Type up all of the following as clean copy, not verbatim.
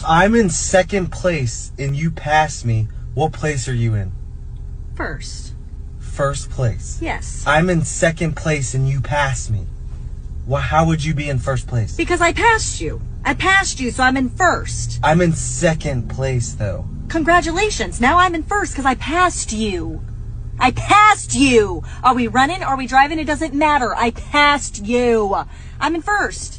If I'm in second place and you pass me, what place are you in? First. First place. Yes. I'm in second place and you pass me. Well, how would you be in first place? Because I passed you. I passed you, so I'm in first. I'm in second place, though. Congratulations. Now I'm in first because I passed you. I passed you. Are we running? Are we driving? It doesn't matter. I passed you. I'm in first.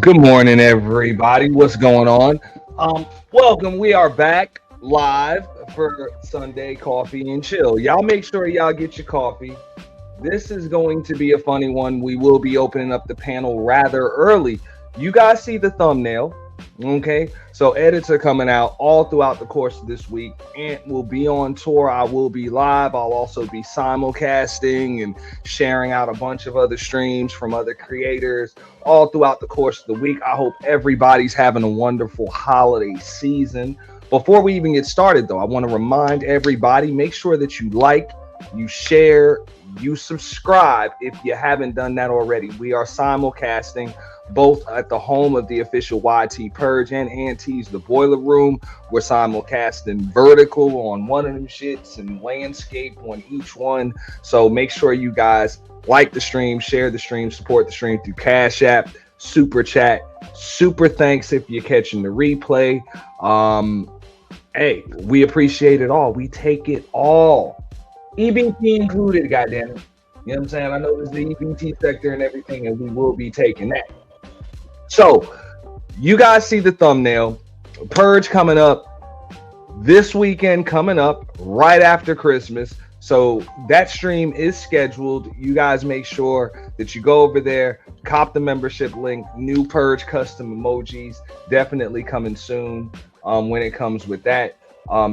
Good morning, everybody. What's going on? Welcome. We are back live for Sunday Coffee and Chill. Y'all make sure y'all get your coffee. This is going to be a funny one. We will be opening up the panel rather early. You guys see the thumbnail, okay? So edits are coming out all throughout the course of this week. Ant will be on tour. I will be live. I'll also be simulcasting and sharing out a bunch of other streams from other creators all throughout the course of the week. I hope everybody's having a wonderful holiday season. Before we even get started, though, I want to remind everybody, make sure that you like, you share, you subscribe if you haven't done that already. We are simulcasting both at the home of the official YT Purge and Auntie's The Boiler Room. We're simulcasting vertical on one of them shits and landscape on each one. So make sure you guys like the stream, share the stream, support the stream through Cash App, Super Chat, super thanks if you're catching the replay. Hey, we appreciate it all. We take it all. EBT included, goddammit. You know what I'm saying? I know there's the EBT sector and everything, and we will be taking that. So you guys see the thumbnail. Purge coming up this weekend, coming up right after Christmas. So that stream is scheduled. You guys make sure that you go over there, cop the membership link. New Purge custom emojis definitely coming soon. When it comes with that,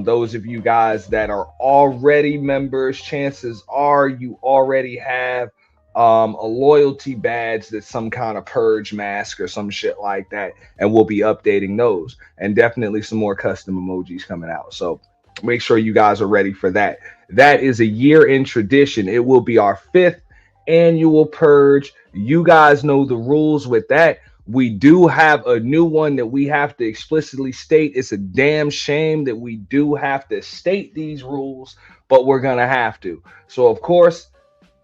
those of you guys that are already members, chances are you already have a loyalty badge that's some kind of Purge mask or some shit like that, and we'll be updating those, and definitely some more custom emojis coming out. So make sure you guys are ready for that. That is a year-end tradition. It will be our 5th annual Purge. You guys know the rules with that. We do have a new one that we have to explicitly state. It's a damn shame that we do have to state these rules, but we're gonna have to. So of course,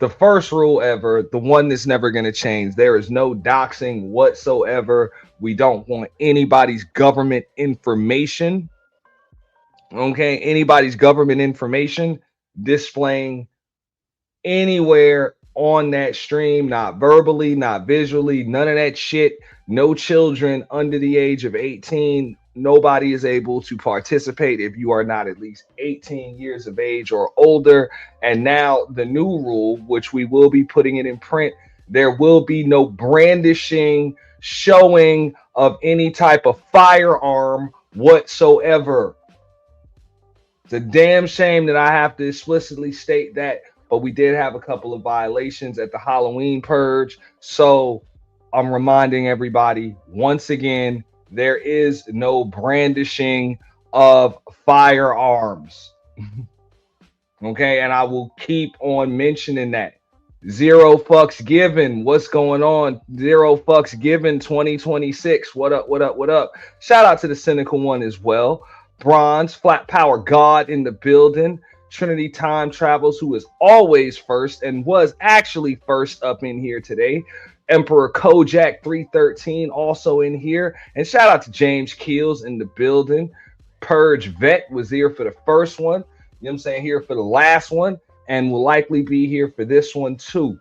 the first rule ever, the one that's never going to change, there is no doxing whatsoever. We don't want anybody's government information, okay, anybody's government information displaying anywhere on that stream, not verbally, not visually, none of that shit. No children under the age of 18. Nobody is able to participate if you are not at least 18 years of age or older. And now the new rule, which we will be putting it in print, there will be no brandishing, showing of any type of firearm whatsoever. It's a damn shame that I have to explicitly state that, but we did have a couple of violations at the Halloween Purge. So I'm reminding everybody once again, there is no brandishing of firearms. Okay, and I will keep on mentioning that. Zero fucks given. What's going on? Zero fucks given 2026. What up, what up, what up? Shout out to the Cynical One as well. Bronze, Flat Power God in the building. Trinity Time Travels, who is always first and was actually first up in here today. Emperor Kojak 313 also in here. And shout out to James Keels in the building. Purge Vet was here for the first one. You know what I'm saying? Here for the last one. And will likely be here for this one too.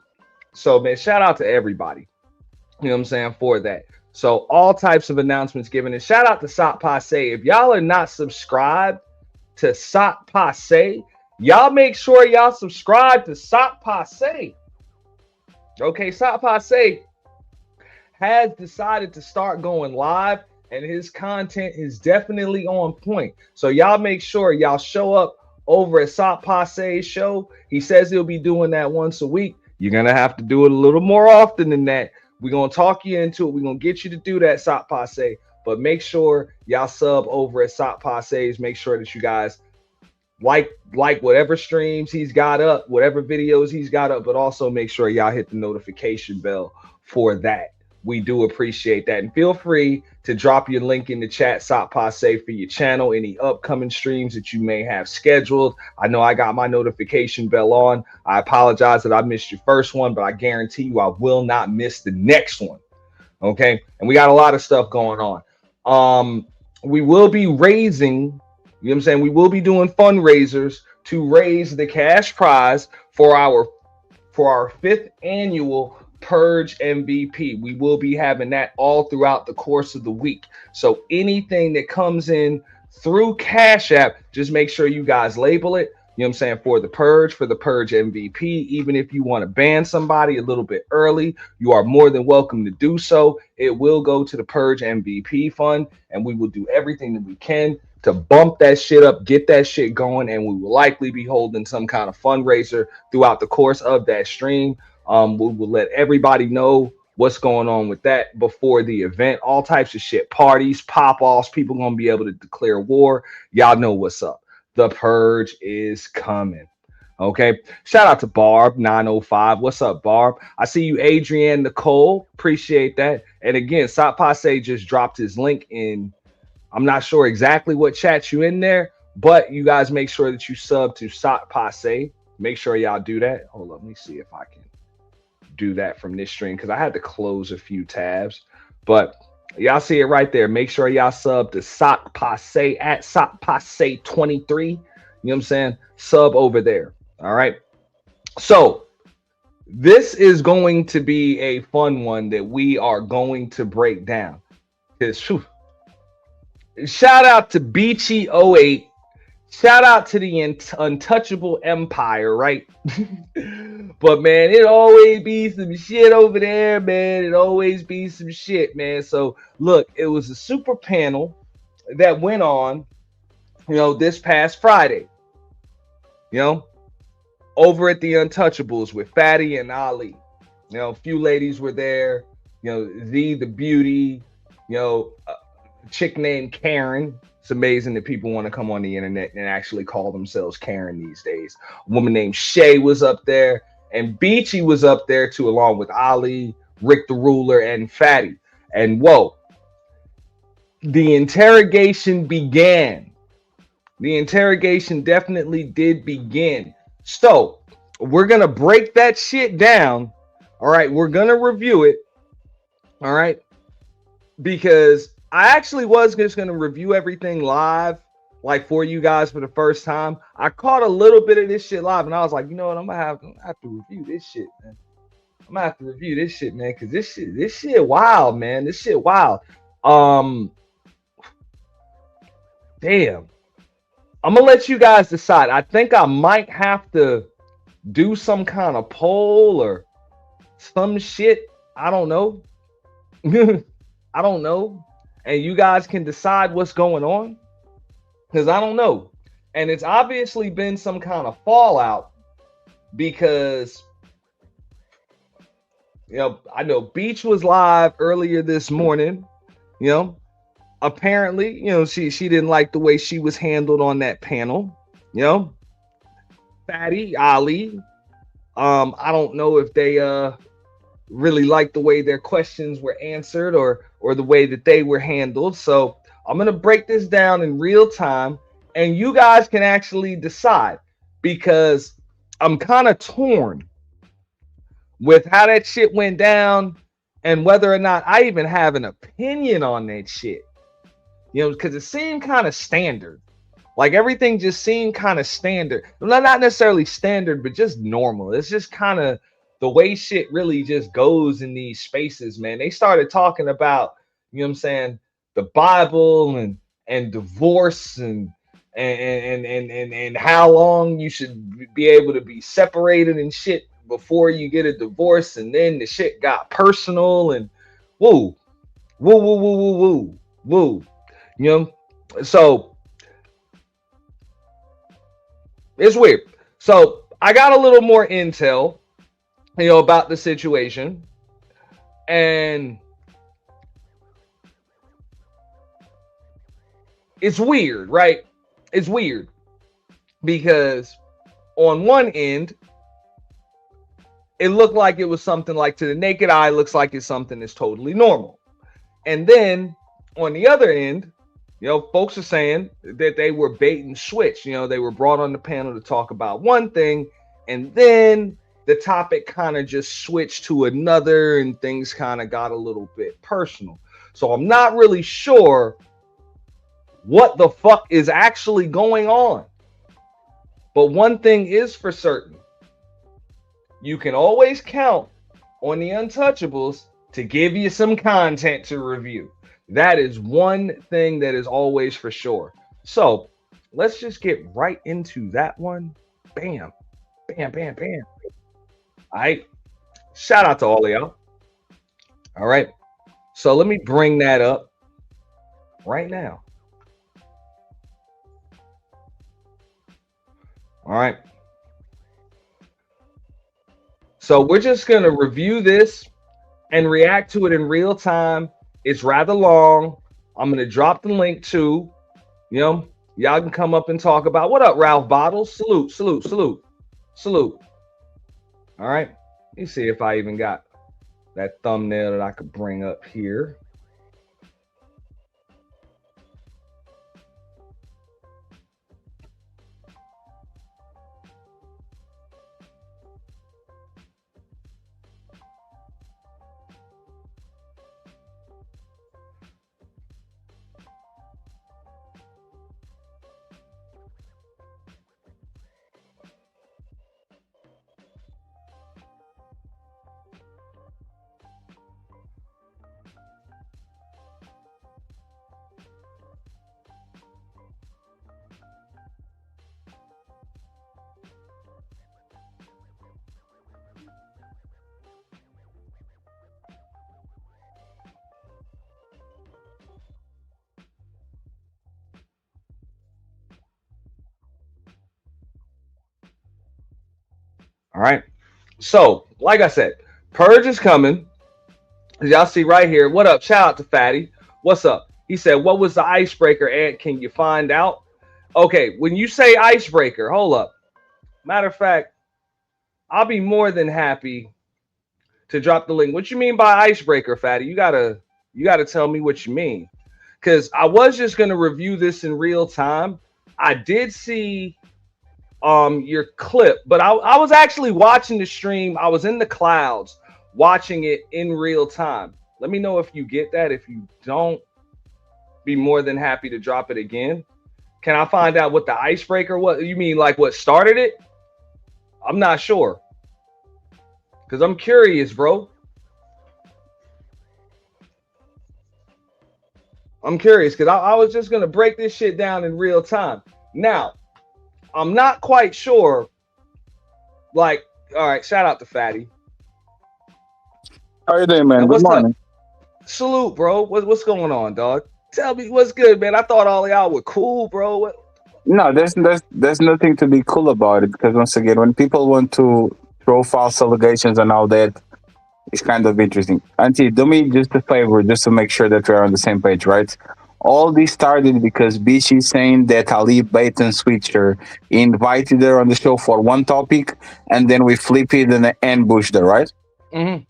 So, man, shout out to everybody. You know what I'm saying? For that. So, all types of announcements given. And shout out to Sot Passe. If y'all are not subscribed to Sot Passe, y'all make sure y'all subscribe to Sot Passe. Okay, Sot Passe has decided to start going live, and his content is definitely on point. So y'all make sure y'all show up over at Sot Passe's show. He says he'll be doing that once a week. You're going to have to do it a little more often than that. We're going to talk you into it. We're going to get you to do that, Sot Passe. But make sure y'all sub over at Sot Passe's. Make sure that you guys like whatever streams he's got up, whatever videos he's got up, but also make sure y'all hit the notification bell for that. We do appreciate that. And feel free to drop your link in the chat, Sot Passe, for your channel, any upcoming streams that you may have scheduled. I know I got my notification bell on. I apologize that I missed your first one, but I guarantee you I will not miss the next one. Okay. And we got a lot of stuff going on. We will be raising, you know what I'm saying? We will be doing fundraisers to raise the cash prize for our 5th annual Purge MVP. We will be having that all throughout the course of the week. So anything that comes in through Cash App, just make sure you guys label it, you know what I'm saying, for the Purge MVP. Even if you want to ban somebody a little bit early, you are more than welcome to do so. It will go to the Purge MVP fund, and we will do everything that we can to bump that shit up, get that shit going, and we will likely be holding some kind of fundraiser throughout the course of that stream. We will let everybody know what's going on with that before the event. All types of shit, parties, pop-offs, people gonna be able to declare war. Y'all know what's up. The Purge is coming. Okay. Shout out to Barb 905. What's up, Barb? I see you, Adrienne Nicole. Appreciate that. And again, Sot Passe just dropped his link in. I'm not sure exactly what chat you in there, but you guys make sure that you sub to Sot Passe. Make sure y'all do that. Hold up, let me see if I can do that from this stream, because I had to close a few tabs, but y'all see it right there. Make sure y'all sub to Sot Passe at Sot Passe 23. You know what I'm saying? Sub over there. All right. So This is going to be a fun one that we are going to break down. Because shout out to Beachy '08. Shout out to the untouchable empire, right? But man, it always be some shit over there, man. It always be some shit, man. So look, it was a super panel that went on, this past Friday, you know, over at the Untouchables with Fatty and Ali. A few ladies were there. The beauty, a chick named Karen. It's amazing that people want to come on the internet and actually call themselves Karen these days. A woman named Shay was up there, and Beachy was up there too, along with Ali, Rick the Ruler, and Fatty. And whoa, the interrogation began. The interrogation definitely did begin. So we're gonna break that shit down. All right, we're gonna review it. All right, because I actually was just gonna review everything live, like for you guys for the first time. I caught a little bit of this shit live, and I was like, you know what, I'm gonna have to review this shit, man. I'm gonna have to review this shit, man, because this shit wild, man. This shit wild. Um, damn. I'm gonna let you guys decide. I think I might have to do some kind of poll or some shit. I don't know. I don't know. And you guys can decide what's going on. Because I don't know. And it's obviously been some kind of fallout because, I know Beach was live earlier this morning. Apparently, she didn't like the way she was handled on that panel. Fatty, Ali. I don't know if they really liked the way their questions were answered or the way that they were handled. So I'm gonna break this down in real time, and you guys can actually decide because I'm kind of torn with how that shit went down and whether or not I even have an opinion on that shit. Because it seemed kind of standard. Like everything just seemed kind of standard. Not necessarily standard, but just normal. It's just kind of the way shit really just goes in these spaces, man. They started talking about, what I'm saying, the Bible and divorce and how long you should be able to be separated and shit before you get a divorce. And then the shit got personal and woo, woo, woo, woo, woo, woo, woo. So it's weird. So I got a little more intel, about the situation. And it's weird, right? It's weird because on one end, it looked like it was something like, to the naked eye, looks like it's something that's totally normal. And then on the other end, folks are saying that they were bait and switch. They were brought on the panel to talk about one thing, and then the topic kind of just switched to another, and things kind of got a little bit personal. So I'm not really sure what the fuck is actually going on. But one thing is for certain. You can always count on the Untouchables to give you some content to review. That is one thing that is always for sure. So let's just get right into that one. Bam, bam, bam, bam. All right. Shout out to all of y'all. All right. So let me bring that up right now. All right. So we're just going to review this and react to it in real time. It's rather long. I'm going to drop the link too. Y'all can come up and talk about. What up, Ralph Bottles? Salute, salute, salute, salute. All right. Let me see if I even got that thumbnail that I could bring up here. All right. So, like I said, Purge is coming. As y'all see right here. What up? Shout out to Fatty. What's up? He said, "What was the icebreaker, Ant? Can you find out?" Okay, when you say icebreaker, hold up. Matter of fact, I'll be more than happy to drop the link. What you mean by icebreaker, Fatty? You gotta tell me what you mean. Cause I was just gonna review this in real time. I did see your clip, but I was actually watching the stream. I was in the clouds watching it in real time. Let me know if you get that. If you don't, be more than happy to drop it again. Can I find out what the icebreaker was? You mean like what started it? I'm not sure. Cause I'm curious, bro. I'm curious because I was just gonna break this shit down in real time. Now, I'm not quite sure. Like, all right, shout out to Fatty. How are you doing, man? Now, Good what's up? morning. Salute, bro. What's going on, dog? Tell me what's good, man. I thought all of y'all were cool, bro. No, there's nothing to be cool about it because once again, when people want to throw false allegations and all that, it's kind of interesting. Auntie, do me just a favor, just to make sure that we're on the same page, right? All this started because Beachy saying that Ali bait and switcher invited her on the show for one topic, and then we flip it and ambushed her, right? Mm-hmm.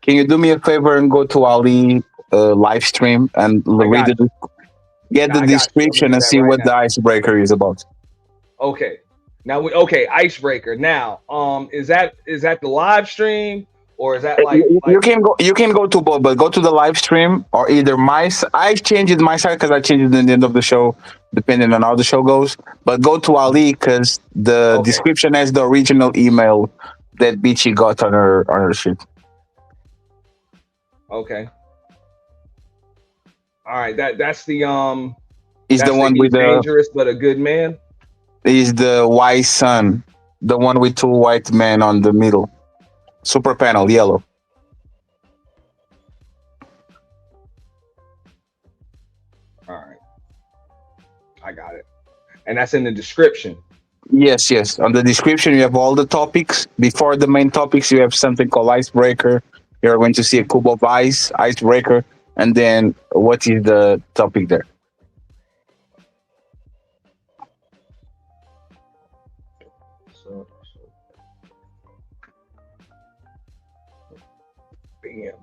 Can you do me a favor and go to Ali live stream and I read got the get the I got you. I'm gonna description do and that see right what the now. icebreaker is about? Okay. Now we okay, icebreaker. Now, is that the live stream or is that You can go to both, but go to the live stream or either I changed it my side because I changed it in the end of the show, depending on how the show goes. But go to Ali because the okay, description has the original email that Beachy got on her shit. okay. All right, Is the that's the one he's with the dangerous but a good man. is the white sun, the one with two white men on the middle, super panel yellow. All right, I got it. And that's in the description. Yes, yes. On the description, you have all the topics. Before the main topics, you have something called icebreaker. You're going to see a cube of ice, icebreaker, and then what is the topic there? So bam.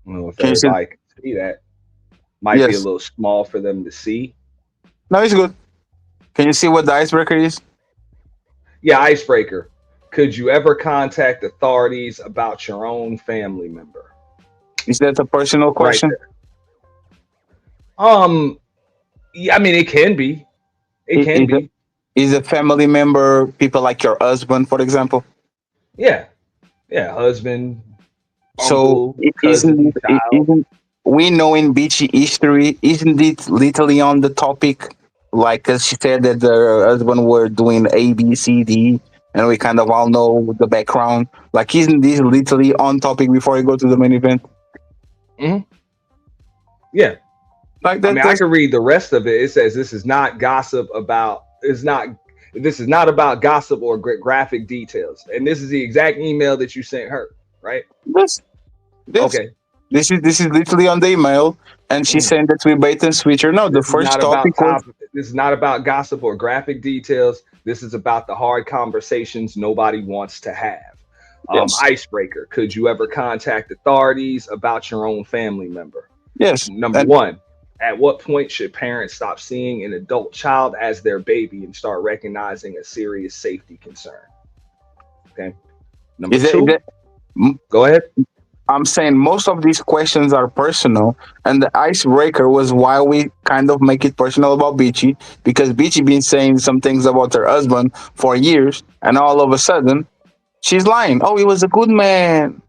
I don't know if Can you see? everybody can see that. Might be a Yes. little small for them to see. No, it's good. Can you see what the icebreaker is? Yeah, icebreaker. Could you ever contact authorities about your own family member? Is that a personal Right question? there. Yeah, I mean it can be. It can Is it be. is a family member people like your husband, for example? Yeah. Yeah. Husband, So uncle, cousin, child. isn't we know in Beachy history, isn't it literally on the topic? Like as she said that the husband were doing A, B, C, D, and we kind of all know the background. Like isn't this literally on topic before you go to the main event? Hmm. Yeah. Like I that mean I that's could read the rest of it. It says this is not gossip about it's not this is not about gossip or graphic details. And this is the exact email that you sent her, right? this this Okay. this is literally on the email, and she's Mm. saying that we bait and switcher. No, the This is first not about topic was top. This is not about gossip or graphic details. This is about the hard conversations nobody wants to have. yes, Icebreaker. Could you ever contact authorities about your own family member? yes, Number and one, at what point should parents stop seeing an adult child as their baby and start recognizing a serious safety concern? Okay. Number is two, that go ahead. I'm saying most of these questions are personal, and the icebreaker was why we kind of make it personal about Beachy because Beachy been saying some things about her husband for years, and all of a sudden she's lying. Oh, he was a good man.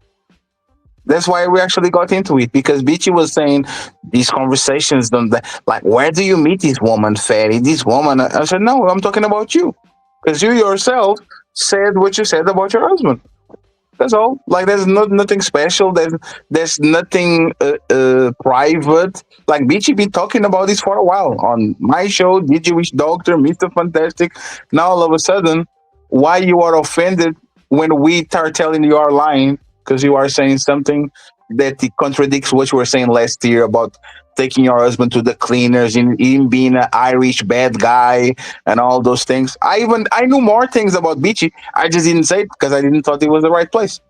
That's why we actually got into it because Beachy was saying these conversations don't like where do you meet this woman, Fatty? This woman. I said no, I'm talking about you because you yourself said what you said about your husband. That's all. Like there's nothing special. There's nothing private. Like Beachy been talking about this for a while on my show, DJ Wish Doctor, Mr. Fantastic. Now all of a sudden, why you are offended when we start telling you are lying because you are saying something that it contradicts what you were saying last year about taking your husband to the cleaners and him being an Irish bad guy and all those things. I knew more things about Beachy. I just didn't say it because I didn't thought it was the right place.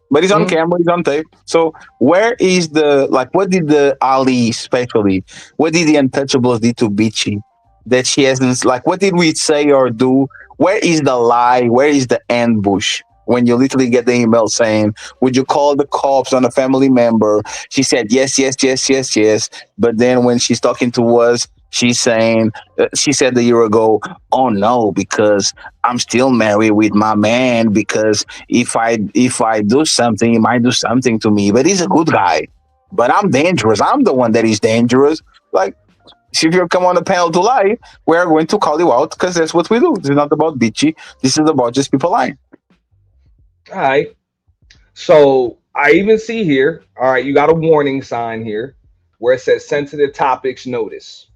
But he's on Mm. camera, he's on tape. So where is the like? What did the Ali especially? What did the Untouchables do to Beachy that she hasn't? Like, what did we say or do? Where is the lie? Where is the ambush? When you literally get the email saying, "Would you call the cops on a family member?" She said, "Yes, yes, yes, yes, yes." But then when she's talking to us, she's saying, she said a year ago, "Oh no, because I'm still married with my man because if I do something, he might do something to me. But he's a good guy. But I'm dangerous. I'm the one that is dangerous." Like, if you come on the panel to lie, we're going to call you out because that's what we do. This is not about bitchy. This is about just people lying. All right. So I even see here, all right, you got a warning sign here where it says sensitive topics notice.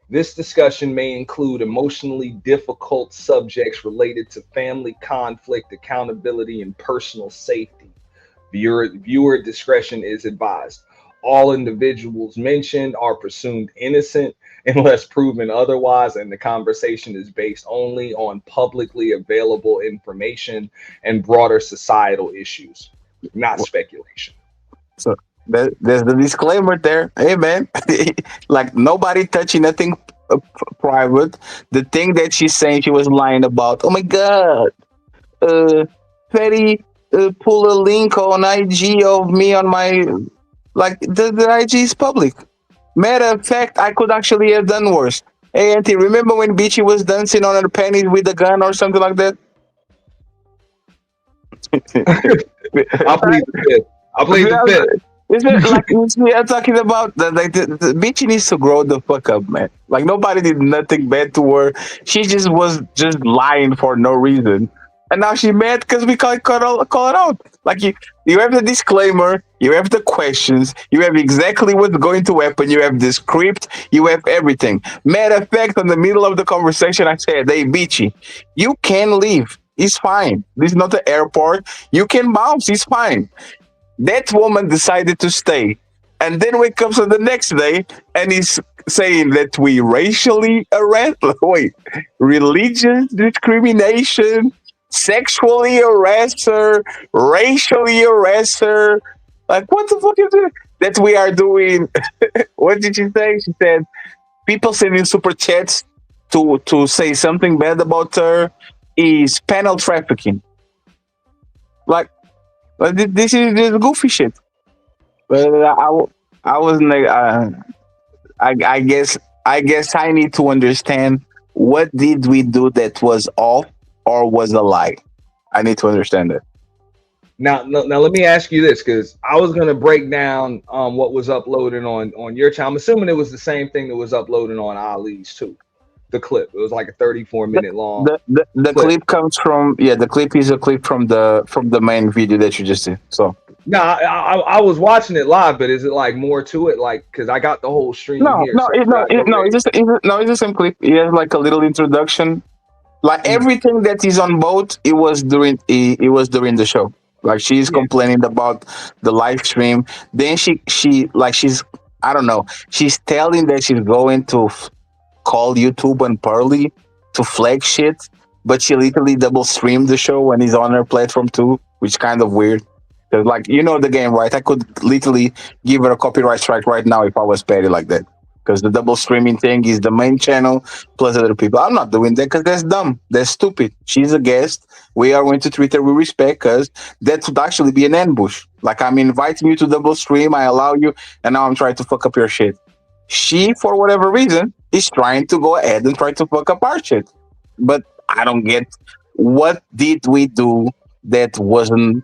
This discussion may include emotionally difficult subjects related to family conflict, accountability, and personal safety. Viewer discretion is advised. All individuals mentioned are presumed innocent unless proven otherwise, and the conversation is based only on publicly available information and broader societal issues, not speculation. So there's the disclaimer there. Hey, man, like nobody touching nothing private. The thing that she's saying she was lying about. Oh my God. Petty pull a link on IG of me on my like the IG is public. Matter of fact, I could actually have done worse. Hey, Auntie, remember when Beachy was dancing on her panties with a gun or something like that? I plead the fifth. I plead the fifth. Is it like we are talking about like the Beachy needs to grow the fuck up, man. Like nobody did nothing bad to her. She just was just lying for no reason, and now she mad because we call it out. Like you have the disclaimer, you have the questions, you have exactly what's going to happen, you have the script, you have everything. Matter of fact, in the middle of the conversation, I said, "Hey, Beachy, you can leave. It's fine. This is not the airport. You can bounce. It's fine." That woman decided to stay. And then wake up on the next day and he's saying that we racially arrest, wait, religious discrimination, sexually harass her, racially harass her. Like, what the fuck is it? That we are doing. What did she say? She said, people sending super chats to say something bad about her is panel trafficking. Like, this is just goofy shit. But I wasn't like, I guess I need to understand what did we do that was off or was a lie. I need to understand it. Now, let me ask you this, because I was gonna break down what was uploaded on your channel. I'm assuming it was the same thing that was uploaded on Ali's too. The clip. It was like a 34-minute long. The clip comes from the clip is a clip from the main video that you just did. So No, I was watching it live, but is it like more to it? Like, because I got the whole stream no, here. no, So it, no, it, no, it's the same clip. It has like a little introduction. Like everything that is on both, it was during the show. Like she's complaining about the live stream. Then she's I don't know. She's telling that she's going to call YouTube and Pearly to flag shit, but she literally double streamed the show when he's on her platform too, which is kind of weird. 'Cause, like, you know the game, right? I could literally give her a copyright strike right now if I was petty like that. Because the double streaming thing is the main channel plus other people. I'm not doing that because that's dumb. That's stupid. She's a guest. We are going to treat her with respect because that would actually be an ambush. Like, I'm inviting you to double stream, I allow you, and now I'm trying to fuck up your shit. She, for whatever reason, is trying to go ahead and try to fuck up our shit. But I don't get what did we do that wasn't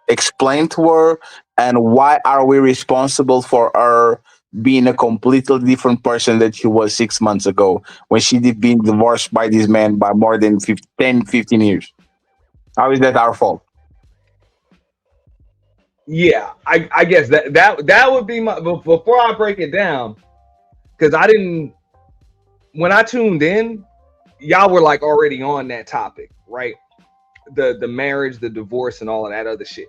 explained to her, and why are we responsible for her being a completely different person that she was 6 months ago when she did being divorced by this man by more than 10, 15 years. How is that our fault? Yeah, I guess that would be my. Before I break it down, because I didn't when I tuned in, y'all were like already on that topic, right? The marriage, the divorce, and all of that other shit.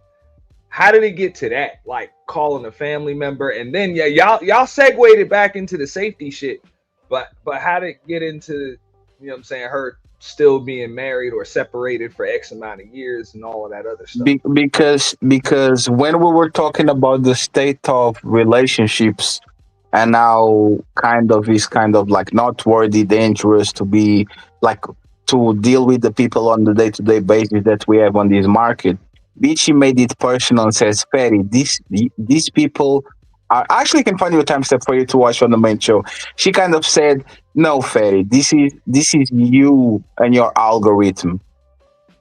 How did it get to that? Like calling a family member, and then yeah, y'all segued it back into the safety shit. But how did it get into, you know what I'm saying, her still being married or separated for X amount of years and all of that other stuff? Because when we were talking about the state of relationships and now kind of is kind of like not worthy, dangerous to be like to deal with the people on the day to day basis that we have on this market. Beachy made it personal and says, Ferry, these people are actually can find you a timestamp for you to watch on the main show. She kind of said, no, Ferry, this is you and your algorithm,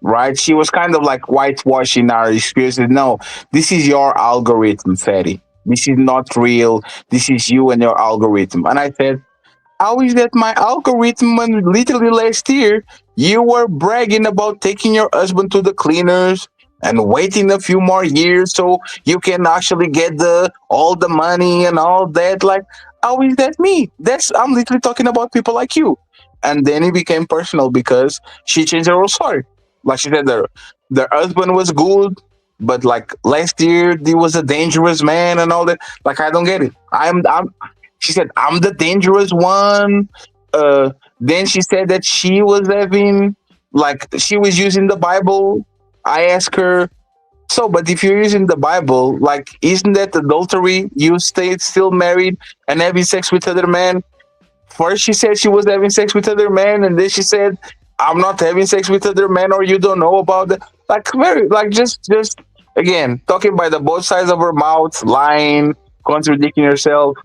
right? She was kind of like whitewashing our experience. No, this is your algorithm, Fatty. This is not real. This is you and your algorithm. And I said, how is that my algorithm when literally last year you were bragging about taking your husband to the cleaners and waiting a few more years so you can actually get the all the money and all that? Like, how is that me? That's I'm literally talking about people like you. And then it became personal because she changed her whole story. Like she said, their husband was good, but like last year he was a dangerous man and all that. Like I don't get it. I'm she said, I'm the dangerous one. Then she said that she was having, like, she was using the Bible. I asked her, so, but if you're using the Bible, like, isn't that adultery? You stay still married and having sex with other men? First, she said she was having sex with other men, and then she said, I'm not having sex with other men, or you don't know about it. Like, very, like, just, again, talking by the both sides of her mouth, lying, contradicting herself,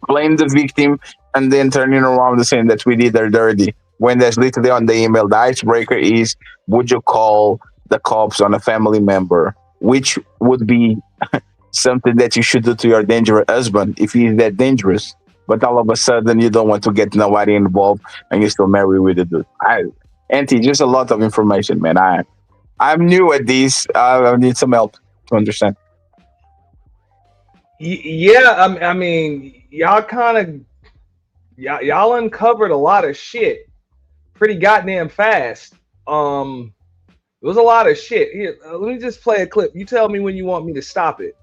blame the victim, and then turning around and saying that we did her dirty. When there's literally on the email, the icebreaker is, would you call the cops on a family member? Which would be something that you should do to your dangerous husband if he's that dangerous. But all of a sudden, you don't want to get nobody involved, and you still marry with the dude. Auntie, just a lot of information, man. I'm new at this. I need some help to understand. Yeah, I mean, y'all kind of y'all uncovered a lot of shit pretty goddamn fast. It was a lot of shit. Here, let me just play a clip. You tell me when you want me to stop it.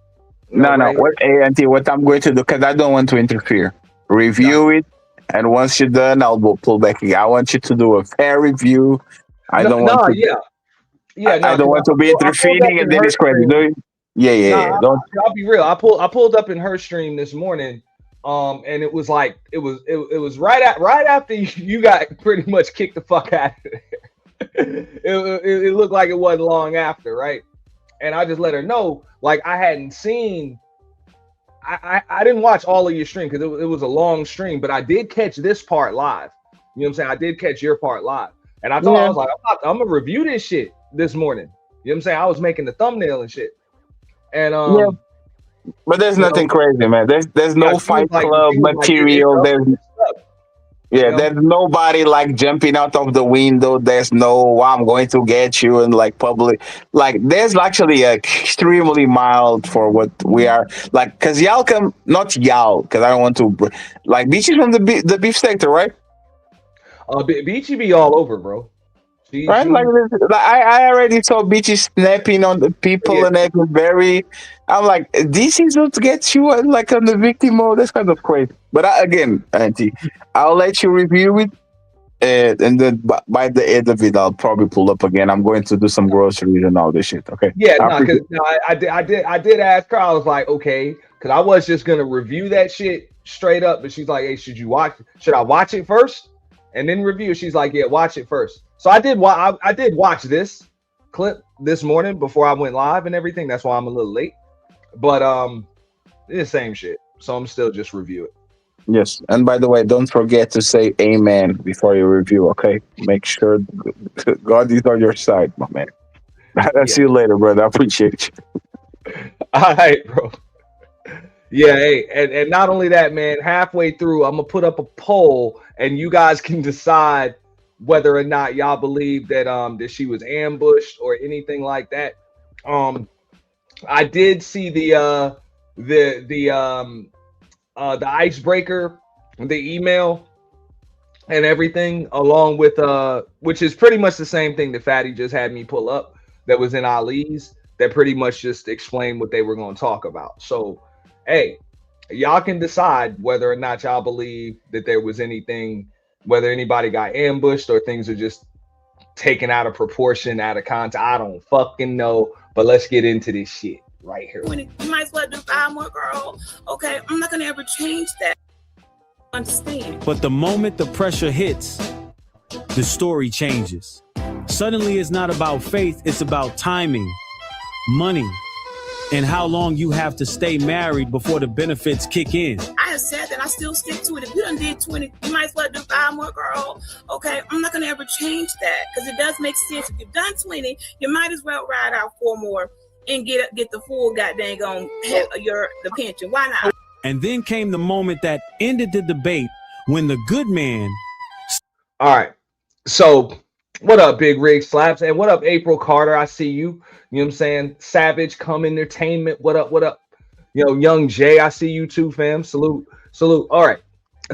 No. Right What, here. hey, Auntie, what I'm going to do, because I don't want to interfere. Got Review it, and once you're done, I'll pull back again. I want you to do a fair review. I No, don't want no, to. yeah, yeah, I no, don't because want to be I pulled up interfering in and then her it's credit. stream. Yeah, yeah, No, yeah. Don't. I'll be real. I pulled up in her stream this morning, and it was like it was right after you got pretty much kicked the fuck out of there. It looked like it wasn't long after, right? And I just let her know, like I hadn't seen. I didn't watch all of your stream because it was a long stream, but I did catch this part live. You know what I'm saying? I did catch your part live, and I thought I Yeah, was like, I'm gonna review this shit this morning. You know what I'm saying? I was making the thumbnail and shit, and yeah. But there's you know, nothing crazy, man. There's yeah, no Fight Club she was like, it's material. up, it's up, you Yeah, know. there's nobody like jumping out of the window. There's no I'm going to get you and like public. Like there's actually extremely mild for what we are like. Cause y'all come not y'all. Cause I don't want to like Beach is from the beef sector, right? Beachy be all over, bro. Right? Like, She like I already saw Beachy snapping on the people yeah, and acting very. I'm like, this is what gets you like on the victim mode. That's kind of crazy. But again, Auntie, I'll let you review it. And then by the end of it, I'll probably pull up again. I'm going to do some groceries and all this shit. Okay. yeah, I no, because appreciate no, I did ask her. I was like, okay, because I was just gonna review that shit straight up, but she's like, hey, should I watch it first and then review? She's like, yeah, watch it first. So I did. I did watch this clip this morning before I went live and everything. That's why I'm a little late. But it's the same shit. So I'm still just review it. Yes. And by the way, don't forget to say amen before you review. Okay. Make sure God is on your side, my man. I'll Yeah. see you later, brother. I appreciate you. All right, bro. Yeah, hey, and not only that, man, halfway through, I'm gonna put up a poll and you guys can decide whether or not y'all believe that that she was ambushed or anything like that. I did see the icebreaker, the email and everything, along with which is pretty much the same thing that Fatty just had me pull up, that was in Ali's, that pretty much just explained what they were going to talk about. So hey, y'all can decide whether or not y'all believe that there was anything, whether anybody got ambushed or things are just taken out of proportion, out of context. I don't fucking know, but let's get into this shit right here. You might as well do 5 more, girl. Okay, I'm not gonna ever change that. Understand? But the moment the pressure hits, the story changes. Suddenly, it's not about faith, it's about timing, money, and how long you have to stay married before the benefits kick in. I have said that I still stick to it. If you done did 20, you might as well do 5 more, girl. Okay, I'm not gonna ever change that because it does make sense. If you've done 20, you might as well ride out 4 more and get the full goddamn on the pension. Why not? And then came the moment that ended the debate when the good man. All right. So what up, Big Rig Slaps? And what up, April Carter? I see you. You know what I'm saying? Savage Come Entertainment. What up? What up? Yo, Young Jay, I see you too, fam. Salute. Salute. All right.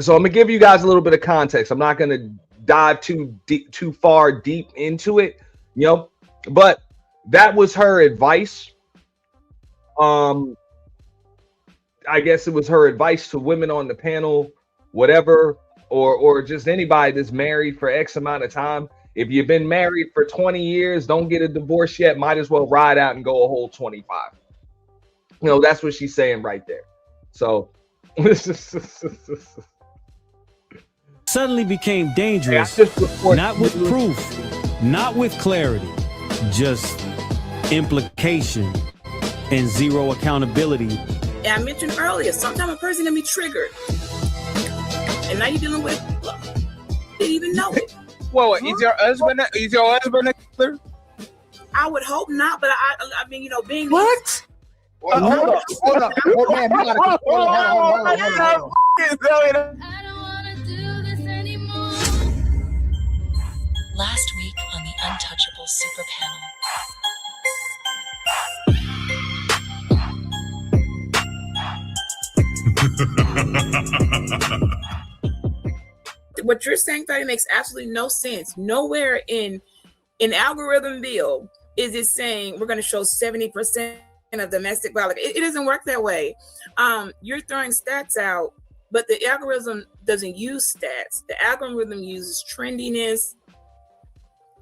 So I'm gonna give you guys a little bit of context. I'm not gonna dive too far deep into it, you know, but that was her advice. I guess it was her advice to women on the panel, whatever, or just anybody that's married for X amount of time. If you've been married for 20 years, don't get a divorce yet. Might as well ride out and go a whole 25. You know, that's what she's saying right there. So Suddenly became dangerous, not with proof, not with clarity, just implication and zero accountability. And I mentioned earlier, sometimes a person can be triggered. And now you're dealing with love. Didn't even know it. Well, is your husband a killer? I would hope not, but I mean, you know, being What? Hold up. Oh, man, you gotta hold on. I don't wanna do this anymore. Last week on the Untouchables Super Panel. What you're saying, Fatty, makes absolutely no sense. Nowhere in algorithm bill is it saying we're going to show 70% of domestic violence. It doesn't work that way. You're throwing stats out, but the algorithm doesn't use stats. The algorithm uses trendiness,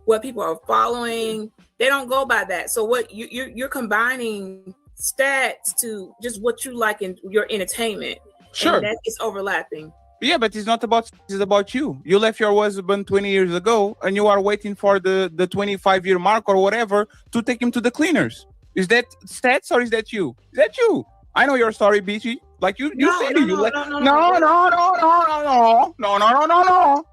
what people are following. They don't go by that. So what you're combining stats to just what you like in your entertainment. Sure. And that is overlapping. Yeah, but it's not about, it's about you. You left your husband 20 years ago and you are waiting for the 25-year mark or whatever to take him to the cleaners. Is that stats or is that you? Is that you? I know your story, Beachy. Like you said, no.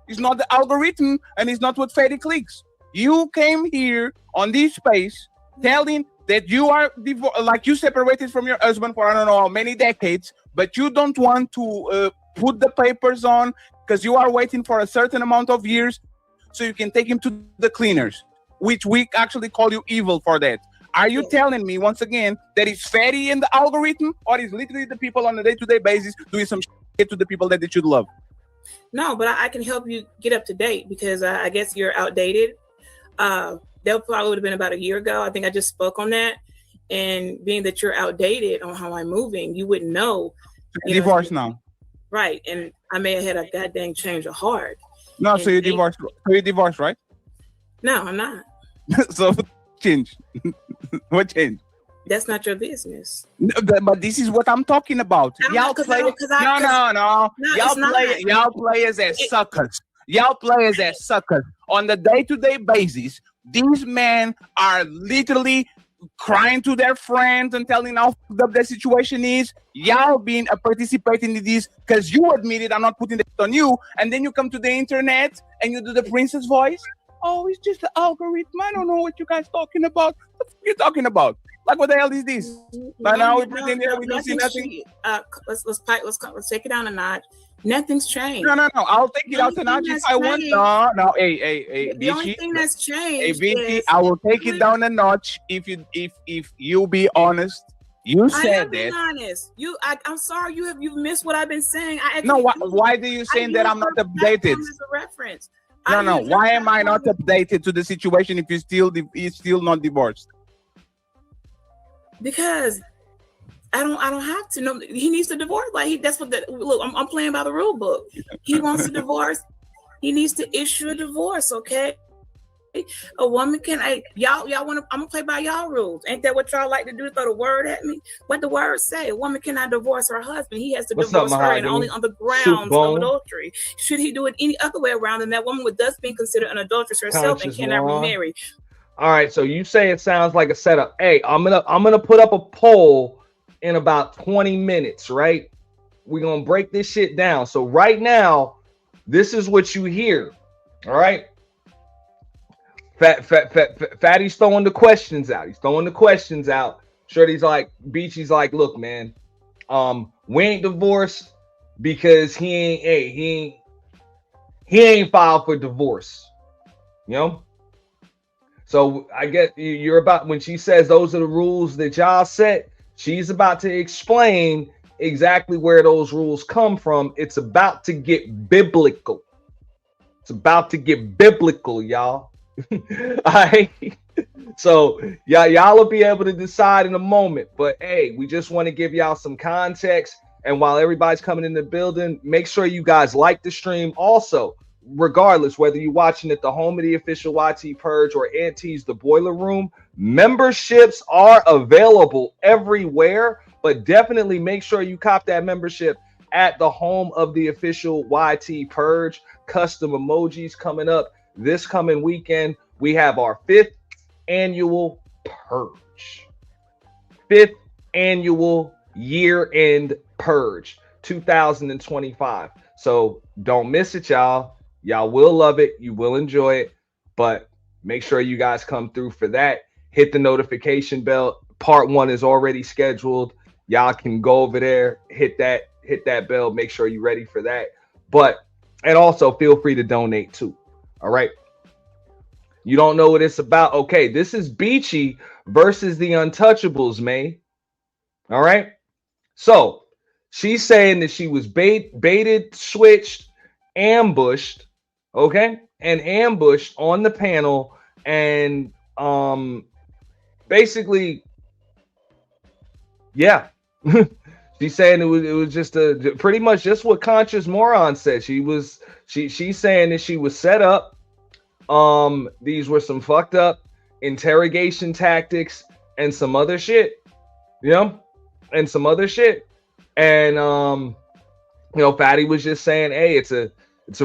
It's not the algorithm and it's not what Fatty clicks. You came here on this space telling that you are like you separated from your husband for I don't know how many decades, but you don't want to put the papers on because you are waiting for a certain amount of years so you can take him to the cleaners, which we actually call you evil for that. Are you telling me once again that it's Fatty in the algorithm or is literally the people on a day-to-day basis doing some shit to the people that they should love? No, but I can help you get up to date because I guess you're outdated. That probably would have been about a year ago. I think I just spoke on that. And being that you're outdated on how I'm moving, you wouldn't know. Divorced now. Right. And I may have had a goddamn change of heart. No, so you're divorced. So you're divorced, right? No, I'm not. So change. What change? That's not your business. No, but this is what I'm talking about. Y'all play. No. Y'all players as suckers. Y'all players as suckers. On the day-to-day basis, these men are literally crying to their friends and telling how fucked up their situation is. Y'all being participating in this because you admitted I'm not putting that on you, and then you come to the internet and you do the princess voice. Oh, it's just the algorithm. I don't know what you guys talking about. What the fuck you talking about? Like, what the hell is this? By now we pretend we don't see nothing. Let's take it down a notch. Nothing's changed. No. I'll take it The out only to thing notch if that's I want. changed- No. Hey, The only Beachy. thing that's Hey, changed Beachy, is I will take it down a notch if you be honest. You I said am being that. honest. I'm sorry you've missed what I've been saying. I No, actually why do you saying that use I'm not your updated? platform as a reference. No. Why am I not updated to the situation if you're still not divorced? Because I don't have to. No, he needs to divorce. Like that's what look. I'm playing by the rule book. He wants to divorce. He needs to issue a divorce. Okay. A woman can. Y'all want to? I'm gonna play by y'all rules. Ain't that what y'all like to do? Throw the word at me. What the words say? A woman cannot divorce her husband. He has to divorce her, and only on the grounds of adultery. Should he do it any other way around, then that woman would thus be considered an adulteress herself and cannot remarry. All right, so you say it sounds like a setup. Hey, I'm gonna put up a poll in about 20 minutes, right? We're gonna break this shit down. So right now, this is what you hear. All right. Fatty's throwing the questions out. He's throwing the questions out. Shorty's like, Beachy's like, look, man, we ain't divorced because he ain't filed for divorce. You know? So I get you're about when she says those are the rules that y'all set, she's about to explain exactly where those rules come from. It's about to get biblical. It's about to get biblical, y'all. All right. So y'all will be able to decide in a moment. But hey, we just want to give y'all some context. And while everybody's coming in the building, make sure you guys like the stream. Also, regardless whether you're watching at the home of the official YT Purge or Auntie's The Boiler Room, memberships are available everywhere. But definitely make sure you cop that membership at the home of the official YT Purge. Custom emojis coming up. This coming weekend, we have our 5th annual Purge. 5th annual year-end Purge 2025. So don't miss it, y'all. Y'all will love it. You will enjoy it. But make sure you guys come through for that. Hit the notification bell. Part 1 is already scheduled. Y'all can go over there, hit that bell. Make sure you're ready for that. And also feel free to donate too. All right. You don't know what it's about. Okay, this is Beachy versus the Untouchables, man. All right. So she's saying that she was baited, switched, ambushed. Okay, and ambushed on the panel, and basically, yeah. She's saying it was just pretty much just what Conscious Moron said. She's saying that she was set up. These were some fucked up interrogation tactics and some other shit, you know, and some other shit. And you know, Fatty was just saying, hey, it's a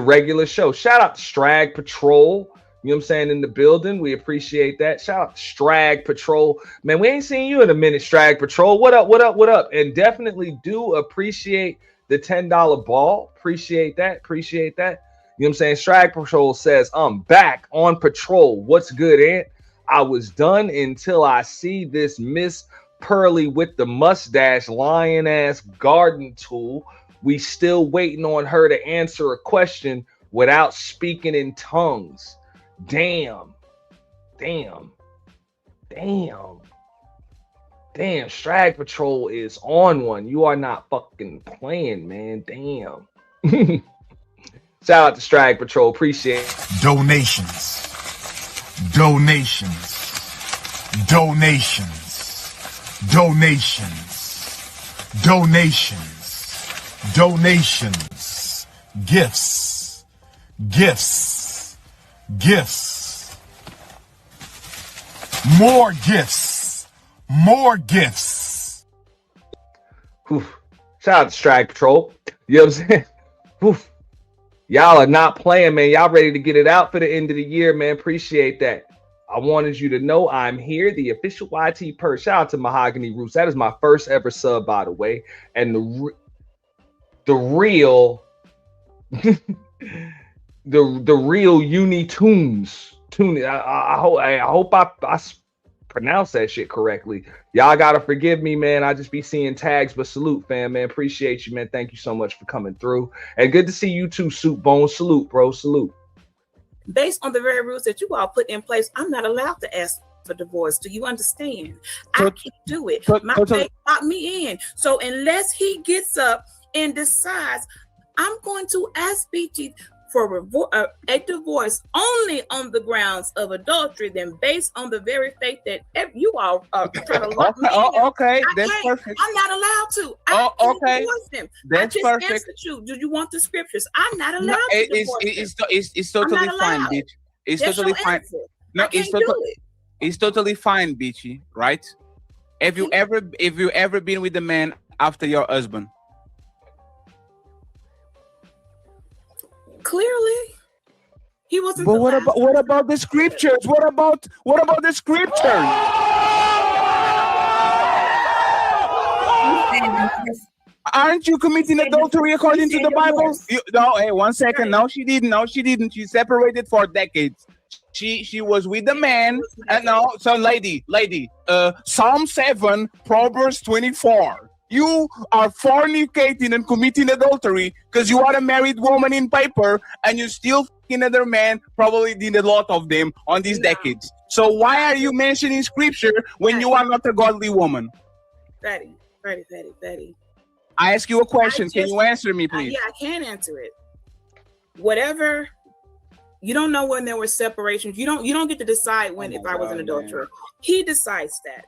regular show. Shout out to Strag Patrol. You know what I'm saying, in the building. We appreciate that. Shout out to Strag Patrol. Man, we ain't seen you in a minute, Strag Patrol. What up, what up, what up? And definitely do appreciate the $10 ball. Appreciate that. Appreciate that. You know what I'm saying? Strag Patrol says, I'm back on patrol. What's good, Ant? I was done until I see this Miss Pearly with the mustache lion-ass garden tool. We still waiting on her to answer a question without speaking in tongues. Damn, Strag Patrol is on one. You are not fucking playing, man. Damn. Shout out to Strag Patrol. Appreciate it. Donations. Gifts. More gifts. Oof. Shout out to Strag Patrol. You know what I'm saying? Oof. Y'all are not playing, man. Y'all ready to get it out for the end of the year, man. Appreciate that. I wanted you to know I'm here, the official YT Purge. Shout out to Mahogany Roots. That is my first ever sub, by the way. And the real the real Uni Tunes. I hope I pronounce that shit correctly. Y'all gotta forgive me, man. I just be seeing tags, but salute, fam, man. Appreciate you, man. Thank you so much for coming through. And good to see you too, Soup Bone. Salute, bro. Salute. Based on the very rules that you all put in place, I'm not allowed to ask for divorce. Do you understand? I can't do it. My faith locked me in. So unless he gets up and decides, I'm going to ask Beachy for a divorce only on the grounds of adultery, then based on the very faith that you all are trying to lock me in. Okay, that's perfect. I'm not allowed to. I can't divorce him. That's perfect. Answered you. Do you want the scriptures? I'm not allowed to divorce him. It's totally fine, Beach. It's totally fine. No, it's totally fine, Beachy, right? Have you ever been with a man after your husband? Clearly, he wasn't. But what about the scriptures? What about the scriptures? Aren't you committing adultery according to the Bible? No, hey, 1 second. No, she didn't. No, she didn't. She separated for decades. She was with the man. No, so lady. Psalm 7, Proverbs 24. You are fornicating and committing adultery because you are a married woman in paper and you still fucking another man, probably did a lot of them on these decades. So why are you mentioning scripture when you are not a godly woman? Fatty. I ask you a question. Can you answer me, please? Yeah, I can answer it. Whatever. You don't know when there were separations. You don't get to decide when if I was an adulterer. He decides that.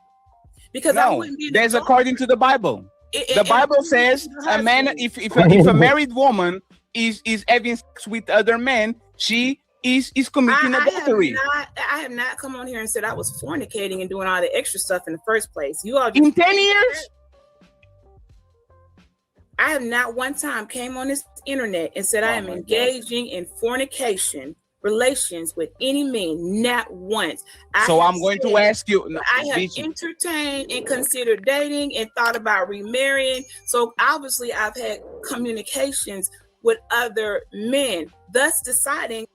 Because I wouldn't be. There's according to the Bible. The Bible says a man, if a married woman is having sex with other men, she is committing adultery. I have not come on here and said I was fornicating and doing all the extra stuff in the first place. You all in 10 years. I have not one time came on this internet and said I am engaging in fornication relations with any man, not once. So I'm going to ask you. I have entertained and considered dating and thought about remarrying. So obviously I've had communications with other men, thus deciding.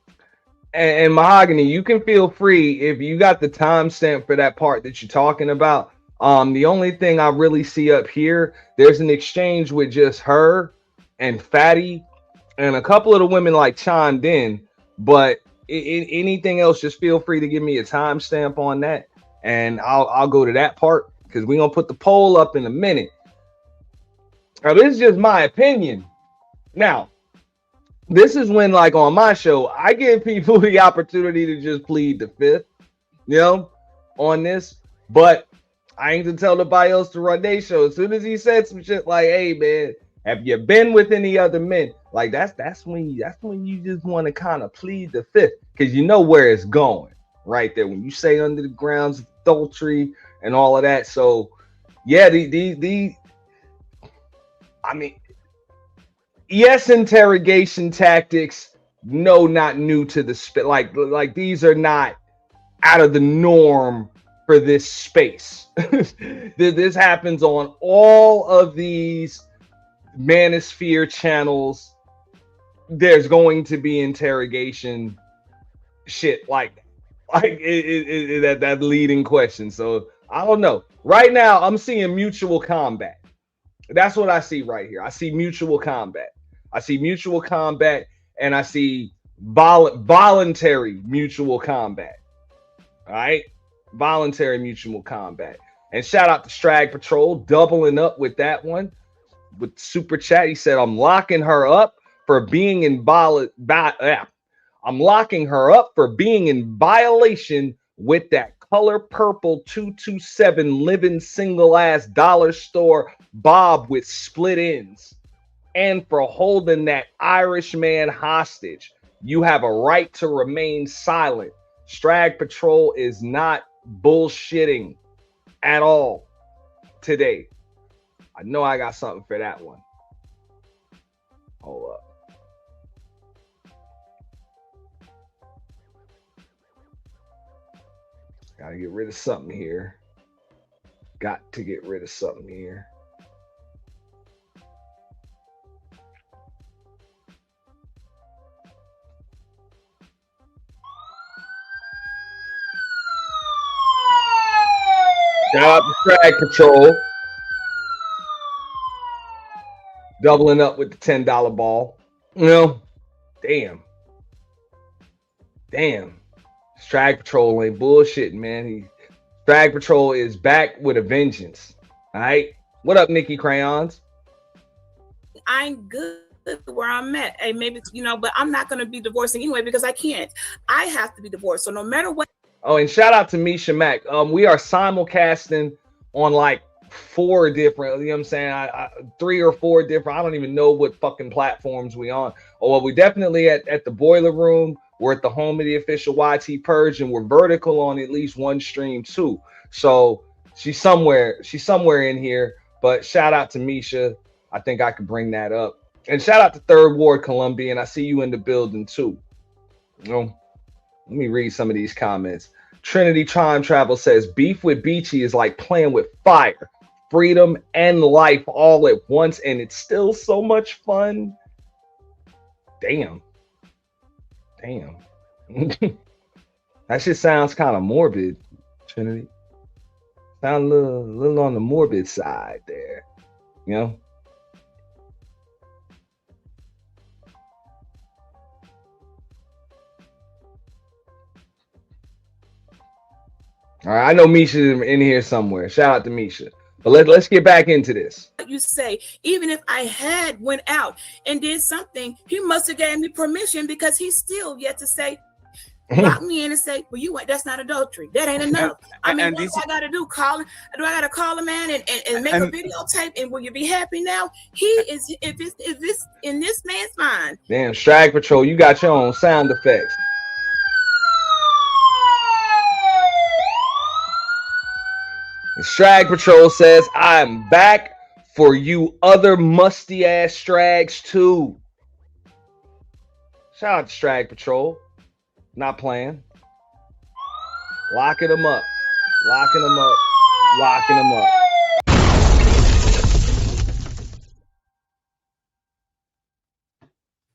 And Mahogany, you can feel free if you got the timestamp for that part that you're talking about. The only thing I really see up here, there's an exchange with just her and Fatty and a couple of the women like chimed in. But anything else, just feel free to give me a timestamp on that, and I'll go to that part because we're gonna put the poll up in a minute. Now, this is just my opinion. Now, this is when, like on my show, I give people the opportunity to just plead the fifth, on this. But I ain't to tell nobody else to run their show. As soon as he said some shit like, "Hey, man, have you been with any other men?" Like that's when you just want to kind of plead the fifth because you know where it's going right there when you say under the grounds of adultery and all of that. So yeah, I mean, yes, interrogation tactics. No, not new to the space. Like these are not out of the norm for this space. This happens on all of these manosphere channels. There's going to be interrogation shit like that leading question. So I don't know. Right now, I'm seeing mutual combat. That's what I see right here. I see mutual combat. And I see voluntary mutual combat. All right, voluntary mutual combat. And shout out to Strag Patrol doubling up with that one with super chat. He said, "I'm locking her up for being in I'm locking her up for being in violation with that color purple 227 living single ass dollar store Bob with split ends, and for holding that Irish man hostage. You have a right to remain silent." Strag Patrol is not bullshitting at all today. I know I got something for that one. Hold up. Gotta get rid of something here. Got to get rid of something here. Shout out to Drag Patrol. Doubling up with the $10 ball. You know, damn. Drag Patrol ain't bullshitting, man. Drag Patrol is back with a vengeance. All right. What up, Nikki Crayons? I'm good where I'm at. Hey, maybe, but I'm not going to be divorcing anyway because I can't. I have to be divorced. So no matter what. Oh, and shout out to Misha Mack. We are simulcasting on like 4 different, you know what I'm saying? 3 or 4 different, I don't even know what fucking platforms we on. Oh, well, we definitely at the Boiler Room. We're at the home of the official YT Purge, and we're vertical on at least one stream too. So she's somewhere in here. But shout out to Misha. I think I could bring that up. And shout out to Third Ward Colombian. I see you in the building too. Let me read some of these comments. Trinity Time Travel says, beef with Beachy is like playing with fire, freedom, and life all at once, and it's still so much fun. Damn. That shit sounds kind of morbid, Trinity. Sound a little on the morbid side there, you know? All right, I know Misha's in here somewhere. Shout out to Misha. But let's get back into this. You say, even if I had went out and did something, he must have gave me permission because he's still yet to say, lock me in and say, well, that's not adultery. That ain't enough. I mean, what do I got to do? Do I got to call a man and make a videotape? And will you be happy now? He is, if this in this man's mind. Damn, Strag Patrol, you got your own sound effects. Strag Patrol says, I'm back for you other musty ass strags too. Shout out to Strag Patrol. Not playing. Locking them up.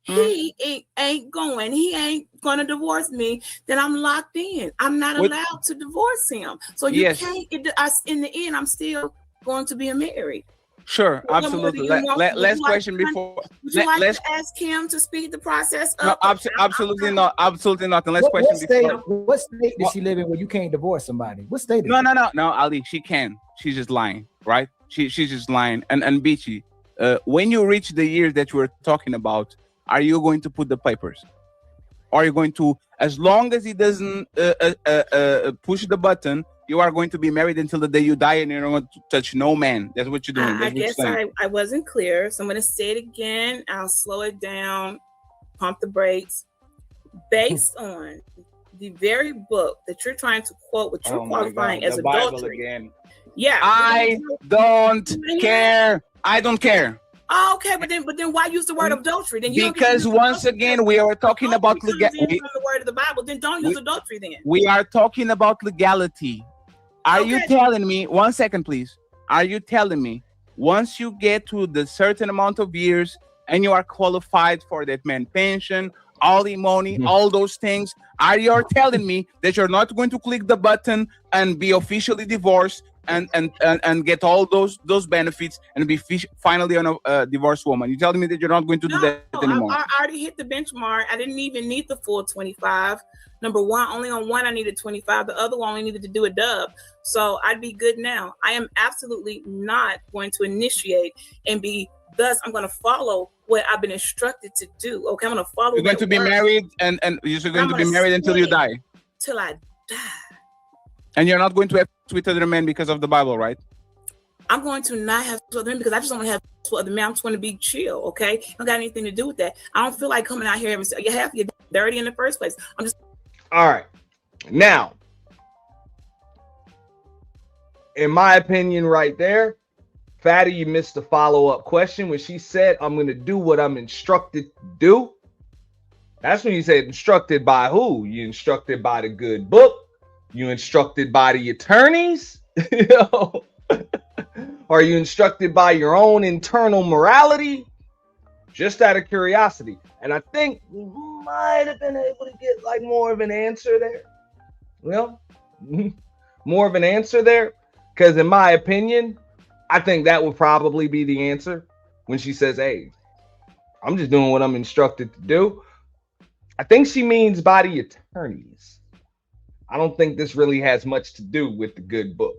He ain't going to divorce me, then I'm locked in. I'm not allowed to divorce him. So you can't, in the end, I'm still going to be married. Sure, absolutely. Last question before. Would you like to ask him to speed the process up? No, absolutely not. Absolutely not. And last question before. What state does she live in where you can't divorce somebody? What state? No, Ali, she can. She's just lying, right? She's just lying. And Beachy, when you reach the years that you were talking about, are you going to put the papers? Are you going to, as long as he doesn't push the button, you are going to be married until the day you die, and you're not going to touch no man. That's what you're doing. I guess I wasn't clear, so I'm going to say it again. I'll slow it down, pump the brakes. Based on the very book that you're trying to quote, what you're qualifying as adultery. Again. Yeah. I don't care. I don't care. Oh, okay, but then why use the word adultery? Then because once again we are talking about legality. From the word of the Bible, then don't use adultery. Then we are talking about legality. Are you telling me? 1 second, please. Are you telling me once you get to the certain amount of years and you are qualified for that man pension, alimony, all those things, are you telling me that you're not going to click the button and be officially divorced? And get all those benefits and be finally on a divorced woman? You telling me that you're not going to do that anymore? I already hit the benchmark. I didn't even need the full 25. Number one, only on one I needed 25. The other one only needed to do a dub. So I'd be good now. I am absolutely not going to initiate and be. Thus, I'm going to follow what I've been instructed to do. Okay, I'm going to follow. You're going to be married, and you're going to be married until you die. Till I die. And you're not going to have sex with other men because of the Bible, right? I'm going to not have sex with other men because I just don't want to have sex with other men. I'm just going to be chill, okay? Don't got anything to do with that. I don't feel like coming out here and saying, half you're dirty in the first place. I'm just. All right. Now, in my opinion right there, Fatty, you missed the follow-up question when she said, I'm going to do what I'm instructed to do. That's when you said instructed by who? You instructed by the good book? You instructed by the attorneys? Are you instructed by your own internal morality? Just out of curiosity. And I think we might have been able to get like more of an answer there. Well, more of an answer there. Because in my opinion, I think that would probably be the answer when she says, hey, I'm just doing what I'm instructed to do. I think she means by the attorneys. I don't think this really has much to do with the good book.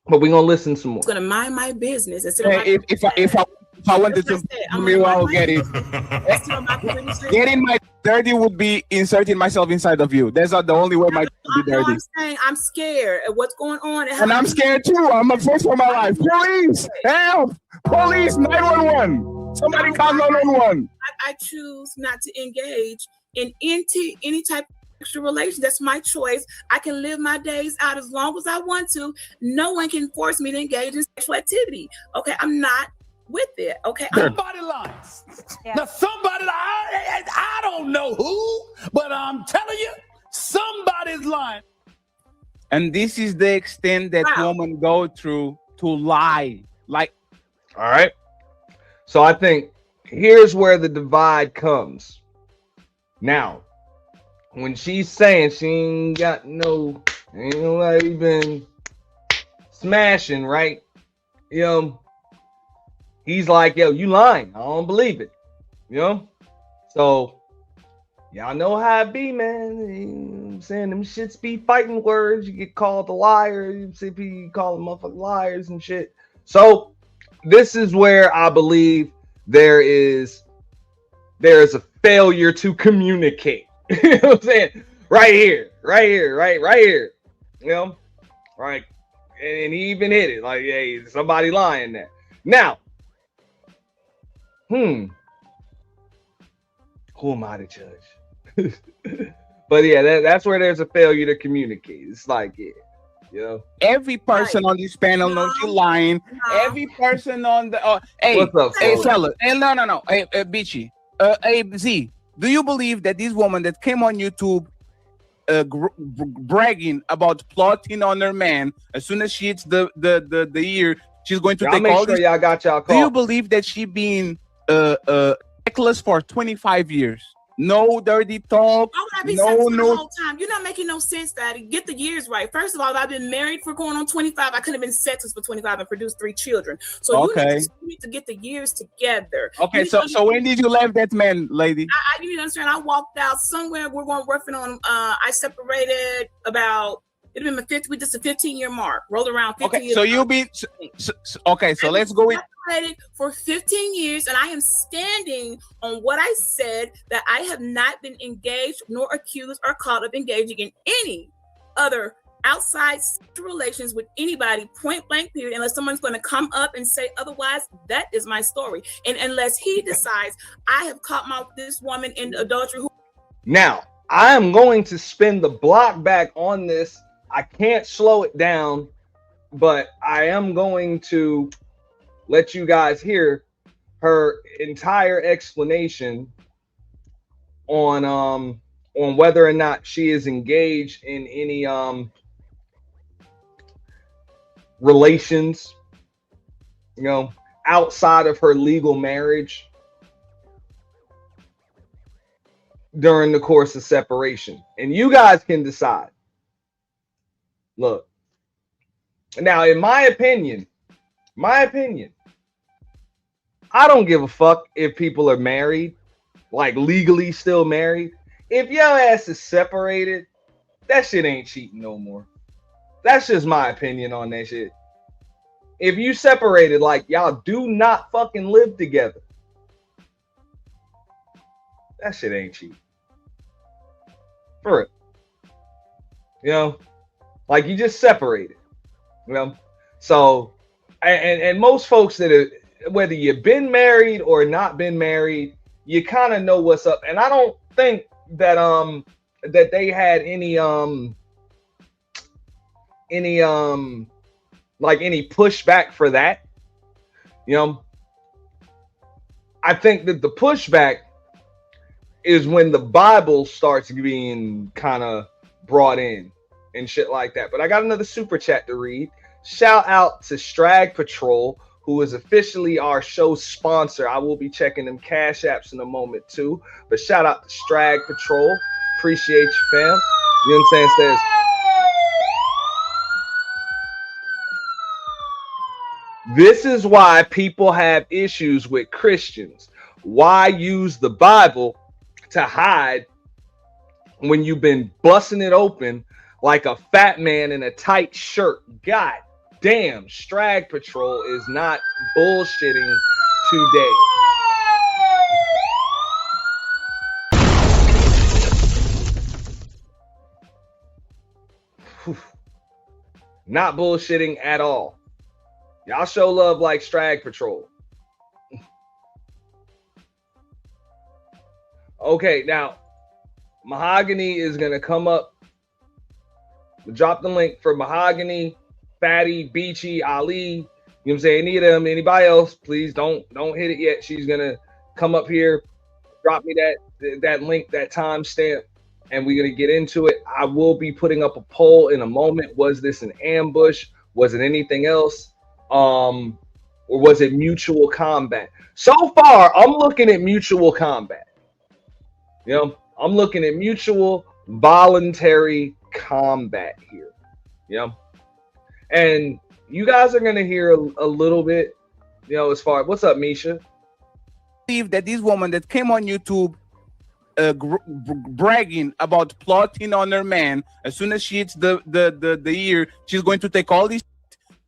But we're gonna listen some more. I'm gonna mind my business instead of If I wanted to, I'll get it. Getting my dirty would be inserting myself inside of you. That's not the only way my would be dirty. I'm saying I'm scared of what's going on. And I'm scared too. I'm afraid for my life. Police, help! Police, 911. Somebody call 911. I choose not to engage in any type of sexual relation. That's my choice. I can live my days out as long as I want to. No one can force me to engage in sexual activity. Okay, I'm not with it. Okay, somebody lies. Yeah. Now somebody, I don't know who, but I'm telling you, somebody's lying. And this is the extent that women go through to lie. Like, all right. So I think here's where the divide comes. Now, when she's saying she ain't got ain't nobody been smashing, right? He's like, yo, you lying. I don't believe it. So y'all know how it be, man. You know what I'm saying? Them shits be fighting words. You get called a liar. You see people calling motherfuckers liars and shit. So this is where I believe there is a failure to communicate. You know what I'm saying? Right here. Right. And he even hit it. Like, hey, somebody lying there. Now, who am I to judge? But yeah, that's where there's a failure to communicate. It's like, every person on this panel knows you're lying. Every person on the hey, what's up, hey, fella? Hey, no. Hey, Beachy. Hey, Z. Do you believe that this woman that came on YouTube bragging about plotting on her man, as soon as she hits the year, she's going to take all sure y'all got y'all call. Do you believe that she been necklace for 25 years? No dirty talk. Why would I be sexy the whole time? You're not making no sense, Daddy. Get the years right. First of all, if I've been married for going on 25, I could have been sexless for 25 and produced 3 children. So you need to get the years together. Okay, so when did you leave that man, lady? You need to understand. I walked out somewhere. We're going working on. I separated about. It'd been we just a 15-year mark. Rolled around 15 years. So you'll be okay. So let's go with for 15 years, and I am standing on what I said, that I have not been engaged nor accused or caught of engaging in any other outside sexual relations with anybody, point blank period, unless someone's going to come up and say otherwise. That is my story. And unless he decides I have caught this woman in adultery. Now, I am going to spin the block back on this. I can't slow it down, but I am going to let you guys hear her entire explanation on whether or not she is engaged in any relations, outside of her legal marriage during the course of separation. And you guys can decide. Look, now, in my opinion, I don't give a fuck if people are married, like legally still married. If your ass is separated, that shit ain't cheating no more. That's just my opinion on that shit. If you separated, like y'all do not fucking live together, that shit ain't cheating. For it. Like you just separated. So, and most folks that are, whether you've been married or not been married, you kind of know what's up. And I don't think that that they had any pushback for that. I think that the pushback is when the Bible starts being kind of brought in and shit like that. But I got another super chat to read. Shout out to Strag Patrol, who is officially our show sponsor. I will be checking them cash apps in a moment too. But shout out to Strag Patrol. Appreciate you, fam. You know what I'm saying? This is why people have issues with Christians. Why use the Bible to hide when you've been busting it open like a fat man in a tight shirt? God damn, Strag Patrol is not bullshitting today. Not bullshitting at all. Y'all show love like Strag Patrol. Okay, now Mahogany is gonna come up. Drop the link for Mahogany, Fatty, Beachy, Ali. You know what I'm saying? Any of them, anybody else, please don't hit it yet. She's gonna come up here, drop me that link, that timestamp, and we're gonna get into it. I will be putting up a poll in a moment. Was this an ambush? Was it anything else? Or was it mutual combat? So far, I'm looking at mutual combat. You know, I'm looking at mutual voluntary combat here. You know, and you guys are gonna hear a little bit. You know, as far what's up, Misha? Believe that this woman that came on YouTube bragging about plotting on her man, as soon as she hits the year, she's going to take all these.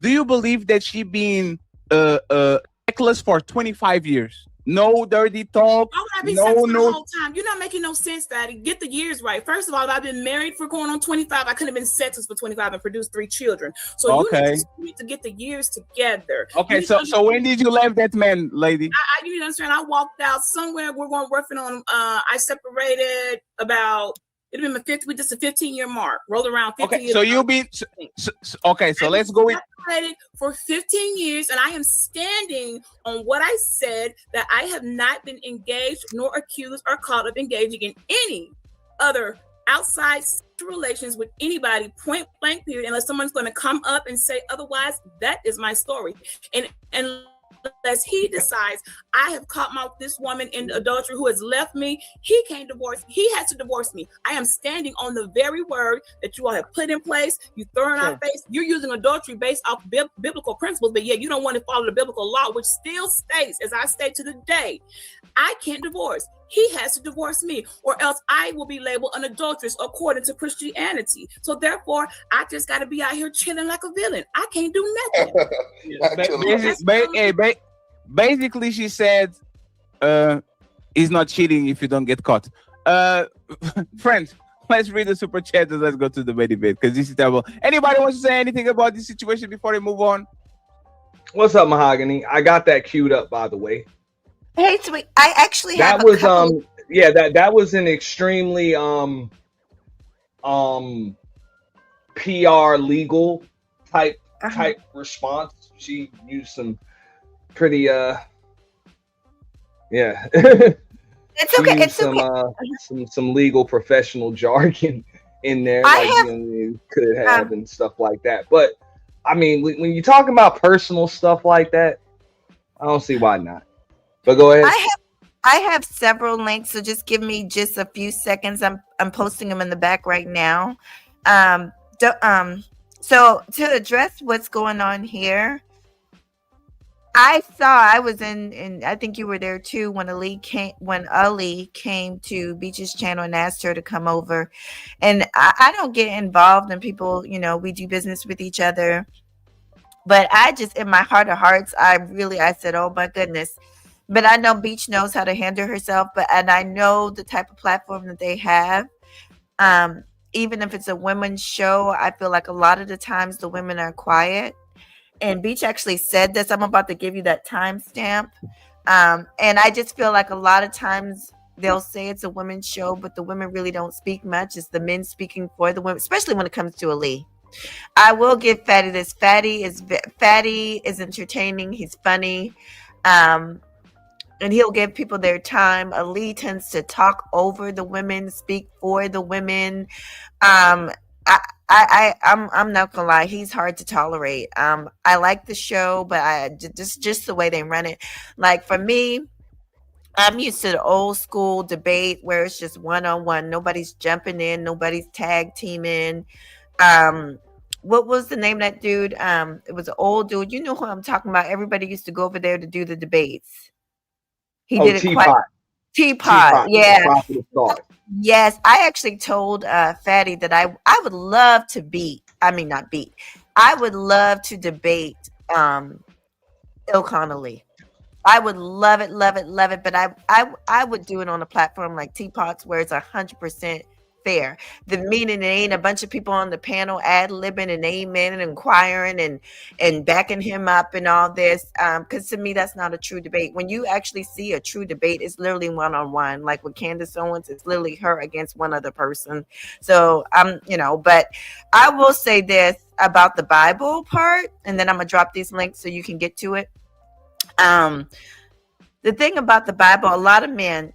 Do you believe that she been necklace for 25 years? No dirty talk. Why would I be No, sexy no. the whole time? You're not making no sense, Daddy. Get the years right. First of all, if I've been married for going on 25, I couldn't have been sexist for 25 and produced 3 children. So Okay. you need to get the years together. Okay, so when did you leave that man, lady? You need to understand, I walked out somewhere. We're going working on, I separated about, it'd been my 50, we just a 15-year mark. Rolled around 15 Okay, years. so you've been, okay, so let's go with. Separated for 15 years, and I am standing on what I said, that I have not been engaged nor accused or caught of engaging in any other outside sexual relations with anybody, point blank period, unless someone's going to come up and say otherwise. That is my story. And unless he decides I have caught this woman in adultery who has left me, he can't divorce. He has to divorce me. I am standing on the very word that you all have put in place. You throw in our face. You're using adultery based off biblical principles, but yet you don't want to follow the biblical law, which still states, as I state to the day, I can't divorce. He has to divorce me, or else I will be labeled an adulteress according to Christianity. So therefore, I just got to be out here chilling like a villain. I can't do nothing. Basically, she said, "He's not cheating if you don't get caught." Friends, let's read the super chat and let's go to the debate because this is terrible. Anybody wants to say anything about this situation before we move on? What's up, Mahogany? I got that queued up, by the way. Hey, sweet. I actually have that was yeah, that was an extremely PR legal type response. She used some pretty yeah. It's okay. It's okay. Some legal professional jargon in there, you could have and stuff like that. But I mean, when you're talking about personal stuff like that, I don't see why not. But go ahead. I have several links, so just give me just a few seconds. I'm posting them in the back right now. So to address what's going on here, I was in I think you were there too when Ali came to Beach's channel and asked her to come over. And I don't get involved in people, we do business with each other. But I just, in my heart of hearts, I said, oh my goodness. But I know Beach knows how to handle herself, and I know the type of platform that they have. Even if it's a women's show, I feel like a lot of the times the women are quiet. And Beach actually said this. I'm about to give you that timestamp. And I just feel like a lot of times they'll say it's a women's show, but the women really don't speak much. It's the men speaking for the women, especially when it comes to Ali. I will give Fatty this. Fatty is entertaining. He's funny. And he'll give people their time. Ali tends to talk over the women, speak for the women. I'm not gonna lie, he's hard to tolerate. I like the show, but I just the way they run it. Like for me, I'm used to the old school debate where it's just one-on-one. Nobody's jumping in, nobody's tag teaming. what was the name of that dude? It was an old dude. You know who I'm talking about. Everybody used to go over there to do the debates. He did it quite. Teapot. Yeah. Yes, I actually told Fatty that I would love to not beat. I would love to debate Ilkhan Ali. I would love it, love it, love it. But I would do it on a platform like Teapots where it's 100% fair. The meaning it ain't a bunch of people on the panel ad-libbing and amen and inquiring and backing him up and all this. Because to me, that's not a true debate. When you actually see a true debate, it's literally one-on-one. Like with Candace Owens, it's literally her against one other person. So but I will say this about the Bible part, and then I'm gonna drop these links so you can get to it. The thing about the Bible, a lot of men,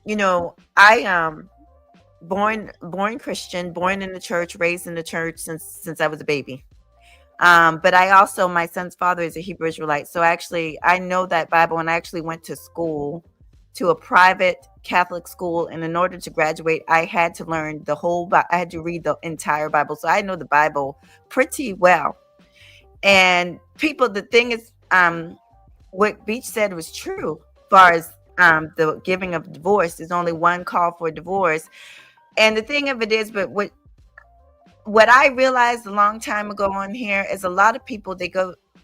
I born Christian, born in the church, raised in the church since I was a baby. But I also, my son's father is a Hebrew Israelite. So actually I know that Bible, and I actually went to school, to a private Catholic school. And in order to graduate, I had to learn I had to read the entire Bible. So I know the Bible pretty well. And the thing is, what Beach said was true as far as the giving of divorce. There's only one call for divorce. And the thing of it is, but what I realized a long time ago on here is a lot of people,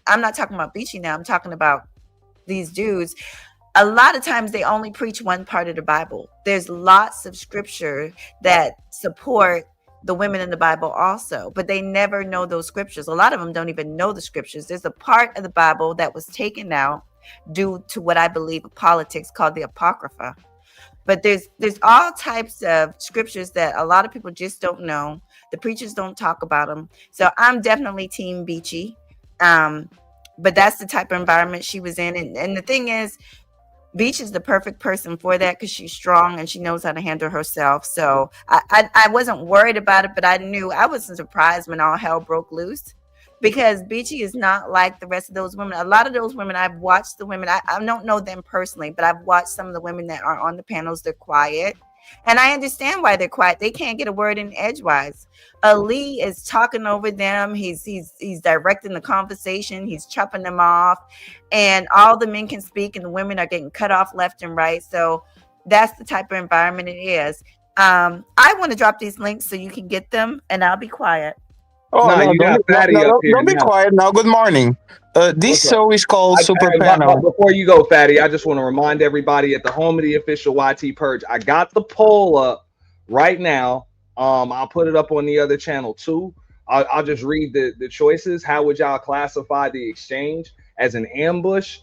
I'm not talking about Beachy now, I'm talking about these dudes. A lot of times they only preach one part of the Bible. There's lots of scripture that support the women in the Bible also, but they never know those scriptures. A lot of them don't even know the scriptures. There's a part of the Bible that was taken out due to what I believe politics, called the Apocrypha. But there's all types of scriptures that a lot of people just don't know. The preachers don't talk about them. So I'm definitely Team Beachy. But that's the type of environment she was in. And the thing is, Beach is the perfect person for that because she's strong and she knows how to handle herself. So I wasn't worried about it, but I wasn't surprised when all hell broke loose, because Beachy is not like the rest of those women. A lot of those women, I've watched the women, I don't know them personally, but I've watched some of the women that are on the panels. They're quiet. And I understand why they're quiet. They can't get a word in edgewise. Ali is talking over them. He's directing the conversation. He's chopping them off. And all the men can speak and the women are getting cut off left and right. So that's the type of environment it is. I want to drop these links so you can get them, and I'll be quiet. Oh, don't be quiet now. Good morning. This show is called Super Panel. Before you go, Fatty, I just want to remind everybody at the home of the official YT Purge, I got the poll up right now. I'll put it up on the other channel too. I'll just read the choices. How would y'all classify the exchange? As an ambush,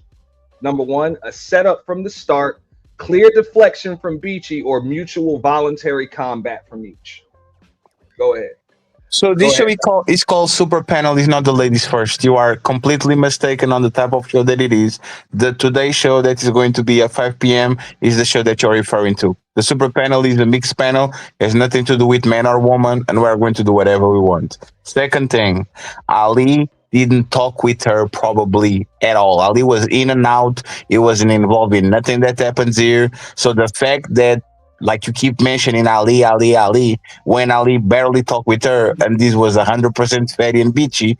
number one, a setup from the start, clear deflection from Beachy, or voluntary combat from each? Go ahead. So this show is called Super Panel. It's not the ladies first. You are completely mistaken on the type of show that it is. The Today show that is going to be at 5 p.m. is the show that you're referring to. The Super Panel is a mixed panel. It has nothing to do with man or woman, and we're going to do whatever we want. Second thing, Ali didn't talk with her probably at all. Ali was in and out. It wasn't involved in nothing that happens here. So the fact that, like you keep mentioning Ali, when Ali barely talked with her, and this was 100% Fatty and Beachy,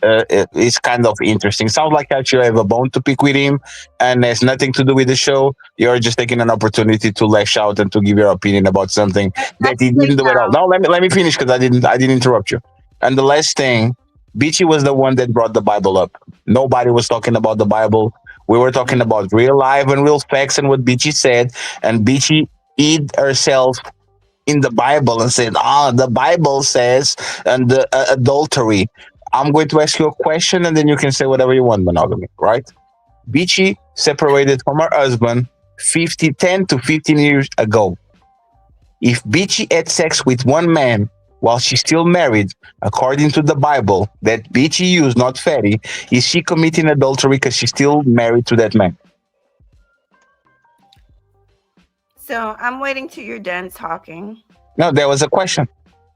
it's kind of interesting. Sounds like that you have a bone to pick with him, and has nothing to do with the show. You're just taking an opportunity to lash out and to give your opinion about something that he didn't do at all. No, let me finish because I didn't interrupt you. And the last thing, Beachy was the one that brought the Bible up. Nobody was talking about the Bible. We were talking about real life and real facts and what Beachy said, and Beachy hid herself in the Bible and said, the Bible says, and the adultery. I'm going to ask you a question and then you can say whatever you want, monogamy, right? Beachy separated from her husband 10 to 15 years ago. If Beachy had sex with one man while she's still married, according to the Bible that Beachy used, not Fatty, is she committing adultery because she's still married to that man? So I'm waiting till you're done talking. No, there was a question.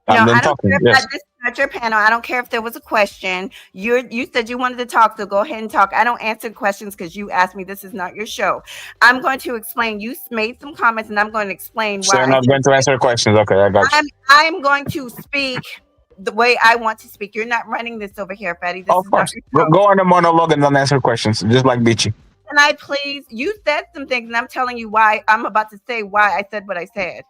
I'm done talking. Yes. This is not your panel. I don't care if there was a question. You said you wanted to talk, so go ahead and talk. I don't answer questions because you asked me. This is not your show. I'm going to explain. You made some comments, and I'm going to explain why. So you're not going to answer questions. Okay, I got you. I'm going to speak the way I want to speak. You're not running this over here, Fatty. This Of is not course. your show. Go on a monologue and then answer questions, just like Beachy. Can I please? You said some things, and I'm telling you why. I'm about to say why I said what I said.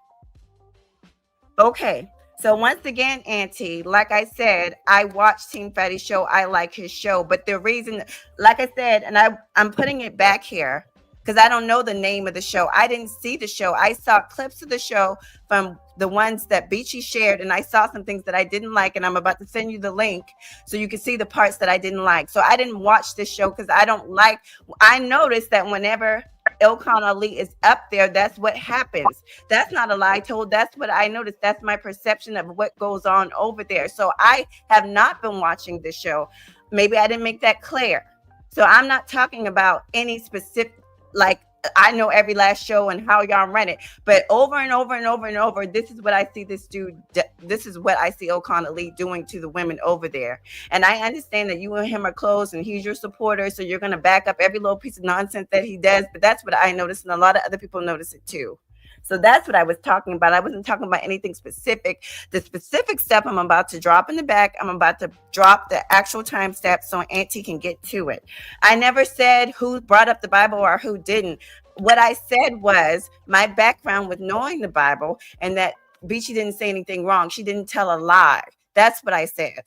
Okay. So once again, Auntie, like I said, I watch Team Fatty's show. I like his show. But the reason, like I said, and I'm putting it back here because I don't know the name of the show. I didn't see the show. I saw clips of the show from the ones that Beachy shared, and I saw some things that I didn't like, and I'm about to send you the link so you can see the parts that I didn't like. So I didn't watch this show because I don't like, I noticed that whenever Ilkhan Ali is up there, that's what happens. That's not a lie told. That's what I noticed. That's my perception of what goes on over there. So I have not been watching this show. Maybe I didn't make that clear. So I'm not talking about any specific, like, I know every last show and how y'all run it, but over and over and over and over, this is what I see this dude. This is what I see Ilkhan Ali doing to the women over there. And I understand that you and him are close and he's your supporter, so you're going to back up every little piece of nonsense that he does. But that's what I noticed, and a lot of other people notice it too. So that's what I was talking about. I wasn't talking about anything specific. The specific stuff I'm about to drop in the back. I'm about to drop the actual timestamp so Auntie can get to it. I never said who brought up the Bible or who didn't. What I said was my background with knowing the Bible and that Beachy didn't say anything wrong. She didn't tell a lie. That's what I said.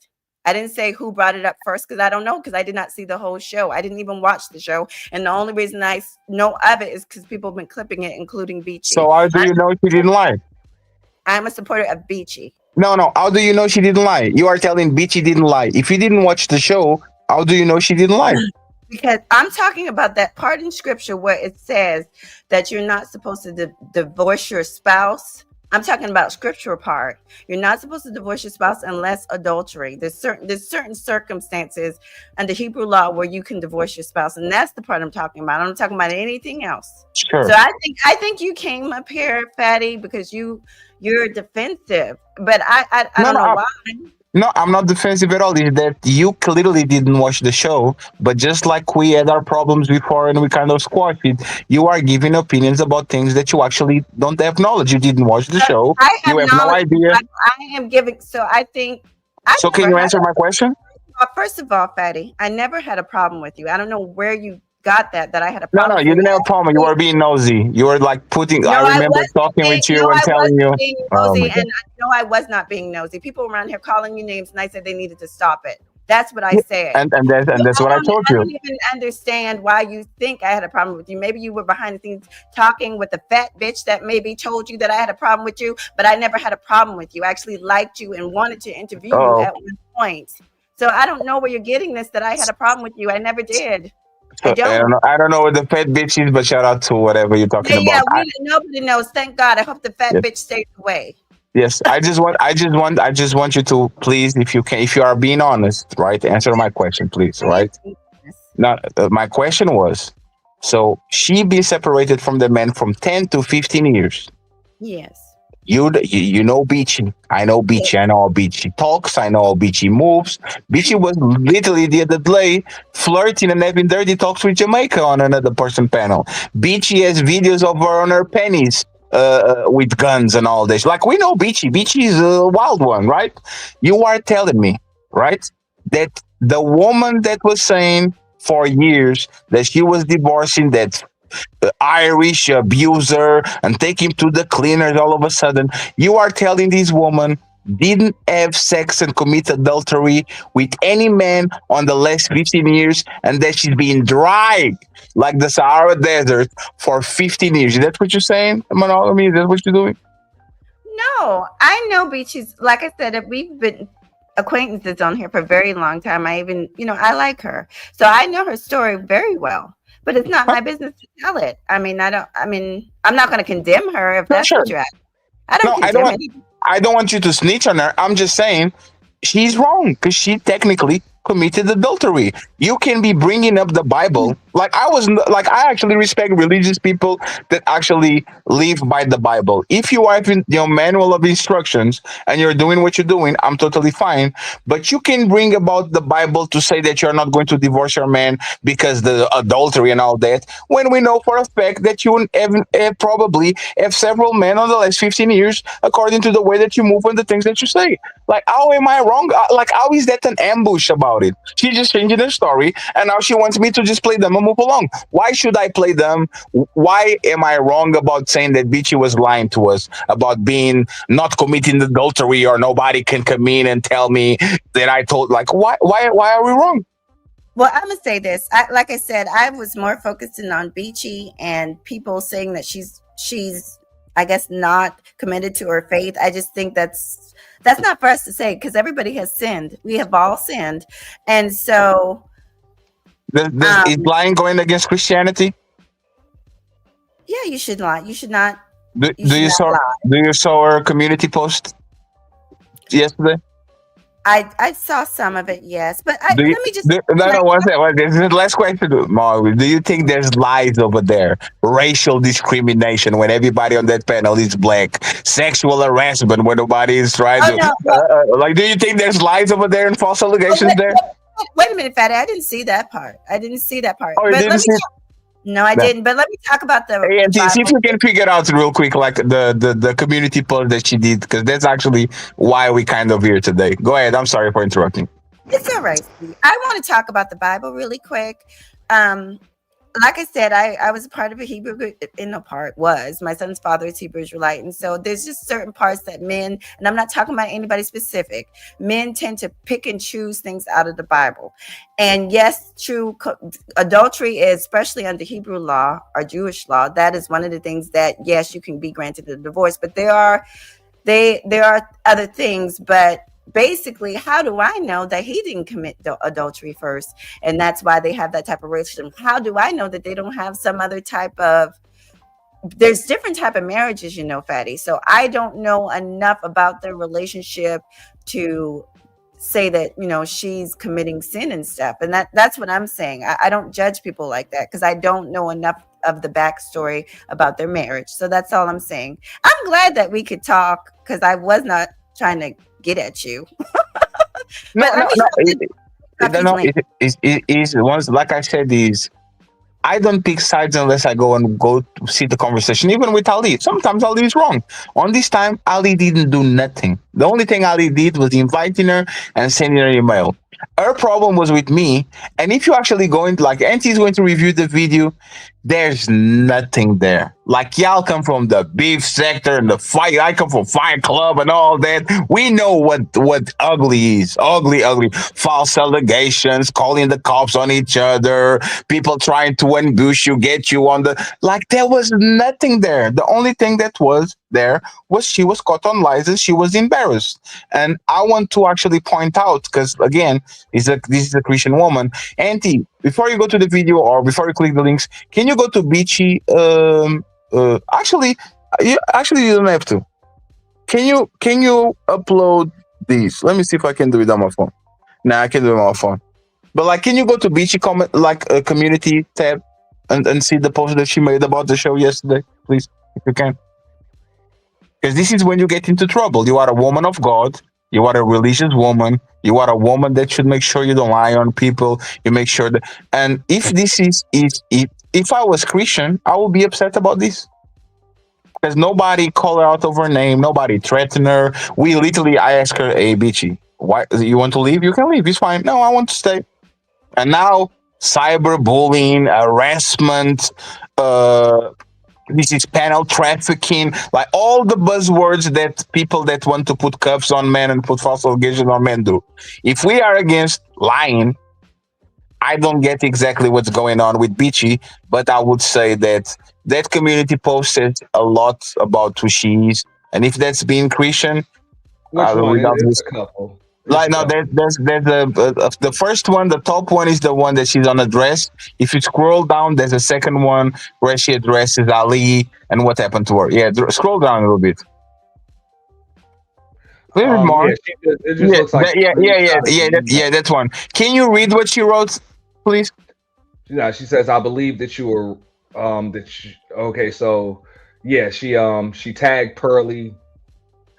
I didn't say who brought it up first because I don't know, because I did not see the whole show. I didn't even watch the show. And the only reason I know of it is because people have been clipping it, including Beachy. So how do you know she didn't lie? I'm a supporter of Beachy. No. How do you know she didn't lie? You are telling Beachy didn't lie. If you didn't watch the show, how do you know she didn't lie? Because I'm talking about that part in scripture where it says that you're not supposed to divorce your spouse. I'm talking about scriptural part. You're not supposed to divorce your spouse unless adultery. There's certain circumstances under Hebrew law where you can divorce your spouse, and that's the part I'm talking about. I'm not talking about anything else. Sure. So I think you came up here, Fatty, because you're defensive. But I don't know why. No, I'm not defensive at all. It's that you clearly didn't watch the show, but just like we had our problems before and we kind of squashed it, you are giving opinions about things that you actually don't have knowledge. You didn't watch the show. You have no idea. I am giving. So I think. So can you answer my question? First of all, Fatty, I never had a problem with you. I don't know where you got that I had a problem. No, you didn't have a problem. You were being nosy. You were like putting. No, I remember talking with you and telling you. Nosy, and no, I was not being nosy. People around here calling you names, and I said they needed to stop it. That's what I said. And that's what I told you. I don't even understand why you think I had a problem with you. Maybe you were behind the scenes talking with a fat bitch that maybe told you that I had a problem with you, but I never had a problem with you. I actually liked you and wanted to interview you at one point. So I don't know where you're getting this that I had a problem with you. I never did. So, I don't know what the fat bitch is, but shout out to whatever you're talking about. Yeah, nobody knows. Thank God. I hope the fat bitch stays away. Yes, I just want you to please, if you are being honest, right? Answer my question, please, right? Now, my question was, so she be separated from the man from 10 to 15 years. Yes. You know Beachy. I know Beachy. I know how Beachy talks. I know how Beachy moves. Beachy was literally the other day flirting and having dirty talks with Jamaica on another person panel. Beachy has videos of her on her pennies with guns and all this. Like, we know Beachy. Beachy is a wild one, right? You are telling me, right, that the woman that was saying for years that she was divorcing that Irish abuser and take him to the cleaners, all of a sudden you are telling this woman didn't have sex and commit adultery with any man on the last 15 years and that she's being dragged like the Sahara Desert for 15 years. Is that what you're saying, monogamy? Is that what you're doing? No, I know Beachy's, like I said, we've been acquaintances on here for a very long time. I even, I like her. So I know her story very well. But it's not my business to tell it. I'm not going to condemn her if that's what you're at. I don't want you to snitch on her. I'm just saying she's wrong because she technically committed adultery. You can be bringing up the Bible, Like I actually respect religious people that actually live by the Bible. If you have your manual of instructions and you're doing what you're doing, I'm totally fine. But you can bring about the Bible to say that you're not going to divorce your man because the adultery and all that, when we know for a fact that you have probably have several men on the last 15 years, according to the way that you move and the things that you say. Like, how am I wrong? Like, how is that an ambush about it? She just changed the story, and now she wants me to just play them and move along. Why should I play them? Why am I wrong about saying that Beachy was lying to us about being not committing adultery, or nobody can come in and tell me that I told? Like, why are we wrong? Well, I'm gonna say this. Like I said, I was more focusing on Beachy and people saying that she's, I guess, not committed to her faith. I just think that's not for us to say, because everybody has sinned. We have all sinned, and so is lying going against Christianity? Yeah, you should lie. You should not. Do you saw our community post yesterday? I saw some of it, yes, but let me just. One second. This is the last question, Marley. Do you think there's lies over there? Racial discrimination when everybody on that panel is black, sexual harassment when nobody is trying to. No. Like, do you think there's lies over there and false allegations there? Wait a minute, Fatty. I didn't see that part. Oh, you but didn't see? No, I didn't. But let me talk about the. Hey, see if you can figure it out real quick, like the community post that she did, because that's actually why we kind of here today. Go ahead. I'm sorry for interrupting. It's all right, Steve. I want to talk about the Bible really quick. Like I said, I was a part of a Hebrew, my son's father is Hebrew Israelite. And so there's just certain parts that men, and I'm not talking about anybody specific, men tend to pick and choose things out of the Bible. And yes, true, adultery is, especially under Hebrew law or Jewish law, that is one of the things that, yes, you can be granted a divorce, but there are other things. But basically, how do I know that he didn't commit adultery first? And that's why they have that type of relationship. How do I know that they don't have some other type of, there's different type of marriages, Fatty. So I don't know enough about their relationship to say that, she's committing sin and stuff. And that's what I'm saying. I don't judge people like that because I don't know enough of the backstory about their marriage. So that's all I'm saying. I'm glad that we could talk because I was not trying to get at you. It's once, like I said, I don't pick sides unless I go to see the conversation, even with Ali. Sometimes Ali is wrong. On this time, Ali didn't do nothing. The only thing Ali did was inviting her and sending her an email. Her problem was with me. And if you actually go into, like, Auntie is going to review the video, there's nothing there. Like, y'all come from the beef sector and the fight. I come from Fight Club and all that. We know what ugly is. Ugly. False allegations, calling the cops on each other, people trying to ambush you, get you on the... Like, there was nothing there. The only thing that was there was she was caught on lies and she was embarrassed. And I want to actually point out, because, again, this is a Christian woman. Auntie, before you go to the video or before you click the links, can you go to Beachy? Actually, you don't have to. Can you upload these? Let me see if I can do it on my phone. Nah, I can do it on my phone. But, like, can you go to Beachy comment, like, a community tab and see the post that she made about the show yesterday, please, if you can? Because this is when you get into trouble. You are a woman of God. You are a religious woman. You are a woman that should make sure you don't lie on people. You make sure that, and if this is if I was Christian, I would be upset about this. Because nobody called her out of her name, nobody threatened her. I asked her, "Hey, Beachy, why you want to leave? You can leave. It's fine. No, I want to stay." And now cyberbullying, harassment, this is panel trafficking, like all the buzzwords that people that want to put cuffs on men and put false allegations on men do. If we are against lying, I don't get exactly what's going on with Beachy, but I would say that community posted a lot about who she is, and if that's being Christian, There's a couple. Like, no, there's the first one, the top one is the one that she's on a dress. If you scroll down, there's a second one where she addresses Ali and what happened to her. Yeah, scroll down a little bit. A little bit more. It just looks like that one. Can you read what she wrote, please? Yeah, she says, I believe that you were okay, so yeah, she tagged Pearly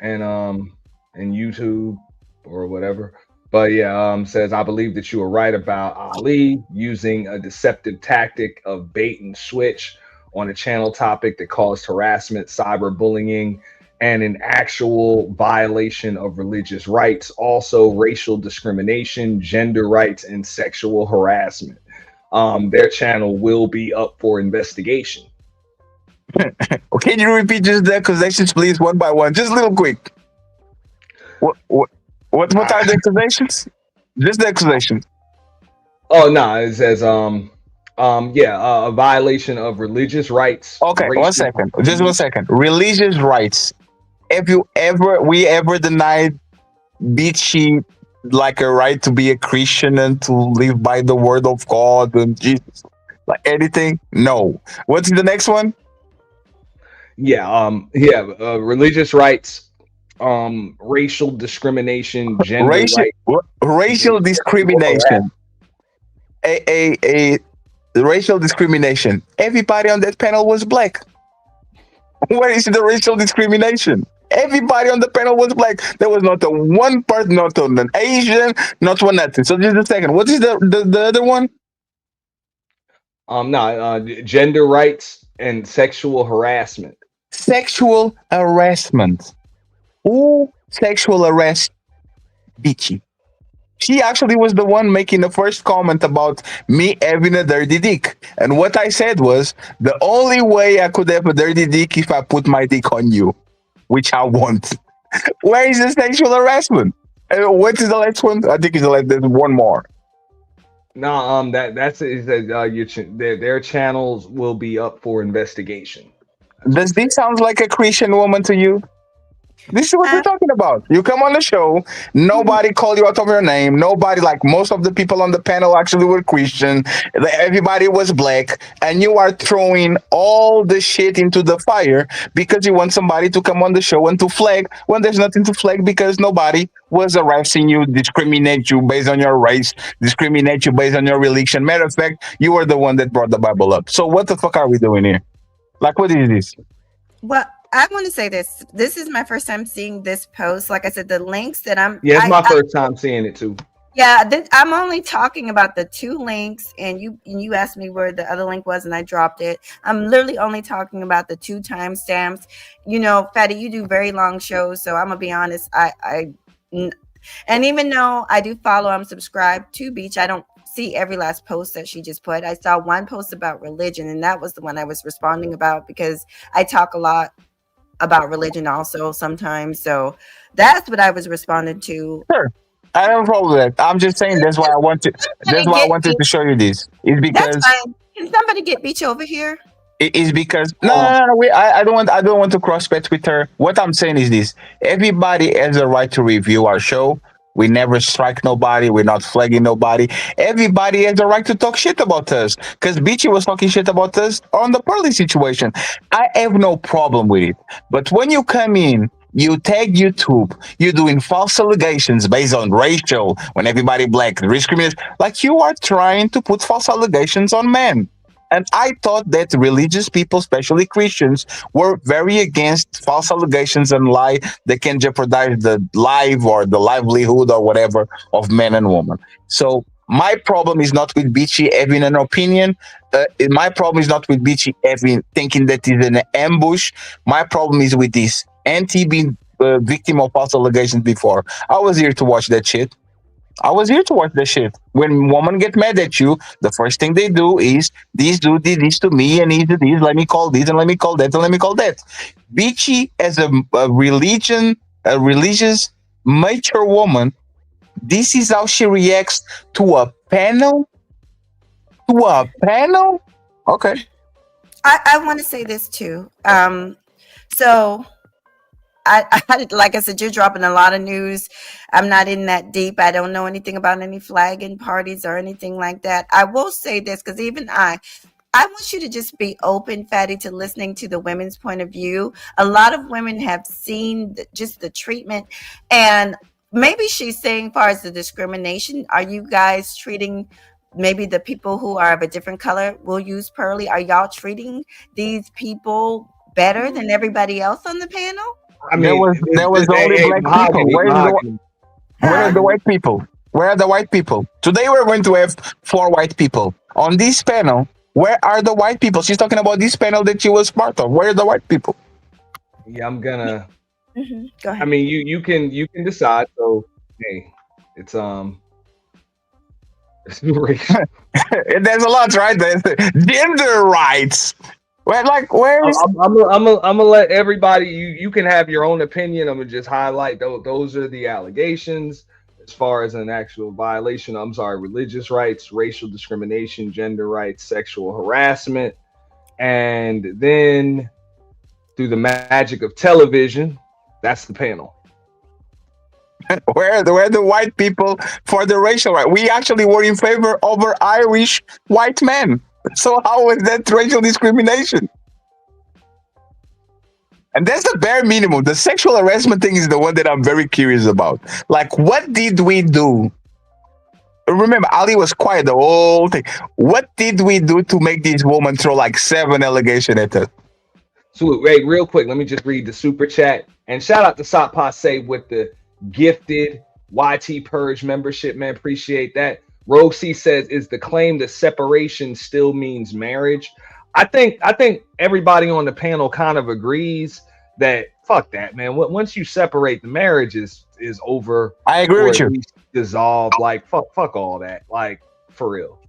and YouTube or whatever. But yeah, says I believe that you were right about Ali using a deceptive tactic of bait and switch on a channel topic that caused harassment, cyberbullying, and an actual violation of religious rights, also racial discrimination, gender rights, and sexual harassment. Their channel will be up for investigation. Can you repeat just the accusations, please, one by one, just a little quick? What are the accusations? Just the accusations. Oh no, it says a violation of religious rights, Okay, one racial. second. Just 1 second. Religious rights. Have you ever we ever denied Beachy like a right to be a Christian and to live by the word of God and Jesus? Like anything? No. What's the next one? Religious rights, racial discrimination, gender rights, Racial discrimination. A racial discrimination. Everybody on that panel was black. Where is the racial discrimination? Everybody on the panel was black. There was not a one person, not an Asian, not one nothing. So just a second. What is the other one? Gender rights and sexual harassment. Sexual harassment. Who sexual harassed Beachy? She actually was the one making the first comment about me having a dirty dick. And what I said was, the only way I could have a dirty dick if I put my dick on you, which I want. Where is the sexual harassment? And what is the last one? I think there's one more. No, that's is that their channels will be up for investigation. Does this sound like a Christian woman to you? This is what we're talking about. You come on the show, nobody called you out of your name. Nobody, like most of the people on the panel actually were Christian. Everybody was black. And you are throwing all the shit into the fire because you want somebody to come on the show and to flag when there's nothing to flag because nobody was harassing you, discriminate you based on your race, discriminate you based on your religion. Matter of fact, you were the one that brought the Bible up. So what the fuck are we doing here? Like, what is this? Well, I want to say this. This is my first time seeing this post. Like I said, the links that it's my first time seeing it too. Yeah, I'm only talking about the 2 links, and you asked me where the other link was, and I dropped it. I'm literally only talking about the 2 timestamps. You know, Fatty, you do very long shows, so I'm gonna be honest. And even though I do follow, I'm subscribed to Beach. I don't see every last post that she just put. I saw one post about religion, and that was the one I was responding about because I talk a lot about religion also sometimes. So that's what I was responding to. Sure. I don't have a problem with that. I'm just saying that's why I wanted to show you this. It's because that's fine. Can somebody get Beach over here? It is because no. I don't want to cross paths with her. What I'm saying is this: everybody has a right to review our show. We never strike nobody. We're not flagging nobody. Everybody has a right to talk shit about us. Because Beachy was talking shit about us on the Pearly situation. I have no problem with it. But when you come in, you tag YouTube, you're doing false allegations based on racial, when everybody black, discrimination, like you are trying to put false allegations on men. And I thought that religious people, especially Christians, were very against false allegations and lie that can jeopardize the life or the livelihood or whatever of men and women. So my problem is not with Beachy having an opinion. My problem is not with Beachy having thinking that is an ambush. My problem is with this anti being victim of false allegations before. I was here to watch that shit. I was here to watch that shit. When women get mad at you, the first thing they do is, this dude did this to me, and he did this, let me call this, and let me call that, and let me call that. Beachy, as a religious, mature woman, this is how she reacts to a panel? To a panel? Okay. I want to say this too. So... I like I said, you're dropping a lot of news. I'm not in that deep. I don't know anything about any flagging parties or anything like that. I will say this because even I want you to just be open, Fatty, to listening to the women's point of view. A lot of women have seen just the treatment, and maybe she's saying, as far as the discrimination, are you guys treating maybe the people who are of a different color will use pearly. Are y'all treating these people better than everybody else on the panel? I There mean, was only black people. Where are the white people? Where are the white people? Today we're going to have 4 white people on this panel. Where are the white people? She's talking about this panel that she was part of. Where are the white people? Yeah, I'm gonna. Go ahead. I mean, you can decide. So hey, it's racial. There's a lot, right? There's gender rights. Where is? I'm gonna let everybody. You can have your own opinion. I'm gonna just highlight those are the allegations as far as an actual violation. I'm sorry, religious rights, racial discrimination, gender rights, sexual harassment, and then through the magic of television, that's the panel. Where are the white people for the racial right? We actually were in favor over Irish white men. So how is that racial discrimination? And that's the bare minimum. The sexual harassment thing is the one that I'm very curious about. Like, what did we do? Remember, Ali was quiet the whole thing. What did we do to make this woman throw like 7 allegations at us? So, wait, real quick, let me just read the super chat. And shout out to Sop Passe with the gifted YT Purge membership, man. Appreciate that. Rogue C says, is the claim that separation still means marriage? I think everybody on the panel kind of agrees that fuck that, man. Once you separate, the marriage is over. I agree with you. Dissolved. Like fuck all that. Like for real.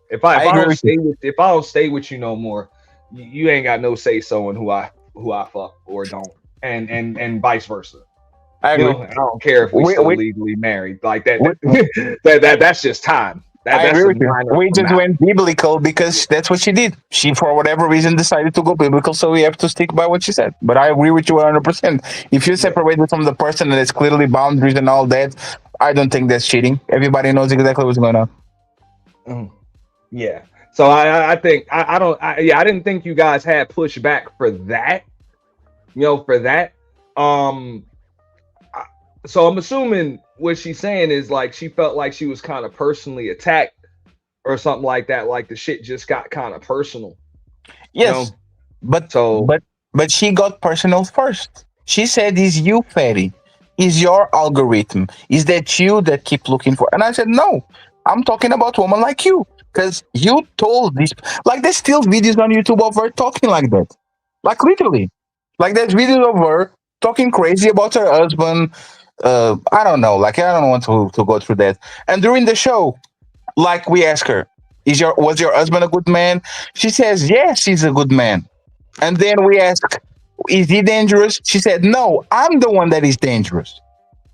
If I don't stay with you no more, you ain't got no say so in who I fuck or don't, and vice versa. I don't care if we still legally married like that. That's just time. I agree with you. We just went biblical because that's what she did. She, for whatever reason, decided to go biblical, so we have to stick by what she said. But I agree with you 100%. If you separate it from the person and it's clearly boundaries and all that, I don't think that's cheating. Everybody knows exactly what's going on. Yeah. So I think I didn't think you guys had pushback for that. So I'm assuming what she's saying is like she felt like she was kind of personally attacked or something like that. Like the shit just got kind of personal. Yes, but she got personal first. She said, "Is you, Fatty? Is your algorithm? Is that you that keep looking for?" And I said, "No, I'm talking about women like you, because you told this. Like there's still videos on YouTube of her talking like that, like literally, like there's videos of her talking crazy about her husband." I don't know. Like I don't want to go through that. And during the show, like we ask her, was your husband a good man? She says, yes, he's a good man. And then we ask, is he dangerous? She said, no, I'm the one that is dangerous.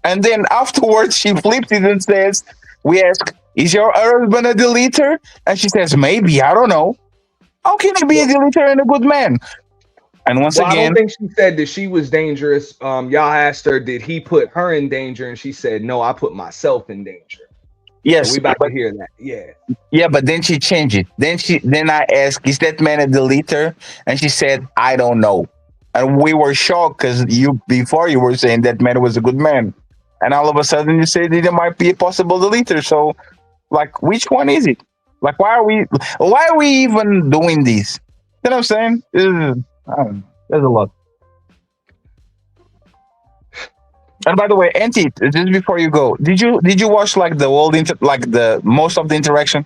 And then afterwards, she flips it and says, we ask, is your husband a deleter? And she says, maybe, I don't know. How can he be a deleter and a good man? And once again, I don't think she said that she was dangerous. Y'all asked her, did he put her in danger? And she said, no, I put myself in danger. Yes, so we about to hear that. Yeah, but then she changed it. Then I asked, is that man a deleter? And she said, I don't know. And we were shocked because before you were saying that man was a good man, and all of a sudden you said that it might be a possible deleter. So, like, which one is it? Like, why are we even doing this? You know what I'm saying? There's a lot. And by the way, Auntie, just before you go, did you watch like the whole the most of the interaction?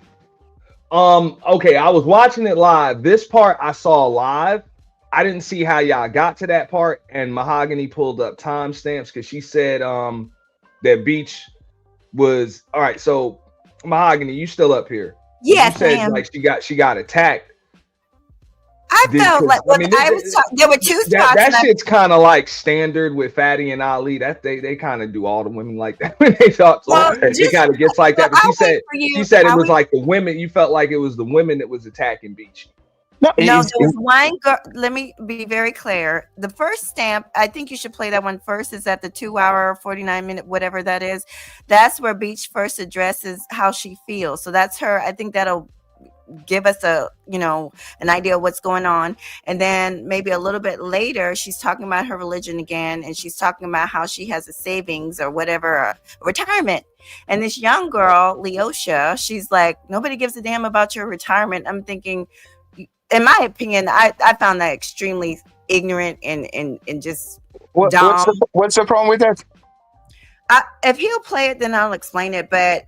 Okay, I was watching it live. This part I saw live. I didn't see how y'all got to that part, and Mahogany pulled up timestamps because she said that Beach was all right. So Mahogany, you still up here? Yes, you said like she got attacked. I felt like there were two spots. That shit's kind of like standard with Fatty and Ali. That they kind of do all the women like that when they talk. So it kind of gets like that. But she said it was like the women. You felt like it was the women that was attacking Beachy. No, there was one girl. Let me be very clear. The first stamp, I think you should play that one first, is at the 2-hour, 49-minute, whatever that is. That's where Beach first addresses how she feels. So that's her. I think that'll give us an idea of what's going on. And then maybe a little bit later, she's talking about her religion again, and she's talking about how she has a savings or whatever, a retirement. And this young girl, Leosha, she's like, nobody gives a damn about your retirement. I'm thinking, in my opinion, I found that extremely ignorant and just dumb. What's the problem with that? If he'll play it, then I'll explain it. But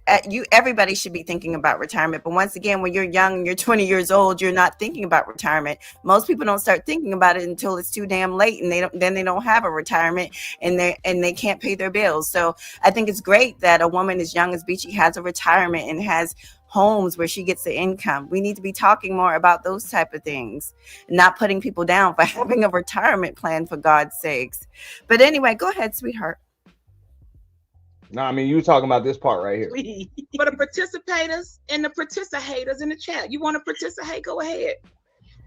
everybody should be thinking about retirement. But once again, when you're young and you're 20 years old, you're not thinking about retirement. Most people don't start thinking about it until it's too damn late, and they don't have a retirement, and they can't pay their bills. So I think it's great that a woman as young as Beachy has a retirement and has homes where she gets the income. We need to be talking more about those type of things, not putting people down for having a retirement plan, for God's sakes. But anyway, go ahead, sweetheart. No, I mean, you talking about this part right here. For the participators and the participators in the chat, you want to participate? Go ahead.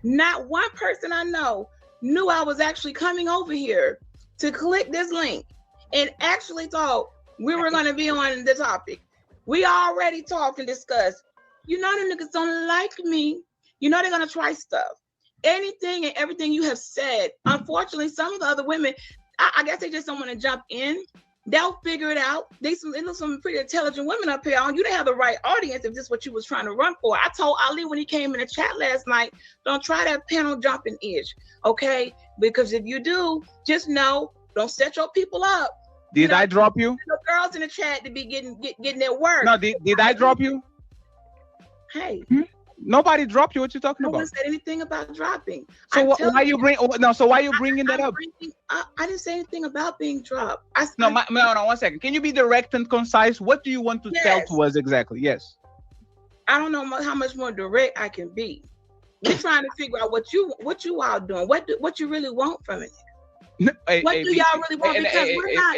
Not one person I know knew I was actually coming over here to click this link and actually thought we were going to be on the topic. We already talked and discussed. You know, them niggas don't like me. You know, they're going to try stuff. Anything and everything you have said. Unfortunately, some of the other women, I guess they just don't want to jump in. They'll figure it out. They look some pretty intelligent women up here. You didn't have the right audience if this is what you was trying to run for. I told Ali when he came in the chat last night, don't try that panel jumping itch, okay? Because if you do, just know, don't set your people up. Did I drop you? The girls in the chat to be getting their work. No, did I drop you? Hey. Nobody dropped you. What you talking about? No one said anything about dropping. So why you bringing I didn't say anything about being dropped. No, 1 second. Can you be direct and concise? What do you want to tell to us exactly? Yes. I don't know how much more direct I can be. We're trying to figure out what you all doing. What you really want from it. What do y'all really want? Because we're not.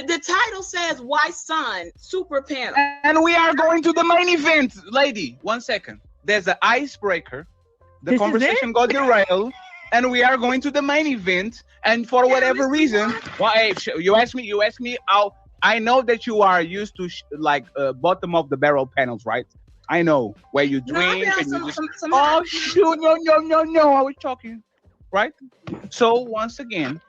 The title says "Why Son Super Panel," and we are going to the main event, lady. 1 second. There's an icebreaker. The conversation got derailed, and we are going to the main event. And for whatever reason, well, hey, you asked me. I know that you are used to bottom of the barrel panels, right? I know where you drink and you just. Oh shoot! No! I was talking, right? So once again,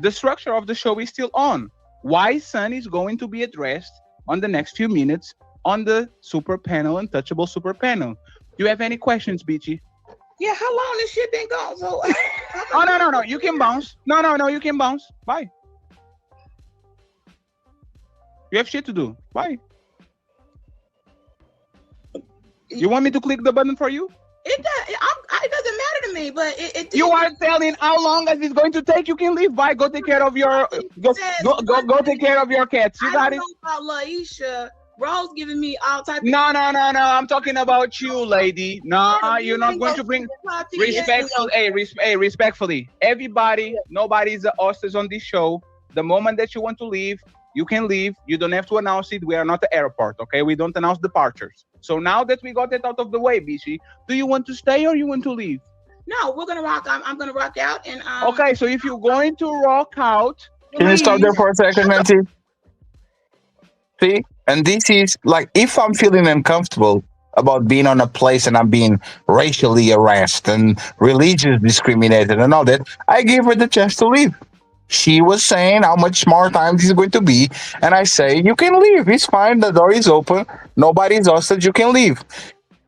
the structure of the show is still on. Why Son is going to be addressed on the next few minutes on the super panel, Untouchable super panel. Do you have any questions, Beachy? Yeah, how long this shit been going? So, oh no, you can bounce. No, you can bounce. Bye. You have shit to do. Bye. You want me to click the button for you? It doesn't matter to me, but you are telling how long is it going to take? You can leave. Bye. Go take care of your go take care of your cats. You got it. About Laisha. Rose giving me all type of No. I'm talking about you, lady. No, you're not going to bring respectfully. Everybody, nobody's the hostess on this show. The moment that you want to leave, you can leave. You don't have to announce it. We are not the airport, okay? We don't announce departures. So now that we got that out of the way, Beachy, do you want to stay or you want to leave? No, we're gonna rock. I'm gonna rock out and okay, so if you're going to rock out, can you stop there for a second, Nancy? See? And this is like, if I'm feeling uncomfortable about being on a place and I'm being racially harassed and religious discriminated and all that, I gave her the chance to leave. She was saying how much more time she's going to be. And I say, you can leave. It's fine. The door is open. Nobody's hostage. You can leave.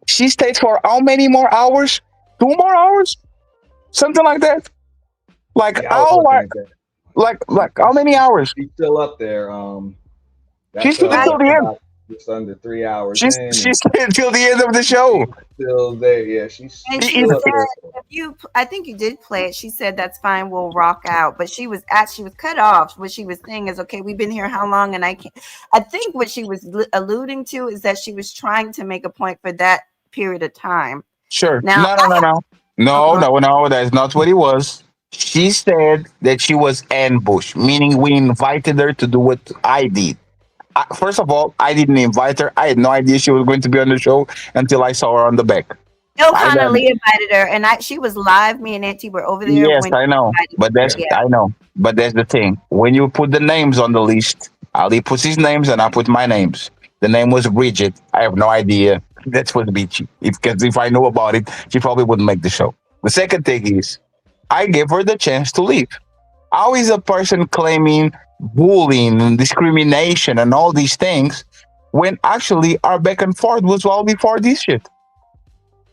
She stayed for how many more hours? 2 more hours? Something like that. Like, how many hours? She's still up there. She's still until the end. Just under 3 hours. She's staying until the end of the show. Still there, yeah. She's still up there. I think you did play it. She said that's fine. We'll rock out. But she was cut off. What she was saying is, okay, we've been here how long? And I think what she was alluding to is that she was trying to make a point for that period of time. Sure. Now, no. That's not what it was. She said that she was ambushed, meaning we invited her to do what I did. First of all, I didn't invite her. I had no idea she was going to be on the show until I saw her on the back. No, Lee invited her, and she was live. Me and Auntie were over there. Yes, I know. But that's the thing. When you put the names on the list, Ali puts his names and I put my names. The name was Bridget. I have no idea. That's what Beachy. Because if I know about it, she probably wouldn't make the show. The second thing is, I gave her the chance to leave. How is a person claiming bullying and discrimination and all these things when actually our back and forth was well before this shit?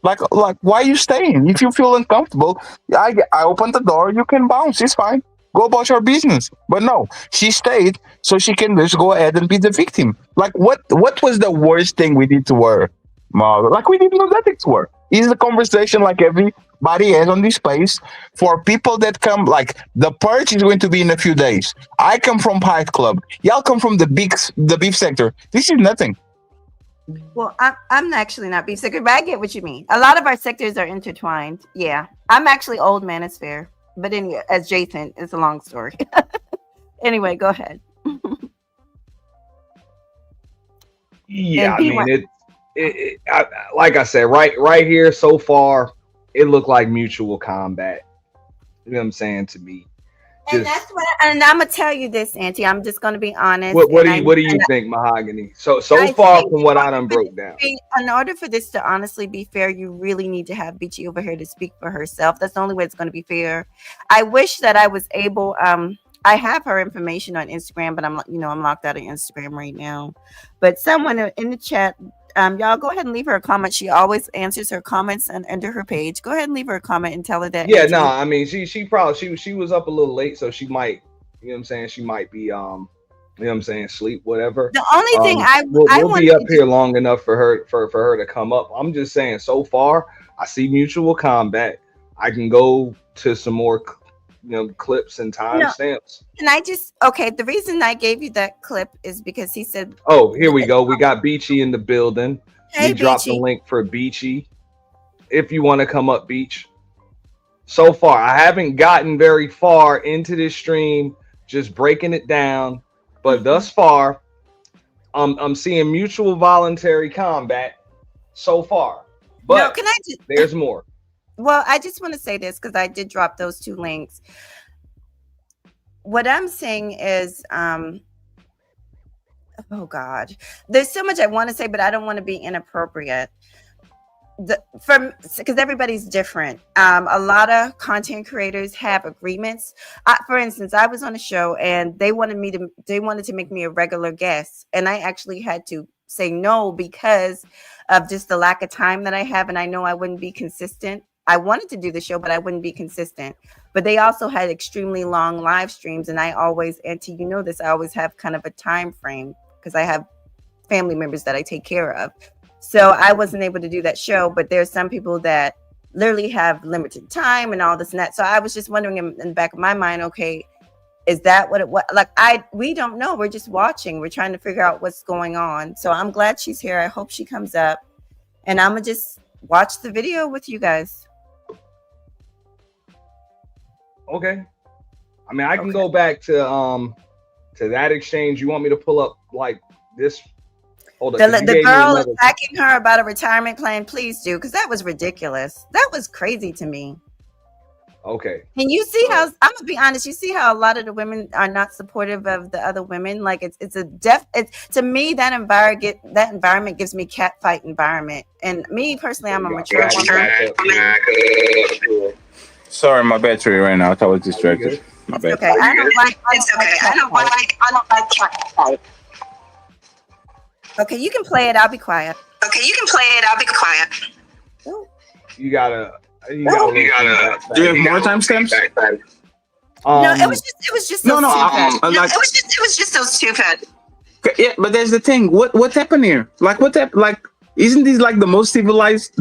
Like, why are you staying? If you feel uncomfortable, I open the door. You can bounce. It's fine. Go about your business. But no, she stayed so she can just go ahead and be the victim. Like, what was the worst thing we did to her? Like, we didn't do nothing to her. It's a conversation like everybody has on this space for people that come. Like, the purge is going to be in a few days. I come from Hyde Club. Y'all come from the beef sector. This is nothing. Well, I'm actually not beef sector, but I get what you mean. A lot of our sectors are intertwined. Yeah, I'm actually old manosphere, but anyway, as Jason, it's a long story. Anyway, go ahead. Yeah, I mean, like I said, right here so far, it looked like mutual combat. You know what I'm saying to me? And that's what. And I'm gonna tell you this, Auntie. I'm just gonna be honest. What do you think, Mahogany? So far from what I done broke down. In order for this to honestly be fair, you really need to have Beachy over here to speak for herself. That's the only way it's going to be fair. I wish that I was able. I have her information on Instagram, but I'm locked out of Instagram right now. But someone in the chat, y'all go ahead and leave her a comment. She always answers her comments under her page. Go ahead and leave her a comment and tell her that. Yeah, no, I mean she probably she was up a little late, so she might, you know what I'm saying, she might be you know what I'm saying, sleep, whatever. The only thing we'll be up here long enough for her to come up. I'm just saying, so far I see mutual combat. I can go to some more clips and timestamps. And the reason I gave you that clip is because he said, oh, here we go. We got Beachy in the building. Hey, we dropped the link for Beachy. If you want to come up, Beach. So far, I haven't gotten very far into this stream, just breaking it down. But thus far, I'm seeing mutual voluntary combat so far. But there's more. Well, I just want to say this because I did drop those two links. What I'm saying is, oh God, there's so much I want to say, but I don't want to be inappropriate. Because everybody's different. A lot of content creators have agreements. For instance, I was on a show and they wanted to make me a regular guest, and I actually had to say no because of just the lack of time that I have, and I know I wouldn't be consistent. I wanted to do the show, but I wouldn't be consistent. But they also had extremely long live streams, and I always, Auntie, you know this, I always have kind of a time frame because I have family members that I take care of. So I wasn't able to do that show, but there's some people that literally have limited time and all this and that. So I was just wondering in the back of my mind, okay, is that what it was? Like, we don't know. We're just watching. We're trying to figure out what's going on. So I'm glad she's here. I hope she comes up, and I'm going to just watch the video with you guys. Okay. I mean, I can go back to that exchange. You want me to pull up like this? Hold up. The girl attacking her about a retirement plan, please do, because that was ridiculous. That was crazy to me. Okay. And you see how, I'm gonna be honest, you see how a lot of the women are not supportive of the other women. Like it's to me, that environment gives me cat fight environment. And me personally, I'm a mature woman. Sorry, my battery ran out. I was distracted. My bad. Okay, I don't like cat fight. Okay, you can play it. I'll be quiet. You gotta. Do you have more timestamps? No, it was just those it was just those two pads. Yeah, but there's the thing. What happened here? Like what happened? Like, isn't this like the most civilized?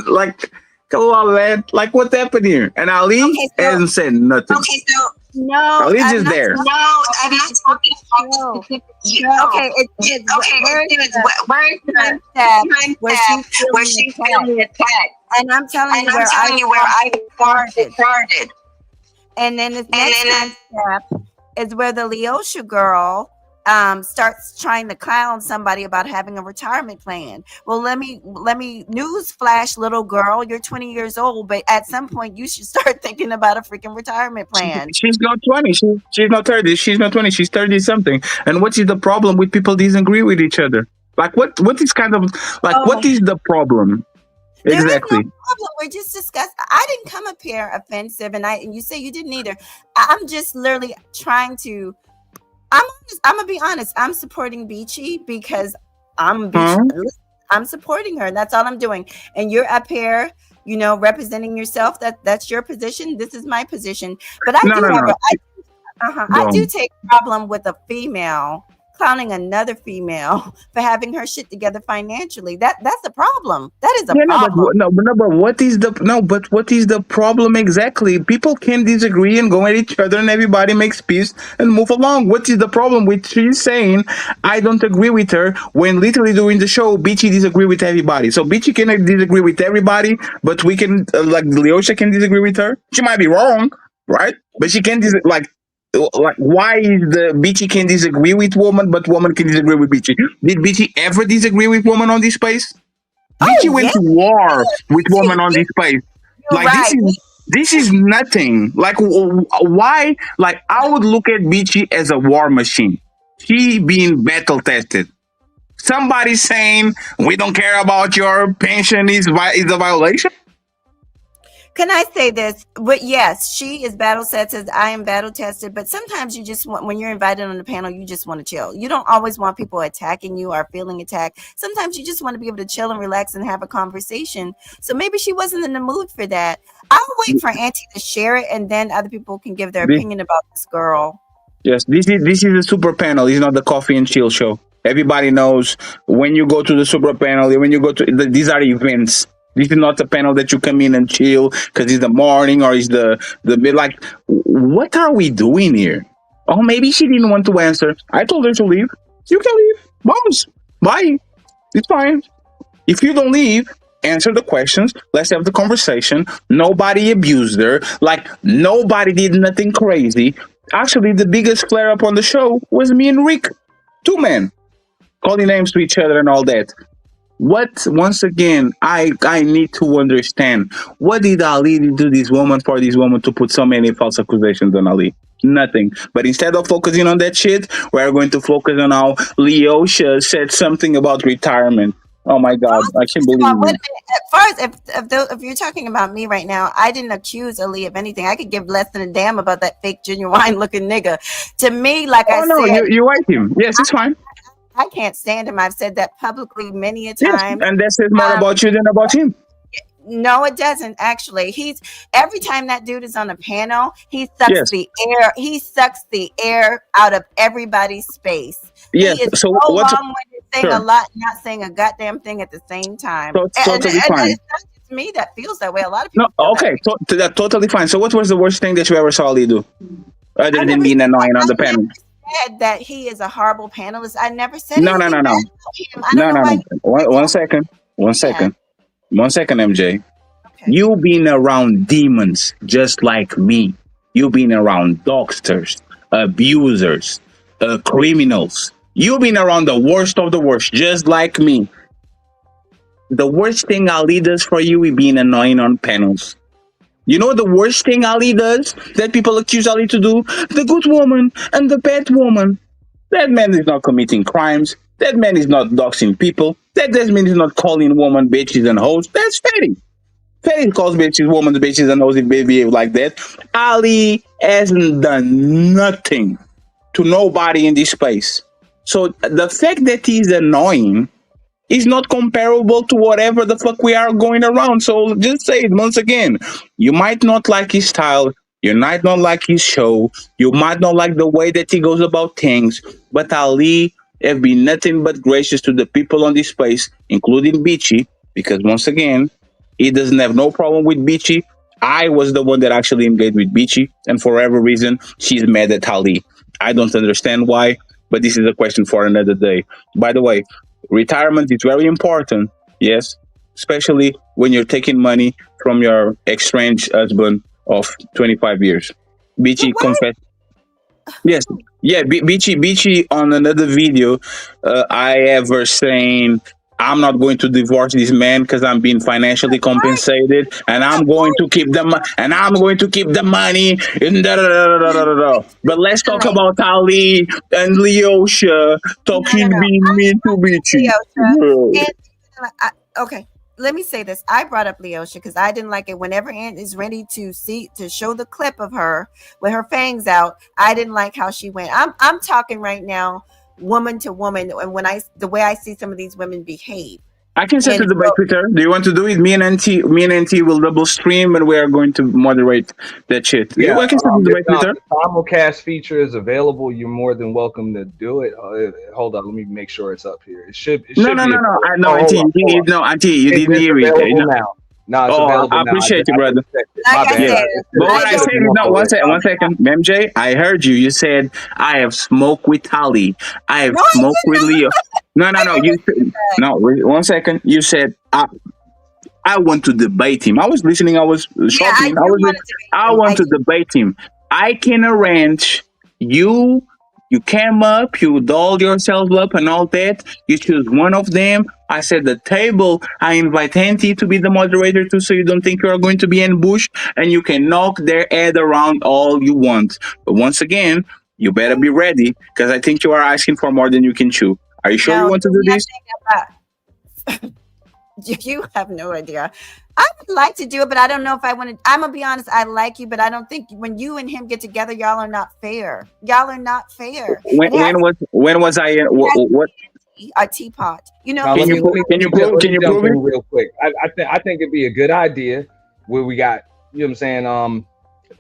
Like, come on, man. Like, what happened here? And Ali hasn't said nothing. Okay, so no, Ali's just there. No, I'm not talking about okay, where she filmed the attack. And I'm telling you where I started. And then the next step is where the Leosha girl starts trying to clown somebody about having a retirement plan. Well, let me news flash, little girl, you're 20 years old, but at some point you should start thinking about a freaking retirement plan. She's not 20. She's not 30. She's not 20. She's 30 something. And what is the problem with people disagree with each other? Like what is kind of like Oh. what is the problem? There is no Exactly. problem. We're just discussing. I didn't come up here offensive, and you say you didn't either. I'm just literally trying to. I'm gonna be honest. I'm supporting Beachy because I'm supporting her. That's all I'm doing. And you're up here, representing yourself. That's your position. This is my position. But I do have I do take a problem with a female clowning another female for having her shit together financially. That's a problem. That is a problem. But what is the problem exactly? People can disagree and go at each other, and everybody makes peace and move along. What is the problem with she's saying I don't agree with her when literally during the show Beachy disagree with everybody? So Beachy can disagree with everybody, but we can like Leosha can disagree with her. She might be wrong, right? But she can like why is the Beachy can disagree with woman, but woman can disagree with Beachy? Did Beachy ever disagree with woman on this space? Beachy went to war with woman on this space. Like right. this is nothing. Like why? Like I would look at Beachy as a war machine. She being battle tested. Somebody saying we don't care about your pension is a violation. Can I say this? But yes, she is battle tested. I am battle tested. But sometimes you just want, when you're invited on the panel, you just want to chill. You don't always want people attacking you or feeling attacked. Sometimes you just want to be able to chill and relax and have a conversation. So maybe she wasn't in the mood for that. I'll wait for Auntie to share it, and then other people can give their opinion about this girl. Yes, this is a super panel. It's not the coffee and chill show. Everybody knows when you go to the super panel, when you go to these are events. This is not a panel that you come in and chill because it's the morning or it's the like. What are we doing here? Oh, maybe she didn't want to answer. I told her to leave. You can leave. Bombs. Bye. It's fine. If you don't leave, answer the questions. Let's have the conversation. Nobody abused her. Like nobody did nothing crazy. Actually, the biggest flare up on the show was me and Rick, two men, calling names to each other and all that. What once again I need to understand, what did Ali do to this woman for this woman to put so many false accusations on Ali? Nothing. But instead of focusing on that shit, we're going to focus on how Leosha said something about retirement. Oh my God, I can't believe it. As far as if you're talking about me right now, I didn't accuse Ali of anything. I could give less than a damn about that fake genuine looking nigga. To me, like I said, you like him. Yes, it's fine. I can't stand him. I've said that publicly many a time. Yes, and that says more about you than about him. No, it doesn't actually. Every time that dude is on a panel, he sucks the air. He sucks the air out of everybody's space. Yes. He is so what's long-winded, saying a lot, not saying a goddamn thing at the same time. Totally fine. It's not just me that feels that way. A lot of people. No, okay, that's totally fine. So, what was the worst thing that you ever saw Ali do, other than being annoying on the panel? Said that he is a horrible panelist. I never said no. One second, MJ. Okay. You've been around demons just like me. You've been around doctors, abusers, criminals. You've been around the worst of the worst, just like me. The worst thing Ali does for you is being annoying on panels. You know the worst thing Ali does that people accuse Ali to do? The good woman and the bad woman. That man is not committing crimes. That man is not doxing people. That man is not calling women bitches and hoes. That's Fatty. Fatty calls bitches, women bitches and hoes if they behave like that. Ali hasn't done nothing to nobody in this space. So the fact that he's annoying is not comparable to whatever the fuck we are going around. So just say it once again. You might not like his style. You might not like his show. You might not like the way that he goes about things. But Ali have been nothing but gracious to the people on this space, including Beachy, because once again, he doesn't have no problem with Beachy. I was the one that actually engaged with Beachy, and for whatever reason, she's mad at Ali. I don't understand why, but this is a question for another day. By the way, retirement is very important, yes, especially when you're taking money from your estranged husband of 25 years. Beachy confessed. Yes, yeah, Beachy on another video, I have her saying, I'm not going to divorce this man because I'm being financially compensated, and I'm going to keep and I'm going to keep the money. And da, da, da, da, da, da, da. But let's talk about Ali and Leosha talking being mean to Beachy. Leosha. Okay, let me say this. I brought up Leosha because I didn't like it. Whenever Aunt is ready to show the clip of her with her fangs out, I didn't like how she went. I'm talking right now, woman to woman, and the way I see some of these women behave. I can set the debate with her. Do you want to do it? Me and Auntie will double stream, and we are going to moderate that shit. Yeah, I can set the debate with her. The simulcast feature is available. You're more than welcome to do it. Hold on, let me make sure it's up here. It should. No, Auntie, you didn't hear it. No, it's available I appreciate you, brother. Like I said, but what I said is one second, MJ. I heard you. You said I have smoked with Ali. I have smoked with Leo. No. You no. One second. You said I want to debate him. I was listening. I was shopping. I want to debate him. I can arrange you. You came up, you dolled yourself up and all that. You choose one of them. I said the table. I invite Auntie to be the moderator too, so you don't think you are going to be ambushed, and you can knock their head around all you want. But once again, you better be ready, because I think you are asking for more than you can chew. Are you sure you want to do this? You have no idea. I would like to do it, but I don't know if I want to. I'm gonna be honest. I like you, but I don't think when you and him get together, y'all are not fair. Y'all are not fair. When was I? What? A teapot. You know. Can you prove it real quick? I think it'd be a good idea where we got, you know what I'm saying,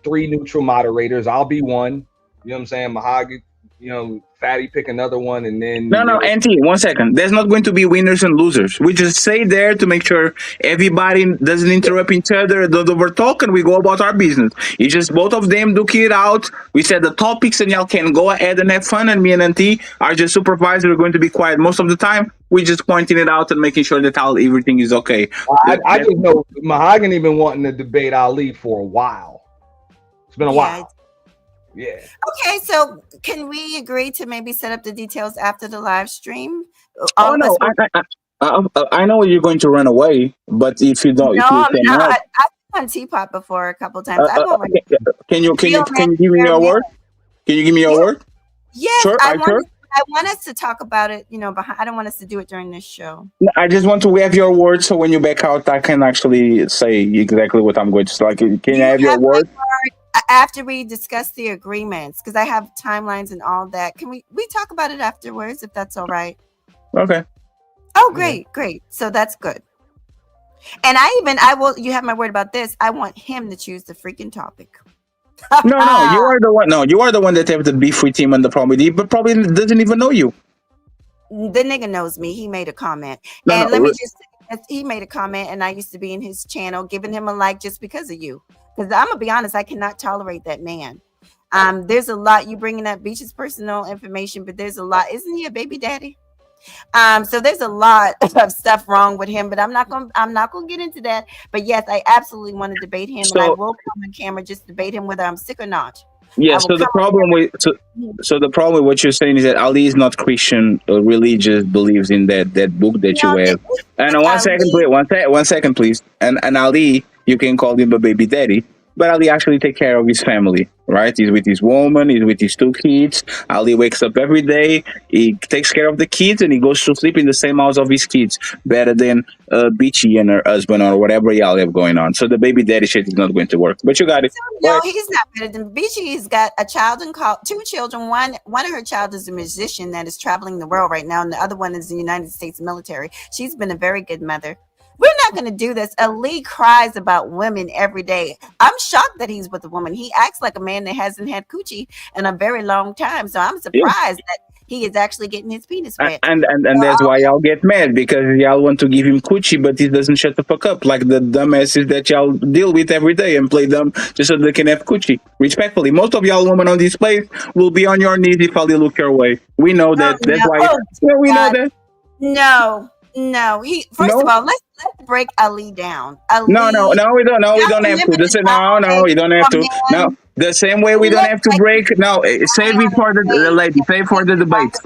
3 neutral moderators. I'll be one. You know what I'm saying, Mahogany. You know, Fatty pick another one, and then no, Auntie, 1 second. There's not going to be winners and losers. We just stay there to make sure everybody doesn't interrupt each other, don't overtalk, and we go about our business. It's just both of them duke it out. We set the topics, and y'all can go ahead and have fun. And me and Auntie are just supervisors. We're going to be quiet most of the time. We're just pointing it out and making sure that everything is okay. I just know Mahogany been wanting to debate Ali for a while. It's been a while. Yeah. Okay, so can we agree to maybe set up the details after the live stream? Oh no, I know you're going to run away, but if you don't, I'm not. I've done Teapot before a couple times. Can you give me your word? Can you give me your word? Yes, sure, I want us to talk about it. You know, I don't want us to do it during this show. I just want to have your word, so when you back out, I can actually say exactly what I'm going to say. Like, can I have your word? After we discuss the agreements, because I have timelines and all that. Can we talk about it afterwards, if that's all right? Okay. Oh, great. So that's good. And you have my word about this. I want him to choose the freaking topic. No, you are the one. No, you are the one that have the beef with him and the problem with him, but probably doesn't even know you. The nigga knows me. He made a comment. Let me just say, he made a comment, and I used to be in his channel, giving him a like just because of you. Because I'm gonna be honest, I cannot tolerate that man. There's a lot you bringing up Beach's personal information, but there's a lot. Isn't he a baby daddy? So there's a lot of stuff wrong with him, but I'm not gonna get into that. But yes, I absolutely want to debate him, and I will come on camera just debate him whether I'm sick or not. Yeah. So the problem with what you're saying is that Ali is not Christian or religious, believes in that book that you have. And one second, please. And Ali, you can call him a baby daddy, but Ali actually take care of his family, right? He's with his woman, he's with his 2 kids. Ali wakes up every day, he takes care of the kids, and he goes to sleep in the same house of his kids, better than Beachy and her husband or whatever y'all have going on. So the baby daddy shit is not going to work. But you got it. No, he's not better than Beachy. He's got a child and 2 children. One of her child is a musician that is traveling the world right now, and the other one is the United States military. She's been a very good mother. We're not going to do this. Ali cries about women every day. I'm shocked that he's with a woman. He acts like a man that hasn't had coochie in a very long time. So I'm surprised that he is actually getting his penis wet. And that's why y'all get mad, because y'all want to give him coochie, but he doesn't shut the fuck up, like the dumbasses that y'all deal with every day and play dumb just so they can have coochie. Respectfully, most of y'all women on this place will be on your knees if Ali look your way. We know that. That's why. We know that. No. First of all, let's break Ali down. No, we don't. No, we don't have to. No, we don't have to. No, the same way we don't have to break. No, save it for the lady. Save for the debate.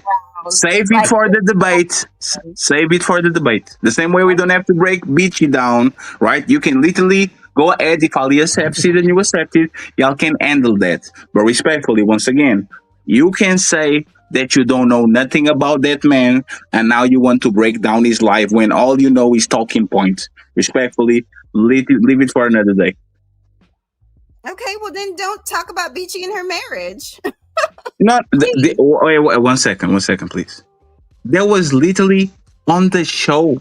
Save it Like, for the debate. Save it for the debate. The same way we don't have to break Beachy down, right? You can literally go ahead. If Ali accepts it and you accept it, y'all can handle that. But respectfully, once again, you can say that you don't know nothing about that man and now you want to break down his life when all you know is talking points. Respectfully, leave it for another day. okay, well then don't talk about Beachy and her marriage. Not wait, 1 second, please. That was literally on the show.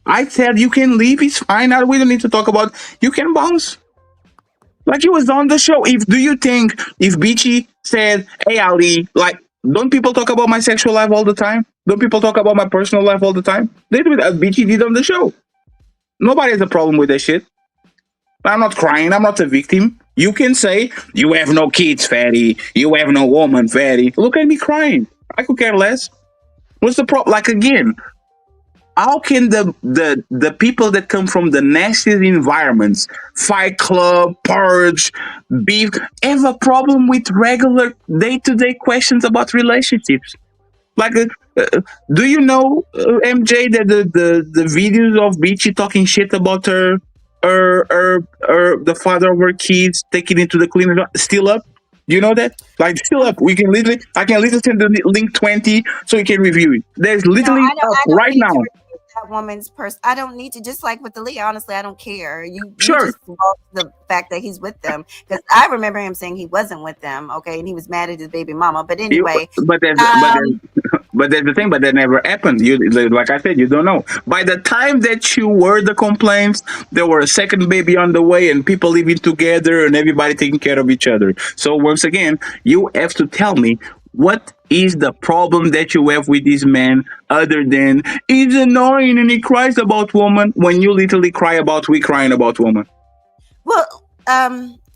I said you can leave, it's fine. We don't need to talk about. You can bounce. Like it was on the show. Do you think if Beachy said, "Hey Ali," like, don't people talk about my sexual life all the time? Don't people talk about my personal life all the time? They do it as Beachy did on the show. Nobody has a problem with that shit. I'm not crying. I'm not a victim. You can say you have no kids, fatty. You have no woman, fatty. Look at me crying. I could care less. What's the problem? Like again, how can the people that come from the nastiest environments, Fight Club, Purge, Beef, have a problem with regular day-to-day questions about relationships? Like, do you know, MJ, that the videos of Beachy talking shit about the father of her kids taking it to the cleaner still up? Do you know that? Like, still up. I can literally send the link 20 so you can review it. There's literally I don't right need now. to review that woman's person. I don't need to. Just like with the Lee, honestly, I don't care. You Sure. just love the fact that he's with them, because I remember him saying he wasn't with them. Okay, and he was mad at his baby mama. But anyway, But that's the thing. But that never happened. You, like I said, you don't know. By the time that you were the complaints, there were a second baby on the way, and people living together, and everybody taking care of each other. So once again, you have to tell me what is the problem that you have with this man, other than he's annoying and he cries about woman, when you literally cry about we crying about woman. well,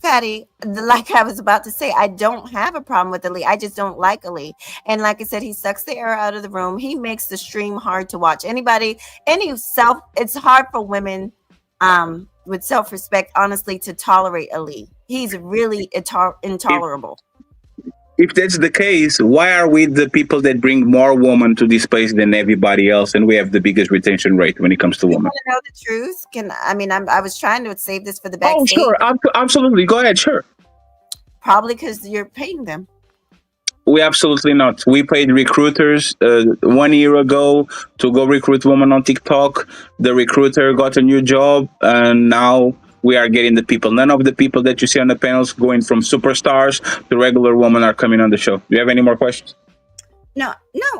Fatty, like I was about to say, I don't have a problem with Ali. I just don't like Ali. And like I said, he sucks the air out of the room. He makes the stream hard to watch. It's hard for women with self-respect, honestly, to tolerate Ali. He's really intolerable. If that's the case, why are we the people that bring more women to this space than everybody else, and we have the biggest retention rate when it comes to women? Want to know the truth? I was trying to save this for the backstage. Oh, sure, absolutely. Go ahead, sure. Probably because you're paying them. We absolutely not. We paid recruiters 1 year ago to go recruit women on TikTok. The recruiter got a new job, and now we are getting the people. None of the people that you see on the panels going from superstars to regular women are coming on the show. Do you have any more questions? No,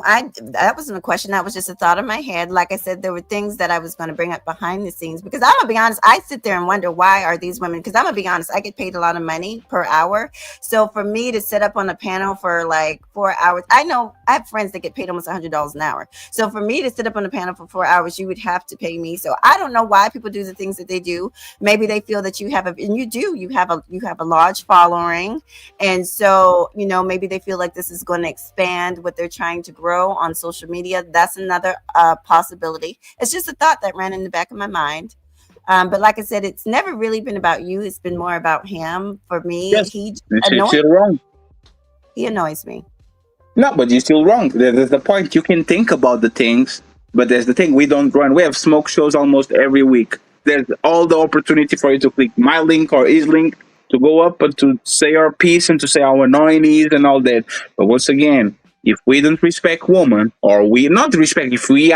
that wasn't a question. That was just a thought in my head. Like I said, there were things that I was going to bring up behind the scenes, because I'm gonna be honest, I sit there and wonder, why are these women, because I'm gonna be honest, I get paid a lot of money per hour. So for me to sit up on a panel for like 4 hours, I know I have friends that get paid almost $100 an hour. So for me to sit up on a panel for 4 hours, you would have to pay me. So I don't know why people do the things that they do. Maybe they feel that you have a large following, and so maybe they feel like this is going to expand what they're trying to grow on social media. That's another possibility. It's just a thought that ran in the back of my mind. But like I said, it's never really been about you. It's been more about him. For me, yes. He annoys me. No, but you're still wrong. There's the point. You can think about the things, but there's the thing. We don't run. We have smoke shows almost every week. There's all the opportunity for you to click my link or his link to go up and to say our piece and to say how annoying he is and all that. But once again, if we don't respect women, or we not respect, if we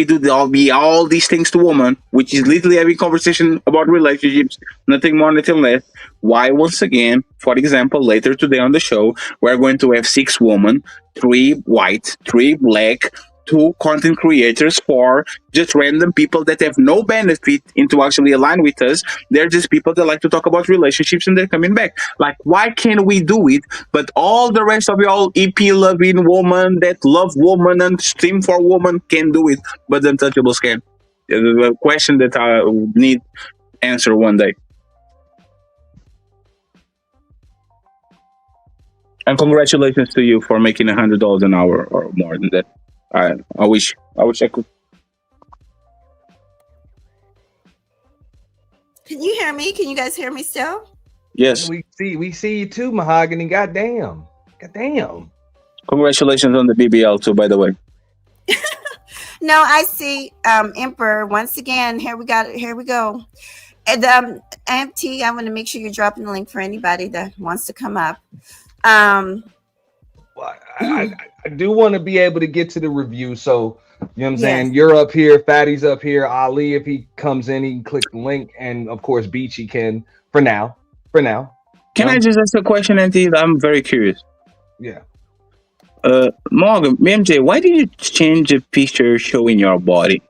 do all these things to women, which is literally having conversation about relationships, nothing more, nothing less, why once again, for example, later today on the show, we're going to have 6 women, 3 white, 3 black, 2 content creators, 4 just random people that have no benefit into actually align with us. They're just people that like to talk about relationships, and they're coming back. Like, why can't we do it? But all the rest of y'all EP loving woman that love woman and stream for woman can do it, but the Untouchables can. It's a question that I need answer one day. And congratulations to you for making $100 an hour or more than that. I wish I could. Can you hear me? Can you guys hear me still? Yes. We see you too, Mahogany. Goddamn. Congratulations on the BBL too, by the way. No, I see Emperor once again. Here we go. And MT, I want to make sure you're dropping the link for anybody that wants to come up. Well, I do want to be able to get to the review. So, you know what I'm saying? Yes. You're up here, Fatty's up here, Ali, if he comes in, he can click the link. And of course, Beachy can for now. Can I just ask a question, Auntie? I'm very curious. Yeah. Morgan, MJ, why did you change the picture showing your body?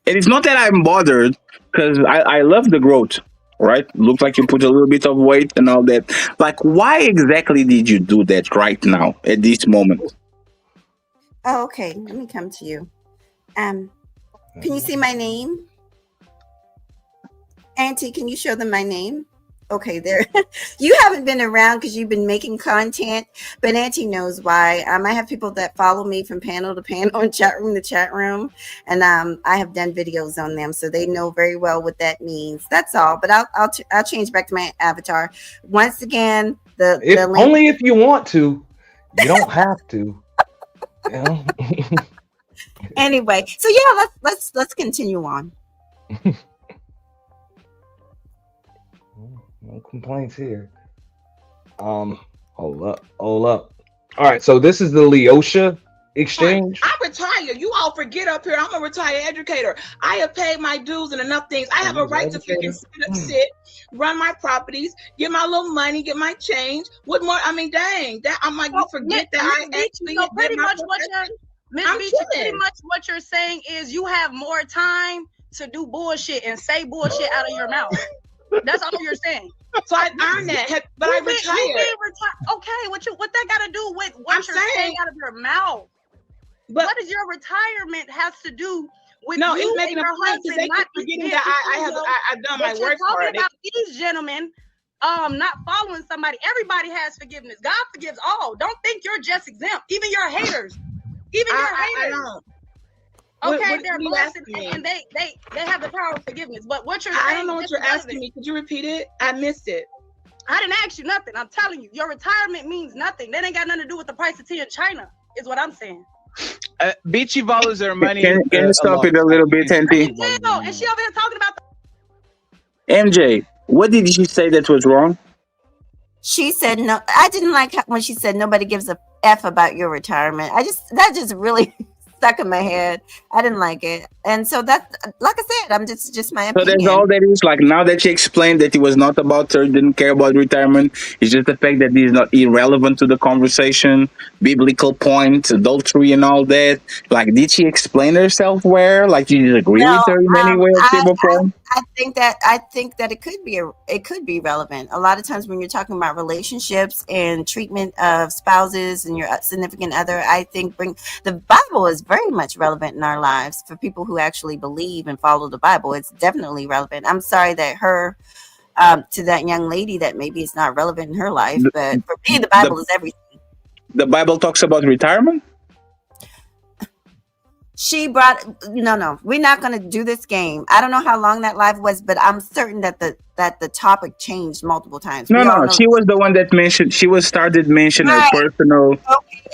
And it's not that I'm bothered, because I love the growth, right? Looks like you put a little bit of weight and all that. Like, why exactly did you do that right now, at this moment? Oh, okay. Let me come to you. Can you see my name? Auntie, can you show them my name? Okay, there. You haven't been around because you've been making content, but Auntie knows why. I have people that follow me from panel to panel and chat room to chat room, and I have done videos on them, so they know very well what that means. That's all. But I'll change back to my avatar once again. The link. Only if you want to. You don't have to. You know? Anyway, so yeah, let's continue on. No complaints here. Hold up. All right, so this is the Leosha exchange. I retire. You all forget up here. I'm a retired educator. I have paid my dues and enough things. I have a right to freaking sit, run my properties, get my little money, get my change. What more? I mean, dang, that I'm like, you forget that I actually so pretty much pretty much what you're saying is you have more time to do bullshit and say bullshit out of your mouth. That's all you're saying. So I earned that, but I retired. Okay, what that got to do with what you're saying out of your mouth? But what does your retirement has to do with no? You it's making a point because they keep forgetting that I've done my work for it. About these gentlemen, not following somebody. Everybody has forgiveness. God forgives all. Don't think you're just exempt. Even your haters. I don't. Okay, they're blessed and they have the power of forgiveness. But what you're saying, I don't know what you're asking me. Could you repeat it? I missed it. I didn't ask you nothing. I'm telling you, your retirement means nothing. That ain't got nothing to do with the price of tea in China, is what I'm saying. Beachy follows their money. Can you stop it a little bit, Auntie? And she over here talking about MJ, what did she say that was wrong? She said no. I didn't like when she said nobody gives a F about your retirement. That just really stuck in my head. I didn't like it. And so that, like I said, I'm just my opinion. So that's all that is. Like, now that she explained that it was not about her, didn't care about retirement, it's just the fact that it's not irrelevant to the conversation, biblical points, adultery and all that. Like, did she explain herself where? Like, do you agree with her in any way? I think that it could be relevant. A lot of times when you're talking about relationships and treatment of spouses and your significant other, I think the Bible is very much relevant in our lives for people who actually believe and follow the Bible. It's definitely relevant. I'm sorry that to that young lady that maybe it's not relevant in her life, but for me, the Bible is everything. The Bible talks about retirement? She brought no. We're not going to do this game. I don't know how long that live was, but I'm certain that the topic changed multiple times. No. She was the one that mentioned. She started mentioning her personal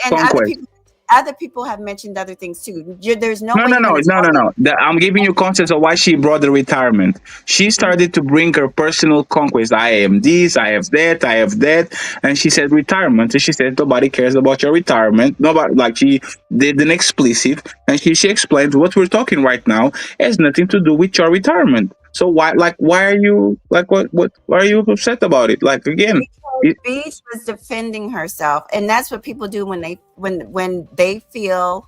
conquest. Other people have mentioned other things too. There's no. No. I'm giving you context of why she brought the retirement. She started to bring her personal conquest. I am this, I have that, and she said retirement. And she said nobody cares about your retirement. Nobody, like, she did an explicit, and she explained what we're talking right now has nothing to do with your retirement. So why are you why are you upset about it? Like, again, Beach was defending herself, and that's what people do when they feel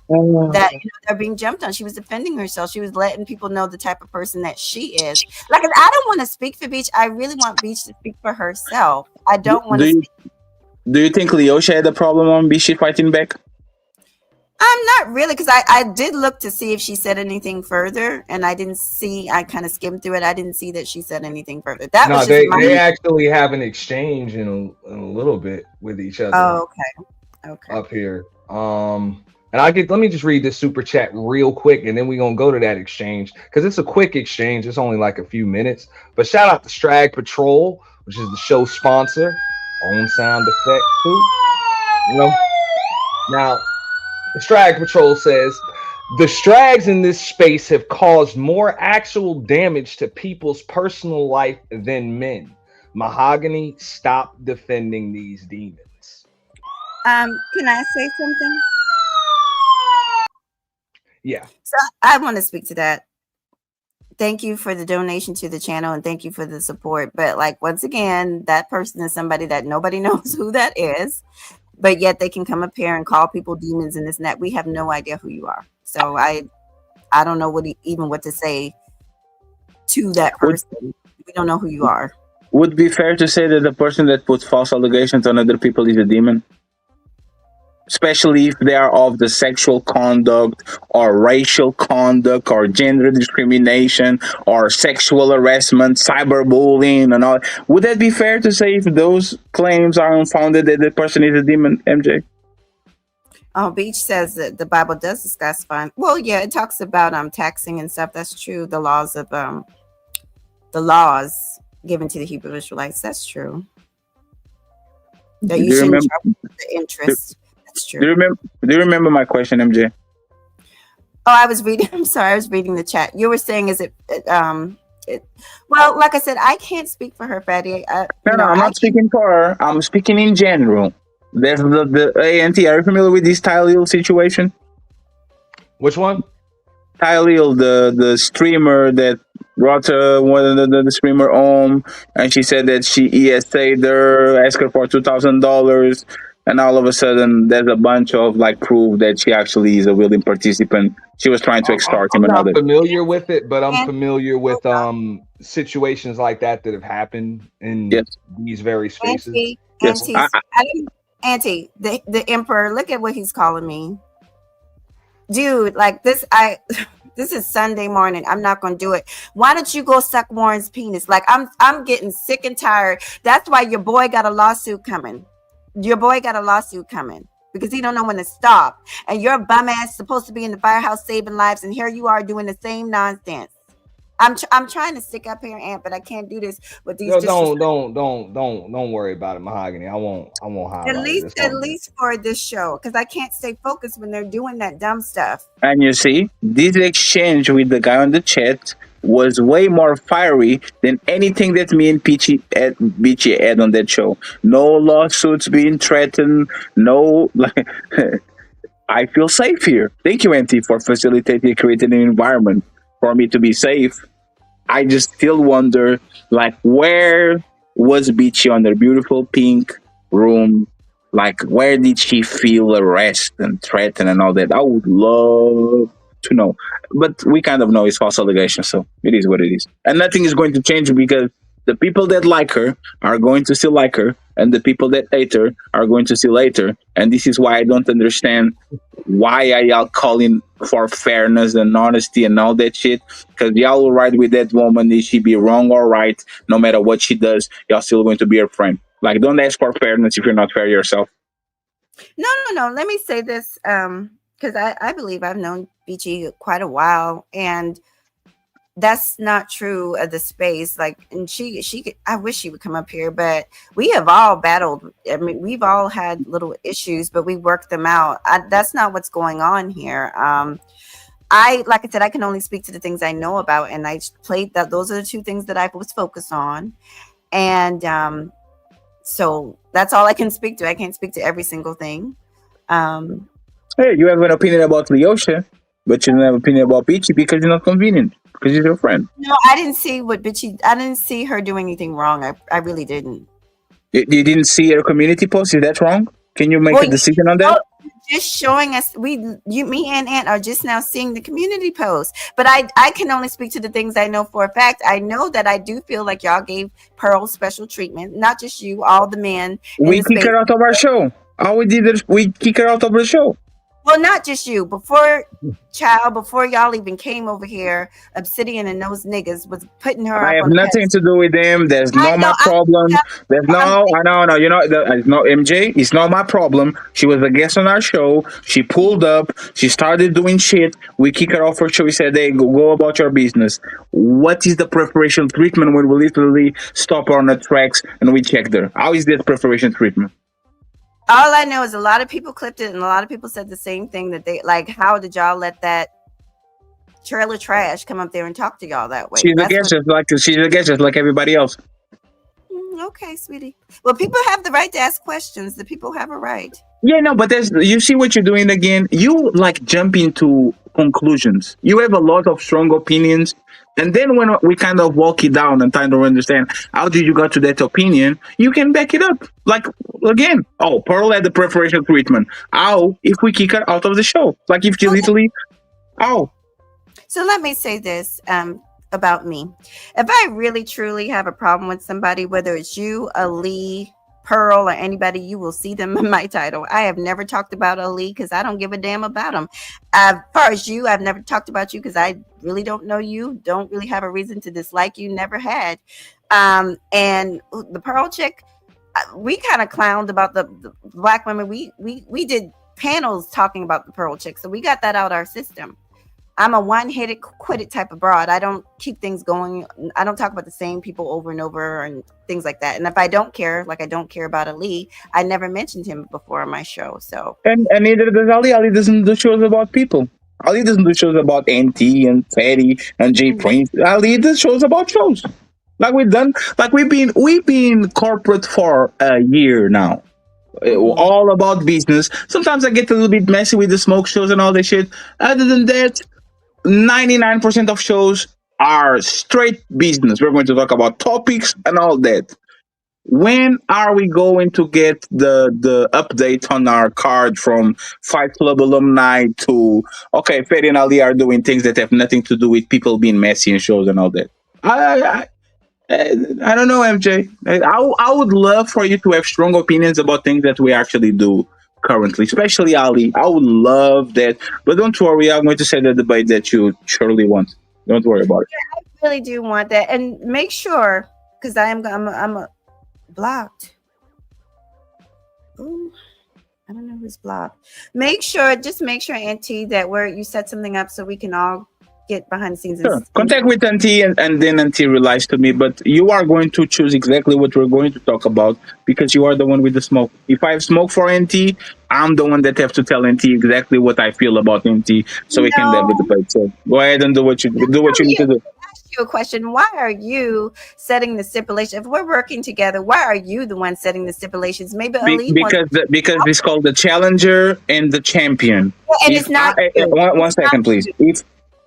that they're being jumped on. She was defending herself. She was letting people know the type of person that she is. Like, I don't want to speak for Beach. I really want Beach to speak for herself. I don't want to. Do you think Leosha had a problem on Beachy fighting back? I'm not really, because I did look to see if she said anything further, and I didn't see. I kind of skimmed through it. I didn't see that she said anything further. They actually have an exchange in a little bit with each other. Oh, okay. Up here. And let me just read this super chat real quick, and then we're gonna go to that exchange because it's a quick exchange. It's only like a few minutes. But shout out to Strag Patrol, which is the show sponsor. Own sound effect too. You know. Now, the Strag Patrol says the Strags in this space have caused more actual damage to people's personal life than men. Mahogany, stop defending these demons. Can I say something? Yeah. So I want to speak to that. Thank you for the donation to the channel and thank you for the support. But like once again, that person is somebody that nobody knows who that is, but yet they can come up here and call people demons and this and that. We have no idea who you are. So I don't know what to say to that person. We don't know who you are. Would it be fair to say that the person that puts false allegations on other people is a demon? Especially if they are of the sexual conduct or racial conduct or gender discrimination or sexual harassment, cyberbullying and all. Would that be fair to say if those claims are unfounded that the person is a demon, MJ? Oh, Beach says that the Bible does discuss fine. Well, yeah, it talks about taxing and stuff. That's true. The laws given to the Hebrew Israelites. That's true. That you shouldn't trouble the interest. That's true. Do you remember my question, MJ? Oh, I was reading. I'm sorry, I was reading the chat. You were saying, well, like I said, I can't speak for her, Fatty. No, I'm not speaking for her. I'm speaking in general. There's the ANT. Are you familiar with this Tylil situation? Which one? Tylil, the streamer that brought one of the streamer home, and she said that she ESA'd her, asked her for $2,000. And all of a sudden, there's a bunch of proof that she actually is a willing participant. She was trying to extort him. I'm not familiar with it, but I'm familiar with situations like that have happened in these very spaces. Auntie, the Emperor. Look at what he's calling me, dude. Like this, this is Sunday morning. I'm not gonna do it. Why don't you go suck Warren's penis? Like I'm getting sick and tired. That's why your boy got a lawsuit coming. Because he don't know when to stop. And your bum ass supposed to be in the firehouse saving lives, and here you are doing the same nonsense. I'm trying to stick up here, Aunt, but I can't do this with these. Don't worry about it, Mahogany. I won't highlight at least for this show, because I can't stay focused when they're doing that dumb stuff. And you see, this exchange with the guy on the chat was way more fiery than anything that me and Beachy had on that show. No lawsuits being threatened. No, I feel safe here. Thank you, Auntie, for facilitating, creating an environment for me to be safe. I just still wonder, where was Beachy on their beautiful pink room? Where did she feel harassed and threatened and all that? I would love to know. But we kind of know it's false allegation, so it is what it is. And nothing is going to change because the people that like her are going to still like her, and the people that hate her are going to still hate her. And this is why I don't understand why are y'all calling for fairness and honesty and all that shit, because y'all will ride with that woman. If she be wrong or right, no matter what she does, y'all still going to be her friend. Don't ask for fairness if you're not fair yourself. No. Let me say this, because I believe I've known Beachy quite a while, and that's not true of the space. And she I wish she would come up here, but we have all battled. I mean, we've all had little issues, but we worked them out. That's not what's going on here. Like I said, I can only speak to the things I know about, and I played that. Those are the two things that I was focused on, and so that's all I can speak to. I can't speak to every single thing. Hey, you have an opinion about Leosha, but you don't have an opinion about Beachy because you're not convenient, because you're your friend. No, I didn't see I didn't see her doing anything wrong. I really didn't. You didn't see her community post? Is that wrong? Can you make a decision on that? Just showing us, me and Aunt are just now seeing the community post, but I can only speak to the things I know for a fact. I know that I do feel like y'all gave Pearl special treatment, not just you, all the men. We kick her out of our show. All we did is we kick her out of the show. Well, not just you. Before y'all even came over here, Obsidian and those niggas was putting her. I have nothing to do with them. There's no my problem. There's no. I know. You know, it's not MJ. It's not my problem. She was a guest on our show. She pulled up. She started doing shit. We kick her off her show. We said, "Hey, go about your business." What is the preparation treatment when we literally stop her on the tracks and we check her? How is that preparation treatment? All I know is a lot of people clipped it, and a lot of people said the same thing, that they like, how did y'all let that trailer trash come up there and talk to y'all that way? She's a guest, just like everybody else. Okay, sweetie. Well, people have the right to ask questions. The people have a right. Yeah, no, but you see what you're doing again. You like jump into conclusions. You have a lot of strong opinions, and then when we kind of walk it down and trying to understand how did you got to that opinion, you can back it up. Like again, Pearl had the preferential treatment. How if we kick her out of the show? Like if she literally, So let me say this about me. If I really truly have a problem with somebody, whether it's you, Ali, Pearl, or anybody, you will see them in my title. I have never talked about Ali because I don't give a damn about him. As far as you, I've never talked about you because I really don't know you, don't really have a reason to dislike you, never had. And the Pearl chick, we kind of clowned about the black women. We did panels talking about the Pearl chick, so we got that out our system. I'm a one-hit quit it type of broad. I don't keep things going. I don't talk about the same people over and over and things like that. And if I don't care, like I don't care about Ali, I never mentioned him before on my show. So and neither does Ali. Ali doesn't do shows about people. Ali doesn't do shows about NT and Fatty and Jay Prince. Ali does shows about shows. Like we've been corporate for a year now. All about business. Sometimes I get a little bit messy with the smoke shows and all that shit. Other than that, 99% of shows are straight business. We're going to talk about topics and all that. When are we going to get the update on our card from Fight Club alumni to Fedi and Ali are doing things that have nothing to do with people being messy in shows and all that? I don't know, MJ. I would love for you to have strong opinions about things that we actually do currently, especially Ali. I would love that. But don't worry, I'm going to say the debate that you surely want. Don't worry about it. Yeah, I really do want that. And make sure, because I'm blocked. Ooh, I don't know who's blocked. Just make sure, Auntie, that you set something up so we can all get behind the scenes. Sure. Contact with Auntie and then Auntie relies to me. But you are going to choose exactly what we're going to talk about because you are the one with the smoke. If I have smoke for Auntie, I'm the one that have to tell Auntie exactly what I feel about Auntie so we can have the debate. So go ahead and do what you need to do. Ask you a question. Why are you setting the stipulation? If we're working together, why are you the one setting the stipulations? Maybe Ali because it's called the challenger and the champion. Well, and it's not one second, please.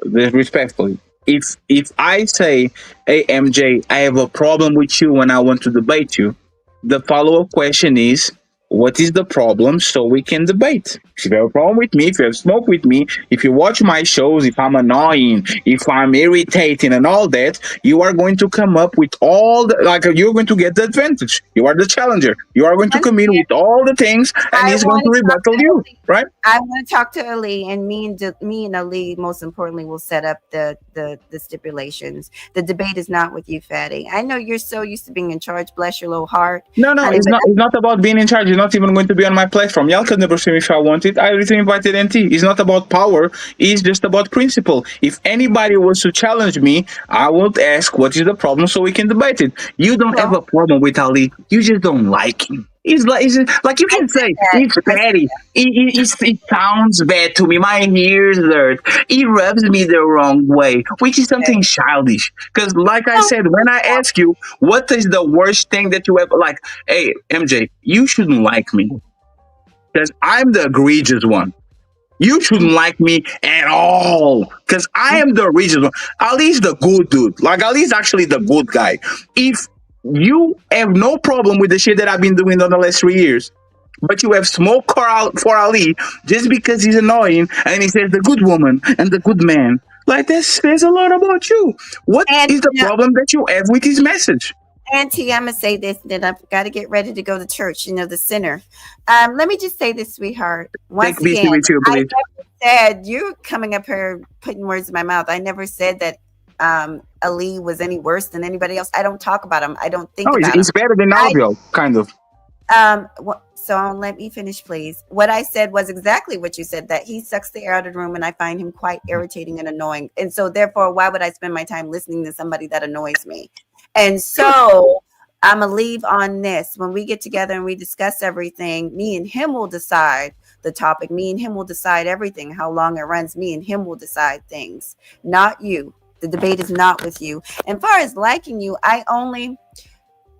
Respectfully, if I say, hey MJ, I have a problem with you and I want to debate you, the follow-up question is, what is the problem so we can debate? If you have a problem with me, if you have smoke with me, if you watch my shows, if I'm annoying, if I'm irritating and all that, you are going to come up with you're going to get the advantage. You are the challenger. You are going to come in with all the things and he's going to rebuttal you, right? I want to talk to Ali, and me and Ali, most importantly, will set up the stipulations. The debate is not with you, Fatty. I know you're so used to being in charge. Bless your little heart. No, it's not about being in charge. You're not even going to be on my platform. Y'all can never see me if I want it. I already invited NT. It's not about power. It's just about principle. If anybody was to challenge me, I would ask what is the problem so we can debate it. You don't have a problem with Ali. You just don't like him. It's like you can say, he's fatty. It sounds bad to me. My ears hurt. He rubs me the wrong way, which is something childish. Because like I said, when I ask you, what is the worst thing that you ever like? Hey, MJ, you shouldn't like me. Because I'm the egregious one. You shouldn't like me at all. Because I am the egregious one. Ali's the good dude. Like Ali's actually the good guy. If you have no problem with the shit that I've been doing in the last 3 years, but you have smoke for Ali just because he's annoying and he says the good woman and the good man. Like this says a lot about you. What is the problem that you have with his message? Auntie, I'm gonna say this, then I've got to get ready to go to church. The sinner. Let me just say this, sweetheart. Once again, I never said you're coming up here putting words in my mouth. I never said that Ali was any worse than anybody else. I don't talk about him. I don't think about him. He's better than Alvio, kind of. So let me finish, please. What I said was exactly what you said, that he sucks the air out of the room and I find him quite irritating and annoying. And so therefore, why would I spend my time listening to somebody that annoys me? And so I'm going to leave on this. When we get together and we discuss everything, me and him will decide the topic. Me and him will decide everything, how long it runs. Me and him will decide things, not you. The debate is not with you. And far as liking you,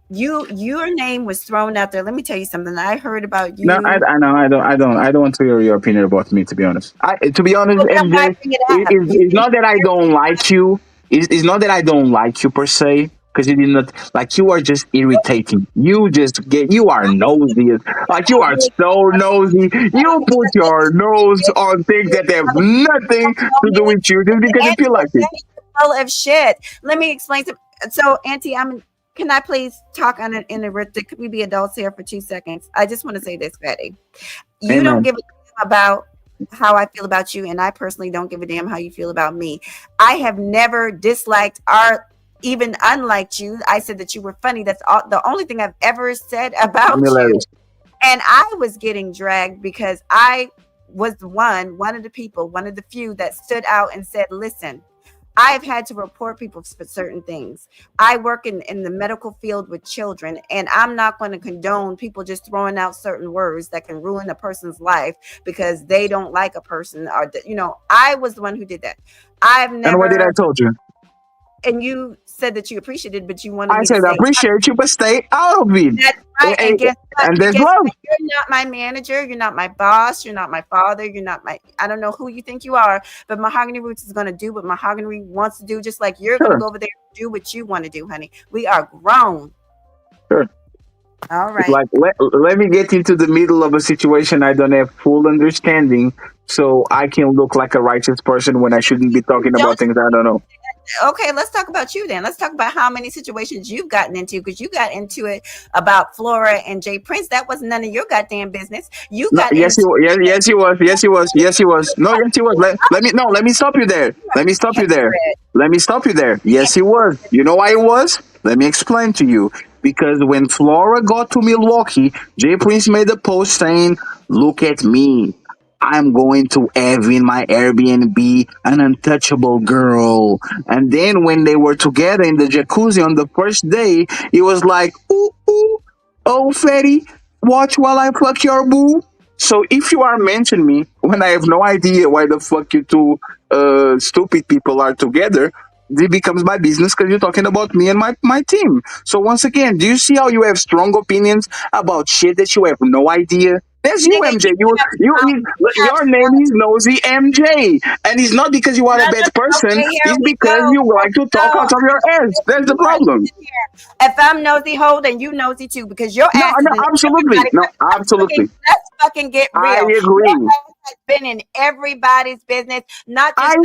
your name was thrown out there. Let me tell you something. I heard about you. No, I know. I don't want to hear your opinion about me. To be honest, MJ, it's not that I don't like you. It's not that I don't like you per se. Because you did not like, you are just irritating. You are nosy. Like, you are so nosy. You put your nose on things that have nothing to do with you just because you feel like it. Full of shit. Let me explain. So, Auntie, can I please talk on it in a could we be adults here for 2 seconds? I just want to say this, Betty. You Amen. don't give a damn about how I feel about you, and I personally don't give a damn how you feel about me. I have never disliked or even unliked you. I said that you were funny. That's all, the only thing I've ever said about you. And I was getting dragged because I was one of the few that stood out and said, listen, I've had to report people for certain things. I work in the medical field with children, and I'm not going to condone people just throwing out certain words that can ruin a person's life because they don't like a person. Or, I was the one who did that. And what did I told you? And you said that you appreciated, but you wanted I me said to I appreciate you, but stay out of it. That's right. And guess what? And there's love. You're not my manager. You're not my boss. You're not my father. You're not I don't know who you think you are, but Mahogany Roots is going to do what Mahogany wants to do, just like you're going to go over there and do what you want to do, honey. We are grown. Sure. All right. Like, let me get into the middle of a situation I don't have full understanding, so I can look like a righteous person when I shouldn't be talking about things I don't know. Okay, let's talk about you then. Let's talk about how many situations you've gotten into, because you got into it about Flora and Jay Prince. That was none of your goddamn business. You got yes, he was. No, yes, he was. Let me stop you there. Yes, he was. You know why he was? Let me explain to you. Because when Flora got to Milwaukee, Jay Prince made a post saying, "Look at me. I'm going to have in my Airbnb an untouchable girl." And then when they were together in the jacuzzi on the first day, he was like, "Ooh, ooh, oh, fatty, watch while I fuck your boo." So if you are mentioning me when I have no idea why the fuck you two stupid people are together, it becomes my business because you're talking about me and my team. So once again, do you see how you have strong opinions about shit that you have no idea? That's you, MJ. Your name is Nosy MJ. And it's not because you are a bad person. It's because you like to talk out of your ass. That's the problem. If I'm nosy hoe, then you nosy too, because your ass is absolutely. Absolutely. Let's fucking get real. I agree. Your ass has been in everybody's business, not just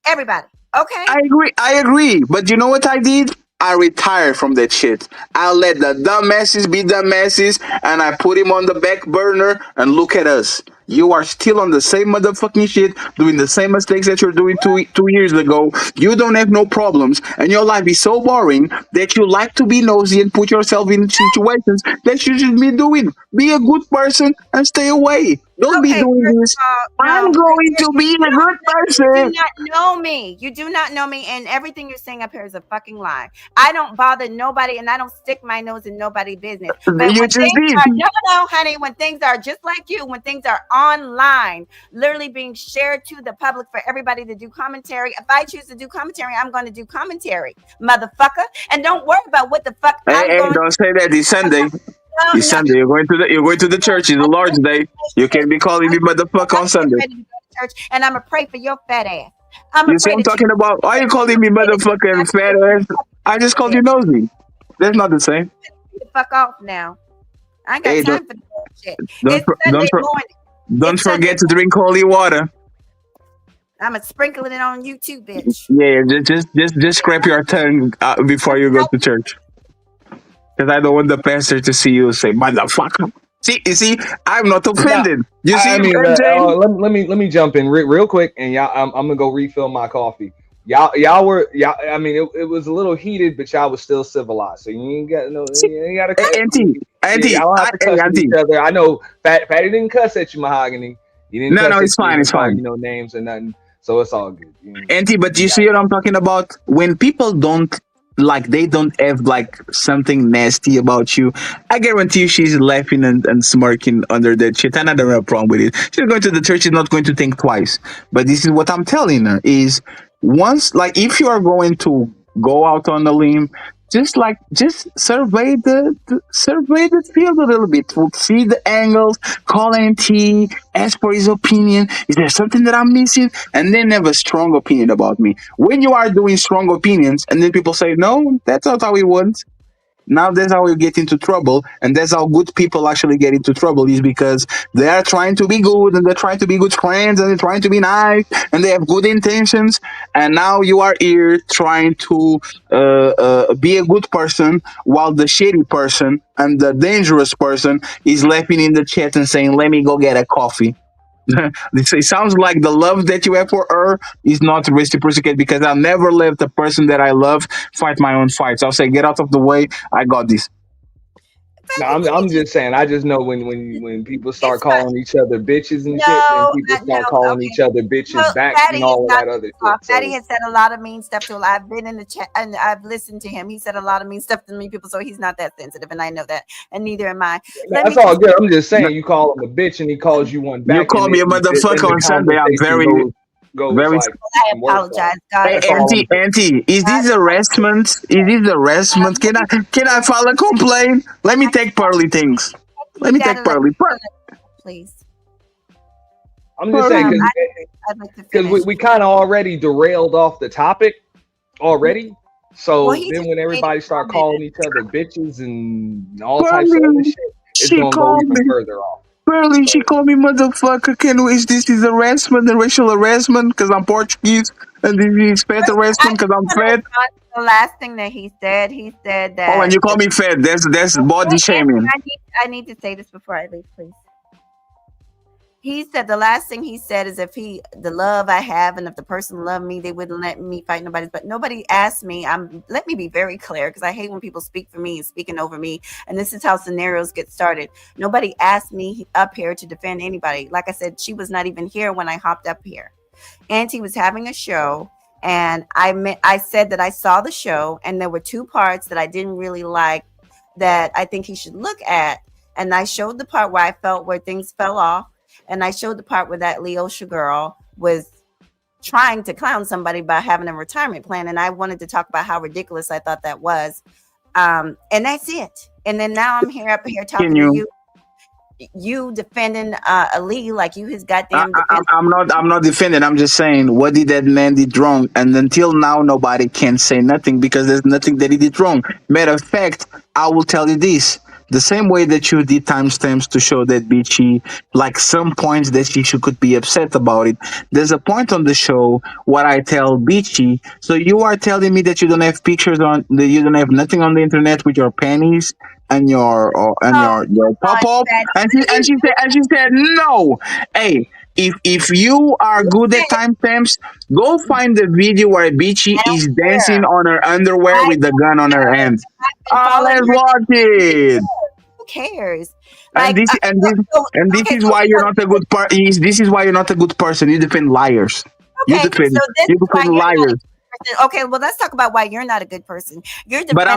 everybody. Okay? I agree. But you know what I did? I retired from that shit. I let the dumbasses be dumbasses, and I put him on the back burner, and look at us. You are still on the same motherfucking shit, doing the same mistakes that you're doing two years ago. You don't have no problems, and your life is so boring that you like to be nosy and put yourself in situations that you should be doing. Be a good person and stay away. Don't be doing this. I'm going to be a good person. You do not know me. You do not know me, and everything you're saying up here is a fucking lie. I don't bother nobody, and I don't stick my nose in nobody's business. But you when just things did. no, honey, when things are just like you, when things are online, literally being shared to the public for everybody to do commentary. If I choose to do commentary, I'm going to do commentary, motherfucker. And don't worry about what the fuck I'm going don't say that. It's Sunday. It's Sunday. You're going to the church. It's the Lord's Day. You can't be calling me motherfucker on Sunday. Ready to go to church, and I'm gonna pray for your fat ass. You see what I'm talking about? Why are you calling me motherfucker and fat ass? I just called you nosy. That's not the same. Fuck off now. I ain't got time for this shit. Don't forget to drink holy water. I'm gonna sprinkle it on you too, bitch. Yeah, just scrape your tongue before you go to church. Because I don't want the pastor to see you say motherfucker. See, I'm not offended. You see, let me jump in real quick, and y'all, I'm gonna go refill my coffee. Y'all. I mean, it was a little heated, but y'all was still civilized. So you ain't got to. Auntie, y'all have to cuss at each other. I know, Patty didn't cuss at you, Mahogany. You didn't. No, it's fine. It's fine. You know names or nothing, so it's all good. Auntie, but you see what I'm talking about? When people don't like they don't have like something nasty about you, I guarantee you she's laughing and smirking under that shit, and I don't have a problem with it. She's going to the church, she's not going to think twice. But this is what I'm telling her is, once, like, if you are going to go out on a limb, just survey survey the field a little bit. See the angles, call NT, ask for his opinion. Is there something that I'm missing? And then have a strong opinion about me. When you are doing strong opinions and then people say, no, that's not how it went. Now that's how you get into trouble, and that's how good people actually get into trouble, is because they are trying to be good, and they're trying to be good friends, and they're trying to be nice, and they have good intentions. And now you are here trying to be a good person, while the shitty person and the dangerous person is laughing in the chat and saying, "Let me go get a coffee." It sounds like the love that you have for her is not reciprocated, because I'll never let the person that I love fight my own fights. I'll say, get out of the way. I got this. No, I'm just saying. I just know when people start calling each other bitches and shit, and people start calling each other bitches back and all of that other shit. Fatty has said a lot of mean stuff to him. I've been in the chat and I've listened to him. He said a lot of mean stuff to me people, so he's not that sensitive, and I know that, and neither am I. That's all good. I'm just saying, you call him a bitch and he calls you one back. You call me a motherfucker on Sunday. I'm very. Very. I apologize, guys. Hey, Auntie, is this harassment? Is this harassment? Can I file a complaint? Let me take Pearly things. Let me take Pearly. Please. I'm just saying, because we kind of already derailed off the topic already. So then when everybody start calling each other bitches and all types of other shit, it's going to go even further off. Pearly, she called me motherfucker. This is harassment and racial harassment because I'm Portuguese, and this is fat harassment because I'm fat. The last thing that he said that. Oh, and you call me fat. That's body shaming. I need to say this before I leave, please. He said the last thing he said is, if the love I have and if the person loved me, they wouldn't let me fight nobody. But nobody asked me. Let me be very clear, because I hate when people speak for me and speaking over me. And this is how scenarios get started. Nobody asked me up here to defend anybody. Like I said, she was not even here when I hopped up here. Auntie was having a show, and I said that I saw the show, and there were two parts that I didn't really like that I think he should look at. And I showed the part where I felt where things fell off. And I showed the part where that Leosha girl was trying to clown somebody by having a retirement plan. And I wanted to talk about how ridiculous I thought that was. And that's it. And then now I'm up here talking to you. You defending Ali like you his goddamn. I'm not defending. I'm just saying, what did that man did wrong? And until now, nobody can say nothing because there's nothing that he did wrong. Matter of fact, I will tell you this. The same way that you did timestamps to show that Beachy, like some points that she could be upset about it. There's a point on the show where I tell Beachy, so you are telling me that you don't have pictures that you don't have nothing on the internet with your panties and your pop-up, and she said no. Hey, if you are good at timestamps, go find the video where Beachy is dancing on her underwear with the gun on her hand. Let's watch it. Who cares? This is why you're not a good person. This is why you're not a good person. You defend liars. Okay, you defend liars. Okay, well, let's talk about why you're not a good person. You're defending. But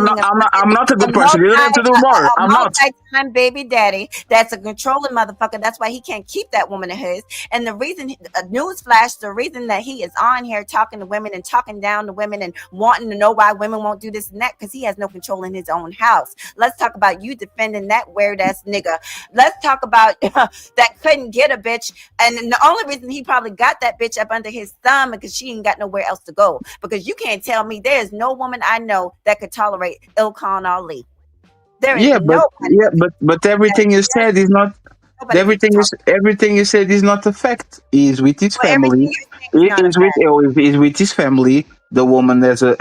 I'm not a good person. You don't have to do more. I'm not. Multi-time baby daddy. That's a controlling motherfucker. That's why he can't keep that woman of his. And the reason, newsflash, the reason that he is on here talking to women and talking down to women and wanting to know why women won't do this and that, because he has no control in his own house. Let's talk about you defending that weird ass nigga. Let's talk about that couldn't get a bitch, and the only reason he probably got that bitch up under his thumb because she ain't got nowhere else to go. Because you can't tell me there's no woman I know that could tolerate Ilkhan Ali. There is but everything you said is not. Everything you said is not a fact. Is with his family. Is with his family. The woman as a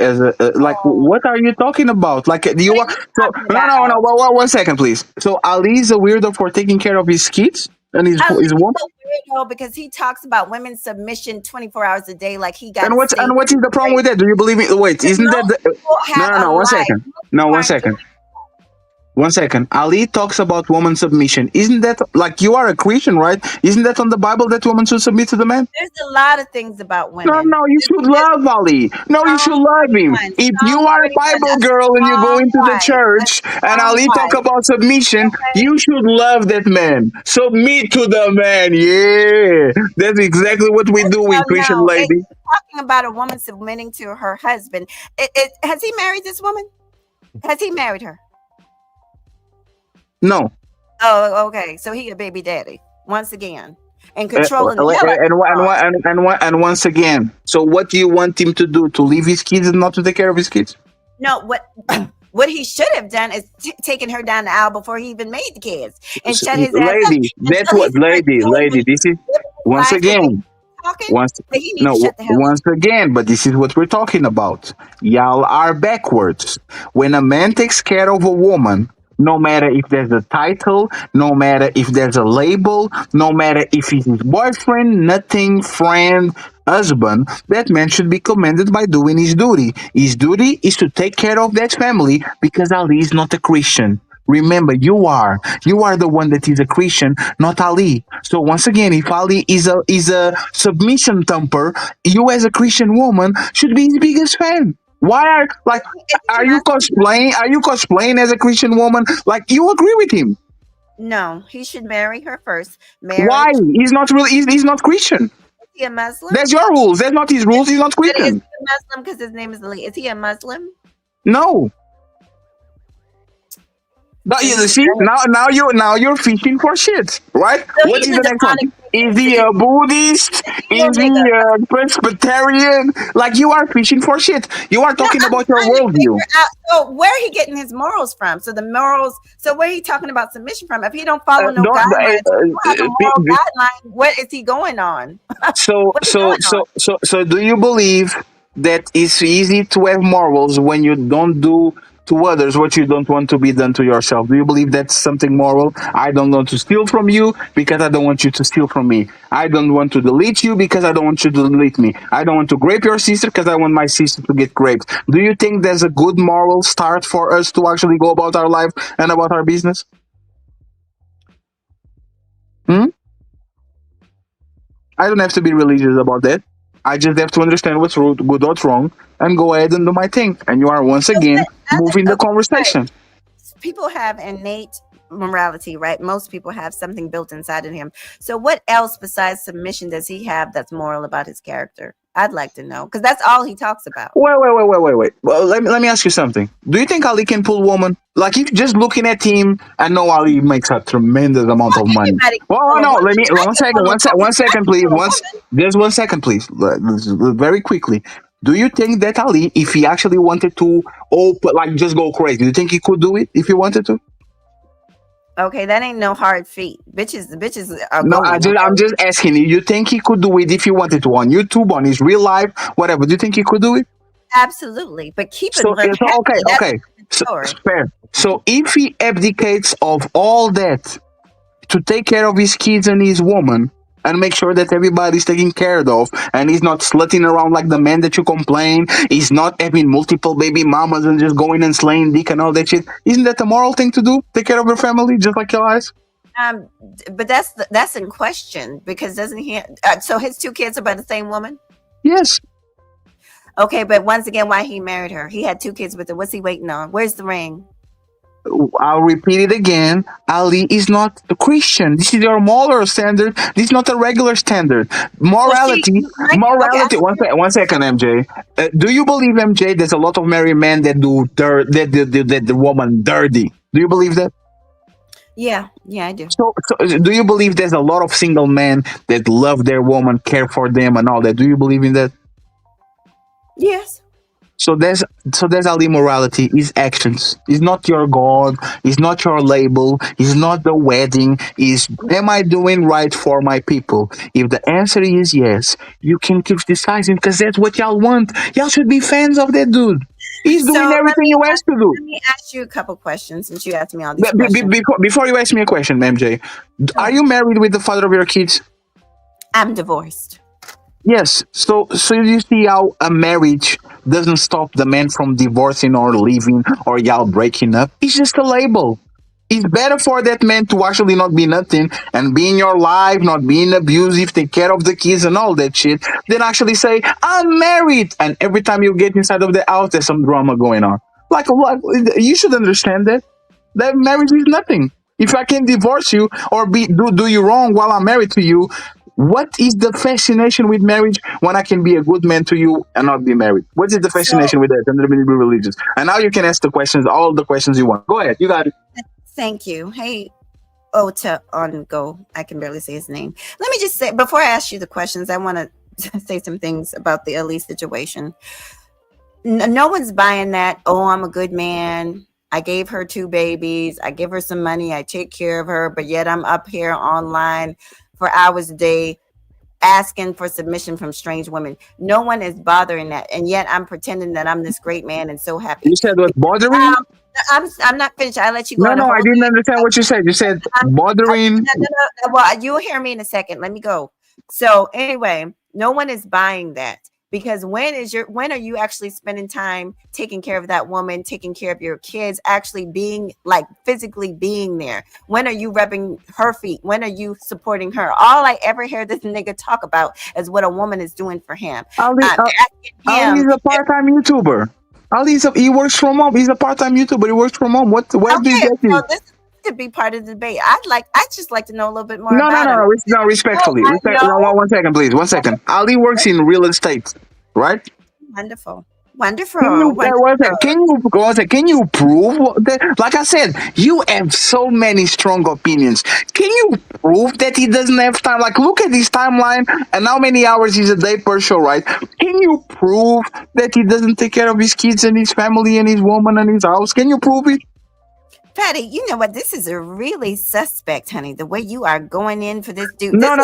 like. What are you talking about? Like you are. So no. 1 second, please. So Ali is a weirdo for taking care of his kids. And his woman. Weirdo because he talks about women's submission 24 hours a day, like he got. And what is the problem with that? Do you believe me? Wait, isn't that? No. 1 second. No, 1 second. One second. Ali talks about woman submission. Isn't that like you are a Christian, right? Isn't that on the Bible that woman should submit to the man? There's a lot of things about No, women. no, you should love Ali. No, you should Psalm love him. 31. If you Psalm are a 31. Bible That's a girl and you go strong into the wife. That's church a and strong Ali talk wife. about submission, Okay. you should love that man. Submit to the man. Yeah. That's exactly what we do with Christian No. lady. Talking about a woman submitting to her husband. Has he married this woman? Has he married her? No. Oh, okay. So he a baby daddy once again, and controlling the hell out of and once again, so what do you want him to do? To leave his kids and not to take care of his kids? No, what he should have done is taken her down the aisle before he even made the kids and shut his ass up. Lady, that's what, lady, this is, once again, once again, but this is what we're talking about. Y'all are backwards. When a man takes care of a woman, no matter if there's a title, no matter if there's a label, no matter if he's his boyfriend, nothing, friend, husband, that man should be commended by doing his duty. His duty is to take care of that family because Ali is not a Christian. Remember, you are the one that is a Christian, not Ali. So once again, if Ali is a submission thumper, you as a Christian woman should be his biggest fan. Why are you cosplaying? Are you cosplaying as a Christian woman? Like you agree with him? No, he should marry her first. Why? He's not really. He's not Christian. Is he a Muslim? That's your rules. That's not his rules. He's not Christian. Is he a Muslim because his name is Ali? Is he a Muslim? No. But you see, now you're fishing for shit, right? So what is the next one? Is he a Buddhist? Is he a Presbyterian? Like you are fishing for shit. You are talking about your worldview. So where he getting his morals from? So the morals. So where he talking about submission from? If he don't follow no guidelines, what is he going on? So do you believe that it's easy to have morals when you don't do to others what you don't want to be done to yourself? Do you believe that's something moral? I don't want to steal from you because I don't want you to steal from me. I don't want to delete you because I don't want you to delete me. I don't want to grape your sister because I want my sister to get raped. Do you think there's a good moral start for us to actually go about our life and about our business? I don't have to be religious about that. I just have to understand what's good, what's wrong, and go ahead and do my thing. And you are once again moving the conversation. People have innate morality, right? Most people have something built inside of him. So what else besides submission does he have that's moral about his character? I'd like to know, because that's all he talks about. Wait. Well, let me ask you something. Do you think Ali can pull woman? Like, if just looking at him, I know Ali makes a tremendous amount of money. Well, no, let me one second, please. Just 1 second, please. Very quickly. Do you think that Ali, if he actually wanted to just go crazy, do you think he could do it if he wanted to? Okay, that ain't no hard feat. Bitches are no, going. I'm just asking you. You think he could do it if he wanted to on YouTube, on his real life, whatever? Do you think he could do it? Absolutely, but keep it. Okay. Fair. So if he abdicates of all that to take care of his kids and his woman and make sure that everybody's taken care of, and he's not slutting around like the man that you complain, he's not having multiple baby mamas and just going and slaying dick and all that shit, isn't that a moral thing to do? Take care of your family just like your eyes? But that's in question, because doesn't he? So his two kids are by the same woman? Yes. Okay, but once again, why he married her? He had two kids with her. What's he waiting on? Where's the ring? I'll repeat it again. Ali is not a Christian. This is your moral standard. This is not a regular standard. Morality. One second, MJ. Do you believe, MJ, there's a lot of married men that do the woman dirty? Do you believe that? Yeah, I do. So do you believe there's a lot of single men that love their woman, care for them, and all that? Do you believe in that? Yes. So there's Ali morality. His actions. He's not your God. He's not your label. He's not the wedding. Am I doing right for my people? If the answer is yes, you can keep deciding, because that's what y'all want. Y'all should be fans of that dude. He's doing everything you asked to do. Let me ask you a couple questions, since you asked me all these questions. Before you ask me a question, MJ, are you married with the father of your kids? I'm divorced. Yes. So you see how a marriage doesn't stop the man from divorcing or leaving or y'all breaking up. It's just a label. It's better for that man to actually not be nothing and be in your life, not being abusive, take care of the kids and all that shit, than actually say, I'm married. And every time you get inside of the house, there's some drama going on. Like, what? You should understand that marriage is nothing. If I can divorce you or do you wrong while I'm married to you, what is the fascination with marriage when I can be a good man to you and not be married? What is the So fascination with that? And let me be religious. And now you can ask the questions, all the questions you want. Go ahead, you got it. thank you. Hey, Ota on go. I can barely say his name. Let me just say before I ask you the questions, I want to say some things about the Ellie situation. No one's buying that. Oh, I'm a good man. I gave her 2 babies. I give her some money. I take care of her. But yet I'm up here online for hours a day asking for submission from strange women. No one is bothering that. And yet I'm pretending that I'm this great man and so happy. You said what's bothering you? I'm not finished. I'll let you go. No, I didn't understand what you said. You said bothering. Well, you'll hear me in a second. Let me go. So anyway, no one is buying that. Because when are you actually spending time taking care of that woman, taking care of your kids, actually being like physically being there? When are you rubbing her feet? When are you supporting her? All I ever hear this nigga talk about is what a woman is doing for him. Ali's a part-time YouTuber. He works from home. He's a part-time YouTuber. He works from home. Where do you get so this? this could be part of the debate. I just like to know a little bit more No, about him. no, respectfully. One second, please. 1 second. Ali works in real estate, right? Wonderful. Can you prove that? Like I said, you have so many strong opinions. Can you prove that he doesn't have time? Like, look at his timeline and how many hours is a day per show, right? Can you prove that he doesn't take care of his kids and his family and his woman and his house? Can you prove it? Patty, you know what? This is a really suspect, honey. The way you are going in for this dude. No.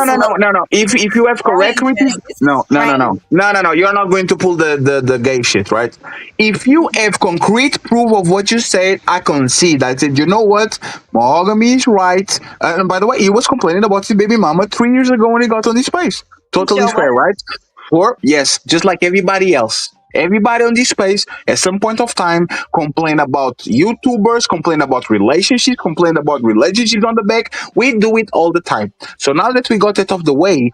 If you have correct reasons, no. You're not going to pull the gay shit, right? If you have concrete proof of what you said, I concede. I said, you know what? Monogamy is right. And by the way, he was complaining about his baby mama 3 years ago when he got on this space. Totally fair, right? Yes, just like everybody else. Everybody on this space at some point of time complain about YouTubers, complain about relationships, complain about relationships on the back. We do it all the time. So now that we got it off the way,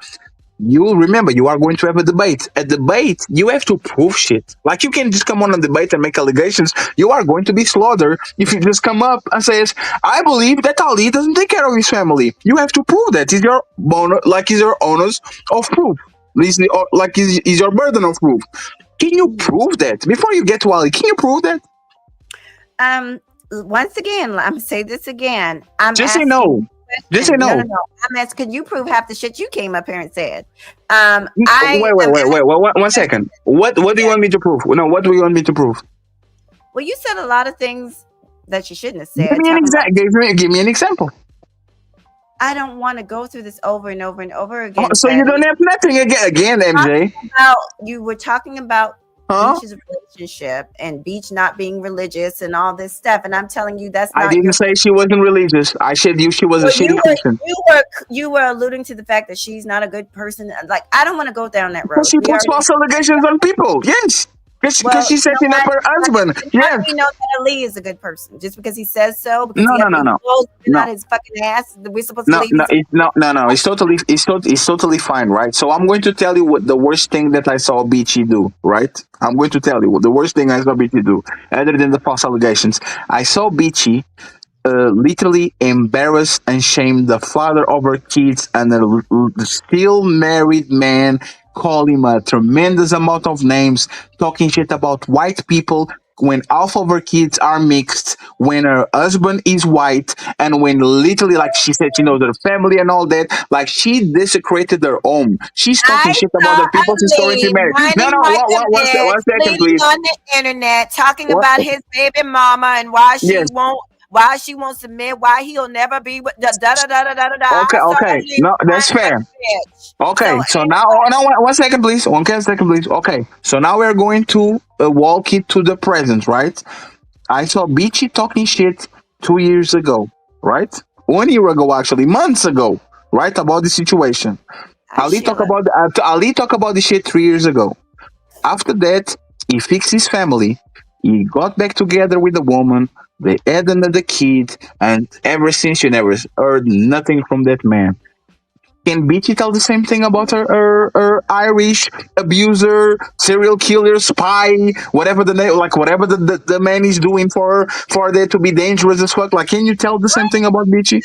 you remember you are going to have a debate. A debate, you have to prove shit. Like, you can't just come on a debate and make allegations. You are going to be slaughtered if you just come up and says, I believe that Ali doesn't take care of his family. You have to prove that. Is your onus of proof. Is your burden of proof. Can you prove that? Before you get to Ali, can you prove that? Once again, I'm say this again. Just say no. Just say no. No. I'm asking, can you prove half the shit you came up here and said? Wait. 1 second. What do you want me to prove? No, what do you want me to prove? Well, you said a lot of things that you shouldn't have said. Give me an example. Give me an example. I don't want to go through this over and over and over again. So you don't have nothing again, MJ. You were talking about Beach's relationship and Beach not being religious and all this stuff, and I'm telling you that's not. I didn't say she wasn't religious. I said she was a shitty person. You were alluding to the fact that she's not a good person. Like, I don't want to go down that road. Because she puts false allegations on people. Yes. Because she's setting up her husband. Yes. We know that Ali is a good person just because he says so. Because No. Not his fucking ass. We're supposed to leave. No. It's totally fine, right? So I'm going to tell you what the worst thing that I saw Beachy do, right? I'm going to tell you what the worst thing I saw Beachy do, other than the false allegations. I saw Beachy literally embarrass and shame the father of her kids and the still married man, call him a tremendous amount of names, talking shit about white people when half of her kids are mixed, when her husband is white, and when literally, like she said, she knows her family and all that, like she desecrated her home. She's talking shit about the people she's currently married. No, one second, please. On the internet, talking about his baby mama and why she won't submit, why he'll never be with Okay. No, that's fair. Okay, so now, 1 second, please. 1 second, please. Okay, so now we're going to walk it to the present, right? I saw Beachy talking shit 2 years ago, right? 1 year ago, actually, months ago, right? About the situation. Ali talk about the shit 3 years ago. After that, he fixed his family. He got back together with the woman. They had another kid, and ever since you never heard nothing from that man. Can Beachy tell the same thing about her Irish abuser, serial killer, spy, whatever the name, like whatever the man is doing for there to be dangerous as fuck? Like, can you tell the same thing about Beachy?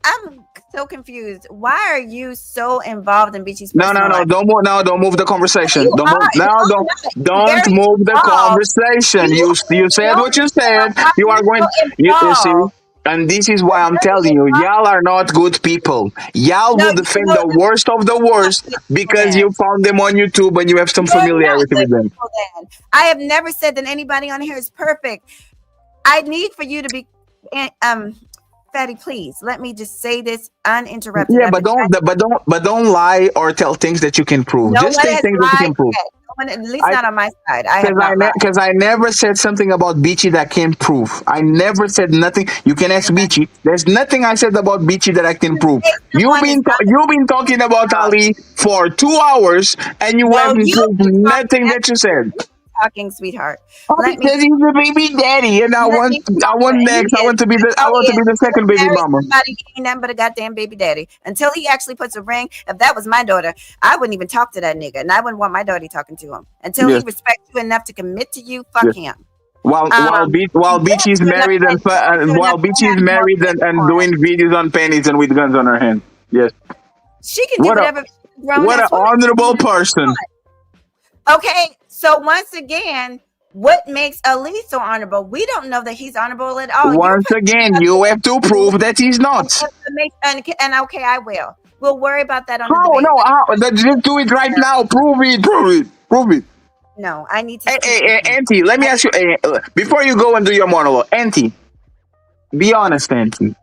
I'm so confused. Why are you so involved in Beachy's No, personal life? don't move now. Don't move the conversation. You Don't are. move now. No, Don't very move the involved. conversation. You said No, what you said. why You are are you going. so You see. involved? And this is why I'm You're telling you, involved. y'all are not good people. Y'all No, will you defend know the worst of the worst good people because then. you found them on YouTube and you have some You're not familiarity good with them. people then. I have never said that anybody on here is perfect. I need for you to be Fatty, please let me just say this uninterrupted. Yeah, but don't lie or tell things that you can prove. No Just one say has things that you lied can prove. yet. No one, at least not on my side. I have Because not lied. because I never said something about Beachy that can prove. I never said nothing. You can ask Beachy. There's nothing I said about Beachy that I can prove. You've been talking about Ali for 2 hours and you No, haven't you've proved been nothing that you said. talking, sweetheart. Oh, Let me because he's the baby daddy, and I want next. I want to be the second baby marry mama. somebody he ain't nothing but a goddamn baby daddy. Until he actually puts a ring. If that was my daughter, I wouldn't even talk to that nigga, and I wouldn't want my daughter talking to him. Until he Yes. respects you enough to commit to you, fuck Yes. him. While Beachy is married and doing videos on pennies and with guns on her hand. Yes. She can do whatever. What an honorable person. Okay, so once again, what makes Ali so honorable? We don't know that he's honorable at all. Once again, you have to prove that he's not. And okay, I will. We'll worry about that on the How? debate. Just do it right now. Prove it. No, I need to. Hey, Auntie, let me ask you, before you go and do your monologue, Auntie, be honest, Auntie.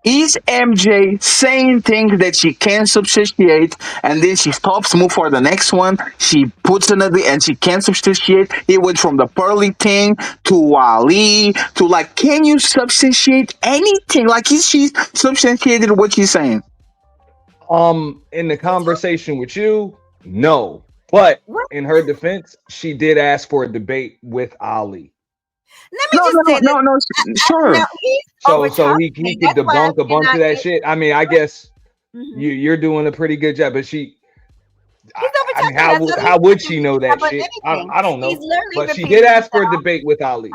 Is MJ saying things that she can't substantiate and then she stops, move for the next one, she puts another and she can't substantiate? It went from the pearly thing to Ali to like, can you substantiate anything? Like, is she substantiated what she's saying? In the conversation with you, no. But in her defense, she did ask for a debate with Ali. No, sure. So he could debunk a bunch of that shit. I mean, I guess you're doing a pretty good job, but I mean, how would she know that shit? I don't know. But she did ask for a debate with Ali.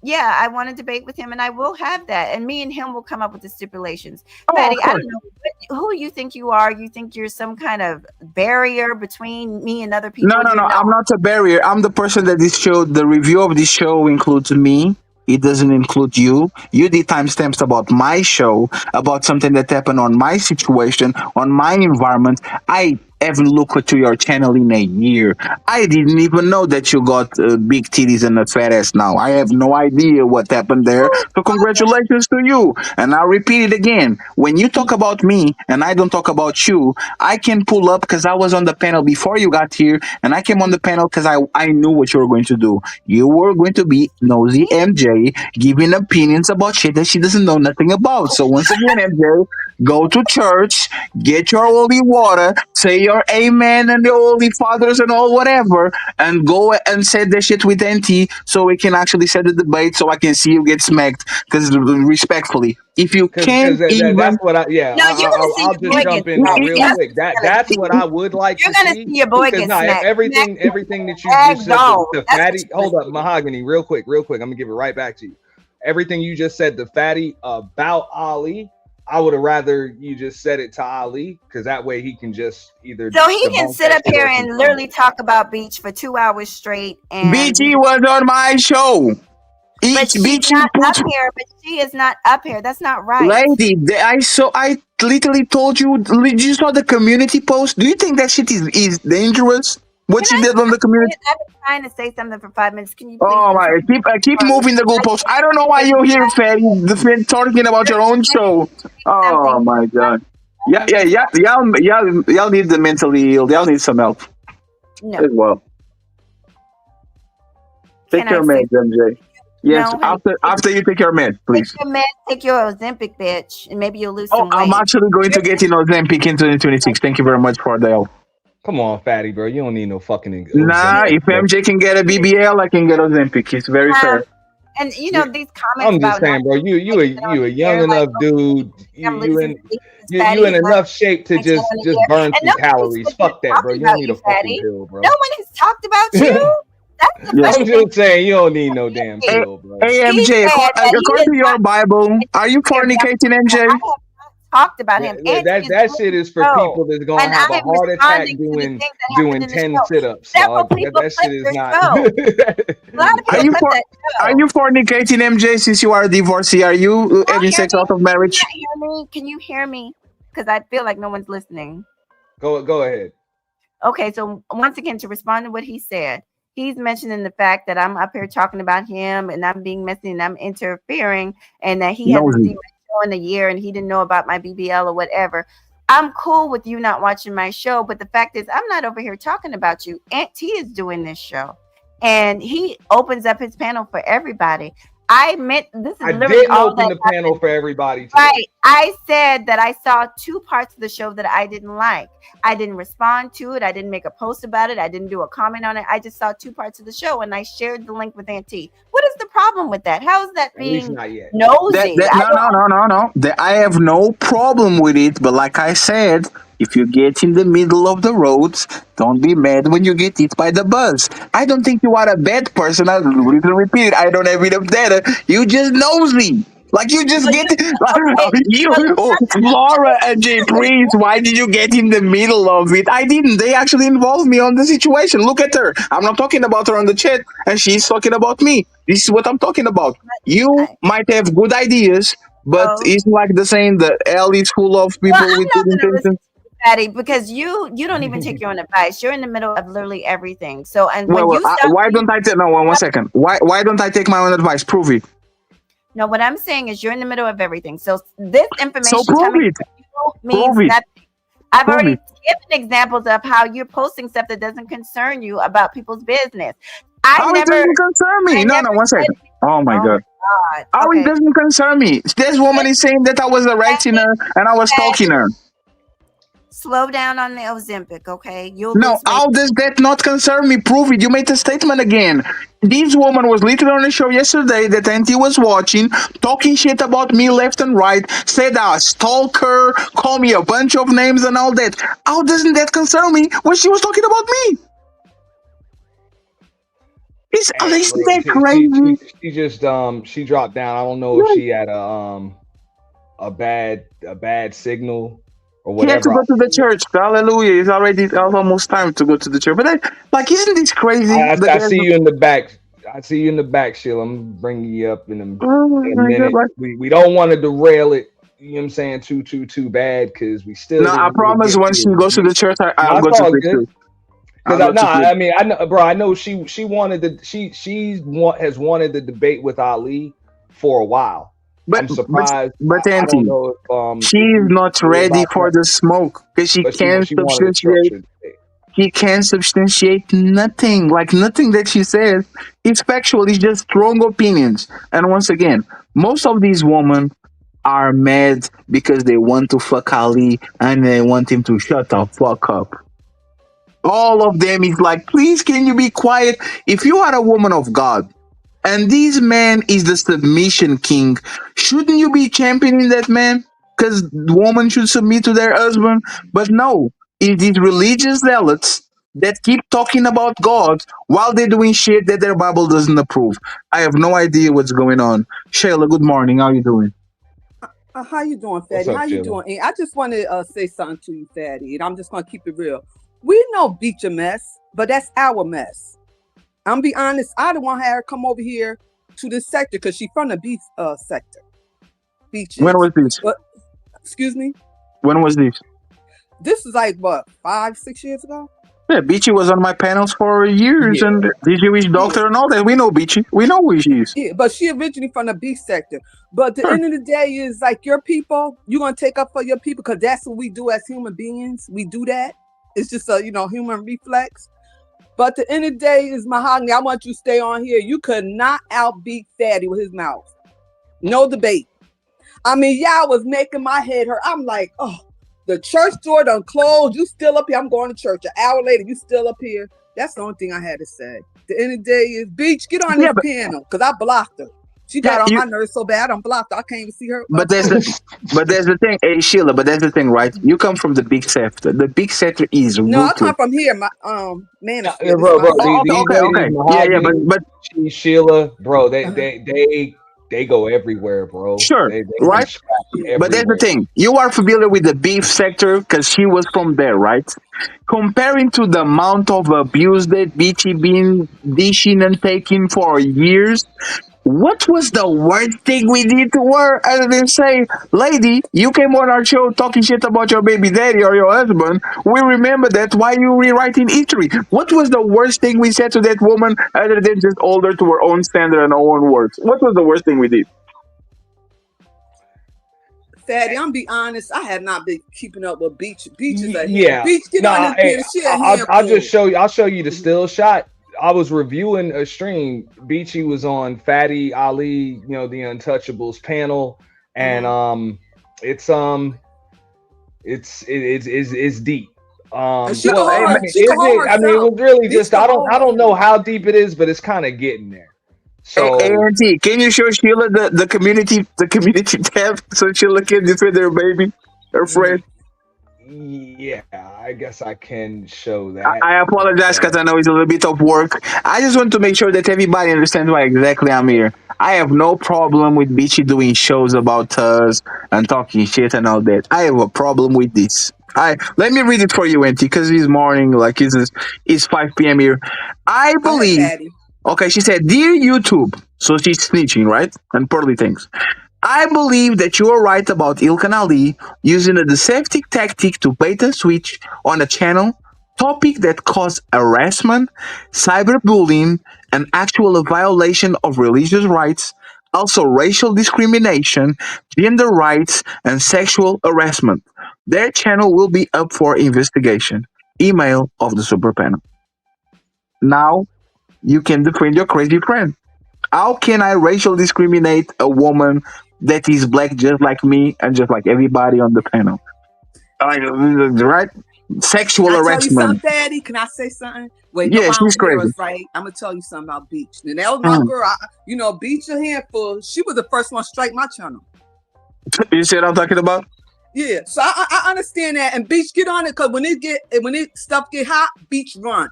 Yeah, I want to debate with him, and I will have that. And me and him will come up with the stipulations. Patty, I don't know who you think you are. You think you're some kind of barrier between me and other people? No. I'm not a barrier. I'm the person that this show, the review of this show includes me. It doesn't include you. You did timestamps about my show, about something that happened on my situation, on my environment. I haven't looked to your channel in a year. I didn't even know that you got big titties and a fat ass now. I have no idea what happened there. So congratulations to you. And I'll repeat it again. When you talk about me and I don't talk about you, I can pull up because I was on the panel before you got here, and I came on the panel because I knew what you were going to do. You were going to be nosy MJ giving opinions about shit that she doesn't know nothing about. So once again, MJ, go to church, get your holy water, say your amen and the holy fathers and all whatever, and go and say that shit with NT so we can actually set the debate so I can see you get smacked. Because respectfully, if you can't even, that's what I'll just jump in real quick. That's what I would like to see. You're gonna see your boy get smacked. Everything that you just said, the fatty. Hold up, Mahogany, real quick. I'm gonna give it right back to you. Everything you just said, the fatty about Ali. I would have rather you just said it to Ali, because that way he can just either. So he can sit up here and literally talk about Beach for 2 hours straight. And Beachy was on my show. But she's not up here. But she is not up here. That's not right, lady. I literally told you. You saw the community post. Do you think that shit is dangerous? What she did on the community? I've been trying to say something for 5 minutes. Can you please? Oh my! Keep moving the goalpost. I don't know why you're here, Fatty. Talking about your own show. Oh my god! Yeah. Y'all need the mentally ill. Y'all need some help. No. As well. Take care, man, MJ. Yes, No, honey. after you take your med, Take please. your meds, take your Ozempic, bitch, and maybe you'll lose Oh, some I'm weight. actually going to get in Ozempic in 2026. Thank you very much for the help. Come on, fatty, bro. You don't need no fucking Nah, Ozempic, if bro. MJ can get a BBL, I can get Ozempic. It's very fair. And you know these comments I'm just about saying, bro. You a young enough dude. I'm You losing in weight, you in fatty, enough shape to just burn and some nobody's calories. Fuck that, bro. talking You don't about need you, a fucking fatty. pill, bro. No one has talked about you. That's the Yes. funny I'm thing. just saying you don't need no damn Hey, pill, bro. Hey, He MJ, said that he according is to your not Bible, are you care about fornicating, you. MJ? I have not talked about him. Auntie is That doing shit the is for show, people that's gonna and have I a am heart attack responding to the things that doing happened in the 10 show. sit-ups, Several dog. people That shit clipped is your not. show. A lot of Are people you clipped that show. are you fornicating, MJ? Since you are a divorcee, are you having sex out of marriage? Can you hear me? Can you hear me? Because I feel like no one's listening. Go ahead. Okay, so once again, to respond to what he said, he's mentioning the fact that I'm up here talking about him and I'm being messy and I'm interfering and that he hasn't seen my show in a year and he didn't know about my BBL or whatever. I'm cool with you not watching my show, but the fact is I'm not over here talking about you. Aunt T is doing this show and he opens up his panel for everybody. I meant this is I literally didn't all open that the panel for everybody today. Right. I said that I saw two parts of the show that I didn't like. I didn't respond to it. I didn't make a post about it. I didn't do a comment on it. I just saw two parts of the show and I shared the link with Auntie. What is the problem with that? How is that being not yet. nosy? No. I have no problem with it, but like I said, if you get in the middle of the roads, don't be mad when you get hit by the bus. I don't think you are a bad person. I'll repeat it. I don't have enough data. You just nosy. Like you just Laura and Jay Prince, why did you get in the middle of it? I didn't. They actually involved me on the situation. Look at her. I'm not talking about her on the chat, and she's talking about me. This is what I'm talking about. You might have good ideas, but it's like the saying the hell is full of people with good intentions. Patty, because you don't even take your own advice. You're in the middle of literally everything. So and when you stop, why don't I take one second? Why don't I take my own advice? Prove it. No, what I'm saying is you're in the middle of everything. So this information So prove coming it. from you means Prove it. nothing. I've Prove already it. given examples of how you're posting stuff that doesn't concern you about people's business. How it doesn't concern me? No, one second. Oh my God. God. How it doesn't concern me? This woman is saying that I was erecting her and I was stalking her. Slow down on the Ozempic, okay? You'll No, lose weight. how does that not concern me? Prove it. You made a statement again. This woman was literally on the show yesterday that Auntie was watching, talking shit about me left and right, said I stalker, call me a bunch of names and all that. How doesn't that concern me when she was talking about me? Isn't that crazy? She just she dropped down. I don't know if she had a bad signal or He had to whatever. go to the church. Hallelujah. It's already almost time to go to the church. But isn't this crazy? I see you in the back. I see you in the back, Sheila. I'm bringing you up in a minute. We don't want to derail it. You know what I'm saying? Too bad because we still. No, I promise when she goes to the church, I'll go to the church. Because I mean, I know, bro. I know she wanted has wanted the debate with Ali for a while. I'm surprised. But I Auntie, don't know if she's not ready for the smoke because she can't substantiate. He can't substantiate nothing. Like nothing that she says is factual. It's just strong opinions. And once again, most of these women are mad because they want to fuck Ali and they want him to shut the fuck up. All of them is like, please, can you be quiet? If you are a woman of God and this man is the submission king, shouldn't you be championing that man? Because women should submit to their husband. But no, it's these religious zealots that keep talking about God while they're doing shit that their Bible doesn't approve. I have no idea what's going on. Shayla, good morning. How you doing? How you doing, Fatty? How you doing? And I just want to say something to you, Fatty, and I'm just going to keep it real. We know Beach a mess, but that's our mess. I'm be honest, I don't want her to come over here to this sector because she's from the beach sector. Beaches. When was this? Excuse me? When was this? This is like, what, 5-6 years ago? Yeah, Beachy was on my panels for years, and the Jewish doctor and all that. We know Beachy. We know who she is. Yeah, but she originally from the beach sector. But the end of the day is like your people, you're going to take up for your people because that's what we do as human beings. We do that. It's just a, human reflex. But at the end of the day, is Mahogany. I want you to stay on here. You could not outbeat Fatty with his mouth. No debate. I mean, y'all was making my head hurt. I'm like, oh, the church door done closed. You still up here. I'm going to church. An hour later, you still up here. That's the only thing I had to say. At the end of the day is, Beach, get on this piano, because I blocked her. She got on my nerves so bad, I'm blocked her. I can't even see her. But there's the thing, hey Sheila. But there's the thing, right? You come from the big sector. The big sector is no, I rooted. come from here. My man, bro, okay. Yeah, but Sheila, bro, they go everywhere, bro. Sure, they right? But there's the thing. You are familiar with the beef sector because she was from there, right? Comparing to the amount of abuse that Beachy been dishing and taking for years, what was the worst thing we did to her other than say, lady, you came on our show talking shit about your baby daddy or your husband. We remember that. Why you rewriting history? What was the worst thing we said to that woman other than just hold her to her own standard and her own words? What was the worst thing we did? Fatty, I'm be honest. I have not been keeping up with Beach. Beach is a yeah. Beach, get on this shit. I'll just show you. I'll show you the still shot. I was reviewing a stream. Beachy was on Fatty Ali, you know, the Untouchables panel, and it's deep. I mean, it was really just I don't know how deep it is, but it's kind of getting there. So, Auntie, can you show Sheila the community tab so Sheila can defend her baby, her friend? Yeah, I guess I can show that. I apologize because I know it's a little bit of work. I just want to make sure that everybody understands why exactly I'm here. I have no problem with Beachy doing shows about us and talking shit and all that. I have a problem with this. Let me read it for you, Auntie, because it's morning, like it's 5 p.m. here. I believe. Okay, she said, dear YouTube. So she's snitching, right? And pearly things. I believe that you are right about Ilkan Ali using a deceptive tactic to bait and switch on a channel topic that caused harassment, cyberbullying, and actual violation of religious rights, also racial discrimination, gender rights, and sexual harassment. Their channel will be up for investigation. Email of the super panel. Now you can defend your crazy friend. How can I racial discriminate a woman that is black just like me and just like everybody on the panel? Right? Sexual harassment. Tell you something, Daddy? Can I say something? Wait, yeah, she's crazy. Right? I'm gonna tell you something about Beach. And that was my girl. Beach a handful. She was the first one to strike my channel. You see what I'm talking about? Yeah. So I understand that. And Beach, get on it, because when stuff get hot, Beach run.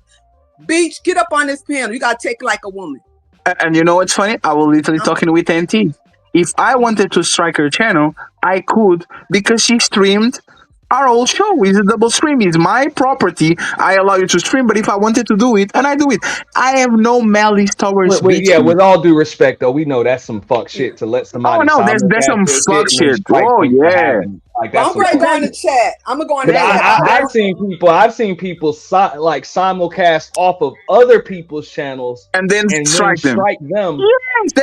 Beach, get up on this panel. You gotta take it like a woman. And you know what's funny? I was literally talking with NT. If I wanted to strike her channel, I could, because she streamed our whole show. It's a double stream. It's my property. I allow you to stream, but if I wanted to do it, and I do it, I have no malice towards yeah, with all due respect, though, we know that's some fuck shit to let somebody. Oh no, there's some fuck shit. Oh yeah. Like, I'm ready to go in the chat. I'm gonna go in the chat. I've seen people simulcast off of other people's channels and then strike them. Yes,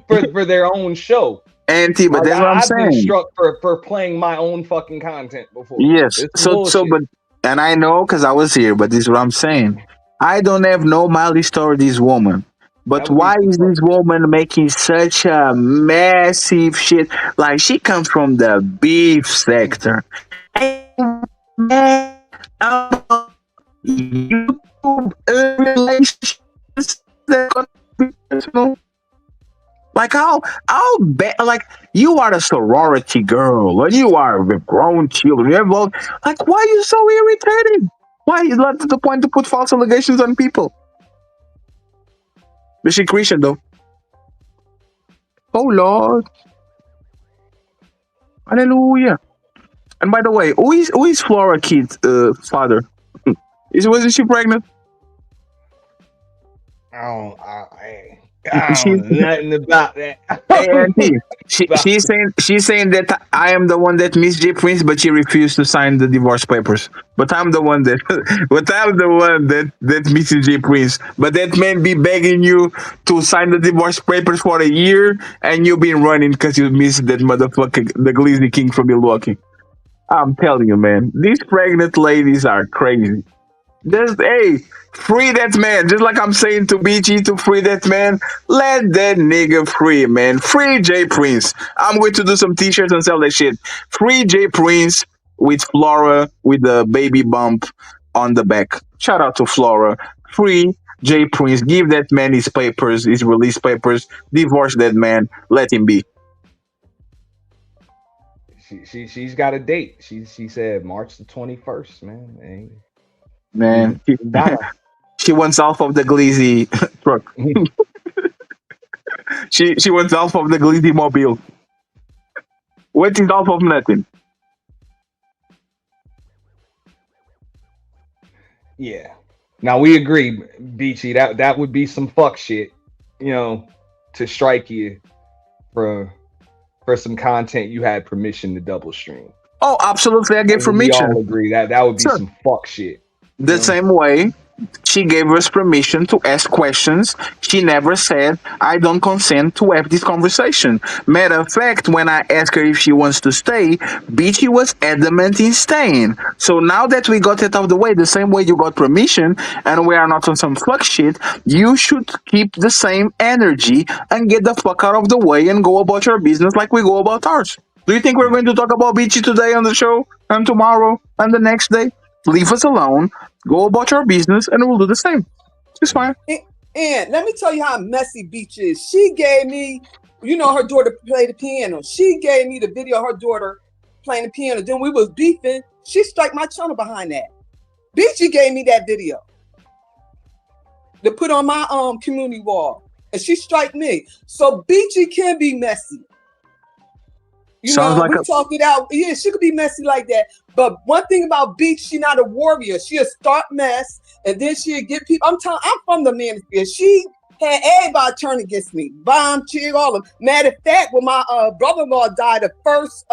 for their own show. But that's what I'm saying. I've been struck for playing my own fucking content before. Yes. But and I know because I was here, but this is what I'm saying. I don't have no malice toward this woman. But why is this woman making such a massive shit? Like, she comes from the beef sector. YouTube relationships like like you are a sorority girl and you are with grown children. You're both, like, why are you so irritated? Why is that to the point to put false allegations on people? Is she Christian though? Oh Lord. Hallelujah. And by the way, who is Flora Kid's father? Wasn't she pregnant? I don't know nothing about that. Hey, Auntie, she's saying that I am the one that missed J Prince, but she refused to sign the divorce papers. But I'm the one that misses J Prince. But that man be begging you to sign the divorce papers for a year, and you've been running because you missed that motherfucker, the Glizzy King from Milwaukee. I'm telling you, man, these pregnant ladies are crazy. Just free that man. Just like I'm saying to Beachy to free that man. Let that nigga free, man. Free J Prince. I'm going to do some t-shirts and sell that shit. Free J Prince with Flora with the baby bump on the back. Shout out to Flora. Free J Prince. Give that man his papers, his release papers. Divorce that man. Let him be. She's got a date. She said March the 21st, man. Man, Donna. she wants off of the Glizzy truck. she wants off of the Glizzy mobile. What is off of nothing? Yeah. Now we agree, Beachy. That would be some fuck shit, to strike you for some content you had permission to double stream. Oh, absolutely. I gave permission. We all agree that would be some fuck shit. The same way she gave us permission to ask questions. She never said, I don't consent to have this conversation. Matter of fact, when I asked her if she wants to stay, Beachy was adamant in staying. So now that we got it out of the way, the same way you got permission, and we are not on some fuck shit, you should keep the same energy and get the fuck out of the way and go about your business like we go about ours. Do you think we're going to talk about Beachy today on the show, and tomorrow, and the next day? Leave us alone, go about your business, and we'll do the same. It's fine. And let me tell you how messy Beach is. She gave me, her daughter played the piano. She gave me the video of her daughter playing the piano. Then we was beefing. She striked my channel behind that. Beachy gave me that video to put on my community wall. And she striked me. So Beachy can be messy. We talked it out. Yeah, she could be messy like that. But one thing about Beach, she not a warrior. She'll start mess, and then she'll get people. I'm from the manosphere. She had everybody turn against me. Bomb, cheer, all of them. Matter of fact, when my brother-in-law died, the first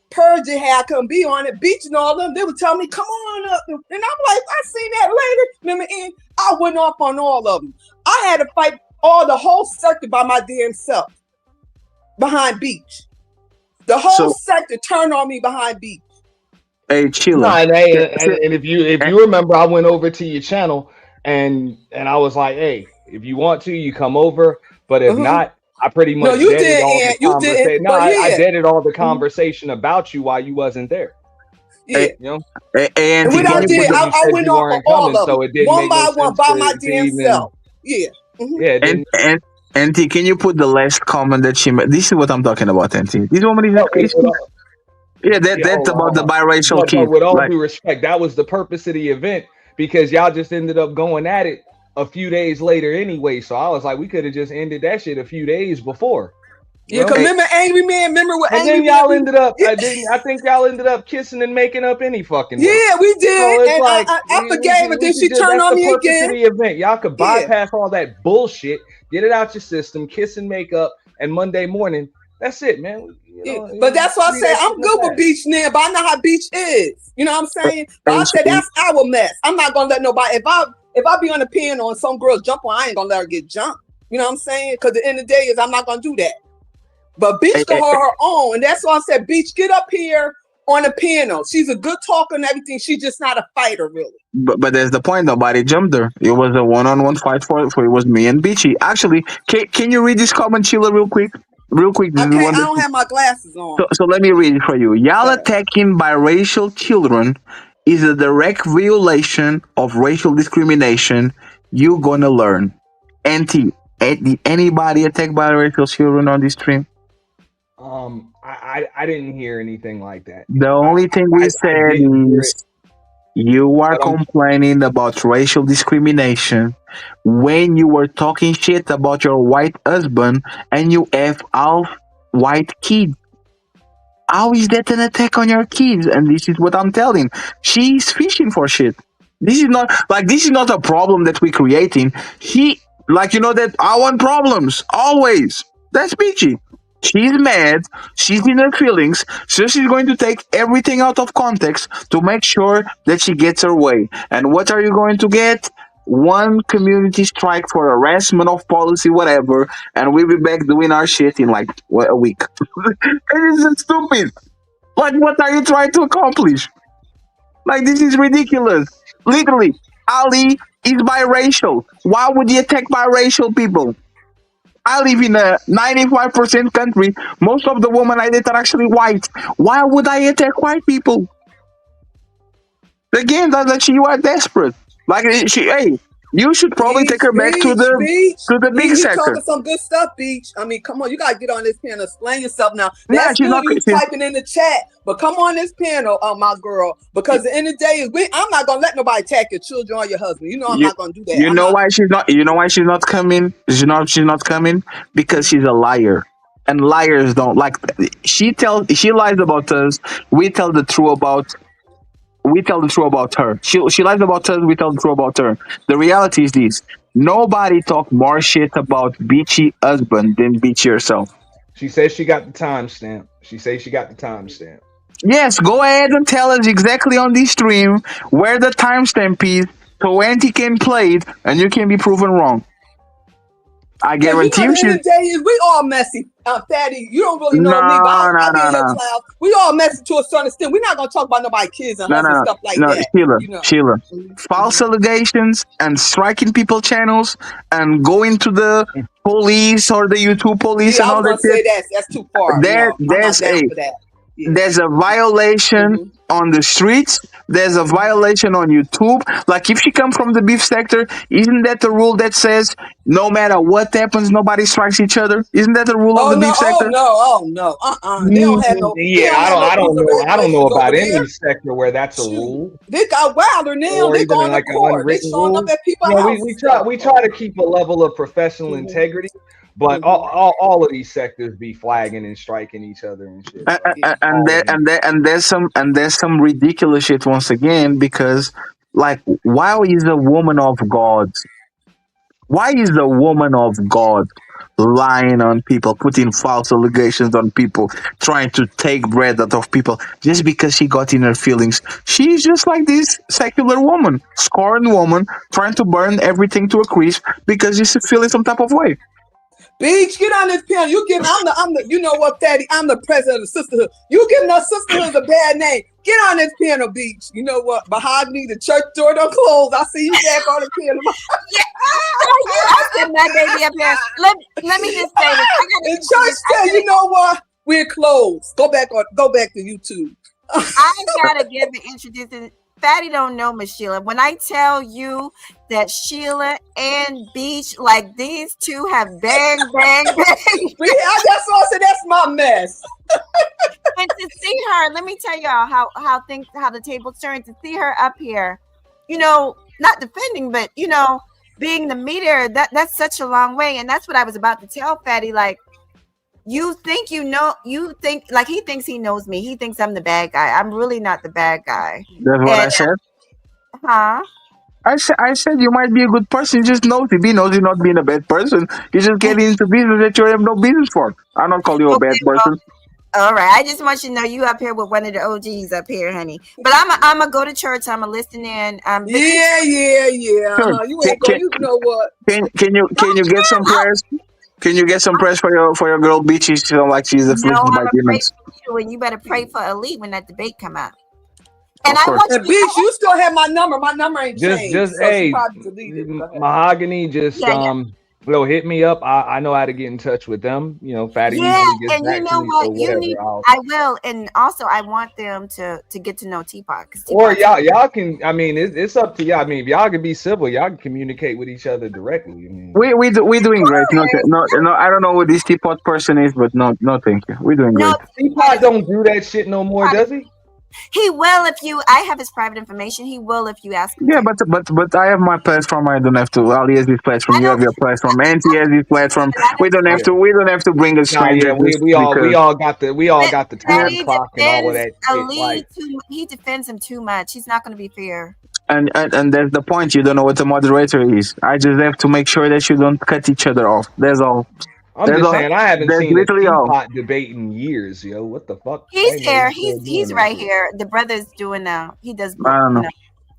purge they had, I couldn't be on it. Beach and all of them, they would tell me, come on up. And I'm like, I seen that later. Remember, and I went off on all of them. I had to fight the whole circuit by my damn self behind Beach. The whole sector turned on me behind Beach. Hey, chill. No, and if you remember, I went over to your channel and I was like, hey, if you want to, you come over. But if not, I pretty much deaded all the conversation. No, I deaded all the conversation about you while you wasn't there. Yeah. And what I did, I went off on all of them. So it didn't one make by no one by sense my to damn even, self. Yeah. Mm-hmm. Yeah. Auntie, can you put the last comment that she made? This is what I'm talking about, Auntie. This woman is crazy. Yeah, that's about the biracial kid. But with all due respect, that was the purpose of the event because y'all just ended up going at it a few days later anyway. So I was like, we could have just ended that shit a few days before. Yeah, cause remember Angry Man? Remember what? And then y'all ended up. I think y'all ended up kissing and making up any fucking way. Yeah, we did. So and like, I forgave her. Then she turned on me again. The event, y'all could bypass all that bullshit, get it out your system, kiss and make up, and Monday morning, that's it, man. But that's what I said. I'm good with Beach now, but I know how Beach is. You know what I'm saying? But I said that's our mess. I'm not gonna let nobody. If I be on the piano and some girl jump on, I ain't gonna let her get jumped. You know what I'm saying? Because the end of the day is I'm not gonna do that. But Beach can hold her own, and that's why I said, Beach, get up here on the piano. She's a good talker and everything. She's just not a fighter, really. But that's the point. Nobody jumped her. It was a one-on-one fight for it was me and Beachy. Actually, can you read this comment, Sheila, real quick? Real quick. I don't have my glasses on. So let me read it for you. Y'all attacking biracial children is a direct violation of racial discrimination. You gonna learn. Auntie, did anybody attack biracial children on this stream? I didn't hear anything like that. The only thing we said is you are complaining about racial discrimination when you were talking shit about your white husband and you have half white kids. How is that an attack on your kids? And this is what I'm telling. She's fishing for shit. This is not a problem that we're creating. That I want problems always. That's Beachy. She's mad. She's in her feelings. So she's going to take everything out of context to make sure that she gets her way. And what are you going to get? One community strike for harassment of policy, whatever, and we'll be back doing our shit in a week. It is stupid. What are you trying to accomplish? Like this is ridiculous. Literally, Ali is biracial. Why would he attack biracial people? I live in a 95% country. Most of the women I date are actually white. Why would I attack white people? Again, that's like you are desperate. Like hey, you should probably take her back to the big He sector. talking some good stuff, Beach. I mean, come on, you gotta get on this panel, explain yourself now. Nah, That's she's good. not- You she's- typing in the chat, but come on this panel, my girl, because at the end of the day, I'm not gonna let nobody attack your children or your husband. You know, I'm not gonna do that. You know why she's not? You know why she's not coming? She's not coming because she's a liar, and liars don't like. She lies about us. We tell the truth about. We tell the truth about her. She lies about us. We tell the truth about her. The reality is this: nobody talk more shit about Beachy husband than Beachy herself. She says she got the timestamp. She says she got the timestamp. Yes, go ahead and tell us exactly on this stream where the timestamp is, so Auntie can play it and you can be proven wrong. I guarantee you. At the end of the day, is we all messy, Fatty. You don't really know me, but I'll be in your cloud. We all messy to a certain extent. We're not gonna talk about nobody's kids and husbands and stuff like that. Sheila. False allegations and striking people channels and going to the police or the YouTube police and all that. That's too far. There's a violation on the streets. There's a violation on YouTube. Like if she come from the beef sector, isn't that the rule that says no matter what happens, nobody strikes each other? Isn't that the rule of the beef sector? Oh no. They don't have no. Yeah, I don't know about any sector where that's a rule. They got wilder now. They going to court. They showing up at people's houses. We try to keep a level of professional integrity. But all of these sectors be flagging and striking each other and shit. And there's some ridiculous shit once again, because like, why is a woman of God? Why is a woman of God lying on people, putting false allegations on people, trying to take bread out of people just because she got in her feelings? She's just like this secular woman, scorned woman, trying to burn everything to a crisp because she's feeling some type of way. Beach, get on this panel. You give I'm the you know what, Fatty? I'm the president of the sisterhood. You giving us sisterhood a bad name. Get on this panel, Beach. You know what? Mahogany, the church door don't close. I see you back on the panel. I send my baby up here. Let me just say this. The church said, you know what? We're closed. Go back to YouTube. I gotta give an introduction. Fatty don't know Miss Sheila. When I tell you that Sheila and Beach, like these two have bang. That's what I said. That's my mess. And to see her, let me tell y'all how the tables turn. To see her up here, you know, not defending, but you know, being the meter. That's such a long way, and that's what I was about to tell Fatty. Like, you think like he thinks he knows me. He thinks I'm the bad guy. I'm really not the bad guy. That's what I said. Huh? I said you might be a good person. You just nosy. Be nosy, not being a bad person. You just get into business that you have no business for. I don't call you a bad person. All right. I just want you to know you up here with one of the OGs up here, honey. But I'm gonna go to church. I'm gonna listen in. Yeah. You ain't going. You know what? Can you get some prayers? Can you get some prayers for your girl Beachy? She don't like she's afflicted by demons. And you better pray for Elite when that debate come out. And I want you, Beach, you still have my number. My number ain't changed. Just so hey, Mahogany, hit me up. I know how to get in touch with them. You know, Fatty. Yeah, and you know what? You need. I will, and also I want them to get to know Teapot. Or y'all can. I mean, it's up to y'all. I mean, if y'all can be civil, y'all can communicate with each other directly. I mean, we're doing great. No, I don't know who this Teapot person is, but no, thank you. We're doing great. Teapot don't do that shit no more, does he? He will if you. I have his private information. He will if you ask him. Yeah, but I have my platform. I don't have to. Ali has his platform. You have your platform. Auntie has his platform. We don't have to. We don't have to bring a stranger. We all got the time clock and all of that. Ali, he defends him too much. He's not going to be fair. And that's the point. You don't know what the moderator is. I just have to make sure that you don't cut each other off. That's all. I'm just saying, I haven't seen a Teapot debate in years, yo. What the fuck? He's here. He's right here. The brother's doing now. He does. I don't know.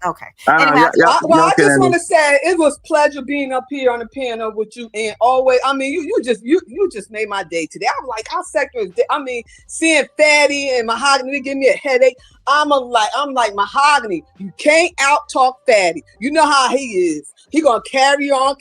Okay. Anyway, I just want to say it was pleasure being up here on the panel with you, and always. I mean, you just made my day today. I'm like, our sector is. I mean, seeing Fatty and Mahogany give me a headache. I'm like Mahogany. You can't out talk Fatty. You know how he is. He gonna carry on.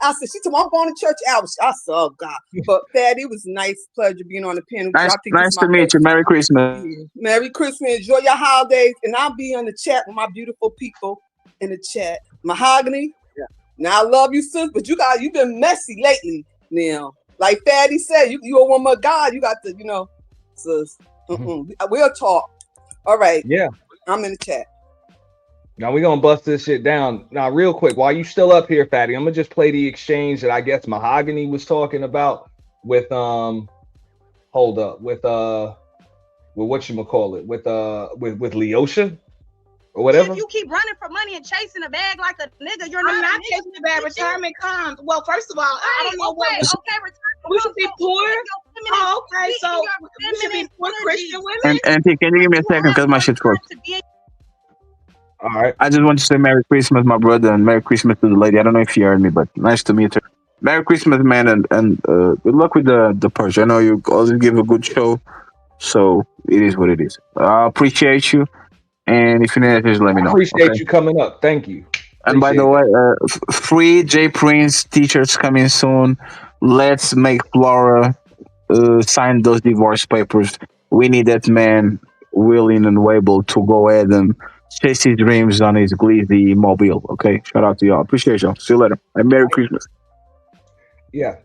I said, she told me I'm going to church out. I said, oh God. But Fatty, it was a nice pleasure being on the panel. Nice to meet you. Merry Christmas. Merry Christmas. Enjoy your holidays. And I'll be on the chat with my beautiful people in the chat. Mahogany. Yeah. Now I love you, sis, but you've been messy lately now. Like Fatty said, you a woman of God. You got to, sis. We'll talk. All right. Yeah. I'm in the chat. Now we're gonna bust this shit down. Now, real quick, while you still up here, Fatty, I'm gonna just play the exchange that I guess Mahogany was talking about with with whatchamacallit, with Leosha or whatever. If you keep running for money and chasing a bag like a nigga, you're I'm not not chasing a bag. Retirement comes. Well, first of all, I don't know what retirement we should be poor. Oh, okay, so we should be poor Christian women. And can you give me a second because my shit's closed. All right. I just want to say Merry Christmas, my brother, and Merry Christmas to the lady. I don't know if you heard me, but nice to meet her. Merry Christmas, man, and good luck with the purge. I know you always give a good show, so it is what it is. I appreciate you, and if you need anything, just let me know. I appreciate you coming up. Thank you. And by the way, free J Prince t-shirts coming soon. Let's make Flora sign those divorce papers. We need that man willing and able to go ahead and chase his dreams on his Gleazy mobile. Okay, shout out to y'all. Appreciate y'all. See you later. And Merry Christmas. Yeah,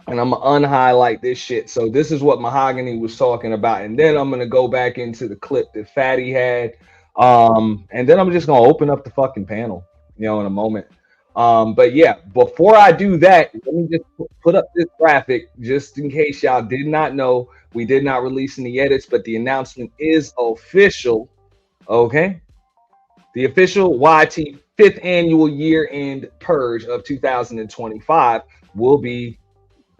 and I'm gonna unhighlight this shit. So this is what Mahogany was talking about, and then I'm gonna go back into the clip that Fatty had, and then I'm just gonna open up the fucking panel, in a moment. But yeah, before I do that, let me just put up this graphic just in case y'all did not know. We did not release any edits, but the announcement is official. Okay. The official YT 5th annual year-end purge of 2025 will be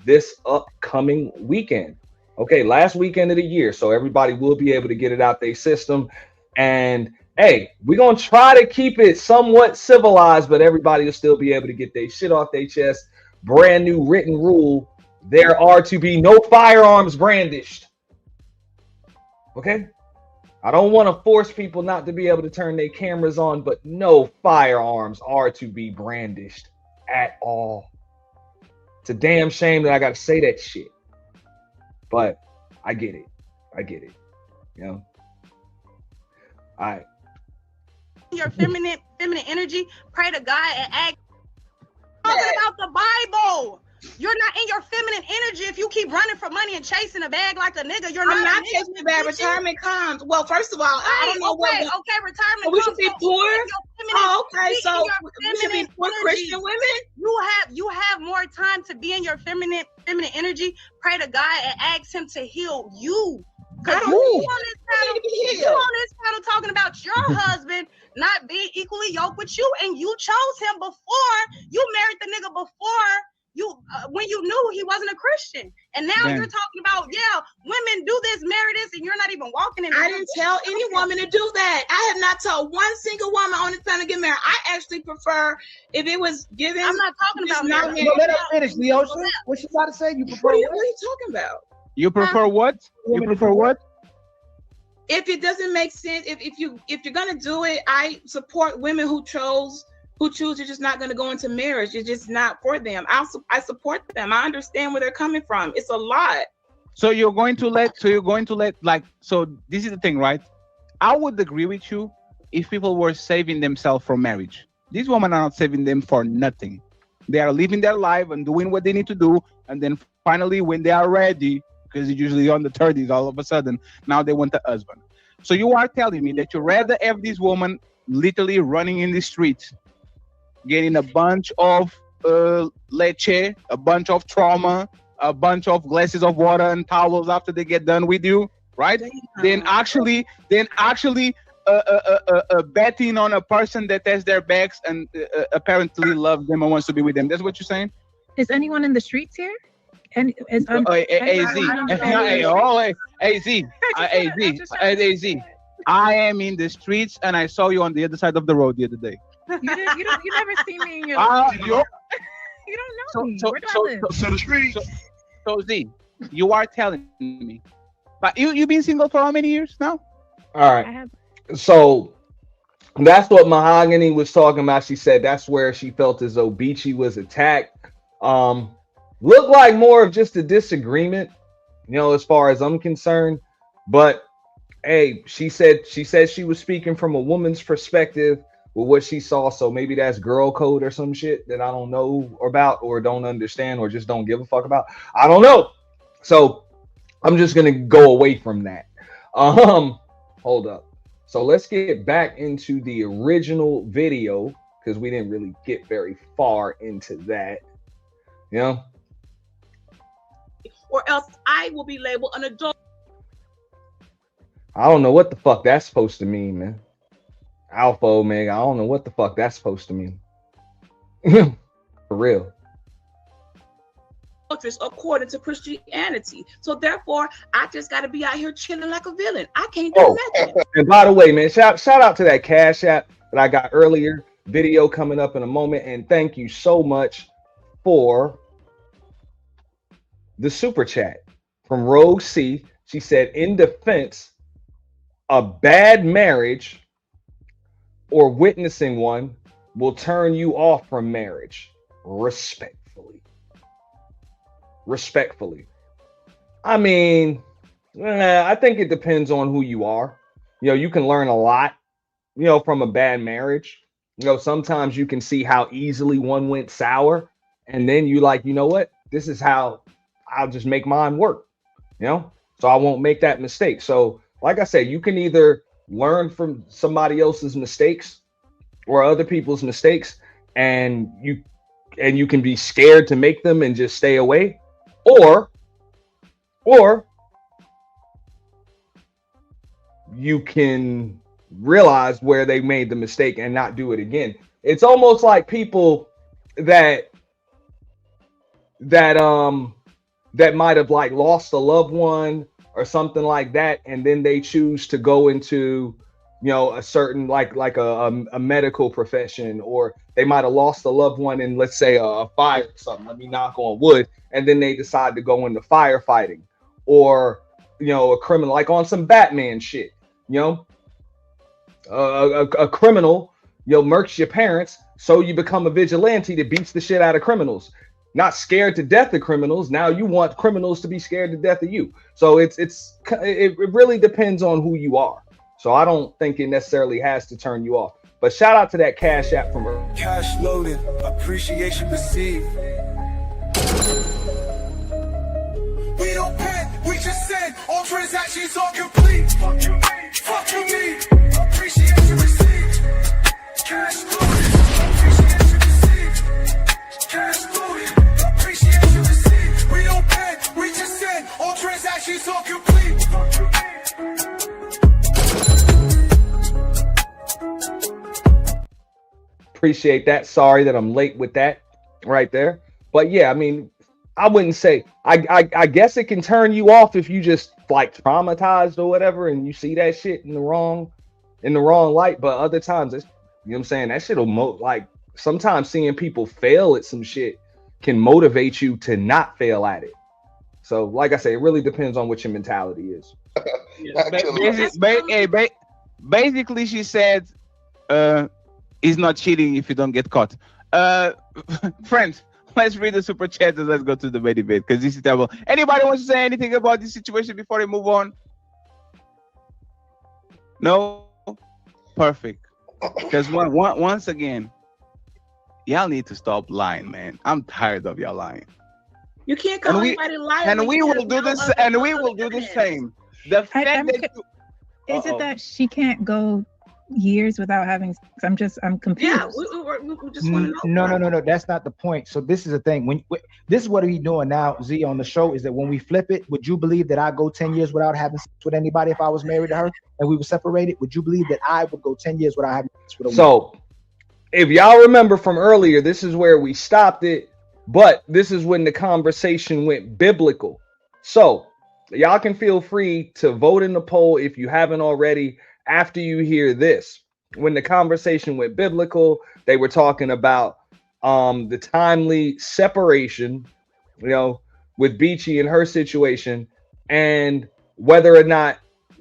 this upcoming weekend. Okay, last weekend of the year. So everybody will be able to get it out their system. And hey, we're going to try to keep it somewhat civilized, but everybody will still be able to get their shit off their chest. Brand new written rule. There are to be no firearms brandished. Okay? I don't want to force people not to be able to turn their cameras on, but no firearms are to be brandished at all. It's a damn shame that I got to say that shit. But I get it. All right. Your feminine energy, pray to God and act. Talking about the Bible. You're not in your feminine energy if you keep running for money and chasing a bag like a nigga. I'm not chasing a bag. Retirement comes. Well, first of all, I don't know what. Okay, retirement. We should be poor. Oh, okay, so we should be poor Christian women. You have more time to be in your feminine energy. Pray to God and ask Him to heal you. Because you on this panel talking about your husband not being equally yoked with you, and you chose him before you married the nigga before you when you knew he wasn't a Christian, and now you're talking about women do this, marry this, and you're not even walking in. I didn't tell any woman to do that. I have not told one single woman on this planet to get married. I actually prefer if it was given. I'm not talking about marriage. Let us finish, Leosha. What you about to say? You prefer what are you talking about? You prefer what? You prefer what? If it doesn't make sense, if you're gonna do it, I support women who choose they're just not gonna go into marriage. It's just not for them. I support them. I understand where they're coming from. It's a lot. So you're going to let so this is the thing, right? I would agree with you if people were saving themselves from marriage. These women are not saving them for nothing. They are living their life and doing what they need to do, and then finally when they are ready, because it's usually on the 30s, all of a sudden, now they want a husband. So you are telling me that you rather have this woman literally running in the streets, getting a bunch of leche, a bunch of trauma, a bunch of glasses of water and towels after they get done with you, right? Then actually betting on a person that has their backs and apparently loves them and wants to be with them. That's what you're saying? Is anyone in the streets here? And is AZ. I am in the streets, and I saw you on the other side of the road the other day. You never see me in your life. You don't know me. Where do I live? So the streets. So Z, you are telling me, but you've been single for how many years now? All right. So that's what Mahogany was talking about. She said that's where she felt as though Beachy was attacked. Um, Looked like more of just a disagreement, as far as I'm concerned. But hey, she said she was speaking from a woman's perspective with what she saw. So maybe that's girl code or some shit that I don't know about or don't understand or just don't give a fuck about. I don't know. So I'm just gonna go away from that. Hold up. So let's get back into the original video because we didn't really get very far into that. You know? Or else I will be labeled an adult. I don't know what the fuck that's supposed to mean, man. Alpha Omega, I don't know what the fuck that's supposed to mean. For real. According to Christianity. So therefore, I just got to be out here chilling like a villain. I can't do nothing. And by the way, man, shout out to that Cash App that I got earlier. Video coming up in a moment. And thank you so much for the super chat from Rogue C. She said, in defense, a bad marriage or witnessing one will turn you off from marriage. Respectfully. I mean, I think it depends on who you are. You can learn a lot, from a bad marriage. Sometimes you can see how easily one went sour. And then you like, you know what? This is how I'll just make mine work, so I won't make that mistake. So like I said, you can either learn from somebody else's mistakes or other people's mistakes, and you can be scared to make them and just stay away, or you can realize where they made the mistake and not do it again. It's almost like people that might have like lost a loved one or something like that, and then they choose to go into a certain like a medical profession, or they might have lost a loved one in, let's say, a fire or something. Let me knock on wood. And then they decide to go into firefighting, or a criminal, like on some Batman shit. A criminal murks your parents, so you become a vigilante that beats the shit out of criminals. Not scared to death of criminals. Now you want criminals to be scared to death of you. So it really depends on who you are. So I don't think it necessarily has to turn you off. But shout out to that Cash App from her. Cash loaded, appreciation received. We don't pay, we just send. All transactions are complete. Fuck you mean. Appreciation received. Cash loaded, appreciation received. Cash loaded, appreciation received. We don't pay, we just send. All transactions are complete. Appreciate that. Sorry that I'm late with that right there. But yeah, I mean, I wouldn't say, I guess it can turn you off if you just like traumatized or whatever and you see that shit in the wrong light. But other times, it's, what I'm saying, that shit'll like sometimes seeing people fail at some shit can motivate you to not fail at it. So like I say, it really depends on what your mentality is. Basically, she said, it's not cheating if you don't get caught. Friends, let's read the super chat and let's go to the main debate because this is terrible. Anybody wants to say anything about this situation before we move on? No? Perfect. Because once again, y'all need to stop lying, man. I'm tired of y'all lying. You can't call anybody lying. And we will do this, and we will do the same. The fact that you, is it that she can't go years without having sex? I'm confused. Yeah, we just want to know. No. That's not the point. So this is the thing. This is what he's doing now, Z, on the show, is that when we flip it, would you believe that I go 10 years without having sex with anybody if I was married to her and we were separated? Would you believe that I would go 10 years without having sex with a woman? So if y'all remember from earlier, this is where we stopped it, but this is when the conversation went biblical. So y'all can feel free to vote in the poll if you haven't already. After you hear this, when the conversation went biblical, they were talking about the timely separation, with Beachy and her situation, and whether or not,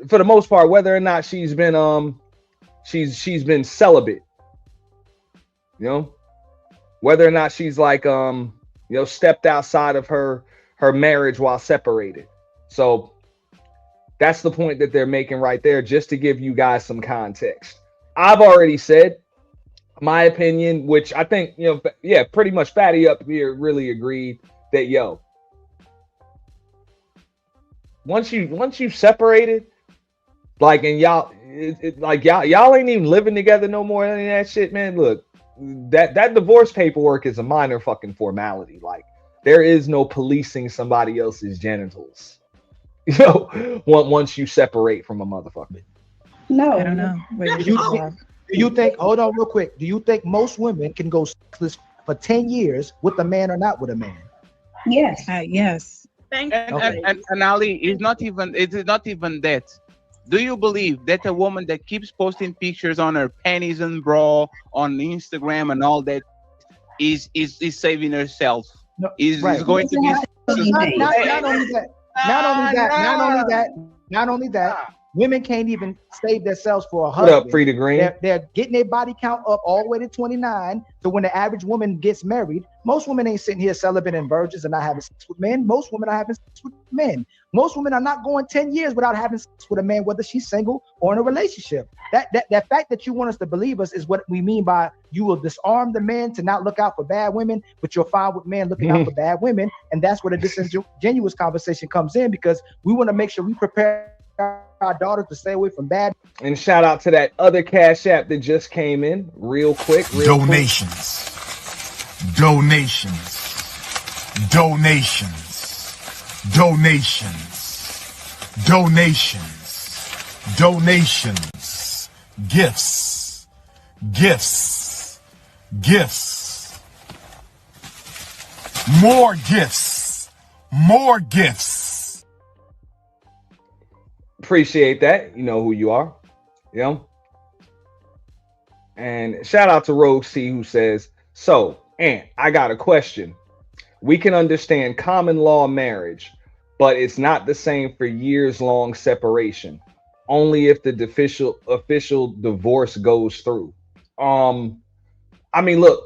for the most part, whether or not she's been she's been celibate. You know, whether or not she's like stepped outside of her marriage while separated. So that's the point that they're making right there, just to give you guys some context. I've already said my opinion, which I think, pretty much Fatty up here really agreed that, once you separated, like, and y'all ain't even living together no more than that shit, man. Look, that divorce paperwork is a minor fucking formality. Like, there is no policing somebody else's genitals. Once you separate from a motherfucker. No, I don't know. Do you think? Hold on, real quick. Do you think most women can go sexless for 10 years with a man or not with a man? Yes. Yes. Thank Okay. And Ali, it is not even that. Do you believe that a woman that keeps posting pictures on her panties and bra on Instagram and all that is saving herself? No, is right. going to be Not only that, women can't even save themselves for a What husband. up, Free to Green? They're getting their body count up all the way to 29. So when the average woman gets married, most women ain't sitting here celibate and virgins and not having sex with men. Most women are having sex with men. Most women are not going 10 years without having sex with a man, whether she's single or in a relationship. That fact that you want us to believe us is what we mean by you will disarm the men to not look out for bad women, but you're fine with men looking out for bad women. And that's where the disingenuous conversation comes in, because we want to make sure we prepare our daughters to stay away from bad. And shout out to that other Cash App that just came in real quick. Donations. Gifts. More gifts. Appreciate that. You know who you are. And shout out to Rogue C, who says, so, Ant, I got a question. We can understand common law marriage, but it's not the same for years-long separation. Only if the official divorce goes through. I mean, look,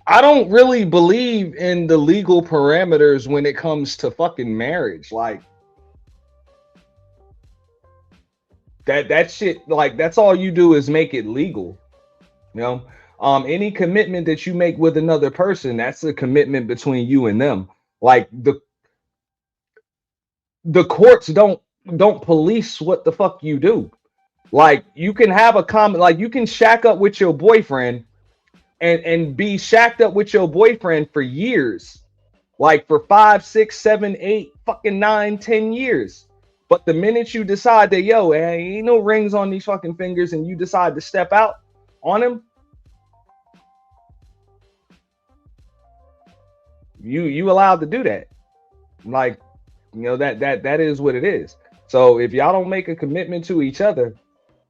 I don't really believe in the legal parameters when it comes to fucking marriage. Like, that shit, like, that's all you do is make it legal. Any commitment that you make with another person, that's a commitment between you and them. Like, the courts don't police what the fuck you do. Like, you can have a common, like, you can shack up with your boyfriend and be shacked up with your boyfriend for years, like for 5, 6, 7, 8, fucking 9, 10 years. But the minute you decide that, ain't no rings on these fucking fingers, and you decide to step out on him, you allowed to do that. Like, that is what it is. So if y'all don't make a commitment to each other,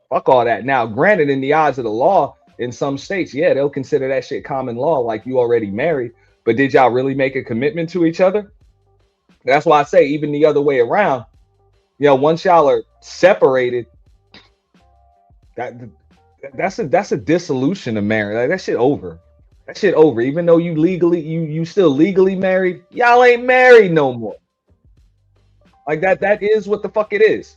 fuck all that. Now, granted, in the eyes of the law, in some states, they'll consider that shit common law, like you already married. But did y'all really make a commitment to each other? That's why I say, even the other way around, once y'all are separated, that's a dissolution of marriage. Like, that shit over. That shit over. Even though you still legally married, y'all ain't married no more. Like, that is what the fuck it is.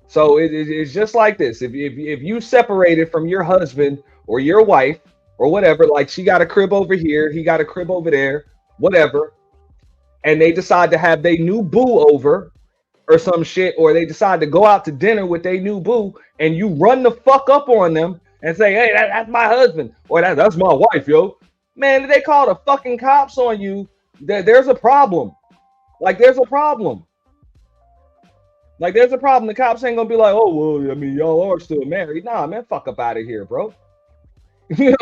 So it's just like this. If you separated from your husband or your wife or whatever, like, she got a crib over here, he got a crib over there, whatever, and they decide to have their new boo over or some shit, or they decide to go out to dinner with their new boo, and you run the fuck up on them and say, hey, that's my husband, or that's my wife, yo. Man, if they call the fucking cops on you, there's a problem. Like, there's a problem. Like, there's a problem. The cops ain't gonna be like, oh, well, I mean, y'all are still married. Nah, man, fuck up out of here, bro. They're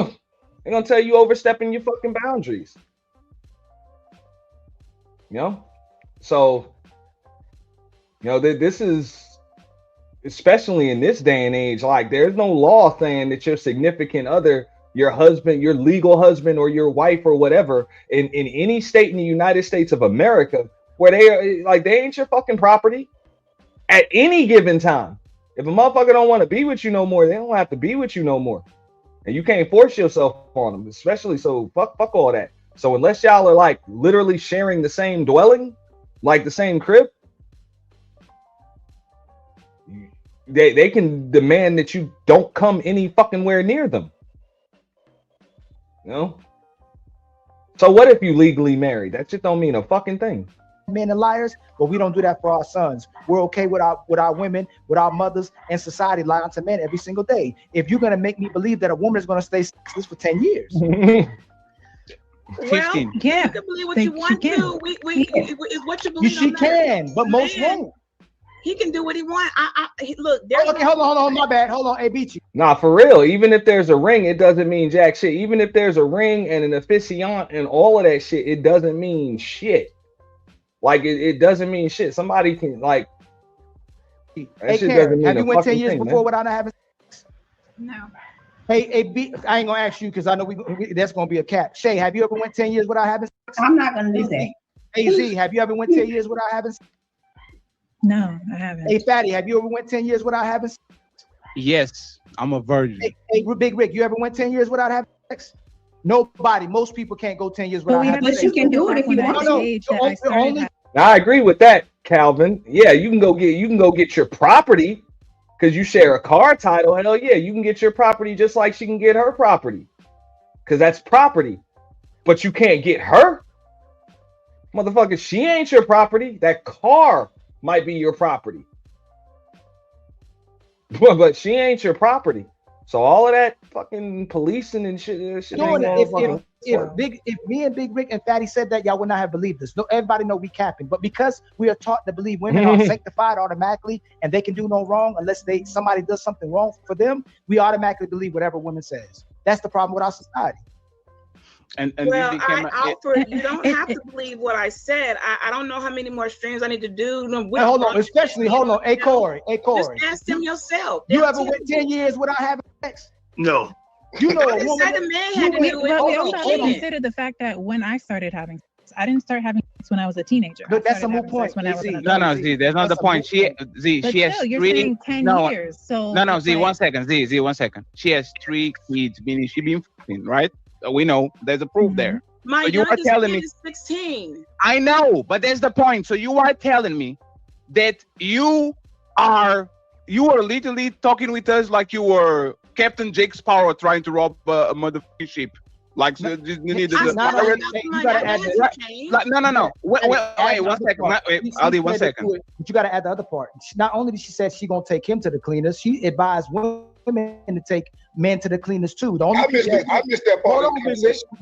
gonna tell you overstepping your fucking boundaries. So, this is, especially in this day and age, like, there's no law saying that your significant other, your husband, your legal husband, or your wife or whatever, in any state in the United States of America, where they ain't your fucking property at any given time. If a motherfucker don't want to be with you no more, they don't have to be with you no more. And you can't force yourself on them, especially so fuck all that. So unless y'all are like literally sharing the same dwelling, like the same crib, they can demand that you don't come any fucking where near them. You know? So what if you legally married? That shit don't mean a fucking thing. Men and liars, but we don't do that for our sons. We're okay with our women, with our mothers, and society lying to men every single day. If you're gonna make me believe that a woman is gonna stay sexless for 10 years. 15. Well, yeah, you can believe what you want to. Is what you believe. She can, but most won't. He can do what he wants. Look. Okay, hold on. My bad. Hold on. Hey, Beachy. Nah, for real. Even if there's a ring, it doesn't mean jack shit. Even if there's a ring and an officiant and all of that shit, it doesn't mean shit. Like it doesn't mean shit. Somebody can like. Hey, Karen, have you went 10 years before without having sex? No. Hey, I ain't gonna ask you because I know that's gonna be a cap. Shay, have you ever went 10 years without having sex? I'm not gonna do that. Hey, Z, have you ever went 10 years without having sex? No, I haven't. Hey, Fatty, have you ever went 10 years without having sex? Yes, I'm a virgin. Hey, Big Rick, you ever went 10 years without having sex? Nobody. Most people can't go 10 years without having sex. But you can do it if you want to. I agree with that, Calvin. Yeah, you can go get your property because you share a car title. Hell yeah, you can get your property just like she can get her property because that's property. But you can't get her. Motherfucker, she ain't your property. That car might be your property. But she ain't your property. So all of that fucking policing and shit if me and Big Rick and Fatty said that, y'all would not have believed us. No, everybody know we capping. But because we are taught to believe women are sanctified automatically and they can do no wrong unless somebody does something wrong for them, we automatically believe whatever women says. That's the problem with our society. And well, I offer you don't have to believe what I said. I don't know how many more streams I need to do. Hey, hold on. Hey, Corey. Just ask them yourself. You ever went 10 years without having sex? No. You know a woman. The man had to do it. We also consider the fact that when I started having sex, I didn't start having sex when I was a teenager. But that's a moot point. No, Z, that's not the point. She has you're 3 saying 10 years. So no, Z, 1 second. Z, 1 second. She has 3 kids, meaning she been fucking, right? We know there's a proof there. My youngest kid is 16. I know, but that's the point. So you are telling me that you are literally talking with us like you were Captain Jake Sparrow trying to rob a motherfucking ship. Like you need to. No. Wait, 1 second. Ali, 1 second. But you got to add the other part. Not only did she say she gonna take him to the cleaners, she advised women to take men to the cleaners too. I missed that part.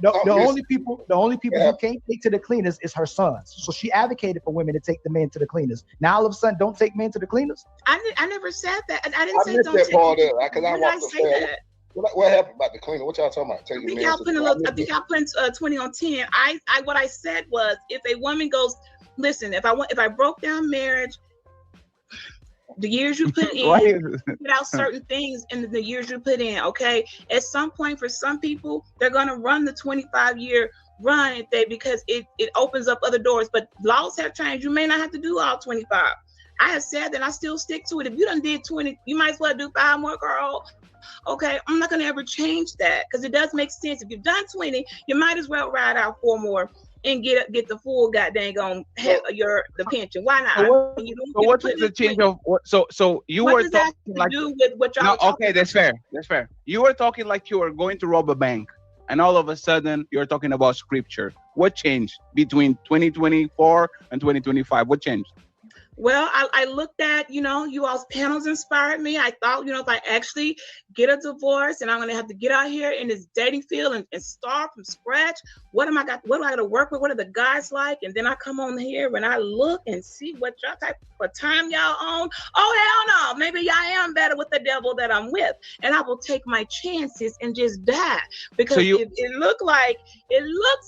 The only people who can't take to the cleaners is her sons. So she advocated for women to take the men to the cleaners. Now all of a sudden, don't take men to the cleaners. I never said that. I didn't say don't that part take. Because I walked upstairs. What happened about the cleaner? What y'all talking about? I think y'all put 20 on 10. What I said was, if a woman goes, listen, if I broke down marriage, the years you put in, without certain things in the years you put in, okay? At some point, for some people, they're gonna run the 25-year run because it opens up other doors. But laws have changed. You may not have to do all 25. I have said that I still stick to it. If you done did 20, you might as well do 5 more, girl. Okay, I'm not gonna ever change that because it does make sense. If you've done 20, you might as well ride out 4 more and get the full goddamn on the pension. Why not? So what is the change of what? So you were talking like do with what y'all okay, that's fair. You were talking like you were going to rob a bank, and all of a sudden you're talking about scripture. What changed between 2024 and 2025? What changed? Well, I looked at, you all's panels inspired me. I thought, if I actually get a divorce and I'm going to have to get out here in this dating field and start from scratch, what do I got to work with? What are the guys like? And then I come on here and I look and see what y'all type of time y'all on. Oh, hell no. Maybe y'all am better with the devil that I'm with. And I will take my chances and just die. Because it looks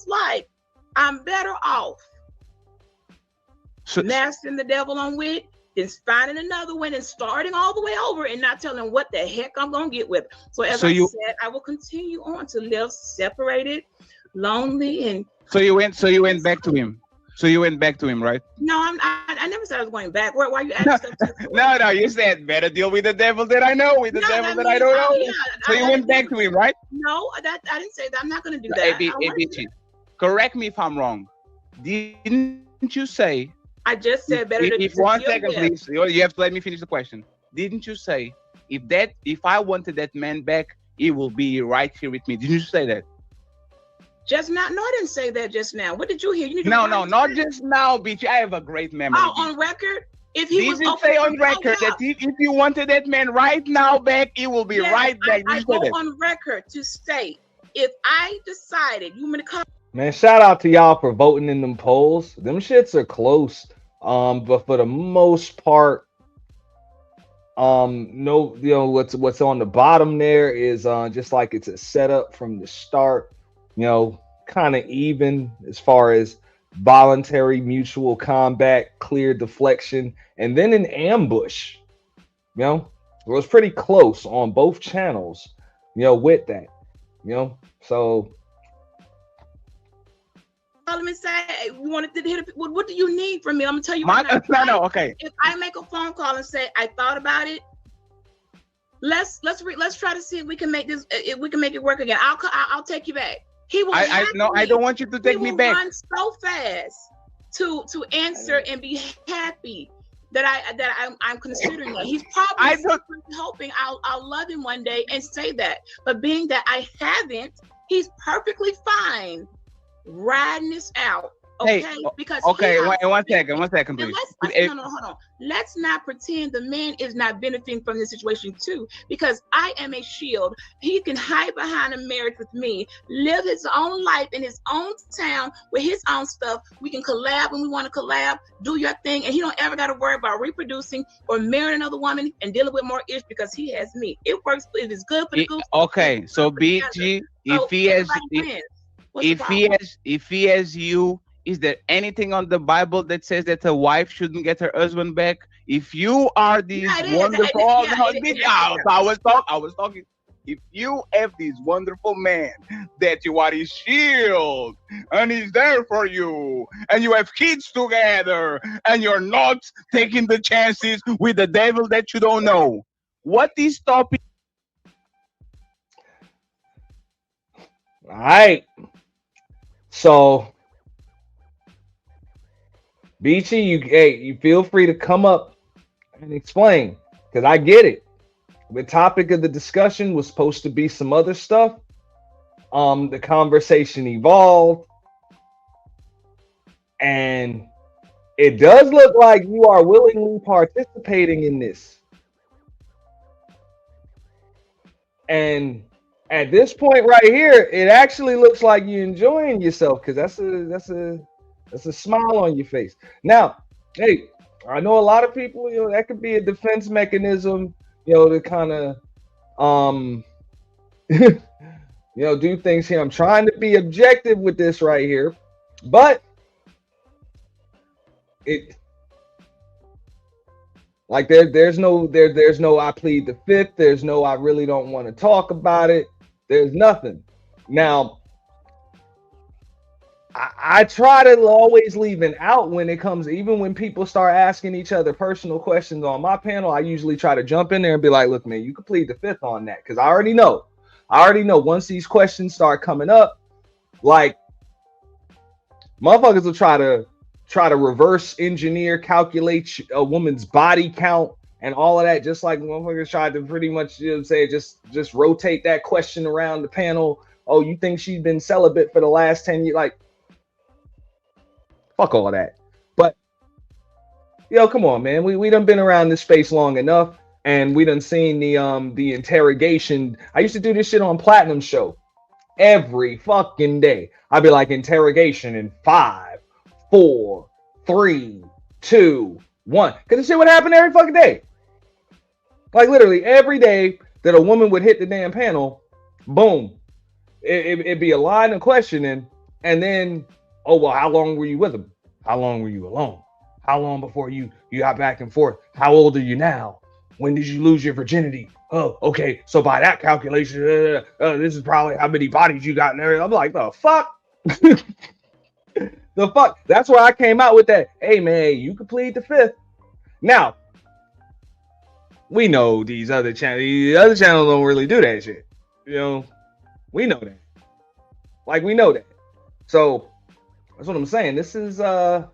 like I'm better off mastering the devil I'm with, then finding another one and starting all the way over and not telling what the heck I'm gonna get with. So I said, I will continue on to live separated, lonely, and so you went back to him. So you went back to him, right? No, I never said I was going back. Why are you asking stuff? No, you said better deal with the devil that I know, with the devil that I don't know. So you went back to him, right? No, I didn't say that. I'm not going to do that. Hey, Beachy, correct me if I'm wrong. Didn't you say? I just said better. If 1 second, please. You have to let me finish the question. Didn't you say if I wanted that man back, he will be right here with me? Didn't you say that? Just now? No, I didn't say that just now. What did you hear? You need to no, not just now, Beachy. I have a great memory. Oh, on record? If he was say on record that if you wanted that man right now back, he will be right back. I go on record to state if I decided you want me to come. Man, shout out to y'all for voting in them polls. Them shits are close. But for the most part, no, what's on the bottom there is just like it's a setup from the start. Kind of even as far as voluntary mutual combat, clear deflection, and then an ambush. It was pretty close on both channels. With that. So. Call him and say, hey, we wanted to hit. What do you need from me? I'm gonna tell you. Okay. If I make a phone call and say I thought about it, let's try to see if we can make this. If we can make it work again, I'll take you back. He will. I don't want you to take me back. Run so fast to answer and be happy that I'm considering that. He's probably hoping I'll love him one day and say that. But being that I haven't, he's perfectly fine riding this out. Okay, because one second, please. No, hold on. Let's not pretend the man is not benefiting from this situation too, because I am a shield. He can hide behind a marriage with me, live his own life in his own town with his own stuff. We can collab when we want to collab, do your thing, and he don't ever got to worry about reproducing or marrying another woman and dealing with more issues because he has me. It works. It is good for the goose. Okay, so BG, if he has you. Is there anything on the Bible that says that a wife shouldn't get her husband back? If you are these wonderful, I was talking. If you have this wonderful man that you are his shield and he's there for you, and you have kids together, and you're not taking the chances with the devil that you don't know, what is stopping? All right, so. Beachy, you feel free to come up and explain, because I get it. The topic of the discussion was supposed to be some other stuff. The conversation evolved, and it does look like you are willingly participating in this. And at this point right here, it actually looks like you're enjoying yourself, because that's a smile on your face. Now, hey, I know a lot of people, that could be a defense mechanism, to kind of, do things here. I'm trying to be objective with this right here, but there's no I plead the fifth. There's no I really don't want to talk about it. There's nothing. Now, I try to always leave an out when it comes, even when people start asking each other personal questions on my panel. I usually try to jump in there and be like, look, man, you can plead the fifth on that, because I already know once these questions start coming up, like, motherfuckers will try to reverse engineer, calculate a woman's body count and all of that, just like motherfuckers tried to pretty much just rotate that question around the panel. Oh, you think she's been celibate for the last 10 years? Like, fuck all that. But come on, man. We done been around this space long enough, and we done seen the interrogation. I used to do this shit on Platinum Show every fucking day. I'd be like, interrogation in 5, 4, 3, 2, 1. Cause this shit would happen every fucking day. Like literally every day that a woman would hit the damn panel, boom. It'd be a line of questioning, and then, oh, well, how long were you with him? How long were you alone? How long before you got back and forth? How old are you now? When did you lose your virginity? Oh, okay. So by that calculation, this is probably how many bodies you got in there. I'm like, the fuck? The fuck? That's where I came out with that. Hey man, you can plead the fifth. Now, we know these other channels. The other channels don't really do that shit. You know, we know that. Like we know that. So that's what I'm saying. That's what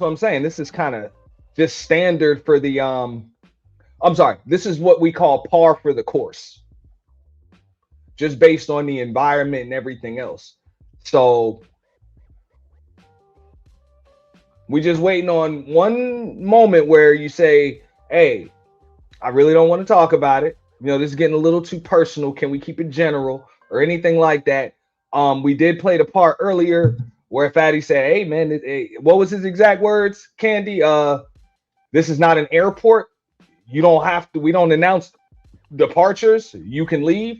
I'm saying. This is kind of just standard for the I'm sorry. This is what we call par for the course. Just based on the environment and everything else. So we just waiting on one moment where you say, hey, I really don't want to talk about it. You know, this is getting a little too personal. Can we keep it general or anything like that? We did play the part earlier where Fatty said, hey man, what was his exact words, Candy? This is not an airport. You don't have to, we don't announce departures. You can leave.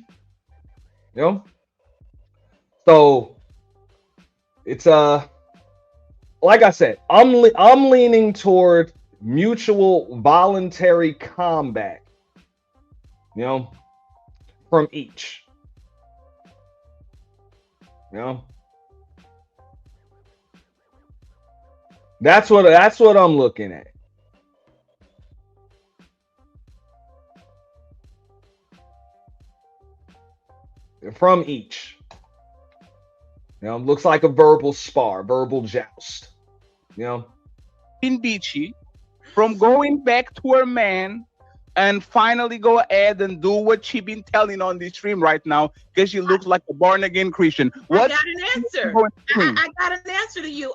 You know? So it's like I said, I'm leaning toward mutual voluntary combat, you know, from each. You know? That's what I'm looking at. From each. You know, looks like a verbal spar, verbal joust. You know? In Beachy, from going back to her man and finally go ahead and do what she been telling on the stream right now, because she looks like a born-again Christian. What? I got an answer. I got an answer to you.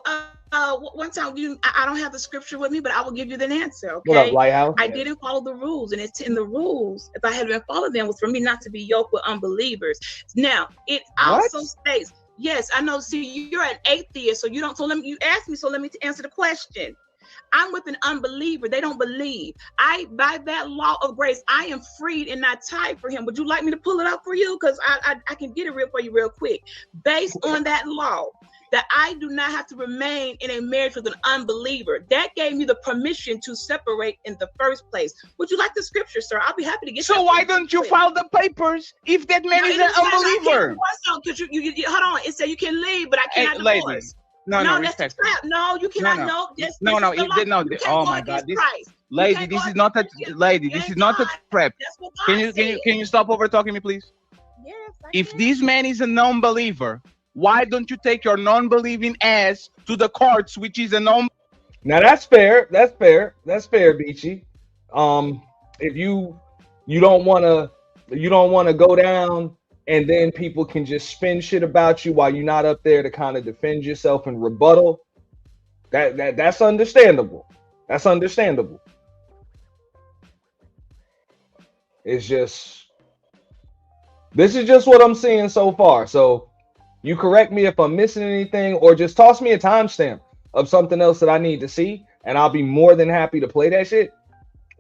One time, I don't have the scripture with me, but I will give you the answer. Okay. What up, Lighthouse? I didn't follow the rules, and it's in the rules. If I had been following them, was for me not to be yoked with unbelievers. Now, it also states, yes, I know. See, you're an atheist, so you don't. So you asked me, so let me answer the question. I'm with an unbeliever. They don't believe. By that law of grace, I am freed and not tied for him. Would you like me to pull it up for you? Because I can get it real for you real quick. Based on that law, that I do not have to remain in a marriage with an unbeliever. That gave me the permission to separate in the first place. Would you like the scripture, sir? I'll be happy to get. So why don't you file the papers if that man is an unbeliever? Because you hold on. It said you can leave, but I cannot divorce. Lady. No, that's the trap. No, you cannot. No. Oh my God, lady, this is not a lady. This is not a trap. Can you stop over talking me, please? Yes. If this man is a non-believer, why don't you take your non-believing ass to the courts, which is a non? Now that's fair. That's fair, Beachy. If you don't want to go down, and then people can just spin shit about you while you're not up there to kind of defend yourself and rebuttal. That's understandable. That's understandable. It's just, this is just what I'm seeing so far. So you correct me if I'm missing anything, or just toss me a timestamp of something else that I need to see, and I'll be more than happy to play that shit,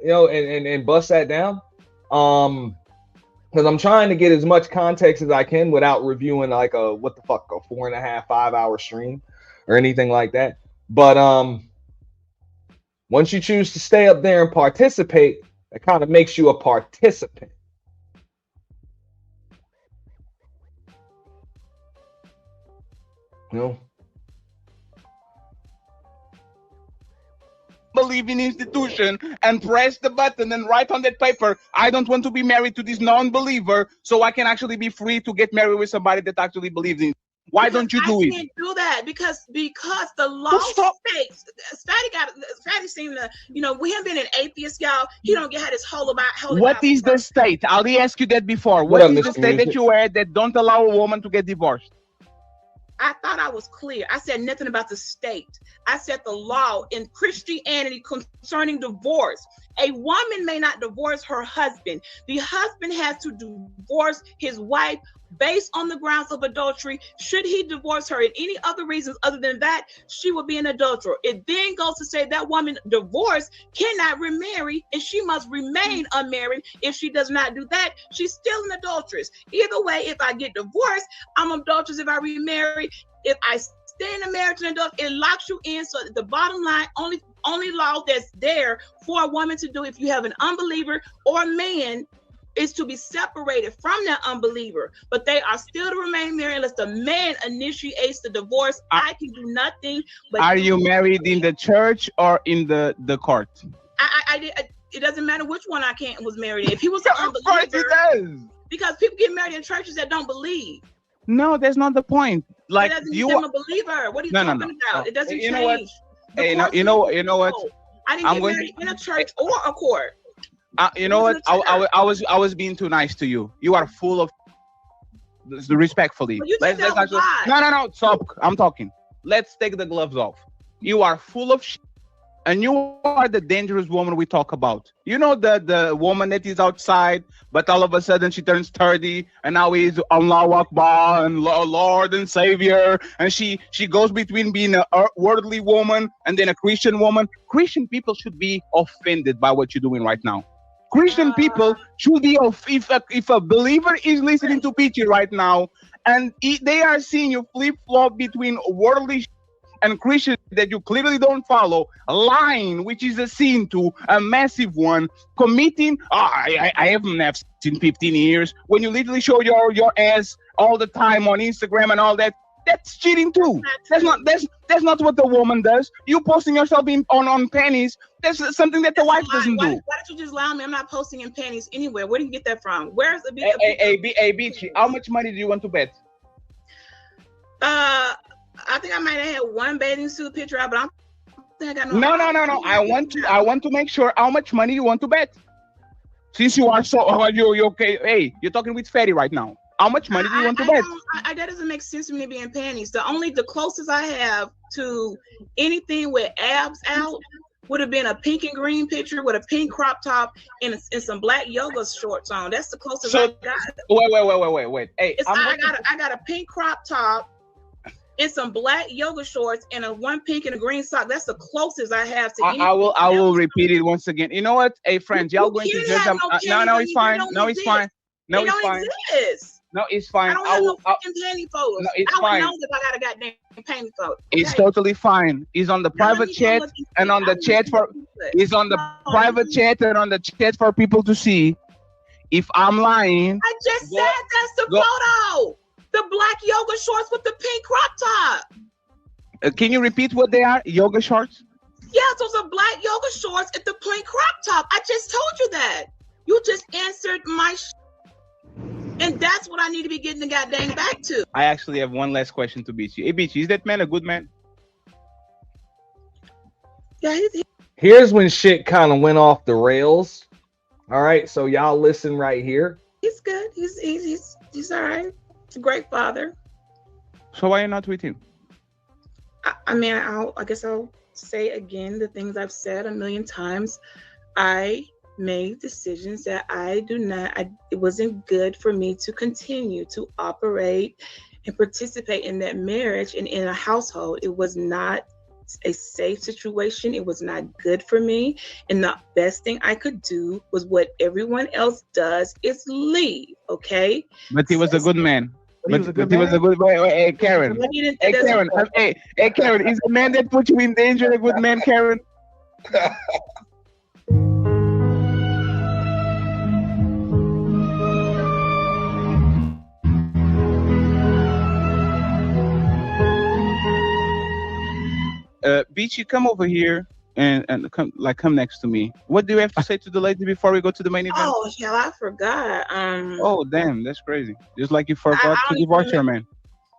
you know, and bust that down. Because I'm trying to get as much context as I can without reviewing like a 4.5, 5 hour stream or anything like that. But once you choose to stay up there and participate, it kind of makes you a participant. You know? Believing institution and press the button and write on that paper, I don't want to be married to this non-believer, so I can actually be free to get married with somebody that actually believes in. Why don't you do it? I can't do that because the law states. Fatty seemed to, we have been an atheist, y'all. He don't get how this whole about. What is the state? I'll ask you that before. What is the state that you are that don't allow a woman to get divorced? I thought I was clear. I said nothing about the state. I said the law in Christianity concerning divorce. A woman may not divorce her husband. The husband has to divorce his wife based on the grounds of adultery. Should he divorce her in any other reasons other than that, she will be an adulterer. It then goes to say that woman divorced cannot remarry, and she must remain unmarried. If she does not do that, she's still an adulteress. Either way, if I get divorced, I'm an adulteress. If I remarry, if I stay in a marriage and adult, it locks you in. So the bottom line, only law that's there for a woman to do if you have an unbeliever or a man is to be separated from that unbeliever, but they are still to remain married unless the man initiates the divorce. I can do nothing but. Are you married in the church or in the court? It doesn't matter which one I was married in. If he was an unbeliever, of course it does. Because people get married in churches that don't believe. No, that's not the point. Like it doesn't you make them a believer. What are you talking about? It doesn't you change. Know what? Hey, you know what? I didn't get married in a church or a court. You know what? I was being too nice to you. You are full of respectfully. Let's actually, no. Stop. I'm talking. Let's take the gloves off. You are full of shit. And you are the dangerous woman we talk about. You know the woman that is outside, but all of a sudden she turns 30, and now he's Allah Akbar and Lord and Savior, and she goes between being a worldly woman and then a Christian woman. Christian people should be offended by what you're doing right now. Christian people should be if a believer is listening to Beachy right now, and they are seeing you flip flop between worldly and Christians that you clearly don't follow, lying, which is a sin to a massive one, committing. I haven't seen 15 years. When you literally show your ass all the time on Instagram and all that, that's cheating too. That's not what the woman does. You posting yourself on panties. That's something that the wife doesn't do. Why don't you just lie me? I'm not posting in panties anywhere. Where do you get that from? Where's the Beachy, how much money do you want to bet? I think I might have had one bathing suit picture out, but I don't think I got no. I want to make sure how much money you want to bet. Since you are you okay. Hey, you're talking with Fatty right now. How much money do you want to bet? That doesn't make sense to me to be in panties. The closest I have to anything with abs out would have been a pink and green picture with a pink crop top and some black yoga shorts on. That's the closest I got. Wait. Hey, I got a pink crop top and some black yoga shorts and one pink and a green sock. That's the closest I have to anything. I will repeat it once again. You know what? Hey, friends, y'all going to judge them. No, it's fine. No, it's fine. No, it's fine. No, it's fine. I don't have no fucking panty photos. No, it's fine. I would know if I got a goddamn panty photo. Okay? It's totally fine. He's on the private chat and on the chat for. He's on the private chat and on the chat for people to see. If I'm lying, I just said that's the photo. The black yoga shorts with the pink crop top. Can you repeat what they are? Yoga shorts? Yes, those are black yoga shorts at the pink crop top. I just told you that. You just answered my and that's what I need to be getting the goddamn back to. I actually have one last question to Beachy. Hey, Beachy, is that man a good man? Yeah, Here's when shit kind of went off the rails. All right, so y'all listen right here. He's good. He's all right. He's a great father. So why are you not with him? I mean, I guess I'll say again the things I've said a million times. I made decisions that it wasn't good for me to continue to operate and participate in that marriage and in a household. It was not a safe situation. It was not good for me. And the best thing I could do was what everyone else does is leave. Okay. But he was a good man. He was a good Hey, Karen. Hey, Karen, is a man that put you in danger a good man, Karen? Beachy, come over here and come next to me. What do you have to say to the lady before we go to the main event? Oh hell, I forgot. Oh damn, that's crazy. Just like you forgot to divorce your man.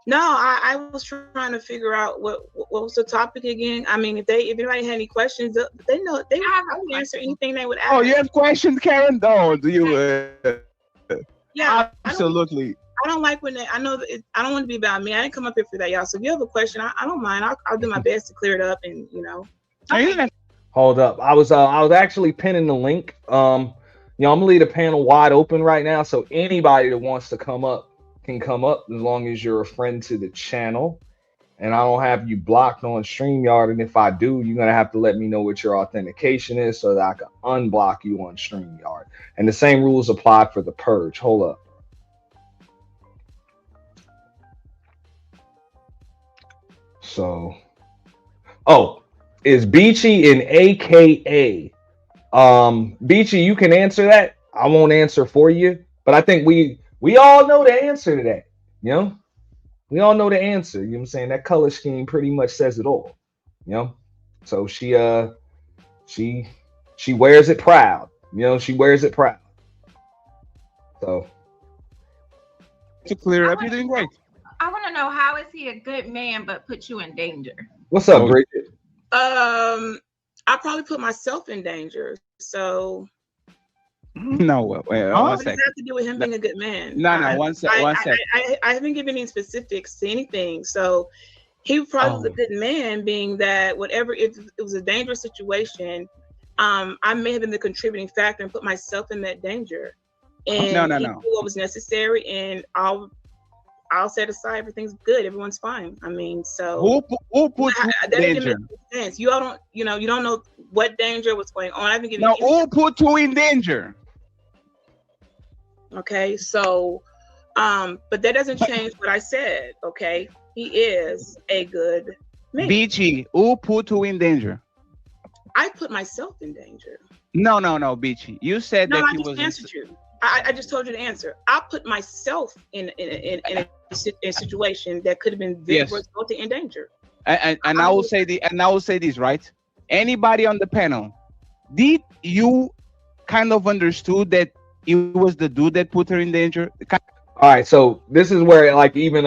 No, I was trying to figure out what was the topic again. I mean, if anybody had any questions, they know I would answer anything they would ask. Oh, you have questions, Karen? No, do you? Yeah, absolutely. I don't like when I know that I don't want to be about me. I didn't come up here for that, y'all. So if you have a question, I don't mind. I'll do my best to clear it up, and Hold up. I was actually pinning the link. I'm gonna leave the panel wide open right now, so anybody that wants to come up can come up as long as you're a friend to the channel. And I don't have you blocked on StreamYard. And if I do, you're gonna have to let me know what your authentication is so that I can unblock you on StreamYard. And the same rules apply for the purge. Hold up. So, is Beachy an AKA? Beachy, you can answer that. I won't answer for you, but I think we all know the answer to that. You know, we all know the answer. You know what I'm saying? That color scheme pretty much says it all. You know, so she she wears it proud. You know, she wears it proud. So to clear up, you're doing great. I want to know, how is he a good man but put you in danger? what's up, Bridget? I probably put myself in danger. So No, wait, what one does that second. have to do with him being a good man? No, one sec. I haven't given any specifics to anything. So he probably was a good man, being that whatever, if it was a dangerous situation, I may have been the contributing factor and put myself in that danger. And No. he did what was necessary, and I'll set aside. Everything's good. Everyone's fine. I mean, so who put you that in didn't danger? make sense. You all don't, you don't know what danger, what's going on. I haven't given Now, you who put you in danger? Okay, so but that doesn't change what I said. Okay, he is a good man. Beachy, who put you in danger? I put myself in danger. No, Beachy. You said No, that I he just was. answered you. I just told you the answer. I put myself in a situation that could have been very Yes. resulting in danger. And I will say this, right? Anybody on the panel, did you kind of understood that it was the dude that put her in danger? All right, so this is where like even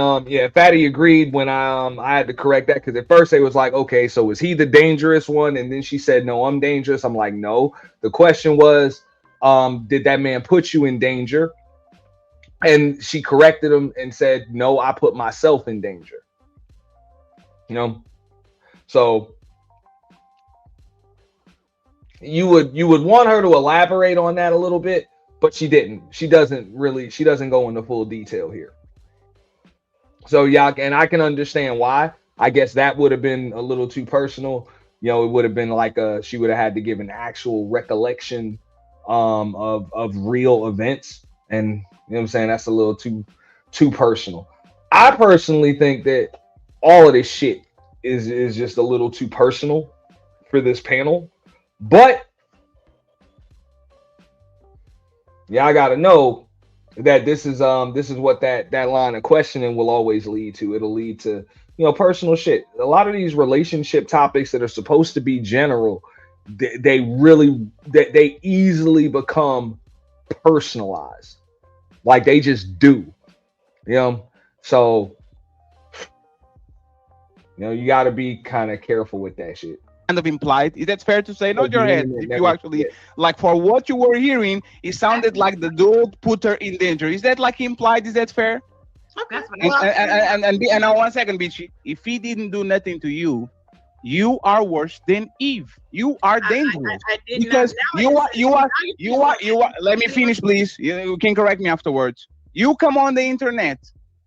Fatty agreed when I had to correct that, because at first it was like, okay, so was he the dangerous one? And then she said, no, I'm dangerous. I'm like, no. The question was, did that man put you in danger? And she corrected him and said, no, I put myself in danger. You know, so you would want her to elaborate on that a little bit, but she didn't. She doesn't go into full detail here. So yeah, and I can understand why. I guess that would have been a little too personal. You know, it would have been like she would have had to give an actual recollection of real events, and you know what I'm saying, that's a little too personal. I personally think that all of this shit is just a little too personal for this panel, but yeah, I gotta know that this is what that line of questioning will always lead to. It'll lead to, personal shit. A lot of these relationship topics that are supposed to be general, they easily become personalized. Like they just do. So you gotta be kind of careful with that shit. Kind of implied. Is that fair to say? Not your head. If you actually, like, for what you were hearing, it sounded like the dude put her in danger. Is that like implied? Is that fair? That's what And now 1 second, Beachy. If he didn't do nothing to you, you are worse than Eve. You are dangerous because you are. Let me finish, please. You can correct me afterwards. You come on the internet,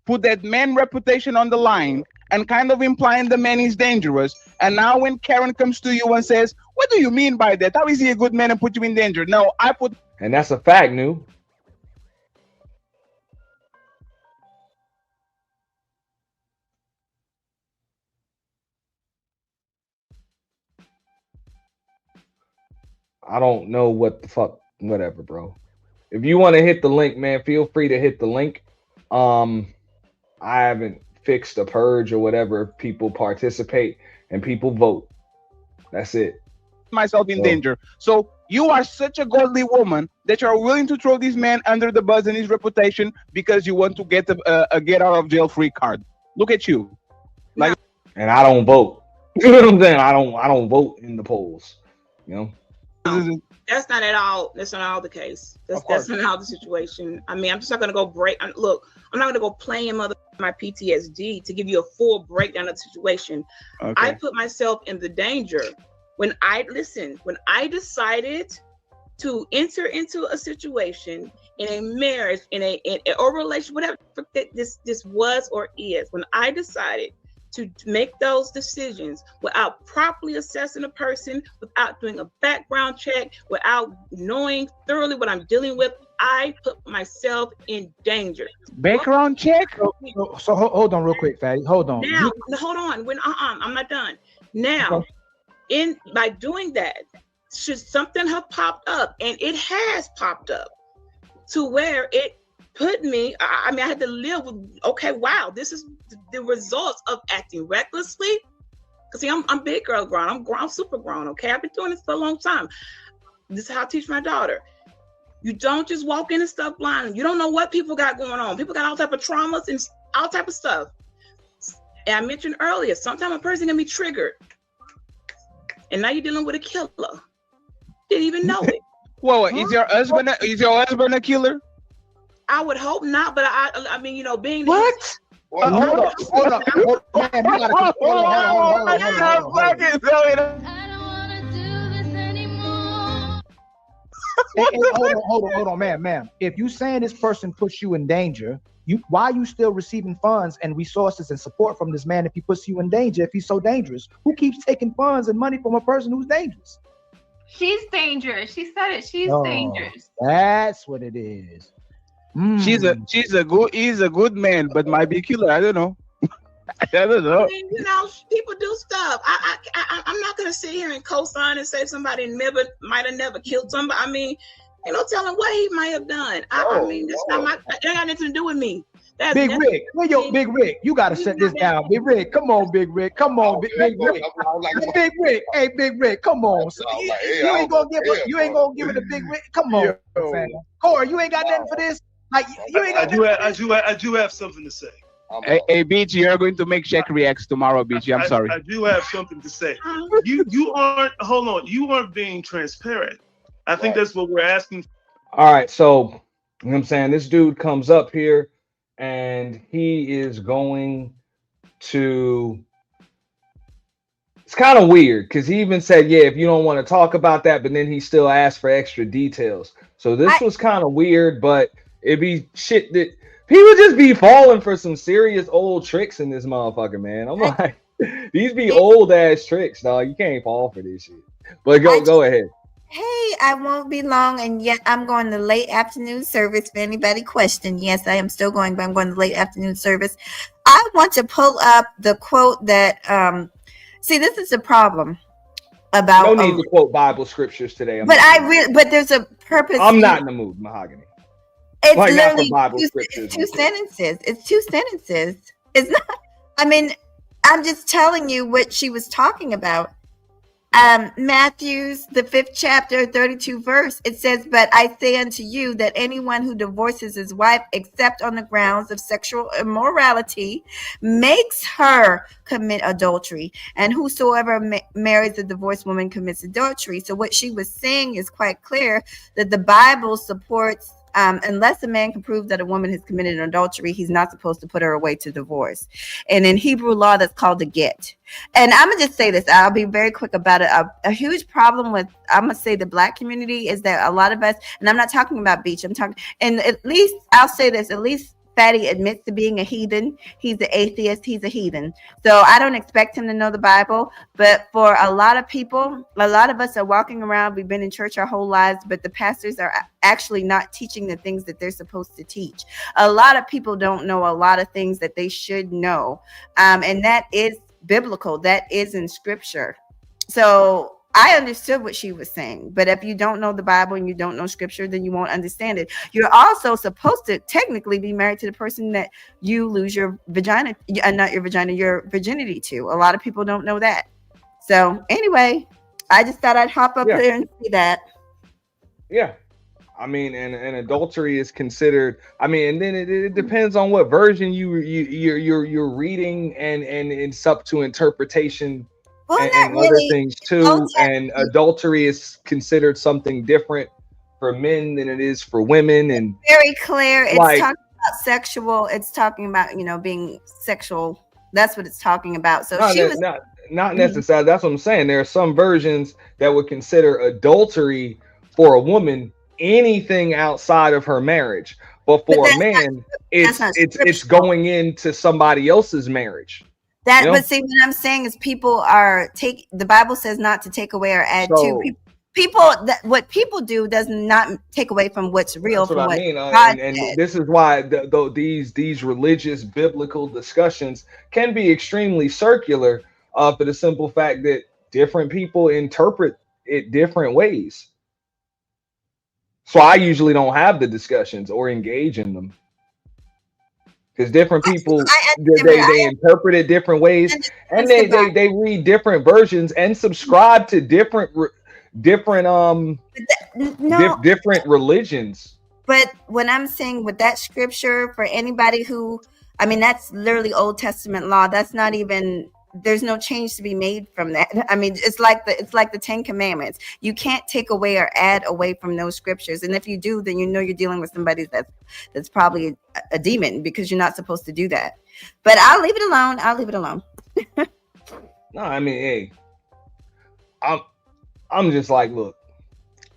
put that man reputation on the line, and kind of implying the man is dangerous. And now when Karen comes to you and says, what do you mean by that? How is he a good man and put you in danger? No, I put... And that's a fact, Nu. I don't know what the fuck, whatever, bro. If you want to hit the link, man, feel free to hit the link. I haven't fixed a purge or whatever. People participate and people vote. That's it. Myself in danger. So you are such a godly woman that you are willing to throw this man under the bus and his reputation because you want to get a get out of jail free card. Look at you. Like, and I don't vote. You know what I'm saying? I don't vote in the polls. That's not at all. That's not at all the case. That's not all the situation. I mean, I'm just not gonna go look. I'm not gonna go playing my PTSD to give you a full breakdown of the situation. Okay. I put myself in the danger when I decided to enter into a situation in a marriage, in a relationship, whatever this was or is. When I decided to make those decisions without properly assessing a person, without doing a background check, without knowing thoroughly what I'm dealing with, I put myself in danger. Background check? So hold on real quick, Fatty. Hold on. Now, hold on. I'm not done. Now, by doing that, should something have popped up, and it has popped up, to where it put me, I mean, I had to live with, okay, wow, this is the results of acting recklessly. Because see, I'm big girl grown. I'm grown, super grown, okay? I've been doing this for a long time. This is how I teach my daughter. You don't just walk into stuff blind. You don't know what people got going on. People got all type of traumas and all type of stuff. And I mentioned earlier, sometimes a person can be triggered. And now you're dealing with a killer. Didn't even know it. Whoa, is your husband a killer? I would hope not, but I mean, you know, being what? Hold up. Man, you gotta hold on, ma'am. If you saying this person puts you in danger, why are you still receiving funds and resources and support from this man if he puts you in danger, if he's so dangerous? Who keeps taking funds and money from a person who's dangerous? She's dangerous. She said it. She's dangerous. That's what it is. He's a good man, but might be a killer. I don't know. I don't know. I mean, you know, people do stuff. I'm not gonna sit here and co-sign and say somebody might have never killed somebody. I mean, you know, tell him what he might have done. I mean, it's not my. It ain't got nothing to do with me. That's Big Rick, where your Big Rick? You gotta shut this down, Big Rick. Come on, Big Rick. Come on, Big Rick. Big Rick. Hey, Big Rick. Come on. So you ain't gonna give it. You ain't gonna give it to Big Rick. Come on, fam. Corey, you ain't got nothing for this. Like you ain't got. I do have something to say. Hey, Beachy, you're going to make Shaq reacts tomorrow, Beachy. I'm sorry. I do have something to say. You aren't. Hold on. You aren't being transparent. I think that's what we're asking. All right, so you know what I'm saying, this dude comes up here and he is going to, it's kind of weird because he even said, yeah, if you don't want to talk about that, but then he still asked for extra details. So this was kind of weird, but it'd be shit that people just be falling for some serious old tricks in this motherfucker, man. I'm like, these be old ass tricks, dog. You can't fall for this shit. But go ahead. Hey, I won't be long, and yet I'm going to late afternoon service for anybody question. Yes, I am still going, but I'm going to late afternoon service. I want to pull up the quote that, see, this is the problem about. No need to quote Bible scriptures today. But there's a purpose. I'm not in the mood, Mahogany. It's like literally two sentences. It's two sentences. It's not, I mean, I'm just telling you what she was talking about. Matthew's, the 5th chapter, 32 verse, it says, but I say unto you that anyone who divorces his wife except on the grounds of sexual immorality makes her commit adultery, and whosoever marries a divorced woman commits adultery. So what she was saying is quite clear, that the Bible supports unless a man can prove that a woman has committed an adultery, he's not supposed to put her away to divorce. And in Hebrew law, that's called a get. And I'm gonna just say this, I'll be very quick about it. A huge problem with, I'm gonna say, the Black community is that a lot of us, and I'm not talking about Beach, I'm talking, and at least I'll say this, at least Fatty admits to being a heathen. He's an atheist. He's a heathen. So I don't expect him to know the Bible. But for a lot of people, a lot of us are walking around. We've been in church our whole lives, but the pastors are actually not teaching the things that they're supposed to teach. A lot of people don't know a lot of things that they should know. And that is biblical. That is in scripture. So I understood what she was saying, but if you don't know the Bible and you don't know scripture, then you won't understand it. You're also supposed to technically be married to the person that you lose your vagina, not your vagina, your virginity to. A lot of people don't know that. So anyway, I just thought I'd hop up there and see that. Yeah. I mean, and adultery is considered, I mean, and then it depends on what version you're reading, and it's up to interpretation. Well, and really. Other things too, and adultery is considered something different for men than it is for women. And it's very clear. It's like, talking about sexual. It's talking about, you know, being sexual. That's what it's talking about. So not necessarily. That's what I'm saying. There are some versions that would consider adultery for a woman anything outside of her marriage, but for a man, it's going into somebody else's marriage. That, but see, what I'm saying is people are the Bible says not to take away or add to. People what people do does not take away from what's real. That's what I mean. And this is why these religious biblical discussions can be extremely circular, for the simple fact that different people interpret it different ways. So I usually don't have the discussions or engage in them because different people they interpret it different ways, and they read different versions and subscribe to different different religions. But when I'm saying with that scripture, for anybody who, I mean, that's literally Old Testament law. That's not even, there's no change to be made from that. I mean, it's like the 10 Commandments. You can't take away or add away from those scriptures. And if you do, then you know you're dealing with somebody that's probably a demon, because you're not supposed to do that. But I'll leave it alone. I'll leave it alone. No, I mean, hey, I'm just like, look,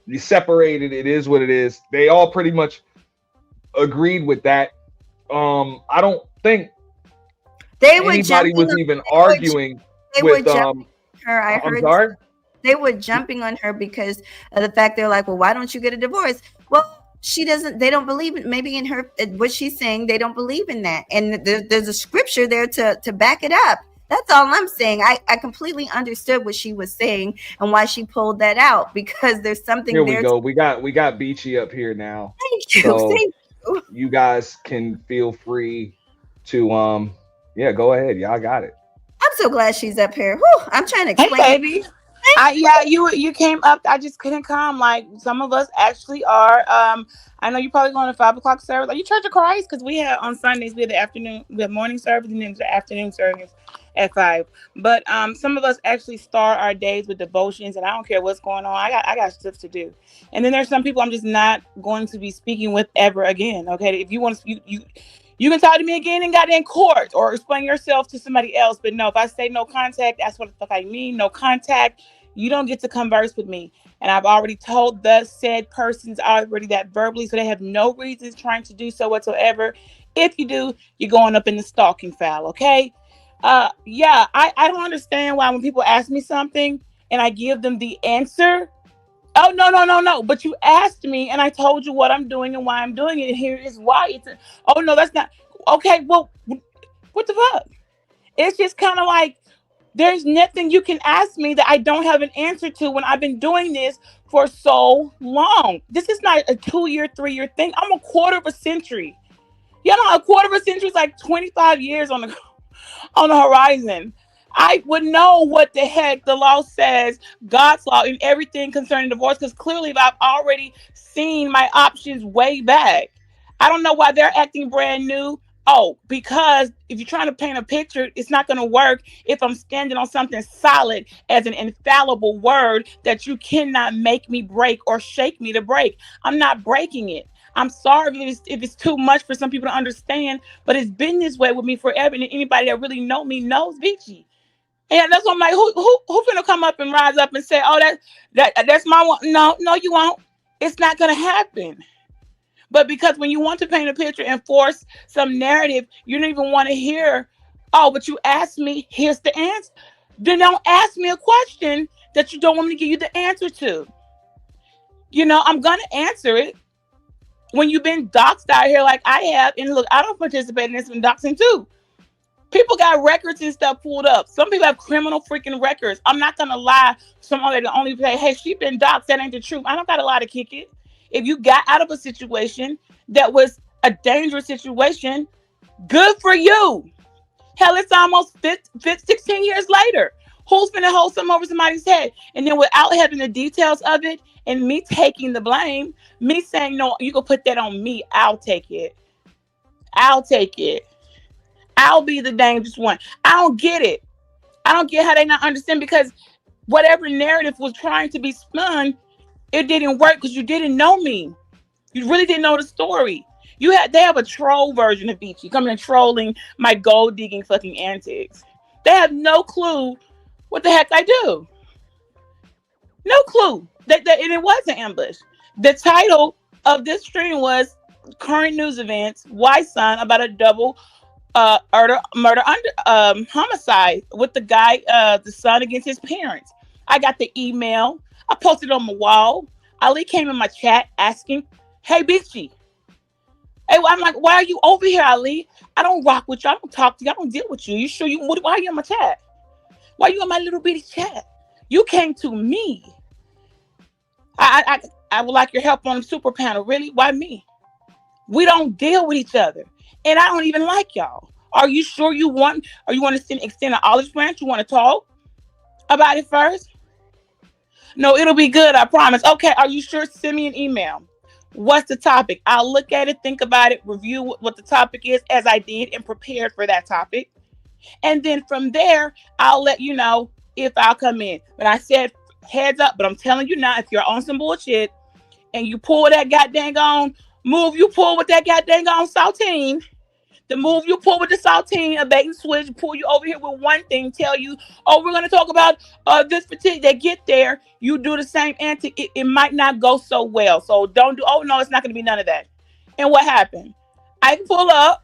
you separated. It is what it is. They all pretty much agreed with that. I don't think anybody was even arguing with her. I heard. Sorry? They were jumping on her because of the fact they're like, well, why don't you get a divorce? Well, they don't believe it. Maybe in her, what she's saying, they don't believe in that. And there's a scripture there to back it up. That's all I'm saying. I completely understood what she was saying and why she pulled that out, because there's something here there. We go. We got Beachy up here now. Thank you. So Thank you. You guys can feel free to yeah, go ahead. Y'all got it. I'm so glad she's up here. Whew, I'm trying to explain. Hey, baby. Yeah, you came up. I just couldn't come. Like, some of us actually are. I know you're probably going to 5 o'clock service. Are you Church of Christ? Because we have on Sundays, we have the afternoon, we have morning service, and then the afternoon service at 5. But some of us actually start our days with devotions, and I don't care what's going on. I got stuff to do. And then there's some people I'm just not going to be speaking with ever again. Okay, if you want to, you can talk to me again and got in court or explain yourself to somebody else. But no, if I say no contact, that's what the fuck I mean. No contact. You don't get to converse with me. And I've already told the said persons already that verbally, so they have no reasons trying to do so whatsoever. If you do, you're going up in the stalking file, okay? Yeah, I don't understand why when people ask me something and I give them the answer, oh, no. But you asked me and I told you what I'm doing and why I'm doing it. And here is why. Oh, no, that's not. Okay, well, what the fuck? It's just kind of like, there's nothing you can ask me that I don't have an answer to when I've been doing this for so long. This is not a 2-year, 3-year thing. I'm a quarter of a century. You know, a quarter of a century is like 25 years on the horizon. I would know what the heck the law says, God's law, and everything concerning divorce, because clearly I've already seen my options way back. I don't know why they're acting brand new. Oh, because if you're trying to paint a picture, it's not going to work if I'm standing on something solid as an infallible word that you cannot make me break or shake me to break. I'm not breaking it. I'm sorry if it's too much for some people to understand, but it's been this way with me forever. And anybody that really know me knows Beachy. And that's what I'm like, who finna come up and rise up and say, oh, that's my one? No, you won't. It's not going to happen. But because when you want to paint a picture and force some narrative, you don't even want to hear, oh, but you asked me, here's the answer. Then don't ask me a question that you don't want me to give you the answer to. You know, I'm going to answer it. When you've been doxxed out here like I have, and look, I don't participate in this in doxing too. People got records and stuff pulled up. Some people have criminal freaking records. I'm not going to lie. Some other than only say, hey, she been doxxed. That ain't the truth. I don't got a lie to kick it. If you got out of a situation that was a dangerous situation, good for you. Hell, it's almost 16 years later. Who's gonna hold something over somebody's head? And then without having the details of it and me taking the blame, me saying, no, you can put that on me. I'll take it. I'll take it. I'll be the dangerous one. I don't get it. I don't get how they not understand, because whatever narrative was trying to be spun, it didn't work because you didn't know me. You really didn't know the story. They have a troll version of Beachy coming and trolling my gold digging fucking antics. They have no clue what the heck I do. No clue. And it was an ambush. The title of this stream was Current News Events, Why Son about a double murder homicide with the guy, the son against his parents. I got the email. I posted it on my wall. Ali came in my chat asking, hey, Beachy. Hey, I'm like, why are you over here, Ali? I don't rock with you. I don't talk to you. I don't deal with you. You sure why are you in my chat? Why are you in my little bitty chat? You came to me. I I would like your help on the super panel. Really? Why me? We don't deal with each other. And I don't even like y'all. Are you sure you want, or you want to extend an olive branch? You want to talk about it first? No, it'll be good. I promise. Okay. Are you sure? Send me an email. What's the topic? I'll look at it, think about it, review what the topic is as I did and prepared for that topic. And then from there, I'll let you know if I'll come in. But I said heads up, but I'm telling you now, if you're on some bullshit and you pull that goddamn on move you pull with that goddamn on saltine, the move you pull with the saltine, a bait and switch, pull you over here with one thing, tell you, oh, we're going to talk about this particular, they get there, you do the same antic, it might not go so well. So don't do, oh, no, it's not going to be none of that. And what happened? I pull up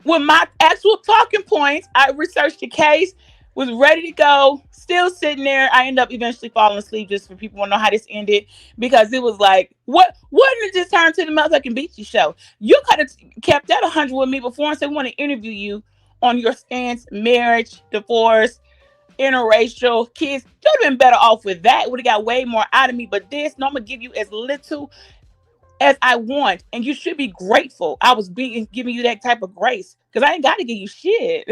with my actual talking points. I researched the case, was ready to go, still sitting there. I ended up eventually falling asleep, just for people to know how this ended, because it was like, what did it just turn to the motherfucking Beachy show? You could have kept that 100 with me before and said, we want to interview you on your stance, marriage, divorce, interracial, kids. You'd have been better off with that. Would have got way more out of me. But this, no, I'm going to give you as little as I want, and you should be grateful I was giving you that type of grace, because I ain't got to give you shit.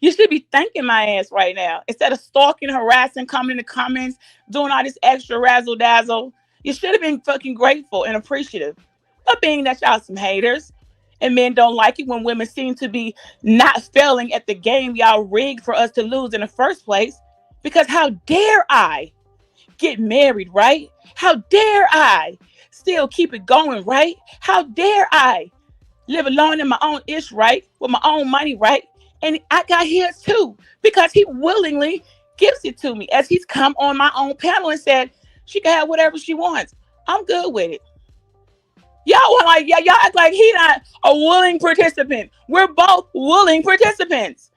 You should be thanking my ass right now instead of stalking, harassing, coming in the comments, doing all this extra razzle dazzle. You should have been fucking grateful and appreciative. But being that y'all some haters and men don't like it when women seem to be not failing at the game y'all rigged for us to lose in the first place, because how dare I get married, right? How dare I still keep it going, right? How dare I live alone in my own ish, right? With my own money, right? And I got his too, because he willingly gives it to me, as he's come on my own panel and said she can have whatever she wants. I'm good with it. Y'all want like, yeah, y'all act like he not a willing participant. We're both willing participants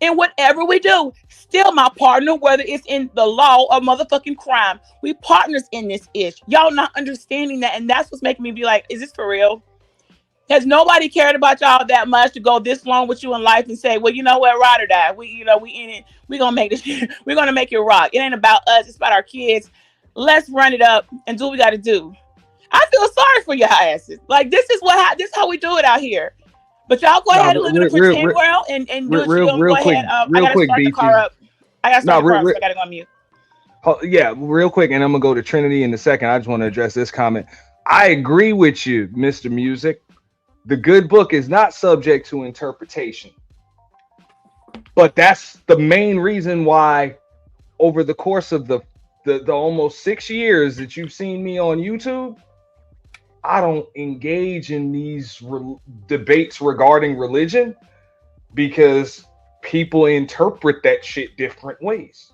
in whatever we do. Still my partner, whether it's in the law or motherfucking crime. We partners in this ish. Y'all not understanding that, and that's what's making me be like, is this for real? Has nobody cared about y'all that much to go this long with you in life and say, well, you know what, ride or die. We in it. We're gonna make this. We're gonna make it rock. It ain't about us. It's about our kids. Let's run it up and do what we got to do. I feel sorry for your asses. Like, this is how we do it out here. But y'all go ahead and live in a pretend world and do what you're gonna go ahead. I gotta start the car up. I gotta start the car up, so I gotta go on mute. Oh, yeah, real quick, and I'm gonna go to Trinity in a second. I just want to address this comment. I agree with you, Mr. Music. The good book is not subject to interpretation. But that's the main reason why over the course of the almost 6 years that you've seen me on YouTube, I don't engage in these debates regarding religion, because people interpret that shit different ways.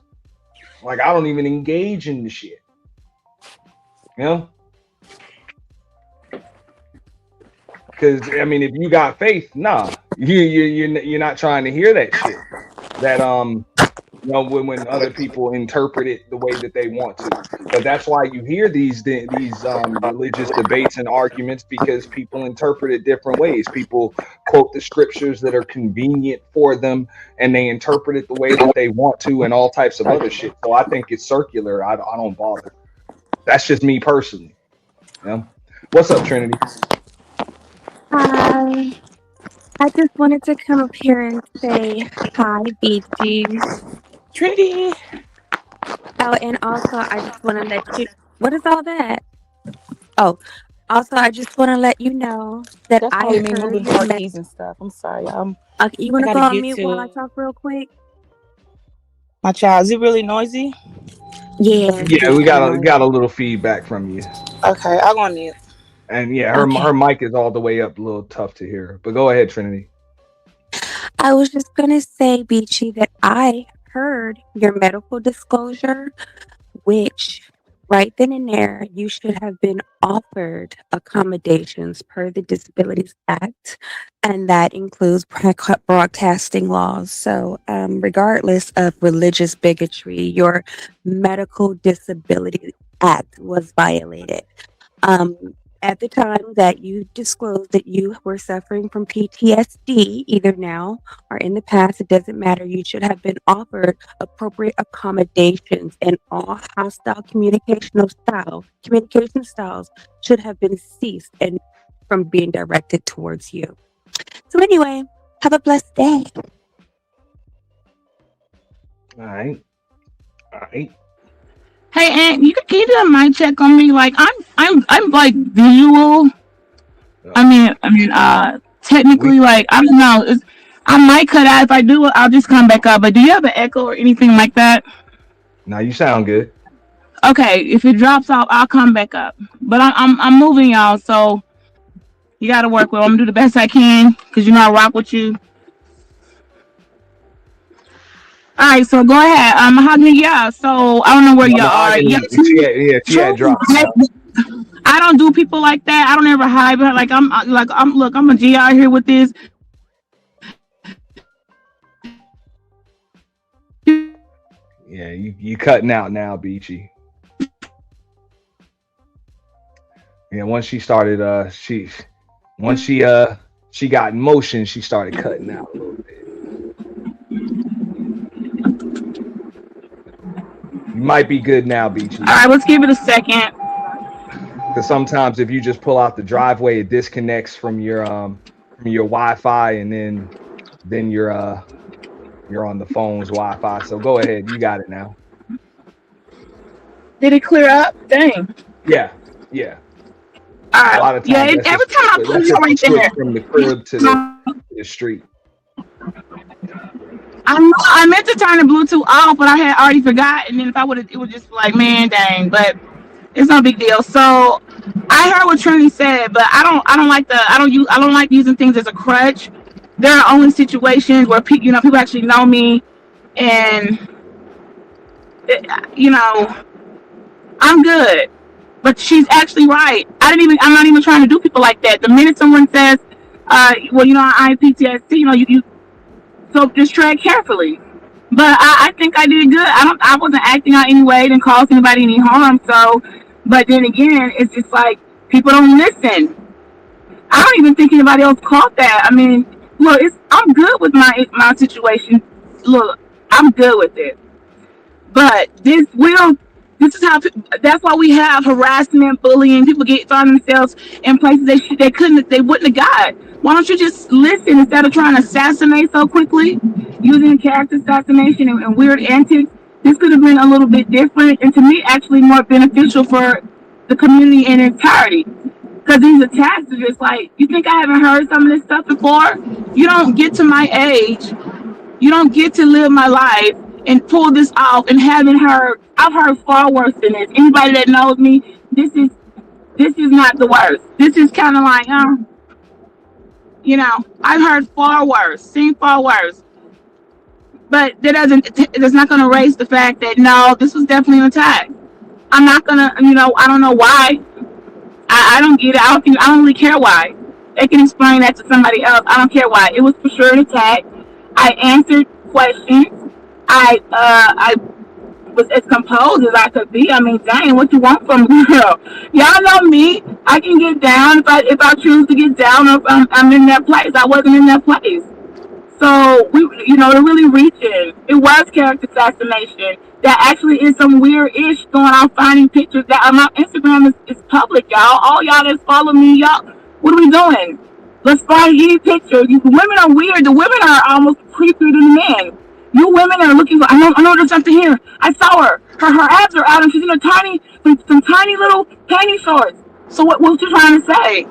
Like, I don't even engage in the shit. You know? Because, I mean, if you got faith, nah. You're not trying to hear that shit. That, you know, when other people interpret it the way that they want to. But that's why you hear these religious debates and arguments, because people interpret it different ways. People quote the scriptures that are convenient for them, and they interpret it the way that they want to, and all types of other shit. So I think it's circular. I don't bother. That's just me personally. You know? What's up, Trinity? Hi. I just wanted to come up here and say hi, Beachy. Trinity. Oh, and also I just want to let you. What is all that? Oh, also I just want to let you know that That's I probably me heard moving your car keys and stuff. I'm sorry. Okay, you want to go on mute while I talk real quick? My child, is it really noisy? Yeah. Yeah, we got a little feedback from you. Okay, I'll go on mute. And yeah, her mic is all the way up, a little tough to hear. But go ahead, Trinity. I was just going to say, Beachy, that I heard your medical disclosure, which right then and there, you should have been offered accommodations per the Disabilities Act, and that includes broadcasting laws. So regardless of religious bigotry, your Medical Disability Act was violated. At the time that you disclosed that you were suffering from PTSD, either now or in the past, it doesn't matter. You should have been offered appropriate accommodations, and all hostile communication styles should have been ceased and from being directed towards you. So anyway, have a blessed day. All right. All right. Hey, Aunt, can you do a mic check on me? Like, I'm like visual. Technically, like, I don't know. I might cut out. If I do, I'll just come back up. But do you have an echo or anything like that? Now you sound good. Okay, if it drops off, I'll come back up. But I'm moving, y'all. So you got to work with. I'm gonna do the best I can because you know I rock with you. All right, so go ahead. Mahogany, yeah. So I don't know where y'all are. She had dropped. I don't do people like that. I don't ever hide. But I'm a G out here with this. Yeah, you cutting out now, Beachy. Yeah, once she started, once she got in motion, she started cutting out a little bit. You might be good now, Beachy. All right, let's give it a second. Because sometimes if you just pull out the driveway, it disconnects from your Wi-Fi, and then you're on the phone's Wi-Fi. So go ahead, you got it now. Did it clear up? Dang. Yeah. All right. A lot of times, every time I put it right there. From the crib to the street. I meant to turn the Bluetooth off, but I had already forgot. And then if I would have, it would just be like, man, dang. But it's no big deal. So I heard what Trini said, but I don't like using things as a crutch. There are only situations where people actually know me, and I'm good. But she's actually right. I'm not even trying to do people like that. The minute someone says, I have PTSD, so just tread carefully. But I think I did good. I wasn't acting out any way, didn't cause anybody any harm. So, but then again, it's just like people don't listen. I don't even think anybody else caught that. I mean, look, I'm good with my situation. Look, I'm good with it. But this is how. That's why we have harassment, bullying. People find themselves in places they wouldn't have got. Why don't you just listen instead of trying to assassinate so quickly, using character assassination and weird antics? This could have been a little bit different, and to me, actually more beneficial for the community in entirety. Because these attacks are just like, you think I haven't heard some of this stuff before? You don't get to my age. You don't get to live my life and pull this off and I've heard far worse than this. Anybody that knows me, this is not the worst. This is kind of like, I've heard far worse, seen far worse. But that's not going to erase the fact that, no, this was definitely an attack. I'm not going to, I don't know why. I don't get it. I don't really care why. They can explain that to somebody else. I don't care why. It was for sure an attack. I answered questions. I was as composed as I could be. I mean, dang, what you want from me, girl? Y'all know me. I can get down if I choose to get down, or if I'm in that place. I wasn't in that place. So they're really reaching. It was character assassination. That actually is some weird ish going on, finding pictures that my Instagram is public, y'all. All y'all that follow me, y'all, what are we doing? Let's find any picture. Women are weird. The women are almost creepier than the men. You women are looking for, I know there's something here. I saw her. Her abs are out and she's in some tiny little panty shorts. So what you trying to say?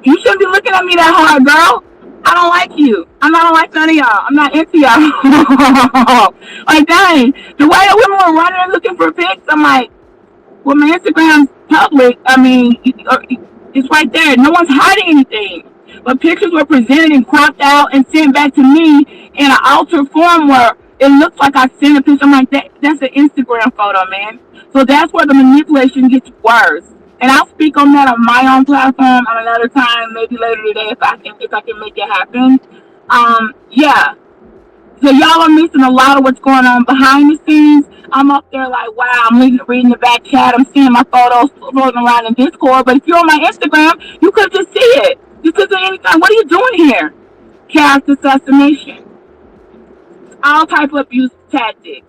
You shouldn't be looking at me that hard, girl. I don't like you. I don't like none of y'all. I'm not into y'all. Like, dang. The way that women were running and looking for pics, I'm like, well, my Instagram's public. I mean, it's right there. No one's hiding anything. But pictures were presented and cropped out and sent back to me in an altered form where it looks like I sent a picture. I'm like, that's an Instagram photo, man. So that's where the manipulation gets worse. And I'll speak on that on my own platform on another time, maybe later today if I can make it happen. Yeah. So y'all are missing a lot of what's going on behind the scenes. I'm up there like, wow, I'm reading the back chat. I'm seeing my photos floating around in Discord. But if you're on my Instagram, you could just see it. You could say anything. What are you doing here? Character assassination. All type of abuse tactics.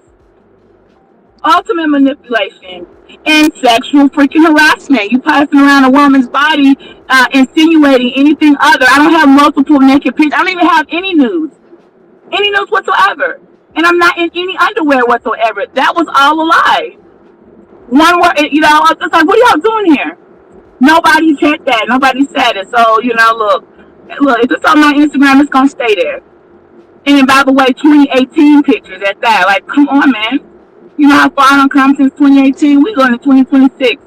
Ultimate manipulation. And sexual freaking harassment. You passing around a woman's body, insinuating anything other. I don't have multiple naked pictures. I don't even have any nudes. Any news whatsoever. And I'm not in any underwear whatsoever. That was all a lie. One word, you know, I was just like, what are y'all doing here? Nobody checked that. Nobody said it. So, you know, look, if it's on my Instagram, it's going to stay there. And by the way, 2018 pictures at that. Like, come on, man. You know how far I don't come since 2018? We're going to 2026.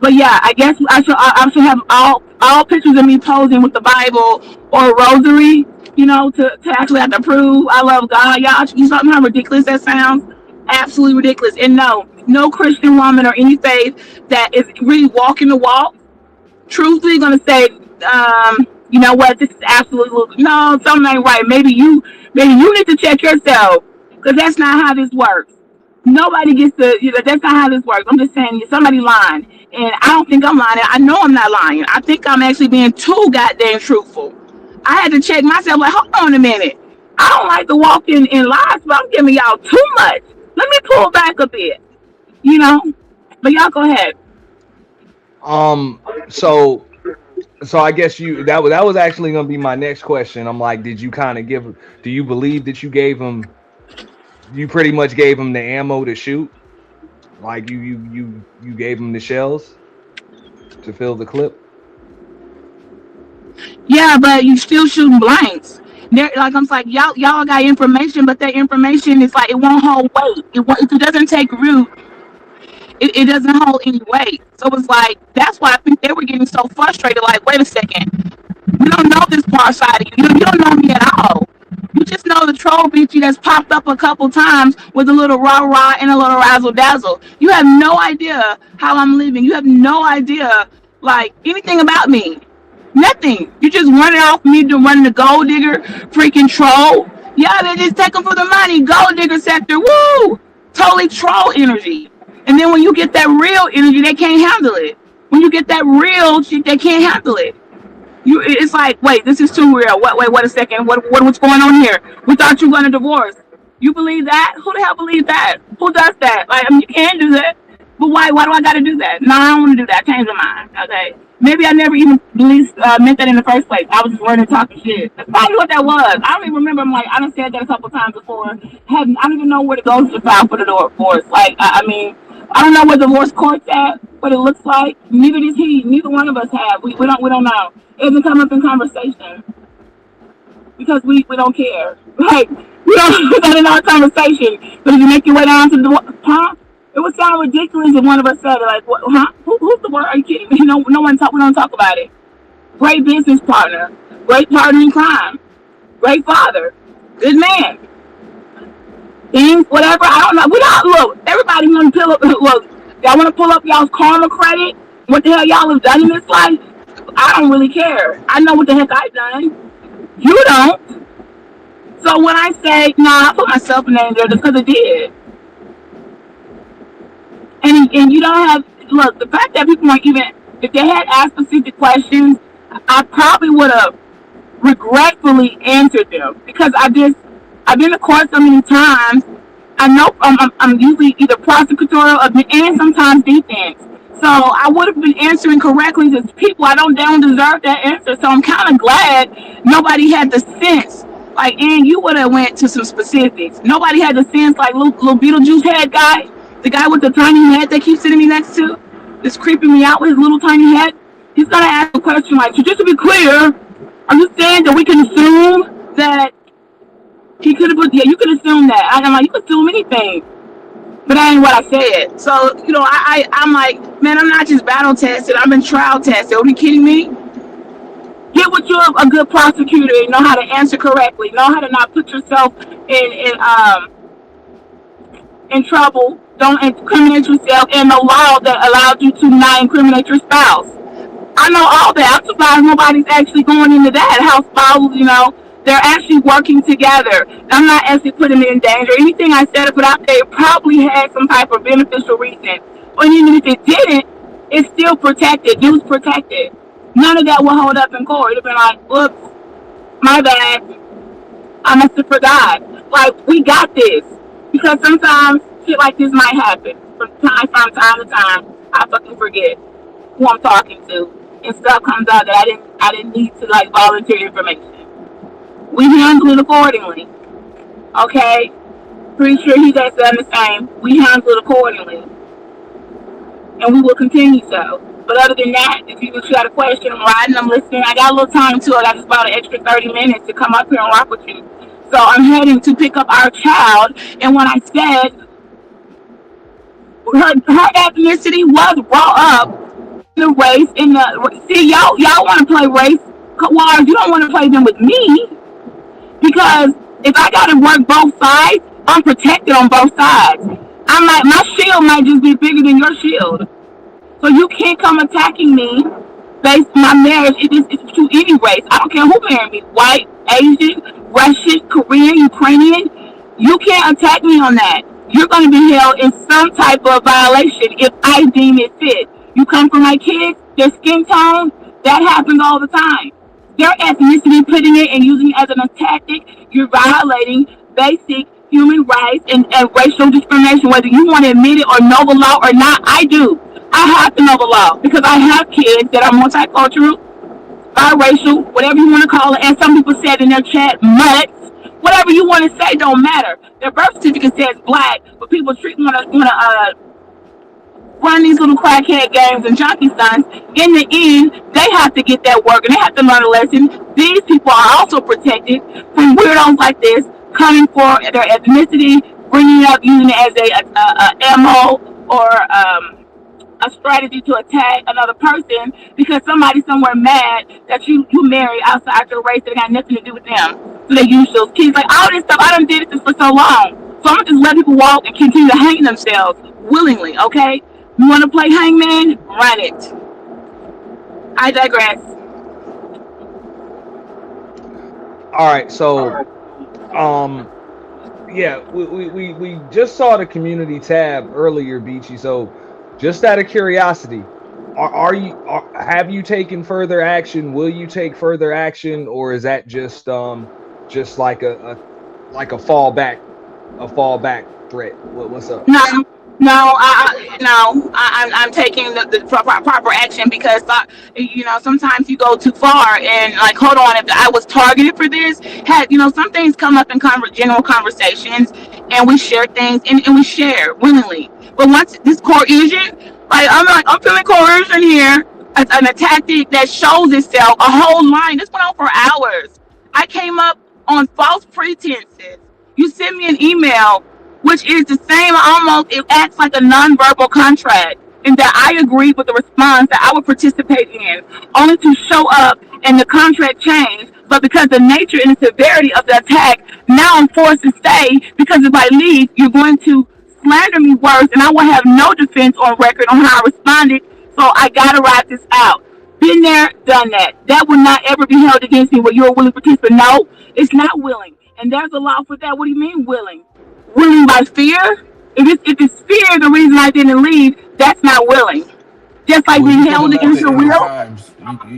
But yeah, I guess I should have all pictures of me posing with the Bible or a rosary, you know, to actually have to prove I love God. Y'all, you saw how ridiculous that sounds? Absolutely ridiculous. And no Christian woman or any faith that is really walking the walk, truthfully gonna say, you know what, this is absolutely no, something ain't right. Maybe you need to check yourself, because that's not how this works. Nobody gets to, you know, that's not how this works. I'm just saying, somebody lying. And I don't think I'm lying. I know I'm not lying. I think I'm actually being too goddamn truthful. I had to check myself, like, hold on a minute. I don't like to walk in lies, but I'm giving y'all too much. Let me pull back a bit, you know? But y'all go ahead. So I guess that was actually gonna be my next question. I'm like, do you believe that you pretty much gave him the ammo to shoot? Like you gave him the shells to fill the clip? Yeah, but you still shooting blanks. Like I'm like, y'all got information, but that information is like, it won't hold weight. If it doesn't take root, it doesn't hold any weight. So it's like, that's why I think they were getting so frustrated. Like, wait a second, you don't know this part side of you. You don't know me at all. You just know the troll Beachy that's popped up a couple times with a little rah-rah and a little razzle-dazzle. You have no idea how I'm living. You have no idea, like, anything about me. Nothing. You just running off me to run the gold digger freaking troll. Yeah, they just take them for the money. Gold digger sector. Woo! Totally troll energy. And then when you get that real energy, they can't handle it. When you get that real shit, they can't handle it. It's like, wait, this is too real. Wait a second. What's going on here? We thought you were gonna divorce. You believe that? Who the hell believes that? Who does that? Like, I mean, you can do that, but why do I gotta do that? No, I don't want to do that. Change my mind. Okay. Maybe I never even meant that in the first place. I was just learning talking shit. That's probably what that was. I don't even remember. I'm like, I done said that a couple times before. I don't even know where to go to file for the divorce. Like, I mean, I don't know where the divorce court's at, what it looks like. Neither does he. Neither one of us have. We don't know. It doesn't come up in conversation because we don't care. Like, we don't put that in our conversation. But if you make your way down to the it would sound ridiculous if one of us said it. Like, what, huh? Who's the word? Are you kidding me? No one talk. We don't talk about it. Great business partner, great partner in crime, great father, good man. Things, whatever. I don't know. We don't look. Everybody want to look. Y'all want to pull up y'all's karma credit? What the hell y'all have done in this life? I don't really care. I know what the heck I've done. You don't. So when I say, I put myself in danger just because I did. And you don't have, look, the fact that people weren't even, if they had asked specific questions, I probably would have regretfully answered them, because I've been to court so many times. I know I'm usually either prosecutorial and sometimes defense. So I would have been answering correctly to people. I don't deserve that answer. So I'm kind of glad nobody had the sense. Like, and you would have went to some specifics. Nobody had the sense, like little Beetlejuice head guy, the guy with the tiny head that keeps sitting me next to, that's creeping me out with his little tiny head. He's gonna ask a question like, so just to be clear, are you saying that we can assume that he could have put? Yeah, you could assume that. I'm like, you could assume anything. But that ain't what I said. So, I'm like, man, I'm not just battle tested. I've been trial tested. Are you kidding me? Get with you a good prosecutor and know how to answer correctly. Know how to not put yourself in trouble. Don't incriminate yourself. And the law that allowed you to not incriminate your spouse. I know all that. I'm surprised nobody's actually going into that. How spouses, They're actually working together. I'm not actually putting them in danger. Anything I said or put out there probably had some type of beneficial reason. Or even if it didn't, it's still protected. It was protected. None of that will hold up in court. It'd been like, whoops, my bad. I must have forgot. Like, we got this. Because sometimes shit like this might happen. From time to time, I fucking forget who I'm talking to. And stuff comes out that I didn't need to like volunteer information. We handle it accordingly. Okay? Pretty sure he guys done the same. We handle it accordingly. And we will continue so. But other than that, if you got a question, I'm riding, I'm listening. I got a little time too. I got just about an extra 30 minutes to come up here and rock with you. So I'm heading to pick up our child. And when I said her ethnicity was brought up, the race in the see y'all want to play race wars. You don't want to play them with me, because if I gotta work both sides, I'm protected on both sides. My shield might just be bigger than your shield, so you can't come attacking me based on my marriage. It's to any race. I don't care who married me, white, Asian, Russian, Korean, Ukrainian. You can't attack me on that. You're going to be held in some type of violation if I deem it fit. You come from my kids, their skin tone, that happens all the time. Their ethnicity, putting it and using it as an tactic, you're violating basic human rights and racial discrimination, whether you want to admit it or know the law or not. I do. I have to know the law because I have kids that are multicultural, biracial, whatever you want to call it. And some people said in their chat, mutts. Whatever you want to say don't matter. Their birth certificate says black, but people want to run these little crackhead games and junkie stunts. In the end, they have to get that work and they have to learn a lesson. These people are also protected from weirdos like this coming for their ethnicity, bringing it up, using it as a MO or a strategy to attack another person because somebody somewhere mad that you marry outside your race that got nothing to do with them. So they use those kids. Like all this stuff, I done did this for so long. So I'm gonna just let people walk and continue to hang themselves willingly, okay? You wanna play hangman? Run it. I digress. Alright, so yeah, we just saw the community tab earlier, Beachy. So just out of curiosity, have you taken further action? Will you take further action, or is that just like a fallback threat? What's up? I'm taking the proper action because sometimes you go too far and like, hold on, if I was targeted for this, some things come up in general conversations and we share things and we share willingly. But once this coercion, I'm feeling coercion here, a tactic that shows itself, a whole line. This went on for hours. I came up on false pretenses. You sent me an email, which is the same, almost, it acts like a nonverbal contract, and that I agreed with the response that I would participate in, only to show up and the contract changed. But because the nature and the severity of the attack, now I'm forced to stay because if I leave, you're going to slander me worse, and I will have no defense on record on how I responded. So I gotta ride this out. Been there, done that. That will not ever be held against me where you're a willing participant. No, it's not willing, and there's a law for that. What do you mean willing? Willing by fear? If it's fear, the reason I didn't leave, that's not willing. Just like being held against your will.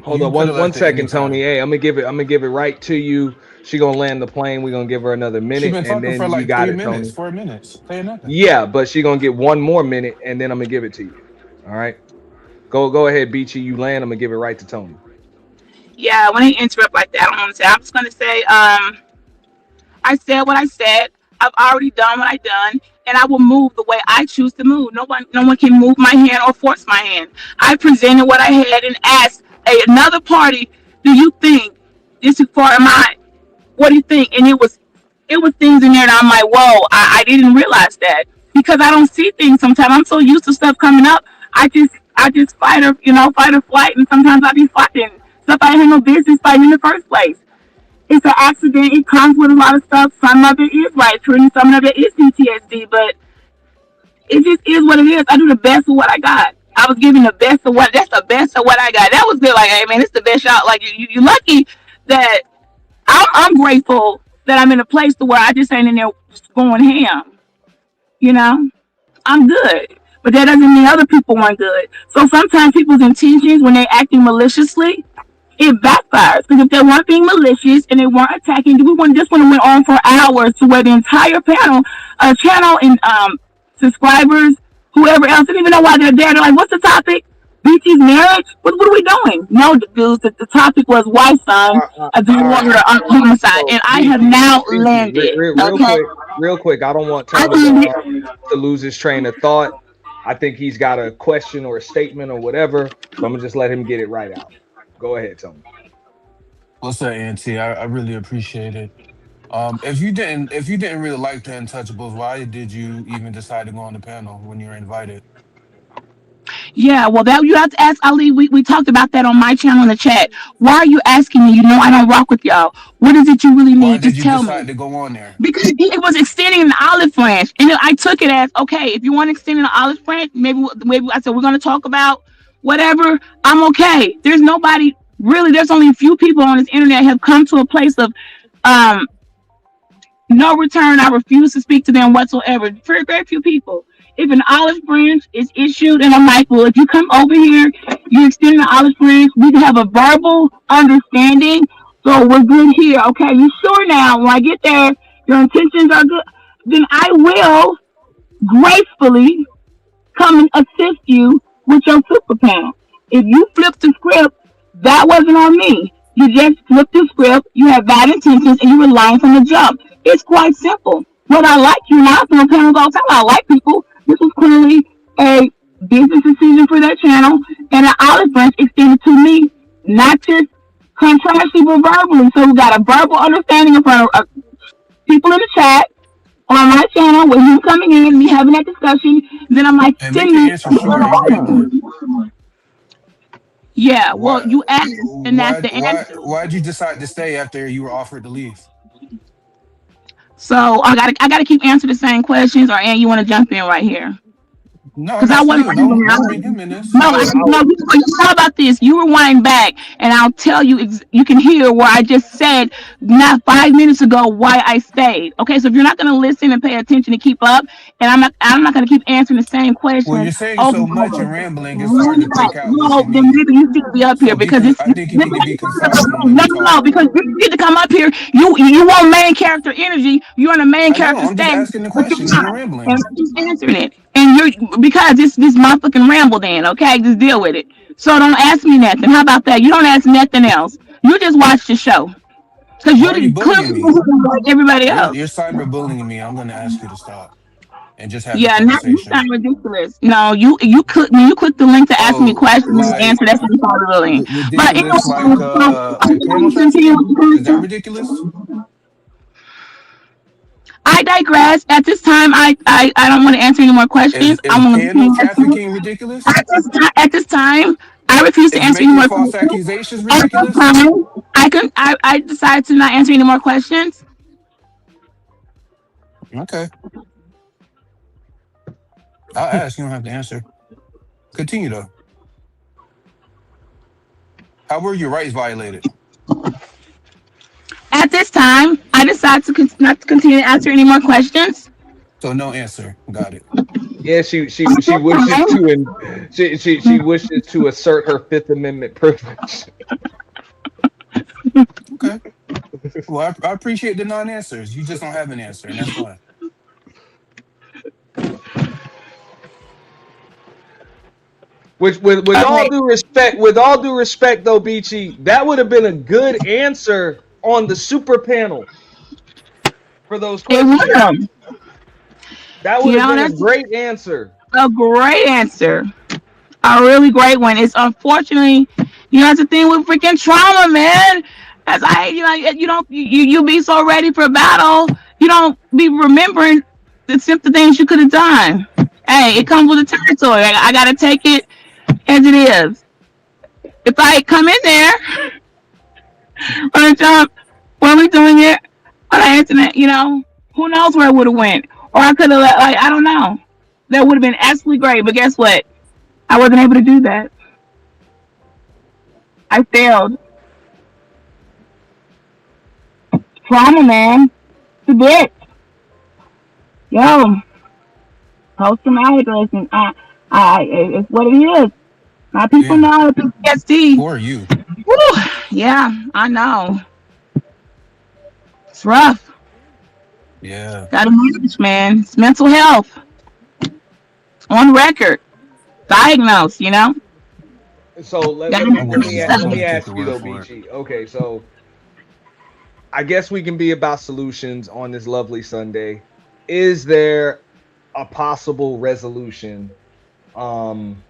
Hold on one second, Tony. Hey, I'm gonna give it right to you. She gonna land the plane. We're gonna give her another minute, and then you got it, Tony. 4 minutes. Saying nothing. Yeah, but she gonna get one more minute, and then I'm gonna give it to you. All right. Go ahead, Beachy. You land. I'm gonna give it right to Tony. Yeah, when he interrupt like that, I don't want to say. I'm just gonna say, I said what I said. I've already done what I done, and I will move the way I choose to move. No one can move my hand or force my hand. I presented what I had and asked another party, "Do you think this is part of my? What do you think?" And it was things in there that I'm like, "Whoa!" I didn't realize that because I don't see things sometimes. I'm so used to stuff coming up. I just fight or flight, and sometimes I be fighting stuff I had no business fighting in the first place. It's an accident. It comes with a lot of stuff. Some of it is right, true, and some of it is PTSD, but it just is what it is. I do the best of what I got. I was giving the best of that's the best of what I got. That was good. Like, hey man, it's the best shot. Like, you lucky that I'm grateful that I'm in a place to where I just ain't in there going ham. You know, I'm good, but that doesn't mean other people weren't good. So sometimes people's intentions when they acting maliciously, it backfires because if they weren't being malicious and they weren't attacking, we wouldn't just want to went on for hours to where the entire channel and subscribers, whoever else, didn't even know why they're there. They're like, "What's the topic? Beachy's marriage? What are we doing?" No, dudes, the topic was wife son, a daughter of homicide, and I have now landed. Okay, Real quick. I don't want I Tony landed. to lose his train of thought. I think he's got a question or a statement or whatever. So I'm gonna just let him get it right out. Go ahead, Tony. What's up, Auntie? I really appreciate it. If you didn't really like the Untouchables, why did you even decide to go on the panel when you were invited? Yeah, well, that you have to ask Ali. We talked about that on my channel in the chat. Why are you asking me? You know I don't rock with y'all. What is it you really Why need? did Just you tell me. decide to go on there? Because it was extending the olive branch, and I took it as okay. If you want to extend the olive branch, maybe I said we're going to talk about whatever. I'm okay. There's nobody really. There's only a few people on this internet have come to a place of um no return. I refuse to speak to them whatsoever. Very, very few people. If an olive branch is issued, and I'm like, well, if you come over here, you extend the olive branch, we can have a verbal understanding. So we're good here. Okay, you sure now? When I get there, your intentions are good. Then I will gracefully come and assist you with your super panel. If you flip the script, that wasn't on me. You just flipped the script, you have bad intentions, and you were lying from the jump. It's quite simple. Whether I like you or not, on panels all the time, I like people. This was clearly a business decision for that channel, and an olive branch extended to me, not just contractually but verbally. So we got a verbal understanding in front of people in the chat on my channel with him coming in, me having that discussion. Then I'm like, And make send your me. answer short. You rambling. Yeah, well, Why you asked, and that's the answer. why did you decide to stay after you were offered to leave? So I gotta keep answering the same questions, or and you want to jump in right here? No, I'm Because I asking wasn't. you. Don't bring him in this. No, you saw about this. You rewind back, and I'll tell you. You can hear where I just said not 5 minutes ago why I stayed. Okay, so if you're not going to listen and pay attention and keep up, and I'm not going to keep answering the same Well, questions you're saying over so and much over. and rambling. It's hard to pick out what No, you then mean. maybe you need to be up here So because it's I think you need to be concise when no, you no, talk. because you get to come up here. You want main character energy. You're on a main I don't. character I'm just stage, asking the but you're question and not. you're And rambling. I'm just answering it. And you're because this motherfucking ramble. Then okay, just deal with it. So don't ask me nothing. How about that? You don't ask nothing else. You just watch the show because Why you are you didn't clearly bullying me? like everybody You're else. cyberbullying me. I'm going to ask you to stop and just have the Yeah, not you conversation. sound ridiculous. No, you click when you click the link to ask me Oh, questions and like answer. That's what you call bullying. But ridiculous, like anyway, camel trafficking? Is that ridiculous? I digress. At this time, I don't want to answer any more questions. Is I want panel to trafficking ridiculous? at this time, I refuse to Is answer any making more false questions. accusations At this ridiculous? time, I decided to not answer any more questions. Okay, I'll ask. You don't have to answer. Continue though. How were your rights violated? At this time, I decided to not to continue to answer any more questions. So no answer. Got it. Yeah, she wishes to she wishes to assert her Fifth Amendment privilege. Okay. Well, I appreciate the non-answers. You just don't have an answer, and that's fine. Which, with all due respect, though, Beachy, that would have been a good answer on the super panel for those questions. That would have been a great answer. A great answer. A really great one. It's unfortunately, that's the thing with freaking trauma, man. As you don't, you be so ready for battle, you don't be remembering the simple things you could have done. Hey, it comes with the territory. I gotta take it as it is. If I come in there on a jump, when we doing it on the internet, who knows where it would have went, or I could have I don't know. That would have been absolutely great. But guess what? I wasn't able to do that. I failed. trauma, man. It's a bit. Yo, post traumatic listen. It's what it is. My people Damn. know PTSD. Poor you. Whew, yeah, I know. It's rough. Yeah. Gotta manage, man. It's mental health. On record. Diagnosed, you know? So let Gotta me I'm let gonna me just let I'm me gonna take ask your you word though, for it. Beachy. Okay, so I guess we can be about solutions on this lovely Sunday. Is there a possible resolution um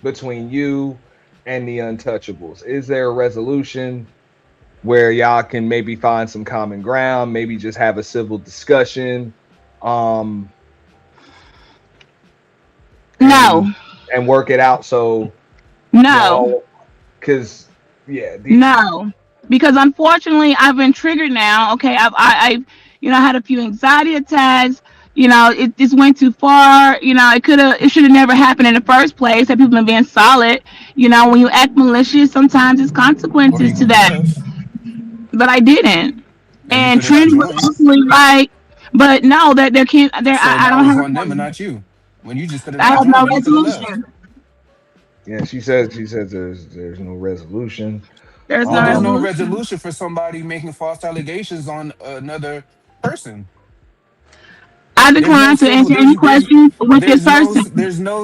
between you and the Untouchables? Is there a resolution where y'all can maybe find some common ground, maybe just have a civil discussion, um, No. and work it out so No. y'all, because yeah, No. Because unfortunately I've been triggered now. Okay. I've had a few anxiety attacks. It just went too far. It should have never happened in the first place. Had people been being solid. When you act malicious, sometimes there's Or consequences you to could have that. left But I didn't. and you And could have Trinity was joined. absolutely right. But no, that there can't there So I now don't it's have on them and not you. When you just could have I not have no joined and you could have left. resolution. yeah. She says there's no resolution. There's no But there's no resolution. resolution for somebody making false allegations on another person. I There's no decline to civil. answer any questions with this person.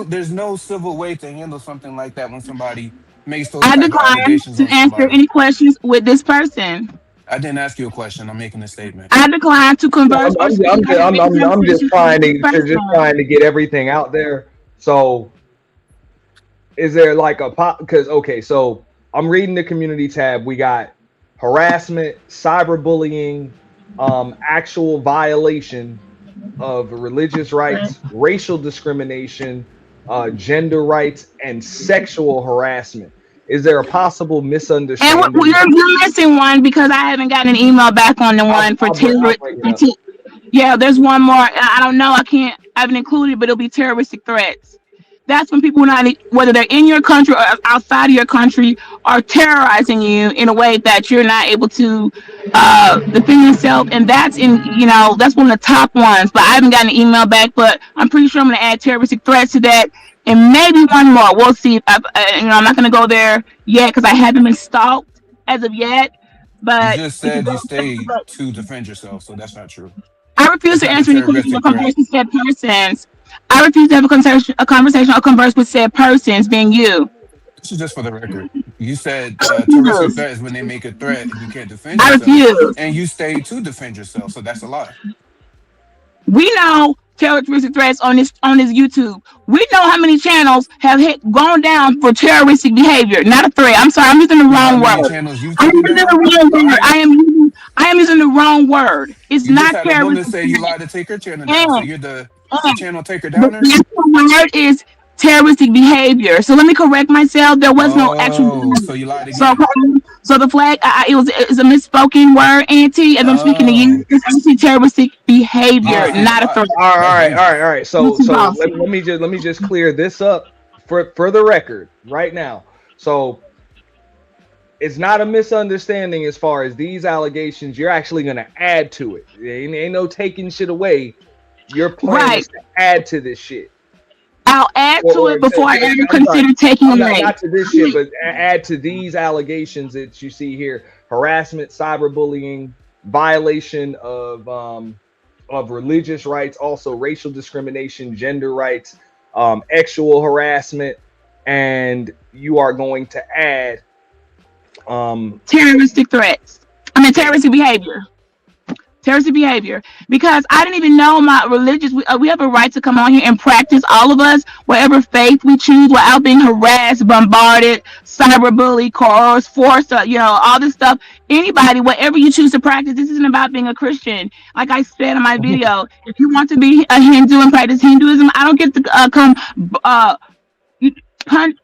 There's no civil way to handle something like that when somebody makes those I type of decline allegations to on answer somebody. any questions with this person. I didn't ask you a question. I'm making a statement. I decline to No, converse or speak or have any I'm just conversation with trying this just person. trying to get everything out there. So is there like a pop? Because okay, so I'm reading the community tab. We got harassment, cyberbullying, actual violation of religious rights, racial discrimination, gender rights, and sexual harassment. Is there a possible And misunderstanding? you're missing one because I haven't gotten an email back on the one for I'll terror. bring it up. Yeah, there's one more. I don't know. I haven't included, but it'll be terroristic threats. That's when people not whether they're in your country or outside of your country are terrorizing you in a way that you're not able to defend yourself, and that's one of the top ones. But I haven't gotten an email back, but I'm pretty sure I'm going to add terroristic threats to that, and maybe one more. We'll see. I'm not going to go there yet because I haven't been stalked as of yet. You But just it could said go. you stayed to defend yourself, so that's not true. I refuse That's to not a answer any questions or terroristic threat. converse with said persons. I refuse to have a conversation or converse with said persons, being you. This is just for the record. You said I terroristic refuse. threat is when they make a threat and you can't defend I yourself, refuse. and you stay to defend yourself. So that's a lie. We know terroristic threats on this YouTube. We know how many channels have gone down for terroristic behavior. Not a threat. I'm sorry. I'm using the You know how wrong many word. channels you've I'm taken using the down wrong for word. honor? I am using the wrong word. It's You just not had a woman terroristic say you lied to take her channel down. So threat. you're the And channel taker the downer. actual word is terroristic behavior. So let me correct myself. There was no actual Oh, so word. you lied So, again. so the flag, it's a misspoken word, Auntie, as I'm speaking to you. Oh, It's actually terroristic All behavior, right, being a not a threat. lie. all That's right, all right, all dangerous. right. So Mr. let, Bossy. let me just clear this up for the record right now. So it's not a misunderstanding as far as these allegations. You're actually going to add to it. Ain't no taking shit away. Your plan Right. is to add to this shit. I'll add to it before I ever I'm sorry. consider taking I'm away. not to this shit, but add to these allegations that you see here: harassment, cyberbullying, violation of religious rights, also racial discrimination, gender rights, sexual harassment, and you are going to add Terroristic threats. Terroristic behavior. Terroristic behavior. Because I didn't even know my religious. We have a right to come on here and practice, all of us, whatever faith we choose, without being harassed, bombarded, cyberbullied, coerced, forced, all this stuff. Anybody, whatever you choose to practice, this isn't about being a Christian. Like I said in my video, if you want to be a Hindu and practice Hinduism, I don't get to come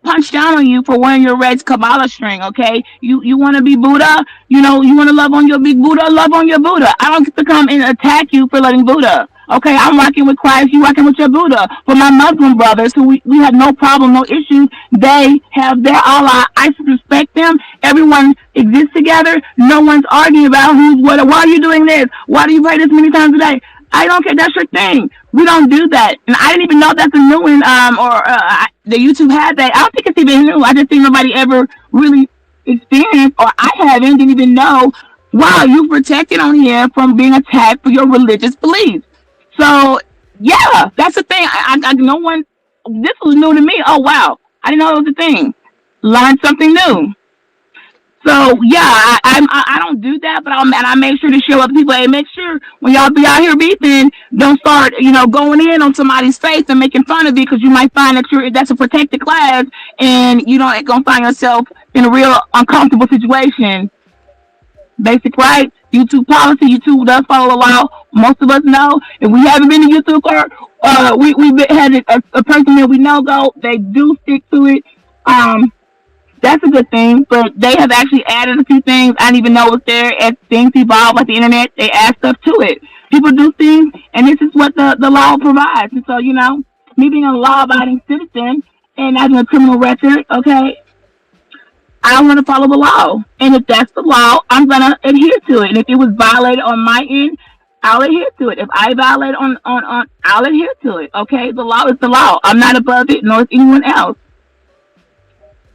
punch down on you for wearing your red Kabbalah string, okay? You want to be Buddha, you want to love on your big Buddha, love on your Buddha. I don't get to come and attack you for loving Buddha. Okay, I'm rocking with Christ, you rocking with your Buddha. For my Muslim brothers, who we have no problem, no issues, they have their Allah. I respect them. Everyone exists together. No one's arguing about who's what. Why are you doing this? Why do you pray this many times a day? I don't care. That's your thing. We don't do that. And I didn't even know that's a new one. The YouTube had that. I don't think it's even new. I just think nobody ever really experienced, or I haven't, didn't even know. Wow, you protected on here from being attacked for your religious beliefs. So yeah, that's the thing. No one. This was new to me. Oh wow, I didn't know it was a thing. Learned something new. So yeah, I don't do that, but I make sure to show other people. Hey, make sure when y'all be out here beefing, don't start going in on somebody's face and making fun of it, because you might find that that's a protected class, and you don't gonna find yourself in a real uncomfortable situation. Basic rights, YouTube policy. YouTube does follow the law. Most of us know. If we haven't been to YouTube court, we had a person that we know go. They do stick to it. That's a good thing. But they have actually added a few things I didn't even know was there. As things evolve, like the internet, they add stuff to it. People do things, and this is what the law provides. And so, me being a law-abiding citizen and having a criminal record, okay, I want to follow the law. And if that's the law, I'm going to adhere to it. And if it was violated on my end, I'll adhere to it. If I violate on I'll adhere to it. Okay? The law is the law. I'm not above it, nor is anyone else.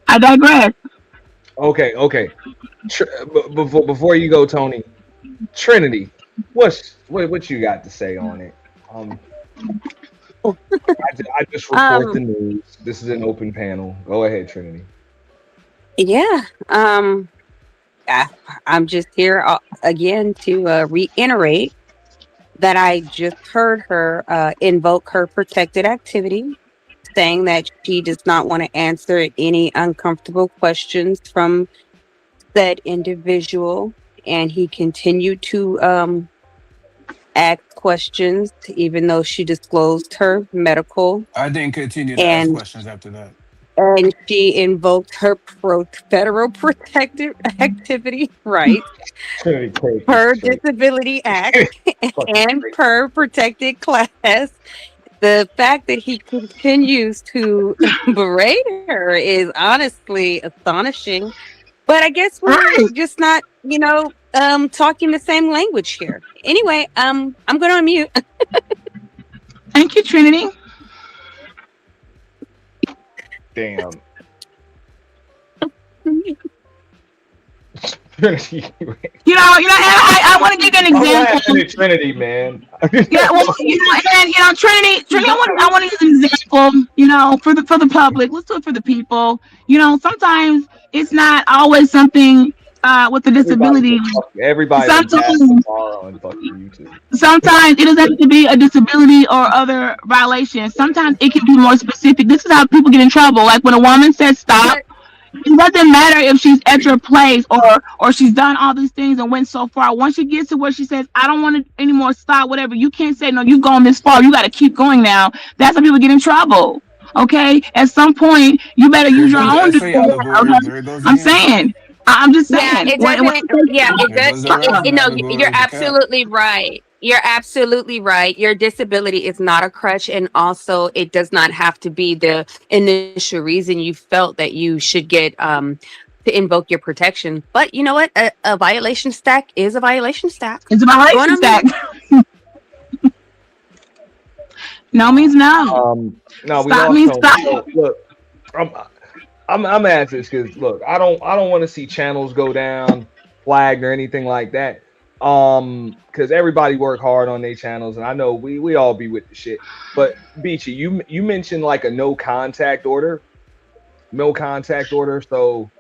I digress. Okay. Before you go, Tony, Trinity, what you got to say on it? I just report the news. This is an open panel. Go ahead, Trinity. Yeah. I'm just here again to reiterate that I just heard her invoke her protected activity, saying that she does not want to answer any uncomfortable questions from said individual, and he continued to ask questions even though she disclosed her medical. I didn't continue to ask questions after that. And she invoked her federal protected activity rights per Disability Act and per protected class. The fact that he continues to berate her is honestly astonishing. But I guess we're just not, talking the same language here. Anyway, I'm going to unmute. Thank you, Trinity. Damn. I want to give you an example. Trinity, man. Yeah, well, Trinity. I want to use an example. For the public. Let's do it for the people. Sometimes it's not always something with a disability. Everybody. Sometimes it doesn't have to be a disability or other violations. Sometimes it can be more specific. This is how people get in trouble. Like when a woman says stop. It doesn't matter if she's at your place or she's done all these things and went so far. Once she gets to where she says, I don't want it anymore, stop, whatever, you can't say, no, you've gone this far. You got to keep going now. That's how people get in trouble. Okay? At some point, you better use your own disability. I'm just saying. You're absolutely right. You're absolutely right. Your disability is not a crutch, and also it does not have to be the initial reason you felt that you should get to invoke your protection. But you know what? A violation stack is a violation stack. It's a violation stack. No means no. No, stop means stop. Look, I'm gonna ask this because look, I don't want to see channels go down, flagged or anything like that. Because everybody work hard on their channels, and I know we all be with the shit. But Beachy, you mentioned like a no contact order. So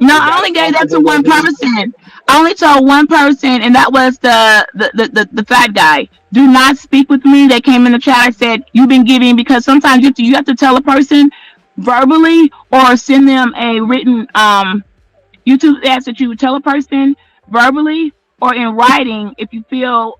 no, I only gave that to one person. I only told one person, and that was the fat guy. Do not speak with me. They came in the chat. I said you've been giving, because sometimes you have to tell a person verbally or send them a written YouTube asks that you would tell a person verbally or in writing if you feel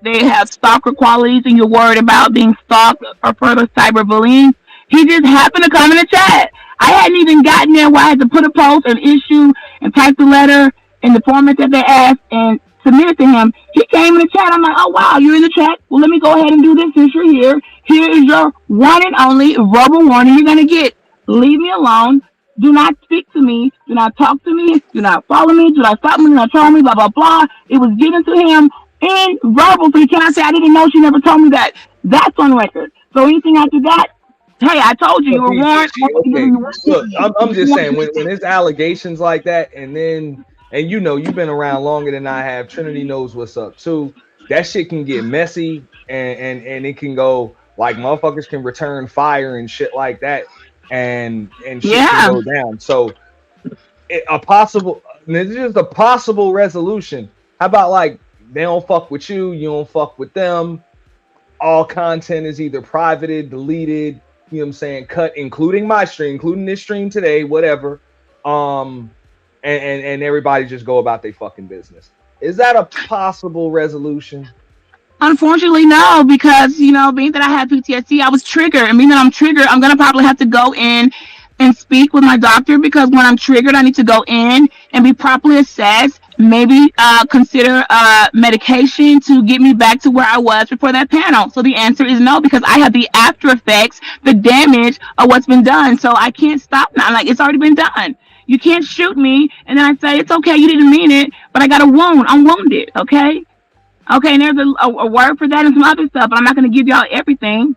they have stalker qualities and you're worried about being stalked or further cyberbullying. He just happened to come in the chat. I hadn't even gotten there where I had to put a post, an issue, and type the letter in the format that they asked and submitted to him. He came in the chat. I'm like, oh wow, you're in the chat. Well, let me go ahead and do this since you're here. Here is your one and only verbal warning you're gonna get. Leave me alone. Do not speak to me. Do not talk to me. Do not follow me. Do not stop me. Do not troll me. Blah blah blah. It was given to him in verbal. So you cannot say I didn't know. She never told me that. That's on record. So anything after that, hey, I told you you were warned. Okay, look, I'm just saying when it's allegations like that, and you know you've been around longer than I have. Trinity knows what's up too. That shit can get messy, and it can go like motherfuckers can return fire and shit like that, and shit can go down. So this is just a possible resolution. How about like they don't fuck with you, you don't fuck with them. All content is either privated, deleted, you know what I'm saying, cut, including my stream, including this stream today, whatever. And everybody just go about their fucking business. Is that a possible resolution? Unfortunately, no, because being that I had PTSD, I was triggered, and being that I'm triggered, I'm gonna probably have to go in and speak with my doctor, because when I'm triggered, I need to go in and be properly assessed. Maybe consider medication to get me back to where I was before that panel. So the answer is no, because I have the after effects, the damage of what's been done. So I can't stop now. Like, it's already been done. You can't shoot me and then I say it's okay, you didn't mean it, but I got a wound. I'm wounded. Okay, and there's a word for that and some other stuff, but I'm not going to give y'all everything.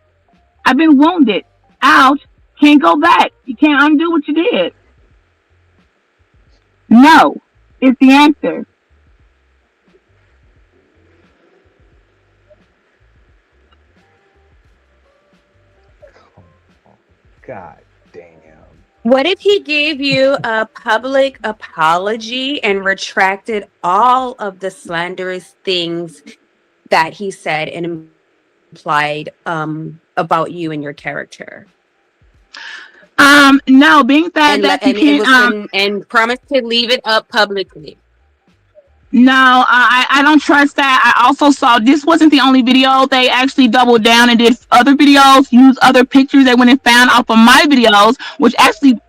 I've been wounded. Ouch. Can't go back. You can't undo what you did. No, is the answer. God damn. What if he gave you a public apology and retracted all of the slanderous things that he said and implied about you and your character? No, being that you can't and promised to leave it up publicly. No, I don't trust that. I also saw this wasn't the only video. They actually doubled down and did other videos, used other pictures they went and found off of my videos, which actually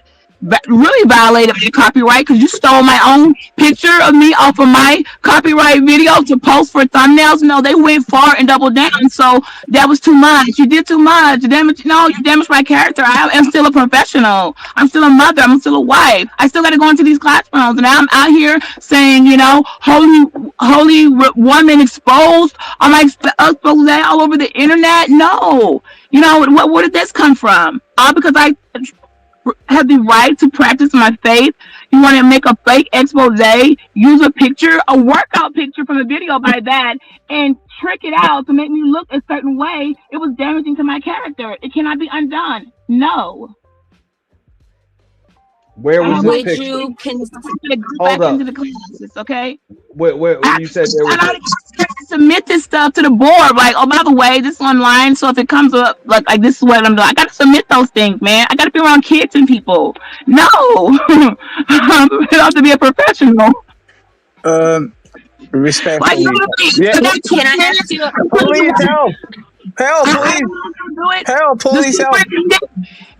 really violated my copyright, because you stole my own picture of me off of my copyright video to post for thumbnails. No, they went far and doubled down. So that was too much. You did too much. You damaged my character. I am still a professional. I'm still a mother. I'm still a wife. I still got to go into these classrooms, and now I'm out here saying, holy woman exposed. I'm expose that all over the internet. No, where did this come from? All because I have the right to practice my faith. You want to make a fake expose, use a workout picture from a video by that, and trick it out to make me look a certain way. It was damaging to my character. It cannot be undone. No. Where was this picture? You back into the classes, okay? Where you said there was? I submit this stuff to the board. Like, oh, by the way, this is online. So if it comes up like this is what I'm doing, I got to submit those things, man. I got to be around kids and people. No, I have to be a professional. Respectfully. Can I ask you? Please help! Please help!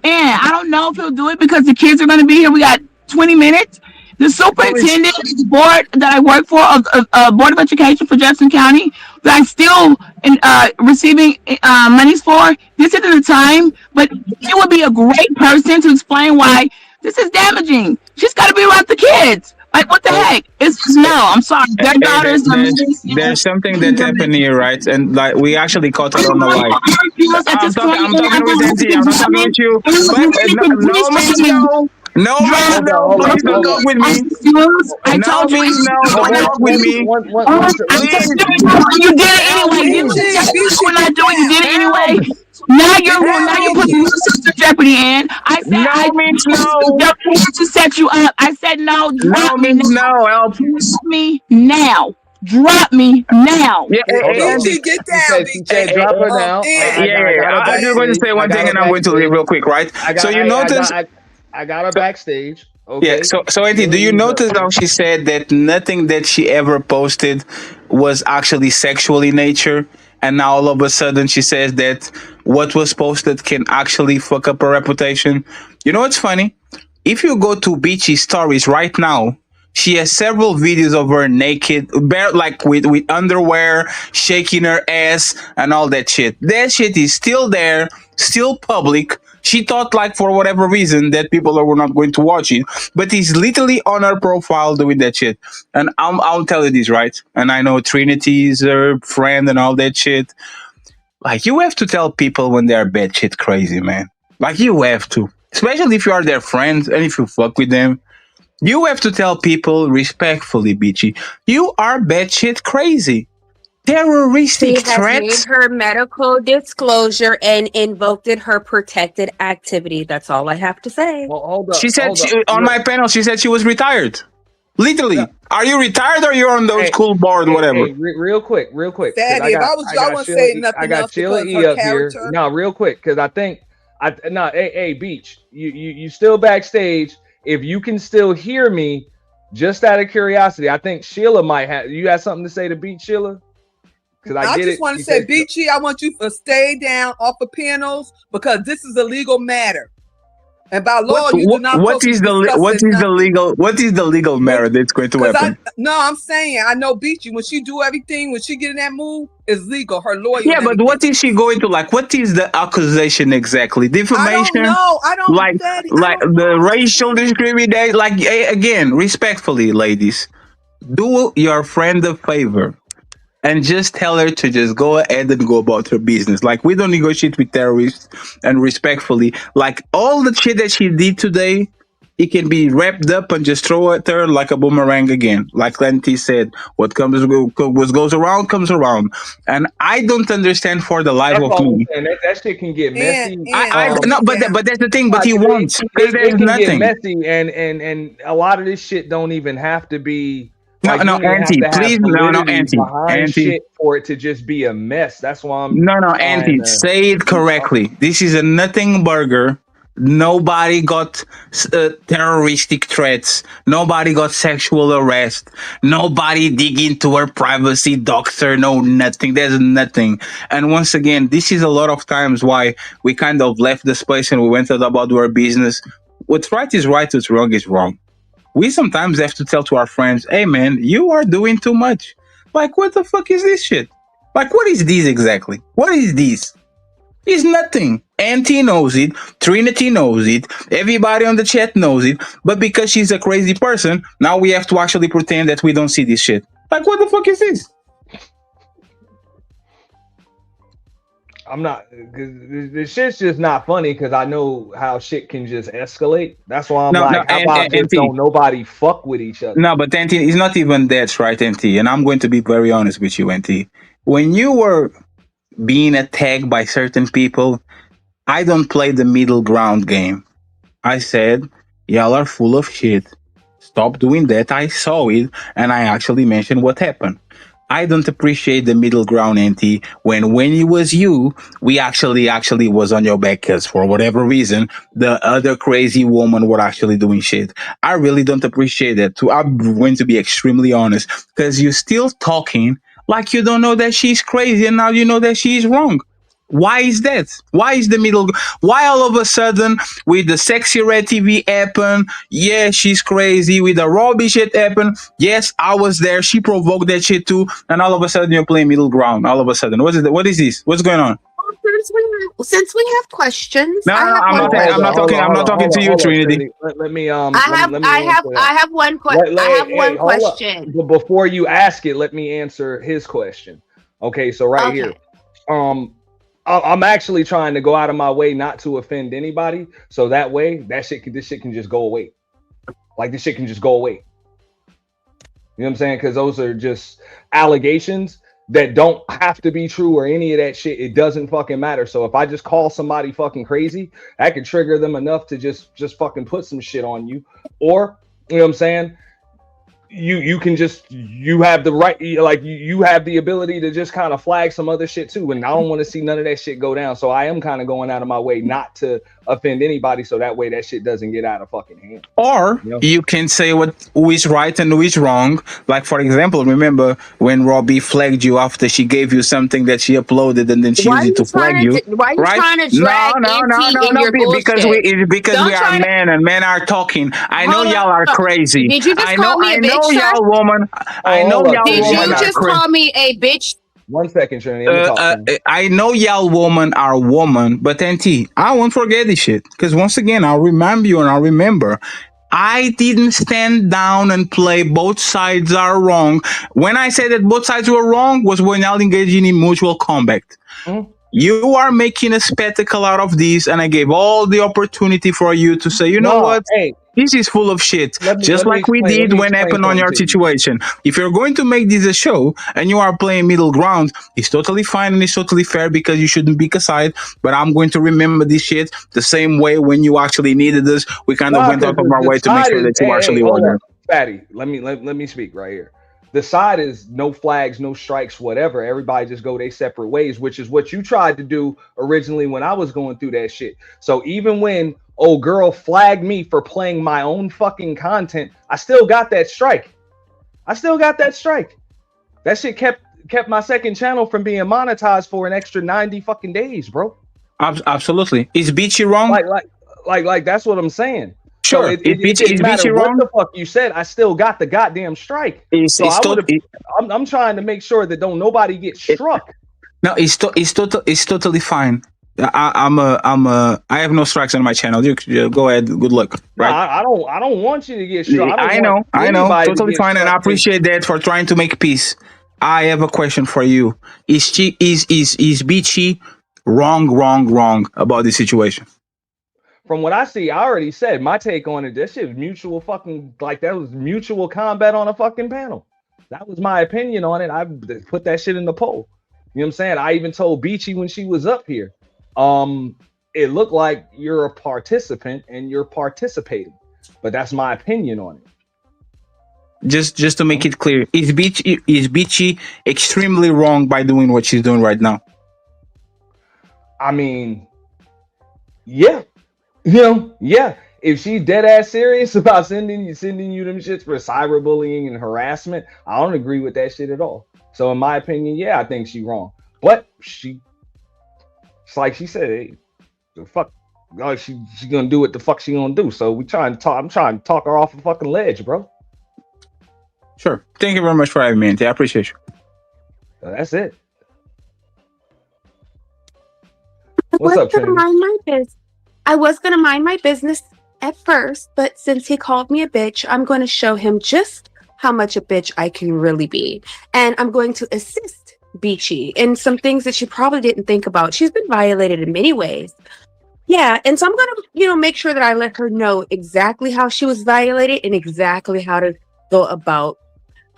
And I don't know if he'll do it because the kids are going to be here. We got 20 minutes. The superintendent board that I work for, Board of Education for Jefferson County, that I'm still receiving monies for, this isn't the time, but she would be a great person to explain why this is damaging. She's got to be around the kids. Like, what the heck? I'm sorry. Their daughters. There's something that happened here, right? And like we actually caught it on the live. I'm talking with NT. I'm not talking with you. No, please don't talk with me. I told you. Don't talk with me. You did it anyway. We're not doing. You did it anyway. Now you're putting yourself to jeopardy, and I said to set you up. I said no. Drop me now. Help me now. Drop me now. Beachy, get down. Beachy, drop her now. I'm just going to say one thing, and I'm going to leave real quick, right? So you notice. I got her backstage. Okay. Yeah. So Auntie, do you notice how she said that nothing that she ever posted was actually sexual in nature, and now all of a sudden she says that what was posted can actually fuck up her reputation? You know what's funny? If you go to Beachy stories right now, She has several videos of her naked, like with underwear, shaking her ass and all that shit. That shit is still there, still public. She thought, like, for whatever reason, that people were not going to watch it, but it's literally on her profile doing that shit. And I'll tell you this, right? And I know Trinity is her friend and all that shit. Like, you have to tell people when they're batshit crazy, man. Like, you have to, especially if you are their friends and if you fuck with them. You have to tell people respectfully, Beachy, you are batshit crazy. Terroristic She has made threats. her medical disclosure and invoked her protected activity. That's all I have to say. Well, hold up. She said Hold up. on my panel, she said she was retired. Literally. Are you retired or you're on those school board, whatever? Hey, real quick. 'cause Daddy, if I was you, I wouldn't say nothing I got else Sheila because E her up here. character. No, real quick, because I think hey, Beach, you still backstage. If you can still hear me, just out of curiosity, I think Sheila might have. You got something to say to Beach, Sheila? Because I just want to say, Beachy, I want you to stay down off the panels because this is a legal matter. And by law, you do not what is the legal matter that's going to happen? I'm saying I know Beachy when she do everything, when she get in that move, it's legal. Her lawyer. Yeah, but what is she going to like? What is the accusation exactly? Defamation? I don't know. I don't like Daddy, like the racial discrimination. Like again, respectfully, ladies, do your friend a favor and just tell her to just go ahead and go about her business. Like, we don't negotiate with terrorists, and respectfully, like all the shit that she did today, it can be wrapped up and just throw at her like a boomerang again. Like Lenty said, what goes around comes around. And I don't understand for the life of me. That shit can get messy. But that's the thing. But he won't, because there's it can nothing. Get messy, and a lot of this shit don't even have to be. No, Auntie, please, Auntie. Shit for it to just be a mess. That's why I'm. Auntie, say it correctly. This is a nothing burger. Nobody got terroristic threats. Nobody got sexual arrest. Nobody dig into her privacy, doctor. No, nothing. There's nothing. And once again, this is a lot of times why we kind of left the space and we went about our business. What's right is right. What's wrong is wrong. We sometimes have to tell to our friends, hey man, you are doing too much. Like, what the fuck is this shit? Like, what is this exactly? What is this? It's nothing. Auntie knows it. Trinity knows it. Everybody on the chat knows it. But because she's a crazy person, now we have to actually pretend that we don't see this shit. Like, what the fuck is this? I'm not, because this shit's just not funny because I know how shit can just escalate. That's why I'm how about just don't nobody fuck with each other? No, but Auntie, it's not even that, right, Auntie? And I'm going to be very honest with you, Auntie. When you were being attacked by certain people, I don't play the middle ground game. I said, y'all are full of shit. Stop doing that. I saw it, and I actually mentioned what happened. I don't appreciate the middle ground, Auntie, when it was you, we actually was on your back because for whatever reason, the other crazy woman were actually doing shit. I really don't appreciate that too. I'm going to be extremely honest because you're still talking like you don't know that she's crazy and now you know that she's wrong. Why is that? Why is the middle? Why all of a sudden with the Sexy Red TV happen? Yeah, she's crazy. With the Robbie shit happen. Yes, I was there. She provoked that shit too. And all of a sudden you're playing middle ground. All of a sudden, what is this? What's going on? Since we have questions, I'm not talking to you, Trinity. Let me I have one question. But before you ask it, let me answer his question. Okay, so here. I'm actually trying to go out of my way not to offend anybody, so that way this shit can just go away. Like, this shit can just go away. You know what I'm saying? Because those are just allegations that don't have to be true or any of that shit. It doesn't fucking matter. So if I just call somebody fucking crazy, that could trigger them enough to just fucking put some shit on you. Or, you know what I'm saying? You can just, you have the right, like you have the ability to just kind of flag some other shit too. And I don't want to see none of that shit go down. So I am kind of going out of my way not to offend anybody, so that way that shit doesn't get out of fucking hand. Or you can say who is right and who is wrong. Like, for example, remember when Robbie flagged you after she gave you something that she uploaded and then she Why are used it you to flag trying you, to why are you right? trying to No, drag no, no, NT no, in no. your Because bullshit? we Don't are try to men and men are talking. I know hold y'all are on. crazy. Did you just call me I a know bitch, sir? y'all woman. I know hold up, y'all Did Trinity. woman you are just crazy. call me a bitch? 1 second, Trinity. Let me talk to him. I know y'all woman are woman, but NT, I won't forget this shit. Because once again, I'll remind you and I'll remember. I didn't stand down and play both sides are wrong. When I said that both sides were wrong was when y'all engaged in mutual combat. You are making a spectacle out of this, and I gave all the opportunity for you to say, you know No, what? hey, This is full of shit. Just like we let did me when explain happened on something your to you. situation. If you're going to make this a show and you are playing middle ground, it's totally fine and it's totally fair because you shouldn't pick a side. But I'm going to remember this shit the same way when you actually needed us. We kind of Nah, went out because of our the way to make side sure is, that you hey, actually hold were up, Fatty. Let me speak right here. The side is no flags, no strikes, whatever. Everybody just go their separate ways, which is what you tried to do originally when I was going through that shit. So even when old girl flagged me for playing my own fucking content, I still got that strike. I still got that strike. That shit kept my second channel from being monetized for an extra 90 fucking days, bro. Absolutely. Is Beachy wrong? Like that's what I'm saying. So Sure. it didn't matter Beachy what wrong? the fuck you said. I still got the goddamn strike. So I'm trying to make sure that don't nobody get struck. No, it's totally fine. I have no strikes on my channel. You go ahead. Good luck. No, Right? I don't want you to get struck. I don't I want know. anybody to Totally get fine, and I struck. appreciate that for trying to make peace. I have a question for you. Is Beachy wrong about this situation? From what I see, I already said my take on it. That shit was mutual fucking, like that was mutual combat on a fucking panel. That was my opinion on it. I put that shit in the poll. You know what I'm saying? I even told Beachy when she was up here. It looked like you're a participant and you're participating, but that's my opinion on it. Just to make it clear, is Beachy extremely wrong by doing what she's doing right now? I mean, yeah. Yeah. If she's dead ass serious about sending you them shits for cyberbullying and harassment, I don't agree with that shit at all. So in my opinion, yeah, I think she's wrong. But it's like she said, hey, the fuck, she gonna do what the fuck she gonna do. So I'm trying to talk her off a fucking ledge, bro. Sure. Thank you very much for having me, Auntie. I appreciate you. That's it. What's up, Trinity? I was gonna mind my business at first, but since he called me a bitch, I'm going to show him just how much a bitch I can really be. And I'm going to assist Beachy in some things that she probably didn't think about. She's been violated in many ways. Yeah, and so I'm going to, make sure that I let her know exactly how she was violated and exactly how to go about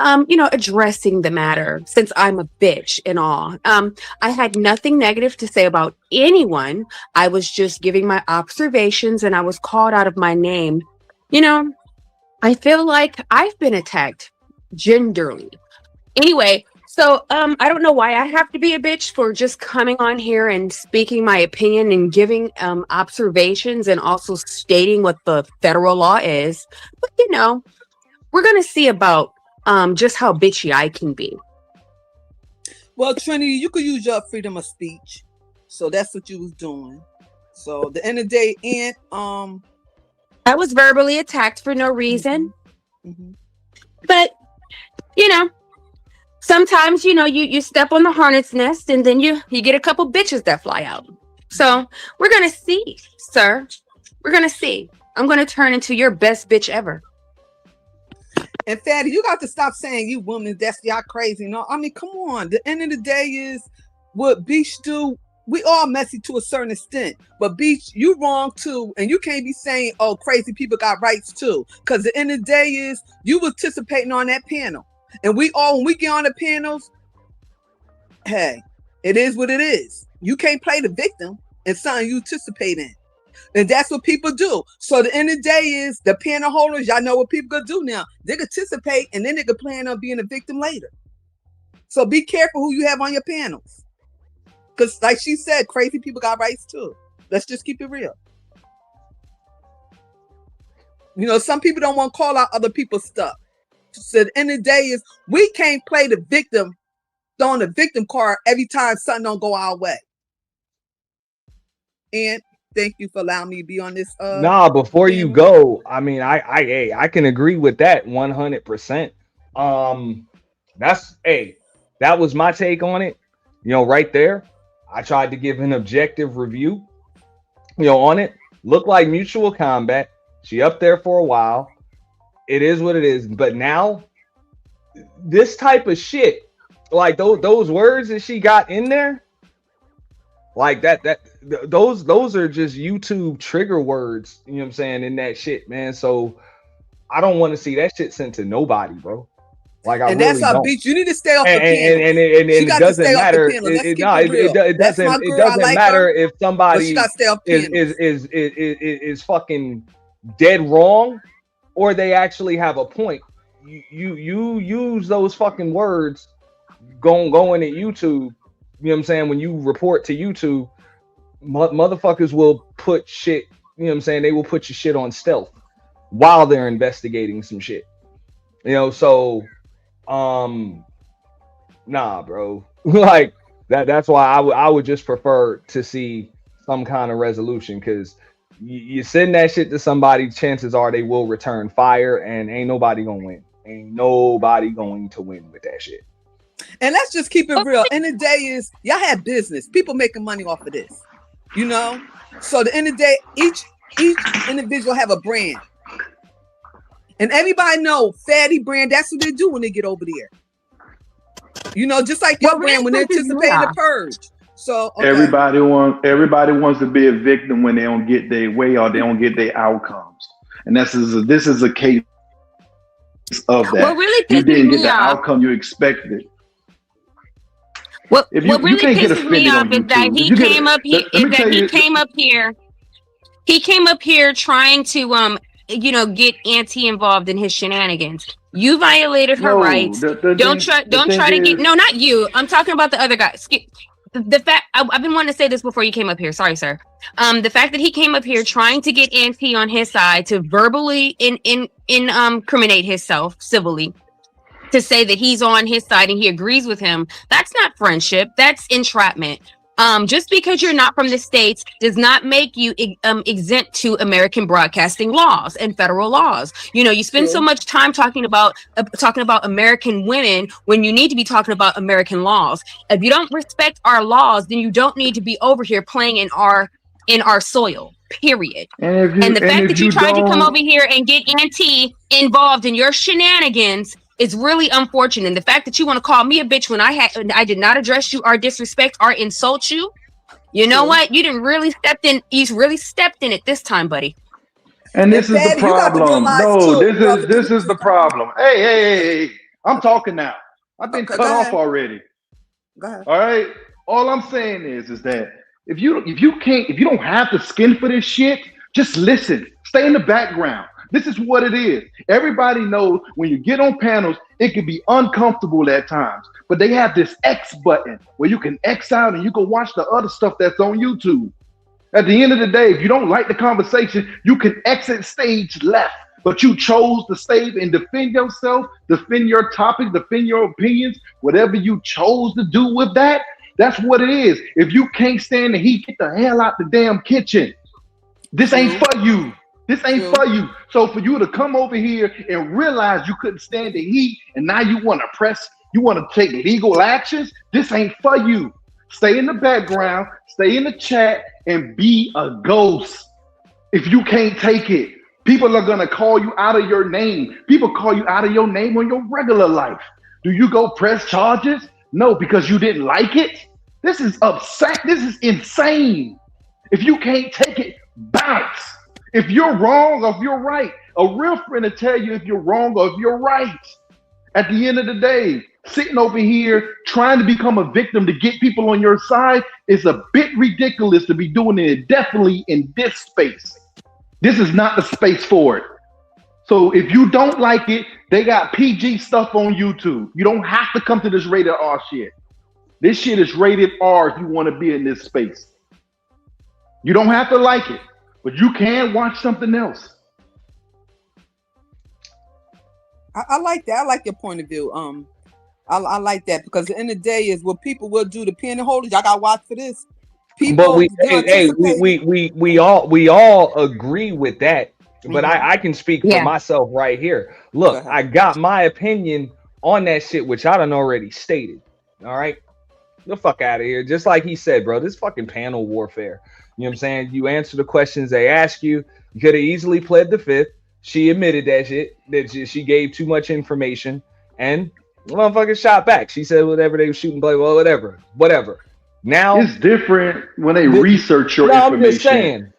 addressing the matter, since I'm a bitch and all. I had nothing negative to say about anyone. I was just giving my observations and I was called out of my name. I feel like I've been attacked genderly. Anyway, so I don't know why I have to be a bitch for just coming on here and speaking my opinion and giving observations and also stating what the federal law is. But we're gonna see about just how bitchy I can be. Well, Trinity, you could use your freedom of speech. So that's what you was doing. So the end of the day, and I was verbally attacked for no reason. Mm-hmm. But sometimes you step on the hornet's nest and then you get a couple bitches that fly out. So we're gonna see, sir. We're gonna see. I'm gonna turn into your best bitch ever. And Fatty, you got to stop saying you women, that's y'all crazy. No, I mean, come on. The end of the day is what Beach do. We all messy to a certain extent, but Beach, you wrong too. And you can't be saying, oh, crazy people got rights too. Because the end of the day is you was participating on that panel. And we all, when we get on the panels, hey, it is what it is. You can't play the victim and something you participate in. And that's what people do. So the end of the day is the panel holders, y'all know what people gonna do now. They can participate and then they can plan on being a victim later. So be careful who you have on your panels. Because like she said, crazy people got rights too. Let's just keep it real. You know, some people don't want to call out other people's stuff. So at the end of the day is we can't play the victim, throwing the victim card every time something don't go our way. And thank you for allowing me to be on this. Nah, before you go, I mean, I can agree with that 100%. That's that was my take on it. You know, right there, I tried to give an objective review. You know, on it, looked like mutual combat. She up there for a while. It is what it is. But now, this type of shit, like those words that she got in there, like those are just YouTube trigger words, you know what I'm saying, in that shit, man. So I don't want to see that shit sent to nobody, bro. Like I and really that's our don't. beach. You need to stay off the And panel. She it got to doesn't stay off the matter. panel. Let's keep No, it real. it That's my doesn't. It girl. I doesn't like matter her, if but she somebody got to stay off panels. is fucking dead wrong, or they actually have a point. You use those fucking words going at YouTube. You know what I'm saying? When you report to YouTube, motherfuckers will put shit. You know what I'm saying? They will put your shit on stealth while they're investigating some shit. You know, so nah, bro. Like that's why I would just prefer to see some kind of resolution, because you send that shit to somebody, chances are they will return fire, and ain't nobody gonna win. Ain't nobody going to win with that shit. And let's just keep it real. End of the day is y'all have business. People making money off of this. You know? So at the end of the day, each individual have a brand. And everybody know Fatty brand, that's what they do when they get over there. You know, just like your brand when they anticipate the purge. So okay. Everybody wants to be a victim when they don't get their way or they don't get their outcomes. And this is a case of that. What really You didn't get pisses the me off. outcome you expected. What If you really can't get pisses me offended off on is that YouTube. he If you get- came up here. let me tell you- He came up here trying to get Auntie involved in his shenanigans. You violated her No, rights. the Don't thing try to get is- no, not you. I'm talking about the other guy. The fact I've been wanting to say this before you came up here. Sorry, sir. The fact that he came up here trying to get Auntie on his side to verbally incriminate himself civilly, to say that he's on his side and he agrees with him, that's not friendship. That's entrapment. Just because you're not from the States does not make you exempt to American broadcasting laws and federal laws. You know, you spend so much time talking about American women when you need to be talking about American laws. If you don't respect our laws, then you don't need to be over here playing in our soil. Period. And the fact that you tried to come over here and get Auntie involved in your shenanigans is really unfortunate. And the fact that you want to call me a bitch when I did not address you or disrespect or insult you, you know what? You didn't really step in. You really stepped in it this time, buddy. And this is the problem. No, this is the problem. Hey. I'm talking now. I've been cut off already. Go ahead. All right. All I'm saying is that if you don't have the skin for this shit, just listen. Stay in the background. This is what it is. Everybody knows when you get on panels, it can be uncomfortable at times. But they have this X button where you can X out and you can watch the other stuff that's on YouTube. At the end of the day, if you don't like the conversation, you can exit stage left. But you chose to stay and defend yourself, defend your topic, defend your opinions, whatever you chose to do with that, that's what it is. If you can't stand the heat, get the hell out the damn kitchen. This ain't for you. This ain't for you. So for you to come over here and realize you couldn't stand the heat and now you want to take legal actions, this ain't for you. Stay in the background, stay in the chat, and be a ghost. If you can't take it, people are going to call you out of your name. People call you out of your name on your regular life. Do you go press charges? No, because you didn't like it? This is upset. This is insane. If you can't take it, bounce. If you're wrong or if you're right, a real friend will tell you if you're wrong or if you're right. At the end of the day, sitting over here trying to become a victim to get people on your side is a bit ridiculous to be doing it definitely in this space. This is not the space for it. So if you don't like it, they got PG stuff on YouTube. You don't have to come to this rated R shit. This shit is rated R if you want to be in this space. You don't have to like it, but you can watch something else. I like that. I like your point of view. I like that because at the end of the day is what people will do. The penny holders, y'all got to watch for this. People, but we all agree with that. But I can speak for myself right here. Look, I got my opinion on that shit, which I done already stated. All right, the fuck out of here. Just like he said, bro, this fucking panel warfare. You know what I'm saying? You answer the questions they ask you. You could have easily pled the fifth. She admitted that shit, that she gave too much information, and the motherfucker shot back. She said whatever they were shooting, blah, blah, whatever. Now it's different when they research your information. I'm just saying.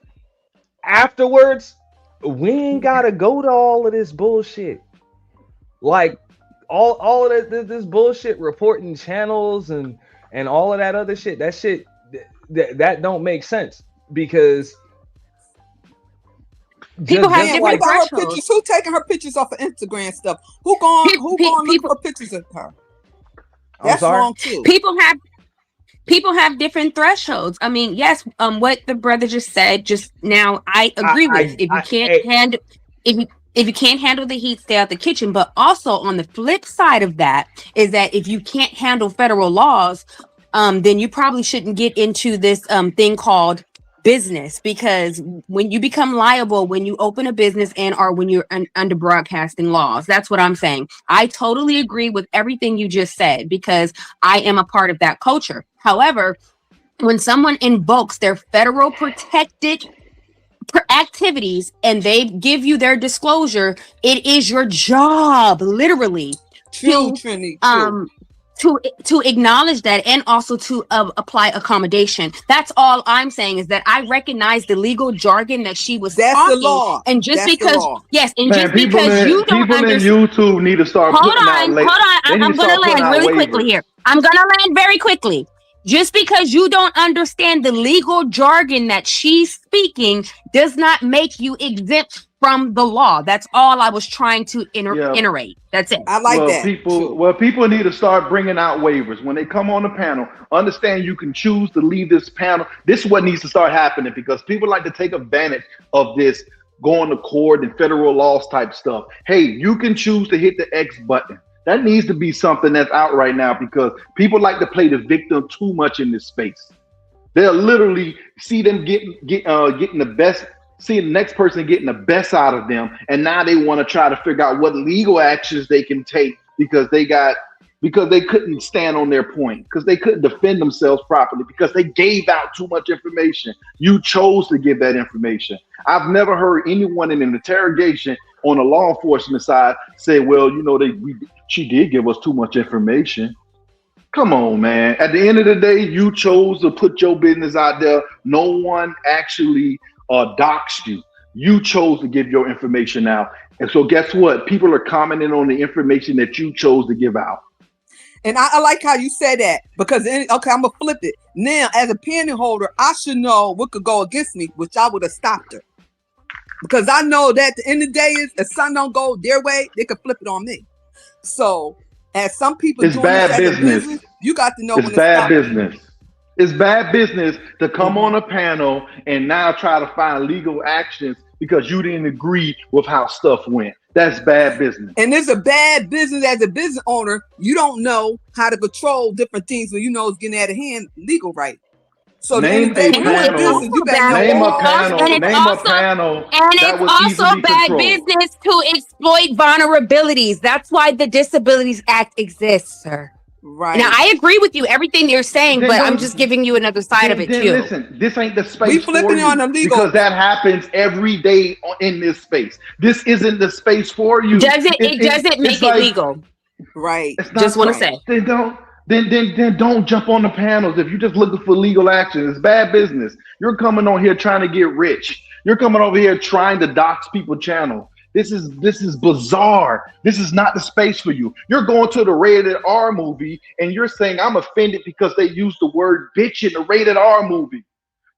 Afterwards, we ain't gotta go to all of this bullshit. Like all of this bullshit reporting channels and all of that other shit. That shit that don't make sense because people have different pictures. Who taking her pictures off of Instagram stuff? Who going look for pictures of her? That's wrong too. People have different thresholds. I mean, yes, what the brother just said just now, I agree with. If you can't handle the heat, stay out the kitchen. But also on the flip side of that is that if you can't handle federal laws, then you probably shouldn't get into this thing called business, because when you become liable when you open a business or when you're under broadcasting laws, that's what I'm saying. I totally agree with everything you just said because I am a part of that culture. However, when someone invokes their federal protected activities and they give you their disclosure, it is your job literally to acknowledge that and also to apply accommodation. That's all I'm saying is that I recognize the legal jargon that she was talking. The law. And just That's because, yes, and Man, just because you don't understand. People in YouTube need to start putting out. Hold on. I'm going to land really quickly here. I'm going to land very quickly. Just because you don't understand the legal jargon that she's speaking does not make you exempt from the law. That's all I was trying to iterate. That's it. I like that. People need to start bringing out waivers when they come on the panel. Understand you can choose to leave this panel. This is what needs to start happening because people like to take advantage of this going to court and federal laws type stuff. Hey, you can choose to hit the X button. That needs to be something that's out right now because people like to play the victim too much in this space. They'll literally see them getting the best, see the next person getting the best out of them, and now they want to try to figure out what legal actions they can take because they couldn't stand on their point, because they couldn't defend themselves properly, because they gave out too much information. You chose to give that information. I've never heard anyone in an interrogation on the law enforcement side say, well, you know, she did give us too much information. Come on, man. At the end of the day, you chose to put your business out there. No one actually doxed you. You chose to give your information out. And so guess what? People are commenting on the information that you chose to give out. And I like how you said that because, I'm going to flip it. Now, as a penny holder, I should know what could go against me, which I would have stopped her. Because I know that at the end of the day is if something don't go their way, they could flip it on me. So as some people it's bad business. You got to know it's when bad business. It's bad business to come on a panel and now try to find legal actions because you didn't agree with how stuff went. That's bad business. And it's a bad business as a business owner. You don't know how to control different things when you know it's getting out of hand legal right. So name a panel. Name a panel. And it's also bad business to exploit vulnerabilities. That's why the Disabilities Act exists, sir. Right. Now, I agree with you, everything you're saying, but I'm just giving you another side of it, too. Listen, this ain't the space for you on illegal because that happens every day in this space. This isn't the space for you. It doesn't make it legal. Right. Just want to say. Then don't jump on the panels if you're just looking for legal action. It's bad business. You're coming on here trying to get rich. You're coming over here trying to dox people's channel. This is bizarre. This is not the space for you. You're going to the rated R movie and you're saying I'm offended because they used the word bitch in the rated R movie.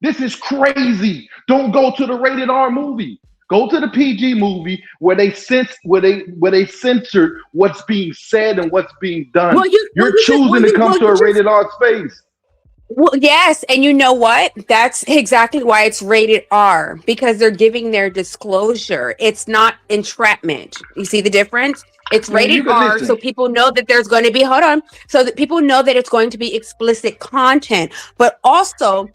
This is crazy. Don't go to the rated R movie. Go to the PG movie where they censored what's being said and what's being done. You're choosing to come to a rated R space. Well, yes, and you know what? That's exactly why it's rated R, because they're giving their disclosure. It's not entrapment. You see the difference? It's Man, you rated could R, so listen. people know that there's going to be, hold on, so that people know that it's going to be explicit content, but also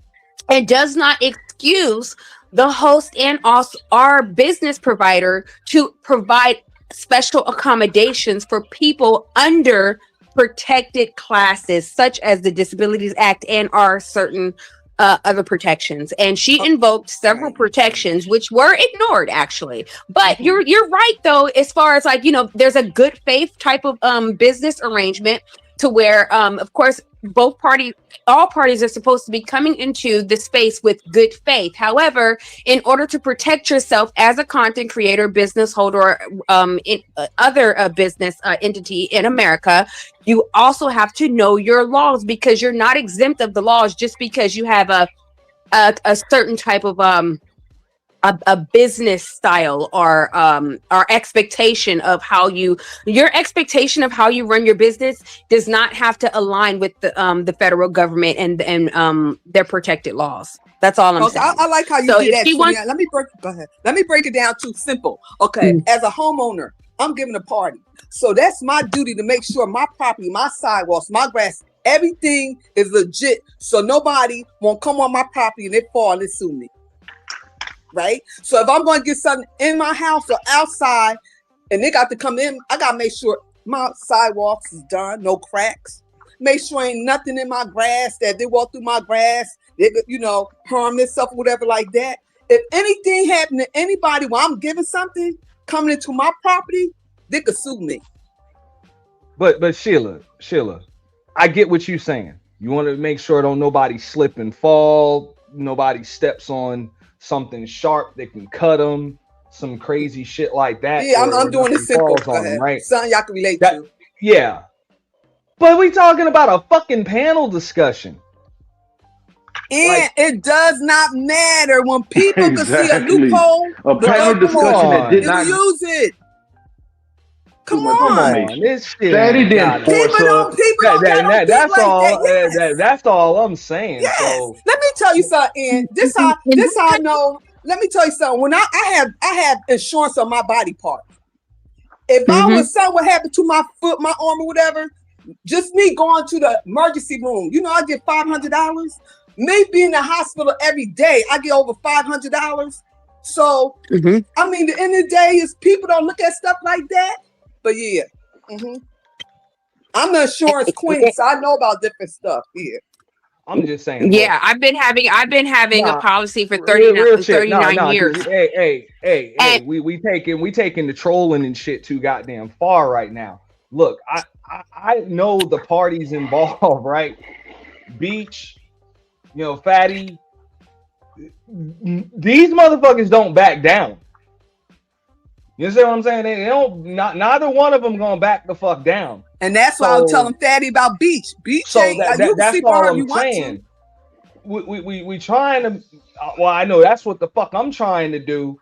it does not excuse the host and also our business provider to provide special accommodations for people under protected classes, such as the Disabilities Act and our certain other protections. And she invoked several protections, which were ignored, actually. But you're right, though, as far as like, there's a good faith type of business arrangement to where, of course, all parties are supposed to be coming into the space with good faith. However, in order to protect yourself as a content creator, business holder, or in other business entity in America, you also have to know your laws, because you're not exempt of the laws just because you have a certain type of a business style or expectation of your expectation of how you run your business does not have to align with the federal government and their protected laws. That's all I'm saying. I like how you So did if that. she wants, Go ahead. Let me break it down too simple. Okay, as a homeowner, I'm giving a party, so that's my duty to make sure my property, my sidewalks, my grass, everything is legit, so nobody won't come on my property and they fall and sue me. Right? So if I'm going to get something in my house or outside and they got to come in, I got to make sure my sidewalks is done, no cracks. Make sure ain't nothing in my grass that they walk through my grass, they could, harm themselves or whatever like that. If anything happened to anybody while I'm giving something coming into my property, they could sue me. But Sheila, I get what you're saying. You want to make sure don't nobody slip and fall, nobody steps on something sharp that can cut them, some crazy shit like that. Yeah, I'm doing it simple. Go ahead. Right? Something y'all can relate to. Yeah. But we talking about a fucking panel discussion. And it does not matter when people can see a loophole. A panel discussion that did not use it. Come on. This shit. Fatty didn't force her. That's all I'm saying. Yes. So Let me tell you something. And this how I know. Let me tell you something. When I have insurance on my body part. If I was something happened to my foot, my arm, or whatever, just me going to the emergency room, I get $500. Me being in the hospital every day, I get over $500. So I mean, the end of the day is people don't look at stuff like that. But yeah, I'm the insurance queen, so I know about different stuff here. I'm just saying. Yeah, I've been having a policy for 39 years. Hey, we taking the trolling and shit too goddamn far right now. Look, I know the parties involved, right? Beach, Fatty. These motherfuckers don't back down. You see what I'm saying? They don't. Neither one of them gonna back the fuck down. And that's why I'm telling Fatty about Beach. Beach, so that's all I'm saying. We trying to. Well, I know that's what the fuck I'm trying to do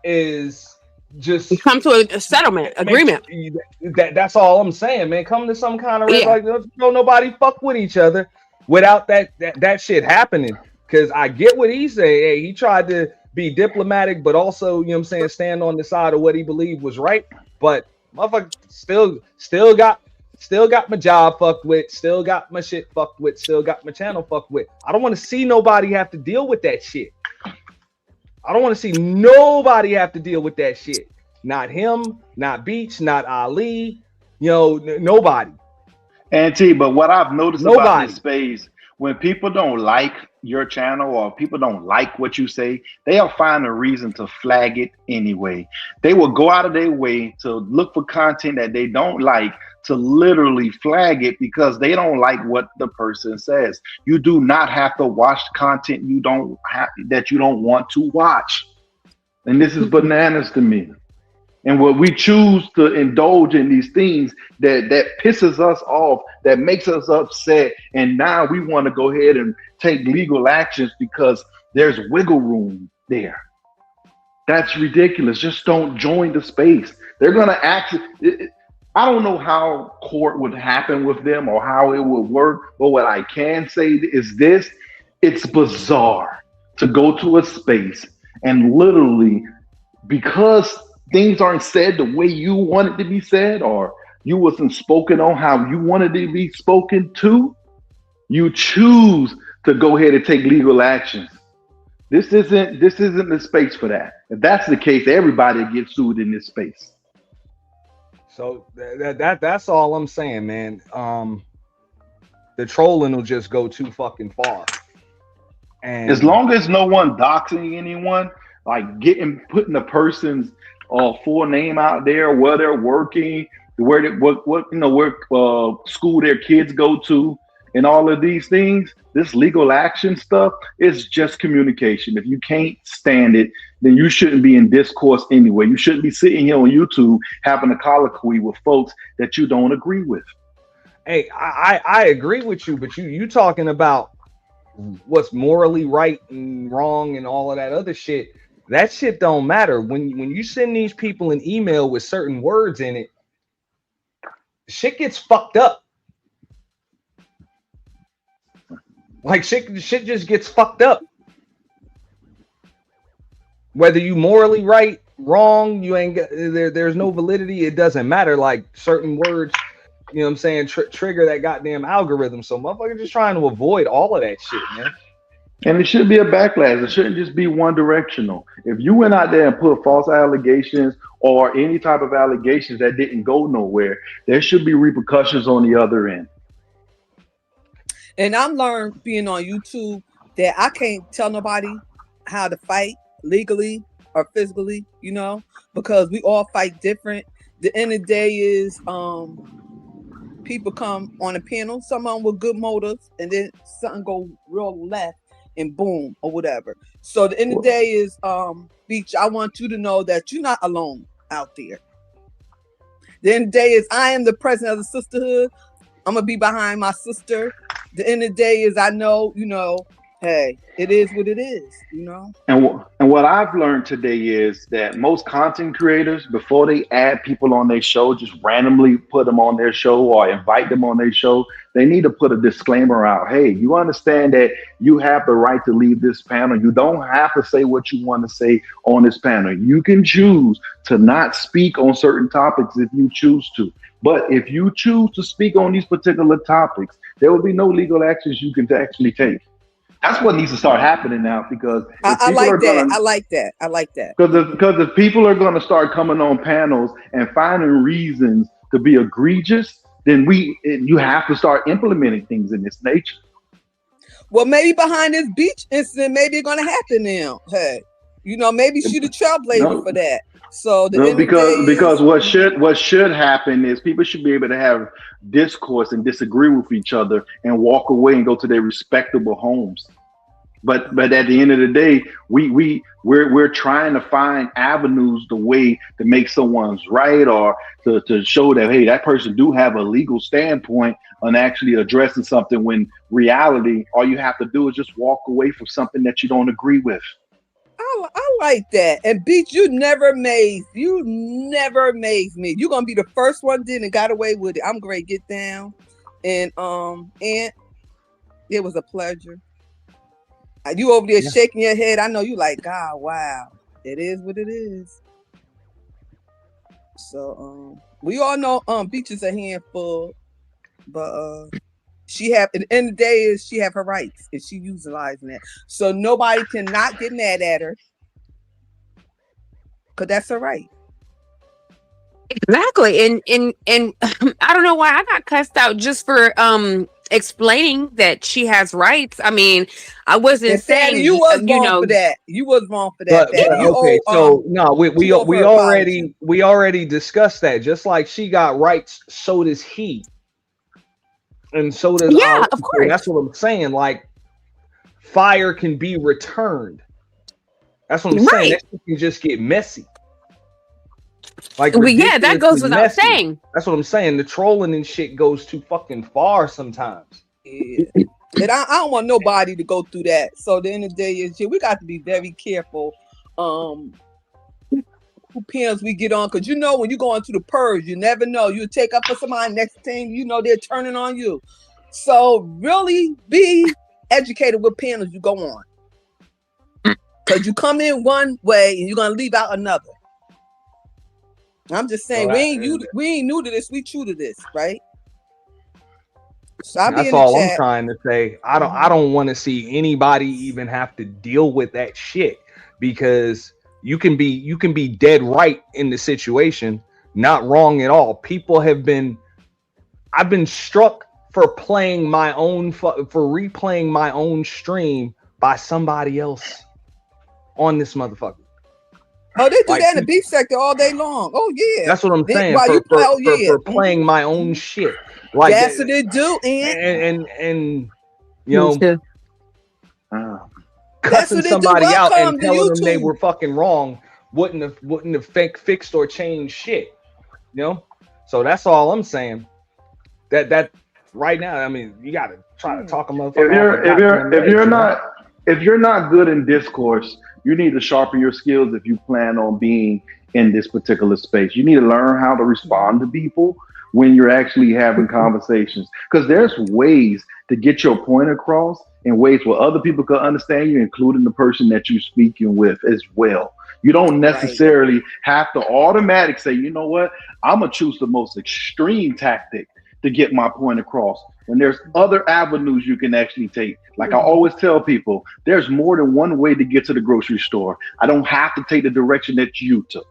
is just come to a settlement agreement. That's all I'm saying, man. Come to some kind of like don't nobody fuck with each other without that shit happening. Because I get what he said. Hey, he tried to be diplomatic, but also, stand on the side of what he believed was right. But motherfucker still got my job fucked with, still got my shit fucked with, still got my channel fucked with. I don't want to see nobody have to deal with that shit. I don't want to see nobody have to deal with that shit. Not him, not Beach, not Ali, nobody. Auntie, but what I've noticed about this space, when people don't like your channel or people don't like what you say, they'll find a reason to flag it anyway. They will go out of their way to look for content that they don't like, to literally flag it because they don't like what the person says. You do not have to watch content that you don't want to watch. And this is bananas to me. And what we choose to indulge in these things that pisses us off, that makes us upset, and now we want to go ahead and take legal actions because there's wiggle room there. That's ridiculous. Just don't join the space. They're gonna I don't know how court would happen with them or how it would work, but what I can say is this: it's bizarre to go to a space and literally, because things aren't said the way you want it to be said, or you wasn't spoken on how you wanted to be spoken to, you choose to go ahead and take legal actions. This isn't the space for that. If that's the case, everybody gets sued in this space. So that's all I'm saying, man. The trolling will just go too fucking far. And As long as no one doxing anyone, like putting a person's full name out there, where they're working, where school their kids go to, and all of these things, this legal action stuff is just communication. If you can't stand it, then you shouldn't be in discourse anyway. You shouldn't be sitting here on YouTube having a colloquy with folks that you don't agree with. Hey, I agree with you, but you talking about what's morally right and wrong and all of that other shit. That shit don't matter. When you send these people an email with certain words in it, shit gets fucked up. Like shit just gets fucked up. Whether you morally right, wrong, you ain't got there's no validity. It doesn't matter. Like certain words, you know what I'm saying, trigger that goddamn algorithm. So motherfuckers just trying to avoid all of that shit, man. And it should be a backlash. It shouldn't just be one directional. If you went out there and put false allegations or any type of allegations that didn't go nowhere, there should be repercussions on the other end. And I'm learned being on YouTube that I can't tell nobody how to fight legally or physically, because we all fight different. The end of the day is people come on a panel, some of them with good motives, and then something go real left and boom or whatever. So the end of the day is Beach, I want you to know that you're not alone out there. The end of the day is I am the president of the sisterhood. I'm gonna be behind my sister. The end of the day is I know, hey, it is what it is, And what I've learned today is that most content creators, before they add people on their show, just randomly put them on their show or invite them on their show, they need to put a disclaimer out. Hey, you understand that you have the right to leave this panel. You don't have to say what you want to say on this panel. You can choose to not speak on certain topics if you choose to. But if you choose to speak on these particular topics, there will be no legal actions you can actually take. That's what needs to start happening now, because I like that. Because if people are going to start coming on panels and finding reasons to be egregious, then you have to start implementing things in this nature. Well, maybe behind this Beach incident, maybe it's going to happen now. Hey, maybe she the trailblazer for that. So because what should happen is people should be able to have discourse and disagree with each other and walk away and go to their respectable homes. But at the end of the day, we're trying to find avenues, the way to make someone's right, or to show that, hey, that person do have a legal standpoint on actually addressing something, when reality, all you have to do is just walk away from something that you don't agree with. I like that. And Beach, you never amazed me. You're gonna be the first one and got away with it. I'm great. Get down. And it was a pleasure. You over there shaking your head. I know you like, God, wow. It is what it is. So we all know Beach is a handful, but she have, at the end of the day, is she have her rights and she utilizing that. So nobody cannot get mad at her, because that's her right. Exactly. And I don't know why I got cussed out just for explaining that she has rights. I mean, I wasn't saying you was wrong for that. You was wrong for that. We already discussed that. Just like she got rights, so does he. And so does of course. That's what I'm saying. Like, fire can be returned. That's what I'm saying. That shit can just get messy. Like, that goes without saying. That's what I'm saying. The trolling and shit goes too fucking far sometimes. Yeah. And I don't want nobody to go through that. So the end of the day is we got to be very careful who pens we get on, because you know when you go into the purge, you never know. You take up for somebody, next thing you know, they're turning on you. So really be educated with panels you go on. Because you come in one way and you're gonna leave out another. I'm just saying, we ain't new to this, we true to this, right? So I'll be That's in the all I'm chat. trying to say. I don't want to see anybody even have to deal with that shit, because you can be dead right in the situation, not wrong at all. I've been struck for playing my own for replaying my own stream by somebody else on this motherfucker. Oh, they do that in the beef sector all day long. Oh yeah, that's what I'm saying. While you play, oh yeah, for playing my own shit, like that's what they do, and you know, that's cussing what they do. somebody out Welcome and to telling them they YouTube. were fucking wrong wouldn't have fixed or changed shit, you know. So that's all I'm saying. That right now, I mean, you got to try to talk a motherfucker. If you're not good in discourse, you need to sharpen your skills if you plan on being in this particular space. You need to learn how to respond to people when you're actually having conversations, because there's ways to get your point across in ways where other people can understand you, including the person that you're speaking with as well. You don't necessarily have to automatically say, you know what, I'm gonna choose the most extreme tactic to get my point across, when there's other avenues you can actually take. Like I always tell people, there's more than one way to get to the grocery store. I don't have to take the direction that you took.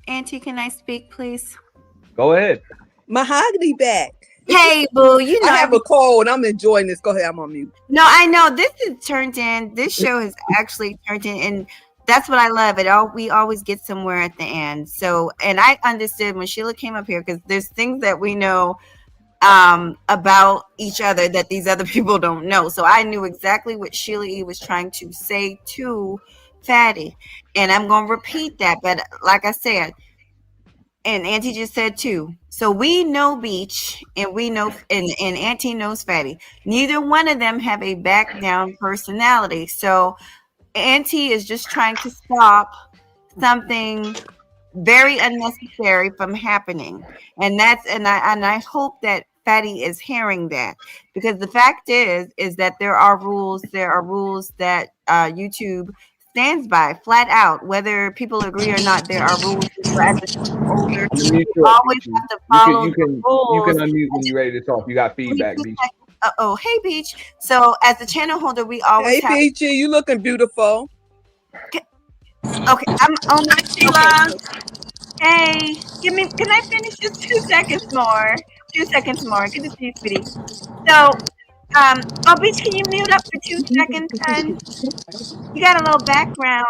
Auntie, can I speak, please? Go ahead. Mahogany back. Hey, boo, you know I have a cold. I'm enjoying this. Go ahead, I'm on mute. No, I know this is turned in. This show has actually turned in, and that's what I love. We always get somewhere at the end. So, and I understood when Sheila came up here, because there's things that we know about each other that these other people don't know. So I knew exactly what Sheila E was trying to say to Fatty, and I'm going to repeat that. But like I said, and Auntie just said too. So we know Beach, and we know, and Auntie knows Fatty. Neither one of them have a back down personality. So Auntie is just trying to stop something very unnecessary from happening, and I hope that Fatty is hearing that, because the fact is that there are rules that YouTube stands by flat out, whether people agree or not. There are rules. As a older, you always have to follow the rules. You can unmute when you're ready to talk. You got feedback, Beach. Oh, hey, Beach. So as the channel holder, we always have. Hey, Beachy, you looking beautiful. Okay, I'm on my Sheila. Hey, can I finish just 2 seconds more? 2 seconds more. Good to see you, sweetie. So, Beach, can you mute up for 2 seconds, hun? You got a little background,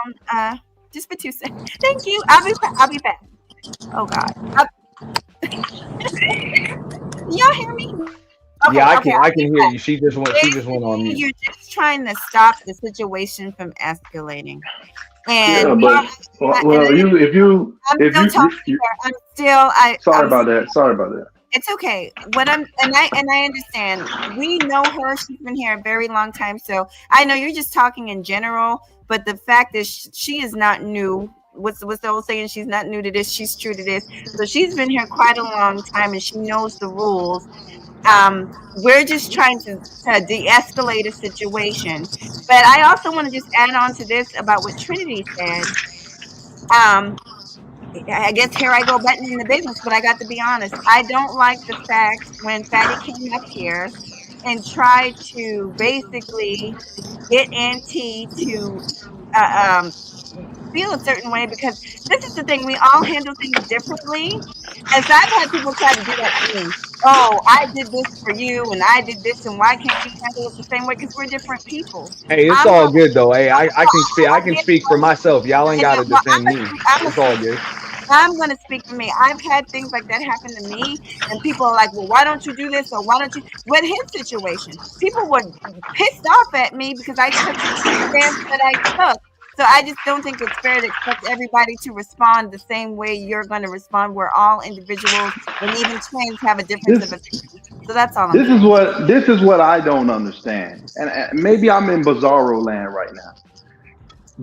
just for 2 seconds. Thank you. I'll be back. Oh God. Y'all hear me? Okay, yeah, I can hear you. She just went on mute. You're just trying to stop the situation from escalating. And yeah, but Sorry about that. It's okay. I understand. We know her. She's been here a very long time. So I know you're just talking in general, but the fact is she is not new. What's the old saying? She's not new to this. She's true to this. So she's been here quite a long time, and she knows the rules. We're just trying to de-escalate a situation. But I also want to just add on to this about what Trinity said. I guess here I go butting in the business, but I got to be honest. I don't like the fact when Fatty came up here and tried to basically get Auntie to feel a certain way, because this is the thing, we all handle things differently. And so I've had people try to do that to me. Oh, I did this for you, and I did this, and why can't you handle it the same way? Because we're different people. Hey, it's all good though. Hey, I can speak for myself. Y'all ain't gotta defend me. It's all good. I'm going to speak for me. I've had things like that happen to me, and people are like, well, why don't you do this? Or why don't you? With his situation, people were pissed off at me because I took the stance that I took. So I just don't think it's fair to expect everybody to respond the same way you're going to respond. We're all individuals, and even twins have a difference of opinion. So that's all. This is what I don't understand, and maybe I'm in bizarro land right now.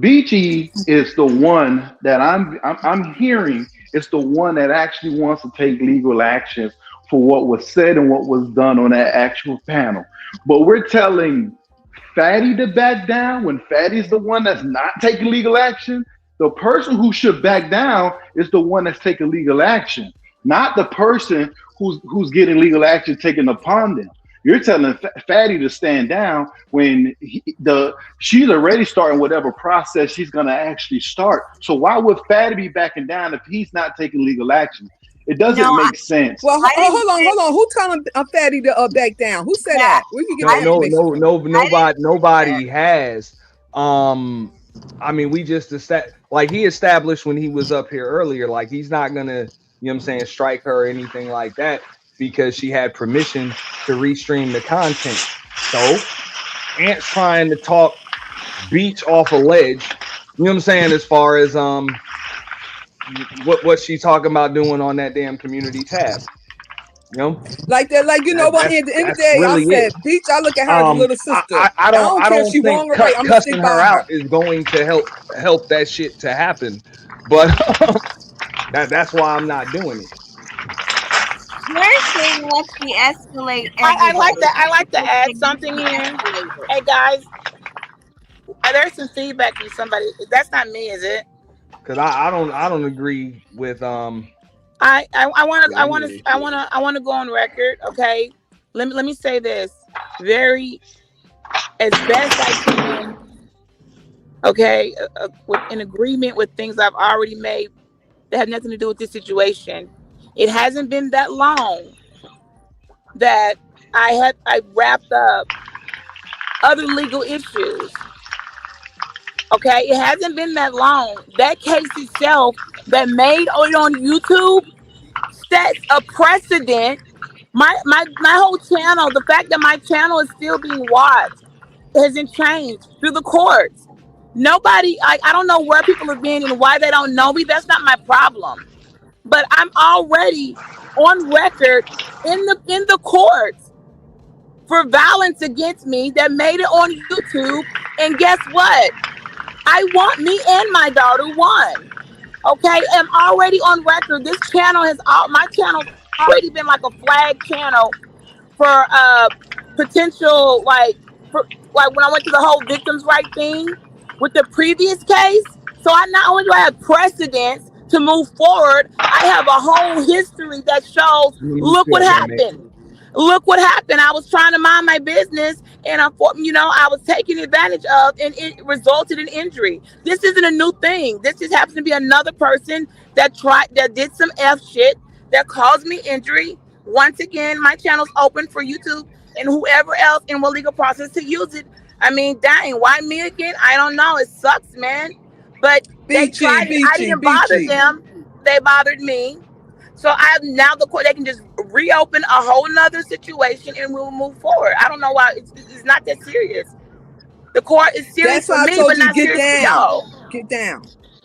Beachy is the one that I'm hearing is the one that actually wants to take legal actions for what was said and what was done on that actual panel. But we're telling Fatty to back down when Fatty's the one that's not taking legal action. The person who should back down is the one that's taking legal action, not the person who's getting legal action taken upon them. You're telling Fatty to stand down when she's already starting whatever process she's going to actually start. So why would Fatty be backing down if he's not taking legal action? It doesn't make sense. Well, hold on. Who telling Fatty to back down? Who said that? We can get that information. Nobody has. I mean, we just he established when he was up here earlier, like he's not gonna, strike her or anything like that because she had permission to restream the content. So Ant's trying to talk Beach off a ledge, as far as what she's talking about doing on that damn community tab. Like that, at the end of the day, really I said, Beach, I look at her as a little sister. I don't care if she wrong or right. I'm gonna stick cussing by her out is going to help that shit to happen. But that's why I'm not doing it. You're saying let's de-escalate. I like to add something here. Hey guys, there's some feedback from somebody. That's not me, is it? Because I don't agree with I want to go on record. Okay, let me say this as best I can. Okay, in agreement with things I've already made that have nothing to do with this situation. It hasn't been that long that I wrapped up other legal issues. Okay, it hasn't been that long. That case itself that made it on YouTube sets a precedent. My whole channel, the fact that my channel is still being watched hasn't changed through the courts. Nobody, I don't know where people have been and why they don't know me. That's not my problem. But I'm already on record in the courts for violence against me that made it on YouTube. And guess what? Me and my daughter won. Okay, I'm already on record. My channel's already been like a flag channel for potential when I went to the whole victims' right thing with the previous case. So I not only do I have precedence to move forward, I have a whole history that shows. Look what happened. Look what happened. I was trying to mind my business, and I was taken advantage of, and it resulted in injury. This isn't a new thing. This just happens to be another person that did some F shit that caused me injury. Once again, my channel's open for YouTube and whoever else in what legal process to use it. I mean, dang, why me again? I don't know. It sucks, man. But I didn't bother them. They bothered me. So now the court, they can just reopen a whole nother situation and we'll move forward. I don't know why it's not that serious. The court is serious for me, but not serious for y'all.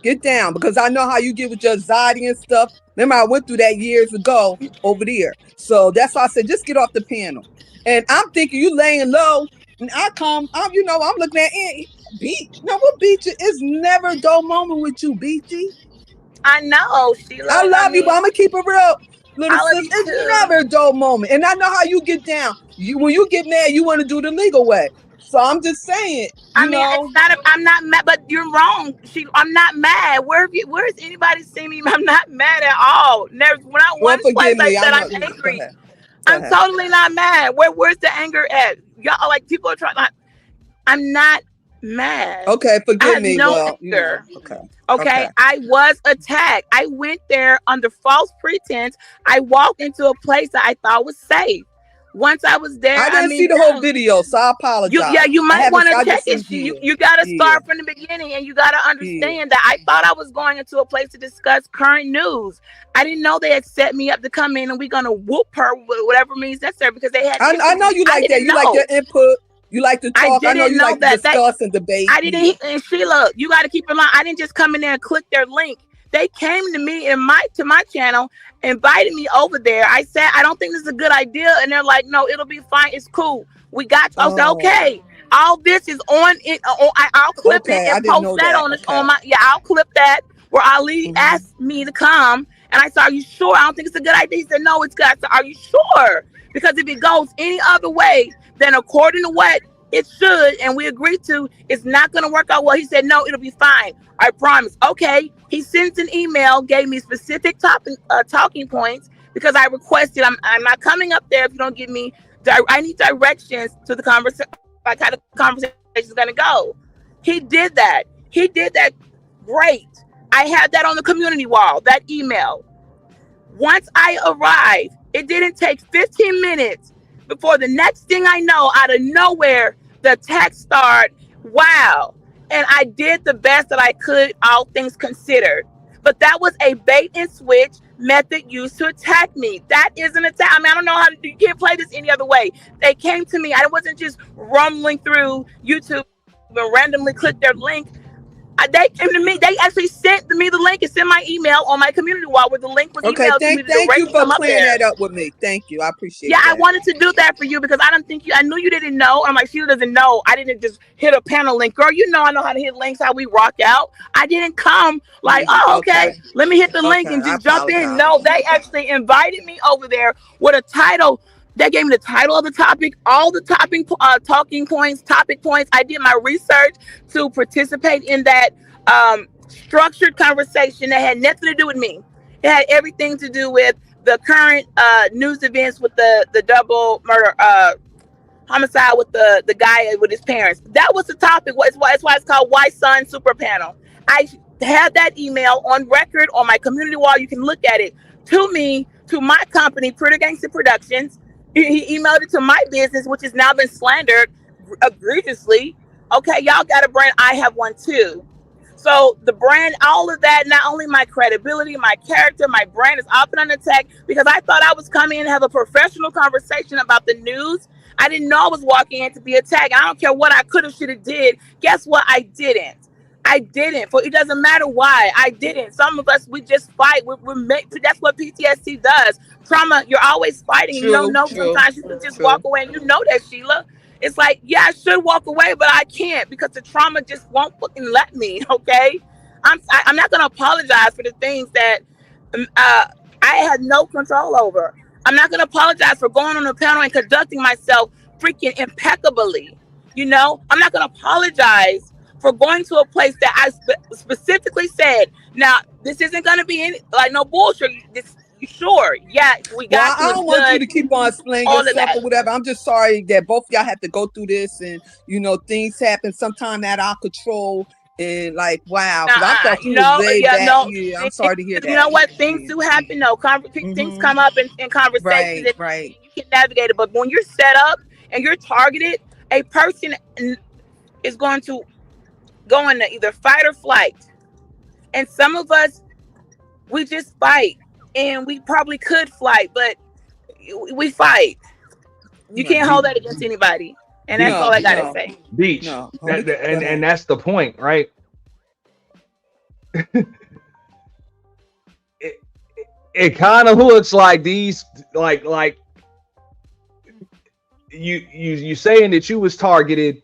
Get down, because I know how you get with your anxiety and stuff. Remember, I went through that years ago over there. So that's why I said, just get off the panel. And I'm thinking you laying low, and I'm looking at Beach. No, what Beach is never a dull moment with you, Beachy. I know, Sheila. I love you, but I'm gonna keep it real, little sis. It's never a dull moment, and I know how you get down. When you get mad, you want to do the legal way. So I'm just saying. I'm not mad, but you're wrong. I'm not mad. Where's anybody seen me? I'm not mad at all. There's not one place I said I'm angry. I'm totally not mad. Where's the anger at? Y'all, like, people are trying. I'm not mad. Okay, forgive me. No anger. Okay, I was attacked. I went there under false pretense. I walked into a place that I thought was safe. Once I was there, I didn't see the whole video, so I apologize. You might want to check it. You got to start from the beginning, and you got to understand that I thought I was going into a place to discuss current news. I didn't know they had set me up to come in and we're gonna whoop her, whatever means necessary, because they had. I know you like that. You like your input. You like to talk. I know you like to discuss and debate. I didn't. And Sheila, you got to keep in mind, I didn't just come in there and click their link. They came to me and to my channel, invited me over there. I said, I don't think this is a good idea. And they're like, no, it'll be fine. It's cool. We got you. I was like, okay. All this is on it. I'll clip it Okay, I and didn't post know that that. on Okay. on my. Yeah, I'll clip that where Ali asked me to come, and I said, "Are you sure? I don't think it's a good idea." He said, "No, it's good." I said, "Are you sure?" Because if it goes any other way than according to what it should, and we agreed to, it's not going to work out well. He said, "No, it'll be fine. I promise." Okay. He sent an email, gave me specific talking points because I requested. I'm not coming up there if you don't give me. I need directions to the conversation, like how the conversation is going to go. He did that. He did that. Great. I had that on the community wall. That email. Once I arrived, it didn't take 15 minutes before the next thing I know, out of nowhere, the text started, wow. And I did the best that I could, all things considered. But that was a bait and switch method used to attack me. That is an attack. I mean, I don't know how to, you can't play this any other way. They came to me. I wasn't just rumbling through YouTube and randomly clicked their link. They came to me. They actually sent me the link. It's in my email on my community wall where the link was Okay, emailed to me to thank you directly for come up clearing there. that up with me. Thank you. I appreciate Yeah, that. I wanted to do that for you because I don't think I knew you didn't know. I'm like, Sheila doesn't know. I didn't just hit a panel link. Girl, you know I know how to hit links, how we rock out. I didn't come like, oh, okay, let me hit the link and I just jump in. apologize. No, they actually invited me over there with a title. They gave me the title of the topic, all the talking points, topic points. I did my research to participate in that structured conversation that had nothing to do with me. It had everything to do with the current news events with the double murder homicide with the guy with his parents. That was the topic. That's why it's called Why Son Super Panel. I had that email on record on my community wall. You can look at it to me, to my company, Pretty Gangster Productions. He emailed it to my business, which has now been slandered egregiously. Okay, y'all got a brand. I have one too. So the brand, all of that, not only my credibility, my character, my brand is often under attack because I thought I was coming in to have a professional conversation about the news. I didn't know I was walking in to be attacked. I don't care what I could have, should have did. Guess what? I didn't. I didn't. For it doesn't matter why. I didn't. Some of us, we just fight. We're made to, that's what PTSD does. Trauma, you're always fighting. You don't know sometimes you can just walk away and you know that, Sheila. It's like, yeah, I should walk away, but I can't because the trauma just won't fucking let me, okay? I'm not going to apologize for the things that I had no control over. I'm not going to apologize for going on a panel and conducting myself freaking impeccably. You know, I'm not going to apologize for going to a place that I specifically said, now, this isn't going to be any, like no bullshit. Sure, yeah, we got I don't want you to keep on explaining yourself or whatever. I'm just sorry that both of y'all have to go through this, and you know things happen sometime out of our control. And like, wow, I thought you was laid back. Yeah, I'm sorry to hear that. You know what? Things do happen. No, things come up in conversations. Right. You can navigate it, but when you're set up and you're targeted, a person is going to go into either fight or flight. And some of us, we just fight. And we probably could fight, but we fight. You can't hold that against anybody. And that's all I gotta say. Beach. And that's the point, right? it kind of looks like these like you saying that you was targeted,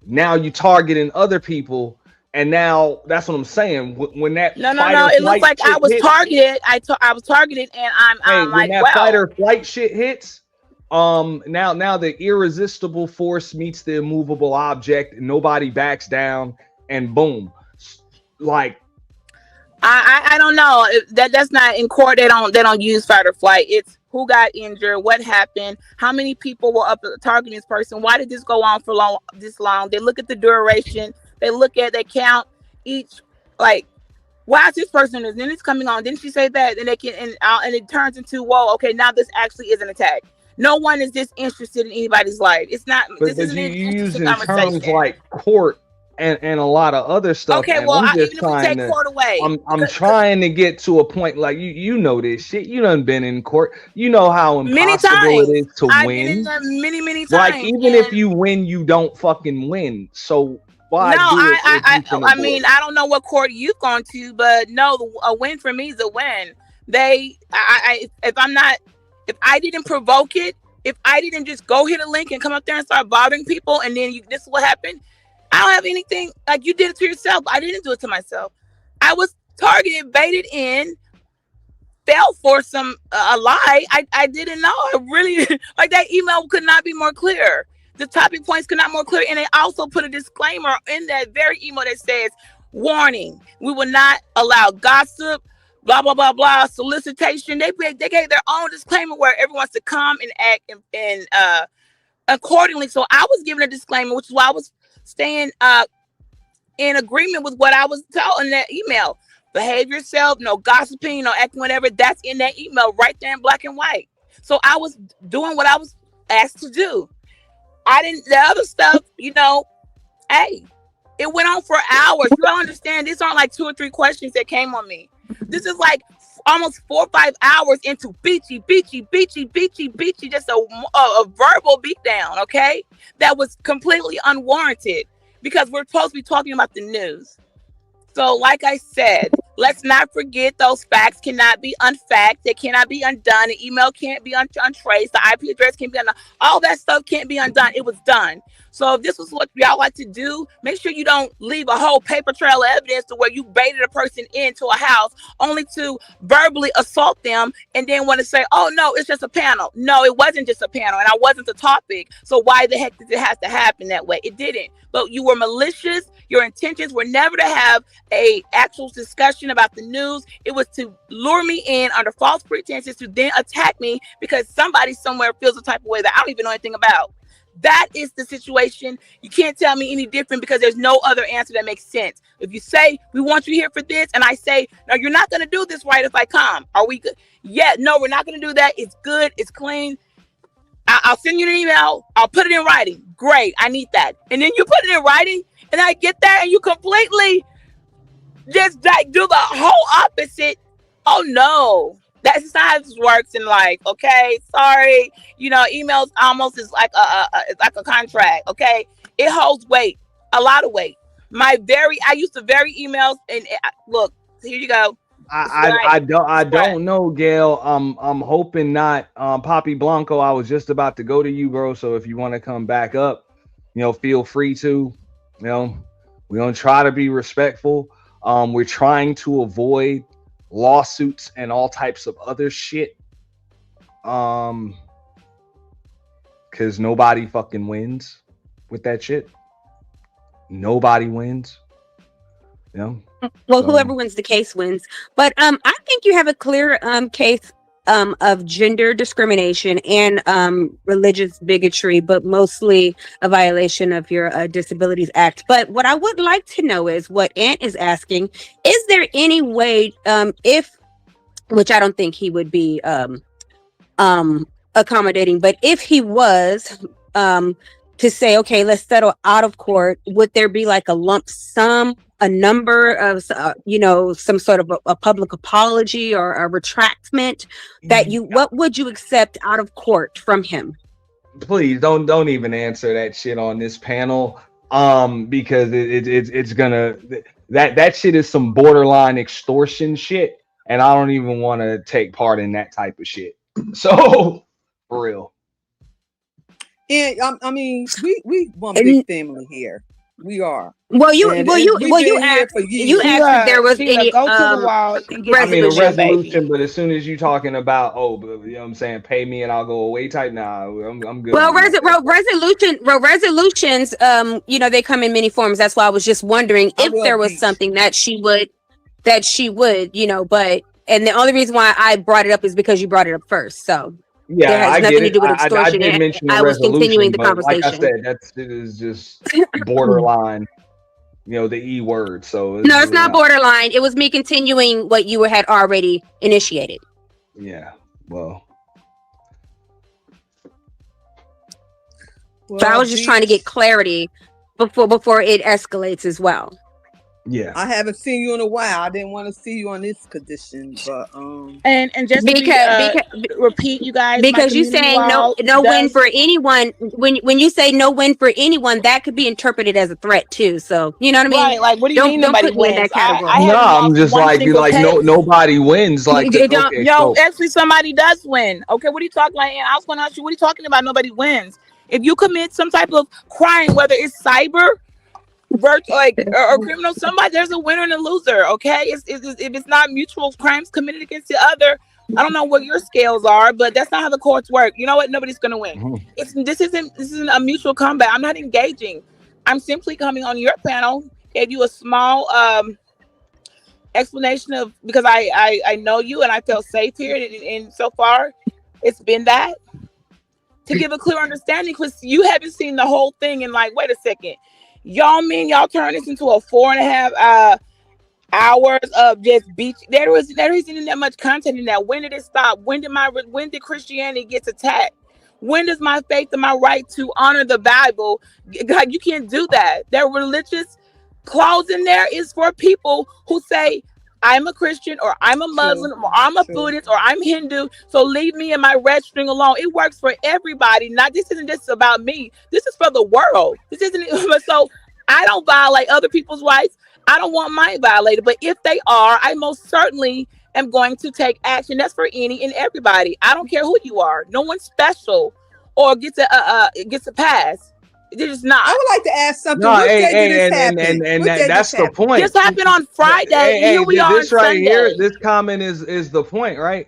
now you targeting other people. And now that's what I'm saying. When that no, it looks like I was targeted. I was targeted, and I'm when like, that wow. fight or flight shit hits, now the irresistible force meets the immovable object, and nobody backs down, and boom, like I don't know. That's not in court. They don't use fight or flight. It's who got injured, what happened, how many people were up targeting this person, why did this go on for this long? They look at the duration. They count each, like, why is this person, and then it's coming on, didn't she say that? And they can, and it turns into, whoa, okay, now this actually is an attack. No one is disinterested in anybody's life. It's not. But this isn't you an use interesting in conversation. terms like court and a lot of other stuff. Okay, and well, I'm just even if we take court away, I'm trying to get to a point like you know this shit. You done been in court. You know how impossible it is to I've win. been in there many times. Like even if you win, you don't fucking win. So why? No, I mean, it? I don't know what court you've gone to, but no, a win for me is a win. If I didn't provoke it, if I didn't just go hit a link and come up there and start bothering people, and then this is what happened. I don't have anything like you did it to yourself. I didn't do it to myself. I was targeted, baited in, fell for some a lie. I didn't know. I really like that email could not be more clear. The topic points could not more clear, and they also put a disclaimer in that very email that says, "Warning: we will not allow gossip, blah blah blah blah, solicitation." They gave their own disclaimer where everyone's to come and act and accordingly. So I was given a disclaimer, which is why I was staying in agreement with what I was told in that email. Behave yourself, no gossiping, no acting, whatever. That's in that email right there in black and white. So I was doing what I was asked to do. I didn't, the other stuff, hey, it went on for hours. You don't understand. These aren't like 2 or 3 questions that came on me. This is like almost 4 or 5 hours into Beachy, just a verbal beatdown, okay? That was completely unwarranted because we're supposed to be talking about the news. So like I said, let's not forget those facts cannot be unfact. They cannot be undone. The email can't be untraced. The IP address can't be undone. All that stuff can't be undone. It was done. So if this was what y'all like to do, make sure you don't leave a whole paper trail of evidence to where you baited a person into a house only to verbally assault them and then want to say, oh, no, it's just a panel. No, it wasn't just a panel and I wasn't the topic. So why the heck did it have to happen that way? It didn't. But you were malicious. Your intentions were never to have a actual discussion about the news. It was to lure me in under false pretenses to then attack me because somebody somewhere feels a type of way that I don't even know anything about. That is the situation. You can't tell me any different because there's no other answer that makes sense. If you say, we want you here for this, and I say, no, you're not going to do this right if I come. Are we good? Yeah, no, we're not going to do that. It's good. It's clean. I'll send you an email. I'll put it in writing. Great. I need that. And then you put it in writing, and I get there, and you completely just like do the whole opposite. Oh, no. That's not how this works in life, okay? Sorry, emails almost is like it's like a contract, okay? It holds weight, a lot of weight. I used to vary emails, and look, here you go. I don't know, Gail. I'm hoping not. Poppy Blanco, I was just about to go to you, bro. So if you want to come back up, feel free to. We're gonna try to be respectful. We're trying to avoid lawsuits and all types of other shit. Because nobody fucking wins with that shit. Nobody wins. Well, whoever wins the case wins. But I think you have a clear case of gender discrimination and religious bigotry, but mostly a violation of your Disabilities Act. But what I would like to know is what Ant is asking: is there any way, which I don't think he would be accommodating, but if he was to say, okay, let's settle out of court, would there be like a lump sum, a number of some sort of a public apology or a retractment that what would you accept out of court from him? Please don't even answer that shit on this panel, because it's gonna that shit is some borderline extortion shit, and I don't even want to take part in that type of shit. So for real. And I mean, we one big family here. We are. You asked if there was any go to the wall and get I mean, a resolution, but as soon as you talking about, what I'm saying, pay me and I'll go away type, nah, I'm good. Well, resolutions, they come in many forms. That's why I was just wondering if there was something that she would, but, and the only reason why I brought it up is because you brought it up first. So yeah, it has nothing to do with extortion. I did mention I was continuing the conversation. Like I said, it is just borderline. The E word. So no, it's not borderline. It was me continuing what you had already initiated. Yeah. Well, so I was just trying to get clarity before it escalates as well. Yeah. I haven't seen you in a while. I didn't want to see you on this condition, but And just to repeat, you guys, my because you community saying wall no win does. for anyone, when you say no win for anyone, that could be interpreted as a threat too. So you know what I mean? Right, like what do you mean Don't nobody put me in wins? that category. I No, haven't I'm lost just one like single pet. nobody wins. Like It don't. okay, Yo, so actually, somebody does win. Okay, what are you talking about? And I was going to ask you, what are you talking about? Nobody wins. If you commit some type of crime, whether it's cyber, or criminal, somebody, there's a winner and a loser. Okay, if it's not mutual crimes committed against the other, I don't know what your scales are, but that's not how the courts work. You know what? Nobody's going to win. This isn't a mutual combat. I'm not engaging. I'm simply coming on your panel, gave you a small explanation of, because I know you and I felt safe here, and so far it's been that, to give a clear understanding, because you haven't seen the whole thing. And like, wait a second, y'all mean y'all turn this into a 4.5 hours of just beach? There isn't that much content in that. When did it stop? When did Christianity get attacked? When does my faith and my right to honor the Bible? God, you can't do that. There religious clause in there is for people who say, I'm a Christian, or I'm a Muslim, or I'm a Buddhist, or I'm Hindu, so leave me and my red string alone. It works for everybody. This isn't just about me. This is for the world. This isn't so I don't violate other people's rights. I don't want mine violated. But if they are, I most certainly am going to take action. That's for any and everybody. I don't care who you are. No one's special or gets a pass. They're just not. I would like to ask something. no, What hey, day did this hey, happen? and What day that's this the happen? point. This happened on Friday, and here we are this on right Sunday. here, this comment is the point, right?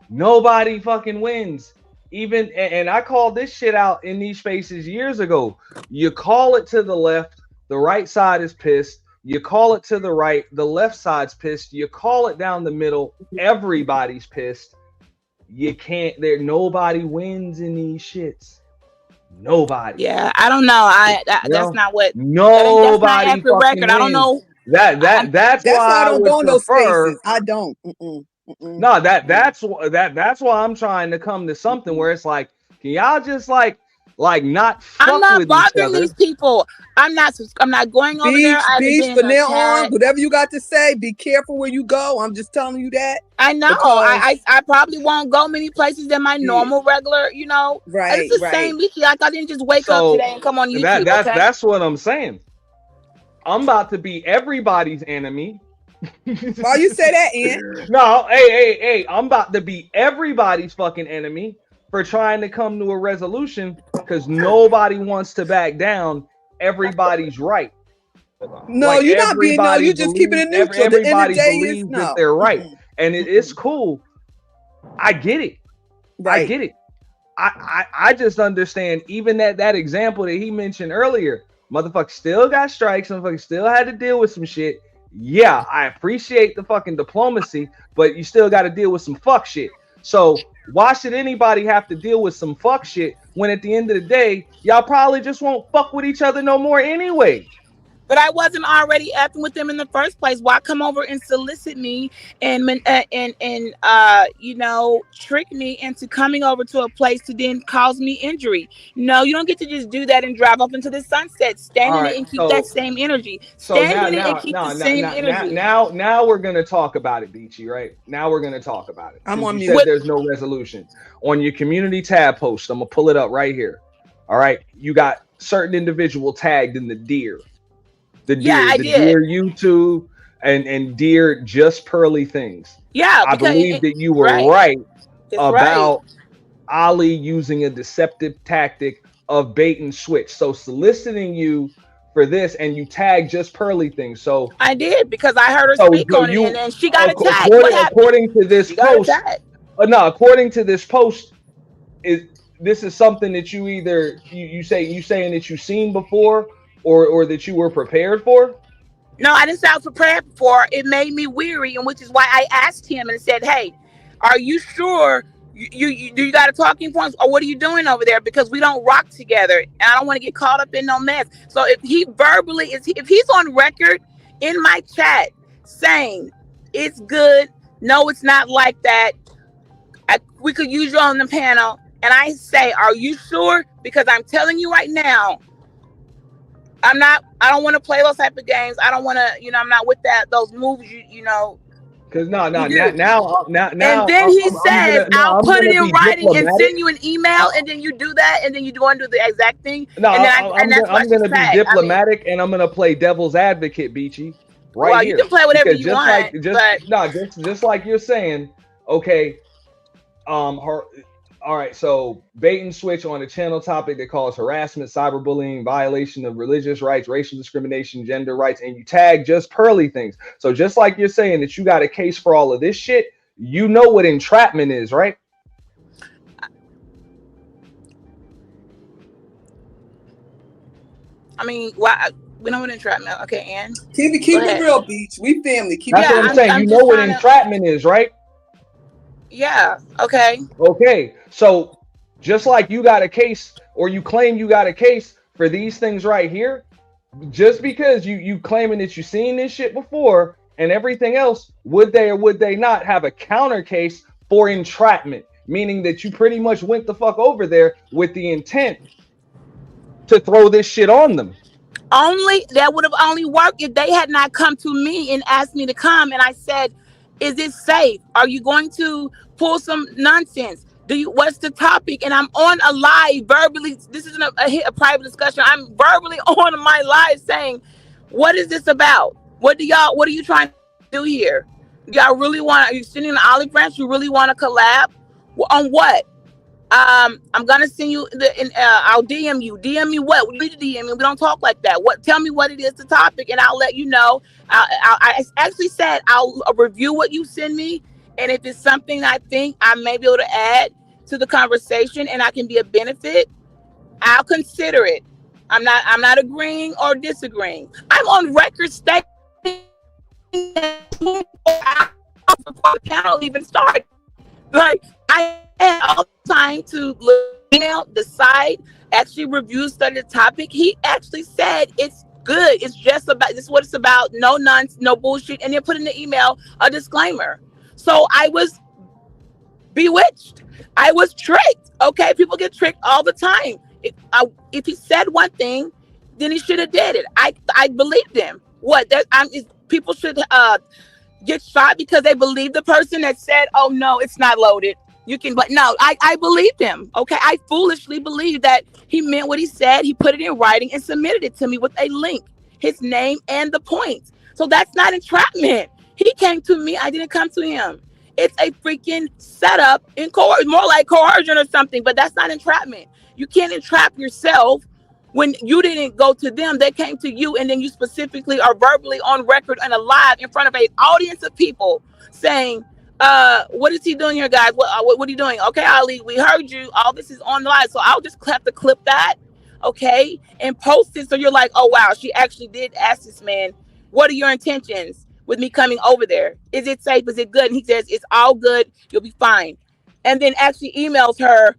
Nobody fucking wins. Even and I called this shit out in these spaces years ago. You call it to the left, the right side is pissed. You call it to the right, the left side's pissed. You call it down the middle, everybody's pissed. You can't. Nobody wins in these shits. Nobody. Yeah, I don't know. That's not what. Nobody that's not accurate record. wins. I don't know. That's why why I don't would go in those prefer. spaces. I don't. No, that's why I'm trying to come to something where it's like, can y'all just like not fuck I'm not with each bothering other? these people. I'm not going over there. I haven't Beach, been from in a now chat. on, whatever you got to say, be careful where you go. I'm just telling you that. I know. Because- I probably won't go many places than my normal regular. Right, It's the same Beachy. Like, I didn't just wake up today and come on YouTube. That's what I'm saying. I'm about to be everybody's enemy. Why you say that, Ian? No, hey, I'm about to be everybody's fucking enemy for trying to come to a resolution because nobody wants to back down. Everybody's right. No, Like, you're not being. No, you just keeping it neutral. Everybody the end of the day believes is that they're right, and it's cool. I get it. Right. I get it. I just understand. Even that example that he mentioned earlier, motherfucker still got strikes. Motherfucker still had to deal with some shit. Yeah, I appreciate the fucking diplomacy, but you still got to deal with some fuck shit. So why should anybody have to deal with some fuck shit when at the end of the day, y'all probably just won't fuck with each other no more anyway? But I wasn't already effing with them in the first place. Why come over and solicit me and trick me into coming over to a place to then cause me injury? No, you don't get to just do that and drive off into the sunset. Stand in it and keep that same energy. Stand in it and keep the same energy. Now we're gonna talk about it, Beachy. Right now we're gonna talk about it. I'm on you mute. said there's no resolution on your community tab post. I'm gonna pull it up right here. All right, you got certain individual tagged in the deer. The deer YouTube and deer just pearly things. Yeah, I believe that you were right about Ali using a deceptive tactic of bait and switch. So soliciting you for this, and you tagged just pearly things. So I did because I heard her speak on it, and then she got attacked. According to this post, according to this post, this is something that you either you saying that you've seen before or that you were prepared for? No, I didn't sound prepared for. It made me weary, and which is why I asked him and said, "Hey, are you sure you got a talking points, or what are you doing over there? Because we don't rock together, and I don't want to get caught up in no mess." So if he verbally if he's on record in my chat saying it's good, no, it's not like that, we could use you on the panel, and I say, "Are you sure?" Because I'm telling you right now, I don't want to play those type of games. I don't want to, I'm not with those moves. Cause now you do. And now then he says, I'll I'm put it gonna in be writing and diplomatic. send you an email, and then you do that, and then you go and do the exact thing. No, And then I'm that's why I'm she's gonna be tagged. I mean, diplomatic, and I'm gonna play devil's advocate, Beachy, right well, you here. can play whatever Because you want, but just like you're saying, okay, her. All right, so bait and switch on a channel topic that calls harassment, cyberbullying, violation of religious rights, racial discrimination, gender rights, and you tag just pearly things. So just like you're saying that you got a case for all of this shit, you know what entrapment is, right? I mean, why we know what entrapment? Okay, Ann. Keep it real, Beach. We family. Keep That's it what I'm real. saying. You know what entrapment is, right? Yeah. Okay. Okay. So just like you got a case, or you claim you got a case for these things right here, just because you claiming that you seen this shit before and everything else, would they or would they not have a counter case for entrapment? Meaning that you pretty much went the fuck over there with the intent to throw this shit on them. That would have only worked if they had not come to me and asked me to come, and I said, is it safe? Are you going to pull some nonsense? What's the topic? And I'm on a live verbally. This isn't a private discussion. I'm verbally on my live saying, what is this about? What are you trying to do here? Y'all really are you sitting in the olive branch? You really want to collab? On what? I'm gonna send you I'll DM you. DM me what? We need to DM me. We don't talk like that. Tell me what it is, the topic, and I'll let you know. I actually said I'll review what you send me, and if it's something I think I may be able to add to the conversation and I can be a benefit, I'll consider it. I'm not agreeing or disagreeing. I'm on record stating before the panel even started. Like, I had all the time to look, decide, actually review, study the topic. He actually said it's good. It's just about this is what it's about. No nonsense, no bullshit. And then put in the email a disclaimer. So I was bewitched. I was tricked. Okay, people get tricked all the time. If he said one thing, then he should have did it. I believed him. People should get shot because they believe the person that said, oh no, it's not loaded. But no, I believed him. Okay. I foolishly believed that he meant what he said. He put it in writing and submitted it to me with a link, his name and the points. So that's not entrapment. He came to me. I didn't come to him. It's a freaking setup in more like coercion or something, but that's not entrapment. You can't entrap yourself when you didn't go to them. They came to you, and then you specifically are verbally on record and alive in front of an audience of people saying, what is he doing here, guys? What are you doing? Okay, Ali, we heard you. All this is on the live. So I'll just have to clip that, okay, and post it. So you're like, oh, wow, she actually did ask this man, what are your intentions with me coming over there? Is it safe? Is it good? And he says, it's all good. You'll be fine. And then actually emails her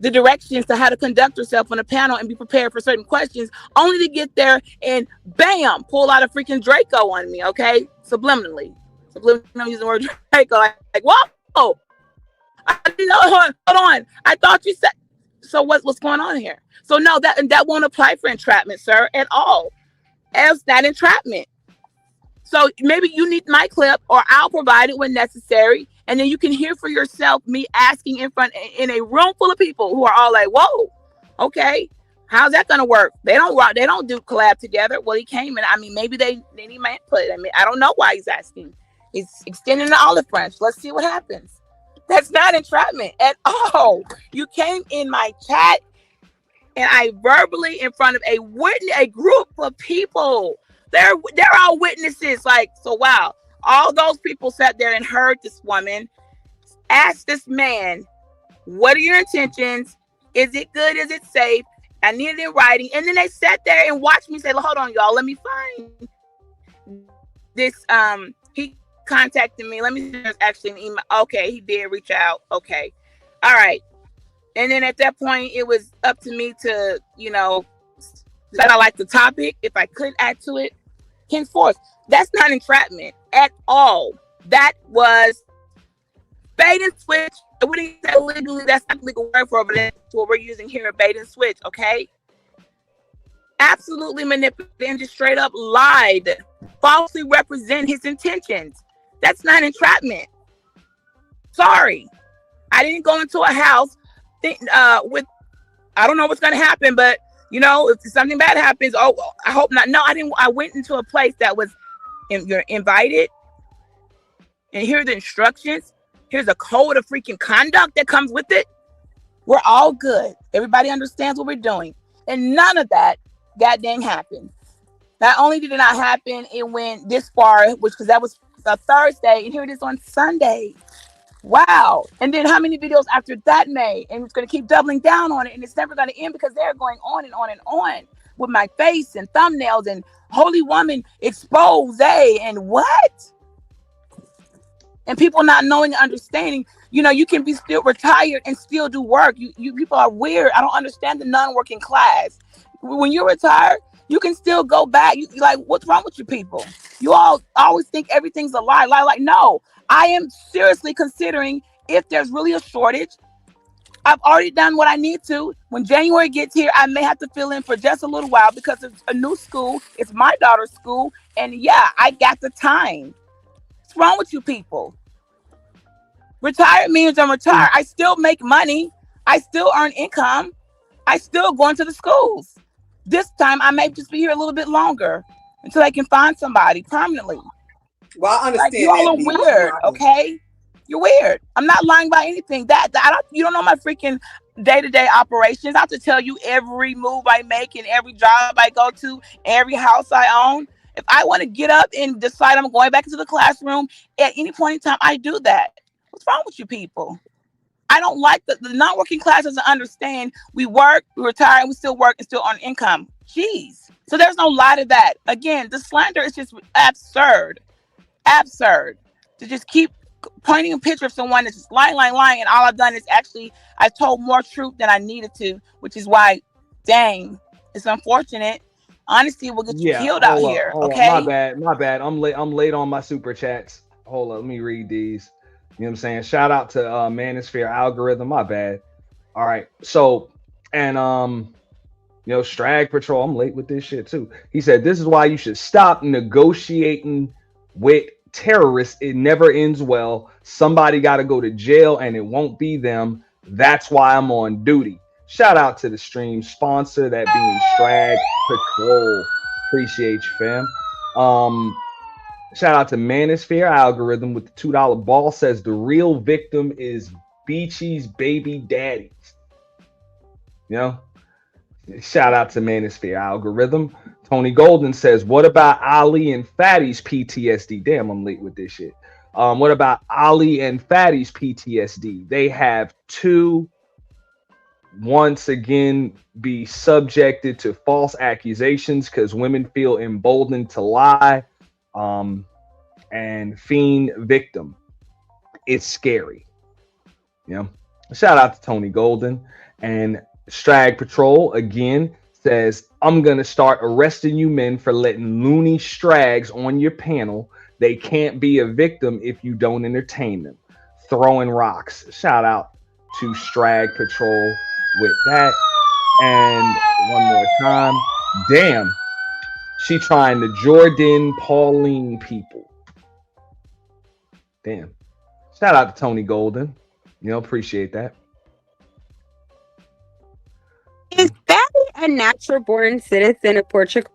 the directions to how to conduct herself on a panel and be prepared for certain questions, only to get there and bam, pull out a freaking Draco on me, okay? Subliminally using the word Draco. Like whoa, I didn't know. Hold on. I thought you said. So what's going on here? So no, that won't apply for entrapment, sir, at all. Else that entrapment. So maybe you need my clip, or I'll provide it when necessary, and then you can hear for yourself me asking in a room full of people who are all like, "Whoa, okay, how's that gonna work?" They don't do collab together. Well, he came and maybe they need my input. I don't know why he's asking. He's extending the olive branch. Let's see what happens. That's not entrapment at all. You came in my chat, and I verbally in front of a group of people. They're all witnesses. Like, so wow, all those people sat there and heard this woman ask this man, what are your intentions? Is it good? Is it safe? I need it in writing. And then they sat there and watched me say, hold on, y'all, let me find this. He contacted me. Let me see if there's actually an email. Okay, he did reach out. Okay. All right. And then at that point, it was up to me to, that I like the topic, if I could add to it, henceforth. That's not entrapment at all. That was bait and switch. I wouldn't say legally, that's not the legal word for it, but that's what we're using here, bait and switch, okay? absolutely manipulated and just straight up lied, falsely represent his intentions. That's not entrapment. Sorry, I didn't go into a house with, I don't know what's gonna happen, but you know, if something bad happens, oh, I hope not. No, I didn't. I went into a place that was, you're invited, and here are the instructions. Here's a code of freaking conduct that comes with it. We're all good. Everybody understands what we're doing, and none of that goddamn happened. Not only did it not happen, it went this far, because that was a Thursday, and here it is on Sunday. Wow. And then how many videos after that made? And it's going to keep doubling down on it, and it's never going to end, because they're going on and on and on with my face and thumbnails and holy woman expose and what? And people not knowing and understanding, you know, you can be still retired and still do work. You people are weird. I don't understand the non-working class. When you're retired, you can still go back. You like, what's wrong with you people? You all always think everything's a lie. Like, no, I am seriously considering, if there's really a shortage, I've already done what I need to. When January gets here, I may have to fill in for just a little while, because it's a new school. It's my daughter's school. And yeah, I got the time. What's wrong with you people? Retired means I'm retired. I still make money. I still earn income. I still go into the schools. This time I may just be here a little bit longer until I can find somebody permanently. Well, I understand. Like, you all are weird, okay? You're weird. I'm not lying about anything. You don't know my freaking day-to-day operations. I have to tell you every move I make and every job I go to, every house I own. If I want to get up and decide I'm going back into the classroom at any point in time, I do that. What's wrong with you people? I don't like the non-working class doesn't understand. We work, we retire, and we still work and still earn income. Jeez. So there's no lie to that. Again, the slander is just absurd. Absurd. To just keep pointing a picture of someone that's just lying, and all I've done is actually I told more truth than I needed to, which is why, dang, it's unfortunate. Honesty will get you killed out here. Okay. My bad. I'm late on my super chats. Hold on, let me read these. You know what I'm saying? Shout out to Manosphere Algorithm. My bad. All right. So, and you know, Strag Patrol, I'm late with this shit too. He said, this is why you should stop negotiating with terrorists. It never ends well. Somebody got to go to jail, and it won't be them. That's why I'm on duty. Shout out to the stream sponsor, that being Strag Patrol. Appreciate you, fam. Shout out to Manosphere Algorithm with the $2 ball, says the real victim is Beachy's baby daddies. You know? Shout out to Manosphere Algorithm. Tony Golden says, what about Ali and Fatty's PTSD? Damn, I'm late with this shit. What about Ali and Fatty's PTSD? They have to once again be subjected to false accusations because women feel emboldened to lie. And fiend victim. It's scary. You know, shout out to Tony Golden. And Strag Patrol again says, I'm gonna start arresting you men for letting loony strags on your panel. They can't be a victim if you don't entertain them. Throwing rocks. Shout out to Strag Patrol with that. And one more time. Damn. She trying to Jordan Pauline people. Damn. Shout out to Tony Golden. You know, appreciate that. Is Fatty a natural born citizen of Portugal?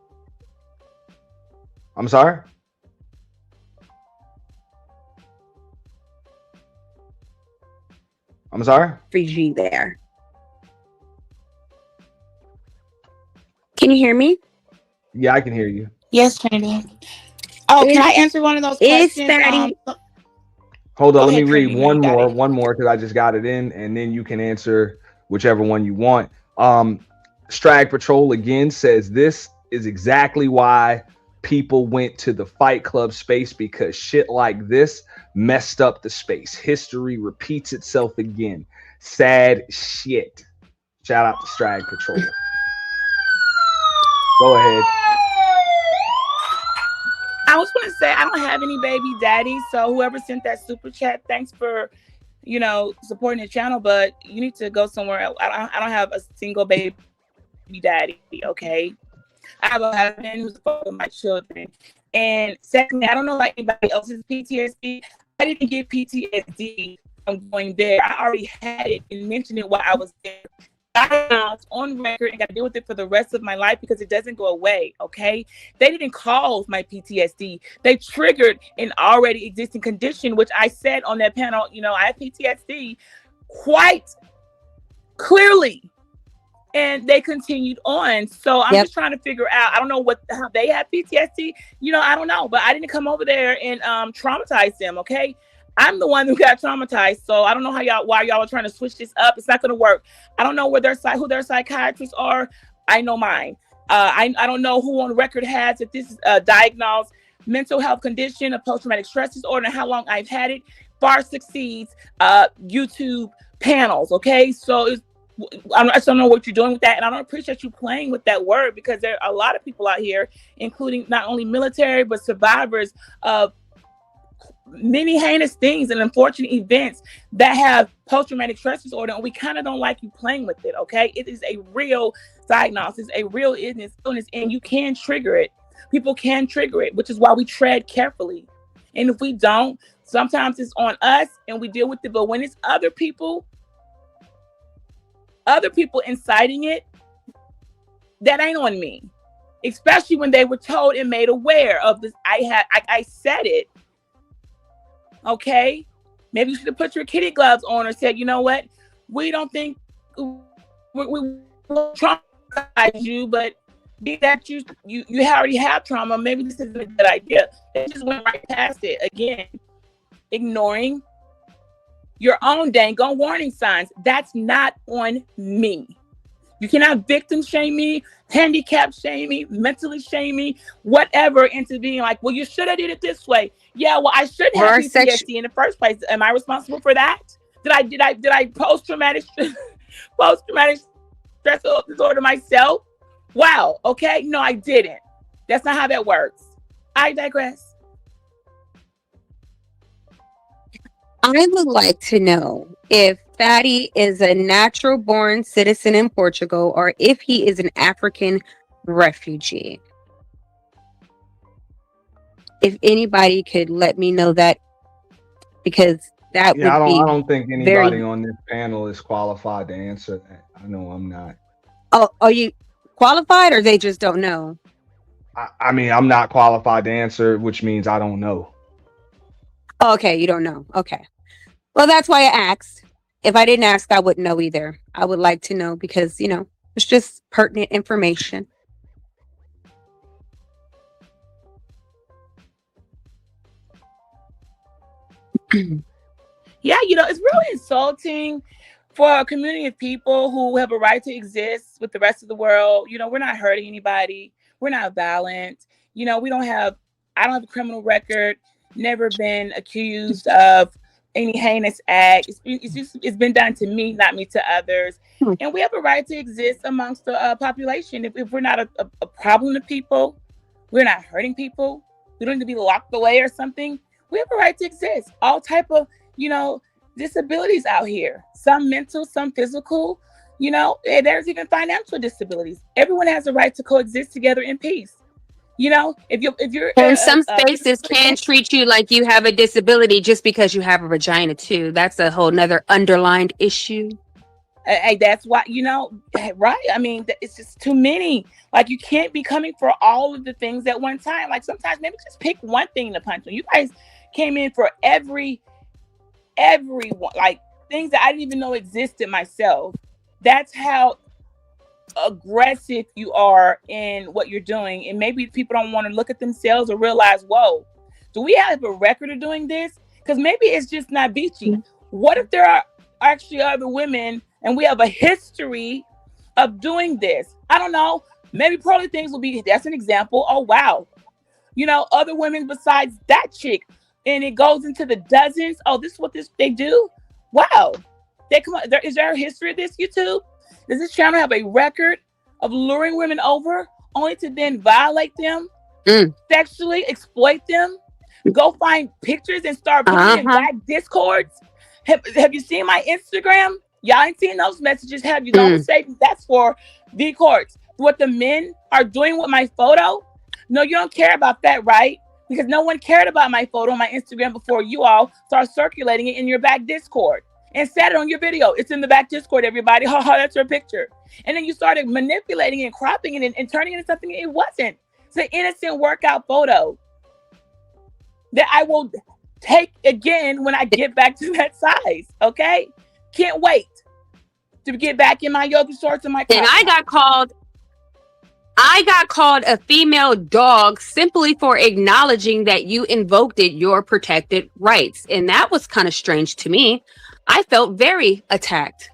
I'm sorry? I'm sorry? Fiji there. Can you hear me? Yeah, I can hear you. Yes, Trinity. Oh, can I answer one of those questions? Hold on, Go let ahead, me read Trinity, one more because I just got it in, and then you can answer whichever one you want. Strag Patrol again says this is exactly why people went to the Fight Club space, because shit like this messed up the space. History repeats itself again. Sad shit. Shout out to Strag Patrol. Go ahead. I was going to say, I don't have any baby daddies. So whoever sent that super chat, thanks for, you know, supporting the channel, but you need to go somewhere else. I don't have a single baby daddy. Okay. I have a man who's the father of my children. And secondly, I don't know about anybody else's PTSD. I didn't get PTSD from going there. I already had it and mentioned it while I was there. I on record and got to deal with it for the rest of my life because it doesn't go away. Okay, they didn't cause my PTSD. They triggered an already existing condition, which I said on that panel. You know, I have PTSD quite clearly, and they continued on. So I'm just trying to figure out. I don't know how they have PTSD. You know, I don't know, but I didn't come over there and traumatize them. Okay. I'm the one who got traumatized, so I don't know why y'all are trying to switch this up. It's not going to work. I don't know who their psychiatrists are. I know mine. I don't know who on record has that this is a diagnosed mental health condition, a post-traumatic stress disorder, and how long I've had it. Far succeeds YouTube panels. Okay, so I just don't know what you're doing with that, and I don't appreciate you playing with that word because there are a lot of people out here, including not only military but survivors of many heinous things and unfortunate events that have post-traumatic stress disorder, and we kind of don't like you playing with it. Okay, it is a real diagnosis, a real illness, and you can trigger it. People can trigger it, which is why we tread carefully. And if we don't, sometimes it's on us and we deal with it. But when it's other people inciting it, that ain't on me. Especially when they were told and made aware of this. I said it. Okay, maybe you should have put your kitty gloves on or said, you know what, we don't think we will traumatize you, but be that you already have trauma, maybe this isn't a good idea. They just went right past it again, ignoring your own dang on warning signs. That's not on me. You cannot victim shame me, handicap shame me, mentally shame me, whatever, into being like, well, you should have did it this way. Yeah, well, I should have PTSD in the first place. Am I responsible for that? Did I post-traumatic stress disorder myself? Wow. Okay. No, I didn't. That's not how that works. I digress. I would like to know if Fatty is a natural born citizen in Portugal or if he is an African refugee. If anybody could let me know that, because that would be I don't think anybody on this panel is qualified to answer that. I know I'm not. Oh, are you qualified or they just don't know? I mean, I'm not qualified to answer, which means I don't know. Okay, you don't know. Okay. Well, that's why I asked. If I didn't ask, I wouldn't know either. I would like to know because, you know, it's just pertinent information. Yeah, you know, it's really insulting for a community of people who have a right to exist with the rest of the world. You know, we're not hurting anybody. We're not violent. You know, I don't have a criminal record, never been accused of any heinous act. It's been done to me, not me to others. And we have a right to exist amongst the population. If we're not a problem to people, we're not hurting people, we don't need to be locked away or something. We have a right to exist. All type of, you know, disabilities out here. Some mental, some physical, you know, there's even financial disabilities. Everyone has a right to coexist together in peace. You know, if you're and some spaces can treat you like you have a disability just because you have a vagina too. That's a whole nother underlined issue. Hey, that's why, you know, right? I mean, it's just too many. Like, you can't be coming for all of the things at one time. Like, sometimes maybe just pick one thing to punch on. You guys came in for everyone, like things that I didn't even know existed myself. That's how aggressive you are in what you're doing. And maybe people don't want to look at themselves or realize, whoa, do we have a record of doing this? Because maybe it's just not Beachy. What if there are actually other women and we have a history of doing this? I don't know. Maybe probably things will be, that's an example. Oh, wow. You know, other women besides that chick. And it goes into the dozens. Oh, this is what they do? Wow. Is there a history of this, YouTube? Does this channel have a record of luring women over only to then violate them, sexually exploit them, go find pictures and start putting in back discords? Have you seen my Instagram? Y'all ain't seen those messages, have you? Don't say that's for the courts. what the men are doing with my photo? No, you don't care about that, right? Because no one cared about my photo on my Instagram before you all start circulating it in your back Discord and set it on your video. It's in the back Discord, everybody. Ha ha, that's your picture. And then you started manipulating and cropping it and turning it into something it wasn't. It's an innocent workout photo that I will take again when I get back to that size. Okay? Can't wait to get back in my yoga shorts and my And I got called a female dog simply for acknowledging that you invoked your protected rights. And that was kind of strange to me. I felt very attacked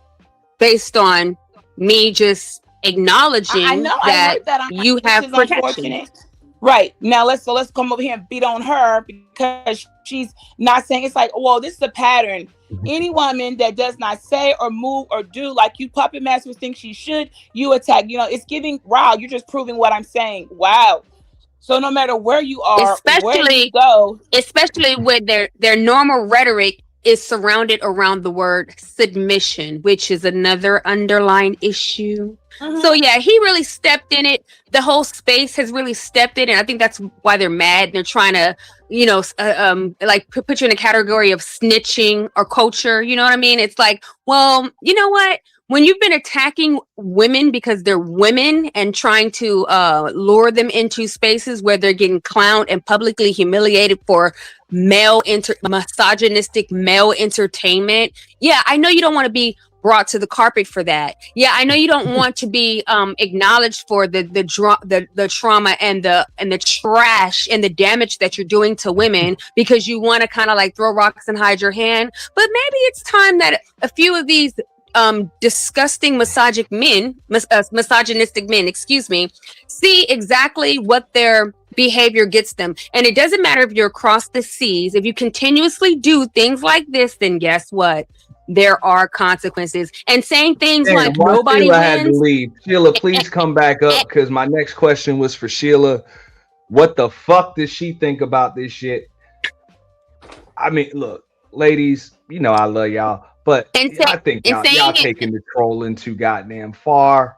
based on me just acknowledging I know, I that heard that. you This have is protection. unfortunate. Right. Now let's come over here and beat on her because she's not saying. It's like, well, this is a pattern. Any woman that does not say or move or do like you puppet masters think she should, you attack. You know, it's giving, wow, you're just proving what I'm saying. Wow. So no matter where you are, where you go, especially with their normal rhetoric is surrounded around the word submission, which is another underlying issue. So yeah, he really stepped in it. The whole space has really stepped in, and I think that's why they're mad. They're trying to, like put you in a category of snitching or culture. You know what I mean? It's like, well, you know what? When you've been attacking women because they're women and trying to lure them into spaces where they're getting clowned and publicly humiliated for misogynistic male entertainment. Yeah, I know you don't want to be brought to the carpet for that. Yeah, I know you don't want to be acknowledged for the trauma and the trash and the damage that you're doing to women because you want to kind of like throw rocks and hide your hand. But maybe it's time that a few of these disgusting misogynistic men, see exactly what their behavior gets them. And it doesn't matter if you're across the seas. If you continuously do things like this, then guess what? There are consequences. And saying things like nobody Sheila had to wins. leave. Sheila, please come back up because my next question was for Sheila. What the fuck does she think about this shit? I mean, look, ladies, you know I love y'all, but I think y'all taking the trolling too goddamn far.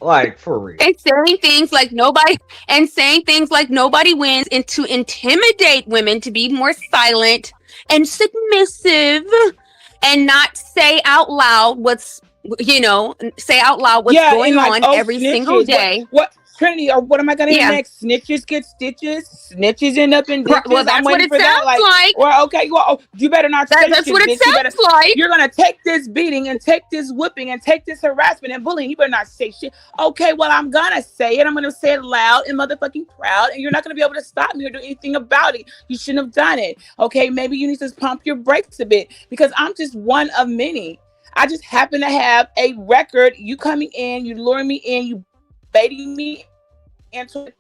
Like, for real. And saying things like nobody wins, and to intimidate women to be more silent and submissive and not say out loud what's going on every single day. What Trinity, or what am I gonna hear next? Snitches get stitches, snitches end up in ditches. Well, that's what it sounds like. Well, okay, well, you better not say that's shit, what it bitch. sounds like. You're gonna take this beating and take this whipping and take this harassment and bullying. You better not say shit. Okay, well, I'm gonna say it. I'm gonna say it loud and motherfucking proud, and you're not gonna be able to stop me or do anything about it. You shouldn't have done it. Okay, maybe you need to pump your brakes a bit because I'm just one of many. I just happen to have a record. You coming in, you luring me in, you baiting me into it.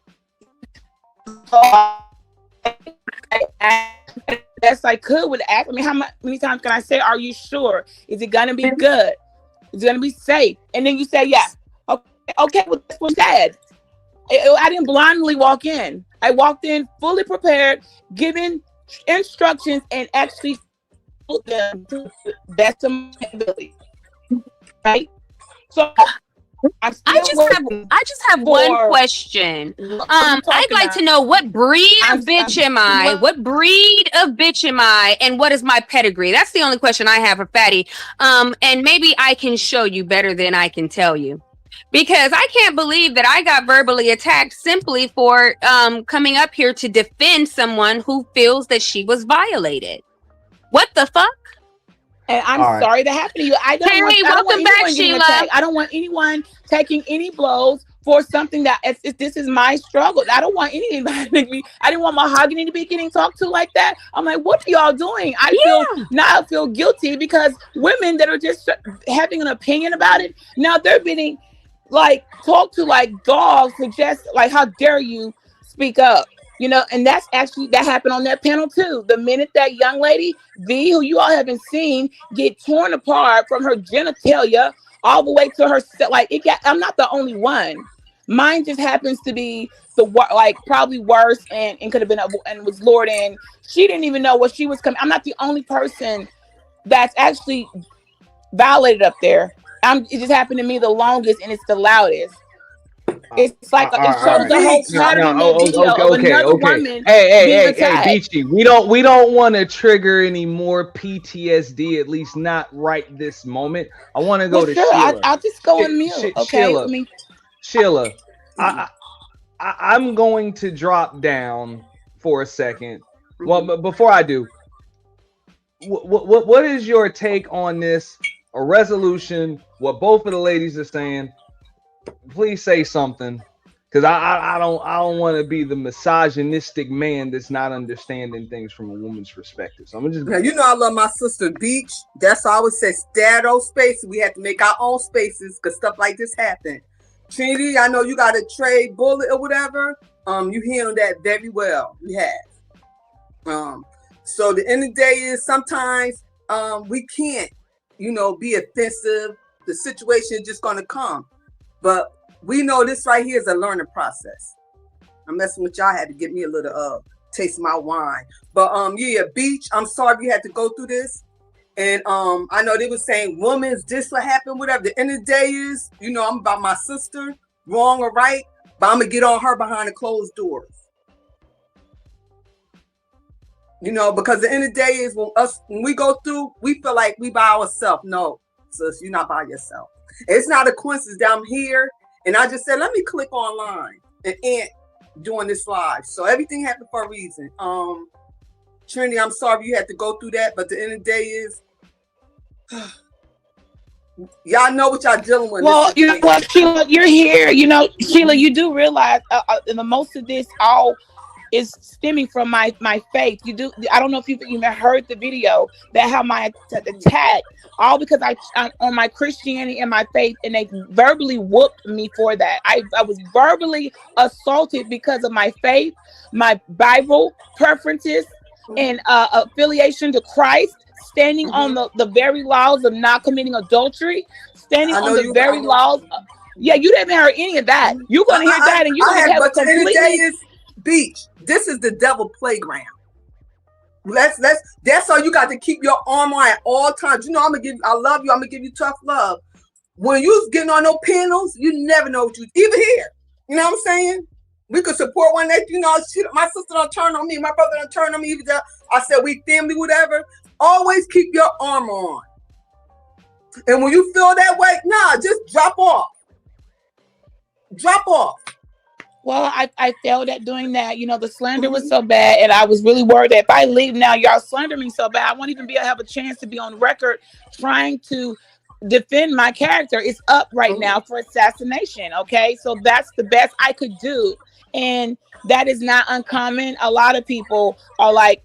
Best I could with act. I mean, how many times can I say, are you sure? Is it gonna be good? Is it gonna be safe? And then you say, yeah. Okay, well, that's what you said. I didn't blindly walk in. I walked in fully prepared, given instructions, and actually told them to the best of my ability. Right? So I just have one question. I'd like to know what breed of bitch am I? What breed of bitch am I? And what is my pedigree? That's the only question I have for Fatty. And maybe I can show you better than I can tell you. Because I can't believe that I got verbally attacked simply for coming up here to defend someone who feels that she was violated. What the fuck? And I'm sorry that happened to you. I don't want anyone getting attacked. I don't want anyone taking any blows for something that this is my struggle. I don't want anybody to be. I didn't want Mahogany to be getting talked to like that. I'm like, what are y'all doing? I feel guilty because women that are just having an opinion about it, now they're being like talked to like dogs, suggest like, how dare you speak up? You know, and that happened on that panel too. The minute that young lady, V, who you all haven't seen, get torn apart from her genitalia all the way to her, I'm not the only one. Mine just happens to be probably worse and could have been and was lured in. She didn't even know what she was coming. I'm not the only person that's actually violated up there. It just happened to me the longest and it's the loudest. It's like it shows the whole pattern in that video of another woman being attacked. Beachy, we don't want to trigger any more PTSD, at least not right this moment. I want to go to Sheila. I'll just go on mute, okay? Sheila, I'm going to drop down for a second. Well, but before I do, what is your take on this? A resolution? What both of the ladies are saying? Please say something, because I don't want to be the misogynistic man that's not understanding things from a woman's perspective. So I'm just now, you know, I love my sister Beach. That's why I would say stay at those spaces. We have to make our own spaces because stuff like this happen. Trinity, I know you got a trade bullet or whatever. You handle that very well. You have. So the end of the day is sometimes we can't, be offensive. The situation is just gonna come. But we know this right here is a learning process. I'm messing with y'all. I had to get me a little taste of my wine. But yeah, Beach, I'm sorry you had to go through this. And I know they were saying women's this what happened, whatever. The end of the day is, I'm about my sister, wrong or right, but I'm gonna get on her behind the closed doors. Because the end of the day is when we go through, we feel like we by ourselves. No, sis, you're not by yourself. It's not a coincidence that I'm here. And I just said, let me click online and Aunt doing this live. So everything happened for a reason. Trinity, I'm sorry you had to go through that, but the end of the day is y'all know what y'all dealing with. Well, you know what, Sheila, you're here. Sheila, you do realize the most of this all is stemming from my faith. I don't know if you've even heard the video that how my attack, all because I'm on my Christianity and my faith, and they verbally whooped me for that. I was verbally assaulted because of my faith, my Bible preferences, and affiliation to Christ, standing on the very laws of not committing adultery, standing on the very laws. Yeah, you didn't hear any of that. You're gonna hear that, and you're gonna have a completely. Beach, this is the devil playground. That's all you got to keep your arm on at all times. I love you, I'm gonna give you tough love. When you was getting on no panels, you never know what even here. You know what I'm saying? We could support one that, my sister don't turn on me, my brother don't turn on me. I said we family, whatever. Always keep your arm on. And when you feel that way, just drop off. Drop off. Well, I failed at doing that. The slander was so bad, and I was really worried that if I leave now, y'all slander me so bad, I won't even have a chance to be on record trying to defend my character. It's up right now for assassination. Okay, so that's the best I could do, and that is not uncommon. A lot of people are like,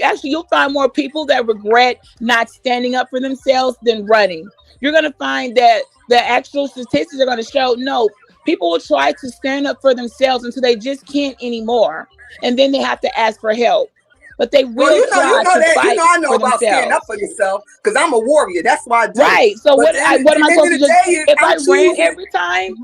actually, you'll find more people that regret not standing up for themselves than running. You're gonna find that the actual statistics are gonna show no. People will try to stand up for themselves until they just can't anymore, and then they have to ask for help. But they will try to fight I know for about themselves. Stand up for yourself because I'm a warrior. That's why I do. Right. So what am I supposed to do? If I ran every time,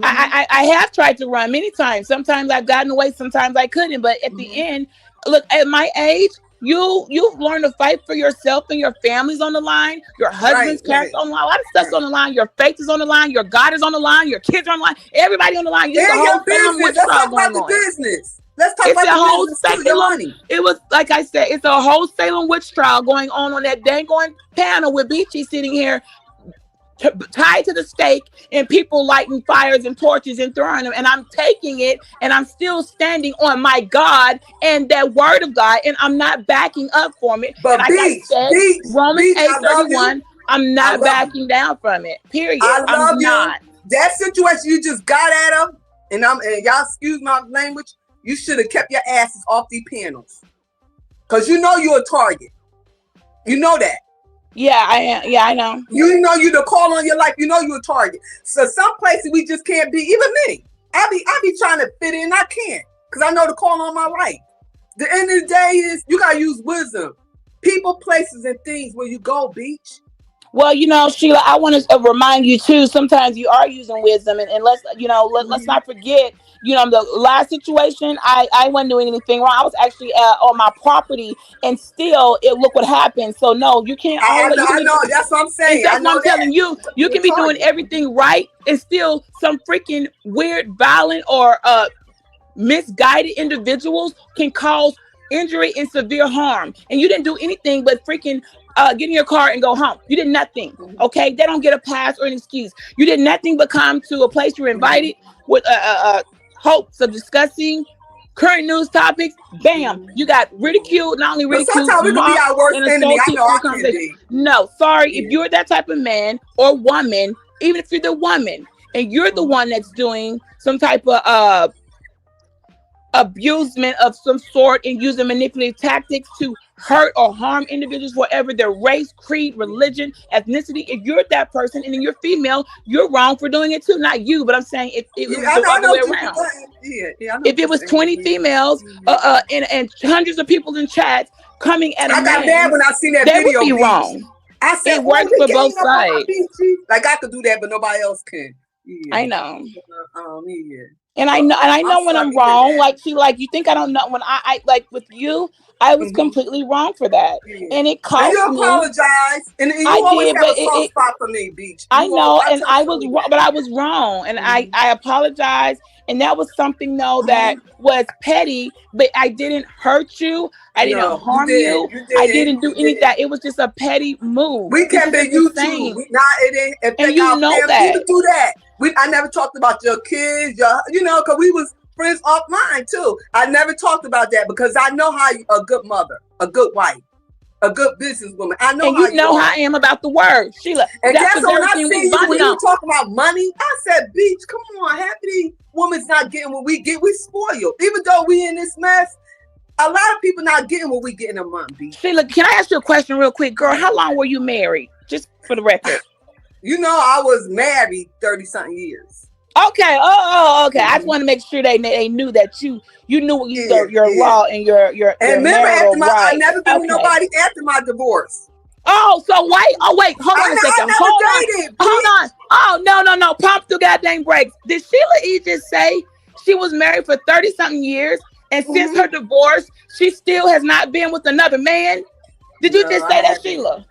I have tried to run many times. Sometimes I've gotten away. Sometimes I couldn't. But at the end, look, at my age, you've learned to fight for yourself, and your family's on the line, your husband's character on the line, a lot of stuff's on the line, your faith is on the line, your God is on the line, your kids are on the line, everybody on the line. Let's talk about the business. Let's talk about the business. Your money. It was like I said, it's a whole Salem witch trial going on that dang going panel with Beachy sitting here tied to the stake, and people lighting fires and torches and throwing them, and I'm taking it, and I'm still standing on my God and that word of God, and I'm not backing up from it. But like I said, Romans 8:31, I'm not backing down from it. Period. I'm not. That situation you just got at them, and y'all excuse my language, you should have kept your asses off these panels, because you're a target. You know that. Yeah, I am. Yeah, I know. You know you the call on your life. You a target. So some places we just can't be. Even me. I be trying to fit in. I can't because I know the call on my life. The end of the day is you gotta use wisdom. People, places, and things where you go, Beach. Well, Sheila, I want to remind you too. Sometimes you are using wisdom, and let's let's not forget. The last situation, I wasn't doing anything wrong. I was actually on my property, and still, look what happened. So no, you can't always. I know. That's what I'm saying. I That's what know I'm telling that. you. You can be doing everything right, and still some freaking weird, violent, or misguided individuals can cause injury and severe harm, and you didn't do anything but freaking get in your car and go home. You did nothing. Okay, they don't get a pass or an excuse. You did nothing but come to a place you were invited with hopes of discussing current news topics. Bam, you got ridiculed. Not only But ridiculed, sometimes we can be mocked, our worst and enemy. I assaulted know in I the can conversation. be. No, sorry, if you're that type of man or woman, even if you're the woman and you're the one that's doing some type of abusement of some sort and using manipulative tactics to hurt or harm individuals, whatever their race, creed, religion, ethnicity. If you're that person and then you're female, you're wrong for doing it too. Not you, but I'm saying if it was the other way around. If it was 20 females and hundreds of people in chats coming at a man, I got mad when I seen that they video. would be Beach. wrong. I said, It works for both sides. Like I could do that, but nobody else can. Yeah. I know. Yeah. And I know when I'm wrong. Like you think I don't know when I like with you, I was completely wrong for that, and it cost you me. Apologize, and you I always did, have but a soft spot for me, Beach. I know, and I was wrong, but I was wrong, and I apologize, and that was something though that was petty, but I didn't hurt you, I didn't harm you, I didn't do anything. It was just a petty move. We can't be you too. It ain't affect and you our know family. that. You do that. I never talked about your kids, because we was friends offline too. I never talked about that because I know how you a good mother, a good wife, a good businesswoman. I know and you know how I am about the word, Sheila. And that's when I see you when you talk about money, I said, Beach, come on, half of these women's not getting what we get. We spoiled. Even though we in this mess, a lot of people not getting what we get in a month, Beach. Sheila, can I ask you a question real quick, girl? How long were you married? Just for the record. I was married 30-something years. Okay. Okay. I just want to make sure they knew that you knew your law and your and remember, after I never been with nobody after my divorce. Oh, so wait. Oh, wait. Hold on a second. Hold on. Oh, no. Pump the goddamn brakes. Did Sheila E just say she was married for 30-something years, and since her divorce, she still has not been with another man? Did you just say that, Sheila?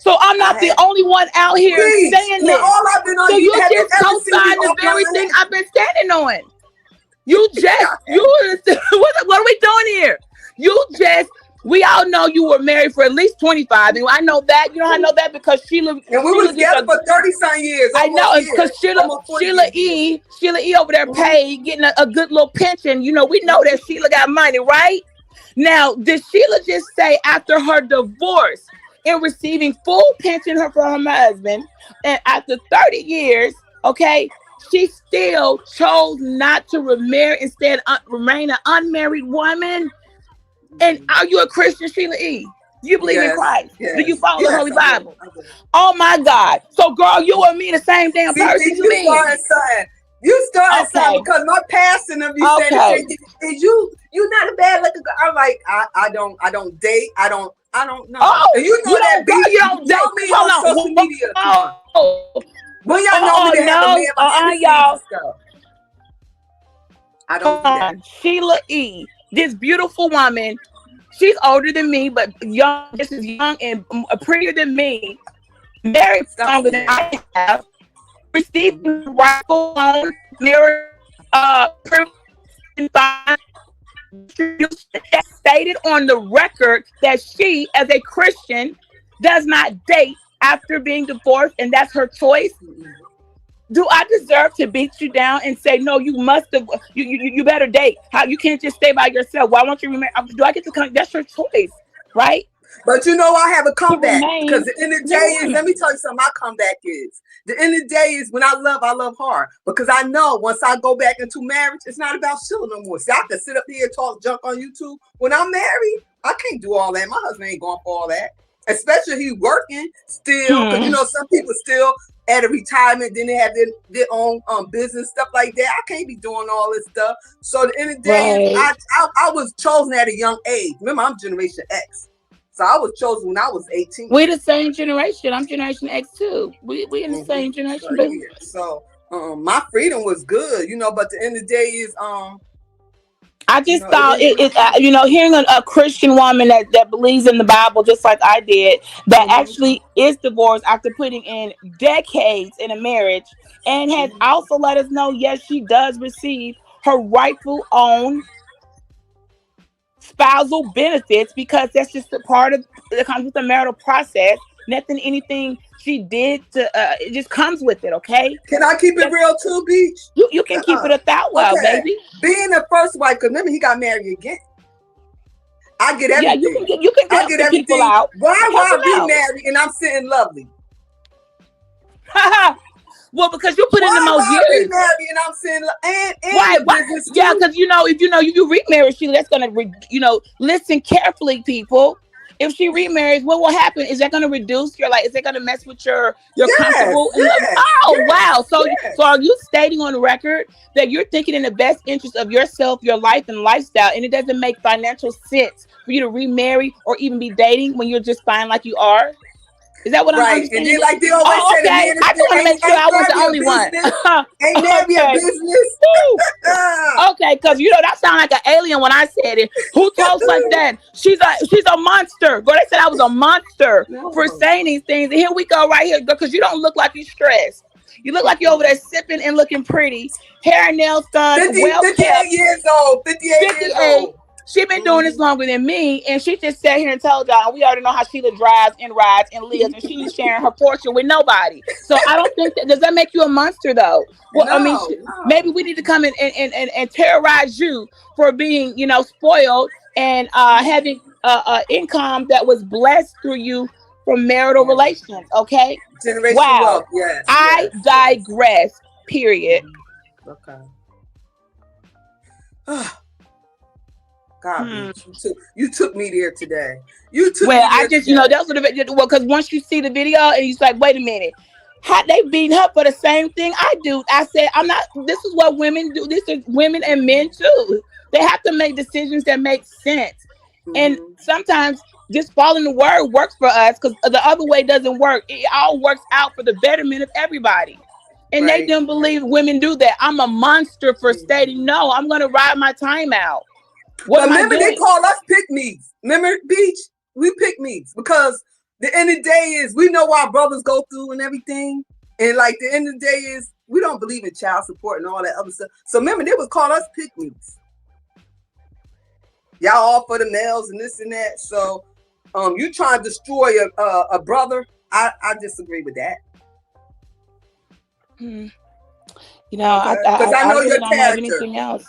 So I'm not the only one out here saying this. All I've been on, so you just co-signed the very thing I've been standing on. What are we doing here? We all know you were married for at least 25. And I know that. You know how I know that? Because Sheila. And we was together for 30-something years. I know, because Sheila E over there paid, getting a good little pension. We know that Sheila got money, right? Now, did Sheila just say after her divorce, in receiving full pension from her husband, and after 30 years, okay, she still chose not to remarry, instead remain an unmarried woman? And are you a Christian, Sheila E? Do you believe in Christ? Yes, do you follow the Holy Bible? Oh my God. So girl, you and me the same damn person. You started something because my pastor and you said, "Is you not a bad looking girl?" I'm like, I don't date. I don't know. Oh, and you know that, girl, you don't date. Me on social media. Well, y'all know me to have a man y'all. I don't do that. Sheila E, this beautiful woman, she's older than me, but young. This is young and prettier than me. Married longer than I have. Receiving rightful own marriage stated on the record that she, as a Christian, does not date after being divorced, and that's her choice. Do I deserve to beat you down and say, no, you must have, you better date? How you can't just stay by yourself? Why won't you remember? Do I get to come? That's your choice, right? But I have a comeback, because the end of the day is, let me tell you something, my comeback is, the end of the day is when I love hard, because I know once I go back into marriage, it's not about Sheila no more. See, I can sit up here and talk junk on YouTube. When I'm married, I can't do all that. My husband ain't going for all that, especially if he's working still, because some people still at a retirement, then they have their own business, stuff like that. I can't be doing all this stuff. So at the end of the day, I was chosen at a young age. Remember, I'm Generation X. So I was chosen when I was 18. We're the same generation. I'm Generation X too. We in the same generation, but yeah. So my freedom was good, but the end of the day is I just thought hearing a Christian woman that believes in the Bible just like I did, that actually is divorced after putting in decades in a marriage, and has also let us know, yes, she does receive her rightful own spousal benefits, because that's just a part of it, comes with the marital process. Nothing, anything she did to it just comes with it. Okay. Can I keep it real too, Beach? You can keep it 1,000, baby. Being the first wife, because remember he got married again. I get everything. Yeah, you can get, the people out. Why I be married and I'm sitting lovely? Well, because you put in the most years. Why be married and I'm sitting and business too? Yeah, because if you remarry, Sheila, that's gonna listen carefully, people. If she remarries, what will happen? Is that going to reduce your is it going to mess with your comfortable? Wow. So are you stating on the record that you're thinking in the best interest of yourself, your life and lifestyle, and it doesn't make financial sense for you to remarry or even be dating when you're just fine like you are? Is that what I'm understanding? And then, like they always say, okay. I just want to make sure I was the only one. Ain't married a business? Okay, because that sounded like an alien when I said it. Who talks like that? She's a monster. Girl, they said I was a monster for saying these things. And here we go right here, because you don't look like you're stressed. You look like you're over there sipping and looking pretty. Hair and nails done. 58 years old. 58 years old. She been doing this longer than me, and she just sat here and told y'all. We already know how Sheila drives and rides and lives, and she's sharing her fortune with nobody. So I don't think does that make you a monster though? Well, no. Maybe we need to come in and terrorize you for being, spoiled and having income that was blessed through you from marital relations. Okay. Generational wealth. Yes. I digress. Period. Okay. God, you took me there today. I just, those are because once you see the video and you're like, wait a minute, how they beating her for the same thing I do. I said, I'm not. This is what women do. This is women and men too. They have to make decisions that make sense, and sometimes just following the word works for us because the other way doesn't work. It all works out for the betterment of everybody. And they didn't believe women do that. I'm a monster for stating no. I'm going to ride my time out. Remember, they call us pick-me's. Remember, Beach? We pick-me's because the end of the day is we know what our brothers go through and everything. And like the end of the day is we don't believe in child support and all that other stuff. So remember, they would call us pick-me's. Y'all all for the males and this and that. So you trying to destroy a brother. I disagree with that. I know your character. Have anything else.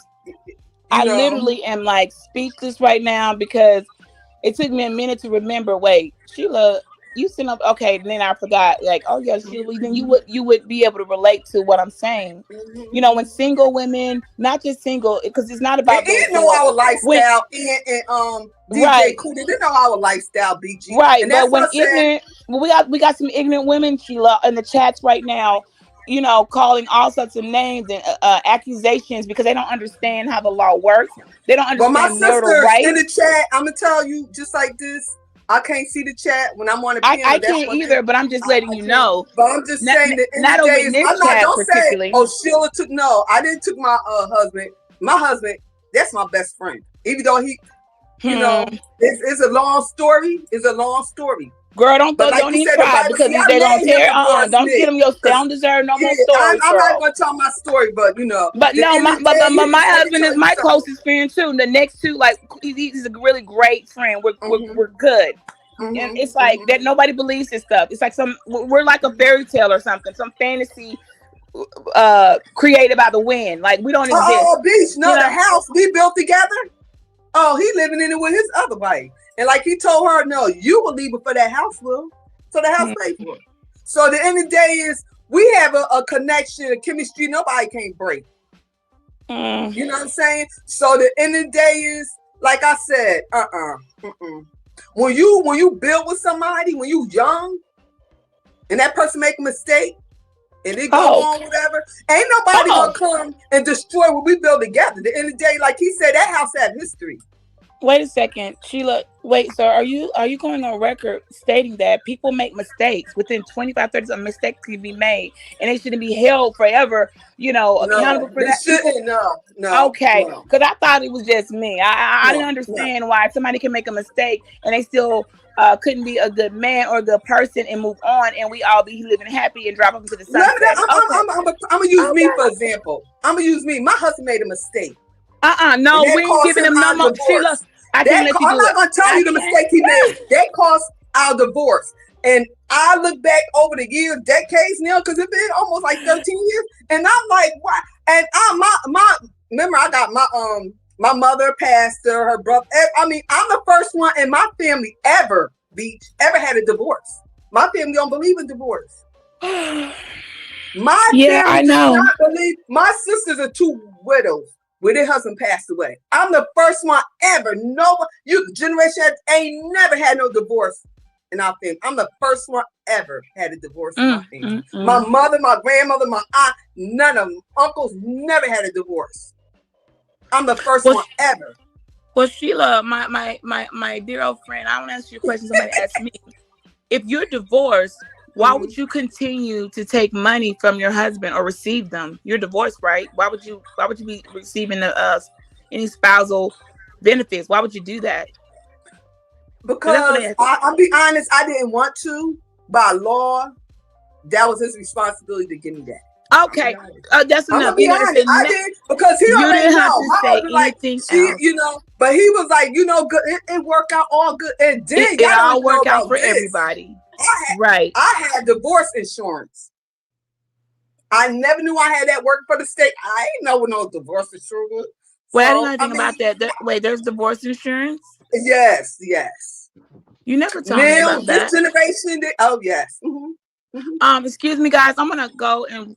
I literally am like speechless right now because it took me a minute to remember. Wait, Sheila, you sent up. Okay, then I forgot. Like, oh yeah, Sheila. Then you would be able to relate to what I'm saying. When single women, not just single, because it's not about. They know our lifestyle and DJ Cootie. They know our lifestyle, Beachy. Right, and but when ignorant, we got some ignorant women, Sheila, in the chats right now. Calling all sorts of names and accusations because they don't understand how the law works. They don't understand marital rights. In the chat, I'm gonna tell you just like this. I can't see the chat when I'm on the piano. I can't either, but I'm just letting you know. But I'm just saying that not over in this chat particularly. Oh, Sheila took I didn't took my husband. My husband, that's my best friend. Even though he, it's a long story. It's a long story. Girl, don't even try because they don't tear. Don't get them your don't deserve no more stories. I'm not gonna tell my story, but But no, my husband is my closest friend too. The next two, like he's a really great friend. We're good, and it's like that. Nobody believes this stuff. It's like we're like a fairy tale or something, some fantasy created by the wind. Like we don't exist. Oh, Beach, the house we built together. Oh, he living in it with his other wife. And like he told her, no, you will leave it for that house, Will. So the house paid for it. So the end of the day is we have a connection, a chemistry nobody can't break. You know what I'm saying? So the end of the day is, like I said, When you build with somebody, when you young, and that person make a mistake, and they go on whatever, ain't nobody gonna come and destroy what we build together. At the end of the day, like he said, that house had history. Wait a second, Sheila. Wait, so are you going on record stating that people make mistakes within 25, 30 a mistake can be made and they shouldn't be held forever, accountable No, for they that? People shouldn't. No, okay, no, because I thought it was just me. I didn't no, no. understand why somebody can make a mistake and they still couldn't be a good man or a good person and move on and we all be living happy and drop off into the sunset. Okay. I'm gonna use me Okay. for example. I'm gonna use me. My husband made a mistake, and No, that we ain't cost giving him them no our more. Sheila, divorce. I can't let you I'm do not it. gonna tell I you the can't. mistake he made. That cost our divorce. And I look back over the years, decades now, because it's been almost like 13 years, and I'm like, why? And my remember I got my mother, pastor, her brother. I mean, I'm the first one in my family ever had a divorce. My family don't believe in divorce. My Yeah, family I does know. not believe. My sisters are two widows where their husband passed away. I'm the first one ever. No, generation ain't never had no divorce in our family. I'm the first one ever had a divorce in my family. My mother, my grandmother, my aunt, none of them. Uncles never had a divorce. I'm the first one ever. Well, Sheila, my dear old friend, I want to ask you a question. Somebody asked me, if you're divorced, why would you continue to take money from your husband or receive them? You're divorced, right? Why would you be receiving any spousal benefits? Why would you do that? Because I'll be honest, I didn't want to. By law, that was his responsibility to give me that. Okay, that's enough. I'm gonna be honest. I did because he you already didn't have know. to My say husband like anything she, else. but he was like, good. It worked out all good. And then It y'all all don't know work out about for this. everybody, right? I had divorce insurance. I never knew I had that working for the state. I ain't know what no divorce insurance was. Well, I didn't know anything about that. Wait, there's divorce insurance? Yes. You never told me Now about this that. generation, yes. Excuse me, guys. I'm gonna go and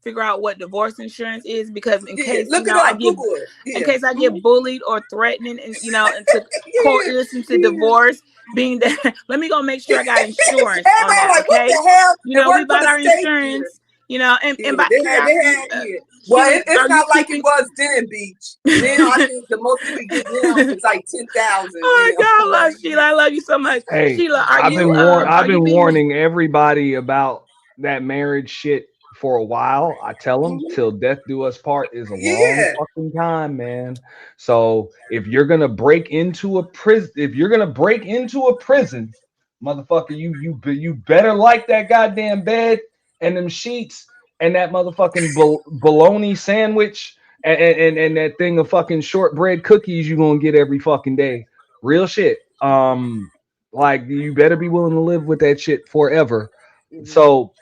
figure out what divorce insurance is because in case look it up, Google it. In case I get bullied or threatened and into court into divorce, being that let me go make sure I got insurance on Everybody that. like, what Okay, the hell? It we worked for bought the our state. insurance. And by They curiosity, had. Well, Sheila, it's are you not like it keeping? was then, Beach. Now I think the most you can get now is like 10,000. Oh my God, I love Sheila. I love you so much. Hey, Sheila, I've been warning everybody about that marriage shit for a while. I tell them till death do us part is a long fucking time, man. So if you're gonna break into a prison, motherfucker, you better like that goddamn bed and them sheets and that motherfucking bologna sandwich and that thing of fucking shortbread cookies you gonna get every fucking day. Real shit. Like you better be willing to live with that shit forever. So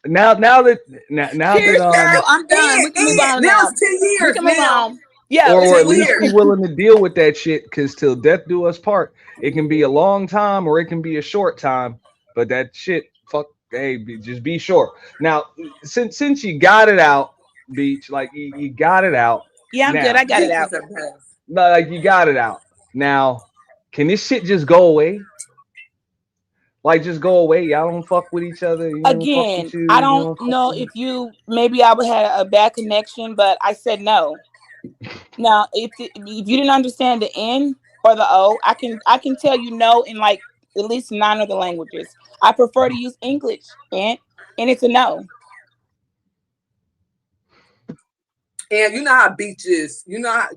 now that Cheers, girl. I'm done. We can move on now now. it's 10 years We can move now. on. Yeah, or at 10 least years. be willing to deal with that shit, because till death do us part, it can be a long time or it can be a short time, but that shit, fuck, hey, just be sure. Now, since you got it out, Beach, like you got it out. Yeah, I'm good. Now, I got it out. no, like you got it out. Now, can this shit just go away? Like just go away. Y'all don't fuck with each other. You don't fuck Again, with you. I You don't don't fuck know with if maybe I would have a bad connection, but I said no. Now, if you didn't understand the N or the O, I can tell you no in like at least 9 other languages. I prefer to use English, and it's a no. And you know how Beach is. You know how.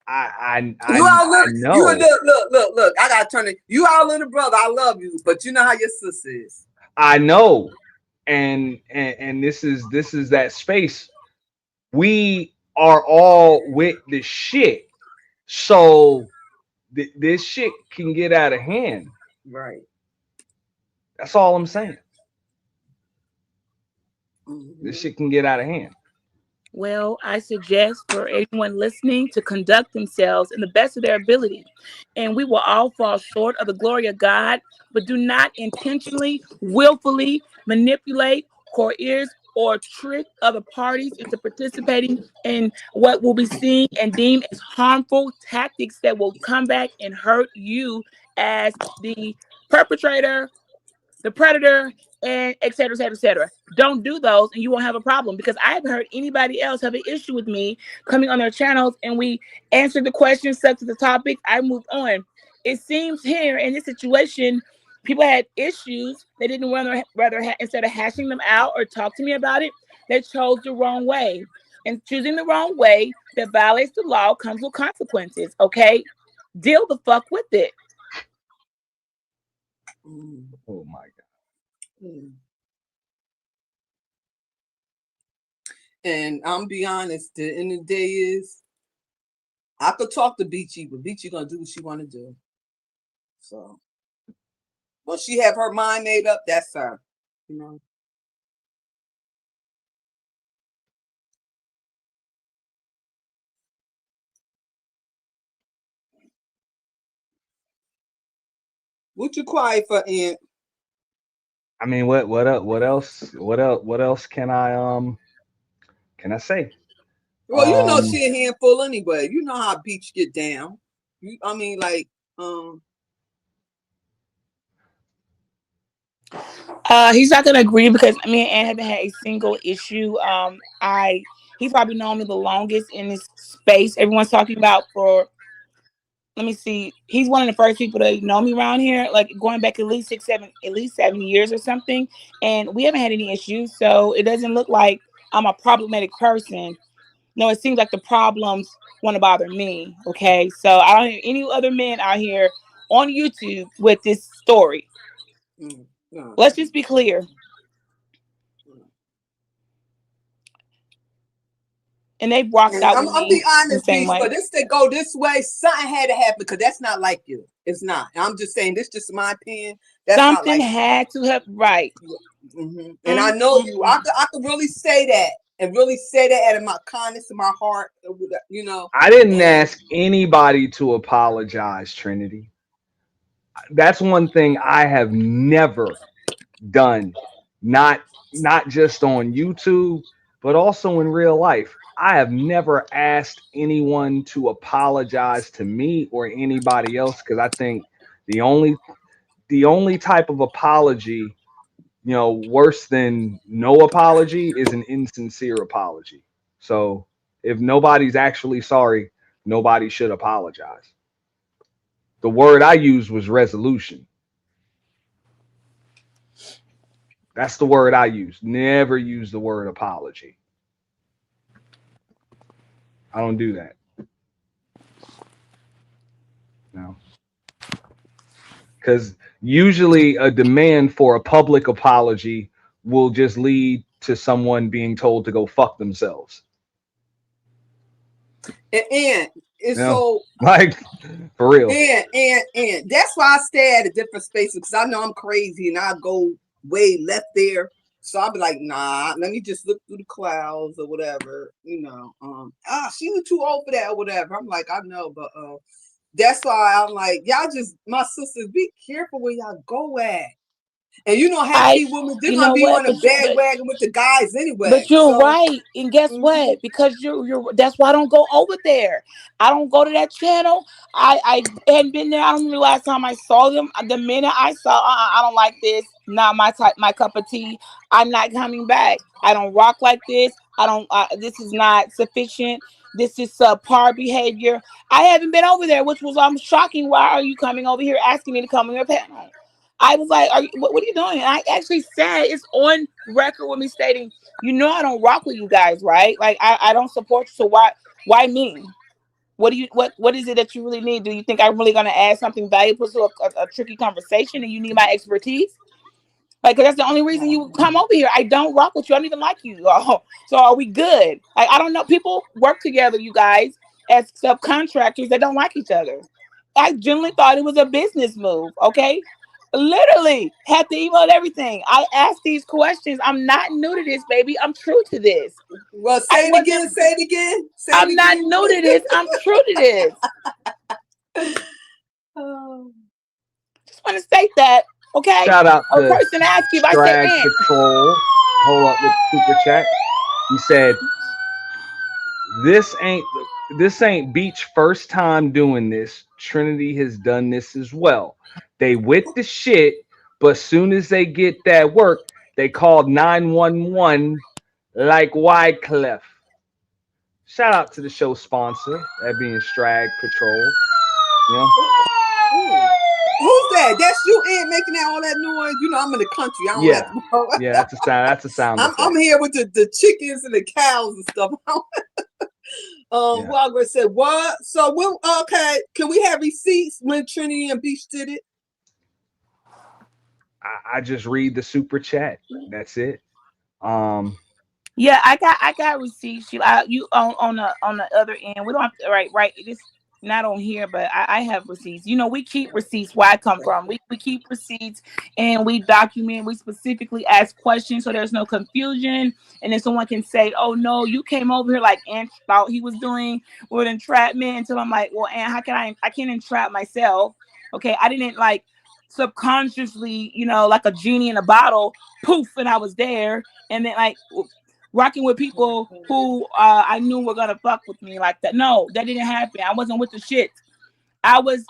I You know. Look. I gotta turn it. You our little brother. I love you, but you know how your sister is. I know, and this is that space. We are all with the shit, so this shit can get out of hand. Right. That's all I'm saying. This shit can get out of hand. Well, I suggest for anyone listening to conduct themselves in the best of their ability. And we will all fall short of the glory of God, but do not intentionally, willfully manipulate, coerce, or trick other parties into participating in what will be seen and deemed as harmful tactics that will come back and hurt you as the perpetrator, the predator, and et cetera, et cetera, et cetera. Don't do those and you won't have a problem, because I haven't heard anybody else have an issue with me coming on their channels and we answered the questions, stuck to the topic. I moved on. It seems here in this situation, people had issues. They didn't instead of hashing them out or talk to me about it, they chose the wrong way. And choosing the wrong way that violates the law comes with consequences. Okay, deal the fuck with it. Oh my God. And I'm be honest, the end of the day is I could talk to Beachy, but Beachy gonna do what she wanna do. So will she have her mind made up? That's her. You know. What you quiet for, Aunt? I mean, what else can I say? Well, you know she a handful anyway. You know how Beach get down. I mean, like, He's not gonna agree because me and Ann haven't had a single issue. He's probably known me the longest in this space. Everyone's talking about for, let me see. He's one of the first people to know me around here, like going back at least 7 years or something. And we haven't had any issues. So it doesn't look like I'm a problematic person. No, it seems like the problems want to bother me. Okay. So I don't hear any other men out here on YouTube with this story. Let's just be clear. And they rocked out with I'm me be honest, the same Beach, way. but this to go this way, something had to happen because that's not like you. It's not. I'm just saying, this is just my opinion. That's Something not like had to have, right. And I know you. I could really say that and really say that out of my kindness in my heart. You know. I didn't ask anybody to apologize, Trinity. That's one thing I have never done. Not just on YouTube, but also in real life. I have never asked anyone to apologize to me or anybody else, because I think the only type of apology, worse than no apology, is an insincere apology. So if nobody's actually sorry, nobody should apologize. The word I used was resolution. That's the word I use. Never use the word apology. I don't do that. No. Because usually a demand for a public apology will just lead to someone being told to go fuck themselves. And it's so like for real. And that's why I stay at a different space, because I know I'm crazy and I go way left there. So I'll be like, nah, let me just look through the clouds or whatever, she was too old for that or whatever. I'm like, I know, but that's why I'm like, y'all just, my sisters, be careful where y'all go at. And half these women, they're gonna be on a bandwagon with the guys anyway. But you're right. And guess what? Because you're that's why I don't go over there. I don't go to that channel. I hadn't been there. I don't remember the last time I saw them. The minute I saw, I don't like this. Not my type, my cup of tea. I'm not coming back. I don't rock like this. I don't. This is not sufficient. This is subpar behavior. I haven't been over there, which was shocking. Why are you coming over here asking me to come on your panel? I was like, what are you doing? And I actually said, it's on record with me stating, I don't rock with you guys, right? Like I don't support you. So why me? What is it that you really need? Do you think I'm really gonna add something valuable to a tricky conversation and you need my expertise? Like, 'cause that's the only reason you come over here. I don't rock with you. I don't even like you. So are we good? Like, I don't know. People work together, you guys, as subcontractors that don't like each other. I generally thought it was a business move. Okay. Literally had the email and everything. I asked these questions. I'm not new to this, baby. I'm true to this. Well, say it again. Say it again. I'm not new to this. I'm true to this. Just want to state that. Okay. Shout out a to person asked you if I said Strag Patrol. Hold up with super chat. He said, This ain't Beach first time doing this. Trinity has done this as well. They with the shit, but soon as they get that work, They called 911 like Wycliffe. Shout out to the show sponsor, that being Strag Patrol. You know? Who's that? That's you in making that all that noise. You know, I'm in the country. I don't have to. Yeah, that's a sound. That's a sound. I'm here with the chickens and the cows and stuff. Walgreens said what? So we'll okay. Can we have receipts when Trinity and Beach did it? I just read the super chat. That's it. Yeah, I got receipts. You on the other end. We don't have to right. It's not on here, but I have receipts. You know, we keep receipts where I come from. We keep receipts and we document. We specifically ask questions so there's no confusion. And then someone can say, "Oh no, you came over here like Ant thought he was doing with entrapment." Until I'm like, "Well, Ant, how can I can't entrap myself? Okay, I didn't like." Subconsciously, you know, like a genie in a bottle, poof, and I was there, and then like rocking with people who I knew were gonna fuck with me like that. No, that didn't happen. I wasn't with the shit. I was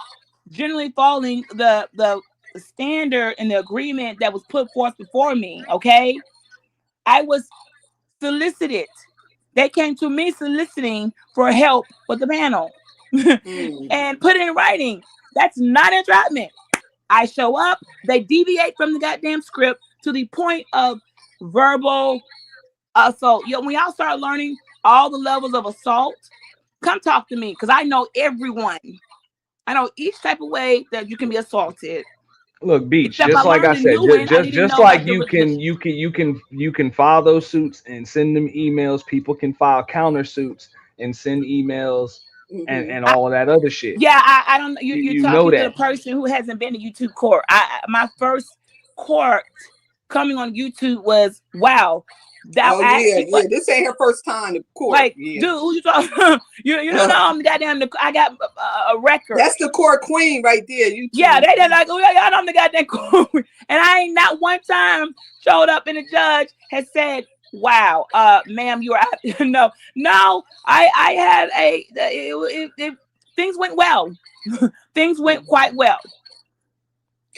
generally following the standard and the agreement that was put forth before me. Okay, I was solicited. They came to me soliciting for help with the panel and put it in writing. That's not entrapment. I show up, they deviate from the goddamn script to the point of verbal assault. When y'all start learning all the levels of assault, come talk to me because I know everyone. I know each type of way that you can be assaulted. Look, Beach, Except just like I said, just like you can file those suits and send them emails. People can file counter suits and send emails and all of that other shit. Yeah, I don't. You're talking to that. a person who hasn't been to YouTube court. My first court coming on YouTube was wow. This ain't her first time to court. Like, dude, who you talking? you know I'm goddamn. I got a record. That's the court queen right there. Yeah, they did like, oh yeah, y'all know I'm the goddamn court. And I ain't not one time showed up and the judge has said, wow, ma'am, you are out. No, I had things went well. Things went quite well.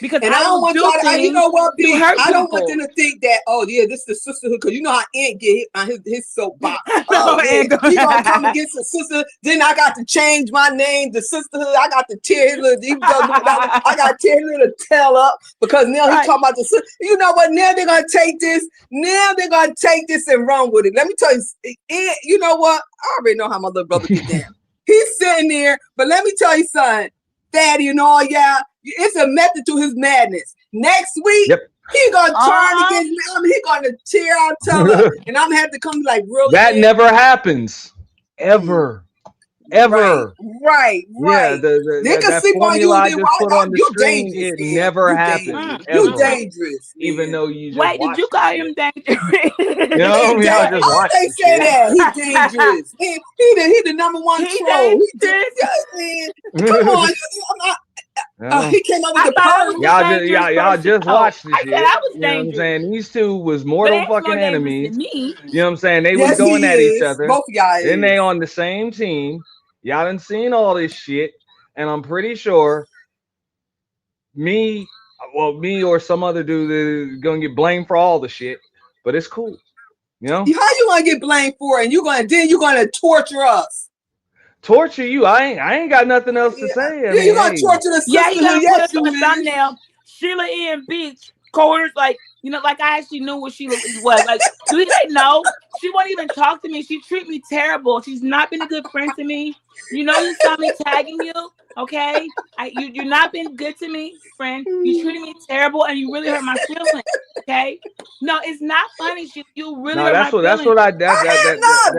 Because I don't want y'all to, you know what, B? I don't want them to think that, oh yeah, this is the sisterhood, because you know how Ant get hit on his soapbox. He gonna come against the sister. Then I got to change my name to sisterhood. I got to tear his little, I got to tear his little tail up because now he's talking about the sister. You know what? Now they're gonna take this. Now they're gonna take this and run with it. Let me tell you, you know what? I already know how my little brother get down. He's sitting there, but let me tell you something, Daddy and all, yeah. It's a method to his madness. Next week, he gonna turn against me. He gonna tear out Teller, and I'm gonna have to come like real. That never happens, ever. Right. Yeah, they can sleep on you. I just put on the screen. It never happens. You dangerous. Even though you just wait, did you call him dangerous? No, y'all just watch. They say that he's dangerous. He the number one troll. Come on, he came up with the PURGE. Y'all just watched this shit. I was you know what I'm saying? These two was mortal fucking enemies. You know what I'm saying? They was going at each other. Both of y'all then they on the same team. Y'all done seen all this shit, and I'm pretty sure me or some other dude is gonna get blamed for all the shit. But it's cool, you know. How you gonna get blamed for it? And you're gonna torture us? Torture you? I ain't got nothing else to say. I mean, you're gonna torture the sister. Yeah, you gotta put us on the thumbnail. Sheila Ian Beach, quarters, like, you know, like I actually knew what Sheila was. Like, do they know? She won't even talk to me. She treat me terrible. She's not been a good friend to me. You know, you saw me tagging you, okay? You're not been good to me, friend. You treated me terrible, and you really hurt my feelings, okay? No, it's not funny. You really hurt my feelings. That's what I.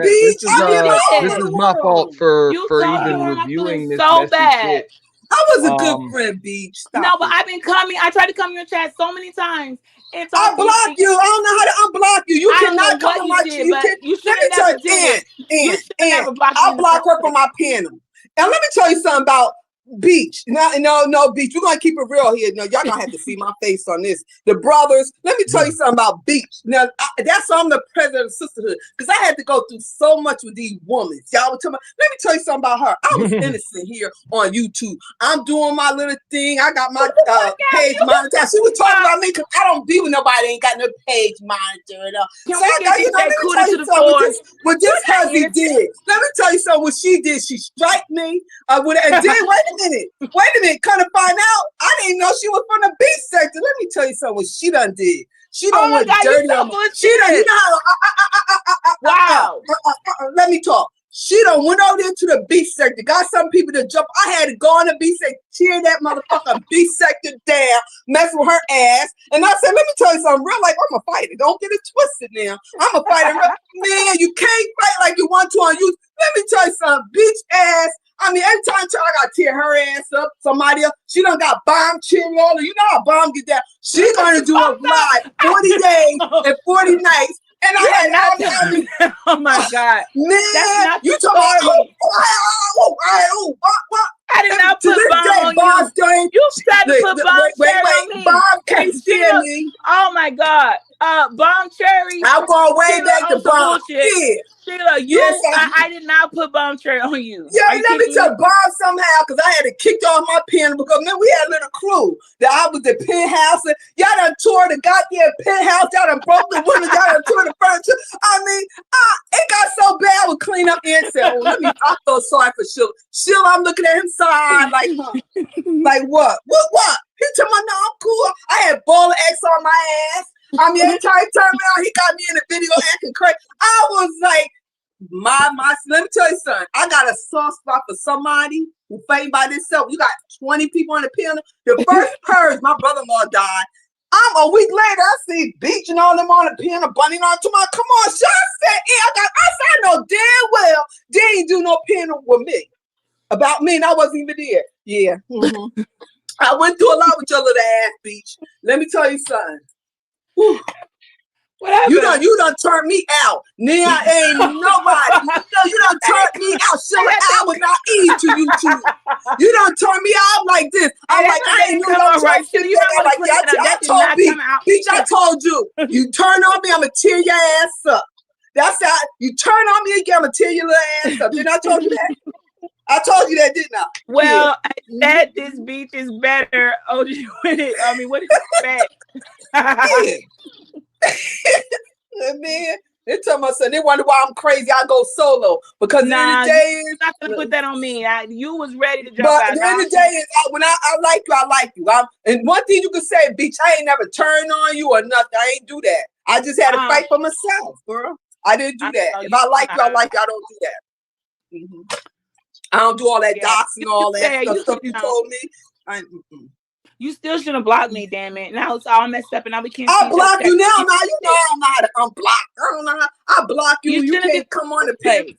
This is my fault for even reviewing this so bad. Shit. I was a good friend, Beach. No, but I've been coming. I tried to come in your chat so many times. I blocked you. I don't know how to unblock you. You cannot come on my chat. You let me tell you, I block her from my panel. And let me tell you something about Beach. No, Beach. We're gonna keep it real here. No, y'all gonna have to see my face on this. The brothers. Let me tell you something about Beach. Now, that's why I'm the president of sisterhood, because I had to go through so much with these women. Y'all were talking about, let me tell you something about her. I was innocent here on YouTube. I'm doing my little thing. I got my page monitored. She was talking about me because I don't be with nobody. Ain't got no page monitored. So I got, let me tell you something. What this husband did. Let me tell you something. What she did. She striked me. And then wait a minute. Come to find out, I didn't know she was from the beach sector. Let me tell you something. What she done did. She done went dirty on me. She done, you know how. Wow. Let me talk. She done went over there to the beach sector. Got some people to jump. I had to go on the beach sector, tear that motherfucker beach sector down, mess with her ass. And I said, let me tell you something real. Like, I'm a fighter. Don't get it twisted now. I'm a fighter. Man, you can't fight like you want to on you. Let me tell you something. Beach ass. I mean, every time I got to tear her ass up, somebody else, she done got bomb chin roller. You know how bomb get down. She gonna do a live 40 days and 40 nights. And I had oh my God. Man, you talking about I did not put bomb on you. You tried to put bomb cherry on me. Bomb can't stand me. Oh my God. Bomb cherry. I'm going way back to bomb. Yeah. Sheila, I did not put bomb cherry on you. Yeah, let me tell Bob somehow, because I had to kick off my pen because man, we had a little crew that I was the penthouse. And y'all done tore the goddamn penthouse. Y'all done broke the windows. Y'all done tore the furniture. I mean, it got so bad I would clean up and say, oh, I feel sorry for Sheila. Sheila, I'm looking at him side like, like what? What? He told me, no, I'm cool. I had ball of X on my ass. I mean, every time he turned me on, he got me in the video acting crazy. I was like, let me tell you something. I got a soft spot for somebody who fighting by themselves. You got 20 people on the piano. The first purge, my brother-in-law died. I'm a week later, I see Beach and all them on the piano, bunning on to my, come on, Sean said, I know damn well they ain't do no piano with me. About me, and I wasn't even there. Yeah. Mm-hmm. I went through a lot with your little ass, Beach. Let me tell you something. Whew. You done turned me out. Now ain't nobody. You done turned me out. Sheila, I was not eating to you two. You done turned me out like this. I'm like, I ain't knew no right. I told Beach, I told you. You turn on me, I'm going to tear your ass up. That's how you turn on me again, I'm going to tear your little ass up. Didn't I told you that? I told you that, didn't I? Well, that this Beach is better. Oh, did you win it? I mean, what did you expect? Man, they tell my son, they wonder why I'm crazy. I go solo because the end of the day you're not gonna put that on me. You was ready to jump but out. The end of the day is when I like you, I like you. And one thing you can say, Beach, I ain't never turned on you or nothing. I ain't do that. I just had to fight for myself, girl. I didn't do that. If I like you, I like you. I don't do that. Mm-hmm. I don't do all that doxing and all that stuff you told me. You still should have blocked me, damn it. Now it's all messed up and now we can't I'll block you now. Now you know I don't know how to unblock. I don't know how I block you. You can't come on the page.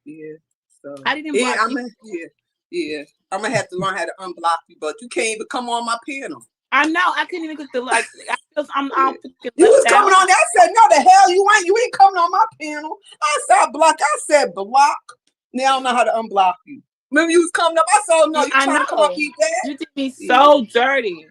Yeah. So I didn't block you. Yeah. I'm gonna have to learn how to unblock you, but you can't even come on my panel. I know. I couldn't even click the like. I'm you was coming on there. I said, no, the hell you ain't. You ain't coming on my panel. I said block. I said block. Now I don't know how to unblock you. Remember you was coming up. I saw no, you trying to come up eat that. You did me so dirty.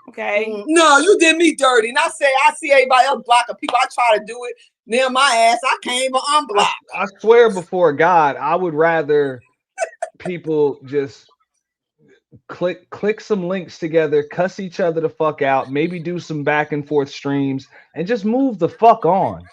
Okay. No, you did me dirty. And I see everybody else blocking people. I try to do it. Now my ass, I can't even unblock. I swear before God, I would rather people just click some links together, cuss each other the fuck out, maybe do some back and forth streams, and just move the fuck on.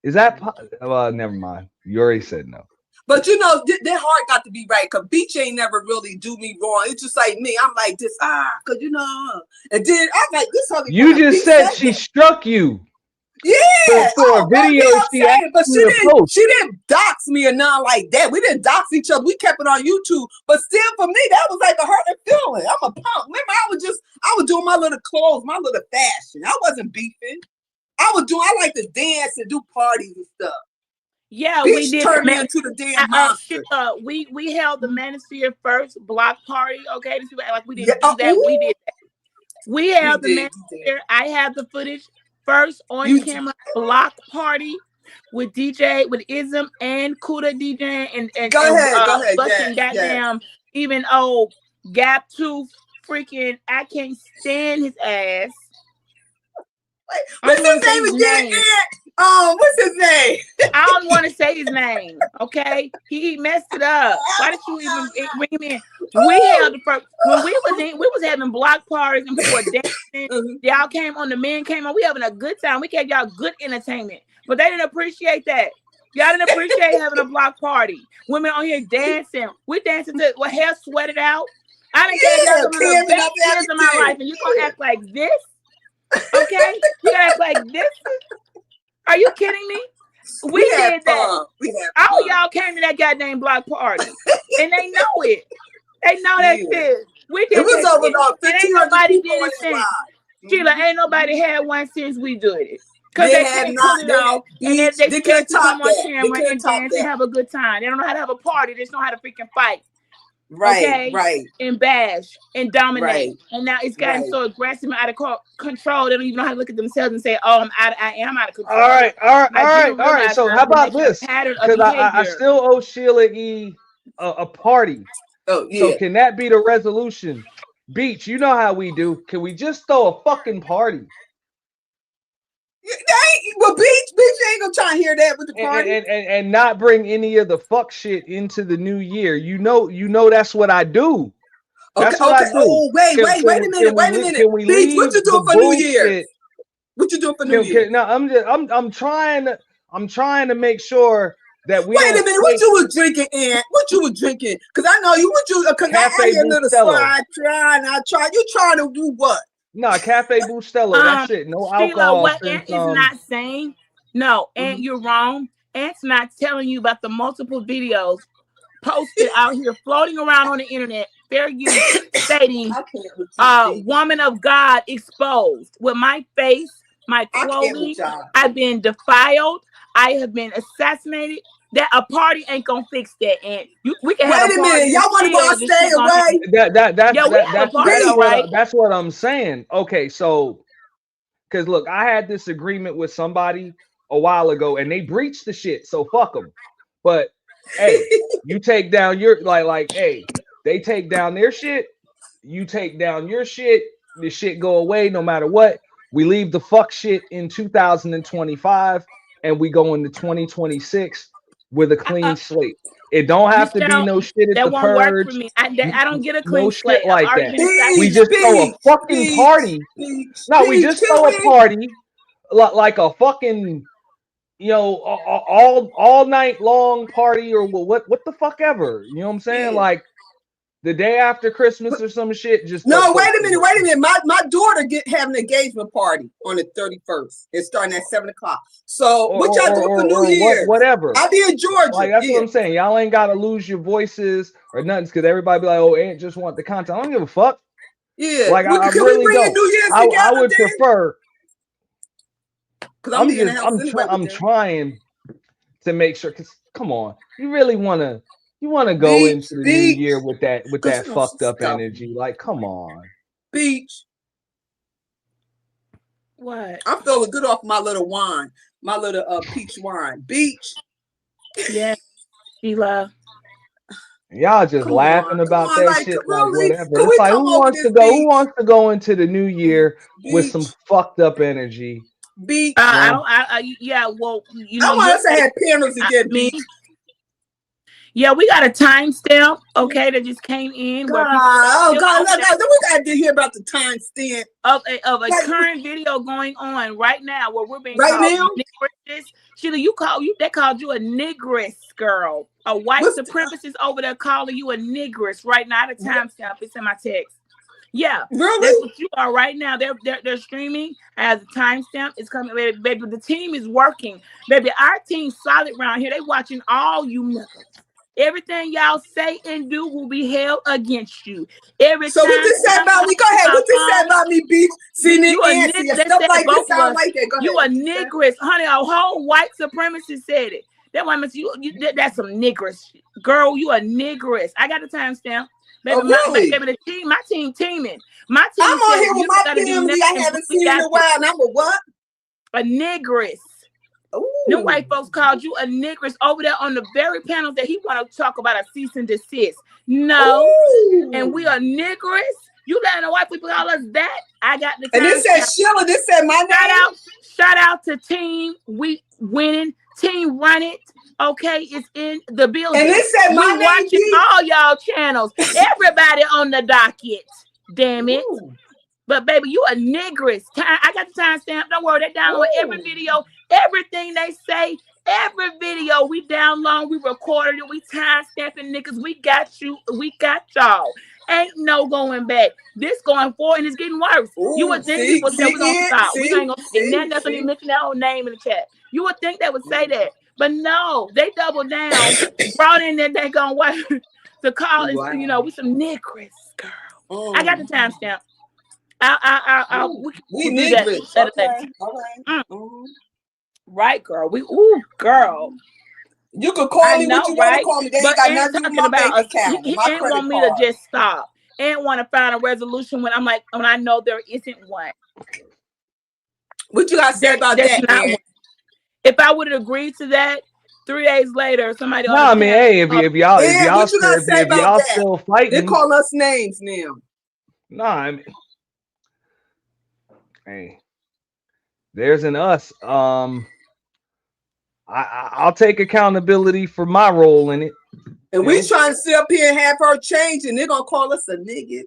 Is that well? Never mind. You already said no. But you know, their heart got to be right, because Beach ain't never really do me wrong. It's just like me. I'm like this, because you know. And then I'm like, this other you just said she struck you. Yeah. For a video but she didn't dox me or nothing like that. We didn't dox each other. We kept it on YouTube. But still, for me, that was like a hurting feeling. I'm a punk. Remember, I was doing my little clothes, my little fashion. I wasn't beefing. I like to dance and do parties and stuff. Yeah, Beach we did. Turned me into the damn monster. We held the Manosphere first block party. Okay, to see like we didn't do that. We did that. We held the Manosphere. I have the footage first on camera block party with Ism and Kuda DJ and go ahead. busting goddamn Even old Gap Tooth freaking, I can't stand his ass. What's his name again? What's his name? I don't want to say his name. Okay, he messed it up. Why did you even bring him in? We held the first when we was having block parties and people were dancing. Y'all came on. The men came on. We having a good time. We gave y'all good entertainment, but they didn't appreciate that. Y'all didn't appreciate having a block party. Women on here dancing. We dancing to with hair sweated out. I done gave y'all some of the best years of my life, and you gonna act like this? Okay, you gonna act like this? Are you kidding me? We did that. All y'all came to that goddamn block party, and they know it. They know that shit. We did. It was over there. Ain't nobody did it since. Sheila, ain't nobody had one since we did it. Because they can't pull it off, and they scared to come on camera and dance and have a good time. They don't know how to have a party. They just know how to freaking fight. Right, right. And bash and dominate. And now it's gotten so aggressive and out of control. They don't even know how to look at themselves and say, "Oh, I am out of control." All right. So how about this? Because I still owe Sheila E a party. Oh yeah. So can that be the resolution? Beach, you know how we do. Can we just throw a fucking party? Well, Beach ain't gonna try and hear that with the party and not bring any of the fuck shit into the new year. You know that's what I do. That's what I do. Oh, wait a minute. Can we Beach, what you doing for New Year? What you doing for New Year? No, I'm trying to make sure that we. Wait a minute, what you was drinking, Aunt? What you was drinking? Because I know you. Because I hear a little slide. I try. You trying to do what? No, Cafe Bustelo. That's it. No alcohol. What Aunt is not saying? No, Aunt, you're wrong. Aunt's not telling you about the multiple videos posted out here floating around on the internet. Fair use stating, "Woman of God exposed with my face, my clothing. I've been defiled. I have been assassinated." That a party ain't gonna fix that, and we can have a party. Wait a minute, y'all want to go stay away? That's what I'm saying. Okay, so because look, I had this agreement with somebody a while ago, and they breached the shit. So fuck them. But hey, you take down your hey, they take down their shit. You take down your shit. The shit go away no matter what. We leave the fuck shit in 2025, and we go into 2026. With a clean slate. It don't have to be no shit at the purge. Work for me. I don't get a clean slate. slate Like that. We just throw a fucking party. We just throw a party like a fucking, all night long party or what the fuck ever. You know what I'm saying? Like the day after Christmas or some shit. Just wait a minute. My daughter have an engagement party on the 31st. It's starting at 7:00. So what y'all doing for New Year's? Whatever. I'll be in Georgia. Like that's what I'm saying. Y'all ain't gotta lose your voices or nothing because everybody be like, "Oh, Aunt just want the content." I don't give a fuck. Yeah. Like I really don't. I would prefer. Because I'm trying to make sure. Because come on, you really want to go into the new year with that fucked up energy. Like, come on. Beach. What? I'm feeling good off my little wine. My little peach wine. Beach. Yeah. Sheila. Y'all just laughing about that shit. Like, whatever. It's like, who wants to go into the new year with some fucked up energy? Beach. Yeah, well, I want us to have panels again, Beach. Yeah, we got a timestamp, okay, that just came in. We got to hear about the timestamp of a current video going on right now where we're being called niggers. Sheila, they called you a nigress, girl. A white supremacist over there calling you a nigress right now. The timestamp, it's in my text. Yeah, really? That's what you are right now. They're streaming as a timestamp. It's coming, baby. The team is working, baby. Our team's solid around here. They watching all you niggas. Everything y'all say and do will be held against you. What this say about me? Go ahead. What this say about me, Beach? Stuff like this sound like that. Go you ahead. A nigress, honey. A whole white supremacist said it. That one means that's some nigress, girl. You a nigress. I got the timestamp. Baby, my team teaming. My team. I'm on here with my family. I haven't seen in a while. And I'm a what? A nigress. Them white folks called you a niggers over there on the very panel that he want to talk about a cease and desist. No, and we are niggers. You letting the white people call us that? I got the time. And this said Sheila. This said my name. Shout out to Team We Winning. Team Run It. Okay, it's in the building. And this said my we name. Watching all y'all channels. Everybody on the docket. Damn it. Ooh. But baby, you a niggers. I got the timestamp. Don't worry, they download every video, everything they say, every video we download, we recorded it, we timestamping niggas. We got you, we got y'all. Ain't no going back. This going forward and it's getting worse. Ooh, you would think people say we're gonna stop. We ain't gonna say nothing. That's when you mention that whole name in the chat. You would think they would say that, but no, they doubled down, brought in that they gonna wait to call us, you know, we some niggers, girl. I got the timestamp. We do that. Okay. Right, girl. Girl. You could call me what you want to call me. They ain't got nothing to do with my bank account. He ain't want me to just stop. Ain't want to find a resolution when I'm like, when I know there isn't one. What you got to say about that, man? If I would have agreed to that, 3 days later, somebody. No, I mean, hey, if y'all still fighting, they call us names now. No, I mean, hey, there's an us. I'll take accountability for my role in it. And we trying to sit up here and have her change, and they're gonna call us a niggas.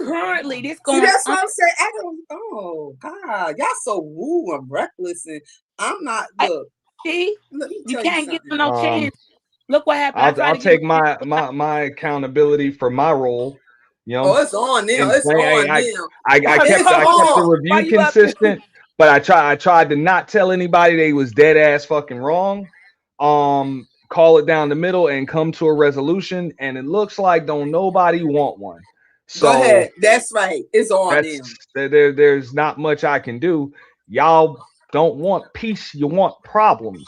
Currently, this going. See, that's what I'm saying. I don't. Oh God, y'all so woo and reckless, and I'm not. Look, see, you can't get no chance. Look what happened. I'll take my accountability for my role. You know, it's on now. It's on now. I kept the review consistent, but I tried to not tell anybody they was dead ass fucking wrong. Call it down the middle and come to a resolution, and it looks like don't nobody want one. So go ahead. That's right. It's on now. There's not much I can do. Y'all don't want peace. You want problems.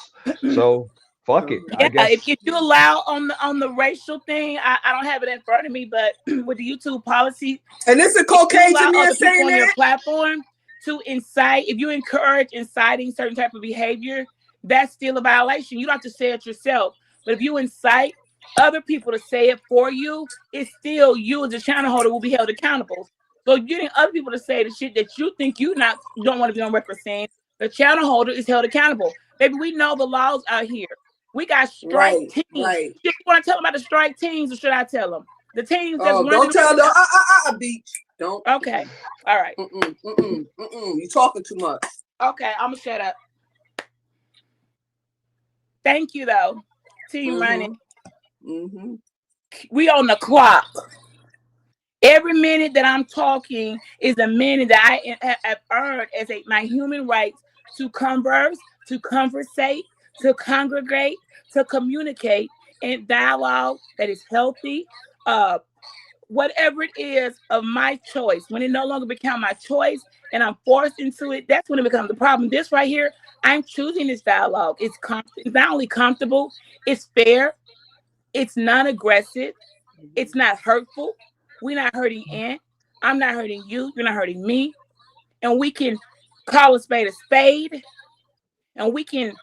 So fuck it. Yeah, I guess. If you allow on the racial thing, I don't have it in front of me, but with the YouTube policy, and this is Caucasian man saying on that your platform to incite, if you encourage inciting certain type of behavior, that's still a violation. You don't have to say it yourself, but if you incite other people to say it for you, it's still you as a channel holder will be held accountable. So getting other people to say the shit that you think you don't want to be on record saying, the channel holder is held accountable. Baby, we know the laws out here. We got strike teams. Right. You want to tell them about the strike teams, or should I tell them? The teams that's running. Don't tell them. Beach. Don't. Okay. All right. You talking too much. Okay, I'm gonna shut up. Thank you, though. Team running. We on the clock. Every minute that I'm talking is a minute that I have earned as my human rights to converse, to conversate, to congregate, to communicate in dialogue that is healthy. Whatever it is of my choice, when it no longer becomes my choice and I'm forced into it, that's when it becomes the problem. This right here, I'm choosing this dialogue. It's not only comfortable, it's fair, it's non-aggressive, it's not hurtful. We're not hurting Ant. I'm not hurting you. You're not hurting me. And we can call a spade, and we can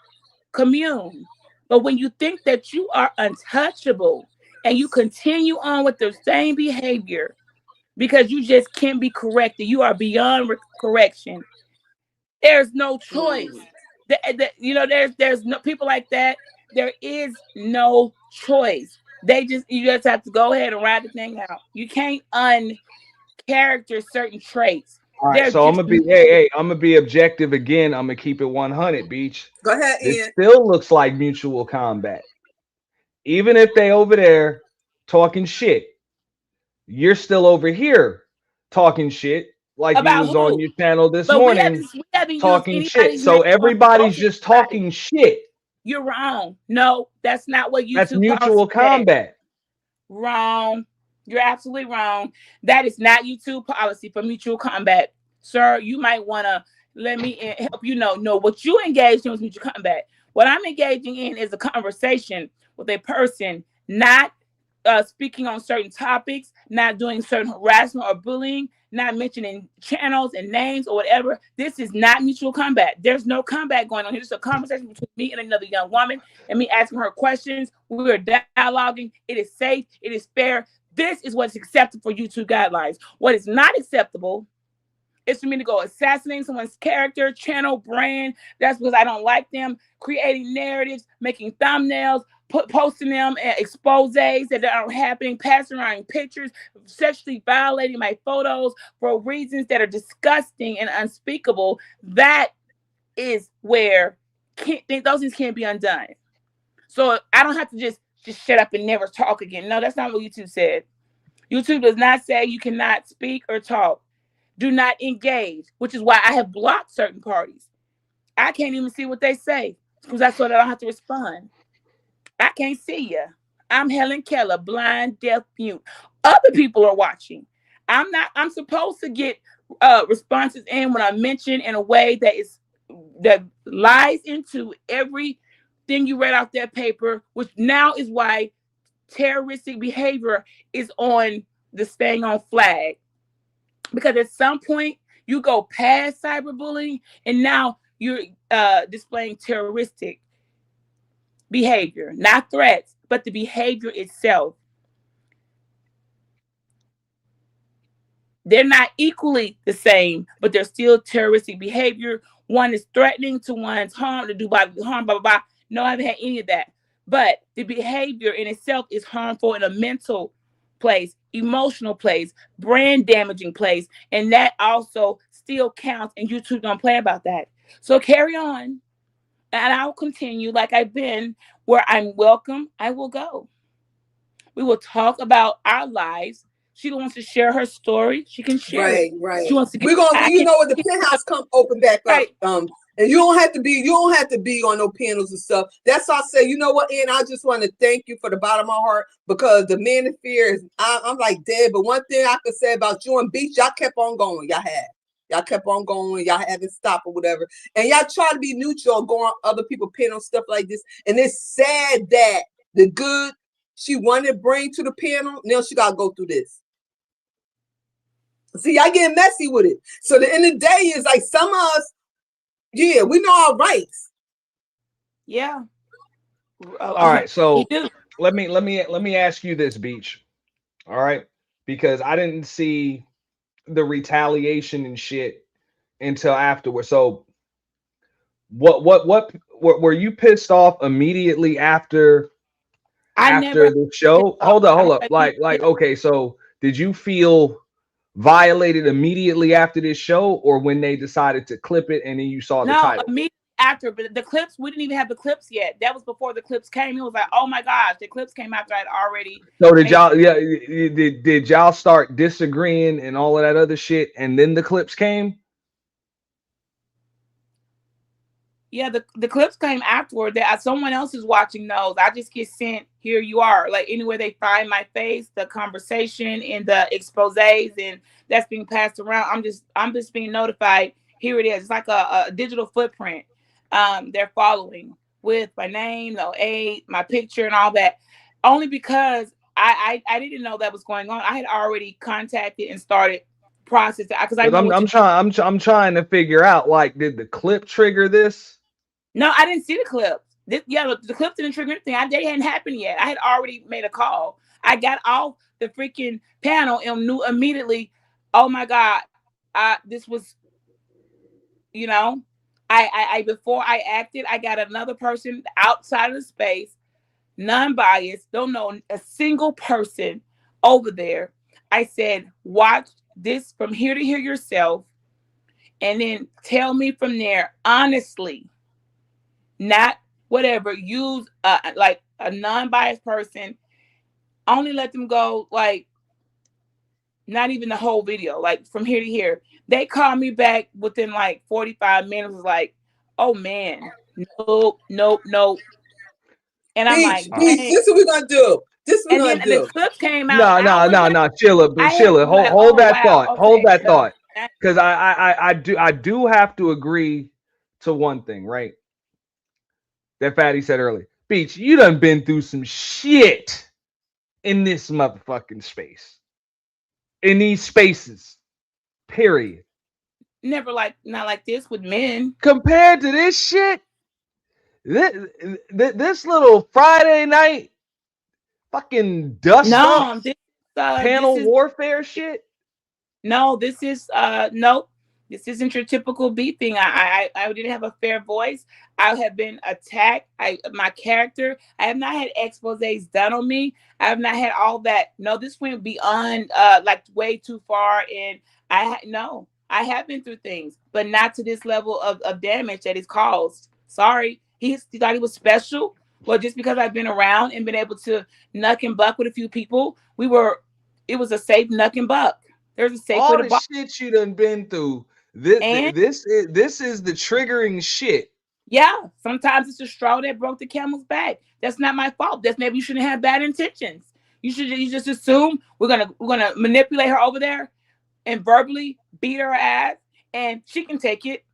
commune. But when you think that you are untouchable and you continue on with the same behavior because you just can't be corrected, you are beyond correction. There's no choice. There's no people like that. There is no choice. You just have to go ahead and ride the thing out. You can't uncharacter certain traits. All right, so I'm gonna be objective again. I'm gonna keep it 100, Beach. Go ahead, Ian. It still looks like mutual combat. Even if they over there talking shit, you're still over here talking shit like you was on your channel this morning talking shit. So everybody's just talking shit. You're wrong. No, that's not what you. That's mutual combat. Wrong. You're absolutely wrong. That is not YouTube policy for mutual combat, sir. You might want to let me help you know. No, what you engaged in was mutual combat. What I'm engaging in is a conversation with a person, not speaking on certain topics, not doing certain harassment or bullying, not mentioning channels and names or whatever. This is not mutual combat. There's no combat going on here. It's a conversation between me and another young woman and me asking her questions. We're dialoguing. It is safe. It is fair. This is what's acceptable for YouTube guidelines. What is not acceptable is for me to go assassinating someone's character, channel, brand. That's because I don't like them. Creating narratives, making thumbnails, posting them and exposes that aren't happening, passing around pictures, sexually violating my photos for reasons that are disgusting and unspeakable. That is where those things can't be undone. So I don't have to just shut up and never talk again. No, that's not what YouTube said. YouTube does not say you cannot speak or talk. Do not engage, which is why I have blocked certain parties. I can't even see what they say because that's why I don't have to respond. I can't see you. I'm Helen Keller, blind, deaf, mute. Other people are watching. I'm supposed to get responses in when I mention in a way that lies into everything you read off that paper, which now is why terroristic behavior is on the staying on flag. Because at some point you go past cyberbullying and now you're displaying terroristic behavior, not threats, but the behavior itself. They're not equally the same, but they're still terroristic behavior. One is threatening to one's harm, to do harm, blah, blah, blah. No, I haven't had any of that. But the behavior in itself is harmful in a mental place, emotional place, brand damaging place. And that also still counts, and YouTube don't play about that. So carry on. And I'll continue like I've been. Where I'm welcome, I will go. We will talk about our lives. She wants to share her story. She can share it. Right. She wants to We're gonna, you know, when the penthouse come open back up, and you don't have to be on no panels and stuff. That's why I say, you know what, and I just want to thank you for the bottom of my heart, because the man in fear is, I'm like dead. But one thing I could say about you and Beach, y'all kept on going. Y'all kept on going. Y'all had to stop or whatever. And y'all try to be neutral, go on other people's panel, stuff like this. And it's sad that the good she wanted to bring to the panel, now she got to go through this. See, y'all getting messy with it. So the end of the day is like some of us, yeah, we know our rights. Yeah. All right. So let me ask you this, Beach. All right. Because I didn't see the retaliation and shit until afterwards. So what were you pissed off immediately after the show? Hold up. Like, okay, so did you feel violated immediately after this show, or when they decided to clip it and then you saw the title? Immediately after, but the clips, we didn't even have the clips yet. That was before the clips came. It was like, oh my gosh, the clips came after I'd already. So did y'all start disagreeing and all of that other shit, and then the clips came? Yeah, the clips came afterward. That someone else is watching those. I just get sent, here you are. Like anywhere they find my face, the conversation and the exposés, and that's being passed around. I'm just being notified. Here it is. It's like a digital footprint. They're following with my name, my picture, and all that. Only because I didn't know that was going on. I had already contacted and started processing because I'm trying to figure out, like, did the clip trigger this? No, I didn't see the clip. The clip didn't trigger anything. They hadn't happened yet. I had already made a call. I got off the freaking panel and knew immediately, oh my God, this was, I before I acted, I got another person outside of the space, non-biased, don't know a single person over there. I said, watch this from here to here yourself, and then tell me from there, honestly. Not whatever, use like a non-biased person, only let them go, like not even the whole video, like from here to here. They called me back within like 45 minutes, was like, oh man, nope. And I'm like, Beach, this is what we're gonna do. The clips came out. No, Sheila, hold that thought. Okay, hold that thought. Because I do have to agree to one thing, right? That Fatty said earlier. Beach, you done been through some shit. in this motherfucking space. In these spaces. Period. Never not like this with men. Compared to this shit, this little Friday night fucking dust up No, this panel is warfare shit. no, this is nope. This isn't your typical beefing. I didn't have a fair voice. I have been attacked. My character. I have not had exposés done on me. I have not had all that. No, this went beyond like way too far. And no, I have been through things, but not to this level of damage that it's caused. Sorry, he thought he was special. Well, just because I've been around and been able to nuck and buck with a few people, it was a safe nuck and buck. There's a safe way All to the buck. shit you done been through. This is the triggering shit. Yeah, sometimes it's the straw that broke the camel's back. That's not my fault. That's maybe you shouldn't have bad intentions. You just assume we're gonna manipulate her over there and verbally beat her ass, and she can take it.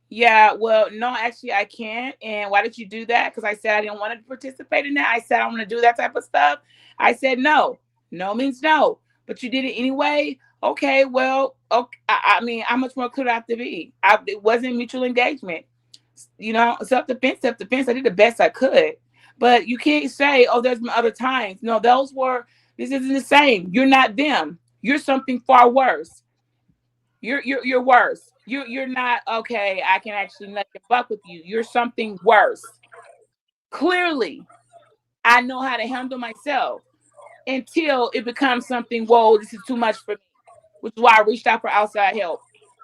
Yeah, well, no, actually, I can't. And why did you do that? Because I said I didn't want to participate in that. I said I want to do that type of stuff. I said no. No means no. But you did it anyway. Okay, well, okay. I mean, how much more could I have to be? It wasn't mutual engagement. Self-defense. I did the best I could. But you can't say, oh, there's been other times. No, this isn't the same. You're not them. You're something far worse. You're worse. You're not okay. I can actually let the fuck with you. You're something worse. Clearly, I know how to handle myself until it becomes something. Whoa, this is too much for me. Which is why I reached out for outside help.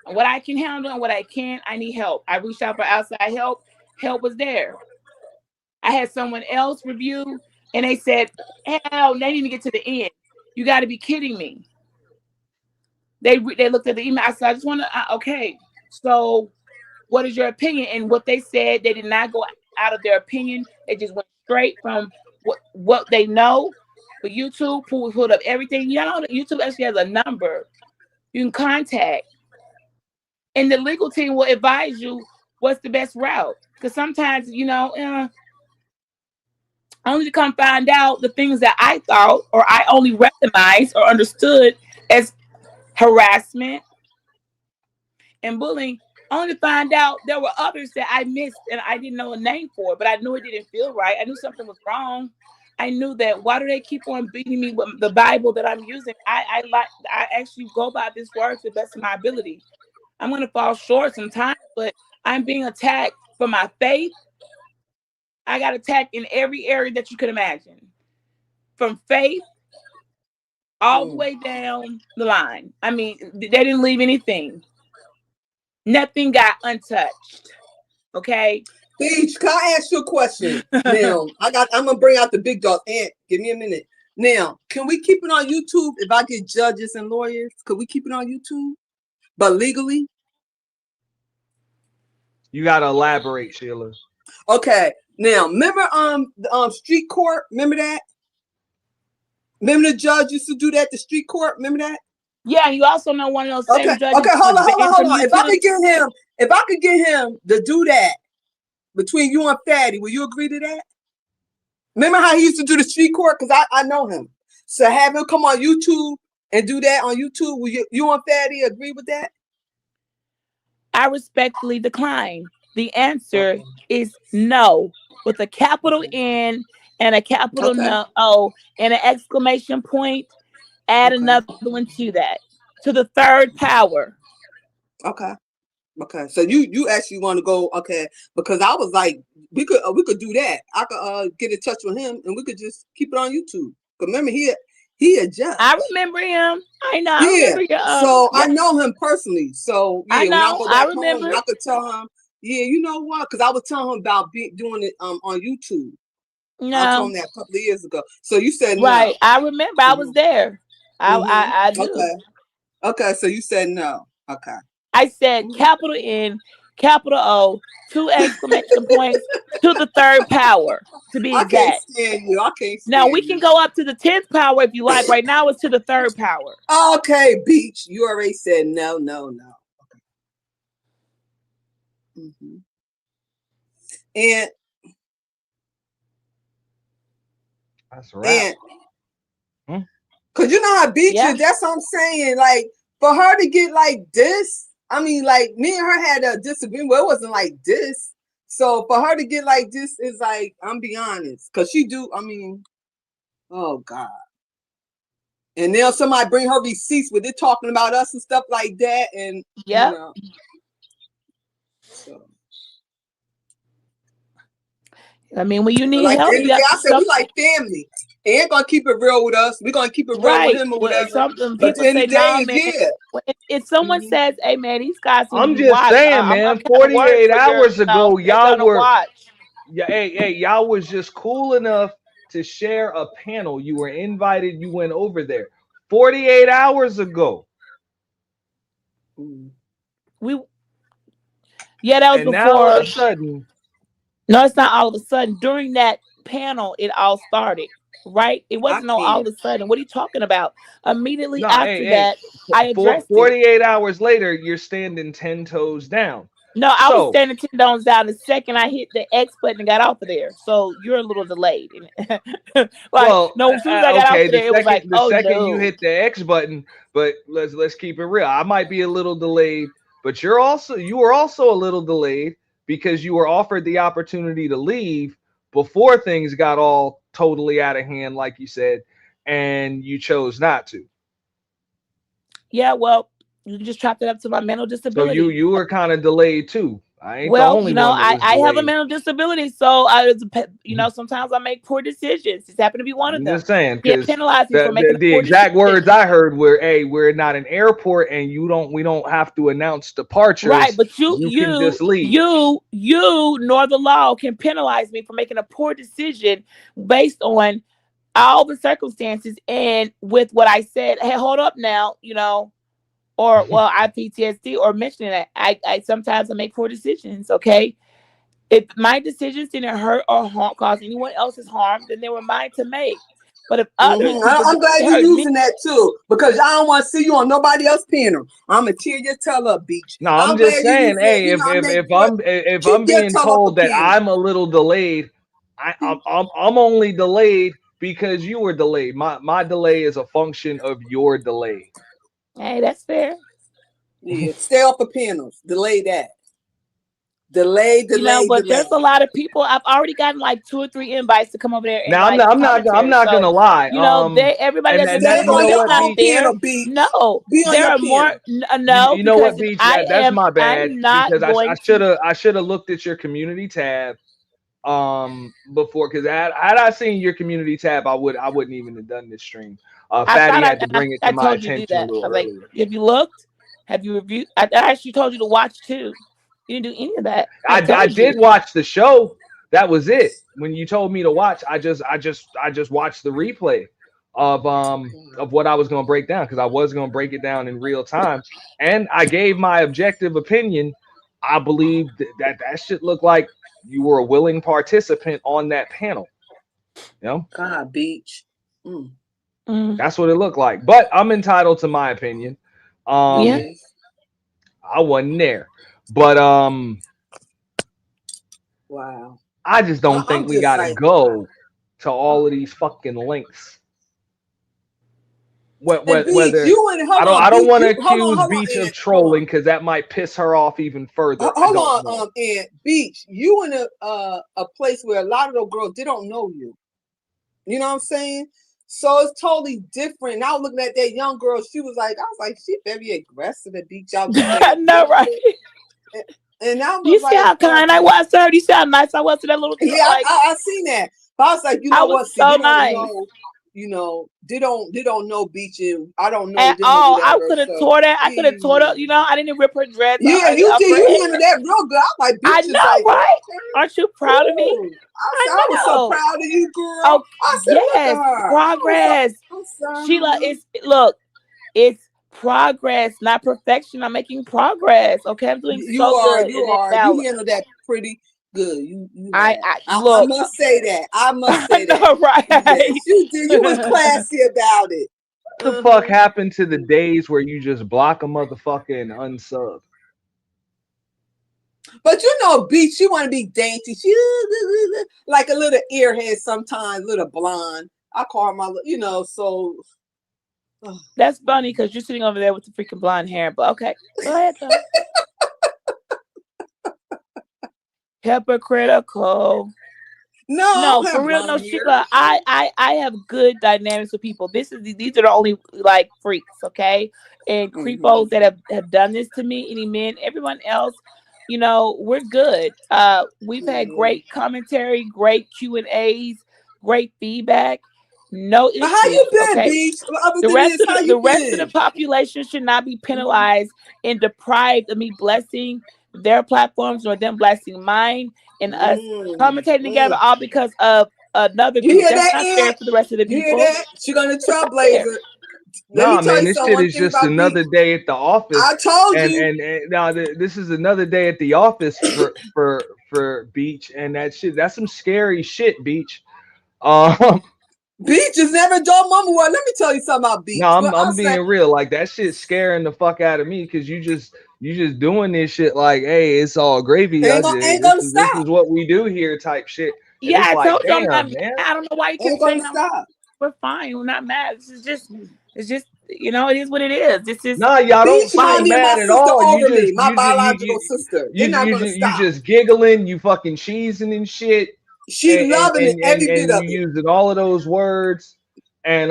And what I can handle and what I can't, I need help. I reached out for outside help. Help was there. I had someone else review, and they said, "Hell, they didn't even get to the end. You got to be kidding me." They looked at the email. I said, I just want to, okay, so what is your opinion? And what they said, they did not go out of their opinion. They just went straight from what they know. But YouTube pulled up everything. YouTube actually has a number you can contact. And the legal team will advise you what's the best route. Because sometimes, only to come find out the things that I thought or I only recognized or understood as harassment and bullying, only to find out there were others that I missed and I didn't know a name for, but I knew it didn't feel right. I knew something was wrong. I knew that why do they keep on beating me with the Bible that I'm using? I actually go by this word to the best of my ability. I'm going to fall short sometimes, but I'm being attacked for my faith. I got attacked in every area that you could imagine, from faith all the way down the line. I mean, they didn't leave anything. Nothing got untouched. Okay. Beach, can I ask you a question? Now, I'm gonna bring out the big dog. Aunt, give me a minute. Now, can we keep it on YouTube if I get judges and lawyers? Could we keep it on YouTube? But legally? You gotta elaborate, Sheila. Okay. Now, remember the street court? Remember that? Remember the judge used to do that, the street court? Remember that? Yeah, you also know one of those same judges. Okay, hold on. If I could get him to do that between you and Fatty, will you agree to that? Remember how he used to do the street court? Because I know him. So have him come on YouTube and do that on YouTube. Will you and Fatty agree with that? I respectfully decline. The answer is no, with a capital N and a capital O and an exclamation point. Add another one to that, to the third power. Okay. So you actually want to go, because I was like, we could do that. I could get in touch with him and we could just keep it on YouTube. Remember, he a judge. I remember him. I know. Yeah. I I know him personally. So yeah, I know. when I go back home, I could tell him. Yeah, you know what? Because I was telling him about doing it on YouTube. No. I told him that a couple of years ago. So you said no. Right. I remember. I was there. I do. Okay. So you said no. Okay. I said capital N, capital O, 2 exclamation points to the third power, to be exact. I can't stand you. Now we can go up to the 10th power if you like. Right now it's to the third power. Okay, Beach. You already said no. Okay. And that's right. Cause you know how Beachy, Yeah. that's what I'm saying. Like for her to get like this, I mean, like me and her had a disagreement. Well, it wasn't like this. So for her to get like this is like, I'm be honest, cause she do. I mean, oh God. And then somebody bring her receipts with it talking about us and stuff like that, and Yep. you know. So. I mean, when you need Like help, the you have I to said, we like family. They ain't gonna keep it real with us. We're gonna keep it real with right. him or Well, whatever. something But at people the end say, of the day, nah, is man. yeah. If someone says, "Hey, man, these guys seem to I'm be just wild," saying, I'm man. kind of worried 48 for your, hours ago, they're y'all gonna were, watch. yeah, hey, y'all was just cool enough to share a panel. You were invited. You went over there 48 hours ago. Yeah, that was And now all before. of a sudden, No, it's not all of a sudden. During that panel, it all started. Right? It wasn't no all of a sudden. What are you talking about? Immediately no, after that, I for addressed it. 48 hours later, you're standing 10 toes down. No, I was So, standing 10 toes down the second I hit the X button and got off of there. So you're a little delayed. Like, well, no, as soon as I got off okay, of there, it was like, the oh second you no. hit the X button, but let's keep it real. I might be a little delayed, but you were also a little delayed because you were offered the opportunity to leave before things got all totally out of hand, like you said, and you chose not to. Yeah, well, you can just chalk that up to my mental So disability. you were kind of delayed too. I ain't the Well, only one that was I have a delayed. mental disability, so sometimes I make poor decisions. It's happened to be one of I'm them. just saying, Can't because penalize me for making a the poor exact decision. words I heard were, "Hey, we're not an airport, and we don't have to announce Right, departures. but You can just leave." you nor the law can penalize me for making a poor decision based on all the circumstances and with what I said. Hey, hold up now, or well, I PTSD or mentioning that I sometimes I make poor decisions. Okay, if my decisions didn't hurt or harm, cause anyone else's harm, then they were mine to make. But if others, I'm glad you're using that too, because I don't want to see you on nobody else's panel. I'm gonna tear your tail up, Beach. No, I'm I'm just glad you saying, use that. hey, if keep I'm your being tail off told the that panel. I'm a little delayed, I'm only delayed because you were delayed. My delay is a function of your delay. Hey, that's fair. Yeah, stay off the panels. Delay that. Delay. But there's a lot of people. I've already gotten like 2 or 3 invites to come over there and Now like I'm not commentary. gonna lie. Everybody And doesn't that, need you know that's what, not Beach? there. No, Be on there your are more. panel. No, You know what, because Beach? That's my bad, I'm not because going I should have looked at your community tab before, because had I seen your community tab, I wouldn't even have done this stream. Fatty had to bring it to I my told you to do attention a that. I little was like, earlier. have you looked? Have you reviewed? I actually told you to watch too. You didn't do any of that. I told did you. watch the show. That was it. When you told me to watch, I just watched the replay of what I was going to break down, because I was going to break it down in real time, and I gave my objective opinion. I believe that shit looked like you were a willing participant on that panel. God, Beach. That's what it looked like. But I'm entitled to my opinion. I wasn't there, but wow. I just don't think I'm we just gotta like, go to all of these fucking links. And Beach, Whether you and hold on, I don't Beach, want to hold accuse on, Beach of Ed, trolling, because that might piss her off even further. I hold don't know. on, Ed, Beach, you in a place where a lot of those girls, they don't know you. You know what I'm saying? So it's totally different. And I was looking at that young girl. She was like, she very aggressive at Beach out there. I know, right? And I was Do you see how kind I was to her? Do you see how nice I was to that little girl? Yeah, I seen that. But I was like, you know what? See, so they don't nice. know, they don't know Beach, and I don't know at them all. or whatever. I could have tore that. I could have tore up. I didn't rip her dress. Yeah, you did. You handled that real good. I'm like, Beach I is know, like, right? Aren't you proud of me? I was so proud of you, girl. Oh, I said, yes, look at her. progress. Sheila, it's progress, not perfection. I'm making progress. Okay, I'm doing so good. You handled that pretty good. I look. must say that. I must say that. Know, right? Yes, you did. You was classy about it. What the fuck happened to the days where you just block a motherfucker and unsub? But Beach, she want to be dainty. She like a little earhead sometimes, little blonde. I call her my, so That's funny because you're sitting over there with the freaking blonde hair. But okay, go ahead though. Hypocritical. No, for real, no, Sheila. I have good dynamics with people. These are the only like freaks, okay, and creepos that have done this to me. Any men, everyone else, we're good. We've had great commentary, great Q&As, great feedback. No issues. How you been, okay? Beach? The rest of the population should not be penalized and deprived of me blessing their platforms or them blessing mine and us commentating together all because of another group. That's not fair for the rest of the people. You hear that? She gonna trailblazer. Nah, man, this shit is just another day at the office. I told you. And now this is another day at the office for Beach, and that's some scary shit, Beach. Beach is never dull mama. Let me tell you something about Beach. No, I'm being real. Like that shit's scaring the fuck out of me because you just doing this shit like, hey, it's all gravy. Ain't gonna stop. This is what we do here, type shit. And Yeah, it's I like, told you I'm not damn, mad. man. I don't know why you keep saying we're fine. We're not mad. It's just it is what it is. This is Nah, y'all don't Beach remind seem me of mad my at sister all. over me, my biological sister. They're not gonna You stop. just giggling, you fucking cheesing and shit. She loving it, every bit and of you it. using all of those words, and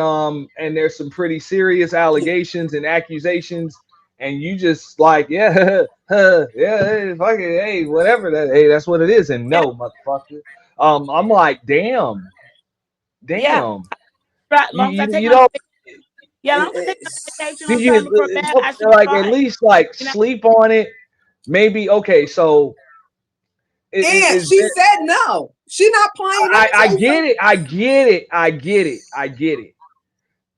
there's some pretty serious allegations and accusations, and you just like, yeah, yeah, fuck it, hey, whatever that, hey, that's what it is, and no, motherfucker. I'm like, damn. Yeah. Right, long as I take You my know, yeah, long as I take my medication did on you time before bed, I should be like fine. at least like sleep on it? Maybe okay, so And is she there, said no. She not playing. I get it. I get it.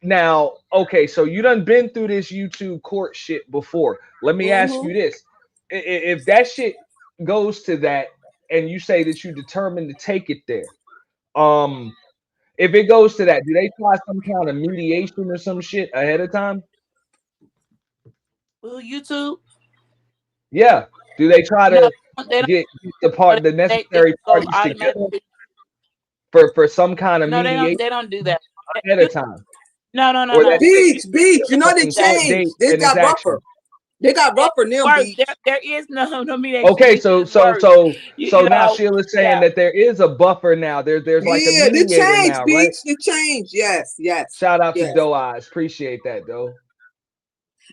Now, okay, so you done been through this YouTube court shit before. Let me ask you this. If that shit goes to that and you say that you determined to take it there, if it goes to that, do they try some kind of mediation or some shit ahead of time? Will YouTube? Yeah. Do they try No, to they get the necessary goes parties together automatically. for some kind of No, mediation they don't do that. ahead of time? No. Or that Beach. You know they fucking court date changed. They and its got action. rougher. They got rougher now, Worse, Beach. there is no mediation. Okay, Beach so is worse. now Sheila's saying that there is a buffer now. There's like a Yeah, they mediator changed, now, Beach. right? They changed. Yes. Shout out to Yes. Doe Eyes. Appreciate that, though.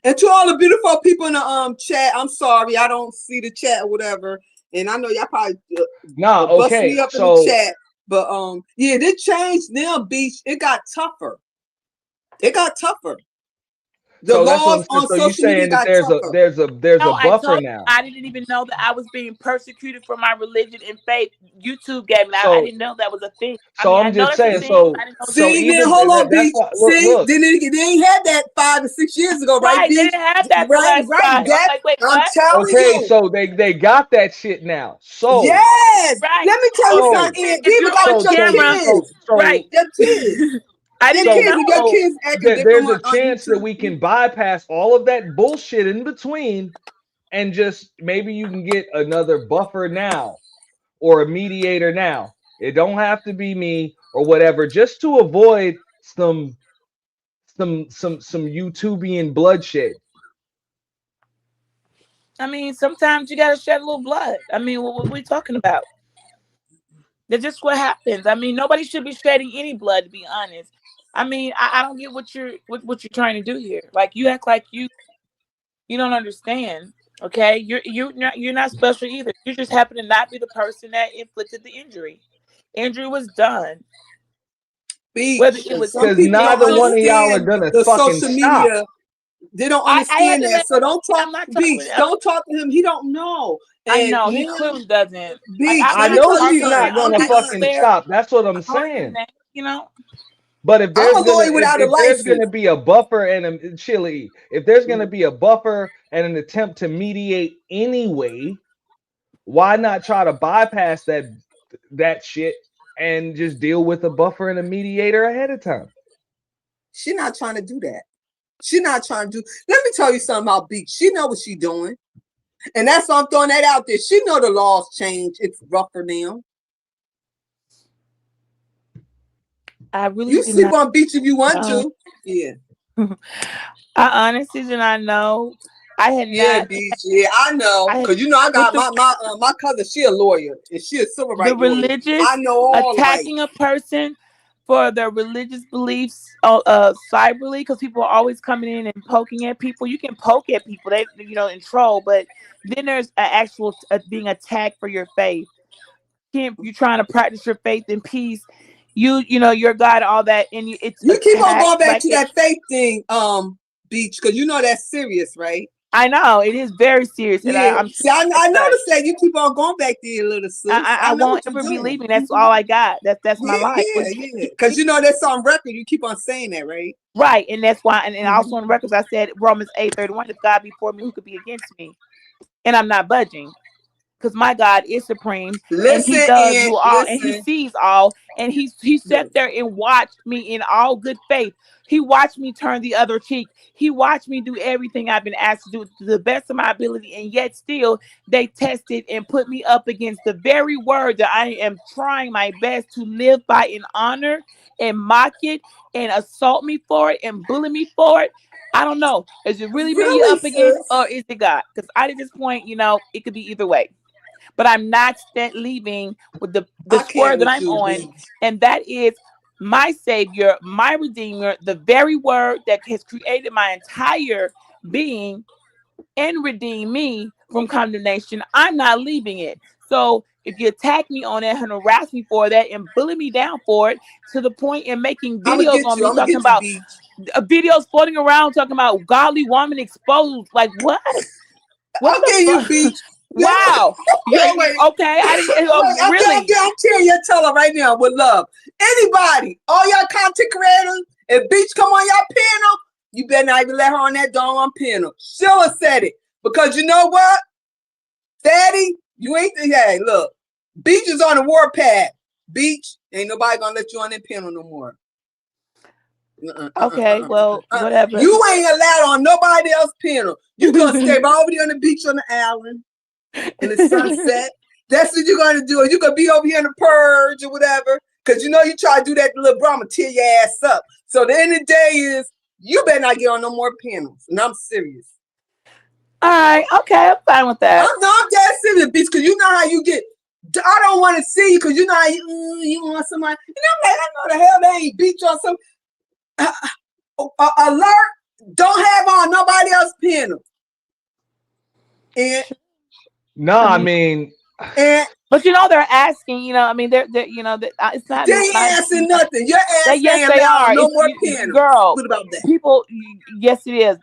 And to all the beautiful people in the chat, I'm sorry I don't see the chat or whatever. And I know y'all probably bust okay. me up in So the chat. But yeah, they changed now, Beach. It got tougher. The so that's what laws I'm saying. on So you social media saying that got tougher. there's a No, I buffer told you now. I didn't even know that I was being persecuted for my religion and faith. YouTube gave me. I So didn't know that was a thing. so I I'm know just that's a saying. thing. So I didn't know so See, even then hold on, that's Beach. why, See, look. they ain't had that 5 to 6 years ago, right, Right, they Beach? didn't have that the Right, last time. That, I'm like, wait, I'm what? telling Okay, you. so they got that shit now. So Yes. Right. Let me tell you something. If Even you're got on your camera, kids. right? Your kids. I Your didn't kids, know. your kids acting different there's a on chance that YouTube. we can bypass all of that bullshit in between and just maybe you can get another buffer now or a mediator now. It don't have to be me or whatever, just to avoid some YouTubian bloodshed. I mean, sometimes you gotta shed a little blood. I mean, what are we talking about? That's just what happens. I mean, nobody should be shedding any blood, to be honest. I mean, I don't get what you're trying to do here. Like, you act like you don't understand. Okay, you're not special either. You just happen to not be the person that inflicted the injury. Injury was done. Beach. Whether it was Some because people neither don't one of y'all are understand gonna the fucking social stop. media. They don't I had understand to that. let. So don't talk. I'm not Beach. talking. Don't talk to him. He don't know. I And know he now, clearly doesn't. Beach. Like, I'm I Let me not know tell you she's something. not I'm gonna be fucking honest. stop. That's what I'm harder than saying. that, you know. But if I'm there's a lawyer without a if there's gonna license. be a buffer and a chili, if there's gonna be a buffer and an attempt to mediate anyway, why not try to bypass that shit and just deal with a buffer and a mediator ahead of time? She's not trying to do that. She's not trying to do. Let me tell you something about Beach. She know what she's doing, and that's why I'm throwing that out there. She know the laws change. It's rougher now. I really You do sleep not. on Beach if you want to. Yeah. I honestly did not know. I had Yeah, not. Beach. Yeah, I know. I had Cause you know I with got my cousin. She a lawyer and she a civil the rights lawyer. religious I know all the rights. attacking a person for their religious beliefs cyberly, because people are always coming in and poking at people. You can poke at people, they and troll, but then there's an actual being attacked for your faith. You trying to practice your faith in peace, your God, all that, and it's You keep on attacked going back like to that faith thing, Beach, because you know that's serious, right? I know it is very serious, and Yeah. I'm See, I noticed that you keep on going back there, little sis. I I know won't what you're ever be doing. leaving. That's all I got. That's my life. Yeah. Because you know that's on record. You keep on saying that, right? Right, and that's why, and also on the records, I said Romans 8:31. If God be for me, who could be against me? And I'm not budging, because my God is supreme, and He does rule all, and He sees all, and He sat there and watched me in all good faith. He watched me turn the other cheek. He watched me do everything I've been asked to do to the best of my ability, and yet still they tested and put me up against the very word that I am trying my best to live by and honor, and mock it and assault me for it and bully me for it. I don't know. Is it really me you're up against, or is it God? Because at this point, it could be either way. But I'm not leaving with the square that I'm on, and that is my Savior, my Redeemer, the very word that has created my entire being and redeemed me from condemnation. I'm not leaving it. So if you attack me on that and harass me for that and bully me down for it to the point in making videos on me talking about videos floating around talking about godly woman exposed, like what? What the fuck? Beach. Wow. Okay. I didn't really. I'm tearing your teller right now with love. Anybody, all y'all content creators, if Beach come on y'all panel, you better not even let her on that doggone panel. Sheila said it. Because you know what? Daddy, you ain't hey, look. Beach is on the warpath. Beach, ain't nobody gonna let you on that panel no more. Okay, well, whatever. You ain't allowed on nobody else's panel. You gonna stay right over there on the beach on the island in the sunset. That's what you're gonna do. You gonna be over here in the purge or whatever. Cause you know you try to do that to little Brahma, tear your ass up. So the end of the day is you better not get on no more panels. And I'm serious. All right, okay, I'm fine with that. I'm dead serious, bitch, because you know how you get. I don't want to see you because you know how you want somebody. You know, like, I know the hell they ain't beat you on some alert. Don't have on nobody else's panel. And no, I mean, but they're asking. I mean, they're it's not. They ain't asking nothing. Your ass yes, they are. No more panels. Girl, what about that? People, yes, it is.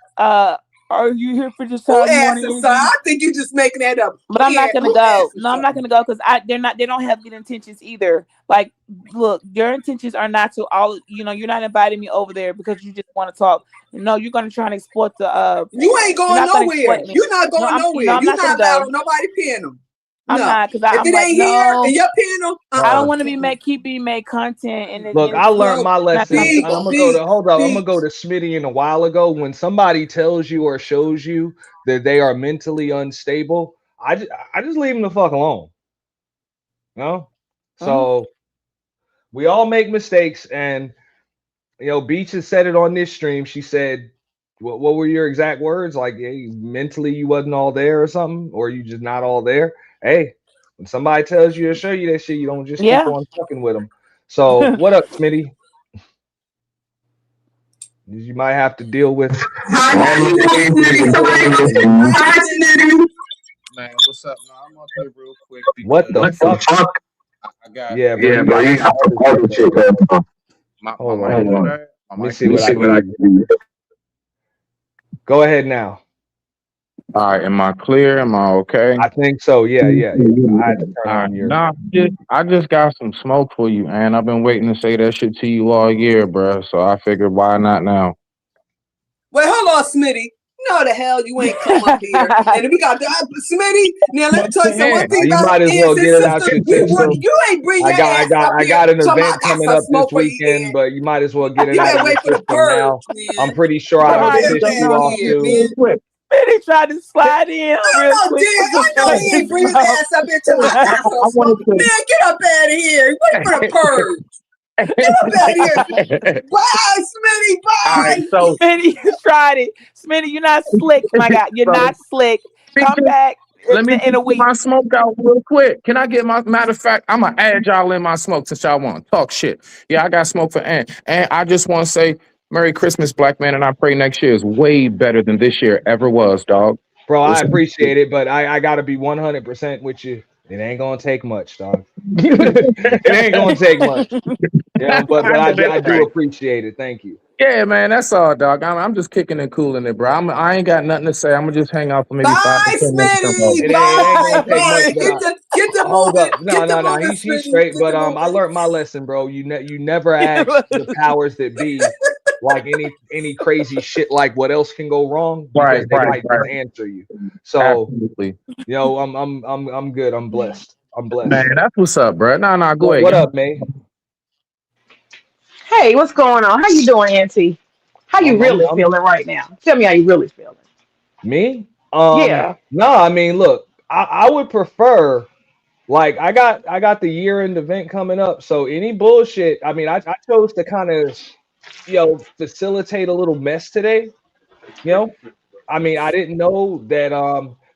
Are you here for just Who asked them, son? I think you're just making that up. But I'm not gonna go. No, I'm not gonna go because they don't have good intentions either. Like, look, your intentions are not to all. You're not inviting me over there because you just want to talk. No, you're gonna try and exploit the. You ain't going nowhere. You're not going nowhere. You're not allowed on nobody panel. I'm not because if it ain't here in your panel, I don't want to keep being made content. And look, I learned my lesson. I'm gonna go to I'm gonna go to Smitty in a while ago. When somebody tells you or shows you that they are mentally unstable, I just leave them the fuck alone. No, so we all make mistakes, and Beach has said it on this stream. She said, "What were your exact words? Like, hey, mentally you wasn't all there or something, or you just not all there." Hey, when somebody tells you to show you that shit, you don't just keep on fucking with them. So what up, Smitty? You might have to deal with. Man, what's up? No, I'm up here real quick. What the fuck? I got bro. You got all the shit going on. Hold on. Let me see what I can do. Go ahead now. All right, am I clear? Am I okay? I think so. Yeah. I had to turn on your. Nah, I just got some smoke for you, man. I've been waiting to say that shit to you all year, bro. So I figured, why not now? Wait, hold on, Smitty. No, the hell you ain't come up here. And we got the Smitty. Now let me tell you one thing about you might as well get it out your system. You ain't bring your ass up I got an event coming up this weekend, but you might as well get it out of your system now. I'm pretty sure I don't piss you off too. He tried to slide in real quick. I know he ain't bring his ass up into my house. Man, get up out of here. Wait for the purge. Get up out of here. Bye, Smitty. All right, Bye. so Smitty, you tried it. Smitty, you're not slick, my guy. You're so not slick. Come just- back let me in just a get week. my smoke out real quick. Can I get my matter of fact? I'm gonna add y'all in my smoke since y'all want to talk shit. Yeah, I got smoke for Ant. And I just want to say Merry Christmas, black man, and I pray next year is way better than this year ever was, dog. Bro, I Listen, appreciate it, but I gotta be 100% with you. It ain't gonna take much, dog. It ain't gonna take much. You know, but I know that's I do right. appreciate it. Thank you. Yeah, man, that's all, dog. I'm just kicking and cooling it, bro. I ain't got nothing to say. I'm gonna just hang out for maybe 5 to Bye, 10 minutes. Smitty. It ain't Bye. gonna take much, Bye. but Get the hold moving. up. No, Get the no, no. moving, He's Smitty. straight, Get but the I moving. learned my lesson, bro. You never ask the powers that be like any crazy shit like what else can go wrong because Right, they right, might just right. answer you. So, Absolutely. you know, I'm good. I'm blessed. I'm blessed. Man, that's what's up, bro. Nah, go What ahead. up, man? Hey, what's going on? How you doing, Auntie? How you really I'm feeling right now? Tell me how you really feeling. me. Yeah. No, I mean, look, I would prefer like I got the year end event coming up. So any bullshit, I mean, I chose to kind of facilitate a little mess today. You know, I mean, I didn't know that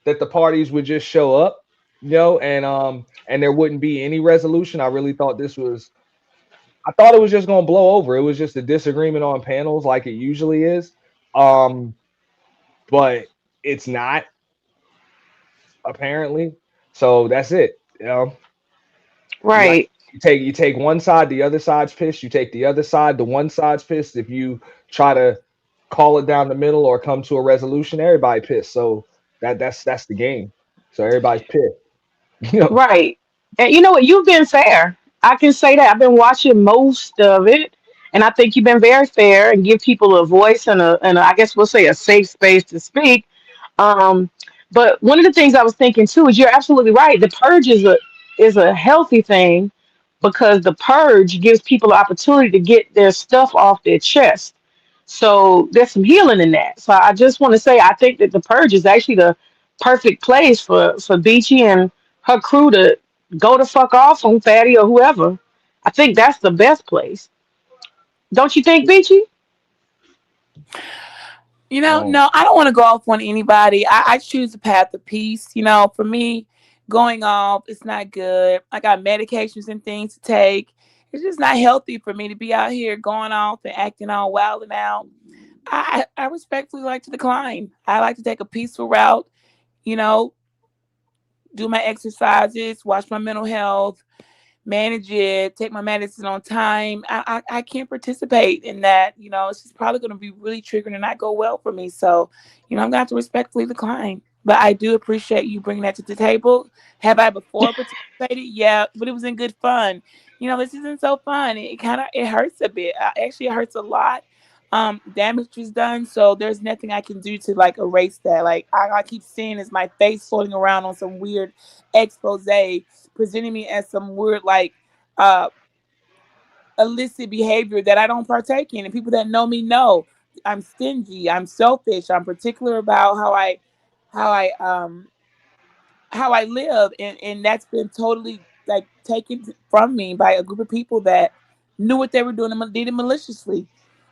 the parties would just show up, and there wouldn't be any resolution. I thought it was just gonna blow over. It was just a disagreement on panels like it usually is. Um, but it's not apparently. So that's it. Like Right. you take one side, the other side's pissed. You take the other side, the one side's pissed. If you try to call it down the middle or come to a resolution, everybody pissed. So that's the game. So everybody's pissed. Right. And you know what? You've been fair. I can say that. I've been watching most of it, and I think you've been very fair and give people a voice and I guess we'll say a safe space to speak. Um, but one of the things I was thinking too is you're absolutely right. The purge is a healthy thing because the purge gives people the opportunity to get their stuff off their chest. So there's some healing in that. So I just want to say I think that the purge is actually the perfect place for Beachy and her crew to go the fuck off on Fatty or whoever. I think that's the best place. Don't you think, Beachy? You know, no, I don't want to go off on anybody. I choose the path of peace. You know, for me, going off, it's not good. I got medications and things to take. It's just not healthy for me to be out here going off and acting all wild and out. I respectfully like to decline. I like to take a peaceful route, you know, do my exercises, watch my mental health, manage it, take my medicine on time. I can't participate in that. You know, it's just probably going to be really triggering and not go well for me. So, you know, I'm going to have to respectfully decline. But I do appreciate you bringing that to the table. Have I before participated? Yeah, but it was in good fun. You know, this isn't so fun. It hurts a bit. Actually, it hurts a lot. Damage was done, so there's nothing I can do to like erase that. Like I keep seeing is my face floating around on some weird expose, presenting me as some weird like uh illicit behavior that I don't partake in. And people that know I'm stingy, I'm selfish, I'm particular about how I um how I live, and that's been totally like taken from me by a group of people that knew what they were doing and did it maliciously.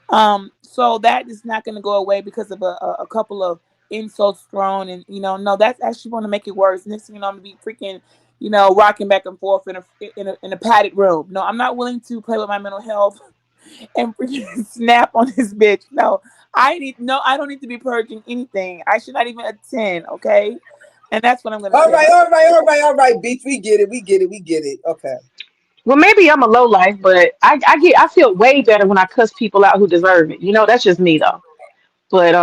So that is not going to go away because of a couple of insults thrown, and no, that's actually going to make it worse. Next thing you know, I'm gonna be freaking, rocking back and forth in a padded room. No, I'm not willing to play with my mental health and freaking snap on this bitch. No, I don't need to be purging anything. I should not even attend. Okay. And that's what I'm gonna All say. right, all right, all right, all right, Beach. We get it. We get it. We get it. Okay. Well, maybe I'm a low life, but I feel way better when I cuss people out who deserve it. That's just me though. But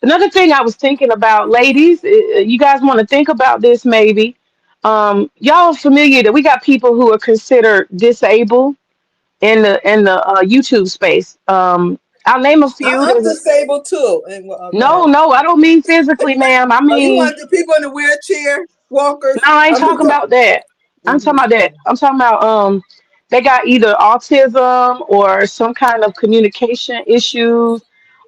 another thing I was thinking about, ladies, you guys want to think about this maybe. Y'all familiar that we got people who are considered disabled in the YouTube space. I'll name a few. I'm disabled too. And No, I don't mean physically, ma'am. I oh, you mean, want the people in the wheelchair walkers? no, I ain't talking about that. I'm talking about that. I'm talking about they got either autism or some kind of communication issues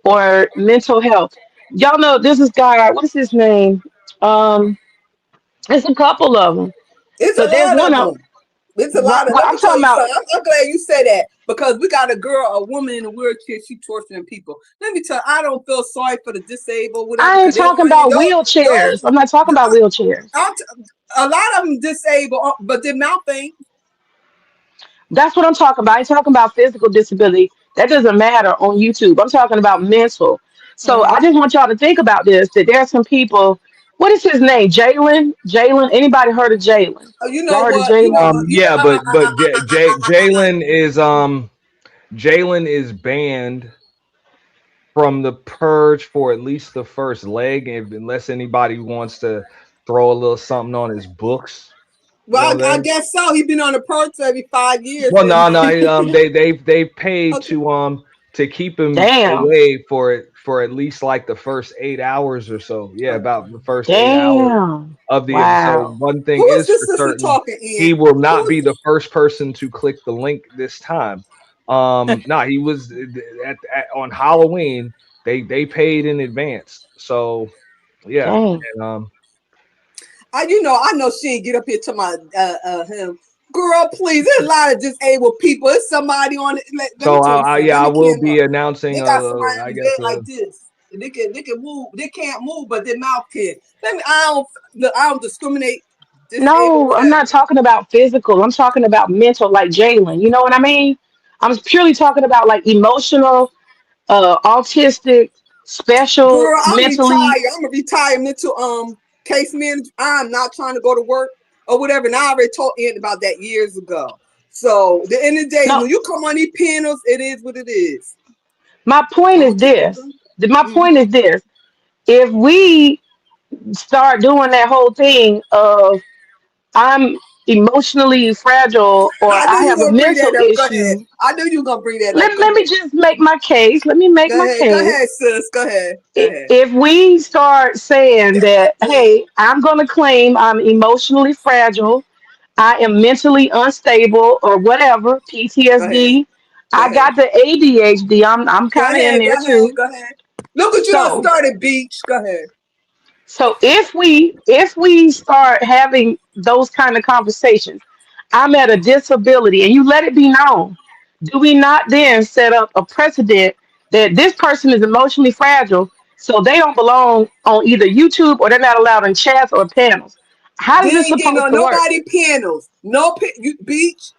or mental health. Y'all know this is guy. What is his name? Um, it's a couple of them, It's a but there's lot one of of them. It's a right. lot of. Well, Let I'm me tell talking you about something. I'm glad you said that. because we got a woman in a wheelchair. She torturing people. Let me tell you, I don't feel sorry for the disabled, whatever. I ain't 'Cause they talking running about those. wheelchairs. I'm not talking about wheelchairs. A lot of them disabled, but their mouth ain't. That's what I'm talking about. I ain't talking about physical disability. That doesn't matter on YouTube. I'm talking about mental. So I just want y'all to think about this, that there are some people. What is his name? Jalen? Anybody heard of Jalen? Oh, you Y'all know heard of what? Jalen? Yeah, but Jalen is banned from the purge for at least the first leg, unless anybody wants to throw a little something on his books. Well, I guess so. He been on the perks every 5 years. Well, no, they paid to keep him Damn. away for at least like the first 8 hours or so. Yeah, about the first 8 hours Damn. of the episode. Wow. One thing Who is is this for sister certain, talking, he Ian? will not be the first person to click the link this time. He was on Halloween. They paid in advance. So yeah, Dang. and I know she ain't get up here to my him. Girl, please. There's a lot of disabled people. There's somebody on it. Let me so tell you something. Let I me will cam be up. announcing. They got somebody on I the guess bed like this. They can move. They can't move, but their mouth can. I don't discriminate. Disabled, No, I'm whatever. not talking about physical. I'm talking about mental, like Jalen. You know what I mean? I'm purely talking about like emotional, autistic, special, Girl, I'm mentally. retired. I'm a retired mental case manager. I'm not trying to go to work or whatever. And I already told Ian about that years ago. So at the end of the day, No, when you come on these panels, it is what it is. my point is this. My point is this. If we start doing that whole thing of I'm emotionally fragile or I knew I you have a were gonna bring mental that up. Go ahead. issue, I knew you were gonna bring that up. let, Go let me ahead. just make my case. Let me make my Go case. ahead, sis. Go ahead. Go ahead. If we start saying that, hey, I'm going to claim I'm emotionally fragile, I am mentally unstable or whatever, Go ahead. PTSD, Go I ahead. got the ADHD, I'm Go kind of in ahead. there Go ahead. too. Go ahead. Look what you done So, started, Beach. Go ahead. so if we start having those kind of conversations, I'm at a disability, and you let it be known. Do we not then set up a precedent that this person is emotionally fragile, so they don't belong on either YouTube or they're not allowed in chats or panels? How They is this ain't getting supposed on to work? nobody panels. Beach.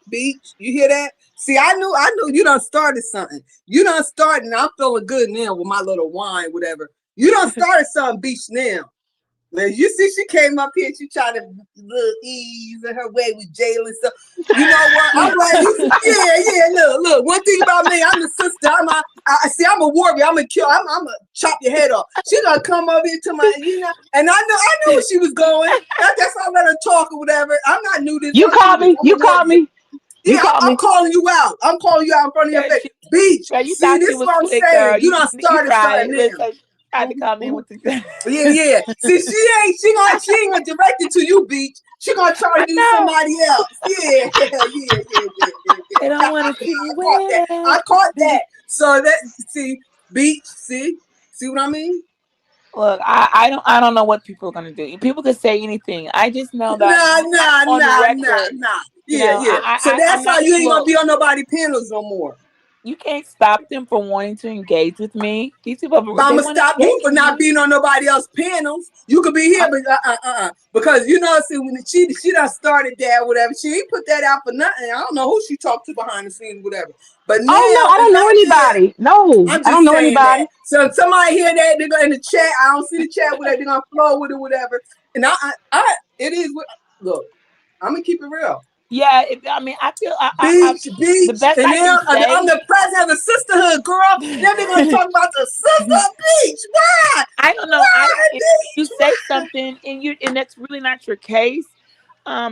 You hear that? See, I knew you done started something. You done started, and I'm feeling good now with my little wine, whatever. You done started something, Beach, now. Now, you see, she came up here, she tried to little ease in her way with Jalen stuff. You know what? I'm like, yeah. Look. One thing about me, I'm the sister. I'm a warrior. I'm a kill. I'm gonna chop your head off. She gonna come over here to my, and I knew where she was going. That's why I let her talk or whatever. I'm not new to this. You I'm new called to this. me. I'm a You called warrior. me. You Yeah, called I'm me. calling you out. I'm calling you out in front of your face. Beach. Girl, you See, thought this you is was what I'm slick, saying. girl. You done You started tried. something now. Listen, tried to come in with the. Yeah. See, she ain't gonna direct it to you, Beach. She gonna try to I use know. somebody else. Yeah. They don't want to see you win. I caught that. So see, Beach, see what I mean? Look, I don't know what people are gonna do. People could say anything. I just know that I'm on the record. Nah. You know, Yeah. So I'm that's not. why you ain't gonna Look, be on nobody panels no more. you can't stop them from wanting to engage with me. These people, But I'm they gonna want to stop you engage for with not me. being on nobody else's panels. You could be here, but because see when she done started that, whatever. She ain't put that out for nothing. I don't know who she talked to behind the scenes, whatever. But now Oh no, I it's don't know like this. anybody. No, I'm I don't just know saying that. anybody. So if somebody hear that, they go in the chat. I don't see the chat with it. They're gonna flow with it, whatever. And it is what. Look, I'm gonna keep it real. Yeah, I mean, I feel Beach, the best and I can now I'm say. the president of the sisterhood, girl. Now they're gonna talk about the sister Beach. Why? I don't know. If you say something and that's really not your case,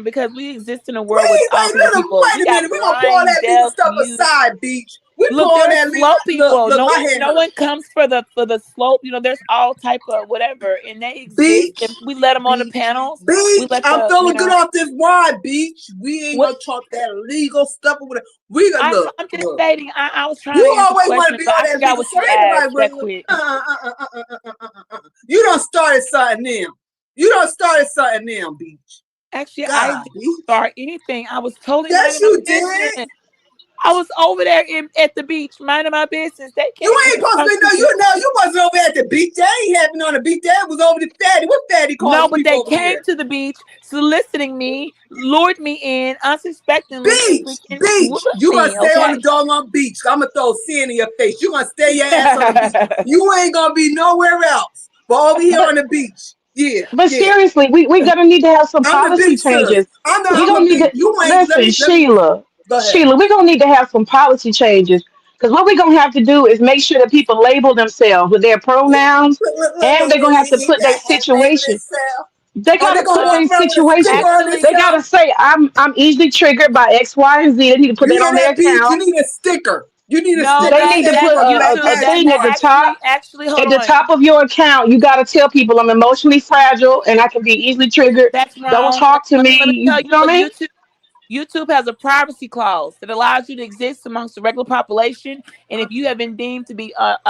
because we exist in a world with all kinds of people. We Wait a got minute. We're gonna pull all blind, that legal deaf, stuff mute. aside, Beach. We pull Look, all there's that legal. slow people. Look, No my one, hand no hurt. one comes for the slope. You know, there's all type of whatever, and they exist, Beach, and we let them on the panels. We let I'm the, feeling good off this wine, Beach. We ain't what gonna talk that legal stuff or whatever. We gonna I'm just look. stating. I was trying to You answer always want to questions, be but all I that forgot legal what stuff. you Ain't nobody asked that bringing. quick. You done started something now. Actually, I God, didn't Beach. start anything. I was totally Yes, minding my you did. business. I was over there at the beach minding my business. They came. You ain't supposed to know. You wasn't over at the beach. That ain't happening on the beach. That was over the fatty. What fatty No, calling but people they over came here? to the beach, soliciting me, lured me in unsuspectingly, and Beach, freaking beach. with You gonna me. stay on the Okay. doggone beach. I'm gonna throw sand in your face. You gonna stay your ass on the beach. You ain't gonna be nowhere else, but over here on the beach. Yeah, But yeah. seriously, we gonna need to have some I'm the policy beach sis. changes. We I'm gonna a need beach. to You ain't. listen, Let me. Go ahead. Sheila. We gonna need to have some policy changes because what we gonna have to do is make sure that people label themselves with their pronouns, and they're gonna have to put their situation. They Or they gotta gonna put walk their around with a situation. sticker on Actually, They themselves. gotta say, I'm easily triggered by X, Y, and Z. They need to put You that hear on their that beach? You account. need a sticker. You need a no, They sticker need to saying put you a fat YouTube. a ass thing That at the part. top. actually, hold At the on. top of your account, you got to tell people I'm emotionally fragile and I can be easily triggered. That's Don't wrong. talk to me. Let me tell You you know what what I mean? YouTube has a privacy clause that allows you to exist amongst the regular population, and if you have been deemed to be not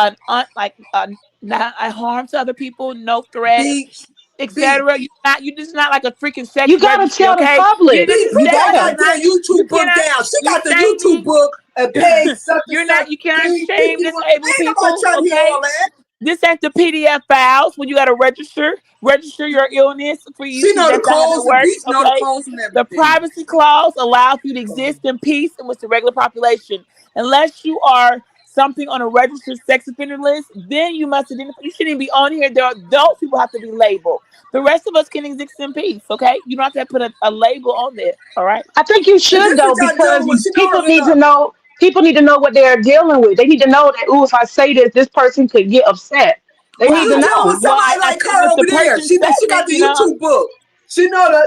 a harm to other people, no threat, Beach, beach. etc. You just not like a freaking sex You got to registry, tell the okay? public. This Beach, is put You that sex. gotta. Not goddamn you YouTube book cannot down. She you got the YouTube shaming. book and page such and You're such. not. You cannot Page shame 51. disabled Ain't nobody people, trying to hear okay? all that. This ain't the PDF files when you got to register your illness for you. She See, know the that's not how that codes. The beach works, know the okay? codes and The everything. privacy clause allows you to exist in peace and with the regular population. Unless you are something on a registered sex offender list, then you must identify. You shouldn't be on here. Those people have to be labeled. The rest of us can exist in peace, okay? You don't have to put a label on there, all right? I think you And should this though is y'all dealing because with. She know people her need to enough. know. People need to know what they're dealing with. They need to know that, ooh, if I say this, this person could get upset. They Well, need you to dealing know. with somebody I like think her if the over there. person said She got it, the YouTube book. She know I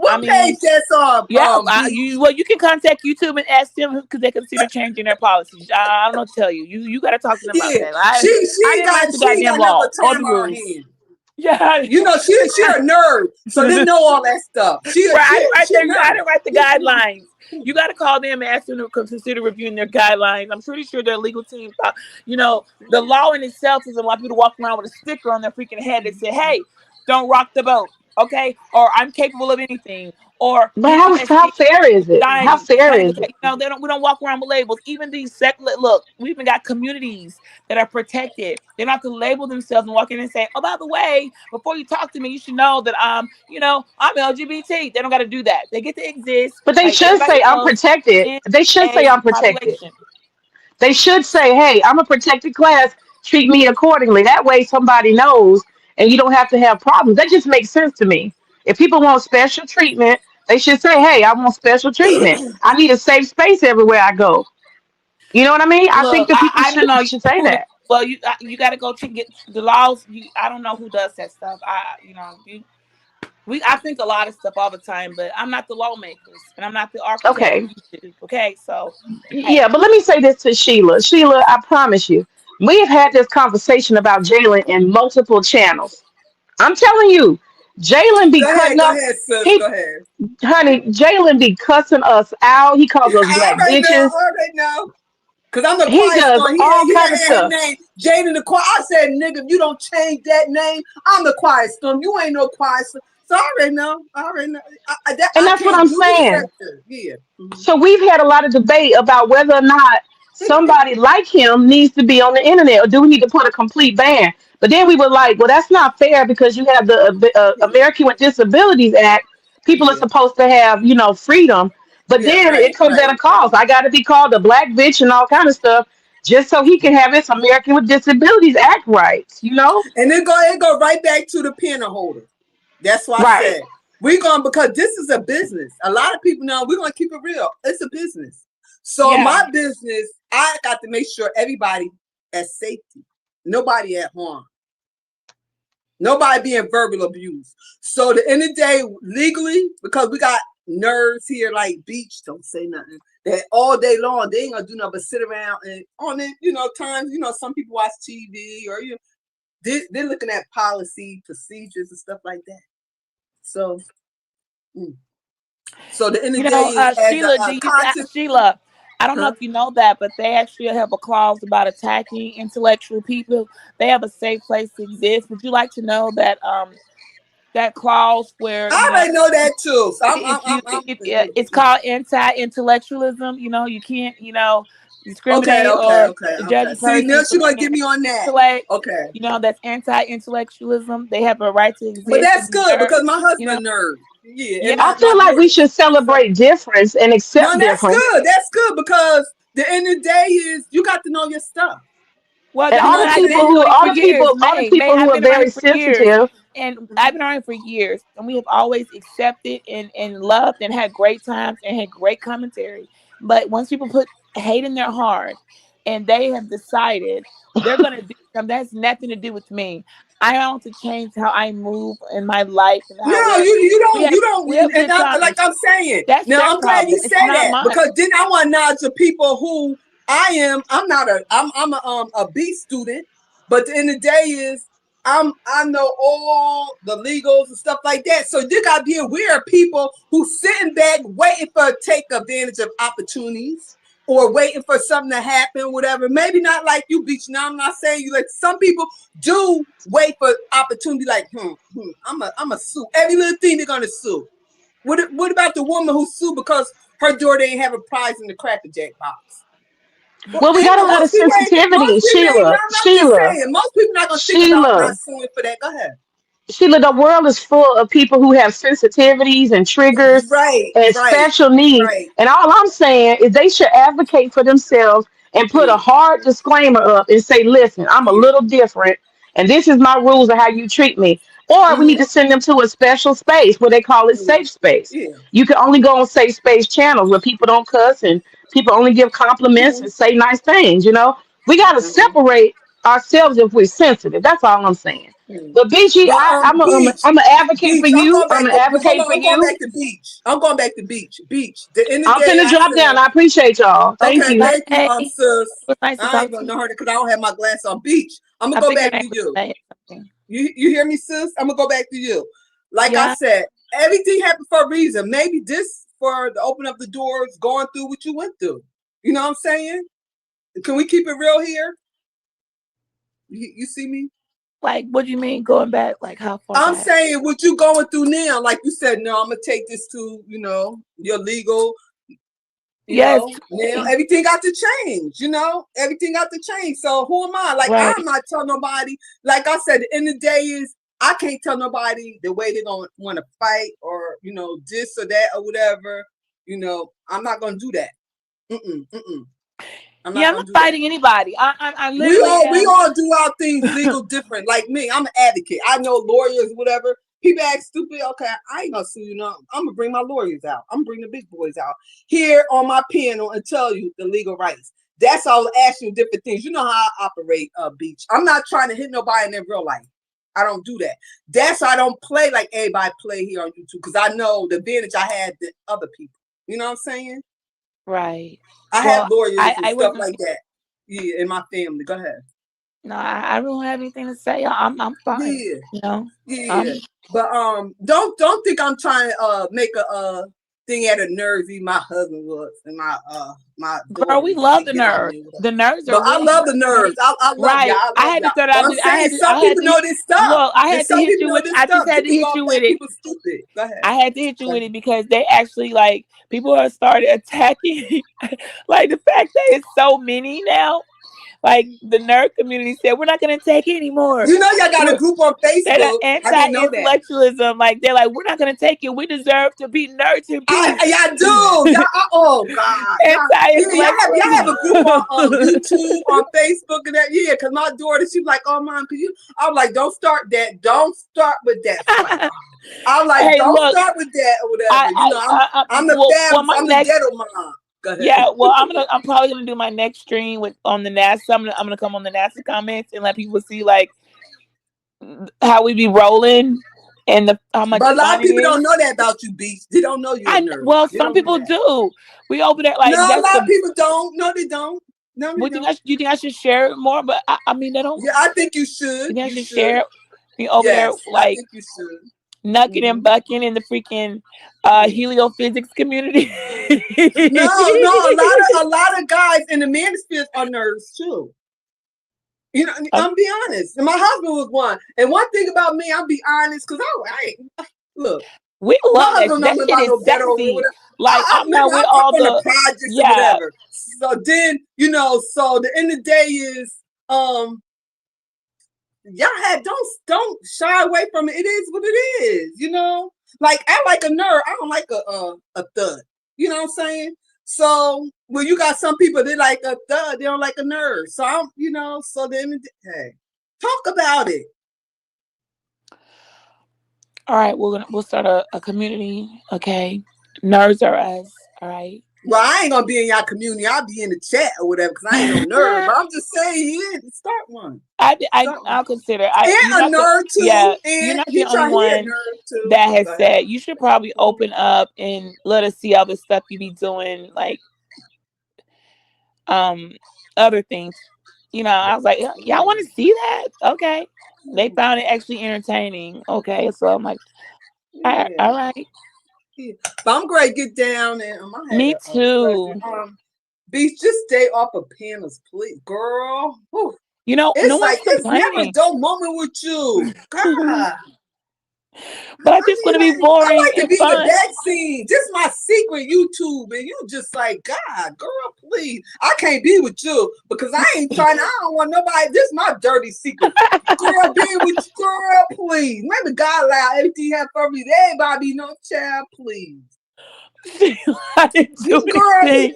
what mean, page that's on. yeah, Beach. you can contact YouTube and ask them because they consider changing their policies. I don't know what to tell you. You got to talk to them about Yeah, that. she I ain't didn't got write the she ain't goddamn got nothing law but or the time on her rules. hand. Yeah, You know she a nerd, so they know all that stuff. She right. she a I nerd. didn't write the guidelines. You got to call them and ask them to consider reviewing their guidelines. I'm pretty sure their legal team thought, the law in itself doesn't allow people to walk around with a sticker on their freaking head that said, "Hey, don't rock the boat," okay? Or "I'm capable of anything," or But how PTSD. fair is it? How Dying, fair panic is attack. it? We don't walk around with labels. Even these secular look, we even got communities that are protected. They don't have to label themselves and walk in and say, "Oh, by the way, before you talk to me, you should know that I'm LGBT." They don't got to do that. They get to exist But they like should everybody say I'm else protected. in They should say a I'm protected. population. They should say, hey, I'm a protected class. Treat me accordingly. That way somebody knows and you don't have to have problems. That just makes sense to me. If people want special treatment, they should say, hey, I want special treatment. I need a safe space everywhere I go. You know what I mean? I think Look, the people I don't know should say who to. that. Well, you got to go check get the laws. I don't know who does that stuff. I think a lot of stuff all the time, but I'm not the lawmakers and I'm not the architect of Okay. YouTube. Okay, so hey, Yeah, but let me say this to Sheila. Sheila, I promise you, we have had this conversation about Jalen in multiple channels. I'm telling you, Jalen be cutting Go up. ahead, sis. He, Go ahead. honey, Jalen be cussing us out. He calls us I black already know. bitches. I already know. Cause I'm the He quiet does storm. all He kind of had his stuff. name Jaden the Quiet. I said, nigga, if you don't change that name, I'm the quiet storm. You ain't no quiet storm. So I already know. And I that's what can't I'm do this saying. sector. Yeah. Mhm. So we've had a lot of debate about whether or not somebody like him needs to be on the internet or do we need to put a complete ban. But then we were like, well, that's not fair because you have the American with Disabilities Act. People are Yeah. supposed to have, freedom. But Yeah. then Right. it comes Right. at a cost. I got to be called a black bitch and all kind of stuff just so he can have his American with Disabilities Act rights. And it go right back to the pen holder. That's why I Right. said we're going because this is a business. A lot of people know we're gonna keep it real. It's a business. So yeah. my business, I got to make sure everybody at safety, nobody at harm, nobody being verbal abused. So at the end of the day, legally, because we got nerds here like Beach, don't say nothing. That all day long they ain't gonna do nothing but sit around and on it. Times some people watch TV or they're looking at policy procedures and stuff like that. So. So the end of the day is as Sheila, a content. Sheila, I don't know Huh? if you know that, but they actually have a clause about attacking intellectual people. They have a safe place to exist. Would you like to know that that clause where I already know that too. So it's called anti-intellectualism. You can't okay, discriminate okay, or okay, judge okay. a See, now person she for gonna being get me on that. intellect. Okay. That's anti-intellectualism. They have a right to But exist. that's good Nerd, because my husband nerd. Yeah, and I my feel like we daughter. should celebrate difference and accept No, that's difference. good. That's good because the end of the day is you got to know your stuff. Well, And that's You know what what I'm I've been saying? doing for years. all the May people who I've are been around very here for years, sensitive. and I've been around here for years, and we have always accepted and loved and had great times and had great commentary. But once people put hate in their heart, and they have decided they're gonna do something that has nothing to do with me, I want to change how I move in my life and how No, we're you don't, we have and good like times. I'm saying. That's Now their I'm glad you problem. It's say not that mine. because then I want to nod to people who I am. I'm a B student, but the end of the day is I know all the legals and stuff like that. So you gotta be aware of people who sitting back waiting for take advantage of opportunities or waiting for something to happen, whatever. Maybe not like you, Beach. Now I'm not saying you like some people do wait for opportunity, like, I'm a sue. Every little thing they're gonna sue. What about the woman who sued because her daughter ain't have a prize in the Cracker Jack box? Well, we got a lot of Most people ain't, sensitivity, most people ain't, Sheila. I'm just saying, most people not gonna think about not suing for that. Go ahead. Sheila, the world is full of people who have sensitivities and triggers Right, and right, special needs. right. And all I'm saying is they should advocate for themselves and put a hard disclaimer up and say, listen, I'm a little different and this is my rules of how you treat me. Or we need to send them to a special space where they call it safe space. Yeah. You can only go on safe space channels where people don't cuss and people only give compliments and say nice things, We got to separate ourselves if we're sensitive. That's all I'm saying. But Beachy, But Beach, I'm an advocate for Beach, I'm you. going I'm back an to hold advocate on, for I'm going you. back to Beach. I'm going back to Beach. Beach. The end of the I'm day, finna I drop said, down. I appreciate y'all. Thank okay, you. thank you, Hey, sis. it was nice to I talk ain't to gonna you. know her because I don't have my glass on. Beach. I'm gonna I go think her back name to was you. May something. You hear me, sis? I'm gonna go back to you. Like I Yeah. said, everything happened for a reason. Maybe this for to open up the doors, going through what you went through. You know what I'm saying? Can we keep it real here? You see me? Like, what do you mean going back? Like, how far I'm back? saying what you going through now. Like you said, no, I'm gonna take this to your legal. Yes. Now everything got to change. Everything got to change. So who am I? Like Right. I'm not telling nobody. Like I said, the end of the day is I can't tell nobody the way they're gonna want to fight or this or that or whatever. I'm not gonna do that. I'm Yeah, not I'm gonna not do that. fighting anybody. I We literally we am. all do our things legal different. Like me, I'm an advocate. I know lawyers, whatever. People act stupid. Okay, I ain't gonna sue you. No, I'm gonna bring my lawyers out. I'm gonna bring the big boys out here on my panel and tell you the legal rights. That's all. Ask you different things. You know how I operate, Beach. I'm not trying to hit nobody in their real life. I don't do that. That's why I don't play like everybody play here on YouTube because I know the advantage I had than other people. You know what I'm saying? Right. I Well, have lawyers and I stuff wasn't. like that. Yeah, in my family. Go ahead. No, I don't have anything to say. I'm fine. Yeah. Yeah. But don't think I'm trying to make a thing out of nerves. Even my husband was and my Girl, daughter we used love to the get on nerds. me. The nerds But are I really love the nerves. great. I love y'all. Right. I I love had to y'all. start But out. I'm saying some I had people to. know this stuff. Look, I And had to some hit people you know with. this I just stuff. had You to think hit all you black with it. people stupid. Go ahead. I had to hit you with it because they actually people are started attacking like the fact that it's so many now. Like the nerd community said, we're not gonna take it anymore. You know y'all got a group on They're Facebook. I didn't know that. anti-intellectualism. Like they're like, we're not gonna take it. We deserve to be nerds in peace. Y'all do. Y'all, oh God. Y'all have a group on YouTube, on Facebook, and that. Yeah, because my daughter, she's like, oh, mom, could you? I'm like, don't start that. Don't start with that. I'm like, Hey, don't look, start with that or whatever. I'm the fab, I'm the ghetto mom. Go ahead. Yeah, well, I'm probably gonna do my next stream on the NASA. I'm gonna come on the NASA comments and let people see like how we be rolling and how much But a lot fun of it people don't is. know that about you, Beach. They don't know you're a nerd. Well, They some don't know people that. do. We over there No, like a that's lot the. of people don't. No, they don't. No, they Do don't. you think I should share it more? But I mean, they don't. Yeah, I think you should. You think I You should should. share it? We over there Yes, I like think you should. knucking and bucking in the freaking heliophysics community. No, a lot of guys in the manosphere are nerds too. You know, I'm be honest. And my husband was one. And one thing about me, I'll be honest, because I ain't look. We My love that. husband That don't live shit out is no ghetto or sexy. whatever. Like I'm not with I'm all from the the projects or yeah. whatever. So then, you know, so the end of the day is y'all don't shy away from it. It is what it is, you know. Like I like a nerd. I don't like a thug. You know what I'm saying? So when you got some people they like a thug, they don't like a nerd. So I'm, you know, so then hey, talk about it. All right, we'll start a community. Okay, nerds are us. All right. Well, I ain't gonna be in y'all community. I'll be in the chat or whatever because I ain't no nerd. But I'm just saying, yeah, start one. I'll consider. And a nerd too. Yeah, you're And not the he only a one nerd too. that has said you should probably open up and let us see all the stuff you be doing, like other things. You know, I was like, y'all want to see that? Okay. They found it actually entertaining. Okay, so I'm like, all right. Yeah. But I'm going to get down and I Me too. Beach, just stay off of panels, please, girl. Whew. You know, it's no like one's it's never a complaining. dull moment with you. God. But I just want to be boring I like to and be in the fun. back scene. This is my secret YouTube, and you just like, God, girl, please. I can't be with you because I ain't trying. I don't want nobody. This is my dirty secret, girl. Being with you, girl, please. Maybe God allow everything you have for me. Everybody, no child, please. I didn't do anything.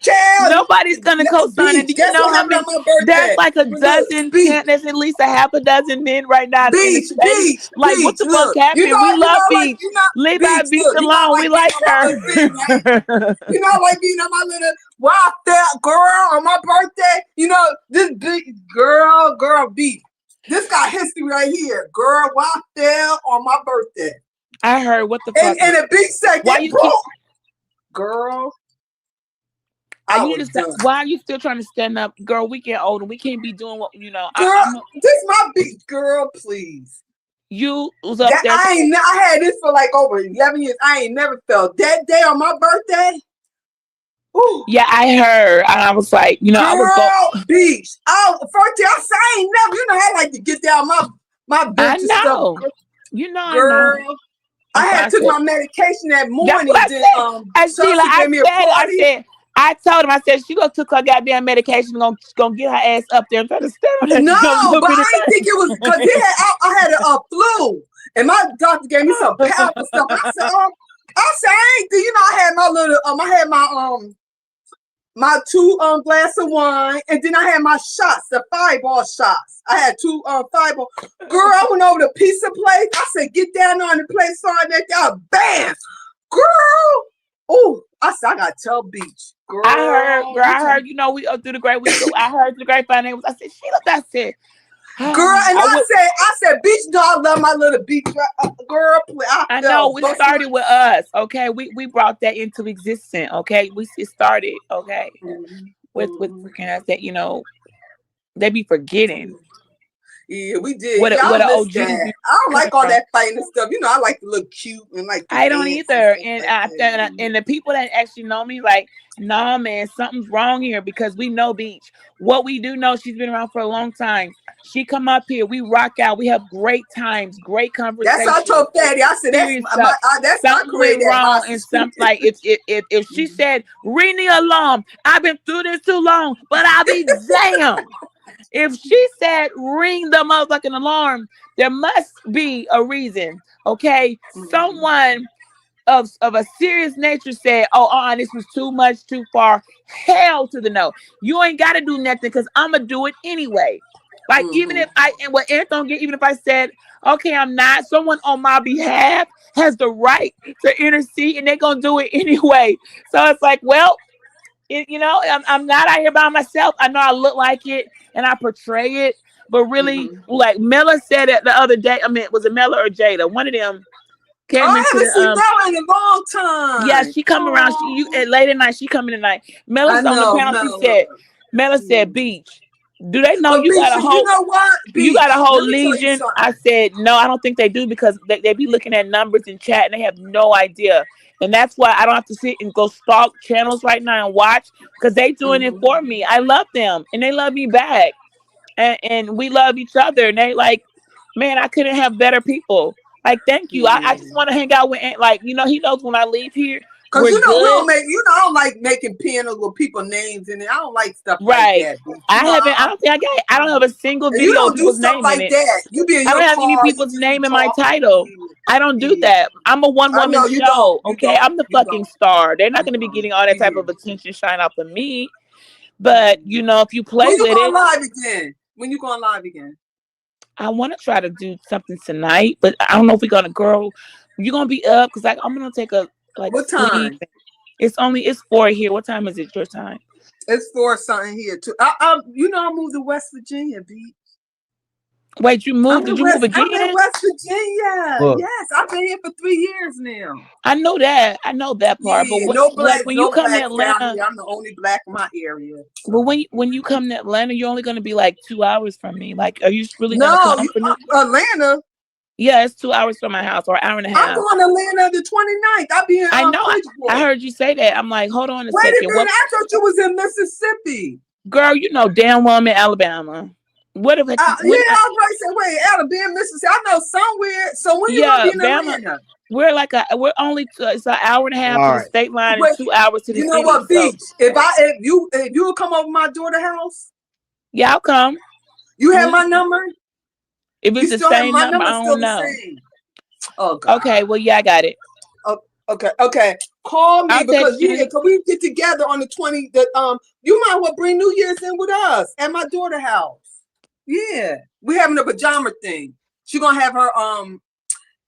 Child, nobody's gonna co-sign it. Do you know how many? There's like a dozen, there's at least a half a dozen men right now in the space. Like, what the fuck happened? We love Beach. Leave our Beach alone. We like her. You know, like being on my little wild fat girl on my birthday. You know, this big girl Beach. This got history right here. Girl, wild fat on my birthday. I heard what the fuck. And a big second. Why you keep... Girl. Why are you still trying to stand up, girl? We get older. We can't be doing what you know. Girl, this my beach, girl. Please. You was up there. I had this for like over 11 years. I ain't never felt that day on my birthday. Ooh. Yeah, I heard, and I was like, you know, girl, I was go beach. Oh, first day I ain't never. You know, I like to get down my bench and stuff. You know, girl. I know. I had took my medication that morning. Sheila, I told him, I said, she gonna took her goddamn medication, gonna get her ass up there and try to stand on that. No, but I didn't think it was because I had a flu, and my doctor gave me some powerful stuff. I said, I ain't, you know, I had my little, I had my 2 glass of wine, and then I had my shots, the fireball shots. I had 2 fireball. Girl, I went over to pizza place. I said, get down on the place, on that guy, bam, girl. Oh, I said, I gotta tell Beach. Girl, I heard, you know, we through the great week. I heard through the grapevine. I said, Sheila, that's it. Girl, and I said, Beach, no, I love my little Beach girl. I know we started with us, okay. We brought that into existence, okay. It started, okay, with freaking us that, you know, they be forgetting. Yeah, we did. What I don't like all that fighting and stuff. You know, I like to look cute and like. I don't either. And the people that actually know me, like, nah, man, something's wrong here because we know Beach. What we do know, she's been around for a long time. She come up here, we rock out, we have great times, great conversations. That's how I told Fatty. I said that's something went wrong, and something like if she said ring the alarm, I've been through this too long, but I'll be damned. If she said ring the motherfucking alarm, there must be a reason. Okay, someone of a serious nature said, "Oh, this was too much, too far." Hell to the no. You ain't got to do nothing because I'm gonna do it anyway. Like even if even if I said, "Okay, I'm not," someone on my behalf has the right to intercede, and they're gonna do it anyway. So it's like, well, you know, I'm not out here by myself. I know I look like it and I portray it, but really, like Mela said it the other day. I mean, was it Mela or Jada? One of them came into I haven't seen Mela in a long time. Yeah, she come around. At late at night, she coming tonight. Mela's on the panel. Mela said, Beach, do they know you got a whole? You know what? You got a whole legion. I said, no, I don't think they do because they be looking at numbers in chat and they have no idea. And that's why I don't have to sit and go stalk channels right now and watch because they doing it for me. I love them and they love me back. and we love each other. And they like, man, I couldn't have better people. Like, thank you. I just want to hang out with like, you know, he knows when I leave here, Cause we're you know we good. don't make, you know, I don't like making pianos with people names in it. I don't like stuff Right. like that. Bitch. I You know, haven't. I don't think I got. I don't have a single and you video with don't do people's stuff name in like it. that. You be in I your don't have any car, you people's just name in my talking. title. I don't do that. I'm a one I woman know you show. don't. You Okay, don't. I'm the You fucking don't. star. They're not going to be getting all that type of attention shine off of me. But you know, if you play When you with going it, live again? When you going live again? I want to try to do something tonight. But I don't know if we're gonna, girl. You gonna be up? Cause I'm gonna take a What sleep. time? It's 4 here. What time is it your time? It's 4 something here too. You know, I moved to West Virginia, B. Wait, you moved? Did you move I'm in again? West Virginia. Look. Yes, I've been here for 3 years now. I know that. I know that part. But Yeah, what, no like blacks, when you come to down Atlanta, here. I'm the only black in my area. but when you come to Atlanta, you're only gonna be like 2 hours from me. Like, are you really gonna No, come for me? Atlanta. Yeah, it's 2 hours from my house, or an hour and a I'm half. going to Atlanta the 29th. I'll be in I know. I Bridgeport. heard you say that. I'm like, hold on a Wait a second. minute. What, I thought you was in Mississippi. girl? You know damn well I'm in Alabama. What if? Yeah, I was right. Say, wait, Alabama, Mississippi. I know somewhere. So when you gonna be in Bama. Atlanta? We're only it's an hour and a half All to the right. state line But and 2 hours to the you know city. what, So Beach? If you will come over my daughter's house, yeah, I'll come. you have my number. If it's You the still have same my number, I number. Still don't the know. same. Oh God. Okay, well, yeah, I got it. Okay. Call me I'll because text you. can we get together on the 20th? You might well bring New Year's in with us at my daughter's house. Yeah, we having a pajama thing. She gonna have her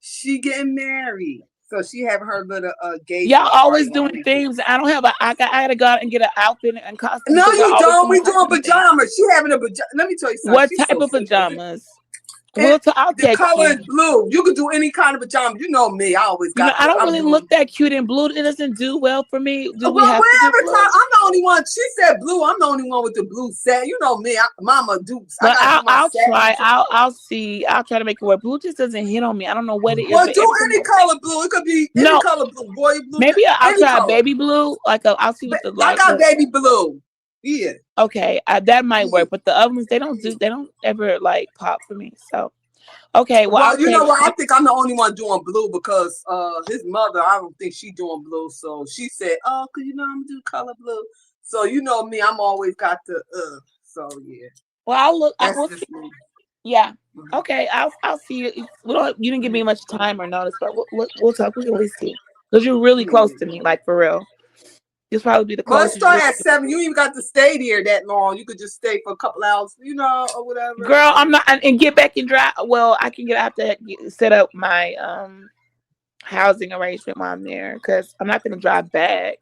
she getting married, so she having her little Y'all always doing things. I don't have a. I gotta go out and get an outfit and costume. No, because y'all you always don't. We costume doing things. pajamas. She having a pajama. Let me tell you something. What She's type so of simple. pajamas? I'll The text color you. is blue. You can do any kind of pajama. You know me. I always You know, got. I don't really look that cute in blue. It doesn't do well for me. Do we Well, have to do wherever blue? time, I'm the only one. She said blue. I'm the only one with the blue set. You know me, Mama Dukes. But I'll satin try. jacket. I'll see. I'll try to make it work. Blue just doesn't hit on me. I don't know what it is. Well, But do everything any color blue. It could be any color blue, royal blue. maybe I'll any try color. baby blue. I'll see what the I got baby blue. Yeah. Okay, that might work. But the other ones, they don't ever like pop for me. So okay, Well, you know what? I text think I'm the only one doing blue because his mother, I don't think she doing blue. So she said, "Oh, cause you know I'm gonna do color blue." So you know me, I'm always got the So yeah. Well, I'll look. That's We'll just see. me. Yeah. Okay. I'll see you. You didn't give me much time or notice, but we'll talk. We can at least see because you're really close to me, like for real. You'll probably be the Well, closest. let's start at 7. You ain't even got to stay there that long. You could just stay for a couple hours, you know, or whatever. Girl, I'm not and get back and drive. Well, I can get out to set up my housing arrangement while I'm there because I'm not gonna drive back.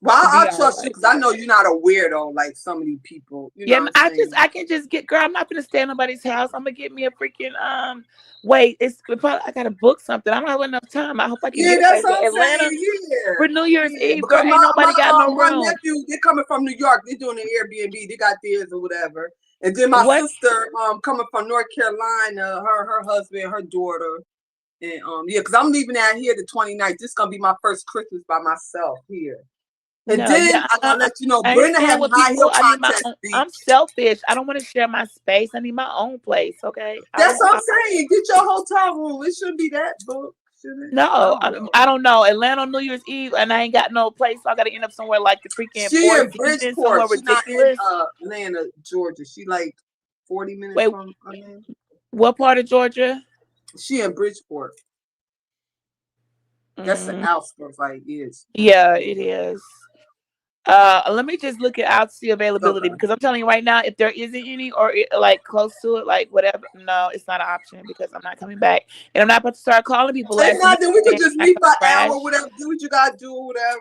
Well, I'll trust you because I know you're not a weirdo like so many people. You know I can just get. Girl, I'm not gonna stay in nobody's house. I'm gonna get me a freaking Wait, I gotta book something. I don't have enough time. I hope I can get that's it what to I'm Atlanta saying. for New Year's Eve. Because Girl, ain't nobody got no my room. nephew, they're coming from New York. They're doing an Airbnb. They got theirs or whatever. And then my sister, coming from North Carolina, her husband, her daughter, and because I'm leaving out here the 29th. This is gonna be my first Christmas by myself here. And then I gotta let you know, Brenda having high heel contest. I'm selfish. I don't want to share my space. I need my own place. Okay. That's what I'm saying. Get your hotel room. It shouldn't be that book. No, I don't know. Atlanta New Year's Eve, and I ain't got no place. So I got to end up somewhere like the freaking She in Bridgeport, Bridgeport. somewhere She's not in ridiculous. Atlanta, Georgia. She like 40 minutes from Atlanta. What part of Georgia? She in Bridgeport. That's the outskirts, like is. Yeah, it is. Let me just look at out see availability because I'm telling you right now, if there isn't any or like close to it, like whatever, no, it's not an option because I'm not coming back and I'm not about to start calling people. Then we could just meet for an hour, whatever. Do what you gotta do, whatever.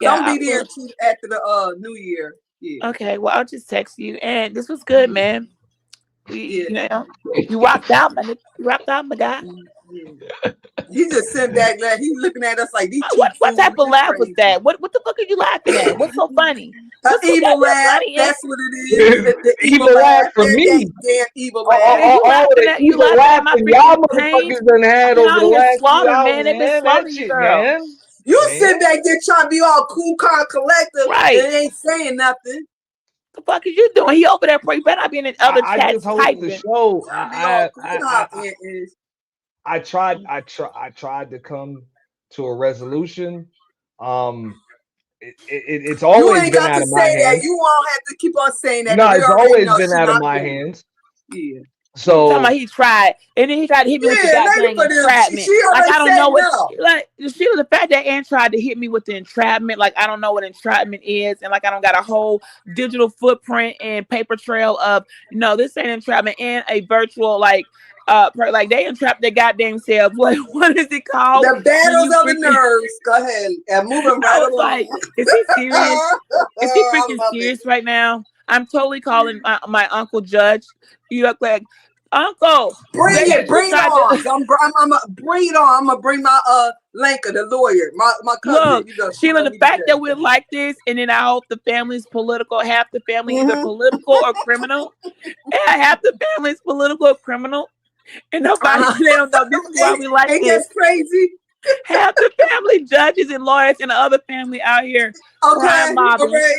Don't be there until after the New Year. Yeah. Okay, well I'll just text you. And this was good, man. You know, you rocked out, man. You rocked out, my guy. He just sitting back there. He's looking at us like these. What type of laugh was that? What the fuck are you laughing at? What's so funny? What's so evil laugh. That's what it is. The evil laugh for me. Damn evil laugh. You laughing at my y'all freaking pain? motherfuckers done had over the last few slaughter, hours, man. They've been man. slaughtering That you, shit, girl. man. You sit back there trying to be all cool, calm, collective, right? And ain't saying nothing. The fuck is you doing? He over there, bro. You better not be in the other I chats just host typing. the show. I tried to come to a resolution. It's You always ain't been got out to of my say that. hands. You won't have to keep on saying that. No, We it's already always know been she out of not my doing it. hands. Yeah. So Talking about he tried, and then he tried to hit me with the Yeah, lady goddamn for them. entrapment. She Like already I don't said know what, no. like she was the fact that Ann tried to hit me with the entrapment. Like I don't know what entrapment is, and like I don't got a whole digital footprint and paper trail of this ain't entrapment and a virtual like like they entrapped their goddamn selves. What is it called? The When battles you of the freaking, nerves. Go ahead. And moving I right was along. like, is he serious? Is he I freaking love it. serious right now? I'm totally calling my uncle Judge. You look like Uncle. Bring They it literally tried on. to I'm bring it on. I'm gonna bring my Lanka, the lawyer, my cousin. look, Sheila. The fact that we're like this, and then I hope the family's political. Half the family either political or criminal, and half the family's political or criminal, and nobody they don't know this is why we like ain't this. That's crazy. Half the family judges and lawyers, and the other family out here crime mobbing. Okay.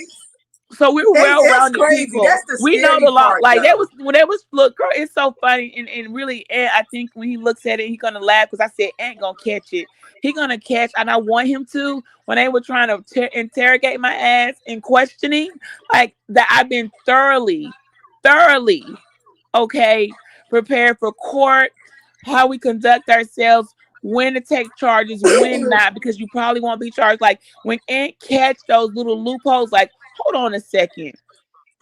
So we're That's well-rounded crazy. people. That's the We know scary the law. part, Like though. when they was look, girl, it's so funny and really, and I think when he looks at it, he's gonna laugh because I said ain't gonna catch it. He gonna catch, and I want him to. When they were trying to interrogate my ass and questioning, like that, I've been thoroughly, okay, prepared for court, how we conduct ourselves, when to take charges, when not, because you probably won't be charged. Like when Ant catch those little loopholes, like, hold on a second.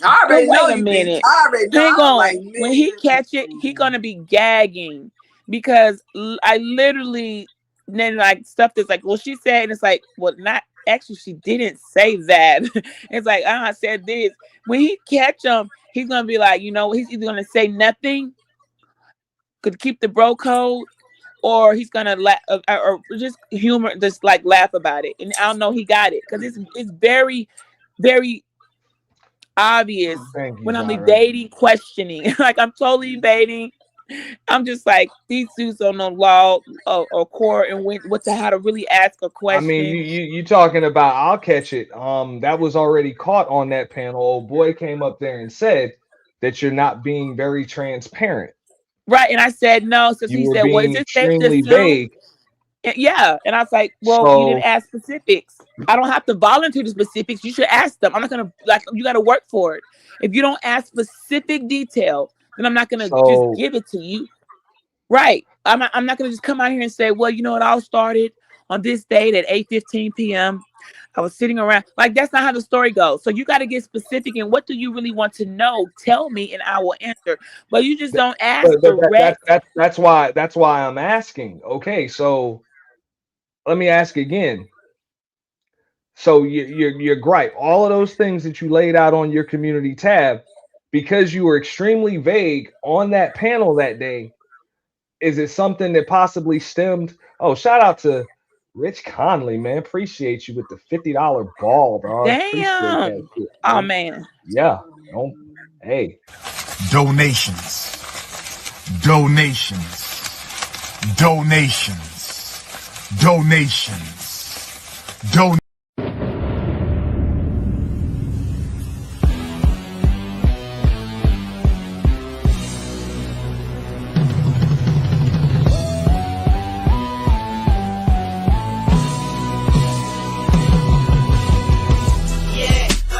I already know Wait a you, bitch. minute. I already know. Hang I'm on. like, When he catch it, he gonna be gagging because I literally then like stuff that's like, well, she said, and it's like, well, not actually, she didn't say that. It's like, I said this. When he catch him, he's gonna be like, he's either gonna say nothing, could keep the bro code, or he's gonna laugh or just humor, just like laugh about it. And I don't know, he got it because it's very, very obvious when I'm evading questioning. Like I'm totally evading. I'm just like these dudes don't know law or court and how to really ask a question. I mean, you talking about I'll catch it. That was already caught on that panel. Old boy came up there and said that you're not being very transparent. Right, and I said no. So he said, "Well, is it safe to assume?" Vague. Yeah, and I was like, "Well, you didn't ask specifics. I don't have to volunteer the specifics. You should ask them. I'm not gonna you got to work for it. If you don't ask specific detail, then I'm not gonna just give it to you. Right? I'm not gonna just come out here and say, well, it all started on this date at 8:15 p.m. I was sitting around. Like that's not how the story goes. So you got to get specific. And what do you really want to know? Tell me, and I will answer. But you just don't ask direct. That's why I'm asking. Okay, so let me ask again. So your gripe, all of those things that you laid out on your community tab, because you were extremely vague on that panel that day, is it something that possibly stemmed? Oh, shout out to Rich Conley, man. Appreciate you with the $50 ball, bro. Damn. Shit, oh man. Yeah. Hey. Donations.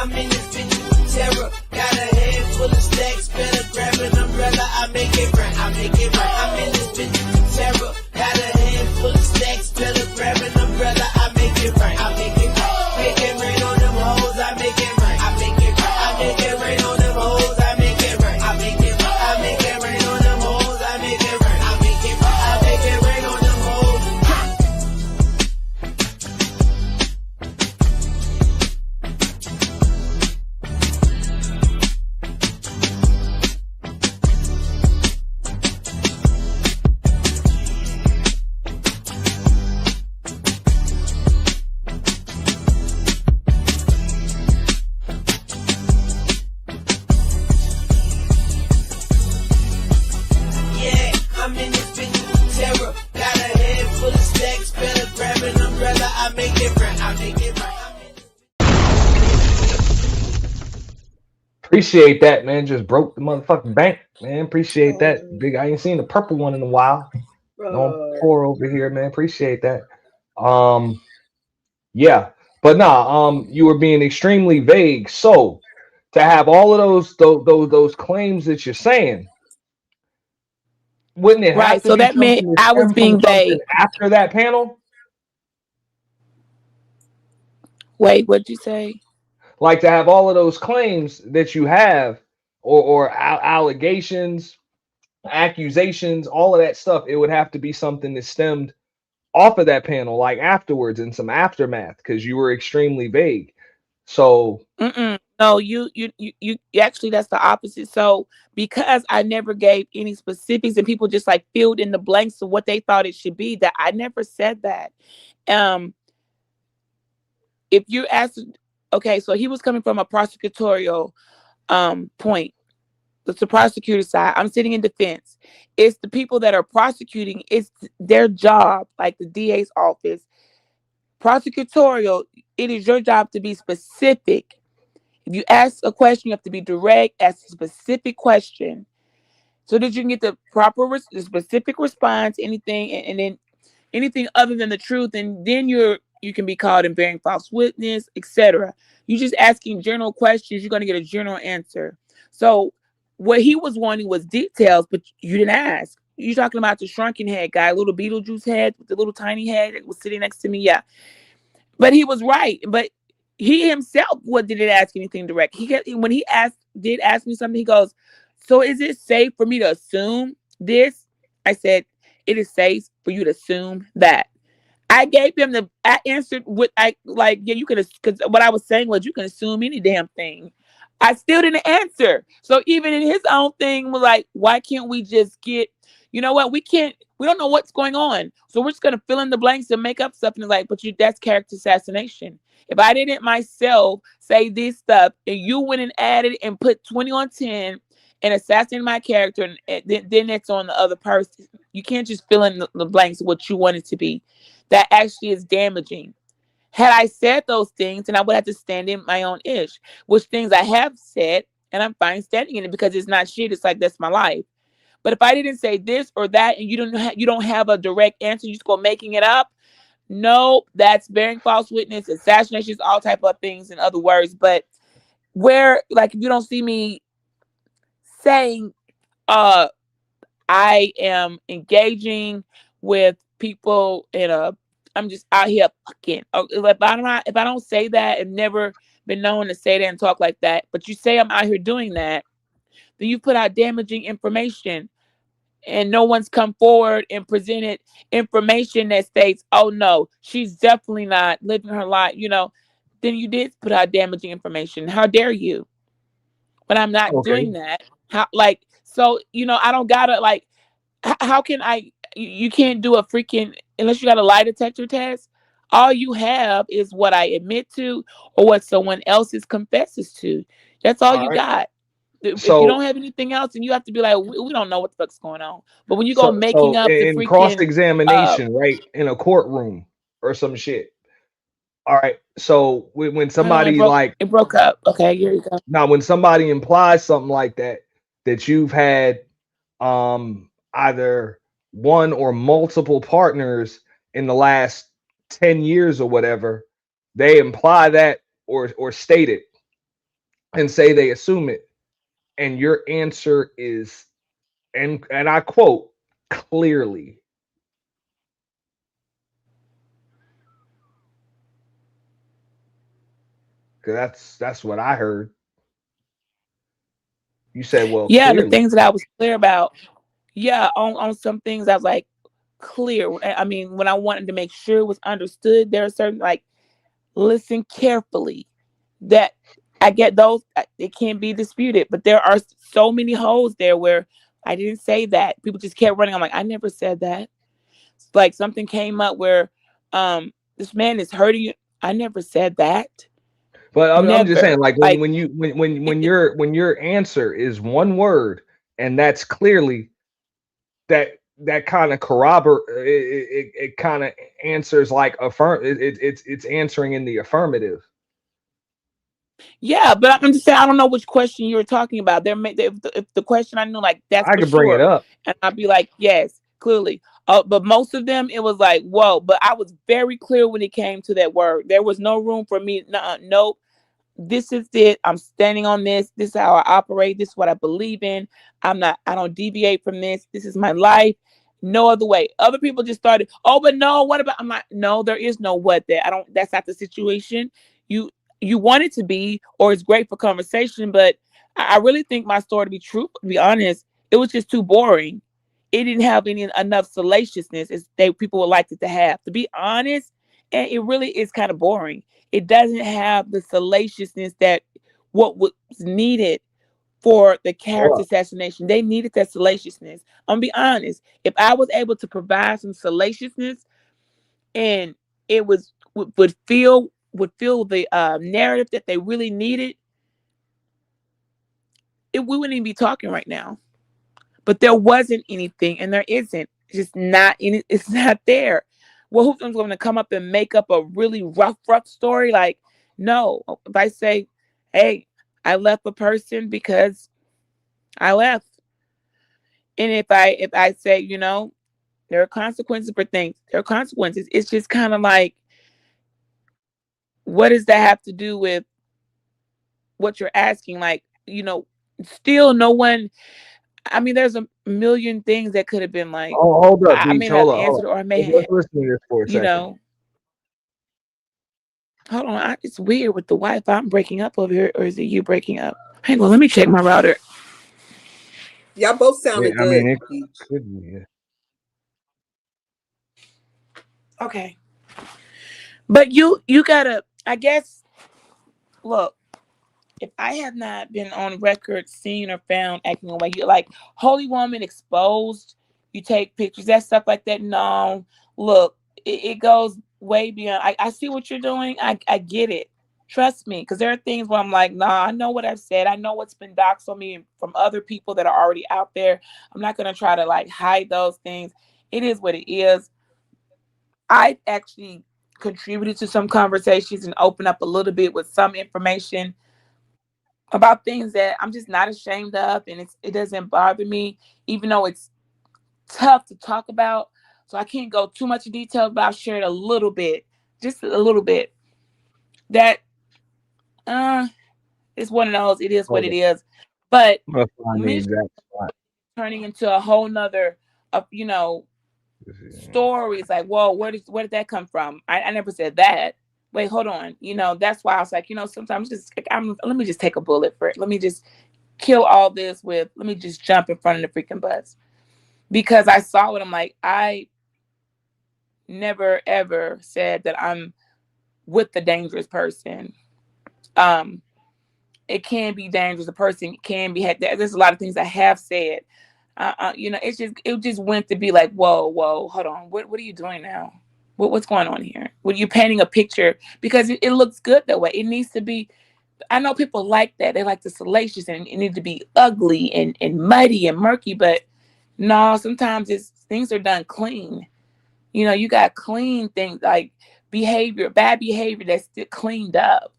I'm in this bitch with terror. Got a head full of stacks. Better grab an umbrella. I make it right. I'm in this bitch with terror. Got a head full of stacks. Better grab an umbrella. I make it right. Appreciate that, man. Just broke the motherfucking bank, man. Appreciate that. Big. I ain't seen the purple one in a while. Don't pour over here, man. Appreciate that. Um, yeah, but nah. You were being extremely vague. So to have all of those claims that you're saying, wouldn't it have Right. to So be that meant something that I was stemmed from being something vague. after that panel? Wait, what'd you say? Like to have all of those claims that you have, or allegations, accusations, all of that stuff, it would have to be something that stemmed off of that panel, like afterwards in some aftermath, because you were extremely vague. So Mm-mm. No, you actually that's the opposite. So because I never gave any specifics and people just like filled in the blanks of what they thought it should be, that I never said that. Um, if you ask, okay, so he was coming from a prosecutorial point. That's the prosecutor side. I'm sitting in defense. It's the people that are prosecuting, it's their job, like the DA's office. Prosecutorial, it is your job to be specific. If you ask a question, you have to be direct, ask a specific question so that you can get the proper, the specific response, anything, and then anything other than the truth, and then you can be called in bearing false witness, etc. You just asking general questions, you're gonna get a general answer. So what he was wanting was details, but you didn't ask. You're talking about the shrunken head guy, little Beetlejuice head with the little tiny head that was sitting next to me. Yeah, but he was right. But he himself didn't ask anything direct. When he did ask me something, he goes, "So is it safe for me to assume this?" I said, "It is safe for you to assume that." I answered what I like. Yeah, you can, because what I was saying was you can assume any damn thing. I still didn't answer. So even in his own thing was like, why can't we just get, you know what? We don't know what's going on. So we're just gonna fill in the blanks and make up stuff. And it's like, but that's character assassination. If I didn't myself say this stuff and you went and added and put 20 on 10 and assassinated my character, and then it's on the other person. You can't just fill in the blanks of what you want it to be. That actually is damaging. Had I said those things, then I would have to stand in my own ish, which things I have said, and I'm fine standing in it because it's not shit. It's like that's my life. But if I didn't say this or that, and you don't have a direct answer, you just go making it up. Nope, that's bearing false witness, assassinations, all type of things. In other words, but where like if you don't see me saying, I am engaging with people in a. I'm just out here fucking. If I don't say that, I've never been known to say that and talk like that. But you say I'm out here doing that, then you put out damaging information, and no one's come forward and presented information that states, "Oh no, she's definitely not living her life." Then you did put out damaging information. How dare you? But I'm not okay. doing that. How like so? I don't gotta like. How can I? You can't do a freaking unless you got a lie detector test. All you have is what I admit to or what someone else's confesses to. That's all All you right. got. If you don't So have anything else, then you have to be like, we don't know what the fuck's going on. But when you go so making so up the in cross freaking examination, right, in a courtroom or some shit. All right. So when I don't know, somebody like it broke up. Okay, here you go. now when somebody implies something like that you've had either one or multiple partners in the last 10 years or whatever, they imply that or state it and say they assume it, and your answer is, and I quote, clearly. Because that's what I heard. You said, well, Yeah, the clearly. things that I was clear about. Yeah, on some things I was like clear. I mean, when I wanted to make sure it was understood, there are certain like listen carefully. That I get those, it can't be disputed, but there are so many holes there where I didn't say that. People just kept running. I'm like, I never said that. It's like something came up where this man is hurting you. I never said that. But I'm just saying, Never. like Like it, when your answer is one word, and that's clearly that kind of corroborate it kind of answers like it's answering in the affirmative. Yeah, but I'm just saying I don't know which question you were talking about. If the question I knew, like that's I for could bring it sure, up. and I'd be like, yes, clearly. But most of them, it was like, whoa. But I was very clear when it came to that word. There was no room for me. Nope. This is it. I'm standing on this. This is how I operate. This is what I believe in. I don't deviate from this. This is my life. No other way. Other people just started, oh, but no, what about, I'm like, no, there is no what there. That's not the situation. You you want it to be, or it's great for conversation, but I really think my story, to be true, to be honest, it was just too boring. It didn't have any enough salaciousness as people would like it to have. To be honest, and it really is kind of boring. It doesn't have the salaciousness that what was needed for the character assassination. They needed that salaciousness. I'm gonna be honest. If I was able to provide some salaciousness and it would feel the narrative that they really needed, we wouldn't even be talking right now. But there wasn't anything, and there isn't. Just not any. It's not there. Well, who's going to come up and make up a really rough story? Like, no. If I say, "Hey, I left a person because I left," and if I say, there are consequences for things. There are consequences. It's just kind of like, what does that have to do with what you're asking? Like, still no one. I mean, there's a million things that could have been like, Oh, hold up, I Beach. may not have Hold up. Hold answered, up. or I may Let's have, listen to this for a you second. know. Hold on, it's weird with the Wi-Fi. I'm breaking up over here, or is it you breaking up? Hang on, let me check my router. Y'all both Yeah, sounded I good. mean, it could be. Yeah. Okay, but you gotta. I guess. Look, if I have not been on record, seen or found acting away, you're like holy woman exposed. You take pictures, that stuff like that. No, look, it goes way beyond. I see what you're doing. I get it. Trust me, because there are things where I'm like, nah, I know what I've said. I know what's been doxed on me from other people that are already out there. I'm not gonna try to like hide those things. It is what it is. I actually contributed to some conversations and opened up a little bit with some information about things that I'm just not ashamed of, and it doesn't bother me, even though it's tough to talk about. So I can't go too much in detail, but I'll share it a little bit, just a little bit. That it's one of those. It is what Hold it up. is. But I'm gonna find the me exact spot. turning into a whole nother, stories like, whoa, where did that come from? I never said that. Wait, hold on. That's why I was like, sometimes just let me just take a bullet for it. Let me just kill all this with, let me just jump in front of the freaking bus. Because I saw it, I'm like, I never ever said that I'm with the dangerous person. Um, it can be dangerous. A person can be. There's a lot of things I have said. It just went to be like, whoa, hold on. What are you doing now? What's going on here? When you painting a picture because it looks good that way. It needs to be. I know people like that. They like the salacious and it needs to be ugly and muddy and murky. But no, sometimes things are done clean. You got clean things like bad behavior that's still cleaned up,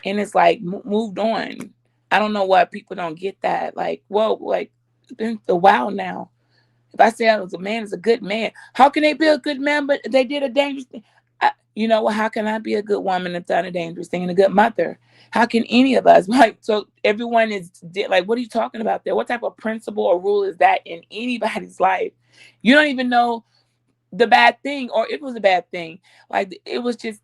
and it's like moved on. I don't know why people don't get that. Like, whoa, like it's been a while now. If I say I was a man, is a good man, how can they be a good man, but they did a dangerous thing? How can I be a good woman and done a dangerous thing and a good mother? How can any of us? Like, so everyone is like, what are you talking about there? What type of principle or rule is that in anybody's life? You don't even know the bad thing, or it was a bad thing. Like, it was just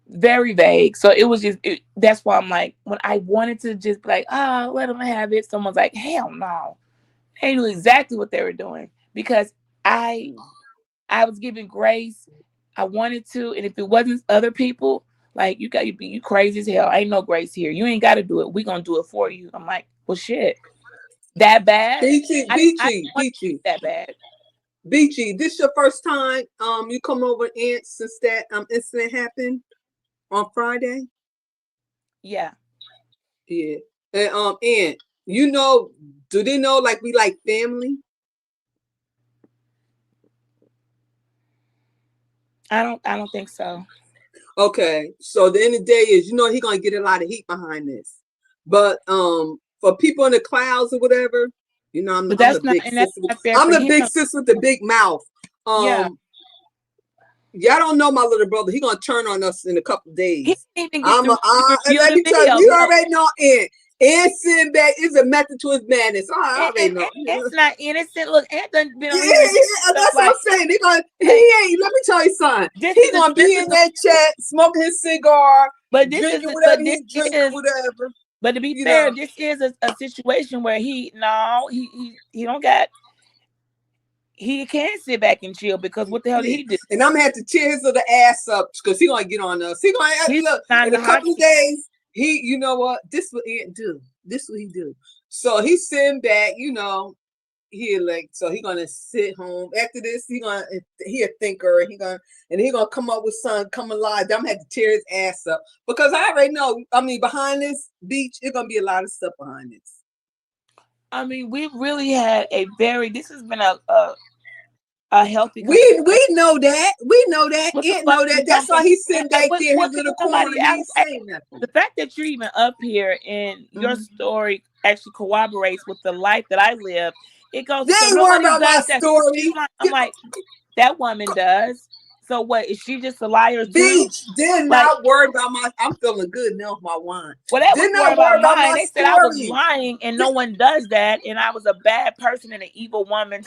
very vague. So it was just, that's why I'm like, when I wanted to just be like, let them have it, someone's like, hell no. They knew exactly what they were doing because I was given grace. I wanted to, and if it wasn't other people, like, you crazy as hell. Ain't no grace here. You ain't got to do it. We gonna do it for you. I'm like, well, shit, that bad? Beachy, I didn't want it that bad. Beachy, this your first time you come over and since that incident happened on Friday? Yeah. Yeah. And do they know like we like family? I don't think so. Okay, so the end of the day is, he gonna get a lot of heat behind this. But for people in the clouds or whatever, I'm But the that's not, big and sis. that's not fair I'm for the him. big sis with the big mouth. Yeah. Y'all don't know my little brother. He gonna turn on us in a couple days. He didn't even get to and review let the me tell you, video. you already know it. And sitting back is a method to his madness. I already know. It's not innocent. Look, Ant done been on Yeah, here. that's what I'm saying. He ain't. Let me tell you something. He gonna be in that chat, smoking his cigar, but drinking whatever he drink or whatever. But to be fair, this is a situation where he don't got. He can't sit back and chill because what the hell did he do? And I'm gonna have to tear his little ass up because he gonna get on us. He gonna look in a couple of days. You know what? This what Ant do. This what he do. So he's sitting back. So he gonna sit home after this. He a thinker. He gonna come up with something, come alive. I'm gonna have to tear his ass up because I already know. I mean, behind this beach, it's gonna be a lot of stuff behind this. I mean, we really had this has been a healthy. We know that. We know that. Ant know that. That's why he's sitting back there in his little corner. He ain't saying nothing. The fact that you're even up here and your story actually corroborates with the life that I live. It goes. They ain't worried about my story. I'm like, that woman does. So what? Is she just a liar too? Beach did not worry about my. I'm feeling good now with my wine. Well, that did was not worry about mine. my They said I was lying, and no one does that, and I was a bad person and an evil woman.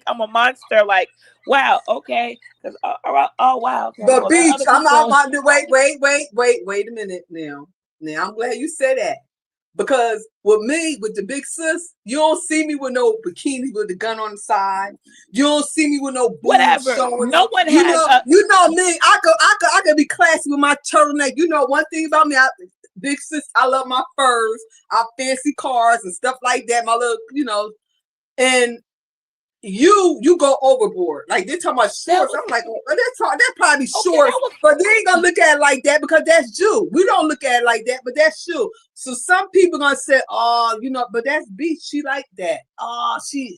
I'm a monster. Like, wow, okay. Oh wow. Okay. But Beach, I'm out. Wait a minute now. Now I'm glad you said that. Because with me, with the big sis, you don't see me with no bikini with the gun on the side. You don't see me with no boobs whatever. showing. No one you has. You know me. I could be classy with my turtleneck. You know one thing about me, big sis. I love my furs. I fancy cars and stuff like that. My little, and you go overboard. Like they're talking about shorts. I'm like, that's probably shorts, but they ain't gonna look at it like that because that's you. We don't look at it like that, but that's you. So some people gonna say, oh, but that's Beach. She like that. Oh, she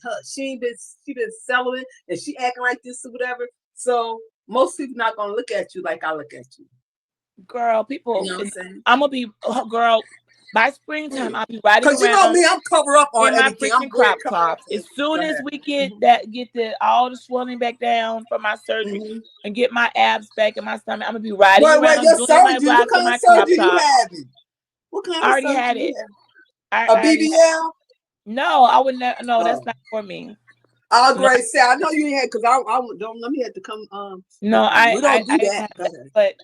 been selling and she acting like this or whatever. So most people not gonna look at you like I look at you. Girl, people. You know what I'm saying? I'm gonna be girl. By springtime, I'll be riding around. Because you know me, I'm covered up on everything. I'm crop tops. As soon as we get all the swelling back down from my surgery and get my abs back in my stomach, I'm gonna be riding around doing my blocks and my crop tops. What kind of I already surgery had it. A BBL? No, I would never. No, that's not for me. Oh, great. Say, I know you had because I don't let me have to come. No, we don't do that. But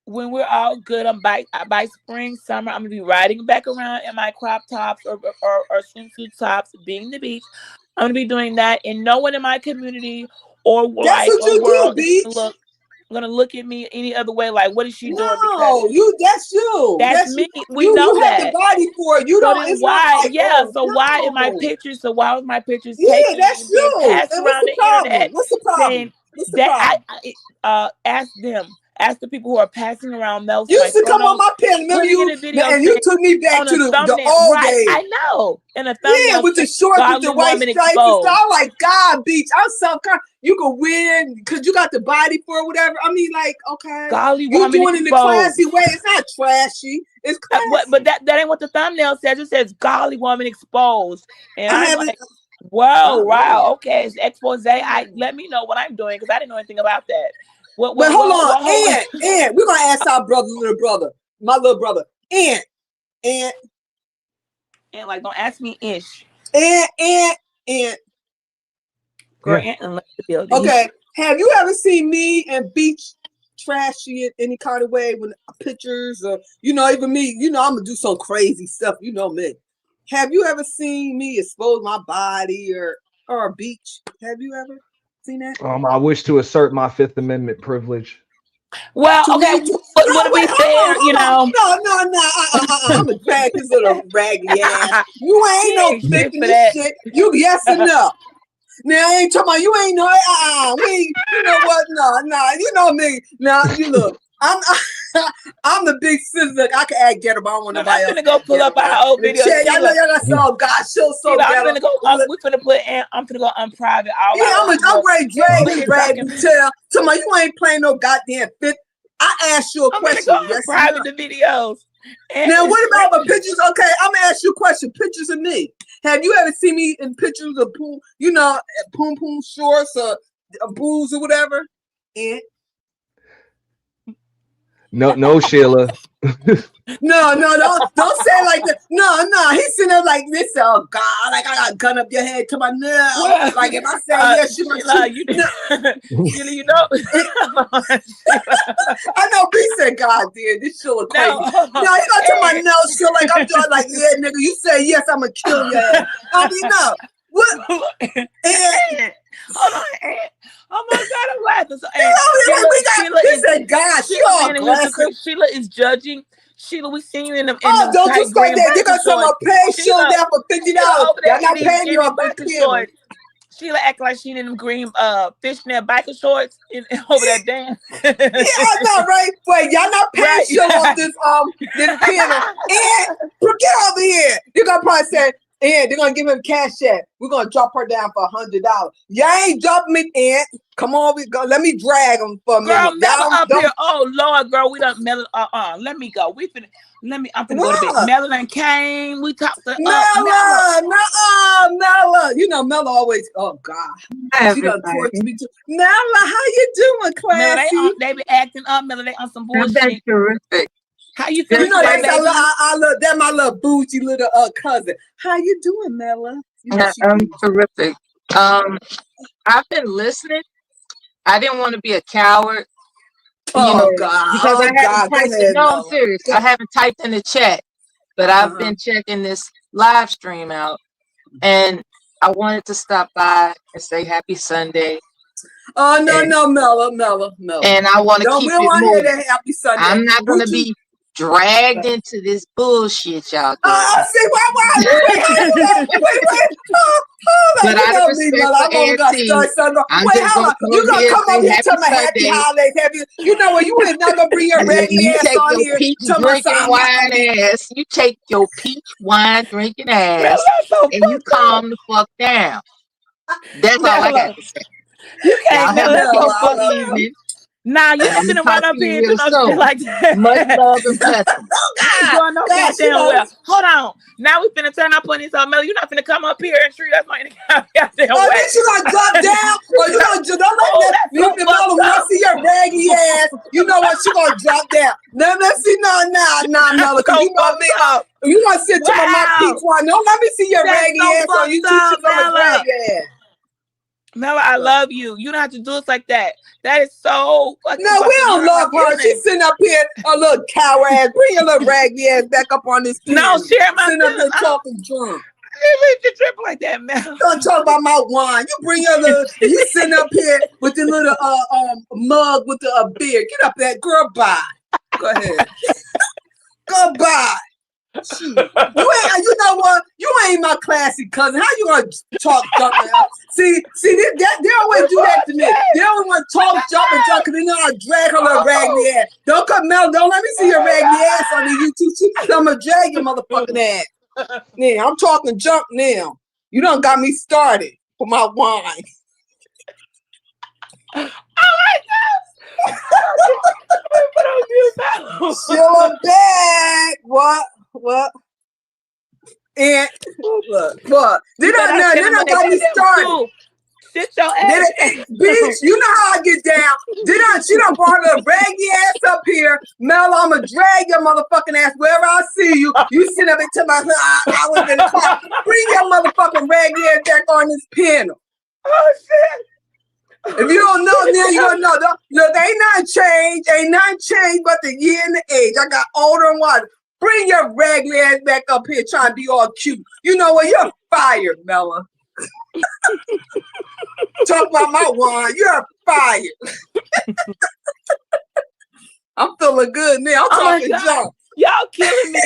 when we're all good, by spring, summer, I'm gonna be riding back around in my crop tops or swimsuit tops, being the beach. I'm gonna be doing that, and no one in my community or life or world is gonna look at me any other way. Like, what is she doing? No, that's you. That's me. We you know you that. have the body for it. You so don't. It's why? not like, yeah. So no. why in my pictures? So why was my pictures Yeah, taken that's and you. passed And around the internet? What's the problem? Saying what's the problem? I ask them. Ask the people who are passing around those. You used to come on my pen. Remember you? And you took me back to the old days. I know. In a thumbnail. Yeah, with the shorts with the white stripes and stuff. I'm like, God, Beach. I'm so you can wear because you got the body for it, whatever. I mean, like, okay. Golly, you doing it in the classy way. It's not trashy. It's classy. But that ain't what the thumbnail says. It says golly woman exposed. And I'm like, whoa, wow, okay. It's expose. Let me know what I'm doing because I didn't know anything about that. But hold on, Ant, we're gonna ask our little brother, my little brother, Ant, like don't ask me ish. Ant. Girl, Ant left the building. Okay, have you ever seen me and Beach trashy in any kind of way when pictures or even me? I'm gonna do some crazy stuff. You know me. Have you ever seen me expose my body or Beach? Have you ever? Seen that? I wish to assert my Fifth Amendment privilege. Well, okay, but would it be fair, No. I'm a drag this little raggedy ass. You ain't no fixing this shit. You yes or no? Now I ain't talking about you ain't no we you know what? No, you know me. Now you look. I'm the big sis. Look, I can act ghetto, but I don't want nobody else. I'm finna go pull up our old video. Y'all know y'all got some God show so ghetto. We finna put I'm finna go unprivate. I'm ready to drag you tell. Tell me you ain't playing no goddamn Fifth I asked you a I'm gonna question. go Yes, private the videos. And now, what about my pictures? Okay, I'm gonna ask you a question. Pictures of me. Have you ever seen me in pictures of poom, poom poom shorts or booze or whatever? And No, Sheila. no, don't say it like that. No, he's sitting there like this. Oh God, like I got a gun up your head to my nose. Well, Like if I say yes, you Sheila, you Sheila, you know. I know B said, God damn, this shit was crazy. No, No, you gonna tell my nose shit like I'm doing like, yeah, nigga, you say yes, I'm gonna kill your ass. I mean, no. What? Hold on, Aunt. Oh my God, I'm laughing. So, Sheila is judging. Sheila, we seen you in the don't you start that. You're gonna tell my pay Sheila down for $50. Y'all not paying me off the shorts. Sheila act like she in them green fishnet biker shorts over that dance. Yeah, I know, right? Wait, y'all not paying Sheila off this piano. And get over here. You're gonna probably say, and they're gonna give him cash app. We're gonna drop her down for $100. Y'all ain't dropping me, Aunt. Come on, let me drag him for a minute. Girl, Mel up here. Oh Lord, girl, we done Mel. Let me go. I'm finna go to bed. Melon came. We talked to Mela. You know Mela always. Oh God, she done tortured me too. Mela, how you doing, classy? Mela, they be acting up. Mela, they on some bullshit. That's terrific. How you feeling? You know I love that. My little bougie little cousin. How you doing, Mela? I'm terrific. I've been listening. I didn't want to be a coward. God! Because I haven't typed I'm serious. I haven't typed in the chat, but I've been checking this live stream out, and I wanted to stop by and say happy Sunday. Oh no, Mela. And I want to keep it moving. That happy Sunday. I'm not going to be dragged into this bullshit, y'all. See, wait. But I don't respect for Auntie. Wait, hold on. You gonna come up here and tell me happy holidays? You know what? You is not gonna bring your raggedy ass on here. You take your peach wine drinking ass and you calm the fuck down. That's all I got to say. You can't have a peaceful evening. Nah, you ain't gonna run up here and do no shit like that. Much love and blessings. Going no goddamn well. Hold on. Now we finna turn our ponies on. Mel, you're not finna come up here and treat us like goddamn way. Then you gonna drop down, or you gonna don't let that. You want to see your raggy ass. You know what? She gonna drop down. Let's see. No, Mel. Cause you want me up. You want to sit to my peach wine? No, let me see your raggy ass. Or you two gonna drag your ass. Mela, I love you. You don't have to do us like that. That is so fucking. No, we don't love her. She's sitting up here, a little cow ass. Bring your little raggy ass back up on this. No, share my. Sitting up here talking drunk. You trip like that, Mel. Don't talk about my wine. You bring your little. You sitting up here with the little mug with the beer. Get up there, girl. Bye. Go ahead. Goodbye. You know what? You ain't my classy cousin. How you gonna talk junk? See, they always do that to me. They always want to talk junk because they know I drag her little raggedy ass. Don't come, Mel. Don't let me see your raggedy ass on the YouTube. I'm gonna drag your motherfucking ass. Yeah, I'm talking junk now. You done got me started for my wine. Oh my God! Sheila back. What? And what? They don't got me started. Sit your ass. Bitch, you know how I get down. She done brought her raggy ass up here. Mel, I'ma drag your motherfucking ass wherever I see you. You sit up into my I was in the car. Bring your motherfucking raggy ass back on this panel. Oh shit. If you don't know now, you don't know. Look, ain't nothing changed but the year and the age. I got older and wiser. Bring your raggedy ass back up here trying to be all cute. You know what? You're fired, Mela. Talk about my wine. You're fired. I'm feeling good now. I'm talking junk. Y'all killing me.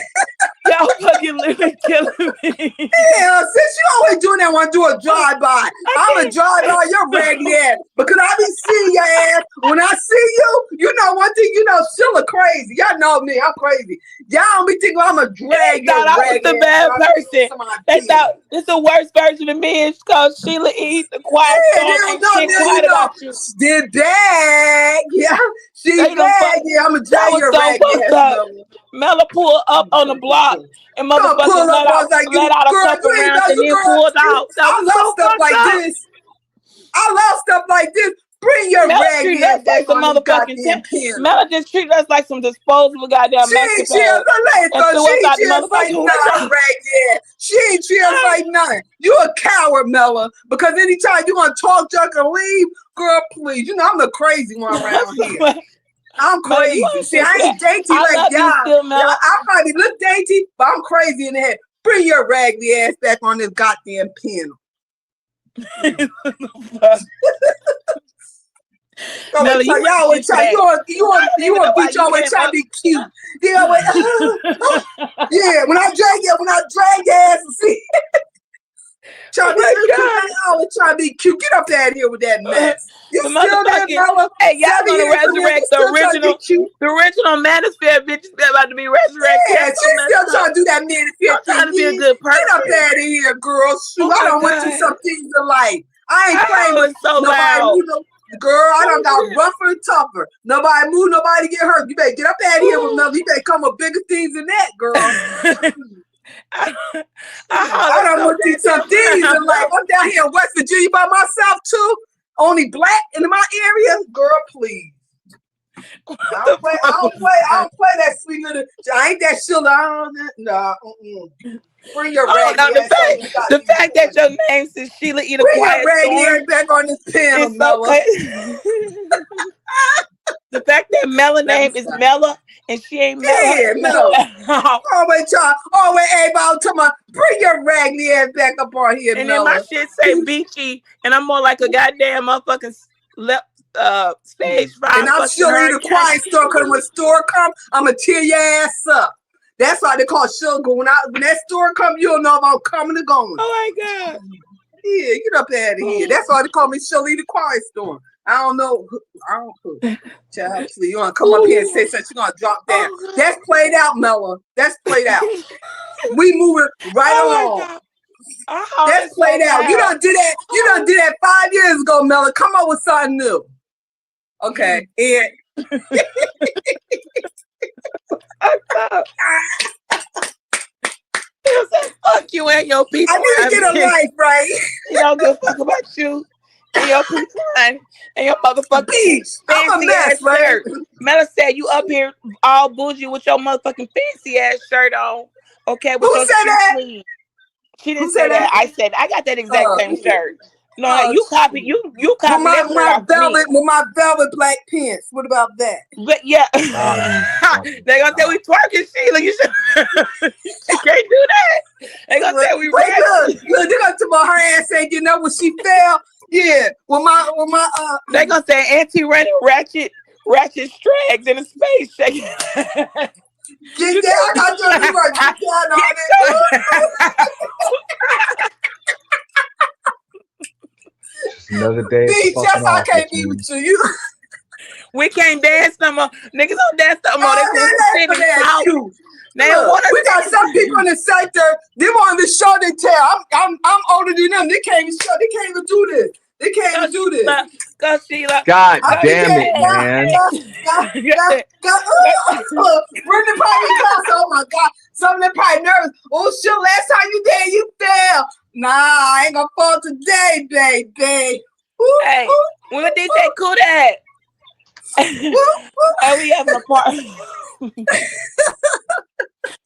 Y'all fucking literally killing me. Yeah, since you always doing that when I do a drive-by. I'm a drive-by your raggedy ass. Because I be seeing your ass. When I see you, you know one thing, you know, Sheila crazy. Y'all know me, I'm crazy. Y'all don't be thinking I'm a drag. They thought I was the bad person. They thought this the worst version of me is because Sheila E. the quiet storm ain't shit quiet about you. Did bag. Yeah, she bag. Yeah, I'm a drag your raggedy ass. Mella pulled up on the block and motherfucking pull up, I was like, let out a girl, couple you ain't rounds know and you, then girl. pulled out. I love stuff like this. I love stuff like this. Bring your raggedy ass back on this goddamn piano. Mella just treated us like some disposable goddamn She ain't treat us like nothing, raggedy. She ain't treat us like nothing. You a coward, Mella. Because anytime you gonna talk junk and leave, girl, please. You know I'm the crazy one around here. I'm crazy. See, I ain't dainty like y'all. I probably look dainty, but I'm crazy in the head. Bring your raggedy ass back on this goddamn piano. Mella, you always try. You want bitch always try to be cute. You always, yeah. When I drag your ass and see. Try to be I always try to be cute. Get up out of here with that mess. You the still there, Mella? Hey, y'all gonna resurrect the original Manosphere bitch is about to be resurrected. Yeah, she's still trying to do that Manosphere thing. Trying to be a good person. Get up out of here, girl. Shoot, I done went through some things in life. I ain't playing with so nobody. Girl, I done got rougher and tougher. Nobody move, nobody get hurt. You better get up out of here with Mella. You better come with bigger things than that, girl. I done went through some things in life. I'm down here in West Virginia by myself too. Only black in my area. Girl, please. I don't play that sweet little. I ain't that Sheila. No. Bring your raggedy ass. The fact that your name says Sheila E. the Bring Quiet your raggedy Storm ass back on this panel, Mella. The fact that Mella name is Mella and she ain't Mella. Yeah, Mella. Always everybody talking about bring your raggedy ass back up on here, and Mella. then my shit say Beachy, and I'm more like a goddamn motherfucking stage fright. And I'm Sheila E. the Quiet Storm, because when store come, I'ma tear your ass up. That's why they call Sheila. When that store come, you'll know if I'm coming or going. Oh my God. Yeah, get up out of here. That's why they call me Sheila E. the Quiet Storm. I don't know. Child, please. You want to come up here and say something, you're going to drop down. That's played out, Mella. That's played out. We moving right along. That's played out. You done did that. You done did that 5 years ago, Mella. Come up with something new. Okay. And fuck you and your people. I need to get a life, right? You don't give a fuck about you and your people and your motherfucking Beach. I'm a mess, right? Mella said you up here all bougie with your motherfucking fancy ass shirt on. Okay, with who your said that? Clean. She didn't say that. I said I got that exact same shirt. No, you copy you copy that shirt off velvet me. with my velvet black pants. What about that? But yeah, they gonna say we twerking, Sheila. You should. You can't do that. They gonna say we. Look, they gonna talk about her ass ain't getting up when she fell. Yeah, with my They gonna say Auntie running ratchet strags in a space shaking. Get down! I got you right. Get down on it. Another day. Just I can't be with you. We can't dance no more. Niggas don't dance no more. They we got some people in the sector. They want to show they tell. I'm older than them. They can't even show. They can't even do this. They can't even do this. Go Sheila. God damn it, man. Bring the party class. Oh my God. Some of them probably nervous. Oh shit, last time you did, you fell. Nah, I ain't gonna fall today, baby. Hey, when the DJ cool that. Oh, we having a party.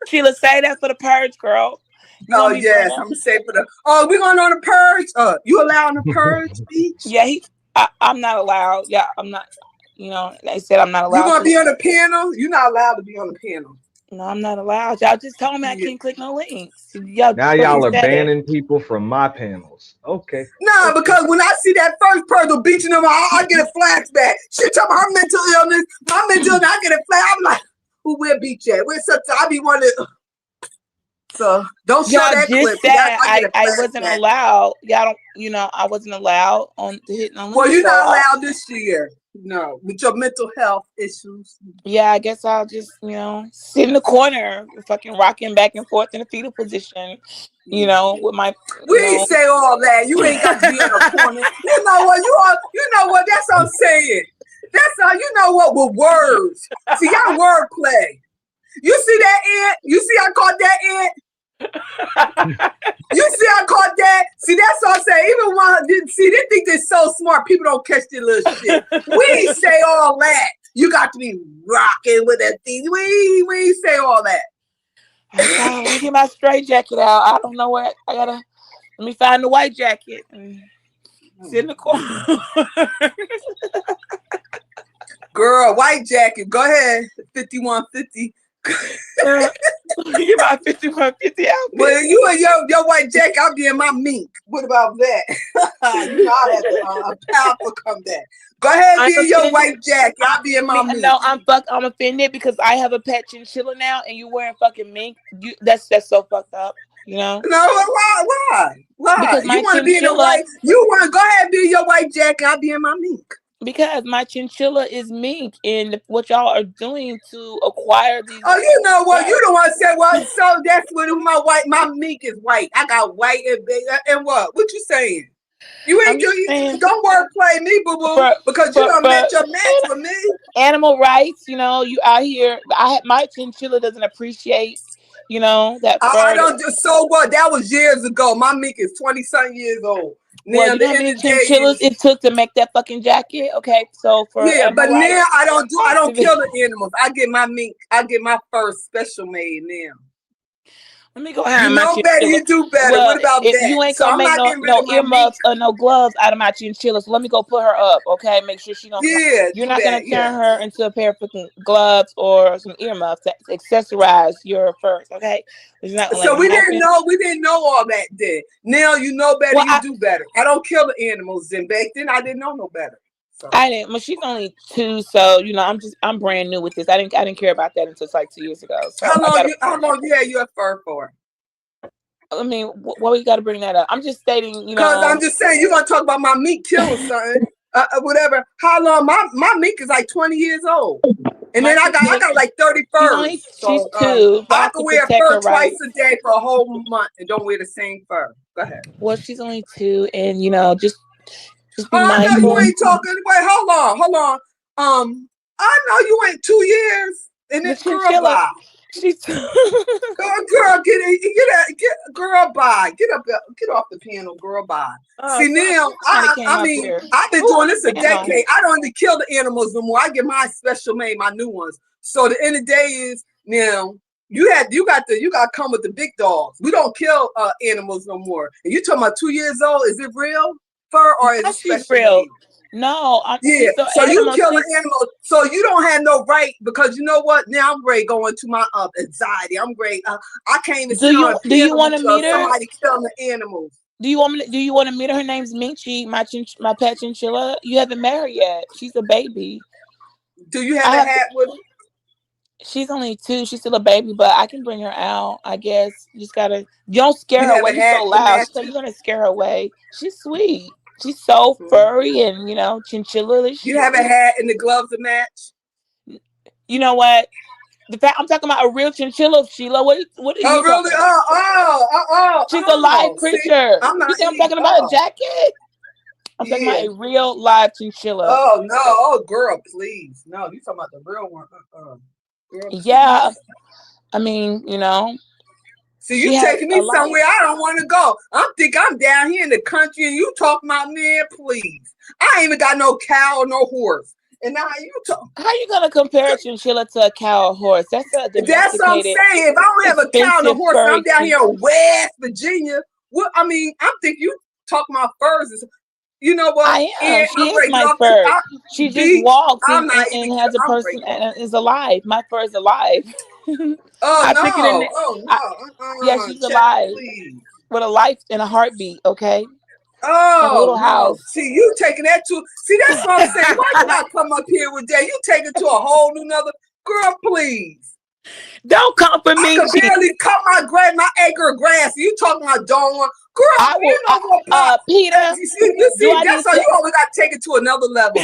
Sheila, say that for the purge, girl. Oh yes, I'm gonna say for the. Oh, we going on the purge? You allowing the purge speech? Yeah, I'm not allowed. Yeah, I'm not. You know, they said I'm not allowed. You gonna be on the panel? You're not allowed to be on the panel. No, I'm not allowed. Y'all just told me I can't click no links. Now y'all are banning people from my panels. Okay. Nah, because when I see that first person beating them, I get a flashback. She talking about her mental illness, my mental illness. I get a flash. I'm like, who will beat you? Where's something? I be wanting. So don't show Y'all that just clip. Y'all, said I get a I wasn't flashback. allowed. Y'all don't, I wasn't allowed on to hit on Well, me. you're So not allowed this year. No, with your mental health issues. yeah, I guess I'll just, sit in the corner, fucking rocking back and forth in a fetal position, with my, We ain't say all that. You ain't got to be in a corner. You know what? You know what? That's what I'm saying. That's all. You know what? With words. See, y'all wordplay. You see that ant? You see I caught that ant? You see I caught that? See, that's what I'm saying. Even when they think they're so smart, people don't catch their little shit. We ain't say all that. You got to be rocking with that thing. We ain't say all that. Let me get my straight jacket out. I don't know what I gotta. Let me find the white jacket and sit in the corner. Girl, white jacket. Go ahead. 5150. Get my 5150 outfit. Well, you and your white jacket, I'll be in my mink. What about that? You know, I had a powerful comeback. Go ahead and be in your white jacket. I'll be in my mink. No, I'm offended because I have a pet chinchilla now, and you wearing fucking mink. That's so fucked up. No, why? Because my You want to be in a white? You want to go ahead and be in your white jacket? I'll be in my mink. Because my chinchilla is mink, and what y'all are doing to acquire these. Oh, you know what? You don't want to say, well, so that's what my mink is white. I got white and what? What you saying? You ain't don't wordplay me, boo boo, because you don't match your match with me. Animal rights, you out here. My chinchilla doesn't appreciate, that. I don't just so what? That was years ago. My mink is 20-something years old. Now, Well, you know how many chinchillas it took to make that fucking jacket? Okay, so for but animal now rights, I don't kill the animals. I get my mink. I get my fur special made now. Let me go ahead. You know better. You do better. Well, what about that? You ain't gonna make no earmuffs or no gloves out of my chinchilla. So let me go put her up, okay? Make sure she don't. Yeah, you're not gonna turn her into a pair of freaking gloves or some earmuffs that accessorize your furs, okay? So we didn't know all that then. Now you know better. Well, you do better. I don't kill the animals. And back then I didn't know no better. So. I didn't. Well, she's only 2, so I'm brand new with this. I didn't care about that until like 2 years ago. So how long you had your fur for? I mean, why we got to bring that up? I'm just stating, Because I'm just saying, you're going to talk about my mink killing something, whatever. How long? My mink is like 20 years old. And then I got like 30 furs. She's 2. I can wear fur twice a day for a whole month and don't wear the same fur. Go ahead. Well, she's only 2, and just be mindful. I know you ain't talking. Wait, hold on. I know you ain't 2 years. And this girl bye. She's girl, girl bye. Get off the panel, girl bye. See now, I mean, I've been doing this a decade. I don't even kill the animals no more. I get my special made, my new ones. So the end of the day is now you got to come with the big dogs. We don't kill animals no more. And you talking about 2 years old? Is it real fur or is it special real? Made? No, so you kill an animal, so you don't have no right because you know what? Now I'm ready going to my anxiety. I'm great. I can't even. Do you want to meet her? Somebody killing the animals. Do you want to meet her? Her name's Beachy, my pet chinchilla. You haven't met her yet. She's a baby. Do you have a hat with her? She's only 2. She's still a baby, but I can bring her out. I guess you don't scare her away. You're so loud, so you're gonna scare her away. She's sweet. She's so furry and chinchilla-ish. You have a hat and the gloves to match. You know what? The fact I'm talking about a real chinchilla, Sheila. What are you really? Oh! She's a live creature. See, I'm talking about a jacket. I'm talking about a real live chinchilla. Oh no! Oh girl, please. No, you talking about the real one. Girl, yeah. Please. I mean, See, you taking me somewhere I don't want to go. I'm down here in the country and you talking about, man, please. I ain't even got no cow or no horse. And now you talk. How you gonna compare a chinchilla to a cow or horse? That's a domesticated. That's what I'm saying. If I don't have a cow and a horse, and I'm down here in West Virginia. What I'm thinking you talk about furs. You know what? I am. She is my fur. She just walks and has a person and is alive. My fur is alive. Yeah, she's alive with a life and a heartbeat. Okay. Oh, a little house. See, you taking that to see. That's what I'm saying. Why you not come up here with that? You take it to a whole new nother girl, please. Don't come for I me, could barely cut my acre of grass. You talking about don't want, girl? I will, You know what, Pop? Peter. You see, that's how you always got to take it to another level.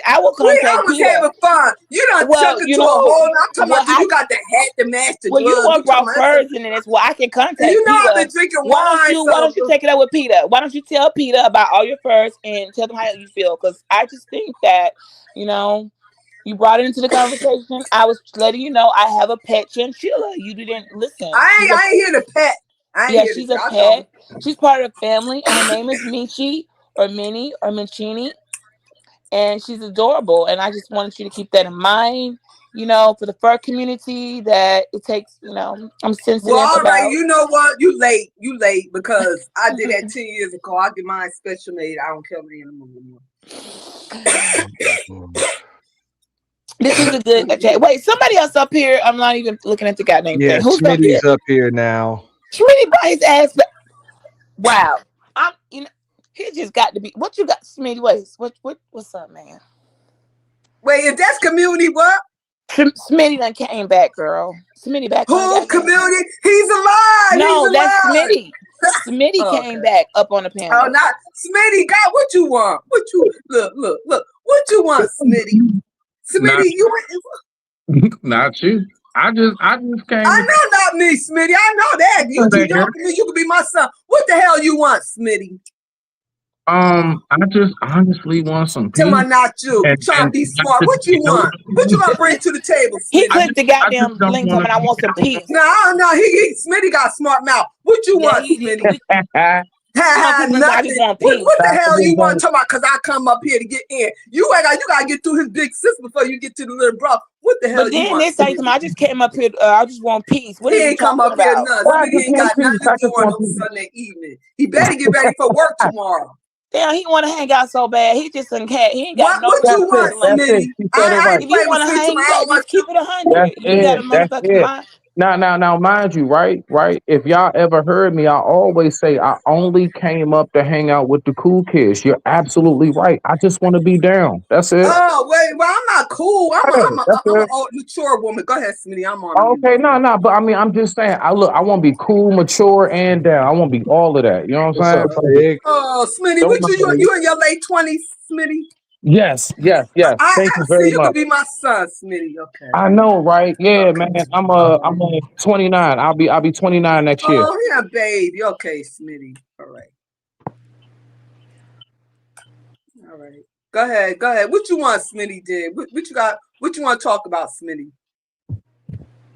I will We contact always Peter. having fun. You done Well, took it you to a know, whole. I'm talking well, about you got the hat, the mask, the well, you gloves. want You talking raw about that's person in this? Well, I can contact you know Peter. I've been drinking Why wine. don't you take it up with Peter? Why don't you tell Peter about all your furs and tell them how you feel? Because I just think that, you know, you brought it into the conversation. I was letting you know I have a pet chinchilla. You didn't listen. I ain't here to pet. She's a pet. She's part of the family, and her name is Beachy or Minnie or Minchini, and she's adorable. And I just wanted you to keep that in mind. You know, for the fur community, that it takes. You know, I'm sensitive. Well, all right. about. You know what? You late because I did that 10 years ago. I get mine special made. I don't kill the animal anymore. This is a good chat. Wait, somebody else up here. I'm not even looking at the goddamn thing. Who's Smitty's up here now. Smitty brought his ass back. Wow. You know, he just got to be. What you got, Smitty? What's up, man? Wait, if that's community, what? Smitty done came back, girl. Smitty back. Who? Community? He's alive. No, He's that's alive. Smitty. Smitty came back up on the panel. Oh, not Smitty. God, what you want? What you look? What you want, Smitty? Smitty, Not you. I just came. I know not me, Smitty. I know that. You too young for me. You could be my son. What the hell you want, Smitty? I just honestly want some peace. Tell me not you. Trying to be smart. What you want? What you want to bring to the table, Smitty? He clicked the goddamn link and I want some peace. No, Smitty got a smart mouth. What you want, Smitty? Nothing. What the hell you want to talk about? Because I come up here to get in. You gotta get through his big sis before you get to the little brother. What the hell but you then want? This ain't I just came up here. I just want peace. What he ain't come up about? Here nothing. He ain't got nothing to do on Sunday evening. He better get ready for work tomorrow. Damn, he want to hang out so bad. He just done cat. He ain't got what you want, Smitty? If you want to hang, you gotta just keep it 100. You got a motherfucking mind. Now, mind you, right? If y'all ever heard me, I always say I only came up to hang out with the cool kids. You're absolutely right. I just want to be down. That's it. Oh, wait, well, I'm not cool. I'm an old, mature woman. Go ahead, Smitty. I'm on. Okay, no, but I mean, I'm just saying. I want to be cool, mature, and down. I want to be all of that. You know what I'm saying? Oh, Smitty, what you in your late 20s, Smitty? Yes. Thank you very you much. could be my son, Smitty. Okay. I know, right? Yeah, man. I'm 29. I'll be 29 next year. Oh, yeah, baby. Okay, Smitty. All right. Go ahead. What you want, Smitty? Did what you got? What you want to talk about, Smitty?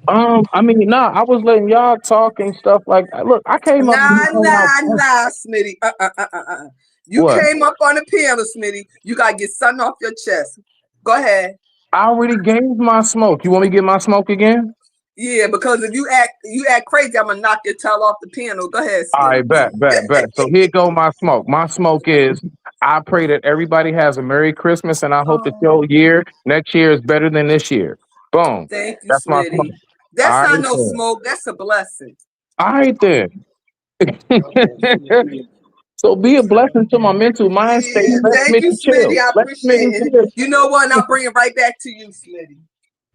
I mean, I was letting y'all talk and stuff like that. Look, I came up. Nah, Smitty. You came up on the piano, Smitty. You gotta get something off your chest. Go ahead. I already gave my smoke. You want me to get my smoke again? Yeah, because if you act crazy, I'm gonna knock your tail off the piano. Go ahead, Smitty. All right, bet. So here go my smoke. My smoke is I pray that everybody has a Merry Christmas, and I hope that your next year is better than this year. Boom. Thank you, That's Smitty. my smoke. That's not no smoke. That's a blessing. All right then. So be a blessing to my mental mind state. Thank you, Smitty. I appreciate it. You know what? I'll bring it right back to you, Smitty.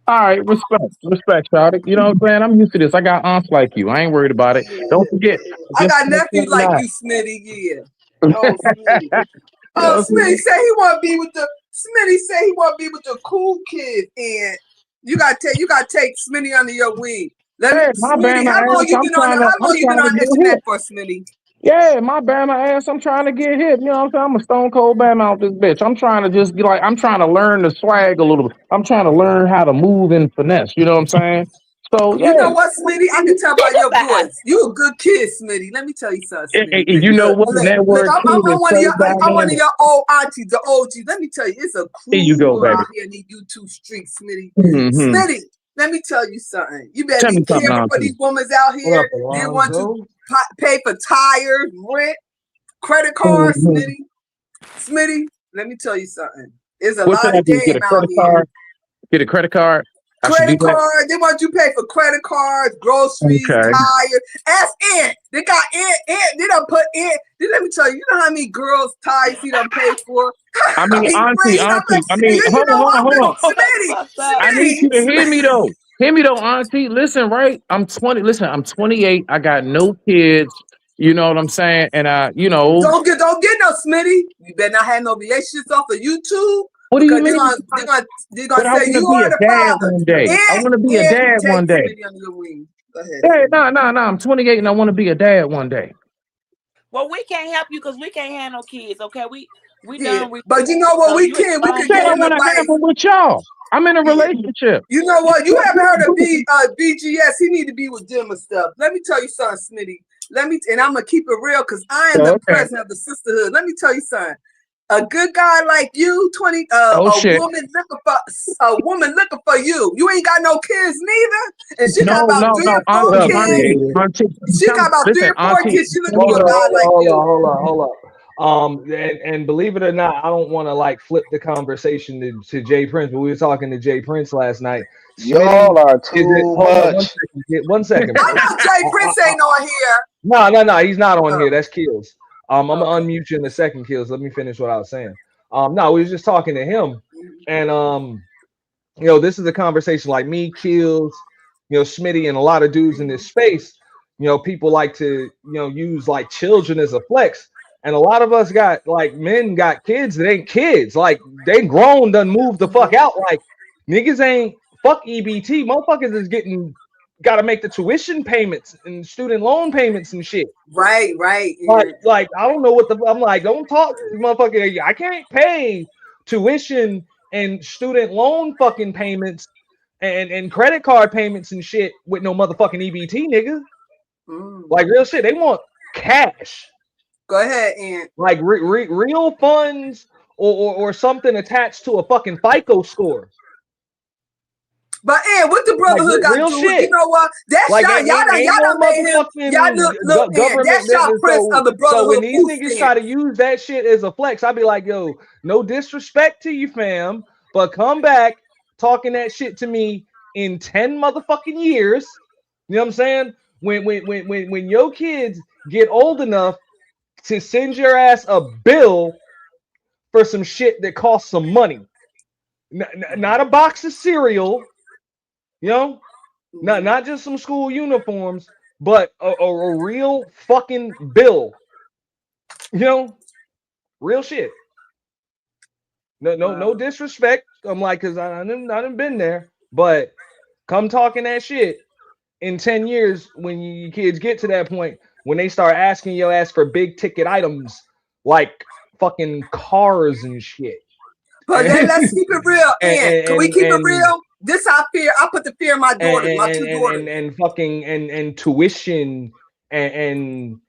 All right, respect, Charlie. You know what I'm saying? I'm used to this. I got aunts like you. I ain't worried about it. Don't forget. I got nephews like you, Smitty. Yeah. Oh, Smitty. Smitty say he want to be with the. Smitty say he want to be with the cool kids, and you got to take Smitty under your wing. Smitty, how long you been on the internet for, Smitty? Yeah, my Bama ass. I'm trying to get hip. You know what I'm saying? I'm a stone cold Bama out this bitch. I'm trying to just be like, I'm trying to learn the swag a little bit. I'm trying to learn how to move and finesse. You know what I'm saying? So yeah. You know what, Smitty? I can tell by your voice. You a good kid, Smitty. Let me tell you something. You know what? I'm one of your old aunties, the OGs. Let me tell you, it's a cool world out here in the YouTube streets, Smitty. Smitty, let me tell you something. You better be careful for these women out here. They want to pay for tires, rent, credit cards, Smitty. Smitty, let me tell you something. There's a lot of game out here. Get a credit card. Credit card. They want you to pay for credit cards, groceries, tires. Ask Aunt. They got Aunt. They done put Aunt. Let me tell you. You know how many girls' tires he done paid for? I mean, auntie. I mean, hold on. Smitty, I need you to hear me though. Hear me though, Auntie. Listen, right? I'm 20. Listen, I'm 28. I got no kids. You know what I'm saying? And Don't get no Smitty. You better not have no relationships off of YouTube what do you because mean? they're But gonna I say want to you be are a the dad father. one day. I want to be a And you dad take one day. Smitty under your wing. Go ahead. Hey, no. I'm 28 and I want to be a dad one day. Well, we can't help you because we can't have no kids. Okay, we Yeah, done with but you. you know what? So We you can Said get I him want the to have wife. them with y'all. I'm in a relationship. You know what? You haven't heard of BGS. He need to be with them and stuff. Let me tell you something, Smitty. And I'm gonna keep it real because I am the Okay. president of the sisterhood. Let me tell you something. A good guy like you, Oh a shit. woman looking for you. You ain't got no kids neither, and she got No, about no, 3 no. or 4 kids. Auntie, She got about 3 listen, or 4 Auntie. kids. She looking for a guy like you. Hold up. And believe it or not, I don't want to like flip the conversation to Jay Prince, but we were talking to Jay Prince last night. Y'all are Is it? too Hold up, much. 1 second. I know Jay Prince ain't on here. No, he's not on here. Oh, That's Kills. I'm gonna unmute you in a second, Kills. Let me finish what I was saying. No, we was just talking to him, and this is a conversation like me, Kills, Smitty, and a lot of dudes in this space. People like to, use like children as a flex. And a lot of us got like men got kids that ain't kids. Like they grown, done moved the fuck out. Like niggas ain't fuck EBT. Motherfuckers is gotta make the tuition payments and student loan payments and shit. Right. Like I don't know what I'm like, don't talk to this motherfucker. I can't pay tuition and student loan fucking payments and credit card payments and shit with no motherfucking EBT, nigga. Like real shit. They want cash. Go ahead, Aunt. Like real funds or something attached to a fucking FICO score. But what the brotherhood got to do with, you know what? That's like, y'all. Y'all done made him. Y'all look, government. that's y'all Prince of the So when brotherhood these food niggas try stamp. to use that shit as a flex, I'd be like, yo, no disrespect to you, fam, but come back talking that shit to me in 10 motherfucking years. You know what I'm saying? When your kids get old enough to send your ass a bill for some shit that costs some money, not a box of cereal, not just some school uniforms, but a real fucking bill, real shit. No disrespect. I'm like, cause I done been there, but come talking that shit in 10 years when you kids get to that point, when they start asking your ass for big ticket items like fucking cars and shit. But let's keep it real, Aunt. Can we keep it real? This I fear. I put the fear in my daughters, my 2 daughters. And fucking and tuition and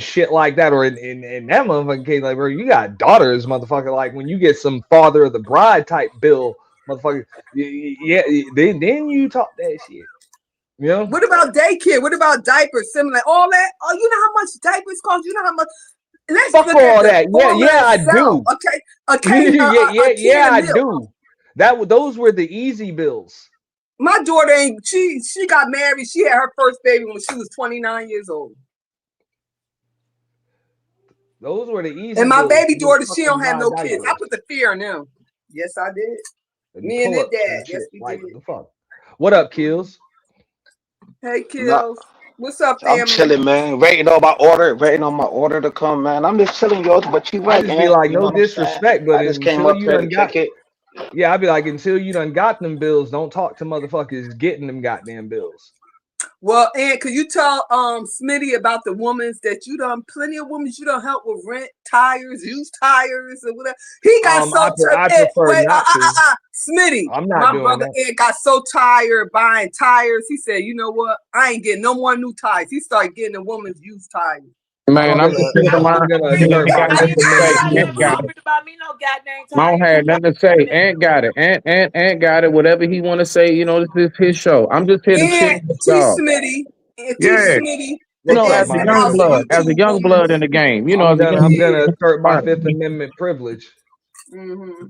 shit like that, or in that motherfucking case, like, bro, you got daughters, motherfucker. Like when you get some father of the bride type bill, motherfucker, yeah, then you talk that shit. What about daycare? What about diapers? Similar, all that. Oh, you know how much diapers cost? You know how much? Let's Fuck look all at that. Yeah, I do. Okay. I do. Those were the easy bills. My daughter ain't. She got married. She had her first baby when she was 29 years old. Those were the easy. And my bills. baby daughter, she don't have no kids. I put the fear in them. Yes, I did. Me and their dad. Yes, we like, did. The fuck. What up, Kills? Hey, Kills. What's up, I'm family? chilling, man. Waiting on my order to come, man. I'm just chilling, yo. But you I right, just be Aunt. like, You know no what I'm saying? disrespect, but I just came until up you here to done got, kick it. yeah, I'd be like, until you done got them bills, don't talk to motherfuckers getting them goddamn bills. Well, Aunt, could you tell Smitty about the women that you done, plenty of women you done help with rent, tires, used tires, or whatever. He got I prefer not to. Smitty, I'm not my doing brother that. Ed got so tired buying tires. He said, you know what? I ain't getting no more new tires. He started getting the woman's used tires. Man, I'm just here to learn. Ain't got nothing to say. Ain't got it. I don't have nothing to say. Ain't got it. Ain't got it. Whatever he want to say, this is his show. I'm just here to chill And with T y'all. Smitty, Yeah. the As a young blood, in the game. I'm as a young gonna assert my Fifth Amendment privilege. Mm-hmm.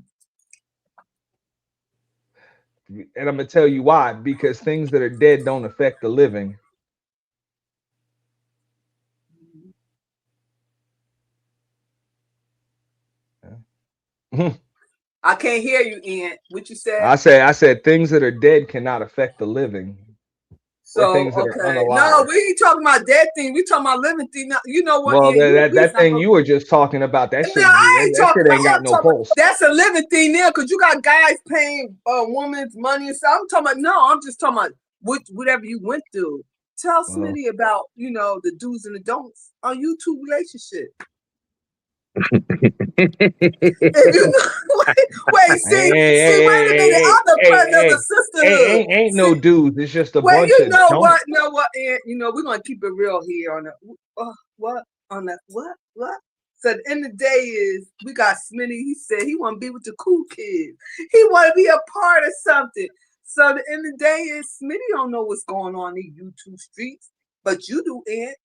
And I'm gonna tell you why. Because things that are dead don't affect the living. I can't hear you, Ian. What you said? I said things that are dead cannot affect the living, or So things that are okay, no, unalive. we ain't talking about that thing. We talking about living thing. Now, you know what, Well, Ian? that We that not thing gonna. you were just talking about, that No, I ain't that talking shit about. ain't got I'm no talking about pulse. that's a living thing there, because you got guys paying women's money and stuff. I'm talking about no. I'm just talking about whatever you went through. Tell Smitty about the do's and the don'ts on YouTube relationship. If you wait, see, wait a minute. I'm the president of the sisterhood. Ain't no dudes. It's just a Well, bunch you of know don't. what? And we're gonna keep it real here on the what on the what. So at the end of the day is we got Smitty. He said he want to be with the cool kids. He want to be a part of something. So at the end of the day is Smitty don't know what's going on in YouTube streets, but you do, Ant.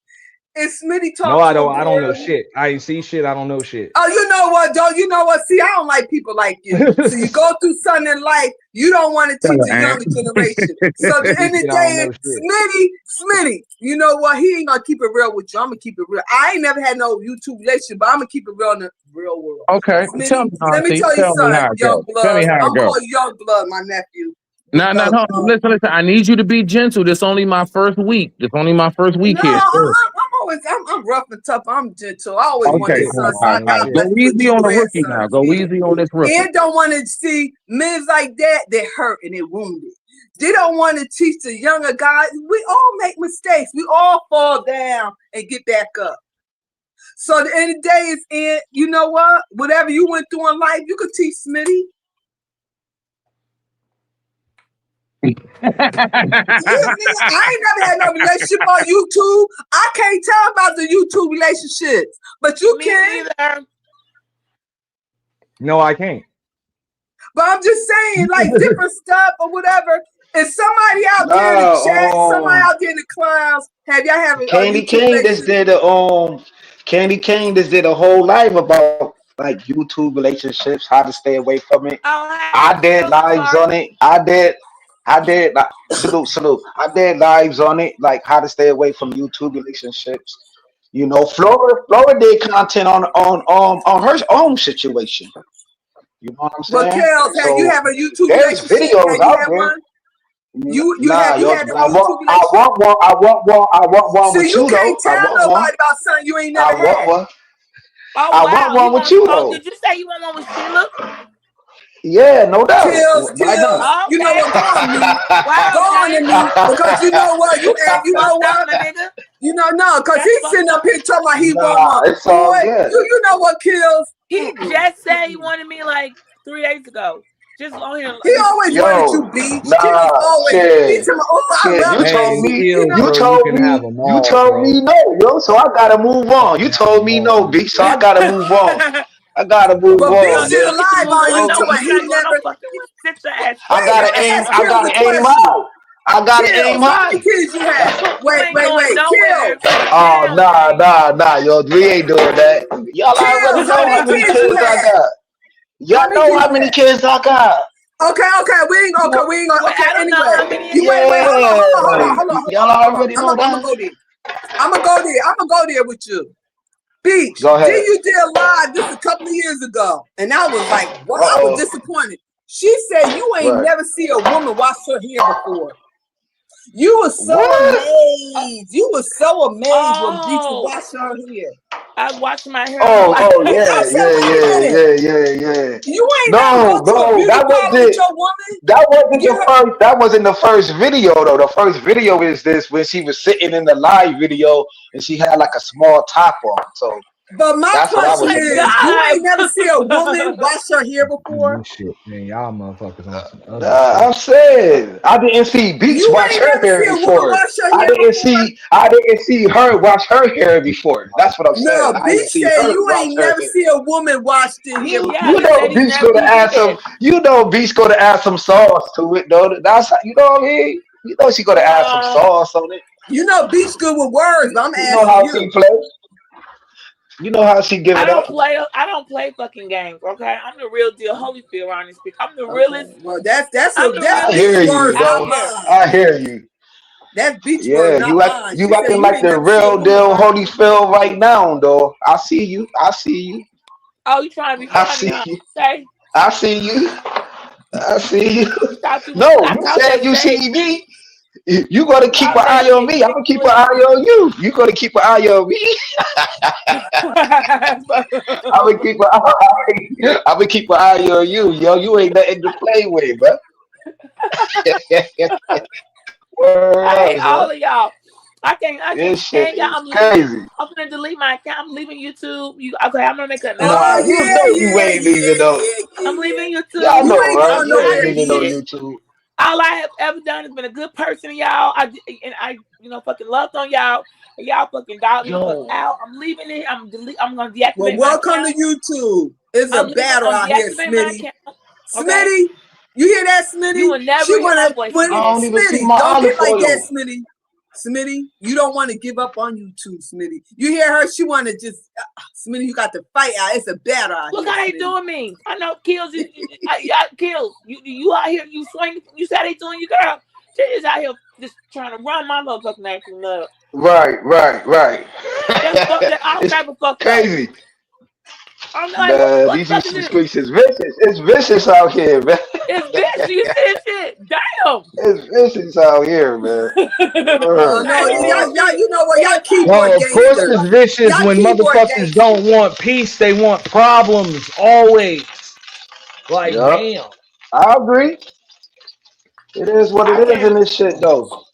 And Smitty talk No, I to a don't. I don't know girl. shit. I ain't see shit. I don't know shit. Oh, you know what, though? You know what? See, I don't like people like you. So you go through something in life, you don't want to teach the younger generation. So at the end of the day, Smitty, you know what? He ain't gonna keep it real with you. I'm gonna keep it real. I ain't never had no YouTube relationship, but I'm gonna keep it real in the real world. Okay, Smitty, tell me, let me Auntie. tell you Tell me something, how it young goes. Tell me blood. how I'm it goes. calling you young blood, my nephew. No, hold on. Listen. I need you to be gentle. This only my first week. This only my first week No, here. I'm rough and tough. I'm gentle. I always want Okay, his son. So I got go blessed with easy two on the rookie grandsons. now. Go easy on this rookie. And don't want to see men like that. They're hurt and they're wounded. They don't want to teach the younger guys. We all make mistakes. We all fall down and get back up. So at the end of the day is in. You know what? Whatever you went through in life, you could teach Smitty. I ain't never had no relationship on YouTube. I can't tell about the YouTube relationships, but you can. Either. No, I can't. But I'm just saying, like different stuff or whatever. Is somebody out there in the chat? Somebody out there in the clouds? Have y'all having Candy YouTube King just did Candy King just did a whole live about like YouTube relationships, how to stay away from it. I did lives on it. I did like salute. I did lives on it, like how to stay away from YouTube relationships. Flora did content on her own situation. You know what I'm saying? But Kels, have you have a YouTube there's relationship? videos Have you out had there. one? You Nah, had a I YouTube want one See, with you you can't though. I tell want one. nobody about something you ain't I never want had. one. Oh I wow! want one with you though. Did you say you want one with Sheila? Yeah, no doubt. Why Kills. not? You know what? Go on me. Wow, Go on to me. Because you know what? You know what? my nigga. You know, no, because he's sitting up here talking about he want one. It's all Boy, good. you know what, Kills? He just said he wanted me like 3 days ago. Just on here. He always wanted you, Beach. Kills always. Shit. He told me, oh, I love You told me, you all, told bro. me no, yo. So I gotta move on. You told me no, B. So I gotta move on. I gotta move But Beach on. did a live on No, YouTube I'm and he not going no never. fucking way. Sit your ass. I Wait, let me ask Kills a aim question. high. I gotta aim Kills, how high. many kids you have? You ain't going nowhere. Kills. Oh nah, yo. We ain't doing that. Y'all already Kills, how know many how many kids you kids I have? got. Y'all know how many kids I got. Okay, we ain't gonna. Well, Okay, I don't know how many anyway. Wait, hold on. Y'all already know I'm gonna that. go there. I'm gonna go there with you. Beach, Go ahead. then you did a live this a couple of years ago, and I was like, wow, I was disappointed. She said you ain't never see a woman wash her hair before. You were so amazed. You were so amazed when Beach would wash her hair. I wash my hair. Yeah. You ain't No, never go to a beauty parlor with your woman. That wasn't the first video though. The first video is this when she was sitting in the live video and she had like a small top on. So but my question is, you ain't never see a woman wash her hair before? Shit, man, y'all motherfuckers on some other I'm saying I didn't see Beach wash her hair before. I didn't see her wash her hair before. That's what I'm saying. No, I didn't Beach see said her you wash ain't her never hair. see a woman wash their hair before. You know Beach gonna add some. You know Beach gonna add some sauce to it, though. That's you know what I mean. You know she gonna add some sauce on it. You know Beach good with words, but I'm asking know how you. she plays. You know how she give it up. I don't play fucking games, okay? I'm the real deal. Holyfield around this bitch. I'm the realest. Well, that's I hear you, though. I hear you. That's Beach Yeah, word, not mine. you She said acting you like ain't the never see a real woman deal wash. Holyfield right now, though. I see you. Oh, you trying to be I funny, see huh? you. Okay. I see you. I see you. Thought you was, No, I you thought said that you shade. see me. You gonna keep Thought an that eye on shade me. I'm gonna keep an eye quick. on you. You gonna keep an eye on me. I'm gonna keep an eye. I'm gonna keep an eye on you, yo. You ain't nothing to play with, bro. Word I hate up, all son. of y'all. I can't This shit stand y'all. is I'm leaving. crazy. I'm gonna delete my account. I'm leaving YouTube. You okay? I'm gonna make another Nah, Oh one. you yeah, know you yeah, ain't leaving yeah, no. yeah, yeah, I'm yeah. leaving Y'all YouTube. You know, ain't right? going I'm You ain't nowhere tired of leaving no yet. shit. YouTube. All I have ever done is been a good person to y'all. I fucking loved on y'all. And y'all fucking dogged me the fuck Yo, out. I'm leaving it. I'm gonna Well, deactivate my welcome to account. YouTube. It's a I'm leaving. battle I'm out here, deactivating my Smitty. account. Okay. Smitty, you hear that, You Smitty? will never She hear my wanna voice when I again. don't even see Smitty, my don't get olive like that, oil. Smitty. Smitty, you don't want to give up on YouTube, Smitty. You hear her? She want to just Smitty. You got to fight out. It's a battle out Look here, how they Smitty. doing me. I know kills. Kills. You out here. You swing. You say they doing you, girl. She is out here just trying to run my motherfucking ankle up. Right. That's fucked up. I'm It's type of fucked up. crazy. I'm like, Man, what the these fuck is Houston this? streets is vicious. It's vicious out here, man. It's bitch. You see this shit? Damn. It's vicious out here, man. Oh Word, no, Like, you dog. y'all, see you know what? Y'all this? keyboard No, of course gangsters. it's vicious Y'all when keyboard motherfuckers gangsters. don't want peace, they want problems always. Like, Yup. damn. I agree. It is what it I is can't. in this shit, though.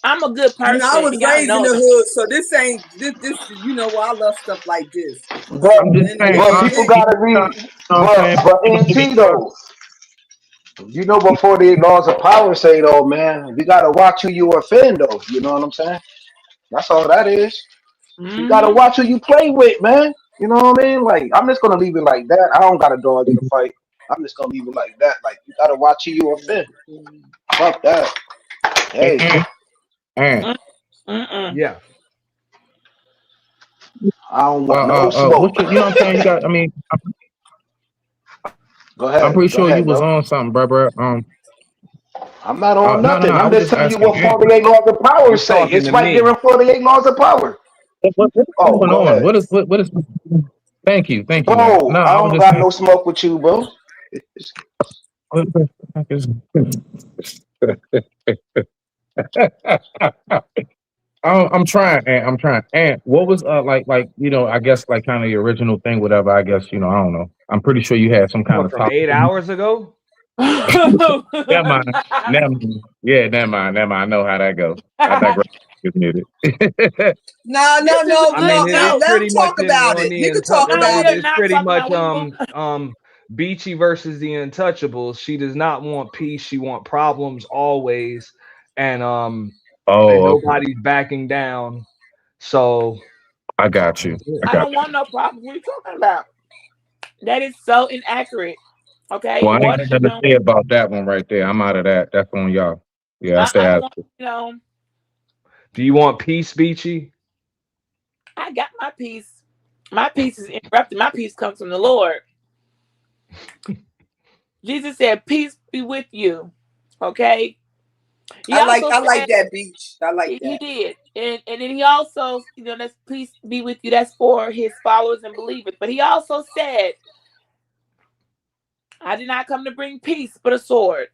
I'm a good You know, I person. was Y'all raised in know the that. hood, so this ain't this. You know, I love stuff like this. But I'm just And saying, but people you gotta know read. what I'm saying? But People need to be NT taught. though, you know, before the laws of power say though, man, we gotta watch who you offend though. You know what I'm saying? That's all that is. You gotta Mm-hmm. watch who you play with, man. You know what I mean? Like, I'm just gonna leave it like that. I don't got a dog in the fight. I'm just gonna leave it like that. Like, you gotta watch who you offend. Fuck that. Hey, And, Mm-mm. yeah. I don't want no What smoke. you know what I'm saying? You got, I mean, I'm pretty Go sure you ahead, was bro. on something, bro. I'm not on No, nothing. I I'm was just just telling you asking what Ant. 48 laws of power You say. talking It's to right there me. in 48 laws of power. What is Oh, going go on? ahead. What is, thank you, man. No, Bro, I I was don't just got saying, no smoke with you, bro. what the fuck is- I'm trying, Ant. I'm trying. Ant, what was I guess like kind of the original thing, whatever. I guess I don't know. I'm pretty sure you had some kind What of from topic. 8 hours ago? Never mind. Never mind. Yeah, never mind. I know how that goes. I digress. Just muted. no, This is a I good mean, show. it's let him pretty much talk about on it. the He could talk I No, mean, about we are it. it's not pretty talking much about. We going. Beachy versus the Untouchables. She does not want peace. She want problems always, and Oh, okay. nobody's backing down. So I got you. that's it. I I got don't you. want no problem. What are you talking about? That is so inaccurate. Okay, Well, I ain't water. got nothing to say about that one right there. I'm out of that. That's on y'all. Yeah, I stay I don't out. want. Do you want peace, Beachy? I got my peace. My peace is interrupted. My peace comes from the Lord. Jesus said, "Peace be with you." Okay. He also I like said that beach. I like he that. did, and then he also, that's peace be with you. That's for his followers and believers. But he also said, "I did not come to bring peace, but a sword."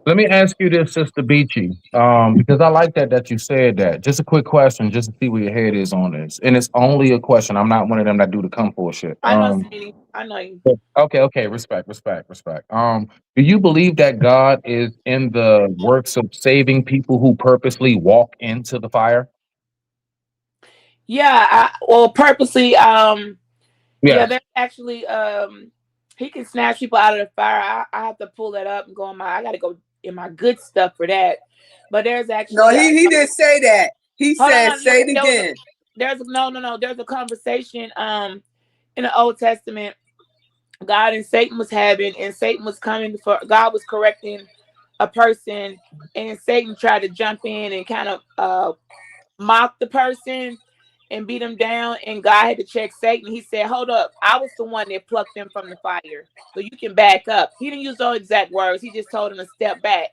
Let me ask you this, Sister Beachy, because I like that you said that. Just a quick question, just to see where your head is on this, and it's only a question. I'm not one of them that do the come for shit. I know, Smitty. I know you. Okay. Respect. Do you believe that God is in the works of saving people who purposely walk into the fire? Yeah. Purposely. Yeah. Yes. There's actually. He can snatch people out of the fire. I have to pull that up and go on my. I got to go in my good stuff for that. But there's No, actually. he didn't say that. He Hold said, on. say it There was again. there's no. There's a conversation. In the Old Testament, God and Satan was having, and Satan was coming for. God was correcting a person, and Satan tried to jump in and kind of mock the person and beat him down. And God had to check Satan. He said, "Hold up, I was the one that plucked them from the fire, so you can back up." He didn't use those exact words. He just told him to step back.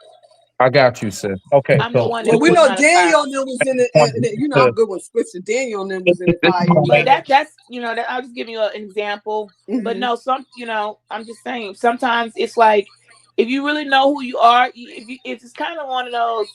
I got you, sis. Okay, I'm the so one Well, that we put know him on the fire. Daniel and them was in the, you know, I'm good with scripture. Daniel and them was in the fire and But water. that's that I'll just give you an example. But Mm-hmm. no, I'm just saying sometimes it's like if you really know who you are, it's just kind of one of those.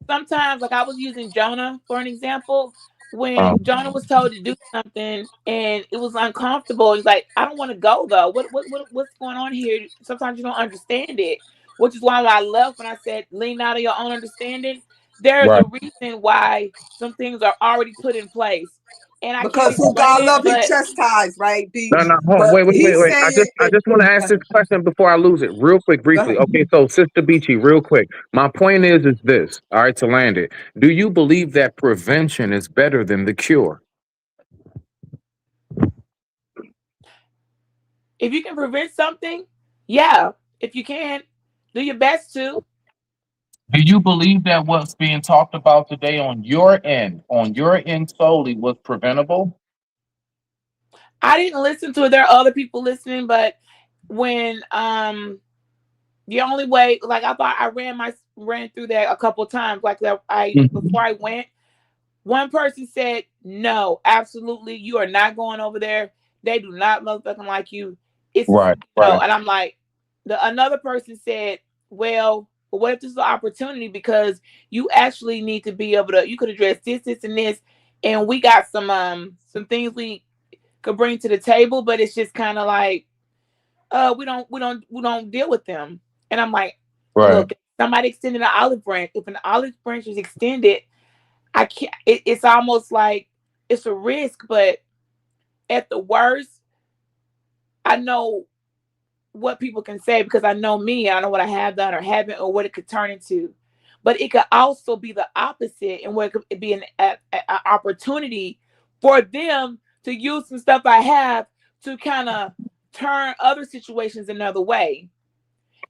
Sometimes, like I was using Jonah for an example, when Jonah was told to do something and it was uncomfortable. He's like, I don't want to go though. What's going on here? Sometimes you don't understand it, which is why I left when I said lean out of your own understanding. There's right. a reason why some things are already put in place, and I can't Because who explain God it, love, he but chastised, right? No, no, hold on. But Wait, wait, wait, he's wait. I saying, just, I just want to ask this question before I lose it, real quick, go briefly. ahead. Okay, so Sister Beachy, real quick. My point is this. All right, to land it. Do you believe that prevention is better than the cure? if you can prevent something, yeah. If you can, do your best to. Do you believe that what's being talked about today on your end solely, was preventable? I didn't listen to it. There are other people listening, but when the only way, like I thought I ran through that a couple times, like that before I went, one person said, no, absolutely, you are not going over there. They do not motherfucking like you. It's Right, no, right. and I'm like, another person said, well, what if this is an opportunity because you actually need to be able to, you could address this, and this, and we got some things we could bring to the table, but it's just kind of like, we don't deal with them. And I'm like, Right. look, if somebody extended an olive branch. If an olive branch is extended, I can't. It's almost like it's a risk, but at the worst, I know what people can say because I know me. I know what I have done or haven't, or what it could turn into. But it could also be the opposite, and where it could be an opportunity for them to use some stuff I have to kind of turn other situations another way.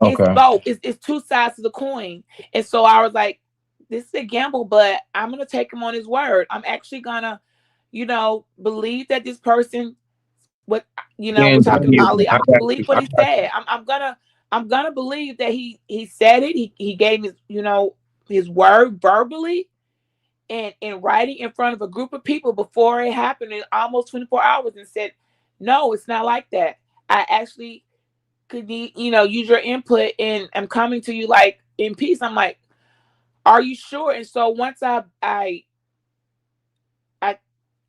It's Okay. both. It's two sides of the coin. And so I was like, this is a gamble, but I'm gonna take him on his word. I'm actually gonna, believe that this person, what we're And talking you, about Ali. I I'm gonna got believe you. what I he got said. I'm gonna believe that he said it. He gave his word verbally and in writing in front of a group of people before it happened in almost 24 hours and said, no, it's not like that. I actually could use your input, and I'm coming to you like in peace. I'm like, are you sure? And so once I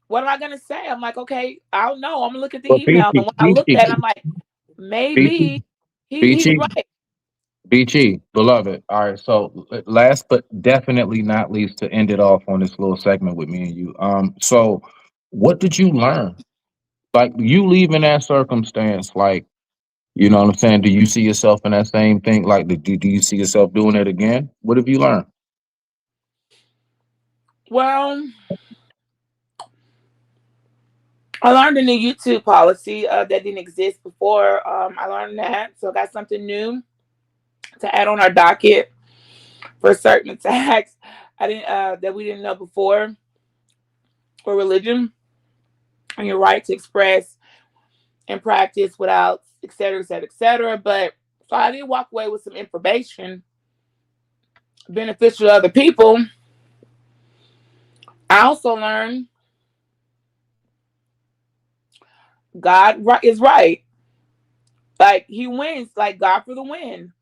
what am I gonna say? I'm like, okay, I don't know. I'm gonna look at the But email. And when I looked at it, I'm like, Beachy, maybe he's Beachy, right. BG, beloved. All right. So last but definitely not least, to end it off on this little segment with me and you. So what did you learn? Like you leaving that circumstance, like, you know what I'm saying? Do you see yourself in that same thing? Like, do you see yourself doing it again? What have you learned? Well, I learned a new YouTube policy that didn't exist before. I learned that. So I got something new to add on our docket for certain attacks I didn't that we didn't know before for religion and your right to express and practice without et cetera, et cetera, et cetera. But so I did walk away with some information beneficial to other people. I also learned God is right. Like he wins, like God for the win.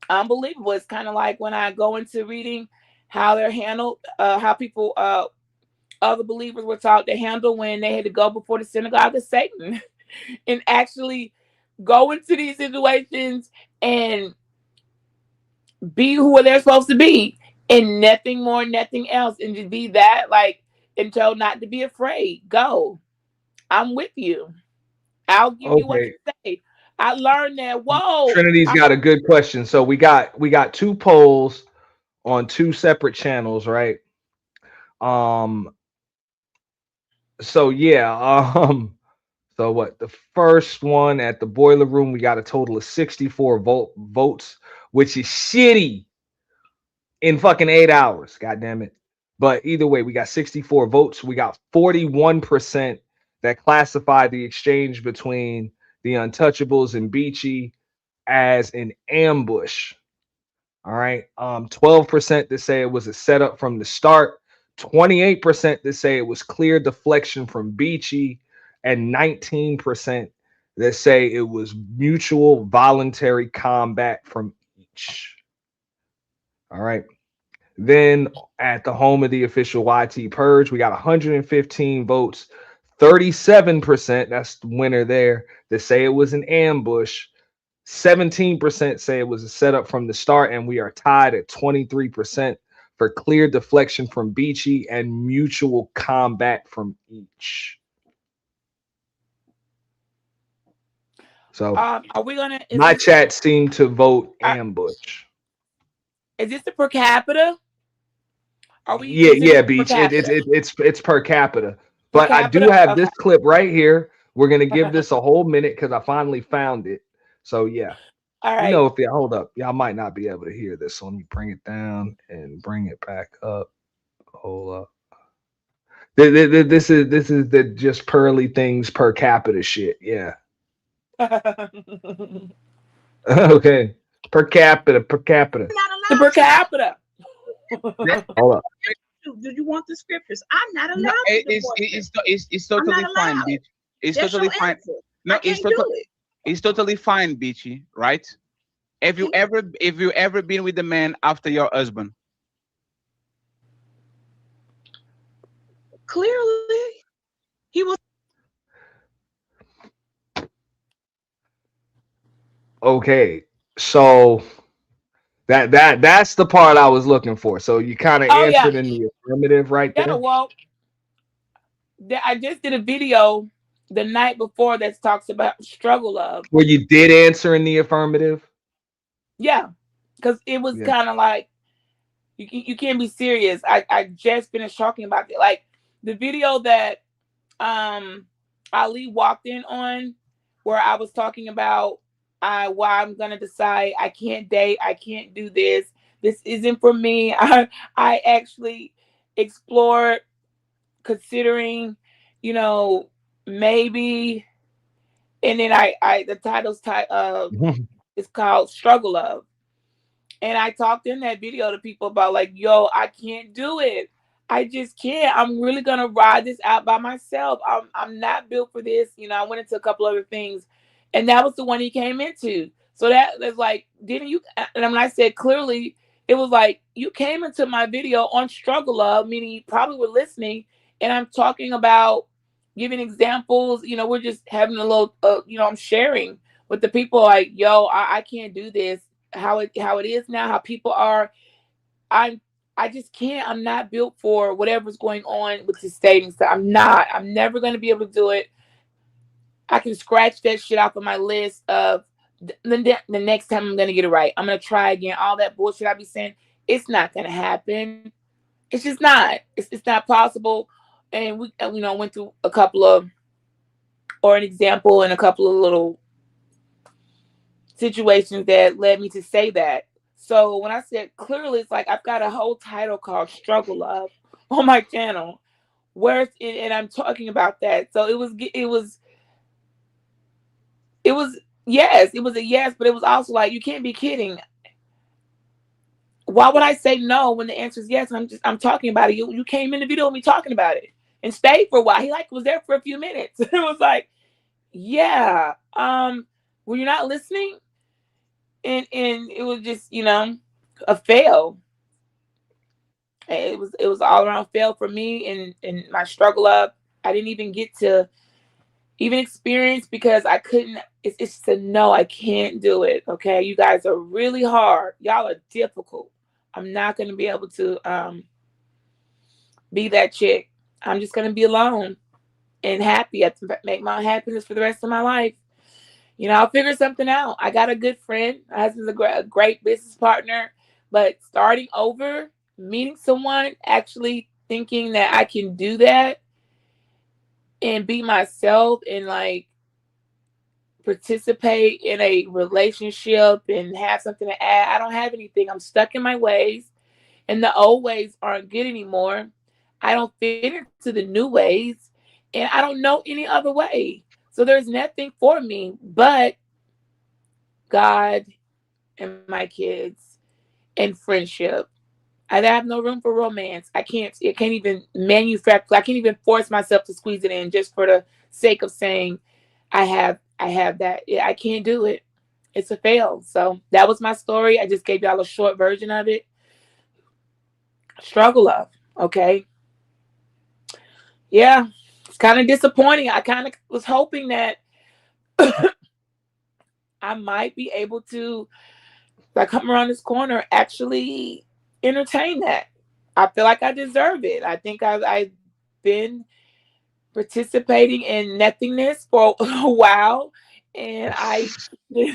Unbelievable. It's kind of like when I go into reading how they're handled, how people, other believers were taught to handle when they had to go before the synagogue of Satan and actually go into these situations and be who they're supposed to be and nothing more, nothing else. And to be that, like, and told not to be afraid. Go. I'm with you. I'll give you what Okay. to say. I learned that, whoa. Trinity's got a good question. So we got two polls on two separate channels, right? Um so yeah, so what the first one at the boiler room, we got a total of 64 votes, which is shitty in fucking 8 hours. God damn it. But either way, we got 64 votes. We got 41% that classified the exchange between the Untouchables and Beachy as an ambush. All right. 12% that say it was a setup from the start, 28% that say it was clear deflection from Beachy, and 19% that say it was mutual voluntary combat from each. All right. Then at the home of the official YT Purge, we got 115 votes, 37%, that's the winner there, that say it was an ambush. 17% say it was a setup from the start, and we are tied at 23% for clear deflection from Beachy and mutual combat from each. So Are we gonna? my chat seemed to vote ambush. Is this the per capita? Are we? Yeah, Is yeah, it per Beach. capita? It's per capita. Per But I do capita? have Okay. this clip right here. We're gonna give this a whole minute because I finally found it. So yeah. All You right. know, if you hold up, y'all might not be able to hear this. So let me bring it down and bring it back up. Hold up. This is the just pearly things per capita shit. Yeah. Okay. Per capita. The per capita. Hold up. Do you want the scriptures? I'm not allowed No, to divorce them. it's I'm totally not fine, allowed. Beach. It's That's totally your fine. answer. No, I can't do it. it's totally fine, Beachy, right? Have you ever been with a man after your husband? Clearly, he was. Okay. So that's the part I was looking for. So you kind of Oh yeah. answered in the affirmative right Yeah. there. Well, I just did a video the night before that talks about struggle love. Where you did answer in the affirmative. Yeah, because it was Yeah. kind of like you can't be serious. I just finished talking about it. Like the video that Ali walked in on, where I was talking about why I'm gonna decide I can't date, I can't do this. This isn't for me. I actually explored considering, maybe, and then I the title's it's called Struggle Love. And I talked in that video to people about like, yo, I can't do it. I just can't. I'm really gonna ride this out by myself. I'm not built for this. I went into a couple other things, and that was the one he came into. So that's like, didn't you? And when I said clearly, it was like you came into my video on Struggle Love, meaning you probably were listening, and I'm talking about giving examples. We're just having a little, I'm sharing with the people like, yo, I can't do this. How it is now, how people are. I just can't. I'm not built for whatever's going on with this dating stuff. I'm not. I'm never going to be able to do it. I can scratch that shit off of my list of the next time I'm going to get it right. I'm going to try again. All that bullshit I be saying, it's not going to happen. It's just not. It's not possible. And we, went through a couple of, or an example and a couple of little situations that led me to say that. So when I said clearly, it's like I've got a whole title called Struggle Love on my channel, and I'm talking about that. So it was yes, it was a yes, but it was also like, you can't be kidding. Why would I say no when the answer is yes? And I'm talking about it. You came in the video with me talking about it and stayed for a while. He was there for a few minutes. It was like, yeah, were you not listening? And it was just, a fail. It was all around fail for me and my struggle up. I didn't even get to even experience because I couldn't. It's just a no, I can't do it. Okay, you guys are really hard. Y'all are difficult. I'm not gonna be able to be that chick. I'm just gonna be alone and happy. I have to make my happiness for the rest of my life. I'll figure something out. I got a good friend. My husband's a great business partner. But starting over, meeting someone, actually thinking that I can do that and be myself and like participate in a relationship and have something to add. I don't have anything. I'm stuck in my ways, and the old ways aren't good anymore. I don't fit into the new ways, and I don't know any other way. So there's nothing for me but God and my kids. and friendship. I have no room for romance. I can't even manufacture. I can't even force myself to squeeze it in just for the sake of saying I have that. I can't do it. It's a fail. So that was my story. I just gave y'all a short version of it. Struggle of. Okay. Yeah. It's kind of disappointing. I kind of was hoping that I might be able to, like, come around this corner, actually entertain that. I feel like I deserve it. I think I've been participating in nothingness for a while, and who's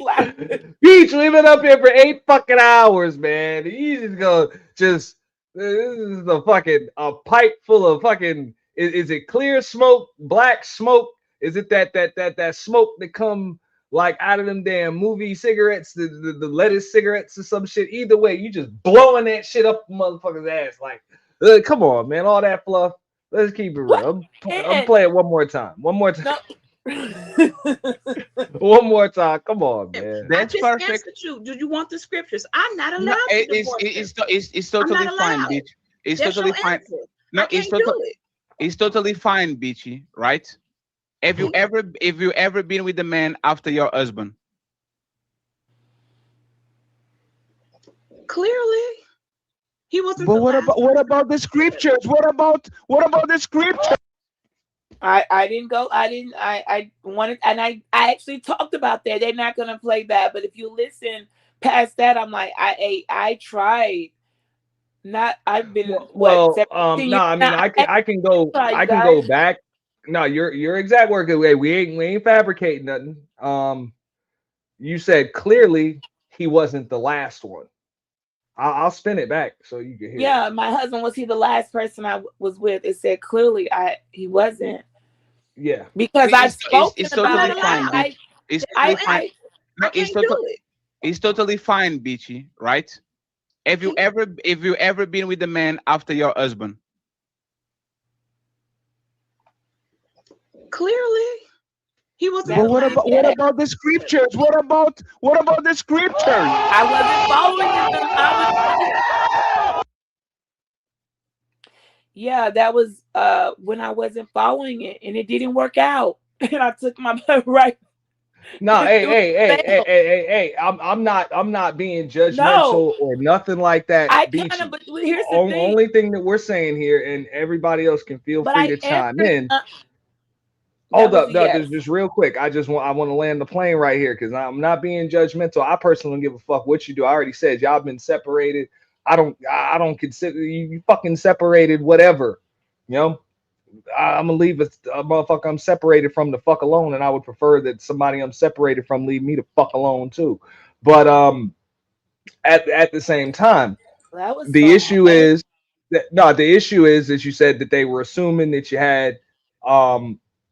laughing? Beach, we've been up here for 8 fucking hours, man. You just go, this is a fucking a pipe full of fucking. Is it clear smoke, black smoke? Is it that smoke that come like out of them damn movie cigarettes, the lettuce cigarettes or some shit? Either way, you just blowing that shit up the motherfucker's ass. Like, come on, man, all that fluff. Let's keep it real. I'm playing one more time. One more time. One more time. Come on, man. I That's just perfect. answered you. Do you want the scriptures? I'm not allowed No, to divorce them. it's I'm totally not fine, allowed. Beach. It's That's totally your fine. answer. No, I can't do it. it's totally fine, Beachy, right? Have you ever been with a man after your husband? Clearly, he wasn't. But the what last about the scriptures? What about the scripture? I didn't go. I wanted, and I actually talked about that. They're not gonna play that, but if you listen past that, I'm like, I tried. Not I've been what 17 no, years I mean, now. I can go, Try, you I can go guys. back. No, your exact word. We ain't fabricating nothing. You said clearly he wasn't the last one. I'll spin it back so you can hear it. Yeah, my husband, was he the last person I was with? It said clearly he wasn't. Yeah. Because I've spoken It's about totally it. fine, Beach. It's totally fine. No, it's totally fine, Beachy, right? Have you ever been with a man after your husband? Clearly, he wasn't. But what about the scriptures? What about the scriptures? I wasn't following them. Yeah, that was when I wasn't following it, and it didn't work out. And I took my right. No, hey, I'm not being judgmental or nothing like that. I Beachy. kind of, but here's the thing. Only thing that we're saying here, and everybody else can feel But free I to chime answered, in. that Hold was up, a no, yes. just real quick. I want to land the plane right here because I'm not being judgmental. I personally don't give a fuck what you do. I already said y'all been separated. I don't consider you fucking separated. Whatever, you know. I'm gonna leave a motherfucker I'm separated from the fuck alone, and I would prefer that somebody I'm separated from leave me the fuck alone too. But at the same time, the issue is that you said that they were assuming that you had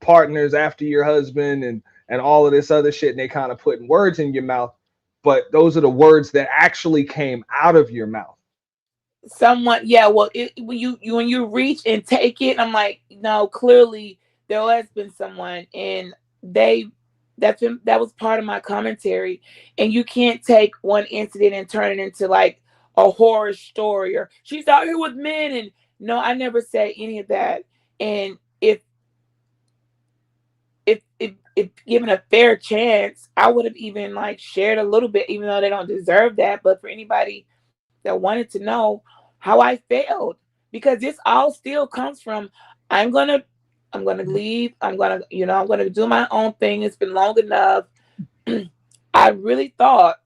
partners after your husband and all of this other shit, and they kind of putting words in your mouth, but those are the words that actually came out of your mouth. Someone, yeah, well, when you reach and take it, I'm like, no, clearly there has been someone, and that was part of my commentary. And you can't take one incident and turn it into like a horror story, or she's out here with men. And no, I never said any of that. And if given a fair chance, I would have even like shared a little bit, even though they don't deserve that. But for anybody that wanted to know how I failed, because this all still comes from I'm gonna leave. I'm gonna do my own thing. It's been long enough. I really thought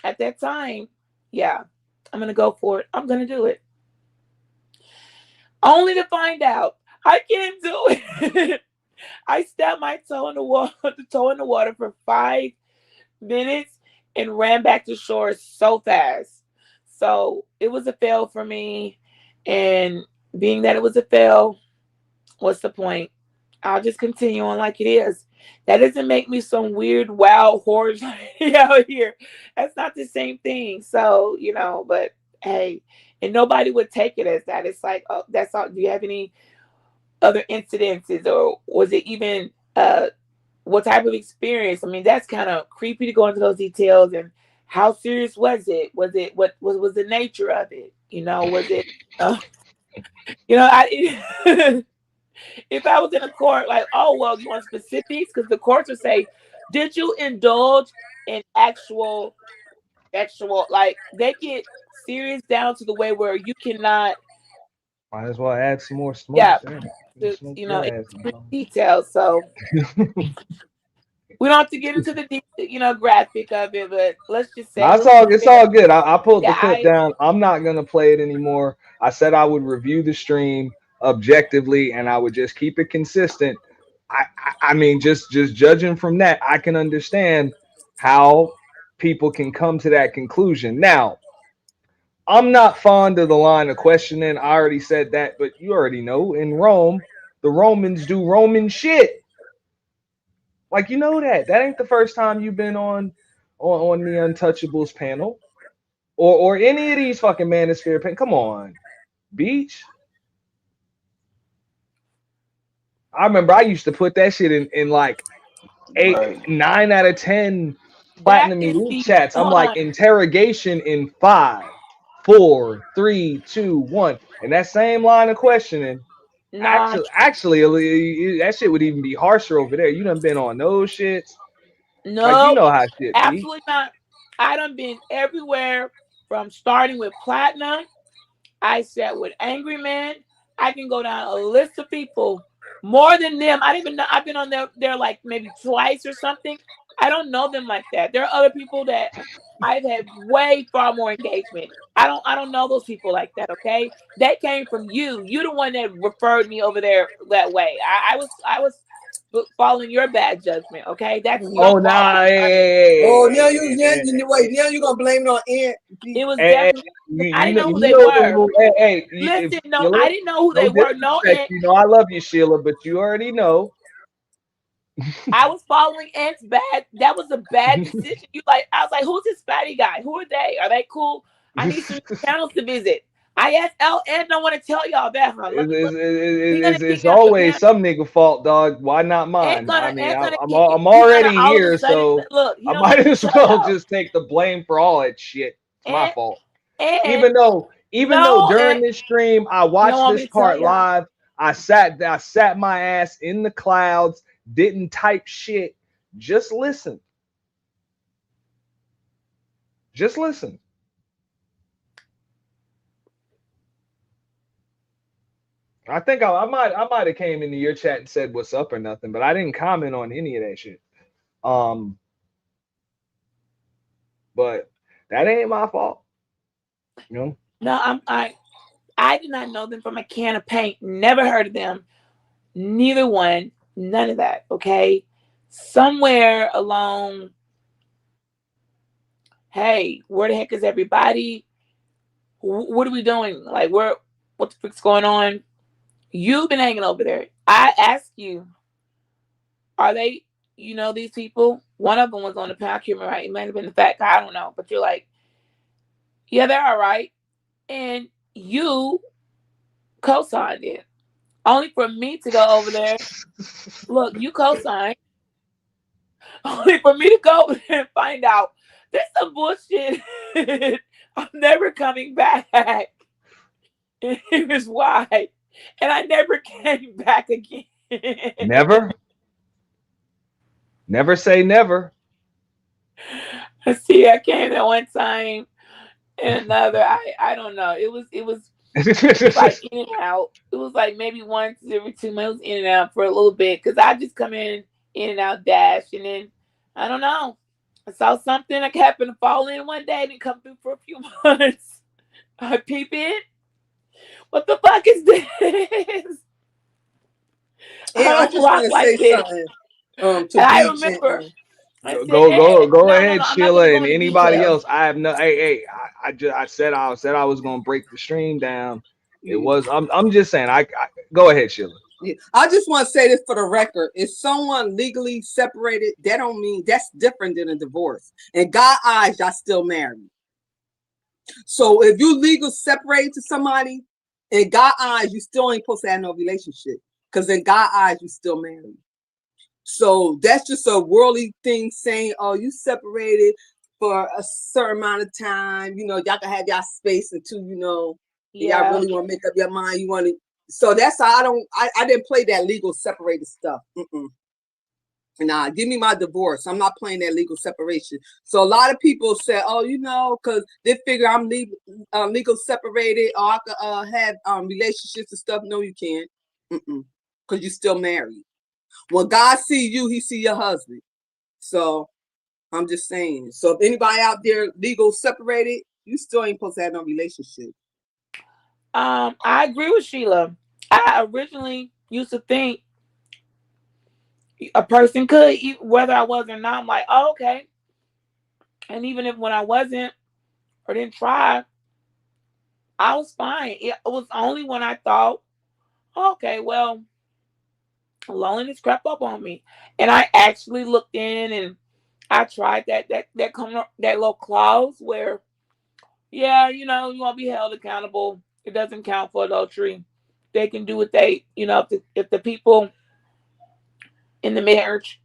at that time, yeah, I'm gonna go for it. I'm gonna do it. Only to find out I can't do it. I stabbed my toe in the water for 5 minutes and ran back to shore so fast. So it was a fail for me. And being that it was a fail, what's the point? I'll just continue on like it is. That doesn't make me some weird, wild horse out here. That's not the same thing. So, but hey, and nobody would take it as that. It's like, oh, that's all. Do you have any other incidences, or was it even what type of experience? I mean, that's kind of creepy to go into those details. And how serious was it? Was it what was the nature of it? You know, was it? You know, if I was in a court, like, oh well, you want specifics? Because the courts would say, did you indulge in actual, like they get serious down to the way where you cannot. Might as well add some more smoke. Yeah, Smoke you know, your ass, extreme details. So we don't have to get into the deep, graphic of it, but let's just say It's all good. I pulled the Yeah, clip down. I'm not gonna play it anymore. I said I would review the stream objectively and I would just keep it consistent. I mean, just judging from that, I can understand how people can come to that conclusion. Now, I'm not fond of the line of questioning. I already said that, but you already know in Rome, the Romans do Roman shit. Like, you know that. That ain't the first time you've been on the Untouchables panel. Or any of these fucking Manosphere panel. Come on. Beach. I remember I used to put that shit in like 9 out of 10 platinum elite chats. I'm hold like, on. interrogation in 5, 4, 3, 2, 1. And that same line of questioning. Nah, Actually, that shit would even be harsher over there. You done been on those shits. no, Like, you know how shit be. absolutely not. I done been everywhere from starting with Platinum. I sat with Angry Man. I can go down a list of people more than them. I don't even know. I've been on there like maybe twice or something. I don't know them like that. There are other people that I've had way far more engagement. I don't know those people like that. Okay, they came from you. You the one that referred me over there that way. I was following your bad judgment. Okay, that's your fault. Nah. Now you're gonna blame it on Ant. It was definitely. I didn't know who they were. were. Listen, no, Sheila, I didn't know who no they were. No, disrespect. You know I love you, Sheila, but you already know. I was following Ant's bad. That was a bad decision. I was like, who's this fatty guy? Who are they? Are they cool? I need some channels to visit. I asked Ant don't want to tell y'all that, huh? It's always some nigga fault, dog. Why not mine? I mean, I'm already here, so I might as well just take the blame for all that shit. It's my fault. Even though during this stream I watched this part live, I sat my ass in the clouds, didn't type shit, just listen. Just listen. I think I might have came into your chat and said what's up or nothing, but I didn't comment on any of that shit. But that ain't my fault. You know? No, I did not know them from a can of paint. Never heard of them. Neither one. None of that. Okay. Somewhere along. Hey, where the heck is everybody? What are we doing? Like, what the frick's going on? You've been hanging over there. I asked you, are they, these people? One of them was on the panel. I can't remember. It might have been the fat guy. I don't know. But you're like, yeah, they're all right. And you co-signed it. Only for me to go over there. Look, you co-signed. Only for me to go over there and find out there's some bullshit. I'm never coming back. And here's why. And I never came back again. Never? Never say never. See, I came that one time and another. I don't know. It was like in and out. It was like maybe once every 2 months, in and out for a little bit. Because I just come in and out, dash. And then, I don't know. I saw something that happened to fall in one day and it come through for a few months. I peep in. What the fuck is this? Yeah, I just want to say something. To I remember. Go ahead, Sheila, and anybody else. I have no. Hey, I said I was gonna break the stream down. It was. I'm just saying. I go ahead, Sheila. Yeah. I just want to say this for the record. If someone legally separated, that don't mean that's different than a divorce. In God's eyes, y'all still married. So if you legal separated to somebody, in God's eyes, you still ain't supposed to have no relationship. Because in God's eyes, you still married. So that's just a worldly thing saying, oh, you separated for a certain amount of time. You know, y'all can have y'all space until, you know, y'all really want to make up your mind. You want to. So that's how I didn't play that legal separated stuff. Nah, give me my divorce. I'm not playing that legal separation. So a lot of people say, oh, you know, because they figure I'm legal separated, or I could have relationships and stuff. No, you can't. Because you're still married. When God see you, he see your husband. So I'm just saying. So if anybody out there legal separated, you still ain't supposed to have no relationship. I agree with Sheila. I originally used to think a person could, whether I was or not. I'm like, oh, okay. And even if when I wasn't or didn't try, I was fine. It was only when I thought, okay, well, loneliness crept up on me, and I actually looked in and I tried that little clause where, yeah, you know, you won't be held accountable. It doesn't count for adultery. They can do what they, you know, if the people in the marriage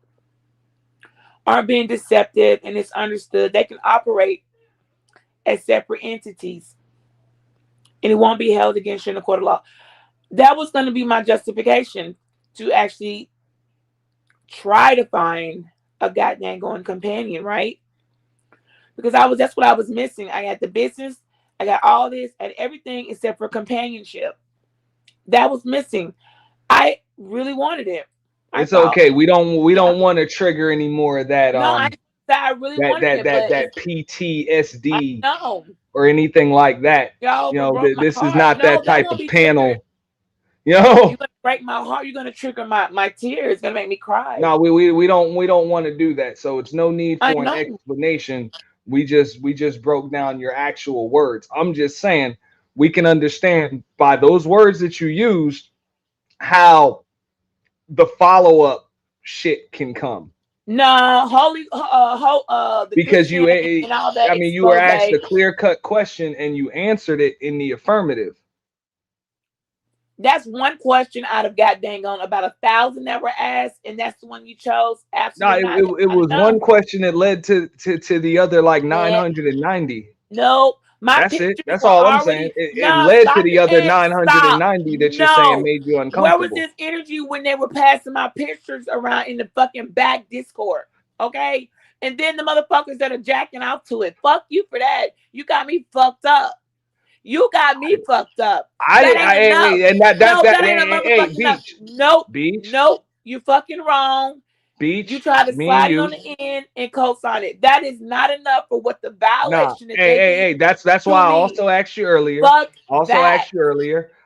aren't being deceptive and it's understood, they can operate as separate entities and it won't be held against you in the court of law. That was going to be my justification to actually try to find a goddamn going companion, right? Because that's what I was missing. I got the business, I got all this and everything except for companionship. That was missing. I really wanted it. It's okay. We don't want to trigger any more of that I really wanted it, but that PTSD no or anything like that. Y'all You know, broke my this is heart. not No, that type won't of be panel. triggered. You know, you're gonna break my heart. You're gonna trigger my tears. It's gonna make me cry. no, we don't want to do that. So it's no need for an explanation. We just broke down your actual words. I'm just saying we can understand by those words that you used how the follow-up shit can come. No, the Because Christian and all that. I mean, you were asked a clear-cut question and you answered it in the affirmative. That's one question out of goddamn on about 1,000 that were asked, and that's the one you chose. Absolutely not. It was one question that led to the other like 990. No, that's it. That's all I'm saying. It led to the other 990 that you're saying made you uncomfortable. Where was this energy when they were passing my pictures around in the fucking back Discord? Okay, and then the motherfuckers that are jacking out to it. Fuck you for that. You got me fucked up. You got me fucked up. That ain't enough. Nope. You fucking wrong. Beach. You try to slide it on the end and co-sign it. That is not enough for what the violation that they did. Hey, that's why I also asked you earlier.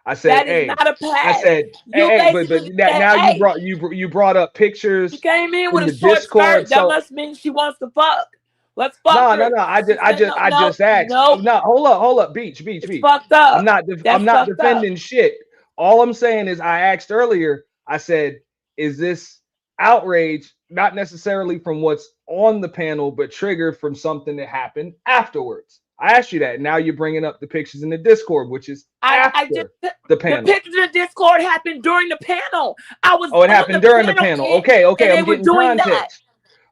I said, that is not a pass. I said, but now you brought up pictures. She came in with the a short Discord, skirt. That must mean she wants to fuck. Let's fuck her. No. I just asked. No, hold up. Beach. Fucked up. I'm not defending shit. All I'm saying is I asked earlier. I said, is this outrage not necessarily from what's on the panel, but triggered from something that happened afterwards? I asked you that. Now you're bringing up the pictures in the Discord, which is after the panel. The pictures in the Discord happened during the panel. It happened during the panel. Okay. I'm getting context. That.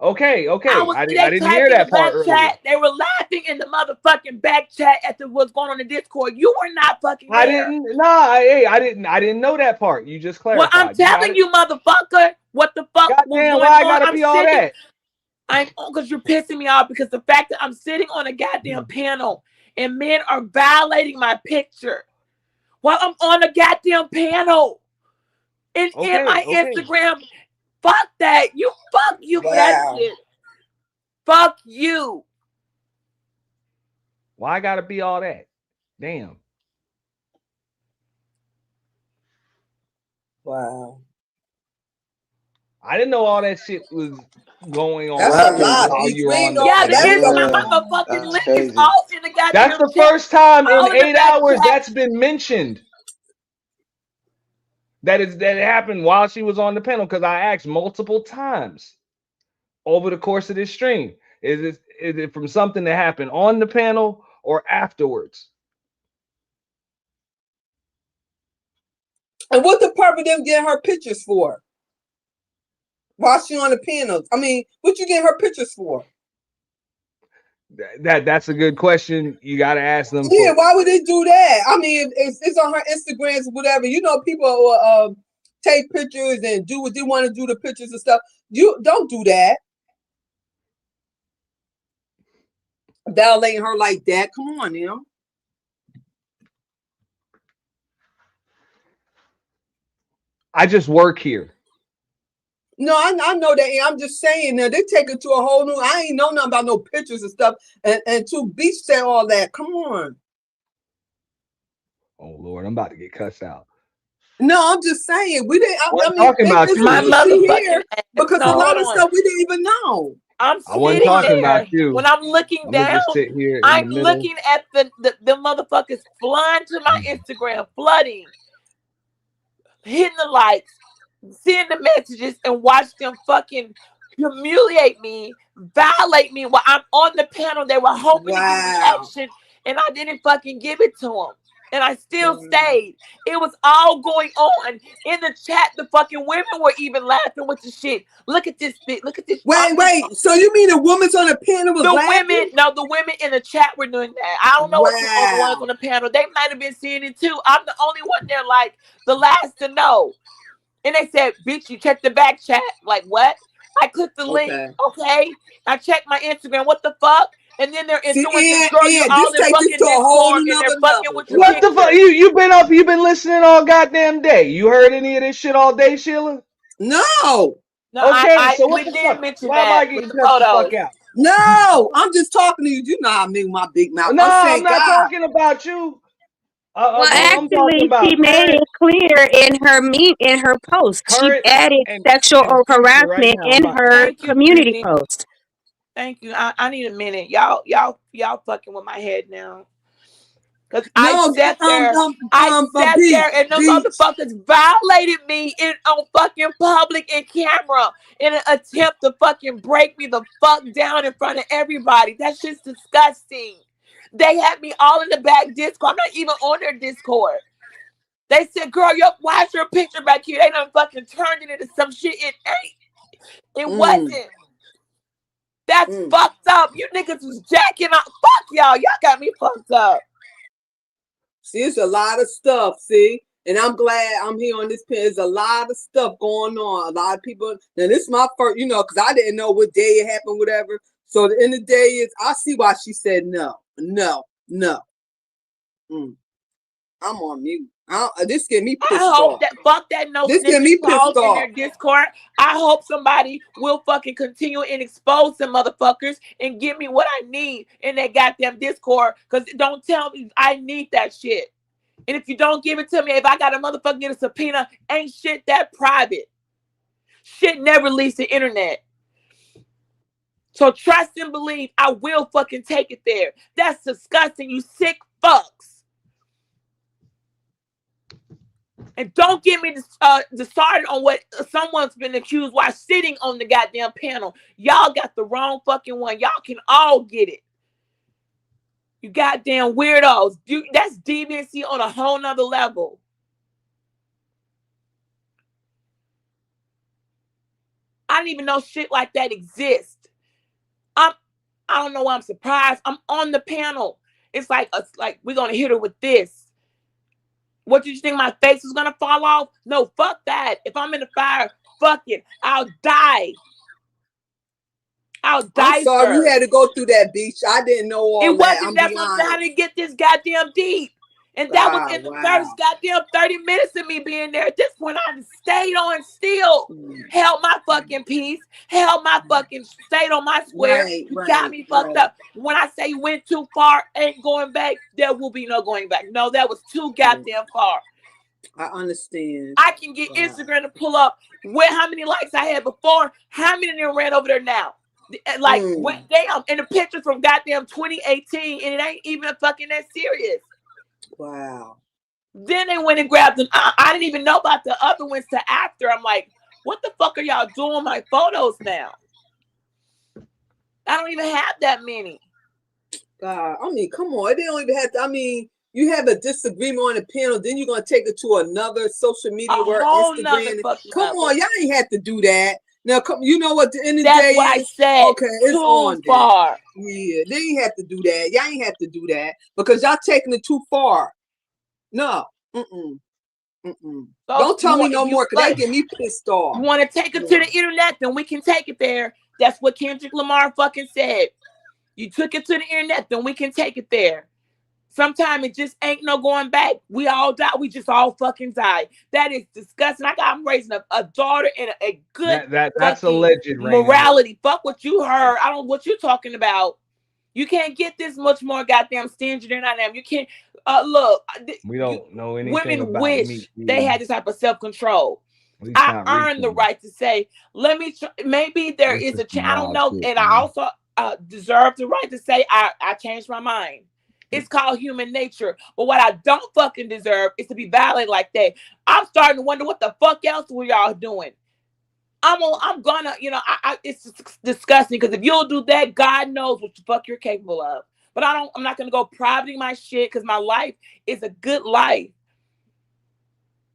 Okay. I didn't hear that part earlier. Chat. They were laughing in the motherfucking back chat at what's going on in the Discord. You were not fucking there. I didn't know that part. You just clarified. Well, I'm telling you, motherfucker, what the fuck was going on. Why I gotta be all that? I'm because you're pissing me off because the fact that I'm sitting on a goddamn panel and men are violating my picture while I'm on a goddamn panel and in my Instagram. Fuck that. Fuck you for that shit. Fuck you. Why I gotta be all that? Damn. Wow. I didn't know all that shit was going on. That's a lot. My motherfucking link is off in the goddamn That's the chat. first time in 8 hours that's been mentioned. That it happened while she was on the panel, because I asked multiple times over the course of this stream. Is it from something that happened on the panel or afterwards? And what the purpose of them getting her pictures for? While she on the panel. I mean, what you getting her pictures for? That's a good question. You got to ask them. Yeah, why would they do that? I mean, it's on her Instagrams or whatever. You know, people will take pictures and do what they want to do, the pictures and stuff. You don't do that. Violating her like that. Come on now. I just work here. No, I know that. I'm just saying that they take it to a whole new. I ain't know nothing about no pictures and stuff. And to Beach said all that. Come on. Oh Lord, I'm about to get cussed out. No, I'm just saying we didn't. I mean, talking about you. My motherfucking ass. because No, a lot of hold on. stuff we didn't even know. I'm I wasn't sitting talking there. about you. When I'm looking I'm down, gonna just sit here in I'm the middle. looking at the motherfuckers flying to my Instagram, flooding, hitting the likes, seeing the messages, and watch them fucking humiliate me, violate me while I'm on the panel. They were hoping to give me action, and I didn't fucking give it to them. And I still stayed. It was all going on in the chat. The fucking women were even laughing with the shit. Look at this bitch. Look at this. Wait. So you mean the woman's on the panel was laughing? The women in the chat were doing that. I don't know what the other ones on the panel. They might have been seeing it too. I'm the only one there, like the last to know. And they said, "Bitch, you check the back chat." Like what? I clicked the link. Okay. I checked my Instagram. What the fuck? And then they're influencing girl. You're all in fucking Discord and they're fucking with your What the fuck? You been up? You been listening all goddamn day? You heard any of this shit all day, Sheila? No. No, okay, so what we the did fuck? mention Why am that I getting with the cussed the photos. fuck out? No, I'm just talking to you. You know I mean my big mouth. No, I'm not God. talking about you. Well, I'm talking actually, about she made it clear in her post. She current added and sexual or future right harassment now. in her Thank you, community Brittany. post. Thank you. I need a minute. Y'all fucking with my head now. Cause No, I sat there and those motherfuckers violated me on fucking public and camera in an attempt to fucking break me the fuck down in front of everybody. That shit's disgusting. They had me all in the back Discord. I'm not even on their Discord. They said, "Girl, why is your picture back here?" They done fucking turned it into some shit. It ain't. It wasn't. That's fucked up. You niggas was jacking up. Fuck y'all. Y'all got me fucked up. See, it's a lot of stuff, see? And I'm glad I'm here on this page. There's a lot of stuff going on. A lot of people. Now, this is my first, because I didn't know what day it happened, whatever. So the end of the day is, I see why she said no. I'm on mute. This get me pissed off. Fuck that no This get me snitching pissed in off. their Discord. I hope somebody will fucking continue and expose some motherfuckers and give me what I need in that goddamn Discord. Because don't tell me I need that shit. And if you don't give it to me, if I got a motherfucking get a subpoena, ain't shit that private. Shit never leaves the internet. So trust and believe I will fucking take it there. That's disgusting, you sick fucks. And don't get me started on what someone's been accused while sitting on the goddamn panel. Y'all got the wrong fucking one. Y'all can all get it. You goddamn weirdos. That's deviancy on a whole nother level. I didn't even know shit like that exists. I don't know why I'm surprised. I'm on the panel. It's like we're gonna hit her with this. What did you think my face was gonna fall off? No, fuck that. If I'm in the fire, fuck it. I'll die. I'm sorry first. you had to go through that, Beach. I didn't know all that. It wasn't. That's what I'm saying. How to get this goddamn deep. And that was in the first goddamn 30 minutes of me being there. At this point, I stayed on still. Held my fucking peace. Held my fucking, stayed on my square. Got me fucked up. When I say went too far, ain't going back, there will be no going back. No, that was too goddamn far. I understand. I can get Instagram to pull up how many likes I had before, how many of them ran over there now. Like, damn, and the pictures from goddamn 2018, and it ain't even fucking that serious. Wow. Then they went and grabbed them. I didn't even know about the other ones to after. I'm like, what the fuck are y'all doing my photos now? I don't even have that many. God, I mean, come on. They don't even have to. I mean, you have a disagreement on the panel, then you're going to take it to another social media where Instagram. Come on, y'all ain't have to do that. Now, you know what the end of the That's day what I is? said. Okay, it's Too on then. far. Yeah, they ain't have to do that. Y'all ain't have to do that because y'all taking it too far. No. Mm-mm. Mm-mm. So Don't tell me no more because that get me pissed off. You want to take it to the internet, then we can take it there. That's what Kendrick Lamar fucking said. You took it to the internet, then we can take it there. Sometimes it just ain't no going back. We all die. We just all fucking die. That is disgusting. I'm raising a daughter in a good that's alleged, morality. Fuck what you heard. I don't know what you're talking about. You can't get this much more goddamn stingy than I am. You can't look. We don't know anything women about wish meat. they had this type of self-control. I earned the right to say, let me maybe there is a chance. I don't know. And I also deserve the right to say I changed my mind. It's called human nature. But what I don't fucking deserve is to be violated like that. I'm starting to wonder what the fuck else were y'all doing. I'm gonna, it's disgusting because if you'll do that, God knows what the fuck you're capable of. But I'm not gonna go privating my shit because my life is a good life.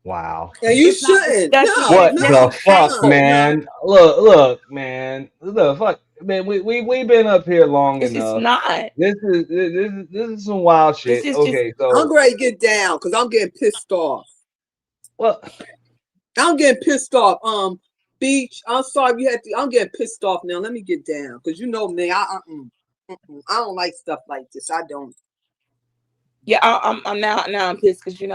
Wow. And you shouldn't. What the fuck, man? Look, man. The fuck, man. We've been up here long enough. It's not. This is some wild shit. Okay, so I'm ready to get down because I'm getting pissed off. Well, I'm getting pissed off. Beach, I'm sorry you had to. I'm getting pissed off now. Let me get down because you know me. I don't like stuff like this. I don't. Yeah, I'm now I'm pissed because I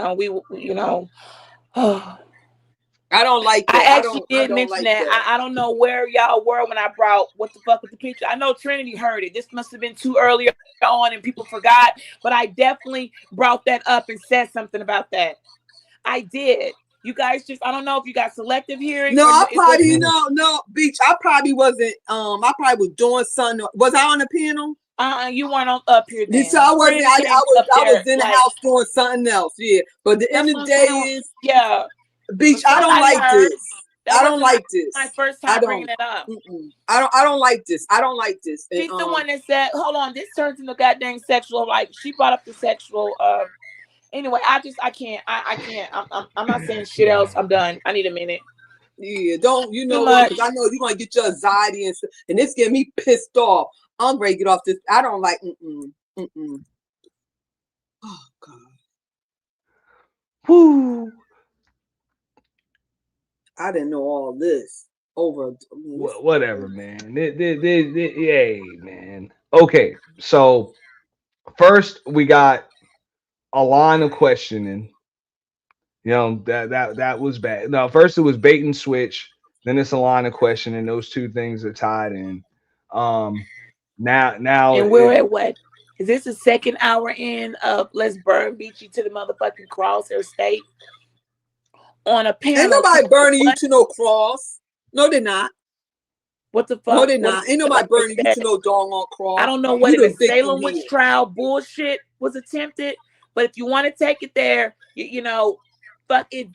don't like it. I actually did mention that. I don't know where y'all were when I brought what the fuck with the picture. I know Trinity heard it. This must have been too early on and people forgot, but I definitely brought that up and said something about that. I did. You guys I don't know if you got selective hearing. No, I probably no, Beach. I probably wasn't. I probably was doing something. Was I on the panel? You weren't up here then. So I wasn't. I was in the house doing something else. Yeah, but the end of the day is Beach. I don't like this. I don't like this. My first time bringing it up. I don't like this. I don't like this. She's the one that said, "Hold on, this turns into goddamn sexual." Like she brought up the sexual. Anyway, I can't. I can't. I'm not saying shit else. I'm done. I need a minute. Yeah, don't you know what? Because I know you're gonna get your anxiety and stuff, and it's getting me pissed off. I'm ready to get off this. I don't like. Oh God. Whoo. I didn't know all this over. Whatever, man. Yay, man. Okay, so first we got a line of questioning. That was bad. No, first it was bait and switch. Then it's a line of questioning. Those two things are tied in. Now and we're at what? Is this the second hour in of Let's Burn Beachy to the motherfucking crosshair state on a panel? Ain't nobody burning you to no cross. No, they're not. What the fuck? No, they're not. Ain't nobody burning you to no doggone cross. I don't know what the Salem witch trial bullshit was attempted, but if you want to take it there, but it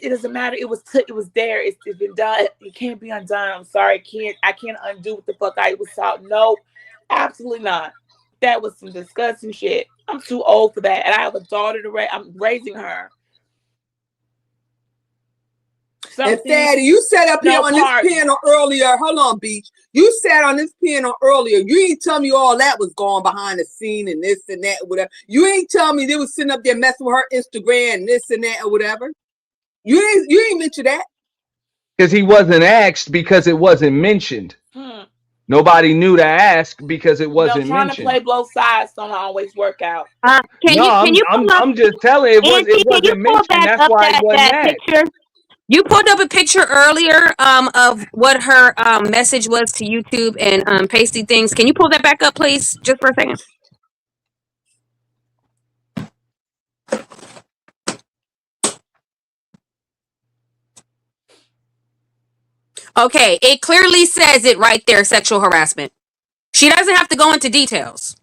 doesn't matter. It was there. It's been done. It can't be undone. I'm sorry. I can't undo what the fuck I was taught. No, absolutely not. That was some disgusting shit. I'm too old for that, and I have a daughter to raise. I'm raising her. And Fatty, you sat up here on this panel earlier. Hold on, Beach. You sat on this panel earlier. You ain't tell me all that was going behind the scene and this and that, whatever. You ain't tell me they was sitting up there messing with her Instagram and this and that or whatever. You ain't mention that. Because he wasn't asked because it wasn't mentioned. Nobody knew to ask because it wasn't trying mentioned. To play both sides don't always work out. I'm just telling you, it wasn't mentioned. That's why it wasn't asked. Picture? You pulled up a picture earlier of what her message was to YouTube and pasty things. Can you pull that back up, please, just for a second? Okay, it clearly says it right there, sexual harassment. She doesn't have to go into details.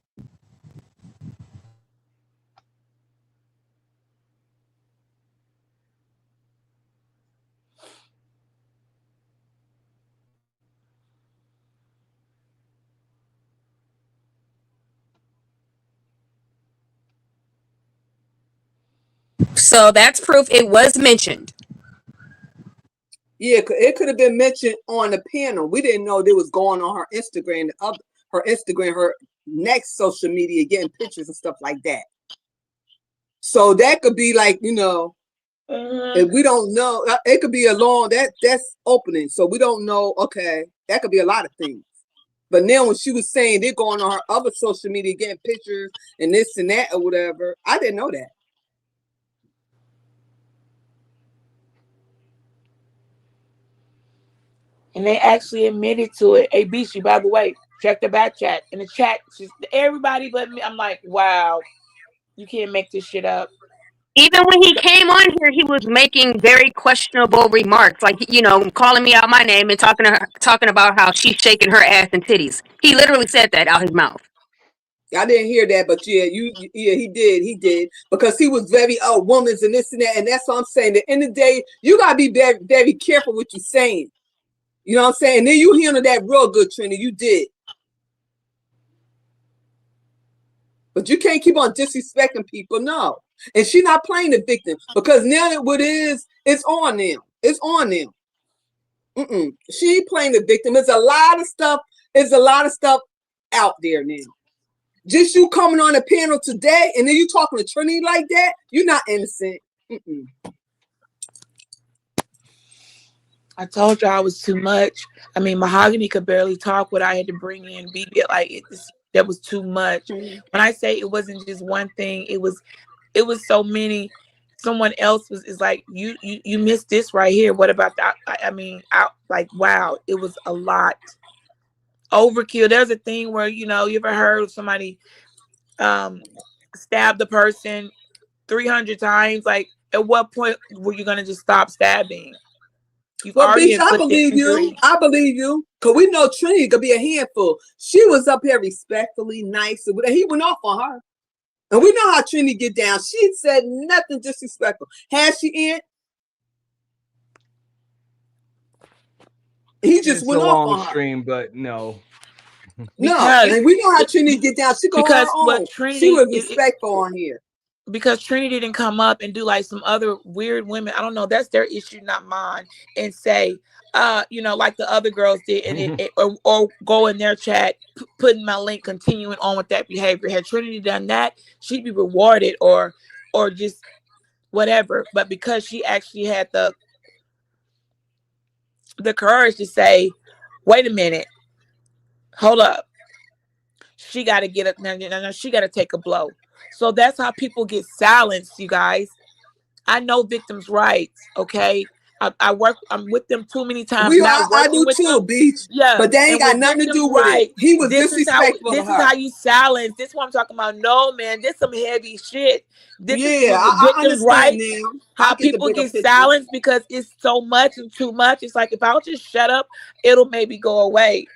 So that's proof it was mentioned. Yeah, it could have been mentioned on the panel. We didn't know it was going on her Instagram, her next social media, getting pictures and stuff like that. So that could be like, if we don't know, it could be that's opening. So we don't know. Okay, that could be a lot of things. But now when she was saying they're going on her other social media, getting pictures and this and that or whatever, I didn't know that. And they actually admitted to it. Hey, Beachy, by the way, check the back chat. In the chat, everybody but me. I'm like, wow, you can't make this shit up. Even when he came on here, he was making very questionable remarks, like calling me out my name and talking about how she's shaking her ass and titties. He literally said that out his mouth. I didn't hear that, but yeah, he did because he was very woman's and this and that, and that's what I'm saying. At the end of the day, you gotta be very, very careful what you're saying. You know what I'm saying? And then you handled that real good, Trini. You did. But you can't keep on disrespecting people, no. And she's not playing the victim because now it's on them. It's on them. She ain't playing the victim. There's a lot of stuff out there now. Just you coming on the panel today and then you talking to Trini like that, you're not innocent. I told you I was too much. I mean, Mahogany could barely talk. What I had to bring in, BB, that was too much. When I say it wasn't just one thing, it was so many. Someone else is like, you missed this right here. What about that? Wow, it was a lot. Overkill. There's a thing where you ever heard of somebody stab the person 300 times? Like, at what point were you gonna just stop stabbing? Well, bitch, I believe you. I believe you. Because we know Trini could be a handful. She was up here respectfully, nice. He went off on her. And we know how Trini get down. She said nothing disrespectful. Has she in? He just went off on her. Stream, but no. And we know how Trini get down. She go on her own. She was respectful on here. Because Trini didn't come up and do like some other weird women. I don't know. That's their issue, not mine. And say, like the other girls did, and or go in their chat, putting my link, continuing on with that behavior. Had Trinity done that, she'd be rewarded or just whatever. But because she actually had the courage to say, "Wait a minute, hold up," she got to get up now. She got to take a blow. So that's how people get silenced, you guys. I know victims' rights, okay? I'm with them too many times. I do too, Beach. Yeah. But they ain't got nothing to do with it. He was disrespectful. This is how you silence. This is what I'm talking about. No, man, this is some heavy shit. This is I understand now. How people get silenced because it's so much and too much. It's like, if I'll just shut up, it'll maybe go away.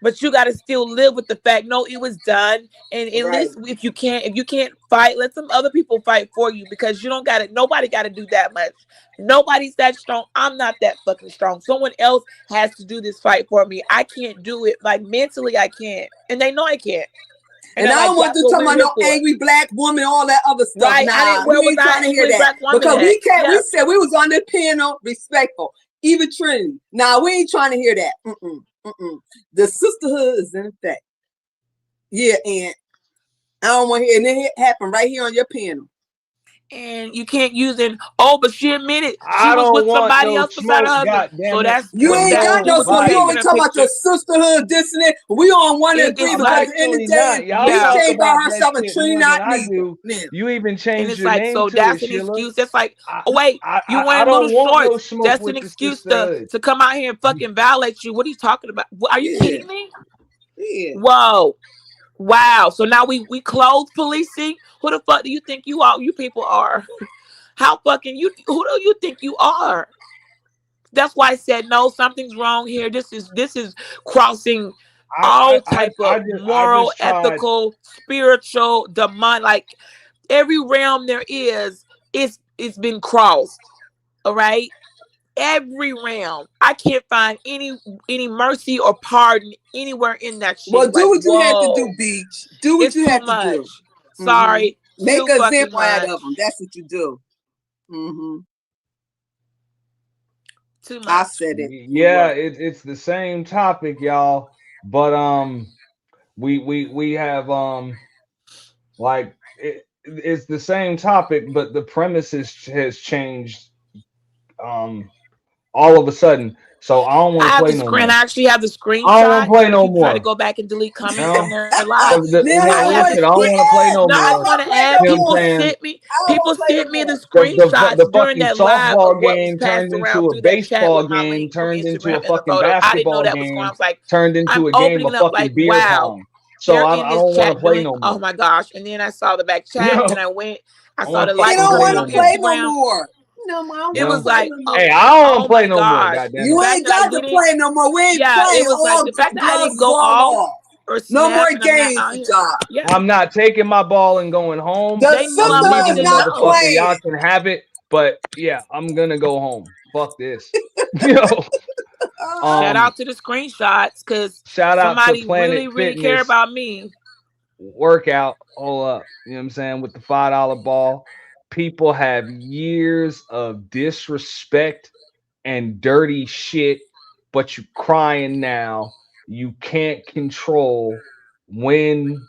But you got to still live with the fact, no, it was done. And at least if you can't fight, let some other people fight for you, because you don't got it. Nobody got to do that much. Nobody's that strong. I'm not that fucking strong. Someone else has to do this fight for me. I can't do it. Like, mentally, I can't. And they know I can't. And I don't want to talk about no angry black woman, all that other stuff. Right. We ain't trying to hear that. Because we can't. We said we was on the panel, respectful. Even Trinity. Nah, we ain't trying to hear that. The sisterhood is in effect. Yeah, and I don't want to hear, and then it happened right here on your panel. And you can't use it. Oh, but she admitted she was with somebody else beside her husband. So that's you ain't got no smoke. You always talk about your sisterhood, this and that. We on one and three, because at the end of the day, we changed by herself and Trini not neither. You even changed it's your like, name so to that's it, an Sheila. excuse. That's like, oh wait, you wearing little shorts. That's an excuse to come out here and fucking violate you. What are you talking about? Are you kidding me? Yeah. Whoa. Wow. So now we clothes policing. Who the fuck do you think you are? You people are. How fucking who do you think you are? That's why I said no, something's wrong here. This is crossing all type of moral, ethical, spiritual, demonic, like every realm there is, it's been crossed. All right. Every realm. I can't find any mercy or pardon anywhere in that shit. Well, do what you have to do, Beach. Do what you have to do. Sorry. Make an example out of them. That's what you do. Too I much. said it. Yeah, it's the same topic, y'all. But we have like it's the same topic, but the premise has changed all of a sudden. So I don't I want to have play the no screen. more. I actually have the I don't want screenshot to play for no people try to more. go back and delete comments from No, their live. Now I no have more the listen, I don't shit. want to play no no, I I just don't more. want want to to play add no You know what people I'm more. saying? sent me I don't people want to play sent no me the more. The screenshots during fucking that live of softball what was game passed turned around into a through that chat baseball with my game, link from turned into a Instagram and the fucking photo. I didn't know basketball that was going on. I game, was like, turned I'm into a game opening of up like, fucking beer wow, pong. So they're I in this don't want chat to play doing, no oh more. my gosh. And then I saw the back You chat. Then know, I I saw want the to He likes fucking don't going play in want on no to play more. no Instagram. more. No, I don't You It want was to know? play like, no oh, more. Hey, I don't want oh to play my no more. gosh. God damn The it. You fact ain't that I got to didn't, play no more. We ain't yeah, it playing. was like All the fact that I gloves didn't go fall off off. or No snap more and I'm not games out for here. y'all. Yeah. I'm not taking my ball and going home. The They knew I'm I sisterhood is leaving wanted the to not know. motherfucker. playing. Y'all can have it, but yeah, I'm gonna go home. Fuck this. You know. Shout Um, out to the screenshots because Shout out to somebody Planet really, really care Fitness about me. workout. Hold up. You know what I'm saying? With the $5 ball. People have years of disrespect and dirty shit, but you crying now. You can't control when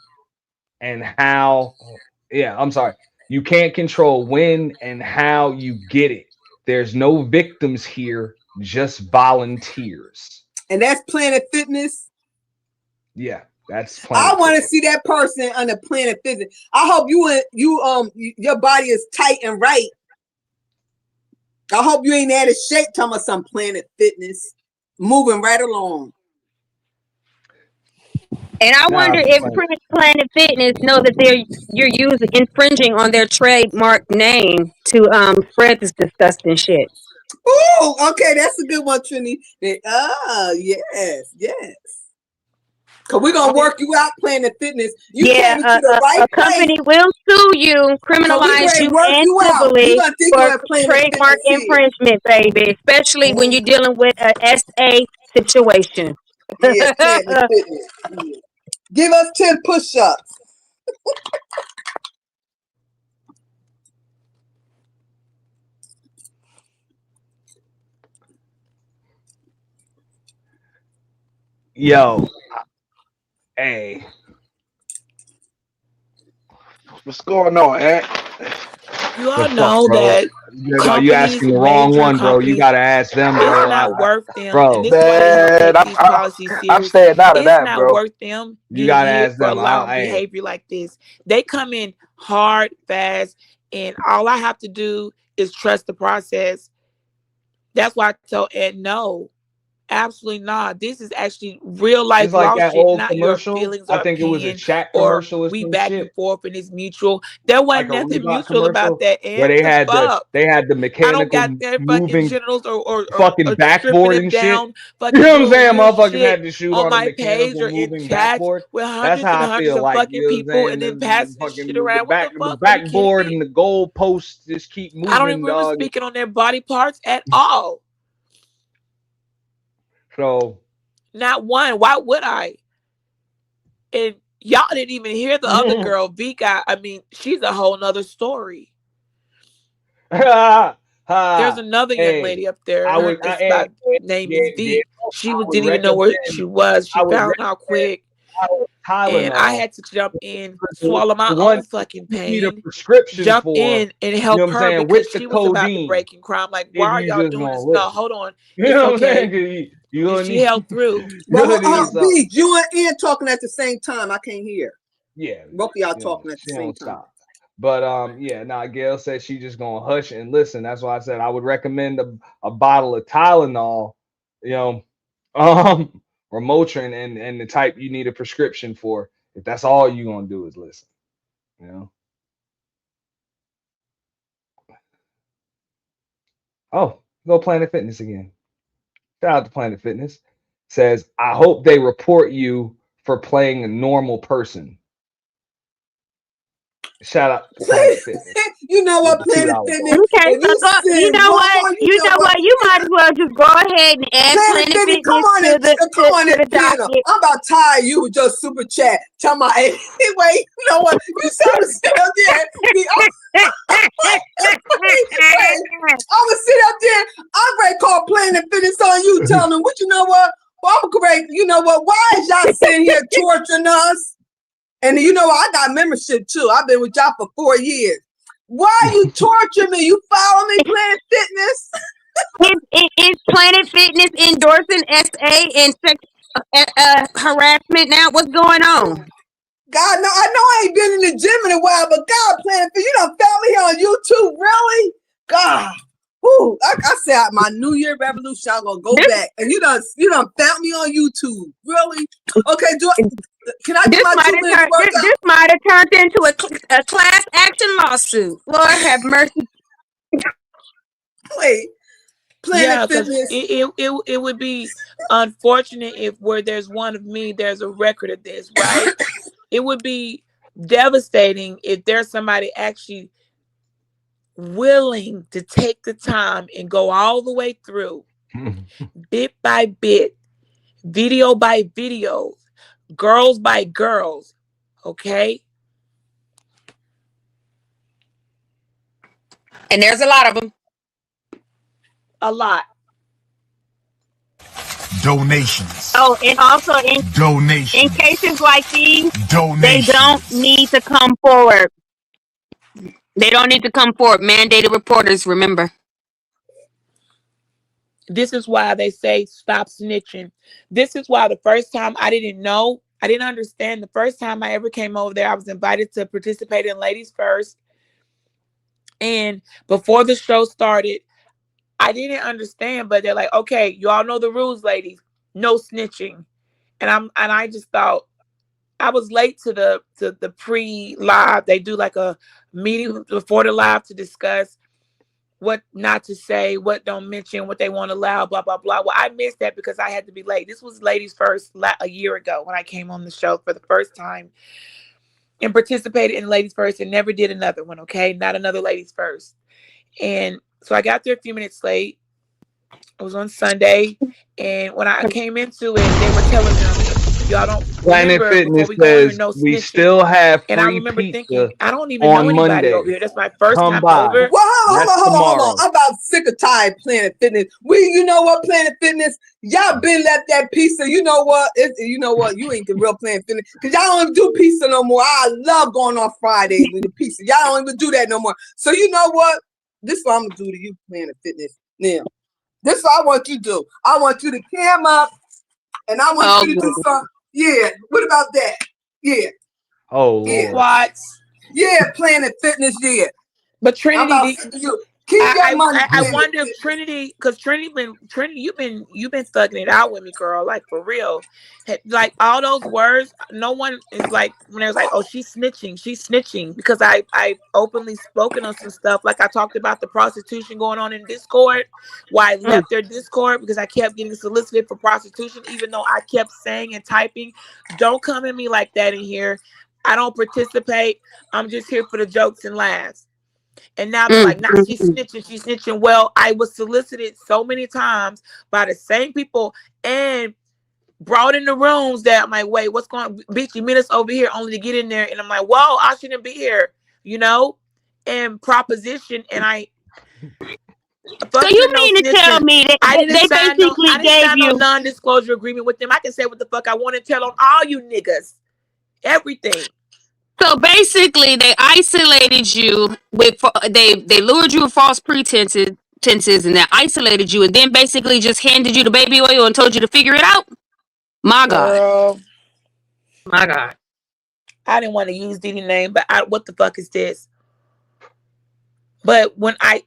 and how. Yeah, I'm sorry. You can't control when and how you get it. There's no victims here, just volunteers. And that's Planet Fitness. Yeah, that's I Planet want to Fitness. see that person on the Planet Fitness. I hope your body is tight and right. I hope you ain't out of shape talking about some Planet Fitness. Moving right along. And I Nah, wonder it's if Planet. Planet Fitness know that you're using infringing on their trademark name to spread this disgusting shit. Oh, okay, that's a good one, Trini. Yes. Cause we're gonna work you out Planet Fitness. You Yeah, came into the right a place. company will sue you, So we criminalize gonna you, work and you out. We're civilly gonna take you for at Planet trademark Fitness here. infringement, baby. Especially when you're dealing with a SA situation. Yes, Planet Fitness. Yeah. Give us 10 push-ups. Yo, hey, What's going on, Ant? You the all fuck, know bro? that You asking companies, the wrong major one, bro. You companies, gotta ask them, it's bro. not worth them. And Bro, this is why they don't Man, take these policies I'm serious. staying out of It's that, not bro. worth them you getting gotta hit ask for them. allowing Hey, behavior like this. They come in hard, fast, and all I have to do is trust the process. That's why I tell Ed no. Absolutely not. This is actually real life it's like law that shit, old not your commercial. feelings I or think it was a opinion chat or commercial or we some back and shit, forth and it's mutual. There like wasn't a nothing Reebok mutual about commercial that. where And the fuck? they had the I don't mechanical got their fucking moving genitals fucking or stripping backboard them and shit. down, You fucking know what I'm doing saying? weird Motherfuckers shit had to shoot on on a my page mechanical or in moving chats backboard. with That's hundreds and how I hundreds feel of like, fucking you know what I'm people saying? and then The passing this shit fucking around. What the the fuck? Are you kidding backboard me? and the goal posts just keep I don't even moving, remember dog. speaking on their body parts at all. So Not one. Why would I? And y'all didn't even hear the other girl, Vika. I mean, she's a whole nother story. There's another young hey, lady up there. I would It's hey, by name is yeah, V. She I would didn't even know where she recommend was. She I would found out recommend quick, and I Tylenol. had to jump in, The swallow my one own fucking you need a pain, prescription jump for, in and you know help what I'm her saying, with because the she was about to codeine break and cry. I'm like, why if are you y'all just doing want this? to No, listen. hold on, You it's know what I'm saying? okay. 'Cause you And gonna she need held through. you gonna need something. B, you and Ian talking at the same time. I can't hear. Yeah, Both of y'all you know, talking at the she same don't time. stop. But yeah, now Gail said she just gonna hush and listen. That's why I said I would recommend a bottle of Tylenol, you know, or Motrin and the type you need a prescription for. If that's all you gonna do is listen, you know. Oh, go Planet Fitness again. Shout out to Planet Fitness. Says, I hope they report you for playing a normal person. Shout out to Planet Fitness. You know With what, the Planet $2 Fitness? bar. Okay, If you so you send know one what? more, You know what? You might as well just go ahead and add Planet Planet Fitness, come Fitness on and come on to and the panel. docket. I'm about tired of you with your super chat. Tell my anyway, you know what? You sound still there. Wait, I'm gonna sit up there. I'm ready to call Planet Fitness on you, telling them what you know what? Well, I'm great. You know what? Why is y'all sitting here torturing us? And you know what? I got membership too. I've been with y'all for 4 years. Why you torture me? You follow me, Planet Fitness? Is Planet Fitness endorsing SA and sex harassment now? What's going on? God, no, I know I ain't been in the gym in a while, but God, Planet Fitness, you done found me here on YouTube, really? God. Whew, like I said, my New Year resolution, I'm gonna go back. And you done found me on YouTube. Really? Okay, can I do my 2 minutes workout? This might have turned into a class action lawsuit. Lord have mercy. Wait, Planet Yeah, because Fitness. it would be unfortunate if where there's one of me, there's a record of this, right? It would be devastating if there's somebody actually willing to take the time and go all the way through, bit by bit, video by video, girls by girls, okay? And there's a lot of them. A lot. Donations. Oh, and also in Donations. cases like these, Donations. they don't need to come forward. They don't need to come forward. Mandated reporters, remember. This is why they say stop snitching. This is why the first time I didn't understand. The first time I ever came over there, I was invited to participate in Ladies First. And before the show started, I didn't understand, but they're like, okay, you all know the rules, ladies. No snitching. And I just thought I was late to the pre-live. They do like a meeting before the live to discuss what not to say, what don't mention, what they want to allow, blah, blah, blah. Well, I missed that because I had to be late. This was Ladies First a year ago when I came on the show for the first time and participated in Ladies First and never did another one, okay? Not another Ladies First. And so I got there a few minutes late. It was on Sunday. And when I came into it, they were telling them, y'all don't Planet remember Fitness before we go in here, says no we snitching. still have And I free remember pizza thinking, I don't even know on anybody Monday. over here. That's my first Come time by. over. Well, hold That's on. tomorrow. I'm about sick of tired of Planet Fitness. You know what, Planet Fitness? Y'all been left that pizza. You know what? You ain't the real Planet Fitness. Because y'all don't even do pizza no more. I love going on Fridays with the pizza. Y'all don't even do that no more. So you know what? This is what I'm going to do to you, Planet Fitness. Now, this is what I want you to do. I want you to cam up, and I want you to do something. Yeah, what about that? Yeah. Oh, yeah. Lord. Squats. Yeah, Planet Fitness, yeah. But Trinity, keep your money. I wonder if Trinity, because Trinity, you've been thugging it out with me, girl. Like for real, like all those words. No one is like when there's like, oh, she's snitching, because I openly spoken on some stuff. Like I talked about the prostitution going on in Discord. Why I left their Discord because I kept getting solicited for prostitution, even though I kept saying and typing, "Don't come at me like that in here. I don't participate. I'm just here for the jokes and laughs." And now they're like, nah, she's snitching. Well, I was solicited so many times by the same people and brought in the rooms that I'm like, wait, what's going on? Beachy, meet us over here only to get in there. And I'm like, whoa, I shouldn't be here, and proposition. And so you mean to tell me that they basically gave you no non-disclosure agreement with them? I can say what the fuck I want to tell on all you niggas. Everything. So basically, they isolated you with they lured you with false pretenses, and they isolated you, and then basically just handed you the baby oil and told you to figure it out. My God, my God. I didn't want to use Diddy's name, but what the fuck is this? But when I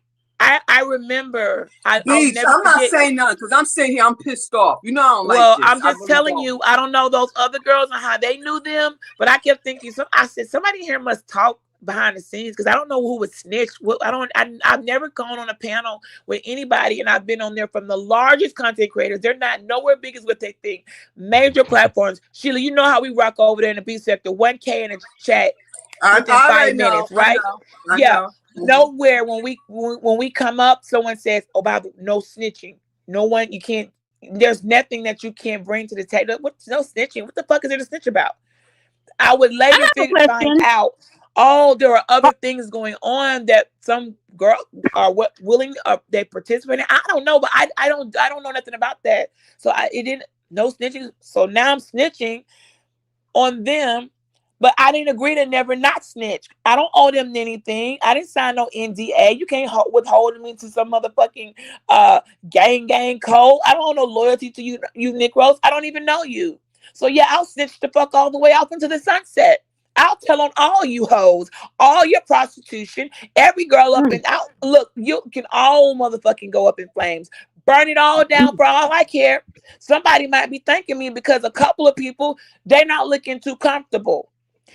remember, I'm not saying nothing because I'm sitting here, I'm pissed off. You know, I don't like this. Well, I'm just telling you, I don't know those other girls and how they knew them, but I kept thinking, I said, somebody here must talk behind the scenes because I don't know who would snitch. I've never gone on a panel with anybody, and I've been on there from the largest content creators. They're not nowhere big as what they think. Major platforms. Sheila, you know how we rock over there in the B sector, 1K in the chat. within I 5 already know. minutes, I right? know. I Yeah. know. Nowhere when we come up, someone says about no snitching. No one, you can't. There's nothing that you can't bring to the table. What's no snitching? What the fuck is there to snitch about? I would later have a find question. out. There are other things going on that some girl are willing. They participate in. I don't know, but I don't know nothing about that. So it didn't no snitching. So now I'm snitching on them, but I didn't agree to never not snitch. I don't owe them anything. I didn't sign no NDA. You can't withhold me to some motherfucking gang code. I don't owe no loyalty to you Nick Rose. I don't even know you. So yeah, I'll snitch the fuck all the way off into the sunset. I'll tell on all you hoes, all your prostitution, every girl up and out. Look, you can all motherfucking go up in flames. Burn it all down for all I care. Somebody might be thanking me because a couple of people, they're not looking too comfortable.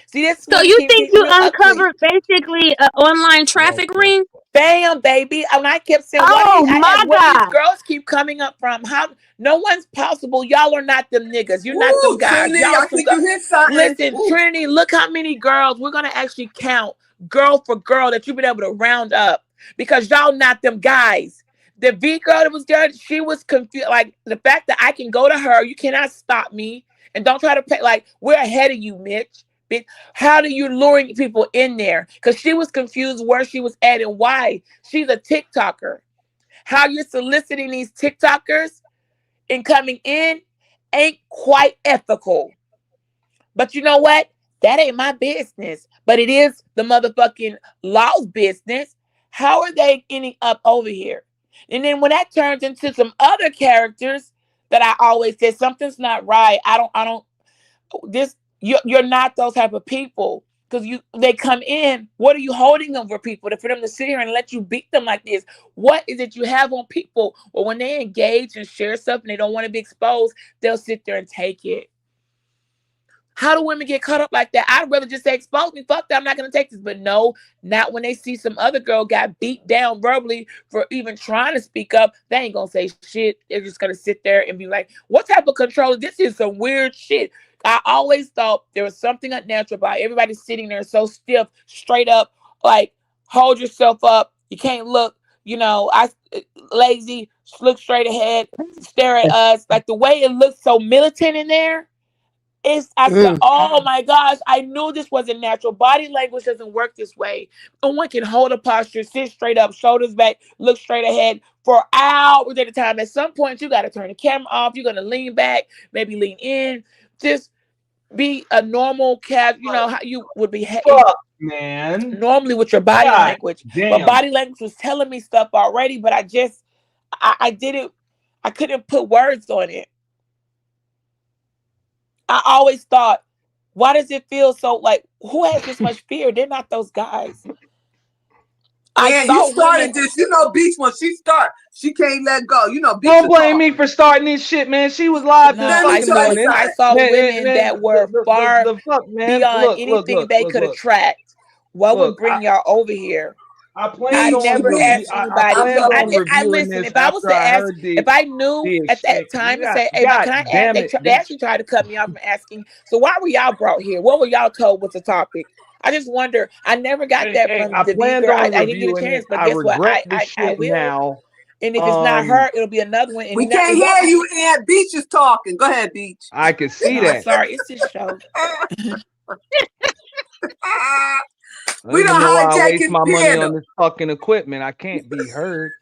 See, this is So when you things think get you real ugly. uncovered basically an online traffic ring? Bam, baby. And I kept saying, Oh my where these God. girls keep coming up from? How no one's possible. Y'all are not them niggas. You're not them Ooh, guys. Trinity, Y'all I some think you hit something. Listen, Ooh. Trinity, look how many girls we're gonna actually count girl for girl that you've been able to round up because y'all not them guys. The V girl that was there, she was confused. Like the fact that I can go to her, you cannot stop me. And don't try to pay like we're ahead of you, Mitch. Bitch. How do you luring people in there? Because she was confused where she was at and why. She's a TikToker. How you're soliciting these TikTokers and coming in ain't quite ethical. But you know what? That ain't my business. But it is the motherfucking law's business. How are they ending up over here? And then when that turns into some other characters that I always said something's not right. I don't this you're not those type of people because they come in. What are you holding them for people for them to sit here and let you beat them like this? What is it you have on people? Well, when they engage and share stuff and they don't want to be exposed, they'll sit there and take it. How do women get caught up like that? I'd rather just say expose me. Fuck that. I'm not gonna take this. But no, not when they see some other girl got beat down verbally for even trying to speak up. They ain't gonna say shit. They're just gonna sit there and be like, what type of control? This is some weird shit. I always thought there was something unnatural about everybody sitting there so stiff, straight up, like hold yourself up. You can't look, lazy, look straight ahead, stare at us. Like the way it looks so militant in there. I said, oh my gosh, I knew this wasn't natural. Body language doesn't work this way. No one can hold a posture, sit straight up, shoulders back, look straight ahead for hours at a time. At some point, you got to turn the camera off. You're going to lean back, maybe lean in. Just be a normal cat, how you would be man. Normally with your body God language. damn. But body language was telling me stuff already, but I couldn't put words on it. I always thought, why does it feel so like who has this much fear? They're not those guys. Yeah, you started this. Beach, when she start, she can't let go. Beach. Don't blame me for starting this shit, man. She was live this fucking morning. I saw women that were far beyond anything they could attract. What would bring y'all over here? I never asked anybody. I listen. If I was to ask, if I knew at that time to say, "Hey, can I ask?" They actually tried to cut me off from asking. So why were y'all brought here? What were y'all told was the topic? I just wonder. I never got that from the V girl. I didn't get a chance, but guess what? I will. Now. And if it's not her, it'll be another one. And we can't hear you, Aunt Beach is talking. Go ahead, Beach. I can see that. Sorry, it's this show. We don't waste my money on this fucking equipment. I can't be heard,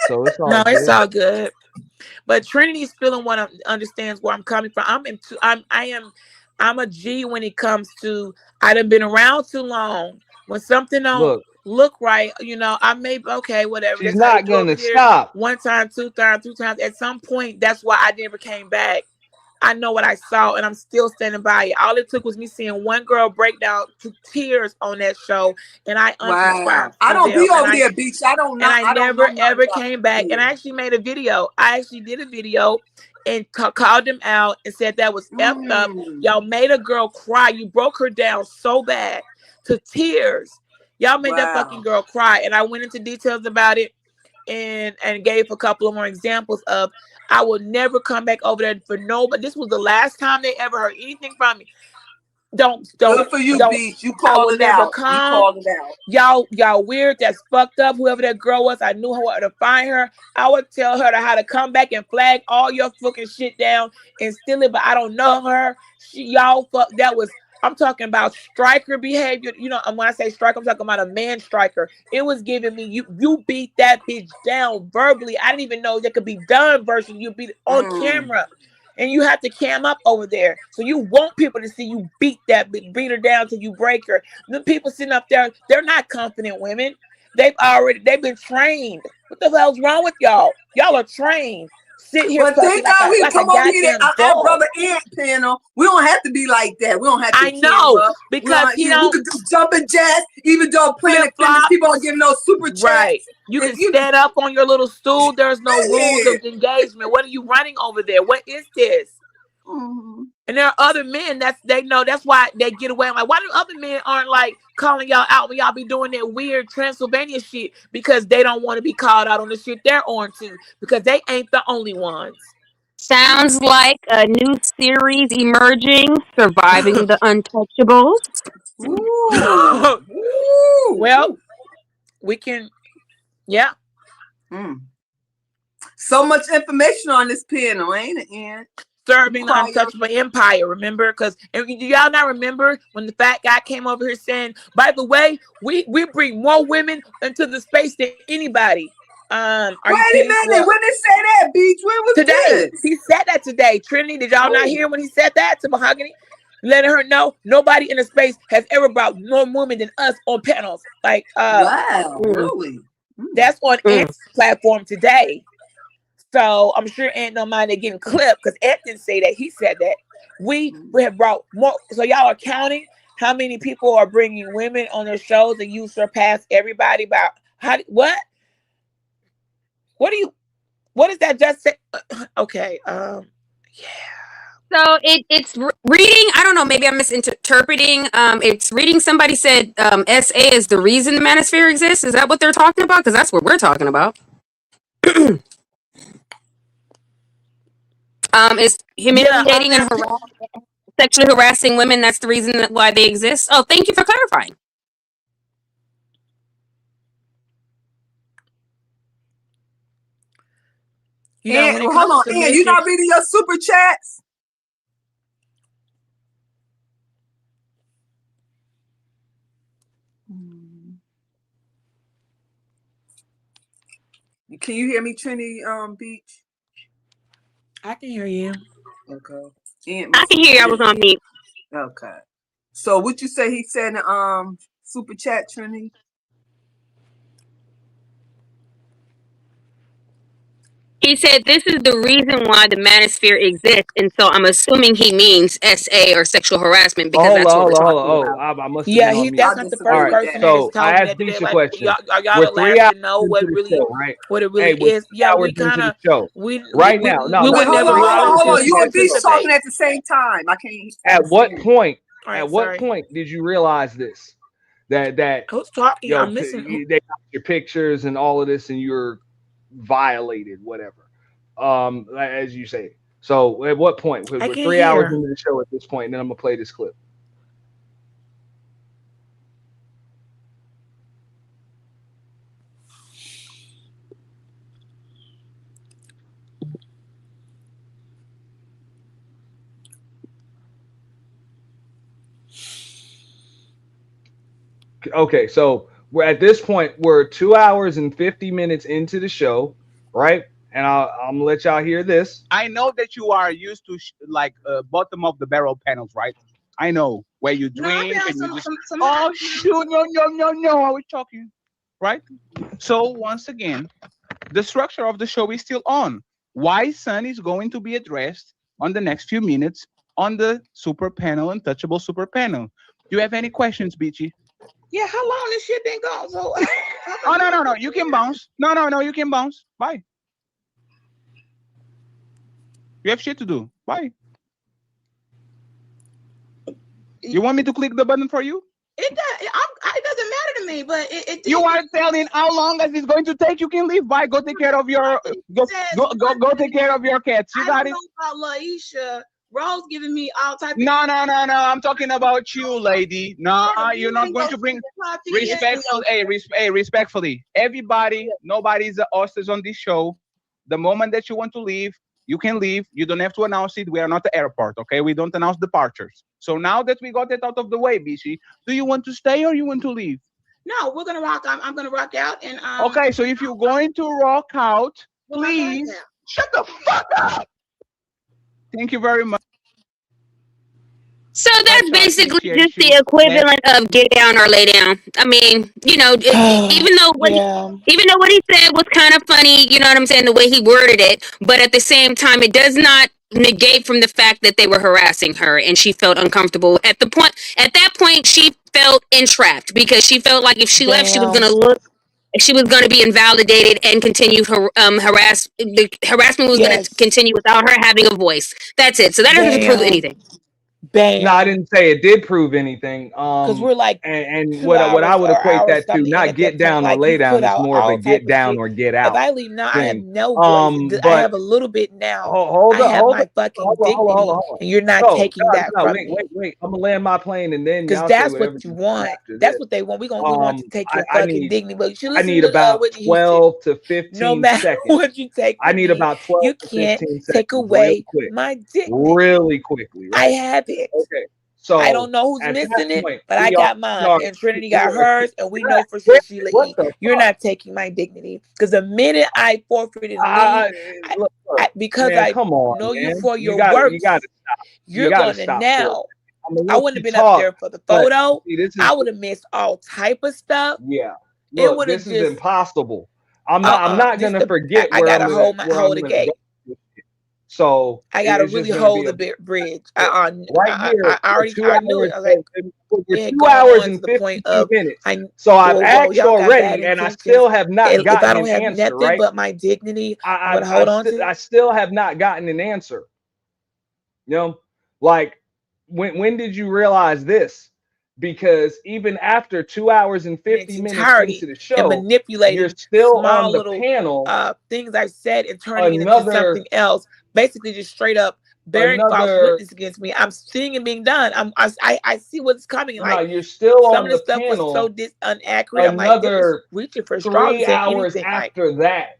so it's all good. It's all good. But Trinity's feeling understands where I'm coming from. I'm a G when it comes to I done been around too long. When something don't look right, I may whatever. She's not gonna stop. One time, two times, three times. At some point, that's why I never came back. I know what I saw, and I'm still standing by it. All it took was me seeing one girl break down to tears on that show, and I unsubscribed. Wow. I don't be over there, Beach. I don't know. And I never ever came back. And I actually made a video. I actually did a video and called them out and said that was effed up. Y'all made a girl cry. You broke her down so bad to tears. Y'all made that fucking girl cry. And I went into details about it and gave a couple of more examples of I will never come back over there for nobody. This was the last time they ever heard anything from me. Don't Good for you, don't. Beach. You I called will it never out. You come. called it out. Y'all weird. That's fucked up. Whoever that girl was, I knew how to find her. I would tell her how to come back and flag all your fucking shit down and steal it. But I don't know her. Y'all fuck. That was. I'm talking about striker behavior. You know, when I say striker, I'm talking about a man striker. It was giving me you beat that bitch down verbally. I didn't even know that could be done versus you beat it on camera. And you have to cam up over there. So you want people to see you beat her down till you break her. The people sitting up there, they're not confident women. They've been trained. What the hell's wrong with y'all? Y'all are trained. Sit here But thank God we like come a over here goddamn at dog. Brother Ant panel. We don't have to be like that. We don't have to I know, because we could do jumping jacks, even though Planet Fitness people don't give no super chats. Right. You can stand up on your little stool. There's no rules of engagement. What are you running over there? What is this? And there are other men that's why they get away. I'm like, why do other men aren't like calling y'all out when y'all be doing that weird Transylvania shit? Because they don't want to be called out on the shit they're on too. Because they ain't the only ones. Sounds like a new series emerging, Surviving the Untouchables. Well, we can, yeah. So much information on this panel, ain't it, Ant? Serving the untouchable empire, remember? Because do y'all not remember when the fat guy came over here saying, by the way, we bring more women into the space than anybody. Wait a minute, when they say that, Beach? When was today? This? He said that today. Trinity, did y'all not hear when he said that to Mahogany? Letting her know nobody in the space has ever brought more women than us on panels. Like, wow, really? That's on Ant's platform today. So I'm sure Ant don't mind it getting clipped because Ant didn't say that. He said that we have brought more. So y'all are counting how many people are bringing women on their shows, and you surpass everybody by what? What is that just say? Okay. So it's reading. I don't know. Maybe I'm misinterpreting. It's reading. Somebody said SA is the reason the manosphere exists. Is that what they're talking about? Because that's what we're talking about. Is humiliating and sexually harassing women. That's the reason why they exist. Oh, thank you for clarifying. Hold on, Ant, you not reading your super chats? Can you hear me, Trinity Beach? I can hear you. Okay. I can hear you. I was on mute. Okay. So what you say he said in super chat, Trinity? He said this is the reason why the manosphere exists, and so I'm assuming he means SA or sexual harassment because that's what we're talking about. I must have Yeah, been on mute. that's not the first person that has So I told me asked that today. Beach a Like, question. are y'all We're the 3 last hours to know into what the really show, right? what it really we're is? 3 Yeah, hours we into kind the of show. we Right now. No, we Wait, would hold never on. You and Beach participate. talking at the same time. I can't. At what point? All right, At what sorry. point did you realize this? That Who's talking? I'm listening. they got your pictures and all of this, and you're violated, whatever. As you say. So at what point? Because I we're can't 3 hours hear. into the show at this point, and then I'm gonna play this clip. Okay, so we're at this point, we're 2 hours and 50 minutes into the show, right? And I'm gonna let y'all hear this. I know that you are used to bottom of the barrel panels, right? I know where you drink and you just oh shoot, no, I was talking, right? So once again, the structure of the show is still on. Why Sun is going to be addressed on the next few minutes on the super panel, Untouchable super panel. Do you have any questions, Beachy? Yeah, how long this shit been going? So oh no, you can bounce. No, you can bounce. Bye. You have shit to do. Bye. You want me to click the button for you? It doesn't matter to me, but you are telling how long as it's going to take. You can leave. Bye. Go take care of your go take care of your cats. You got it. I don't know about Laisha Rose giving me all type of No. I'm talking about you, lady. No, you're not going to bring respectful. Respectfully, everybody, nobody's the hostess on this show. The moment that you want to leave, you can leave. You don't have to announce it. We are not the airport, okay? We don't announce departures. So now that we got that out of the way, Beachy, do you want to stay or you want to leave? No, we're gonna rock. I'm gonna rock out and Okay, so if you're going to rock out, please shut the fuck up. Thank you very much. So that's basically just the equivalent of get down or lay down. I mean, you know, even though what he said was kind of funny, you know what I'm saying, the way he worded it, but at the same time, it does not negate from the fact that they were harassing her and she felt uncomfortable. At that point, she felt entrapped because she felt like if she left, she was going to be invalidated and continue her the harassment was going to continue without her having a voice. That's it. So that doesn't prove anything. Bam. No, I didn't say it did prove anything. Because we're like, and what I would equate that to, not get down or lay down, is more of a get down or get out. If I leave now, I have thing. no voice. I have a little bit now. I have my fucking dignity, and you're not taking that from me. Wait. I'm gonna land my plane, and then because that's what you want. That's what they want. We want to take your fucking dignity. But you should listen I need about 12 to 15 no matter seconds. what you take. I need about 12 you to can't 15 seconds. take away my dignity. Really quickly. Right? I have it. Okay. So I don't know who's at that missing it, point, but I got mine, and Trinity got hers, and we know for sure Sheila E. You're not taking my dignity because the minute I forfeited because I know you for your work, you're gonna now. I wouldn't have been up there for the photo. I would have missed all type of stuff. Yeah, it would have this is impossible. I'm not gonna forget. I gotta hold the gate. So I gotta really hold the bridge. I already knew it. I was like, we're 2 hours and 50 minutes. So I've asked already, and I still have not gotten an answer. Right? But my dignity. I still have not gotten an answer. You know, like when did you realize this? Because even after 2 hours and 50 minutes into the show, and manipulating you're still small on the little panel. Things I said and turning it into something else. Basically, just straight up bearing false witness against me. I'm seeing it being done. I see what's coming. Like no, you're still some on of the stuff panel. was so inaccurate. I'm like, this is reaching for straws. 3 hours after that.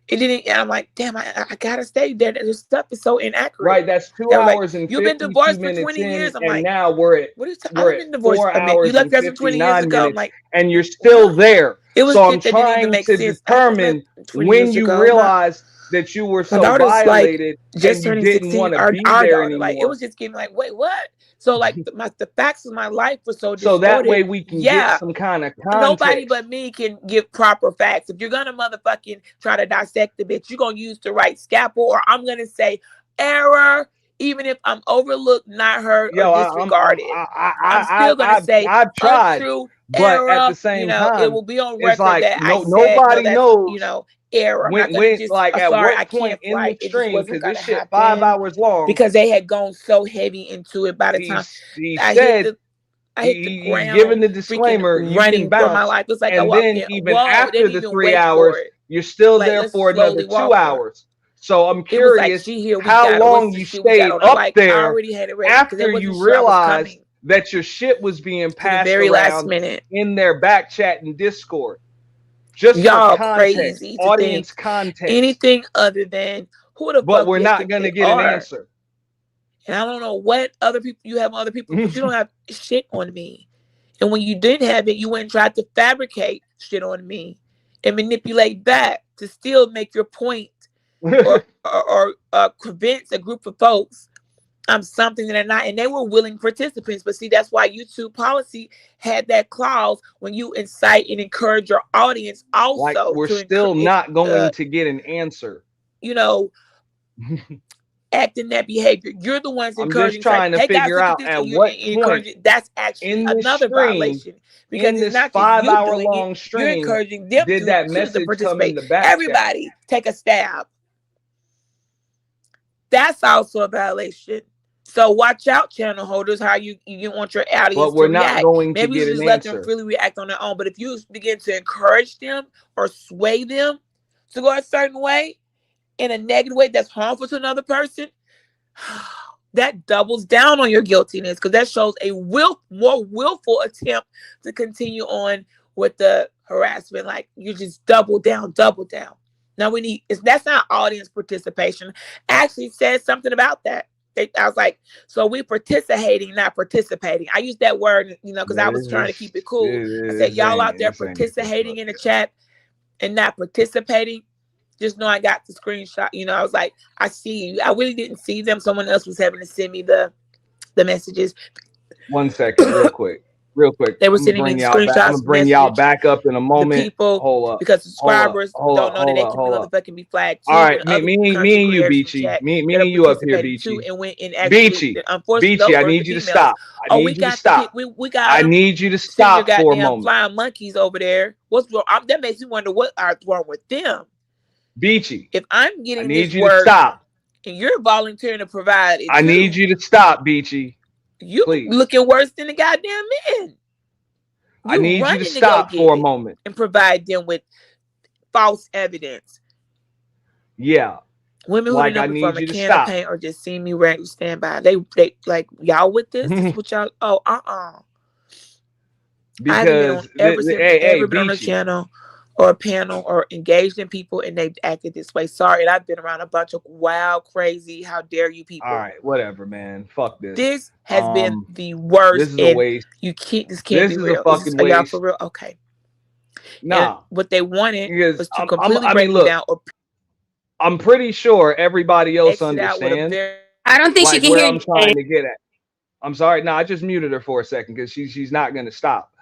It didn't, and I'm like, damn, I gotta stay there. This stuff is so inaccurate. Right, that's 2 hours and 52 you've been divorced for 20 in, years. I'm and like, now we're at what are you we're been at divorced 4 a minute. hours You left and us 20 years 59 ago. minutes, I'm like, and you're still there. It was so I'm shit that didn't even trying make to sense. determine when you realized that you were so violated just and you turning didn't 16, want to be our there daughter, anymore. like it was just getting like, wait, what? So like the facts of my life were so So distorted. that way we can get some kind of context. Nobody but me can give proper facts. If you're gonna motherfucking try to dissect the bitch, you're gonna use the right scalpel, or I'm gonna say error, even if I'm overlooked, not heard, or disregarded. I'm still gonna say I've tried, untrue, but error, at the same time, it will be on it's record like that nobody knows. Error. I'm not gonna just like at sorry, what I point can't in fly. the It stream, just because wasn't this gonna shit 5 happen hours long, because they had gone so heavy into it by the time I hit the ground. Given the disclaimer, you running can for my bounce, life. It's like and then even after the 3 hours, you're still there for another 2 hours. So I'm curious how long you stayed up there after you realized that your shit was being passed around in their back chat and Discord. Just y'all for context, crazy audience context. Anything other than who the fuck. But we're not gonna get an answer. And I don't know what other people you have, other people, but you don't have shit on me. And when you did have it, you went and tried to fabricate shit on me and manipulate that to still make your point or convince a group of folks I'm something that they're not. And they were willing participants. But see, that's why YouTube policy had that clause when you incite and encourage your audience also. Like we're still not going to get an answer. You know, acting that behavior. You're the ones encouraging. I'm just trying to figure out at what point that's actually another violation. Because it's not 5 hour long stream, you're encouraging them did that message come in the back? Everybody take a stab. That's also a violation. So watch out, channel holders, how you want your audience but we're to not react. going Maybe to get you just an let answer. them freely react on their own. But if you begin to encourage them or sway them to go a certain way in a negative way that's harmful to another person, that doubles down on your guiltiness, because that shows a more willful attempt to continue on with the harassment. Like, you just double down. Now we need, that's not audience participation. I actually said something about that. I was like, so we participating, not participating. I used that word, because I was trying to keep it cool. I said, y'all out there participating in the chat and not participating. Just know I got the screenshot. I was like, I see you. I really didn't see them. Someone else was having to send me the messages. 1 second, real quick. They were sending me screenshots. I'm gonna bring y'all back up in a moment. The people, hold up, because subscribers don't know that they can motherfucking be flagged too. All right, me and you, Beachy. Me and you up here, Beachy. And went and actually, Beachy, I need you to stop. I need you to stop. We got. I need you to stop for a moment. Flying monkeys over there. What's wrong? That makes me wonder what are wrong with them. Beachy, if I'm getting I need this you work to stop, and you're volunteering to provide it, I need you to stop, Beachy. You please. Looking worse than the goddamn men. I need you to stop for a moment and provide them with false evidence. Yeah. Women who like, didn't know from a can of paint or just see me regularly stand by. They like, y'all with this? This is what y'all. Oh, Because I haven't been on ever been on a Beachy. channel or a panel or engaged in people and they've acted this way. Sorry, and I've been around a bunch of wild, crazy, how dare you people. All right, whatever, man. Fuck this. This has been the worst. This is a waste. You can't. This can't be real. This is a fucking waste. Are y'all for real? Okay. Nah. And what they wanted was to completely I break mean, me look, down. Or I'm pretty sure everybody else understands. I don't think she can where hear I'm you. trying to get at. I'm sorry. No, I just muted her for a second because she's not going to stop.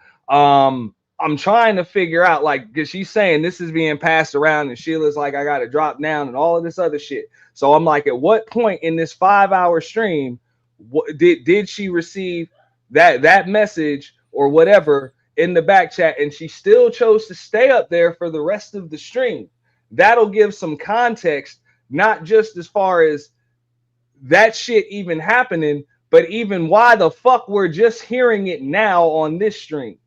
I'm trying to figure out, like, because she's saying this is being passed around and Sheila's like, I got to drop down and all of this other shit. So I'm like, at what point in this 5-hour stream did she receive that message or whatever in the back chat, and she still chose to stay up there for the rest of the stream? That'll give some context, not just as far as that shit even happening, but even why the fuck we're just hearing it now on this stream.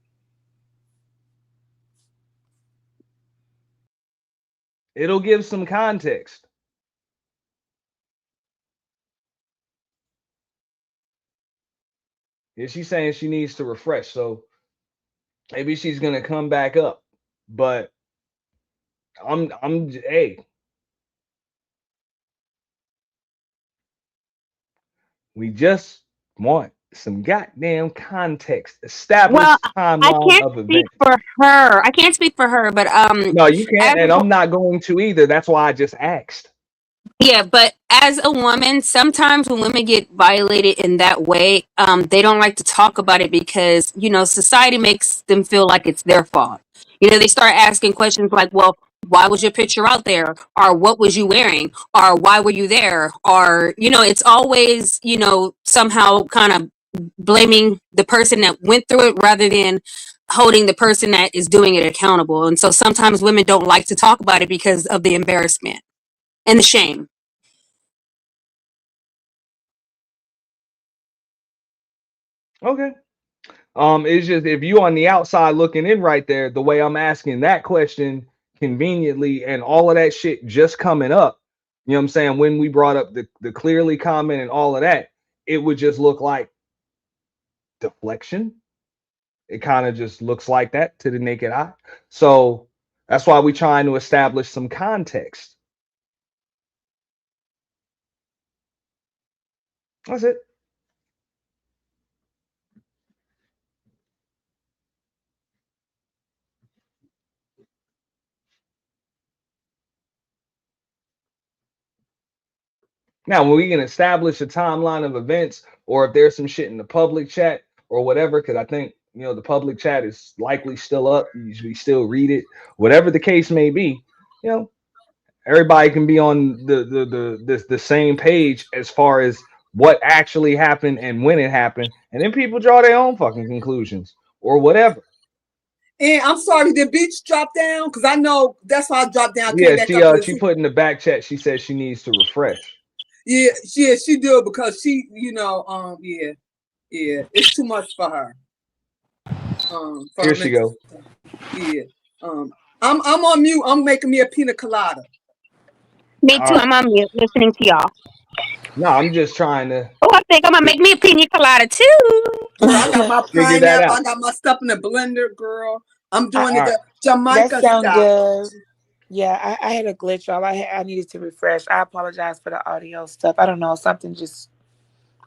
It'll give some context. Yeah, she's saying she needs to refresh, so maybe she's gonna come back up. But hey, we just want some goddamn context. Establish timeline of events. I can't speak for her, but no, you can't, and I'm not going to either. That's why I just asked. Yeah, but as a woman, sometimes when women get violated in that way, they don't like to talk about it because, society makes them feel like it's their fault. They start asking questions like, well, why was your picture out there? Or what was you wearing? Or why were you there? Or, it's always, somehow kind of blaming the person that went through it rather than holding the person that is doing it accountable. And so sometimes women don't like to talk about it because of the embarrassment and the shame. Okay. It's just, if you on the outside looking in right there, the way I'm asking that question conveniently and all of that shit just coming up, you know what I'm saying? When we brought up the clearly comment and all of that, it would just look like deflection. It kind of just looks like that to the naked eye. So that's why we're trying to establish some context. That's it. Now, when we can establish a timeline of events, or if there's some shit in the public chat or whatever, because I think, the public chat is likely still up. We still read it, whatever the case may be. Everybody can be on the same page as far as what actually happened and when it happened, and then people draw their own fucking conclusions or whatever. And I'm sorry, did Beach drop down? Because I know that's why I dropped down. Yeah, she put in the back chat. She said she needs to refresh. Yeah, she do because she, yeah, it's too much for her. Here she go. Yeah. I'm on mute. I'm making me a pina colada. Me too. I'm on mute listening to y'all. No, I'm just trying to Oh, I think I'm gonna make me a pina colada too. Girl, I got my figure that pineapple. out. I got my stuff in the blender, girl. I'm doing I, it All right. the that Jamaica sound style. good. Yeah, I had a glitch, y'all. I needed to refresh. I apologize for the audio stuff. I don't know. Something just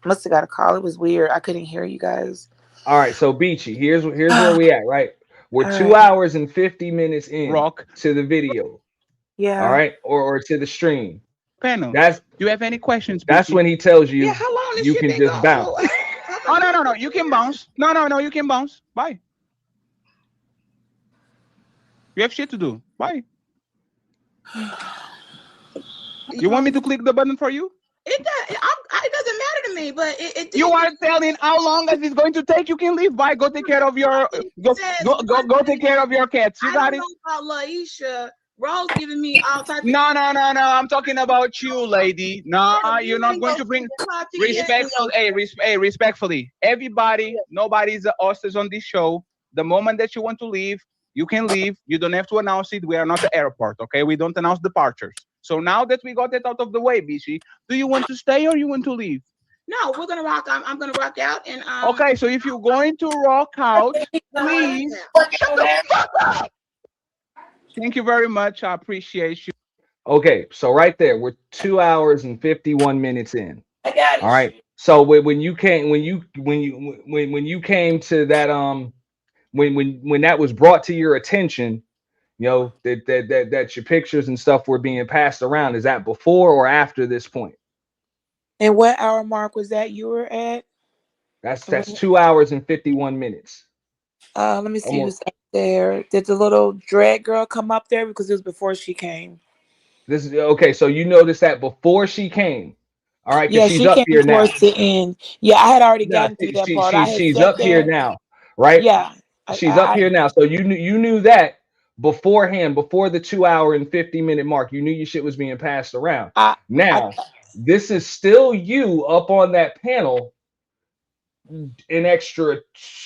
must have got a call. It was weird. I couldn't hear you guys. All right. So Beachy, here's where we at, right? We're All two right. hours and 50 minutes in Rock to the video. All Yeah. right, or to the stream. panel. That's Do you have any questions, that's Beachy? when he tells Yeah, you how long this you shit can been just going? bounce. Oh no, you can bounce. No, you can bounce. Bye. You have shit to do. Bye. You want me to click the button for you? It doesn't matter to me, but it You did. are telling how long is it going to take? You can leave. Bye. Go take care of your Says go take care of your cats. You I got don't it. know about Laisha. Rose giving me all type of No. I'm talking about you, lady. No, you're not going to bring respectful. Hey, respectfully. Everybody, nobody's the hostess on this show. The moment that you want to leave, you can leave. You don't have to announce it. We are not the airport, okay? We don't announce departures. So now that we got it out of the way, BC, do you want to stay or you want to leave? No, we're gonna rock. I'm gonna rock out and Okay, so if you're going to rock out, please shut the fuck up. Thank you very much. I appreciate you. Okay, so right there, we're 2 hours and 51 minutes in. I got All it. right. So when you came when you came to that when that was brought to your attention, that your pictures and stuff were being passed around, is that before or after this point? And what hour mark was that you were at? That's 2 hours and 51 minutes. Let me see Almost. who's up there. Did the little drag girl come up there because it was before she came? This is okay. So you noticed that before she came. All right, because Yeah, she's she up came here now. towards the end. Yeah, I had already No, gotten through that part. I had she's sat up here there. now, right? Yeah, She's up here now. So you knew that beforehand, before the 2 hour and 50 minute mark. You knew your shit was being passed around. I Now, this is still you up on that panel an extra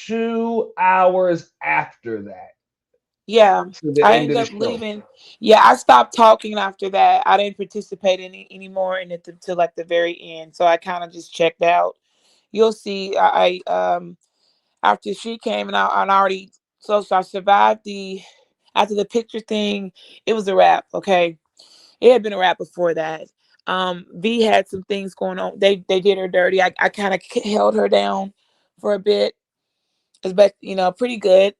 2 hours after that yeah, to the I end ended of the up show. leaving. Yeah, I stopped talking after that. I didn't participate anymore in it till like the very end. So I kind of just checked out. You'll see. After she came and I already so I survived the after the picture thing. It was a wrap. Okay, it had been a wrap before that. V had some things going on. They did her dirty. I kind of held her down for a bit, but pretty good.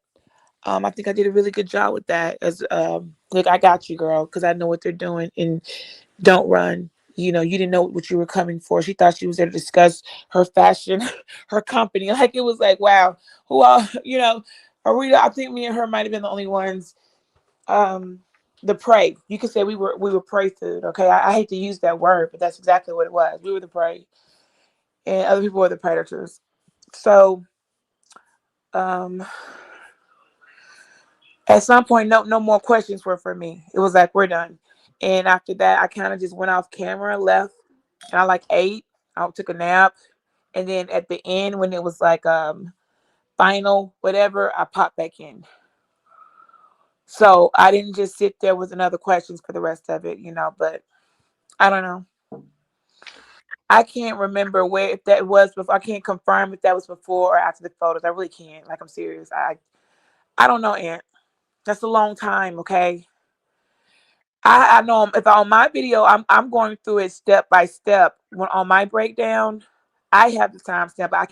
I think I did a really good job with that. As look, I got you, girl, because I know what they're doing, and don't run. You didn't know what you were coming for. She thought she was there to discuss her fashion, her company. Like it was like, wow, who all, Arita, I think me and her might have been the only ones. The prey. You could say we were prey food. Okay, I hate to use that word, but that's exactly what it was. We were the prey, and other people were the predators. So, um, at some point, no more questions were for me. It was like we're done. And after that, I kind of just went off camera, left, and I like ate. I took a nap, and then at the end, when it was like final whatever, I popped back in. So I didn't just sit there with another questions for the rest of it, But I don't know. I can't remember where if that was before. I can't confirm if that was before or after the photos. I really can't. Like I'm serious. I don't know, Aunt. That's a long time. Okay. I know if on my video I'm going through it step by step. When on my breakdown, I have the timestamp. I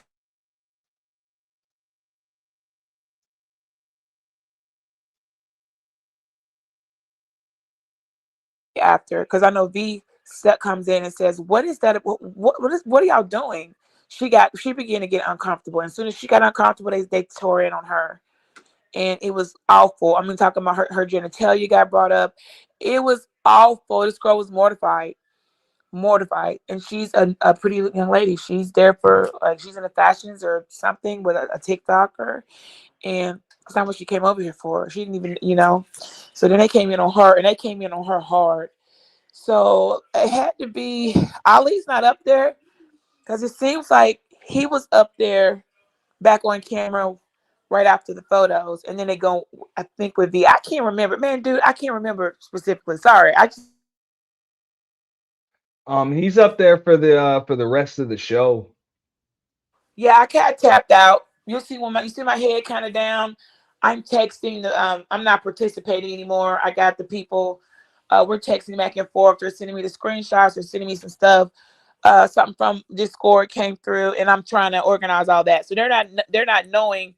after because I know V step comes in and says, "What is that? What are y'all doing?" She began to get uncomfortable, and as soon as she got uncomfortable, they tore in on her, and it was awful. I mean, talking about her genitalia got brought up. It was awful. This girl was mortified, and she's a pretty young lady. She's there for like she's in the fashions or something with a TikToker, and that's not what she came over here for. She didn't even. So then they came in on her, and they came in on her hard. So it had to be Ali's not up there because it seems like he was up there back on camera right after the photos, and then they go. I think with V, I can't remember, man, dude. I can't remember specifically. Sorry, I just He's up there for the rest of the show. Yeah, I kind of tapped out. You'll see when you see my head kind of down. I'm texting. I'm not participating anymore. I got the people. We're texting back and forth. They're sending me the screenshots. They're sending me some stuff. Something from Discord came through, and I'm trying to organize all that. So they're not knowing.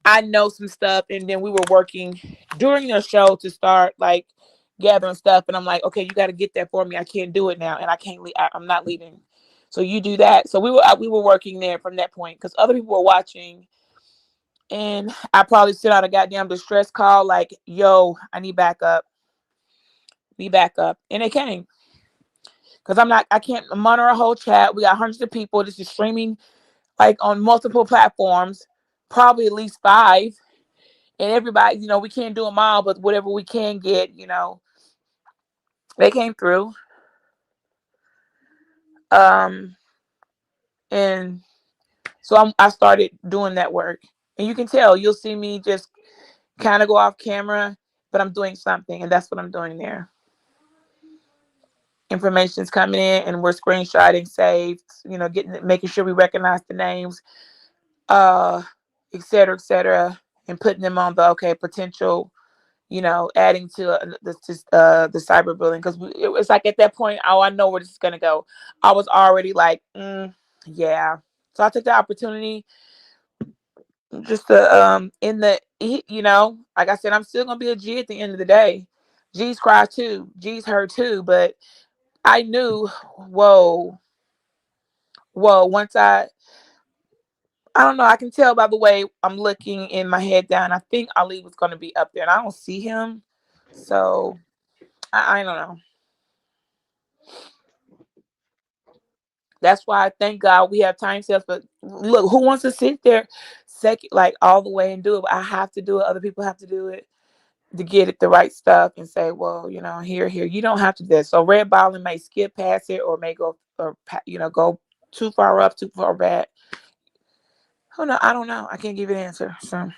I know some stuff, and then we were working during the show to start like gathering stuff. And I'm like, okay, you got to get that for me. I can't do it now, and I can't leave. I'm not leaving. So you do that. So we were working there from that point because other people were watching, and I probably sent out a goddamn distress call like, "Yo, I need backup. Need backup," and they came because I can't monitor a whole chat. We got hundreds of people. This is streaming like on multiple platforms, probably at least 5. And everybody, we can't do them all, but whatever we can get, they came through. And so I started doing that work, and you can tell. You'll see me just kind of go off camera, but I'm doing something, and that's what I'm doing there. Information's coming in, and we're screenshotting, saved, making sure we recognize the names, et cetera, and putting them on the potential. Adding to the cyberbullying because it was like at that point, oh, I know where this is gonna go. I was already like, yeah. So I took the opportunity just to like I said, I'm still gonna be a G at the end of the day. G's cry too, G's hurt too, but I knew, whoa, once I don't know. I can tell by the way I'm looking in my head down. I think Ali was going to be up there, and I don't see him. So I don't know. That's why I thank God we have time sales. But look, who wants to sit there second, like all the way and do it? I have to do it. Other people have to do it to get it the right stuff and say, well, here. You don't have to do that. So red balling may skip past it or may go go too far up, too far back. Oh no, I don't know. I can't give you an answer. So,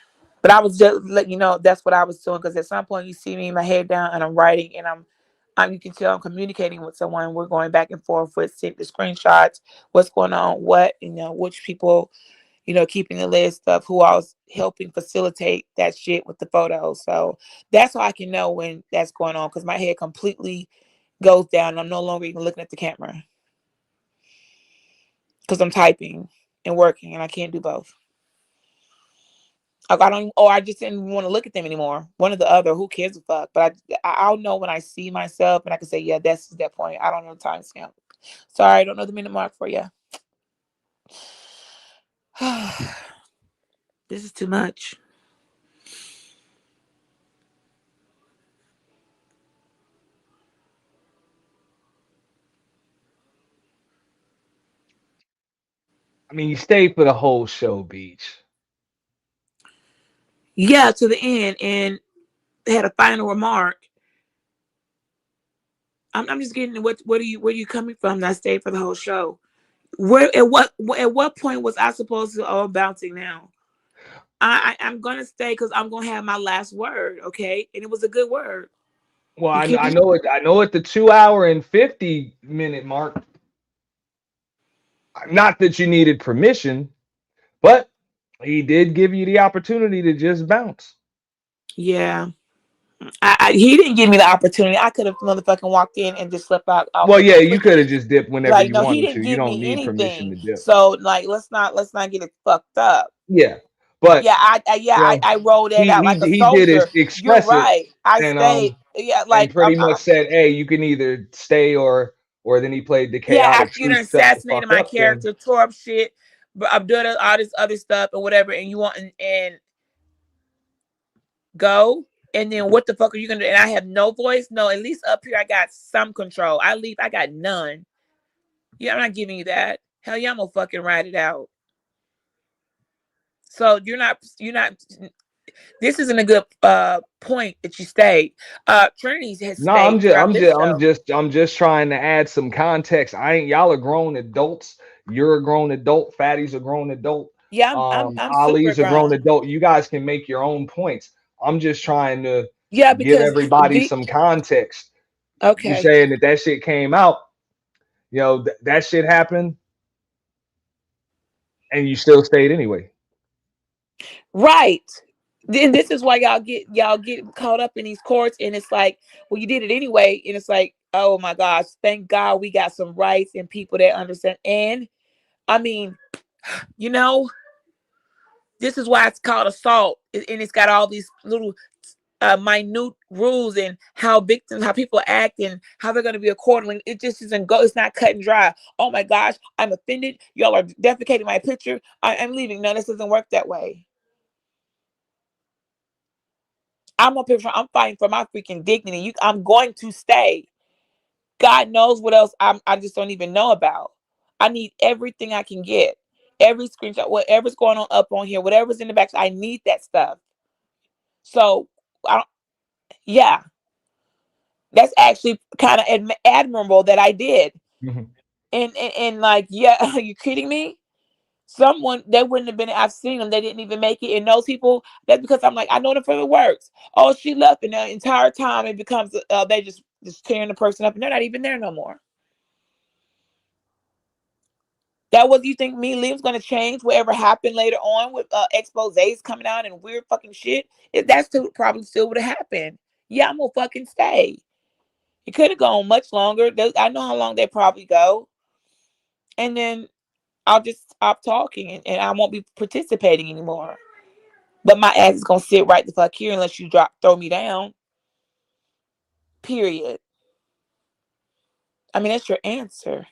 but I was just letting you know that's what I was doing because at some point you see me, my head down, and I'm writing, and I'm you can tell I'm communicating with someone. We're going back and forth with the screenshots, what's going on, which people, keeping the list of who I was helping facilitate that shit with the photos. So that's how I can know when that's going on because my head completely goes down. I'm no longer even looking at the camera because I'm typing and working, and I can't do both. Like I just didn't want to look at them anymore. One or the other, who cares a fuck? But I'll know when I see myself, and I can say, yeah, that's that point. I don't know the time stamp. Sorry, I don't know the minute mark for you. This is too much. I mean, you stayed for the whole show, Beach. Yeah, to the end, and they had a final remark. I'm just getting where are you coming from? That I stayed for the whole show. Where at what point was I supposed to? Oh, bouncing now. I'm gonna stay because I'm gonna have my last word, okay? And it was a good word. Well, I know it. I know at the 2 hour and 50 minute mark. Not that you needed permission, but he did give you the opportunity to just bounce. Yeah. He didn't give me the opportunity. I could have motherfucking walked in and just slipped out. Well, yeah, you could have just dipped whenever Like, you no, he wanted didn't to. You give don't me need permission anything. to dip. So, like, let's not get it fucked up. Yeah, but yeah, I rolled that out like a he did soldier. You're express it, right. I and stayed. Yeah, and like pretty much said, hey, you can either stay or then he played the yeah. chaotic After you done truth, shut the assassinated fuck my up. Then character, tore up shit, but I'm doing all this other stuff or whatever, and you want and go. And then what the fuck are you gonna do? And I have no voice. No, at least up here I got some control. I leave, I got none. Yeah, I'm not giving you that. Hell yeah, I'm gonna fucking ride it out. So you're not. This isn't a good point that you stayed. Trinity has no, stayed throughout this show. I'm just trying to add some context. Y'all are grown adults. You're a grown adult. Fatty's a grown adult. Yeah, I'm super Ali's a grown grown. adult. You guys can make your own points. I'm just trying to give because everybody some context. You okay. saying that shit came out. You know, that shit happened, and you still stayed anyway. Right. Then this is why y'all get caught up in these courts, and it's like, well, you did it anyway, and it's like, oh my gosh, thank God we got some rights and people that understand. And I mean, you know, this is why it's called assault, and it's got all these little minute rules and how victims, how people act, and how they're going to be accordingly. It just isn't go. It's not cut and dry. Oh my gosh, I'm offended. Y'all are defecating my picture. I'm leaving. No, this doesn't work that way. I'm up here. I'm fighting for my freaking dignity. I'm going to stay. God knows what else I just don't even know about. I need everything I can get. Every screenshot, whatever's going on up on here, whatever's in the back, I need that stuff. So, yeah, that's actually kind of admirable that I did. Mm-hmm. And like, yeah, are you kidding me? Someone they wouldn't have been. I've seen them. They didn't even make it. And those people. That's because I'm like, I know them from the works. Oh, she left, and the entire time it becomes they just tearing the person up, and they're not even there no more. That was, you think me leaving's gonna change whatever happened later on with exposés coming out and weird fucking shit? If that's still probably still would have happened. Yeah, I'm gonna fucking stay. It could have gone much longer. I know how long they probably go, and then I'll just stop talking and I won't be participating anymore. But my ass is gonna sit right the fuck here unless you throw me down. Period. I mean, that's your answer.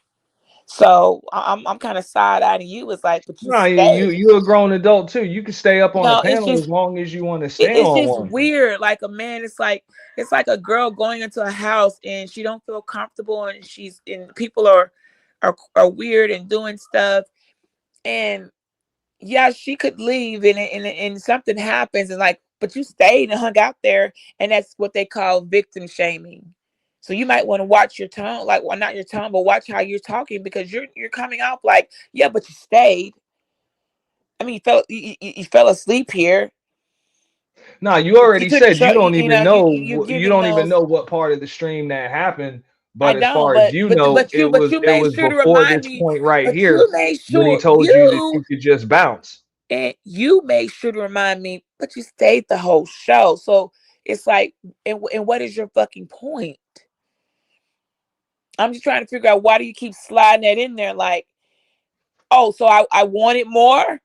So I'm kind of side eyeing you. It's like, but you No, stay. you a grown adult too. You can stay up on a No, it's panel as just long as you want to stay it's on just one. weird. Like a man, it's like a girl going into a house and she don't feel comfortable, and people are weird and doing stuff, and yeah, she could leave and something happens, and like, but you stayed and hung out there, and that's what they call victim shaming. So you might want to watch your tone, like, well, not your tone, but watch how you're talking, because you're coming off like, yeah, but you stayed. I mean, you fell asleep here. No, you You already took said you don't you even know you know you giving don't even those. know what part of the stream that happened. I But as don't, far as you know, but you it made was sure to before remind this me. point right But you here made when he sure told you that you could just bounce. and you made sure to remind me. But you stayed the whole show, so it's like, and what is your fucking point? I'm just trying to figure out, why do you keep sliding that in there? Like, oh, so I wanted more.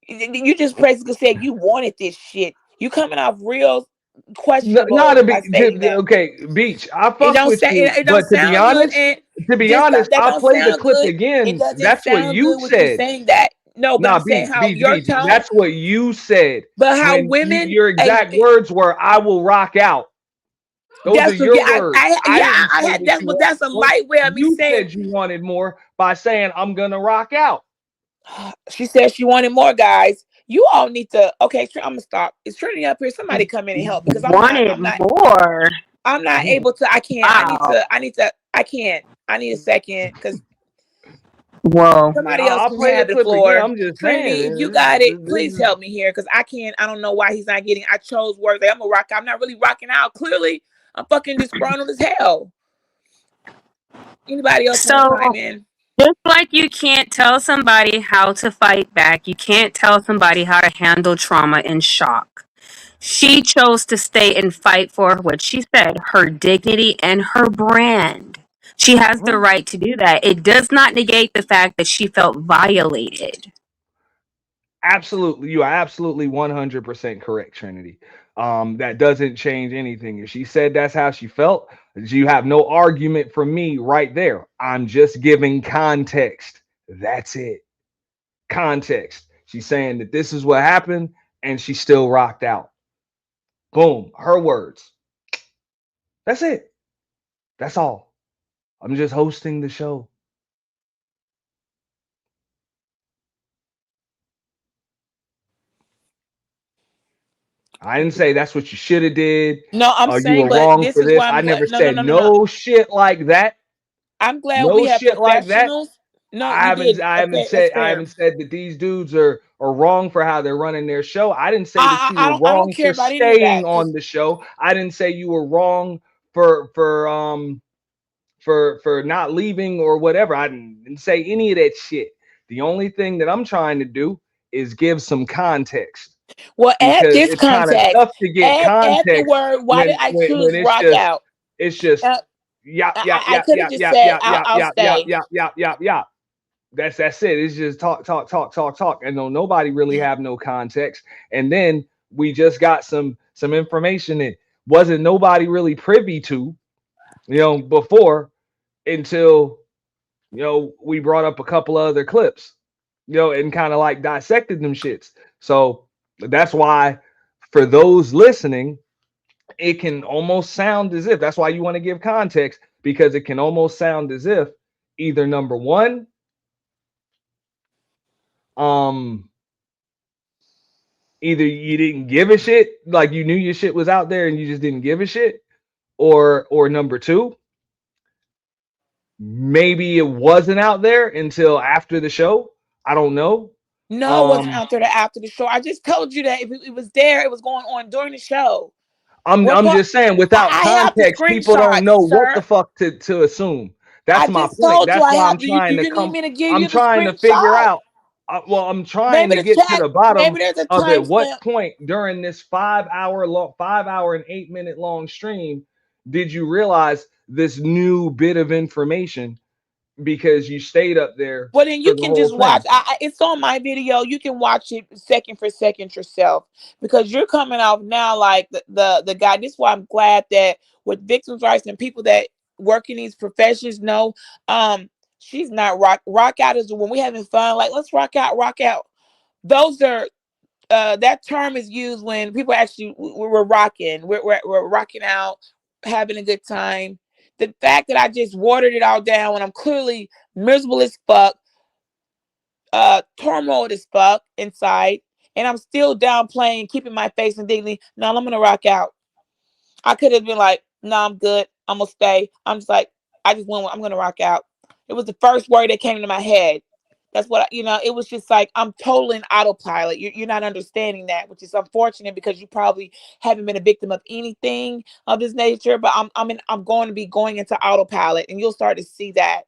You just basically said you wanted this shit. You coming off real Not questionable to be by stating that. okay, Beach. I It fuck don't with sound. you, It but don't sound good. And to be just stop. honest, That I'll don't play the sound clip good. It again. doesn't That's what sound you good with you said. saying that. No, but Nah, I'm saying Beach, how Beach, your Beach. tone, That's what you said but how when women. your exact words were, "I will rock out." Those are That's what. your Yeah, words. yeah. I didn't I say had that that's you what. wanted That's a more. light way of me You saying. said you wanted more by saying, "I'm gonna rock out." She said she wanted more, guys. You all need to. Okay, I'm gonna stop. Is Trinity up here? Somebody come in and help, because I'm not. Wanted more. I'm not able to. I can't. Wow. I can't. I need a second, because Whoa. somebody else I'll can play the have the clip again. floor. I'm just Trinity, if you saying. got it, please help me here, because I can't. I don't know why he's not getting. I chose words. Like, I'm gonna rock. I'm not really rocking out. Clearly, I'm fucking disgruntled as hell. Anybody else want to So, chime in? Just like you can't tell somebody how to fight back, you can't tell somebody how to handle trauma and shock. She chose to stay and fight for what she said, her dignity and her brand. She has the right to do that. It does not negate the fact that she felt violated. Absolutely, you are absolutely 100% correct, Trinity. That doesn't change anything. If she said that's how she felt, you have no argument from me right there. I'm just giving context. That's it. Context. She's saying that this is what happened, and she still rocked out. Boom. Her words. That's it. That's all. I'm just hosting the show. I didn't say that's what you should have did. No, I'm You saying, were but wrong this for is this. why I I'm never glad. No, no, said no, no, no. no shit like that. I'm glad we No have shit like that. professionals. No, you didn't. I haven't Okay, that's said fair. that these dudes are wrong for how they're running their show. I didn't say that you were I don't wrong care for about any of that. staying on the show. I didn't say you were wrong for for not leaving or whatever. I didn't say any of that shit. The only thing that I'm trying to do is give some context Well, add because this it's kind of context. tough to get Add the context word. Why did I when choose rock out? it's just Uh, yap yap I yap could have yap just yap said yap I'll, yap I'll yap yap stay. yap yap yap yap. That's it. It's just talk, and no nobody really have no context. And then we just got some information that wasn't nobody really privy to, before until we brought up a couple of other clips, and kind of like dissected them shits. So that's why for those listening, it can almost sound as if that's why you want to give context because it can almost sound as if either number one, um, either you didn't give a shit, like you knew your shit was out there and you just didn't give a shit, or number two, maybe it wasn't out there until after the show. I don't know. No, it wasn't Um, out there after the show. I just told you that if it was there, it was going on during the show. I'm just saying, without I have the context, people don't screenshot, know what the sir. fuck to assume. I That's my just point. told you That's I why have I'm the. You, trying to you need come. me to give I'm you the trying to figure screenshot? out. Well, I'm trying Maybe to the get to chat. the bottom Maybe there's a of at what timestamp. point during this 5 hour and 8 minute long stream did you realize this new bit of information because you stayed up there Well, then for you the can whole just watch. thing. It's on my video. You can watch it second for second yourself because you're coming off now like the guy. This is why I'm glad that with victims' rights and people that work in these professions know, she's not rock out is when we having fun. Like let's rock out, rock out. Those are that term is used when people actually we're rocking. We're rocking out, having a good time. The fact that I just watered it all down when I'm clearly miserable as fuck, turmoil as fuck inside, and I'm still downplaying, keeping my face and dignity. No, I'm gonna rock out. I could have been like, no, I'm good. I'm gonna stay. I'm just like, I just went. I'm gonna rock out. It was the first word that came to my head. That's what it was just like I'm totally in autopilot. You're not understanding that, which is unfortunate because you probably haven't been a victim of anything of this nature. But I'm going to be going into autopilot, and you'll start to see that.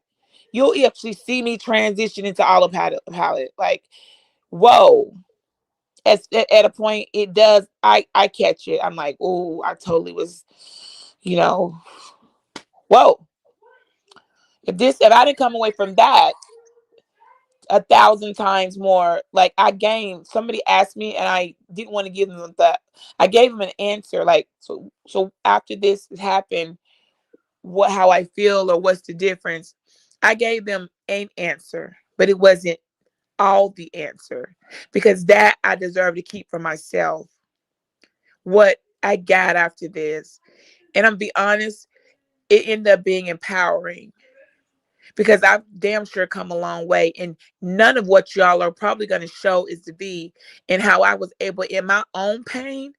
You'll actually see me transition into autopilot. Like, whoa. At a point, it does. I catch it. I'm like, oh, I totally was, you know, whoa. If I didn't come away from that 1,000 times more. Like I gained. Somebody asked me, and I didn't want to give them that. I gave them an answer. Like so after this happened, how I feel or what's the difference? I gave them an answer, but it wasn't all the answer because that I deserve to keep for myself. What I got after this, and I'm be honest, it ended up being empowering because I've damn sure come a long way. And none of what y'all are probably going to show is to be and how I was able in my own pain,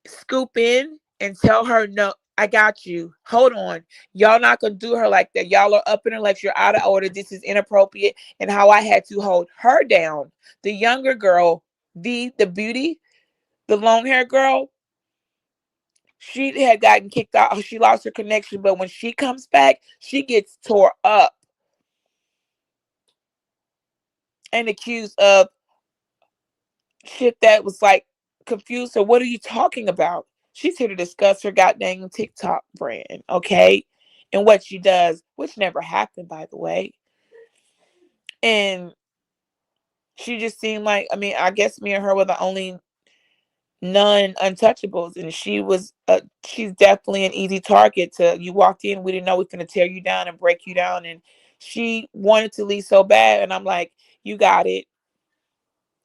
scoop in and tell her, no, I got you. Hold on. Y'all not going to do her like that. Y'all are up in her like you're out of order. This is inappropriate. And how I had to hold her down. The younger girl, the beauty, the long hair girl, she had gotten kicked out. She lost her connection. But when she comes back, she gets tore up and accused of shit that was like confused. So what are you talking about? She's here to discuss her goddamn TikTok brand, okay? And what she does, which never happened, by the way. And she just seemed like, I mean, I guess me and her were the only non-untouchables. And she's definitely an easy target to, you walked in, we didn't know we were going to tear you down and break you down. And she wanted to leave so bad. And I'm like, you got it.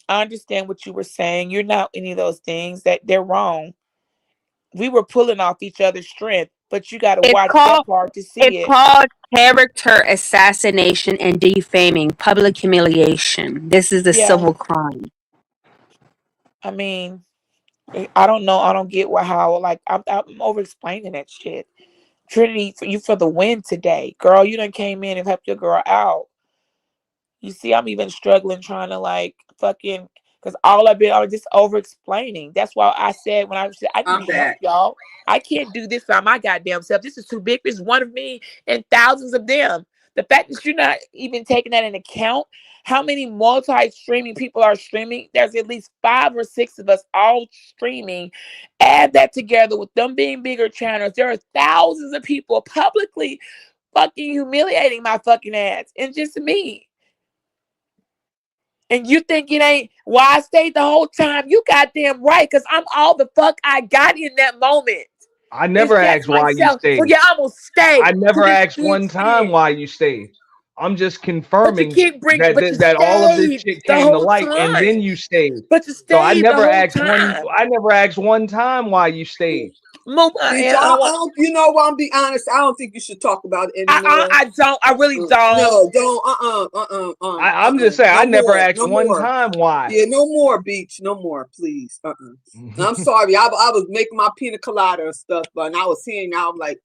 I understand what you were saying. You're not any of those things that they're wrong. We were pulling off each other's strength, but you got to It's watch that called part to it's see it. called character assassination and defaming, public humiliation. This is a Yeah. civil crime. I mean, I don't know. I don't get how, like, I'm over explaining that shit. Trinity, for the win today. Girl, you done came in and helped your girl out. You see, I'm even struggling trying to, like, fucking because all I've been are just over explaining. That's why I said when I said I I'm need help, back. y'all. I can't do this by my goddamn self. This is too big. This is one of me and thousands of them. The fact that you're not even taking that into account, how many multi-streaming people are streaming? There's at least 5 or 6 of us all streaming. Add that together with them being bigger channels. There are thousands of people publicly fucking humiliating my fucking ass, and just me. And you think it ain't why I stayed the whole time? You goddamn right, because I'm all the fuck I got in that moment. I never It's just asked why you myself. So stayed. yeah, I'm gonna stay I to never this asked one big time shit. why you stayed. I'm just But you confirming keep bringing, that but you that all of this stayed shit the came to whole light, and time. then you stayed. But you So I stayed the never whole asked one. time. I never asked one time why you stayed. Move on. Bitch, And I don't want. you know what? I'm be honest. I don't think you should talk about it anymore. I don't. I really don't. No, don't. I'm just saying. No I never more. asked No one more. time why. Yeah, no more, Beach. No more, please. I'm sorry. I was making my pina colada and stuff, but I was hearing. I was like,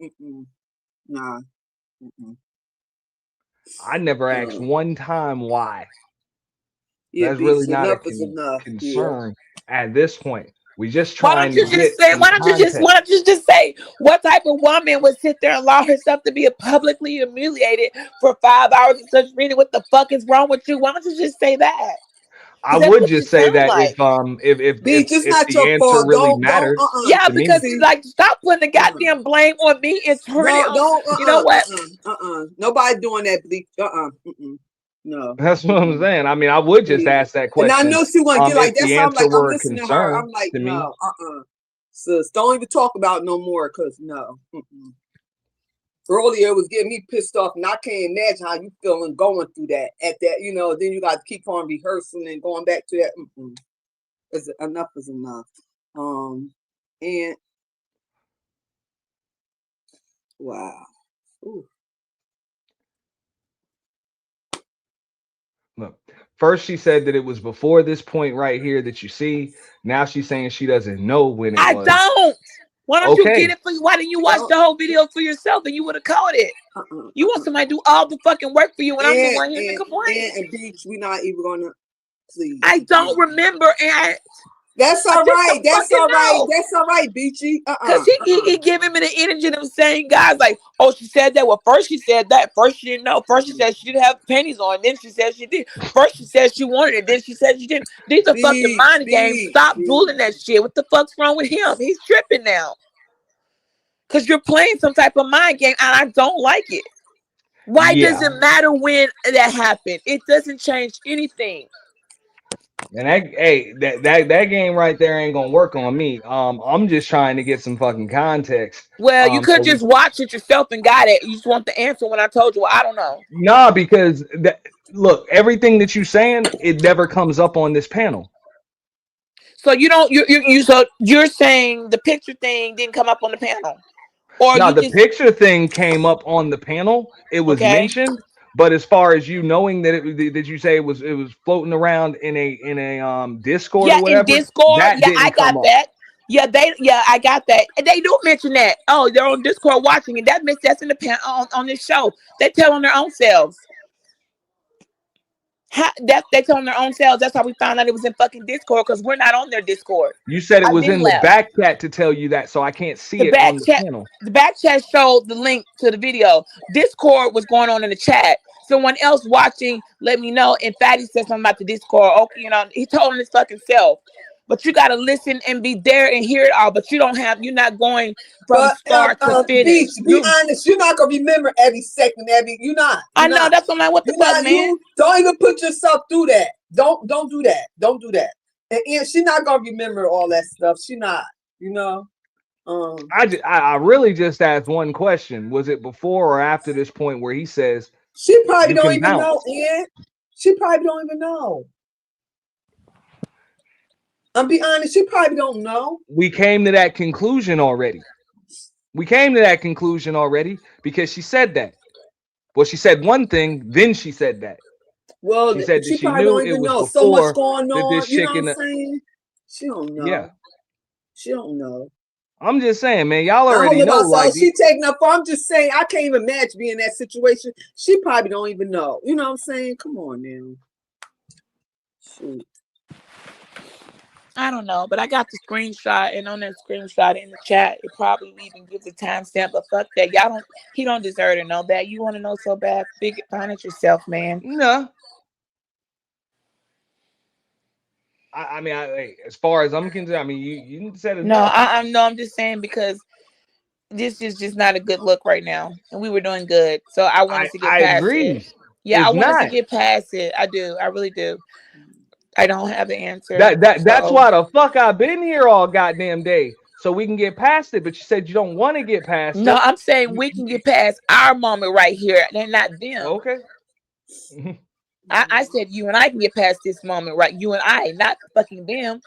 nah. I never asked one time why. Yeah, That's Beach. really not a Enough is enough. concern at this point. We just Why trying don't to you get just say? some Why don't context. you just say what type of woman would sit there and allow herself to be publicly humiliated for 5 hours of such reading? What the fuck is wrong with you? Why don't you just say that? I That's would what you just say sound that like. Beach, it's not the your answer fault. really Don't. mattered Yeah, to me. because like stop putting the goddamn blame on me and turn it No, on. don't. You know what? Nobody doing that, Bleach. No. That's what I'm saying. I mean, I would just ask that And I question. know she want to get like If that's the why I'm answer like I'm were a listening to her. concern I'm like, to me, no, sis, don't even talk about it no more, cause no. Earlier it was getting me pissed off, and I can't imagine how you feeling going through that at that. Then you got to keep on rehearsing and going back to that. Enough is enough. And wow. Ooh. look. First, she said that it was before this point right here that you see. Now she's saying she doesn't know when it I was. don't. Why don't you Okay. get it for you? Why didn't you watch the whole video for yourself and you would have caught it? You want somebody to do all the fucking work for you, and I'm the one here to complain. And Beach, we're not even gonna please. I don't remember, and that's all right. That's all right. That's all right, Beachy. Because he giving me the energy of them saying guys like, oh, she said that. Well, first she said that. First she didn't know. First she said she didn't have panties on. Then she said she did. First she said she wanted it. Then she said she didn't. These are fucking mind games. Stop doing that shit. What the fuck's wrong with him? He's tripping now. Because you're playing some type of mind game, and I don't like it. Why does it matter when that happened? It doesn't change anything. And that game right there ain't gonna work on me. I'm just trying to get some fucking context. Well, you could just watch it yourself and got it. You just want the answer when I told you. Well, I don't know. Nah, because look, everything that you saying, it never comes up on this panel. So you don't. So you're saying the picture thing didn't come up on the panel, or no, you the just picture thing came up on the panel. It was mentioned. But as far as you knowing that that you say it was floating around in a Discord or whatever, in Discord, that I didn't got come up. that. I got that. And they do mention that. Oh, they're on Discord watching it. That's in the on this show. They tell on their own selves. They tell on their own selves. That's how we found out it was in fucking Discord because we're not on their Discord. You said it was in the left. back chat to tell you that, so I can't see it on the panel. The back chat showed the link to the video. Discord was going on in the chat. Someone else watching let me know, and Fatty said something about the Discord. Okay, he told on his fucking self. But you gotta listen and be there and hear it all. But you're not going from start to finish. Be honest, you're not gonna remember every second. You're not. I know that's what I'm like. What the fuck, man? Don't even put yourself through that. Don't do that. Don't do that. And she's not gonna remember all that stuff. She not. I really just asked one question. Was it before or after this point where he says she probably don't even know, Ian? She probably don't even know. I'm be honest, she probably don't know. We came to that conclusion already. Because she said that. Well, she said one thing, then she said that. Well, she said that she probably knew don't it even was know. before So much going on. this You know chicken. what I'm saying? She don't know. Yeah. She don't know. I'm just saying, man. Y'all already know. Like she taking up. I'm just saying. I can't even imagine being in that situation. She probably don't even know. You know what I'm saying? Come on now. Shoot. I don't know, but I got the screenshot, and on that screenshot in the chat, it probably even gives a timestamp. But fuck that, y'all don't. He don't deserve to know that. You want to know so bad? Find it yourself, man. No. I mean, as far as I'm concerned, I mean, you said No, enough. I'm just saying because this is just not a good look right now, and we were doing good, so I want us to get I past it. agree. Yeah, I It's want us to not. get past it. I do. I really do. I don't have the answer. That's So why the fuck I've been here all goddamn day, so we can get past it. But you said you don't want to get past no, it. I'm saying we can get past our moment right here, and not them. Okay. I said you and I can get past this moment, right? You and I, not fucking them.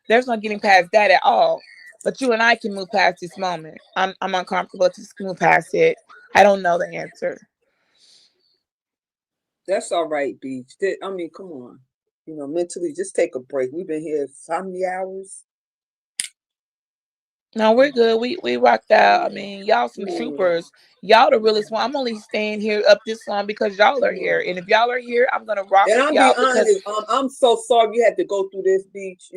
There's no getting past that at all. But you and I can move past this moment. I'm uncomfortable to just move past it. I don't know the answer. That's all right, Beach. I mean, come on. Mentally, just take a break. We've been here how many hours? No, we're good. We rocked out. I mean, y'all some troopers. Y'all the realest one. I'm only staying here up this long because y'all are here. And if y'all are here, I'm gonna rock And with I'm y'all being because honest. I'm so sorry you had to go through this, Beach.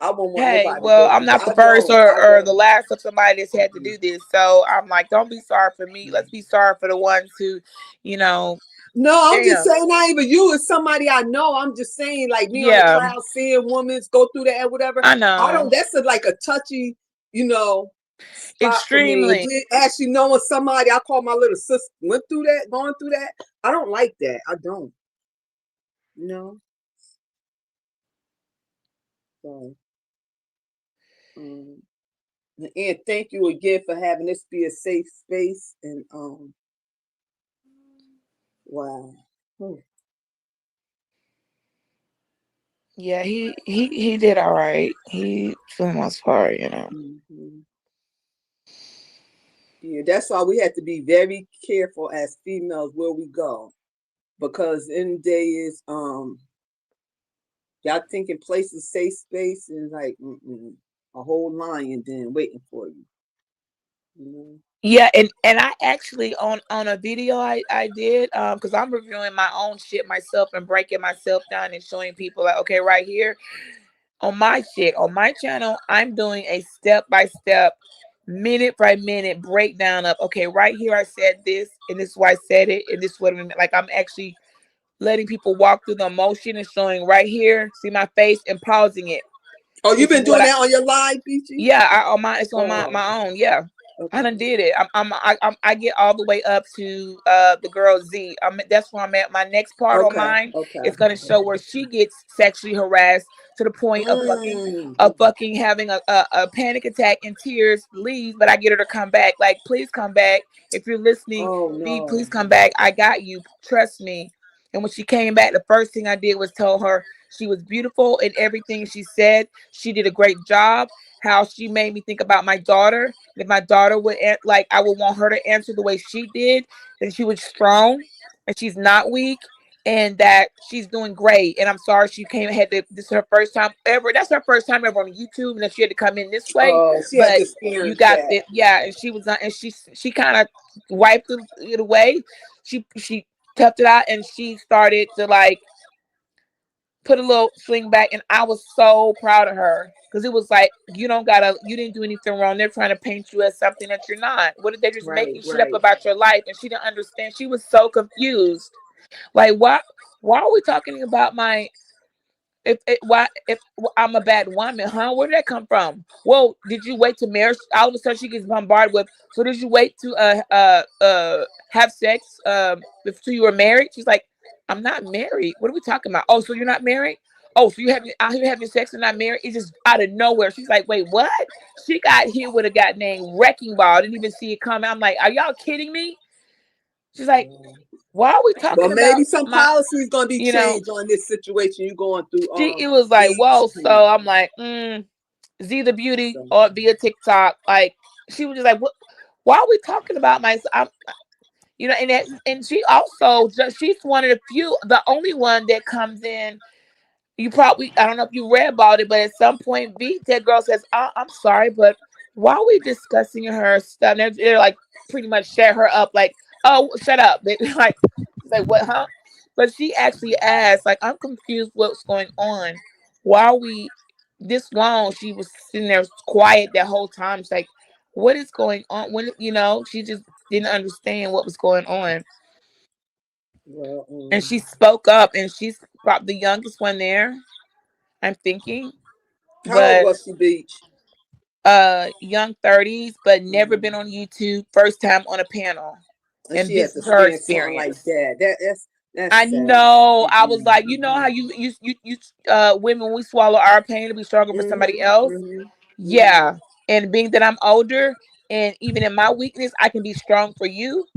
I won't want hey, nobody to well, go I'm through not that. the I first don't. I or the don't. last of somebody that's had to do this. So I'm like, don't be sorry for me. Let's be sorry for the ones who, you know. No, I'm just Damn. saying, not even you. It's somebody I know. I'm just saying, like me on the Yeah. crowd, seeing women go through that and whatever. I know. That's like a touchy, spot for me. And Extremely. then actually knowing somebody, I call my little sister, went through that, going through that. I don't like that. I don't. So, and thank you again for having this be a safe space. And wow. Yeah, he did all right. He for the most part, Mm-hmm. Yeah, that's why we have to be very careful as females where we go, because in the day is y'all thinking places safe space and like a whole lion then waiting for you. Yeah, and I actually on a video I did because I'm reviewing my own shit myself and breaking myself down and showing people like, okay, right here on my shit on my channel, I'm doing a step-by-step, minute by minute breakdown of, okay, right here I said this and this is why I said it and this is what I mean. Like I'm actually letting people walk through the emotion and showing right here, see my face and pausing it. Oh, you've been doing that on your live, Beachy? Yeah, it's on my own. Yeah, okay. I done did it. I get all the way up to the girl Z. That's where I'm at. My next part on mine is gonna show where she gets sexually harassed to the point of fucking having a panic attack and tears, leaves, but I get her to come back. Like, please come back if you're listening. B, please come back. I got you. Trust me. And when she came back, the first thing I did was tell her she was beautiful in everything she said. She did a great job. How she made me think about my daughter. If my daughter would like, I would want her to answer the way she did. That she was strong and she's not weak, and that she's doing great. And I'm sorry she this is her first time ever. That's her first time ever on YouTube, and that she had to come in this way. She had to But experience you got that. it, yeah. And she was not, and she kind of wiped it away. She toughed it out, and she started to like put a little swing back, and I was so proud of her because it was like, you didn't do anything wrong. They're trying to paint you as something that you're not. What if they're just making shit up about your life? And she didn't understand. She was so confused. Like, why are we talking about my if I'm a bad woman, huh? Where did that come from? Well, did you wait to marry? All of a sudden, she gets bombarded with. So did you wait to have sex before you were married? She's like, I'm not married. What are we talking about? Oh, so you're not married? Oh, so you out here having sex and not married? It's just out of nowhere. She's like, wait, what? She got hit with a guy named Wrecking Ball. Didn't even see it coming. I'm like, are y'all kidding me? She's like, why are we talking But about maybe some policy is going to be changed on this situation you're going through. It was like, whoa. So I'm like, Z the beauty or via TikTok. Like, she was just like, what? Why are we talking about myself? And she also she's one of the few, the only one that comes in. I don't know if you read about it, but at some point, that girl says, I'm sorry, but why are we discussing her stuff? And they're like, pretty much shut her up, like, oh, shut up. Like, she's like, what, huh? But she actually asked, like, I'm confused what's going on. while we this long, she was sitting there quiet that whole time. She's like, what is going on? When she just didn't understand what was going on. Well, And she spoke up, and she's probably the youngest one there, I'm thinking. how old But was she, Beach? young 30s, but never been on YouTube, first time on a panel. And And she had this to is her experience something like experience. that. That's I sad. know. I was like, you know how you women, we swallow our pain to be stronger for somebody else. Yeah. And being that I'm older, and even in my weakness, I can be strong for you.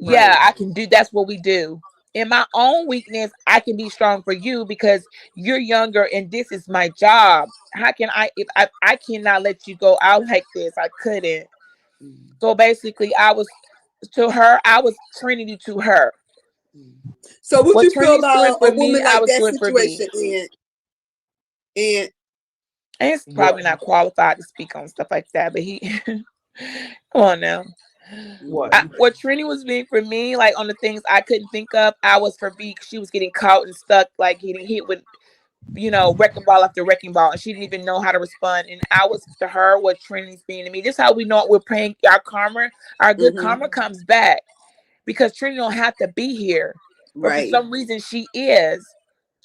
Right. Yeah, I can do. That's what we do. In my own weakness, I can be strong for you because you're younger and this is my job. How can I cannot let you go out like this. I couldn't. So basically I was to her, I was Trinity to her. So what What you feel Trinity's doing about for a me, woman I like was that doing for B. situation and And it's probably not qualified to speak on stuff like that, but he come on now. What? What Trini was being for me, like on the things I couldn't think of, I was for B. She was getting caught and stuck, like getting hit with, wrecking ball after wrecking ball, and she didn't even know how to respond. And I was to her what Trinity's being to me. This is how we know we're paying our karma. Our good karma comes back because Trinity don't have to be here, but for right. some reason she is.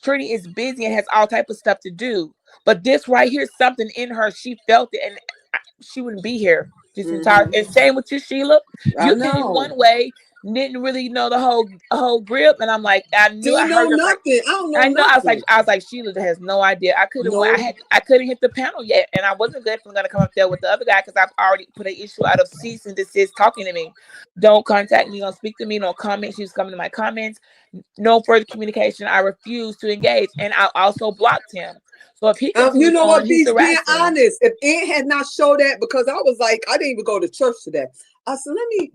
Trinity is busy and has all type of stuff to do. But this right here, something in her, she felt it, and she wouldn't be here this entire. And same with you, Sheila. I You came know. one way, didn't really know the whole grip, and I'm like, I knew I Didn't know heard her. nothing. I don't know I know. nothing. I was like, Sheila has no idea. I couldn't. No. I couldn't hit the panel yet, and I wasn't definitely gonna come up there with the other guy because I've already put an issue out of cease and desist talking to me. Don't contact me. Don't speak to me. No comment. She was coming to my comments. No further communication. I refused to engage, and I also blocked him. So if he You continues know on, what, he's Beach, being harassing. honest, if Aunt had not showed that, because I was like, I didn't even go to church today. I said, let me,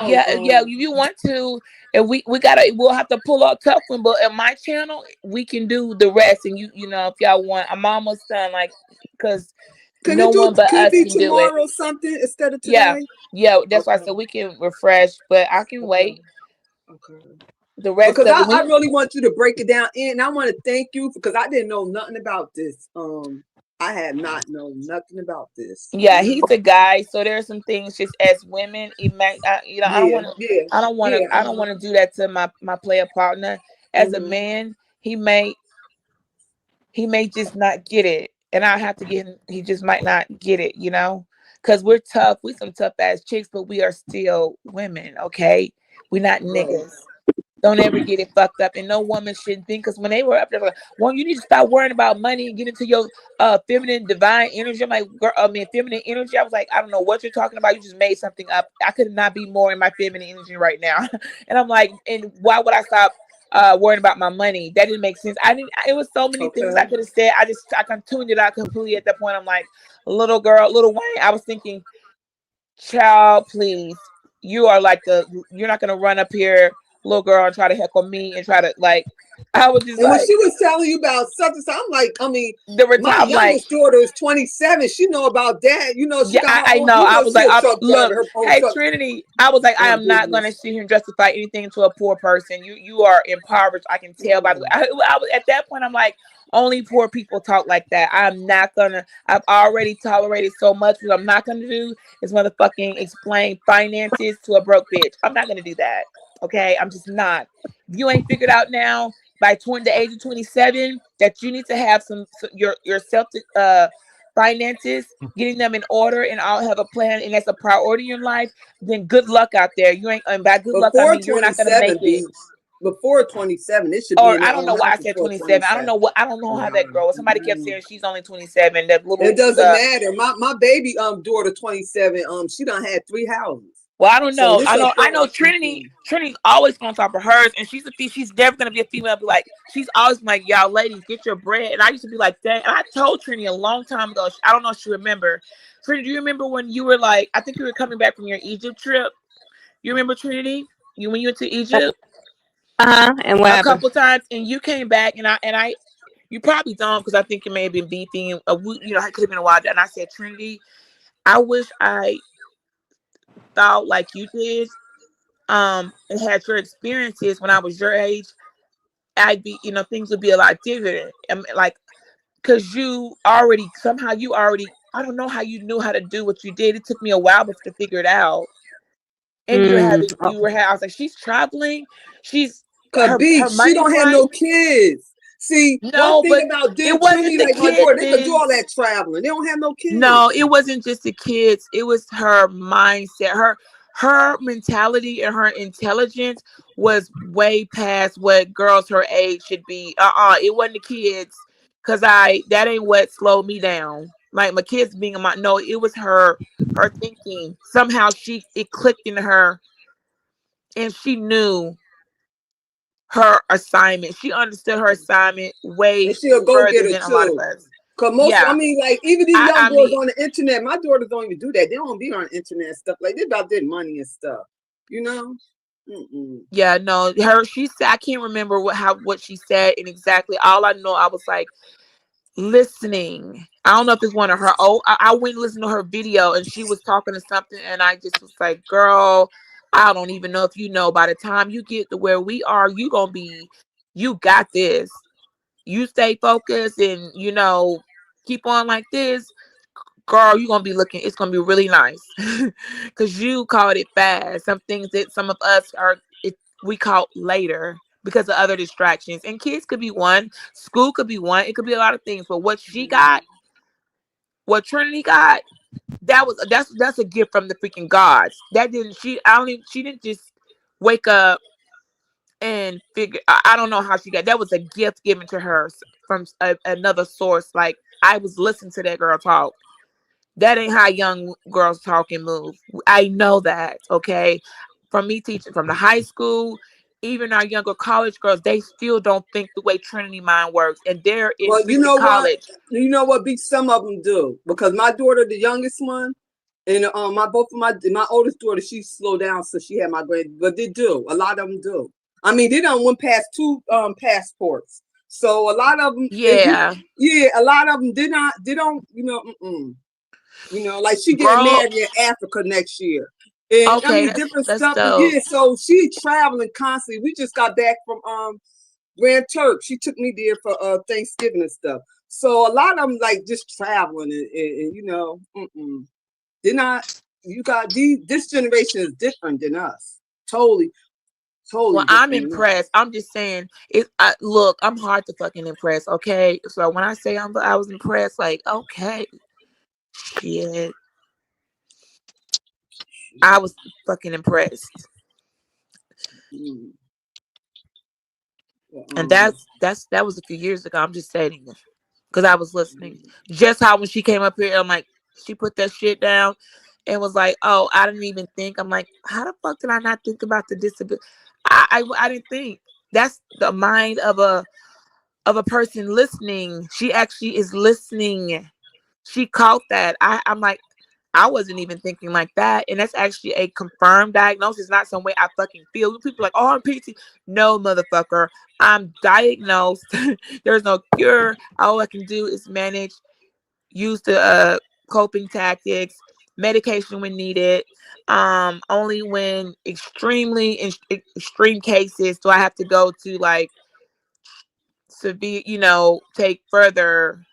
Yeah, you want to, and we'll have to pull out tough one, but in my channel we can do the rest, and if y'all want, I'm almost done, like, because can no one but it us be can do it. tomorrow something instead of Yeah, today? yeah, that's why I Okay. said we can refresh, but I can wait Okay. the rest Because of it. I really want you to break it down, and I want to thank you because I didn't know nothing about this. I had not known nothing about this. Yeah, he's a guy, so there's some things just as women, it might, I don't Yeah, want to, yeah, yeah. I don't want to do that to my player partner. As a man, he may just not get it, and I have to get him. He just might not get it, because we're tough. We some tough ass chicks, but we are still women. Okay, we're not Right. niggas. Don't ever get it fucked up, and no woman shouldn't think. Because when they were up there, like, well, you need to stop worrying about money and get into your feminine divine energy. I'm like, girl, feminine energy. I was like, I don't know what you're talking about. You just made something up. I could not be more in my feminine energy right now. And I'm like, and why would I stop worrying about my money? That didn't make sense. I didn't. It was so many things I could have said. I tuned it out completely at that point. I'm like, little girl, little Wayne. I was thinking, child, please, you're not gonna run up here, little girl, and try to heckle me and try to like. I was just And when like, she was telling you about something, so I'm like, my I'm like, youngest daughter is 27. She know about that. She yeah, got her I own. know. I was She like, a truck driver, look, her own hey truck Trinity. I was like, I am not gonna business. sit here and justify anything to a poor person. You are impoverished. I can tell by the way. I was at that point. I'm like, only poor people talk like that. I'm not gonna. I've already tolerated so much. What I'm not gonna do is motherfucking explain finances to a broke bitch. I'm not gonna do that. Okay, I'm just not. If you ain't figured out now by the age of 27 that you need to have some yourself finances, getting them in order, and I'll have a plan, and that's a priority in life, then good luck out there. You ain't, and by good luck I Before mean you're not gonna make 27, it. Beach. Before 27, it should be Or in I their don't own know why I house said before 27. I 27. don't know how that grows. Somebody kept saying she's only 27. That It little doesn't matter. My baby daughter 27. She done had 3 houses. well, I don't So know. this I know Trinity's always on top of hers, and she's never gonna be a female. Be like, she's always been like, y'all ladies, get your bread. And I used to be like that. And I told Trinity a long time ago. I don't know if she remember. Trinity, do you remember when you were like, I think you were coming back from your Egypt trip? You remember Trinity? When you went to Egypt? And what A happened? couple times, and you came back, and I you probably don't, because I think it may have been beefing. It could have been a while. And I said, Trinity, I wish I thought like you did, and had your experiences when I was your age. I'd be, things would be a lot different. Like, because I don't know how you knew how to do what you did. It took me a while to figure it out. And I was like, she's traveling. She's Cause B, her she money's don't have right. no kids. See, one No, thing but about dear it wasn't Trinity, the like my daughter, they could do all kids. that traveling. They don't have no kids. No, it wasn't just the kids. It was her mindset. Her mentality and her intelligence was way past what girls her age should be. It wasn't the kids, because that ain't what slowed me down. Like my kids being no, it was her thinking. Somehow it clicked in her, and she knew her assignment. She understood her assignment way And she a go further getter than a lot of too. us. Cause Yeah. like even these young I girls mean, on the internet, my daughters don't even do that. They don't be on the internet and stuff. Like they about their money and stuff. You know? Yeah, no, she said, I can't remember what she said, and exactly all I know, I was like listening. I don't know if it's one of her I went and listened to her video, and she was talking to something, and I just was like, girl, I don't even know if by the time you get to where we are, you got this. You stay focused and keep on like this, girl, you're gonna be looking, it's gonna be really nice. Because you called it fast. Some things that some of us we caught later because of other distractions. And kids could be one, school could be one, it could be a lot of things. But what Trinity got, that's a gift from the freaking gods. She didn't just wake up and figure. I don't know how she got that. Was a gift given to her from another source. Like, I was listening to that girl talk. That ain't how young girls talk and move. I know that, okay? From me teaching from the high school, even our younger college girls, they still don't think the way Trinity mind works, and they're in Well, you freaking know what? college. You know what? Be some of them do, because my daughter, the youngest one, and my oldest daughter, she slowed down, so she had my grade. But they do. A lot of them do. I mean, they done went past 2 passports. So a lot of them, Yeah, a lot of them did not. They don't. Like she getting girl. married in Africa next year. And I Okay, mean different that's stuff. dope. So she traveling constantly. We just got back from Grand Turk. She took me there for Thanksgiving and stuff. So a lot of them like just traveling and they're not. This generation is different than us. Totally Well, different I'm than us. impressed. I'm just saying look, I'm hard to fucking impress. Okay, so when I say I was impressed, like, okay, shit, I was fucking impressed. And that was a few years ago. I'm just saying, because I was listening. Just how when she came up here, I'm like, she put that shit down and was like, oh, I didn't even think. I'm like, how the fuck did I not think about the disability? I didn't think. That's the mind of a person listening. She actually is listening. She caught that. I'm like, I wasn't even thinking like that. And that's actually a confirmed diagnosis, not some way I fucking feel. People are like, oh, I'm PT. No, motherfucker. I'm diagnosed. There's no cure. All I can do is manage, use the coping tactics, medication when needed. Only when extreme cases do I have to go to like severe, take further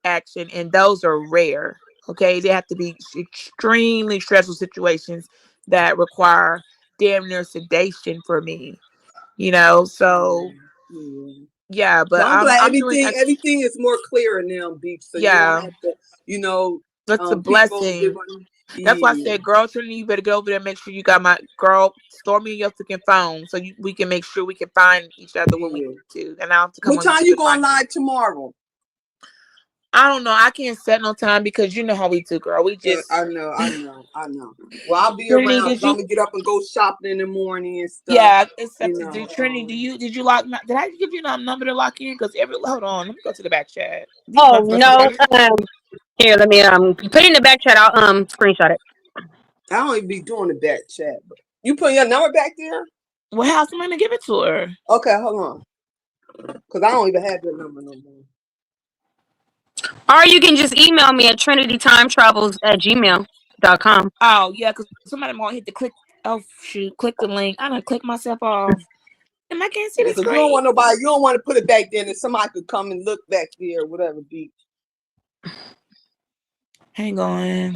action, and those are rare. Okay, they have to be extremely stressful situations that require damn near sedation for me. So yeah, So but I'm glad I'm doing everything is more clear now, Beach. So you don't yeah. have to, That's a people blessing. different. That's why I said, girl, Trinity, you better go over there and make sure you got my girl. Store me your freaking phone so we can make sure we can find each other when we need to. And I'll have to come What on time YouTube you and going find you. live tomorrow? I don't know. I can't set no time because you know how we do, girl. We just I know. Well, I'll be Trinity, around. did 'Cause I'm you? gonna get up and go shopping in the morning and stuff. Yeah, except Trinity, did you lock? Did I give you a number to lock in? Because hold on, let me go to the back chat. These Oh motherfuckers. no. Here, let me put it in the back chat. I'll screenshot it. I don't even be doing the back chat, but you put your number back there. Well, how's somebody gonna give it to her? Okay, hold on, because I don't even have your number no more. Or you can just email me at trinitytimetravels@gmail.com. Oh yeah, because somebody might hit the click. Oh shoot, click the link. I done click myself off. And I can't see the Because you screen. don't want nobody. You don't want to put it back there, and somebody could come and look back there, or whatever. Beach. Hang on.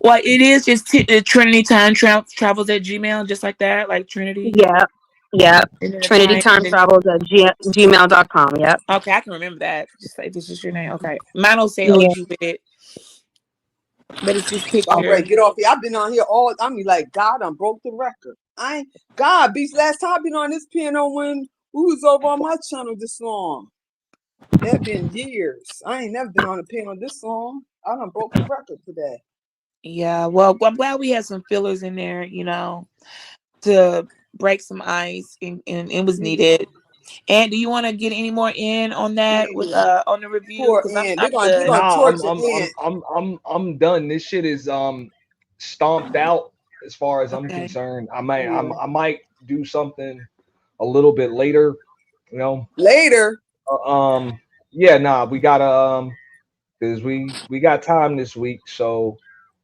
Well, it is just Trinity Time Travels at Gmail, just like that, like Trinity. Yeah. Yeah. And then the Trinity time. Time Travels at gmail.com. Yep. Okay, I can remember that. Just say this is your name. Okay. Mine will say Yeah. OG with it. But it's this All picture. right, get off here. I've been on here all. I mean, like God, I broke the record. I ain't God. Beach. Last time I've been on this piano when we was over on my channel this long. That been years. I ain't never been on a piano this long. I done broke the record today. Yeah, well, I'm glad we had some fillers in there, to break some ice, and it was needed. And do you want to get any more in on that with on the review? Poor Because Ant. I'm They're good. gonna Nah, torture Ant. I'm done. This shit is stomped out as far as I'm Okay. concerned. I Yeah. might do something a little bit later, Later. Yeah, nah, we gotta because we got time this week, so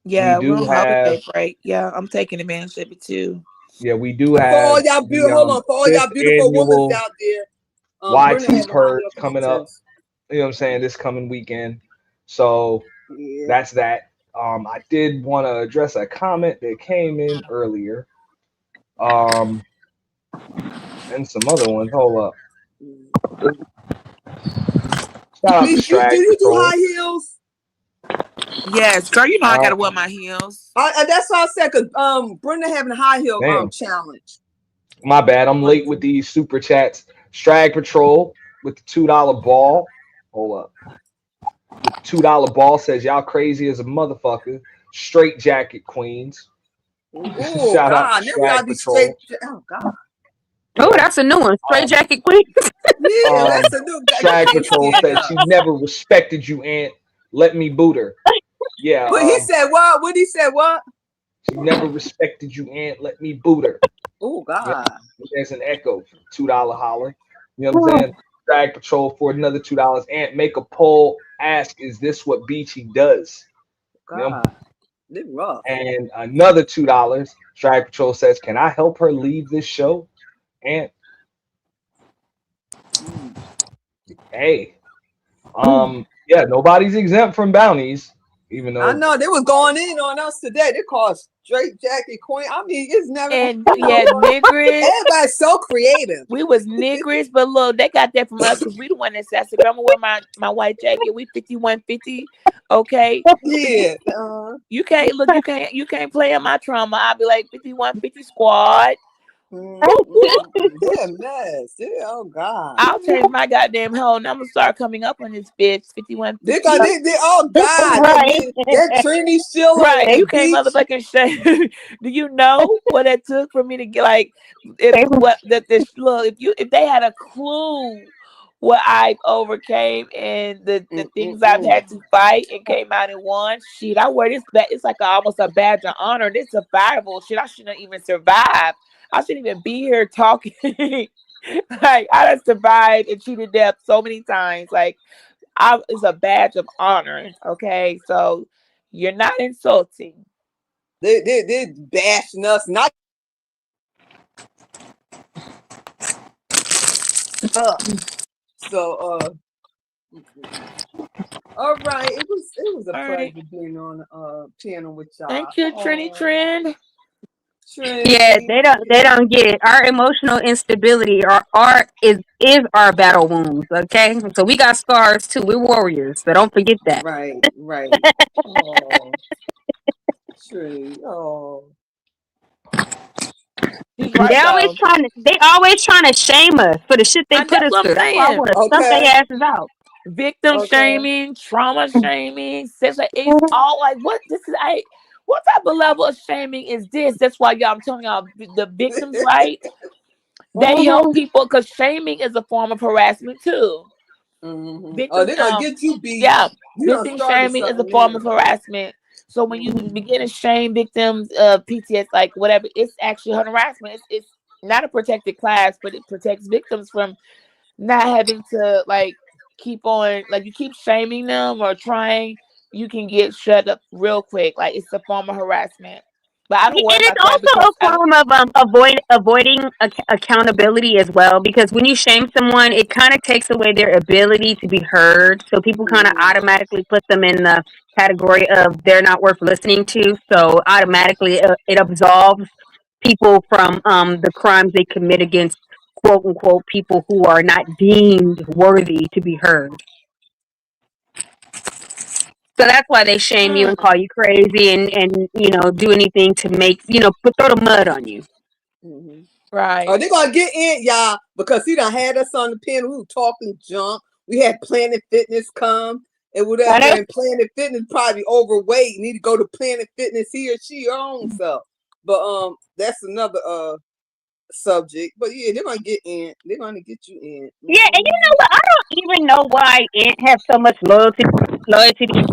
we Yeah, we're do on have holiday break. Yeah, I'm taking advantage of it too. we do For all have y'all the hold on, for all y'all fifth beautiful women annual out there, Brenda YT having a high Purge heel coming up. contest. You know what I'm saying? This coming weekend. So Yeah. that's that. I did want to address a comment that came in earlier. And some other ones. Hold up. Shout out to Beach, do Strag you do Patrol. high heels? Yes, girl, I gotta wear my heels. That's all I said. Cause Brenda having a high heel Damn. challenge. My bad. I'm late with these super chats. Strag Patrol with the $2 ball. Hold up. With the $2 ball says y'all crazy as a motherfucker. Straight Jacket Queens. Oh Shout out God, to never gotta Strag be straight. Patrol. Oh God. Oh, that's a new one. Straight Jacket Queen. Yeah, that's a new guy. You Strag can't Patrol stand said up. she never respected you, Aunt. Let me boot her. Yeah. But he said what? What he said what? She never respected you, Aunt. Let me boot her. Oh Yeah. God. There's an echo for $2 holler. You know what I'm saying? Drag Patrol for another $2. Aunt, make a poll. Ask, is this what Beachy does? You know? God. They rough. And another $2. Drag Patrol says, can I help her leave this show? And hey, yeah, nobody's exempt from bounties, even though I know they was going in on us today. They called straight Jackie Queen. I mean, it's never. And yeah, niggers. Everybody's so creative. We was niggers, but look, they got that from us because we the one that said, "I'm gonna wear my white jacket." We 5150, okay? Yeah. You can't look. You can't play in my trauma. I'll be like 5150 squad. They're a mess. Oh God. I'll change my goddamn hole and I'm gonna start coming up on this bitch 5150. They oh God. Right. That Trini Schiller. Right, And you can't Beach. motherfucking shame. Do you know what it took for me to get like if they had a clue what I've overcame and the things I've had to fight and came out and won, shit, I wear this it's like almost a badge of honor. This survival shit. I shouldn't even survive. I shouldn't even be here talking. Like I done survived and cheated death so many times. Like it's a badge of honor. Okay, so you're not insulting. They bashing us. Not up. So all right. It was a pleasure being on channel with y'all. Thank you, Trini Trend. Yeah, they don't get it. Our emotional instability is our battle wounds. Okay, so we got scars too. We're warriors, so don't forget that. Right. Oh, Tree. Oh. He's right, They always trying to shame us for the shit they put that's us what I'm through. That's why I saying. want to stump their asses out. Victim shaming, trauma shaming, it's all like what type of level of shaming is this? That's why I'm telling y'all the victims, right? They help people because shaming is a form of harassment too. They're gonna get you beat. Yeah, You done victim started shaming is a something form there. of harassment. So when you begin to shame victims of PTS, like whatever, it's actually harassment. It's not a protected class, but it protects victims from not having to like keep on, like you keep shaming them or trying, you can get shut up real quick. Like it's a form of harassment. But I And don't worry it's about that also because a I don't. form of avoiding accountability as well. Because when you shame someone, it kind of takes away their ability to be heard. So people kind of automatically put them in the category of they're not worth listening to. So automatically, it absolves people from the crimes they commit against quote unquote people who are not deemed worthy to be heard. So that's why they shame you and call you crazy and do anything to make throw the mud on you. Mm-hmm. Right. Are they gonna get in, y'all? Because he done had us on the pen. We were talking junk. We had Planet Fitness come and whatever, and Planet Fitness probably overweight. Need to go to Planet Fitness, he or she own self. But that's another subject. But yeah, they're gonna get in. They're gonna get you in. Yeah, and you know what? I don't even know why Ant has so much loyalty to you,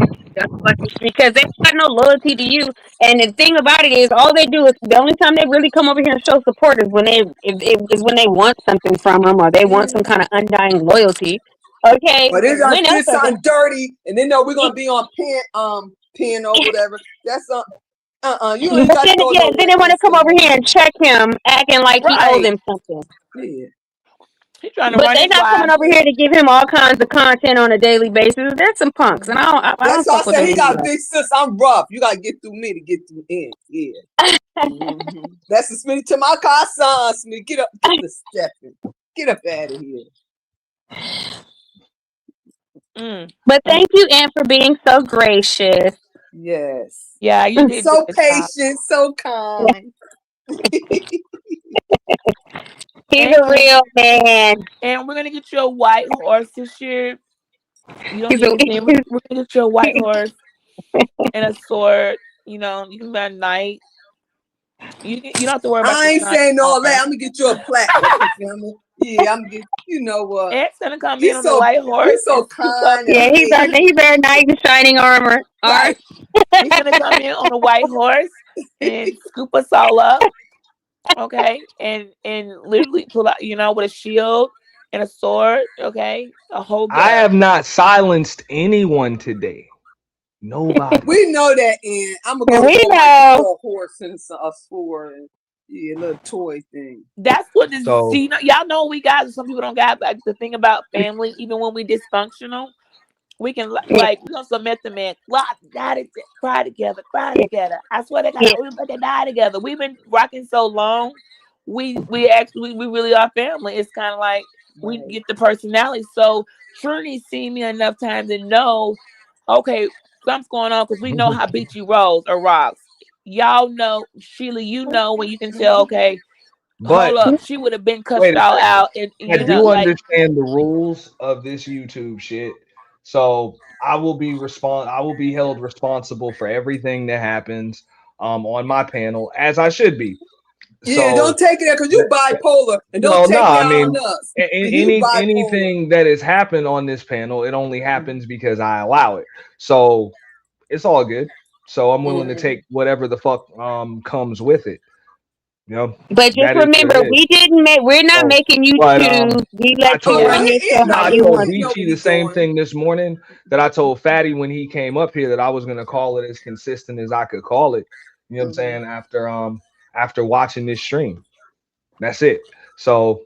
because they don't got no loyalty to you. And the thing about it is, all they do is the only time they really come over here and show support is when is when they want something from them or they want some kind of undying loyalty. Okay, But they're gonna when do else are they? something dirty, and they know we're gonna be on pen or whatever. That's you ain't But got to then go again, then nowhere they want to come over here inconvenient. and check him, acting like he owed Right. them something. Yeah. He's trying to But run they his not coming life. over here to give him all kinds of content on a daily basis. They're some punks, and I That's don't why I fuck with said them he got anyway. big sis. I'm rough. You gotta get through me to get through in. Yeah. That's the Smitty to my car, son. Smitty, get up, get the stepping. Get up out of here. But thank you, Ann, for being so gracious. Yes. Yeah, you did So good job. patient, so kind. He's a real man. And we're gonna get you a white horse this year. You don't He's need a, anything. We're gonna get you a white horse and a sword. You know, you can be a knight. You don't have to worry about I your ain't son saying all that. anymore. I'm gonna get you a plaque. Okay, family. Yeah, I'm gonna get. You know what? Ant's gonna come in He's on the white horse so and scoop up. kind yeah, and he's our knight in shining armor. right. He's gonna come in on a white horse and scoop us all up. Okay, and literally pull out, with a shield and a sword. Okay, a whole I getup. have not silenced anyone today. Nobody. We know that, and I'm gonna go to We Walmart and get know. you a horse and a sword and a little toy thing. That's what this. So See, y'all know we got. Some people don't got like the thing about family. Even when we dysfunctional, we can we're gonna submit the man. Cry together, cry together. I swear to God, we about to die together. We've been rocking so long. We actually we really are family. It's kind of like we get the personality. So Trinity's seen me enough times and know, okay, something's going on because we know how Beachy rolls or rocks. Y'all know, Sheila, you know when you can tell, okay, hold but up, she would have been cussed wait a y'all second. out, and I you know, do like understand the rules of this YouTube shit. So I will be held responsible for everything that happens on my panel, as I should be. Yeah, don't So take it because you bipolar, and don't no, take it I out mean on us. You bipolar. anything that has happened on this panel, it only happens because I allow it. So it's all good. So I'm willing to take whatever the fuck comes with it. You know, But just that is what it remember, is. we're not So, making you but choose. We I let you told run your show no, how I you told want He to. know what Beachy the he same doing. thing this morning that I told Fatty when he came up here that I was gonna call it as consistent as I could call it. You know what I'm saying? After watching this stream. That's it. So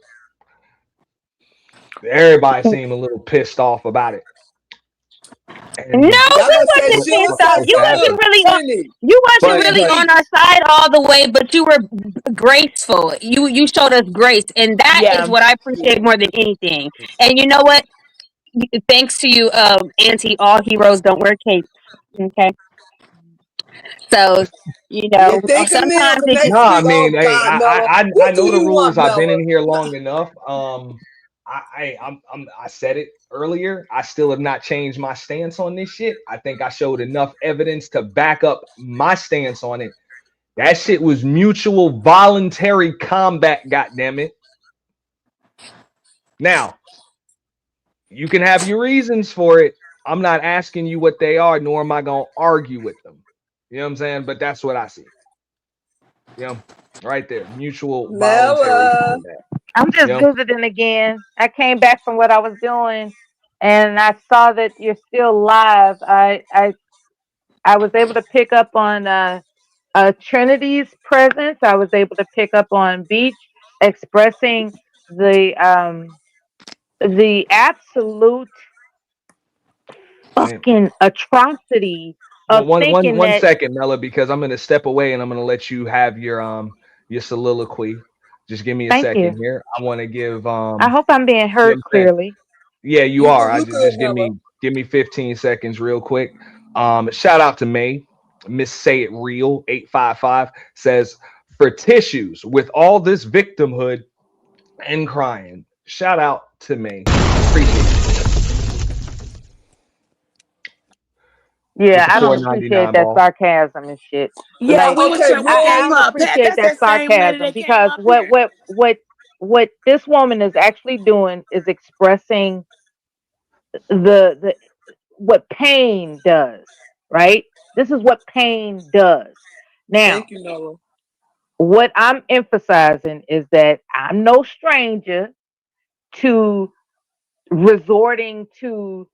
everybody seemed a little pissed off about it. No, And Y'all we gonna say wasn't Sheila pissed off. said supposed to something? Look, happen. Trinity. You wasn't But really but on our side all the way, but you were graceful. You showed us grace, and that is yeah. what I appreciate more than anything. And you know what? Thanks to you, Auntie, all heroes don't wear capes. Okay, so Yeah, think of me sometimes because it no, next I week, oh mean, hey, God, Mella, I what do know the you rules. want, I've been Mella? in here long enough. I said it earlier. I still have not changed my stance on this shit. I think I showed enough evidence to back up my stance on it. That shit was mutual voluntary combat, goddammit. Now, you can have your reasons for it. I'm not asking you what they are, nor am I gonna argue with them. You know what I'm saying? But that's what I see. You know, right there. Mutual voluntary Mella. combat. I'm You just know? visiting again. I came back from what I was doing, and I saw that you're still live. I was able to pick up on Trinity's presence. I was able to pick up on Beach expressing the absolute Damn. fucking atrocity Well, of one thinking that. second, Mella, because I'm gonna step away and I'm gonna let you have your soliloquy. Just give me a Thank you. second here. I want to give I hope I'm being you know what heard I'm saying? clearly. Yeah, you You are. good? I You good, just Mella? give me 15 seconds real quick. Shout out to May. Miss Say It Real 855 says for tissues with all this victimhood and crying. Shout out to May. Appreciate you. With Yeah, the I don't appreciate 499 that ball. sarcasm and shit. Yeah, Like, we was Okay, trying. We I gave Roll. don't her a pass. appreciate That's that that same lady sarcasm that came because up here. what this woman is actually doing is expressing the what pain does, right? This is what pain does. Now, Thank you, Noah. what I'm emphasizing is that I'm no stranger to resorting to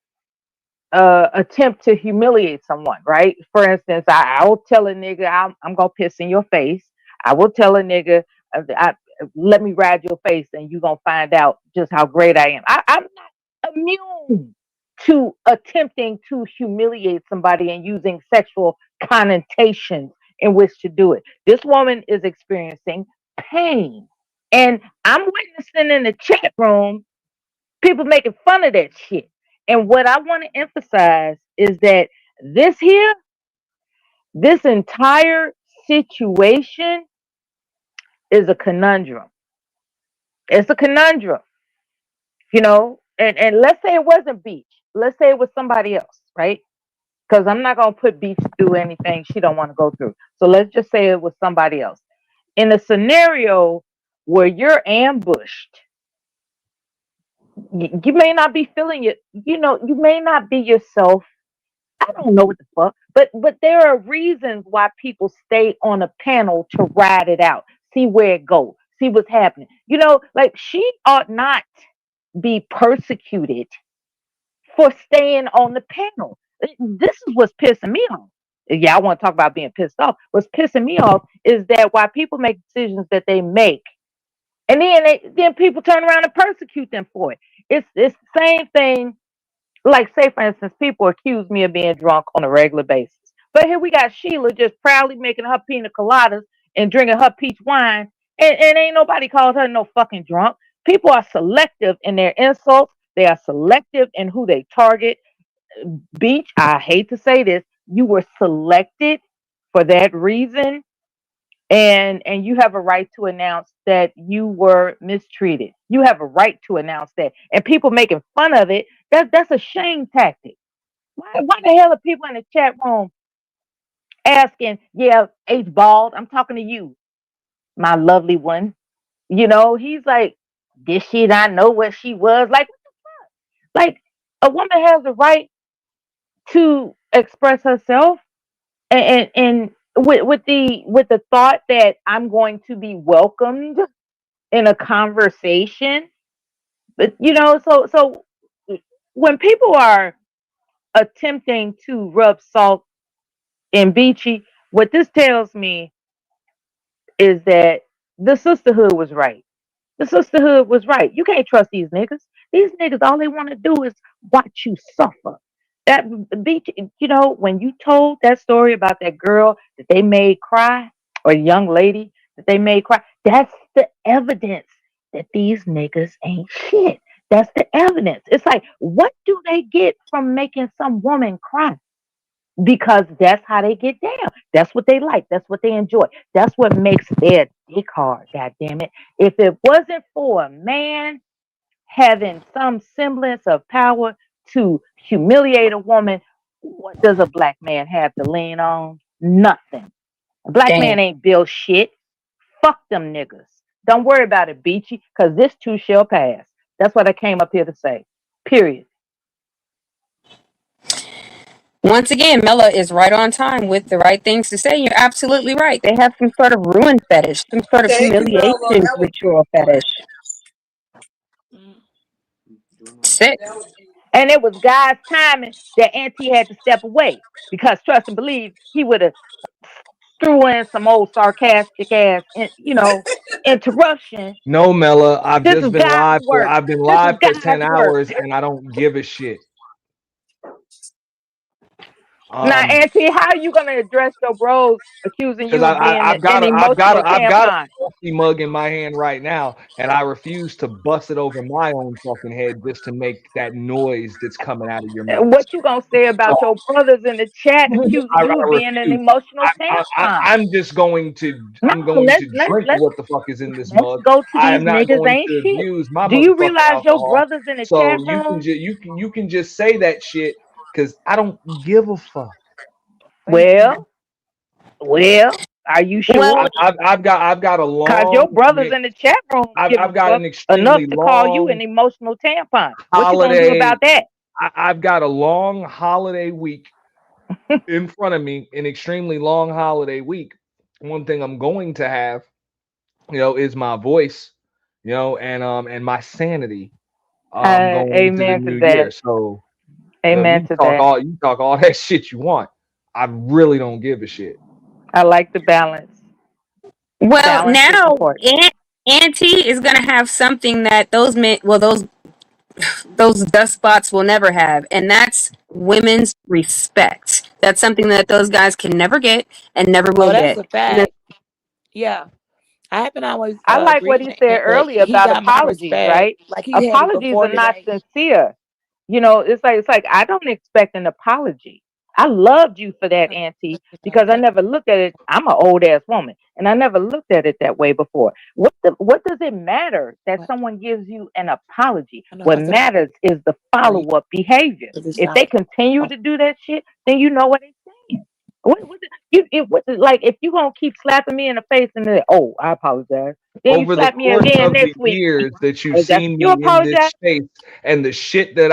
attempt to humiliate someone, right? For instance, I will tell a nigga I'm gonna piss in your face. I will tell a nigga, let me ride your face, and you gonna find out just how great I am. I'm not immune to attempting to humiliate somebody and using sexual connotations in which to do it. This woman is experiencing pain, and I'm witnessing in the chat room people making fun of that shit. And what I want to emphasize is that this here, this entire situation is a conundrum. It's a conundrum, you know. And let's say it wasn't Beach. Let's say it was somebody else, right? Because I'm not gonna put Beach through anything she don't want to go through. So let's just say it was somebody else. In a scenario where you're ambushed, you may not be feeling it. You know, you may not be yourself. I don't know what the fuck, but there are reasons why people stay on a panel to ride it out, see where it goes, see what's happening. You know, like she ought not be persecuted for staying on the panel. This is what's pissing me off. Yeah, I want to talk about being pissed off. What's pissing me off is that why people make decisions that they make, and then people turn around and persecute them for it. It's the same thing. Like, say, for instance, people accuse me of being drunk on a regular basis. But here we got Sheila just proudly making her pina coladas and drinking her peach wine, and ain't nobody called her no fucking drunk. People are selective in their insults. They are selective in who they target. Beach, I hate to say this, you were selected for that reason, and you have a right to announce that you were mistreated. You have a right to announce that. And people making fun of it, that's a shame tactic. Why the hell are people in the chat room asking, yeah, H bald, I'm talking to you, my lovely one. You know, he's like, did she not know what she was? Like a woman has a right to express herself, and with the thought that I'm going to be welcomed in a conversation. But you know, so when people are attempting to rub salt in Beachy, what this tells me is that the sisterhood was right. The sisterhood was right. You can't trust these niggas. These niggas, all they want to do is watch you suffer. That Beach, you know, when you told that story about that girl that they made cry, or young lady that they made cry, that's the evidence that these niggas ain't shit. That's the evidence. It's like, what do they get from making some woman cry? Because that's how they get down. That's what they like. That's what they enjoy. That's what makes their dick hard. God damn it! If it wasn't for a man having some semblance of power to humiliate a woman, what does a black man have to lean on? Nothing. A black man Damn. ain't built shit. Fuck them niggas. Don't worry about it, Beachy, because this too shall pass. That's what I came up here to say. Period. Once again, Mela is right on time with the right things to say. You're absolutely right. They have some sort of ruin fetish, some sort of Thank you, Mella. humiliation That was ritual fetish. Sick. that was And it was God's timing that Auntie had to step away because trust and believe he would have threw in some old sarcastic ass, interruption. No, Mela, This is God's work. I've been This is live for 10 God's work. hours and I don't give a shit. Now, Auntie, how are you gonna address your bros accusing Because you of being an emotional I've got a tampon? coffee mug in my hand right now, and I refuse to bust it over my own fucking head just to make that noise that's coming out of your mouth. What you gonna say about your brothers in the chat accusing I you of being an refuse. emotional tampon? I'm just going to No, drink what the fuck is in this let's mug. go to I am these not niggas going ain't to shit. abuse my Do you motherfucking realize your alcohol. brothers in the chat So room? you can just say that shit because I don't give a fuck. Well, are you sure? I've got a Cause your long brothers in the chat room give a I've got fuck an enough extremely to call you long an emotional tampon. What you gonna do holiday. about that? I've got a long holiday week in front of me, an extremely long holiday week. One thing I'm going to have, is my voice, and my sanity. Going into the Amen to new year. that. So, Amen to that. you talk all that shit you want. I really don't give a shit. I like the balance. Well, Balance is now important. Auntie is gonna have something that those men, well, those dust spots will never have, and that's women's respect. That's something that those guys can never get and never Oh, will that's get. a fact. Yeah. I haven't always I like what agreed he on said it, but earlier he about got my apologies, respect. right? Like he had it Apologies before are not today. sincere. It's like I don't expect an apology. I loved you for that, Auntie, because I never looked at it. I'm an old ass woman, and I never looked at it that way before. What does it matter that someone gives you an apology? I know What I said matters is the wait, follow up behavior. because it's If they not. continue to do that shit, then you know what they're saying. Like if you gonna keep slapping me in the face and then I apologize. Then you Over the slap me course again of the next week. years that you've Apologize. seen You me in this apologize. space and the shit that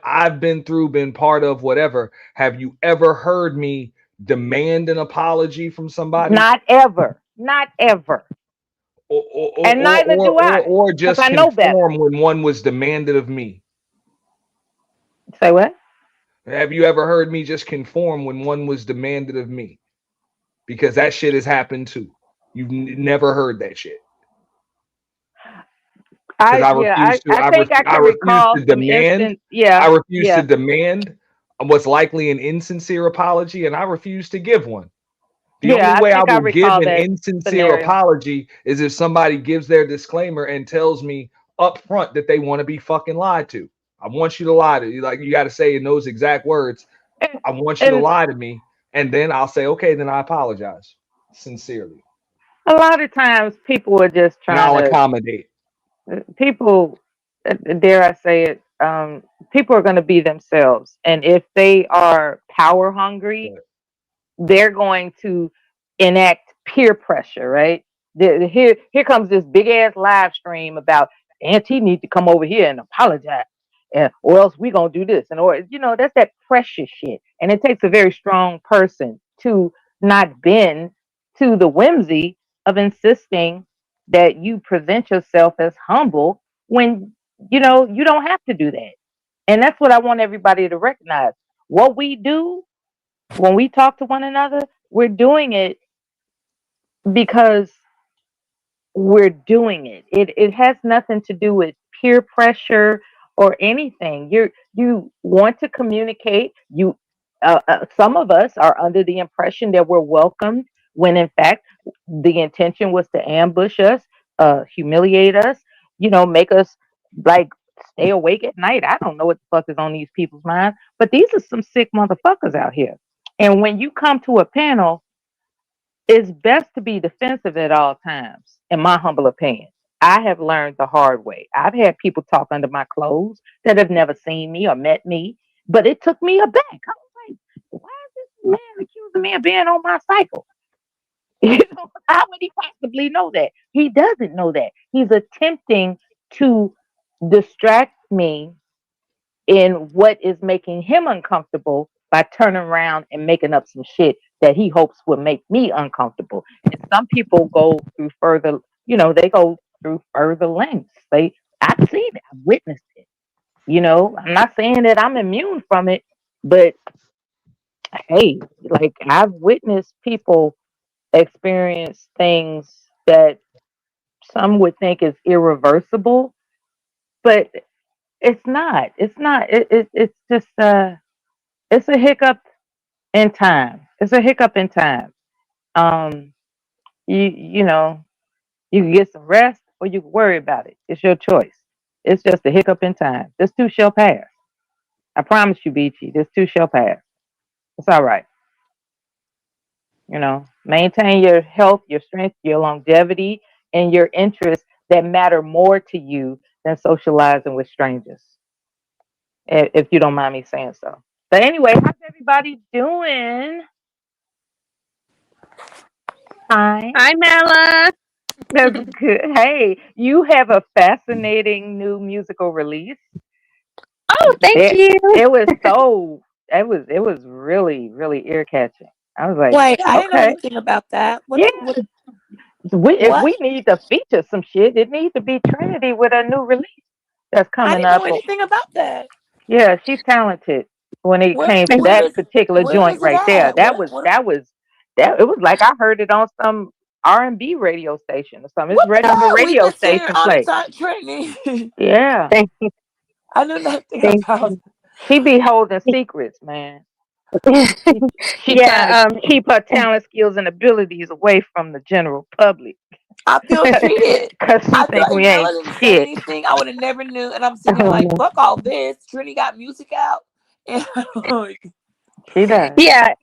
I've been through, been part of, whatever, have you ever heard me demand an apology from somebody? Not ever. Not ever. And neither do I, Or because just I know better. conform when one was demanded of me? Say what? Have you ever heard me just conform when one was demanded of me? Because that shit has happened too. You've never heard that shit. Because I think I I can refuse recall to some demand. instance. Yeah, I refuse to yeah. demand what's likely an insincere apology, and I refuse to give one. The only Yeah, I way I think I will give recall an that insincere scenario. apology is if somebody gives their disclaimer and tells me up front that they want to be fucking lied to. I want you to lie to you. Like you got to say in those exact words, I want you to And lie to me, and then I'll say, okay, then I apologize sincerely, a lot of times people are just and trying I'll to, accommodate. people, dare I say it, people are going to be themselves. And if they are power hungry, they're going to enact peer pressure, right? Here comes this big ass live stream about Auntie need to come over here and apologize, or else we gonna do this, and or that's that precious shit. And it takes a very strong person to not bend to the whimsy of insisting that you present yourself as humble when you don't have to do that. And that's what I want everybody to recognize. What we do when we talk to one another, we're doing it because we're doing it. It has nothing to do with peer pressure or anything. You want to communicate. Some of us are under the impression that we're welcomed when in fact the intention was to ambush us, humiliate us, make us like stay awake at night. I don't know what the fuck is on these people's minds, but these are some sick motherfuckers out here. And when you come to a panel, it's best to be defensive at all times, in my humble opinion. I have learned the hard way. I've had people talk under my clothes that have never seen me or met me, but it took me aback. I was like, why is this man accusing me of being on my cycle? How would he possibly know that? He doesn't know that. He's attempting to distract me in what is making him uncomfortable by turning around and making up some shit that he hopes will make me uncomfortable. And some people go through further, they go through further lengths. I've seen it, I've witnessed it. I'm not saying that I'm immune from it, but hey, like I've witnessed people experience things that some would think is irreversible, but it's not. It's not. It's just it's a hiccup in time. It's a hiccup in time. Um, you know, you can get some rest or you can worry about it. It's your choice. It's just a hiccup in time. This too shall pass. I promise you, Beachy, this too shall pass. It's all right. Maintain your health, your strength, your longevity, and your interests that matter more to you than socializing with strangers. If you don't mind me saying so. But anyway, how's everybody doing? Fine. Hi, Mela. That's good. Hey, you have a fascinating new musical release. Oh, thank It you. it was so it was really really ear catching. I was like, Wait, I didn't know okay, anything about that. yeah. What If what? we need to feature some shit, it needs to be Trinity with a new release that's I coming didn't know up. anything about that. Yeah, she's talented when it Where came to where that is particular where joint is it right there. at? That it was like I heard it on some R&B radio station or something. It's What ready the for hell? We've radio been seeing her station all the play. time, Trinity. Yeah. Thank you. I knew nothing Thank about. you. She be holding secrets, man. She trying to Yeah. keep her talent, skills, and abilities away from the general public. I feel cheated. Cause she I feel think like we Mela ain't didn't say shit. anything. I would have never knew. And I'm sitting here Oh, like, no. fuck all this. Trinity got music out. And She does. Yeah.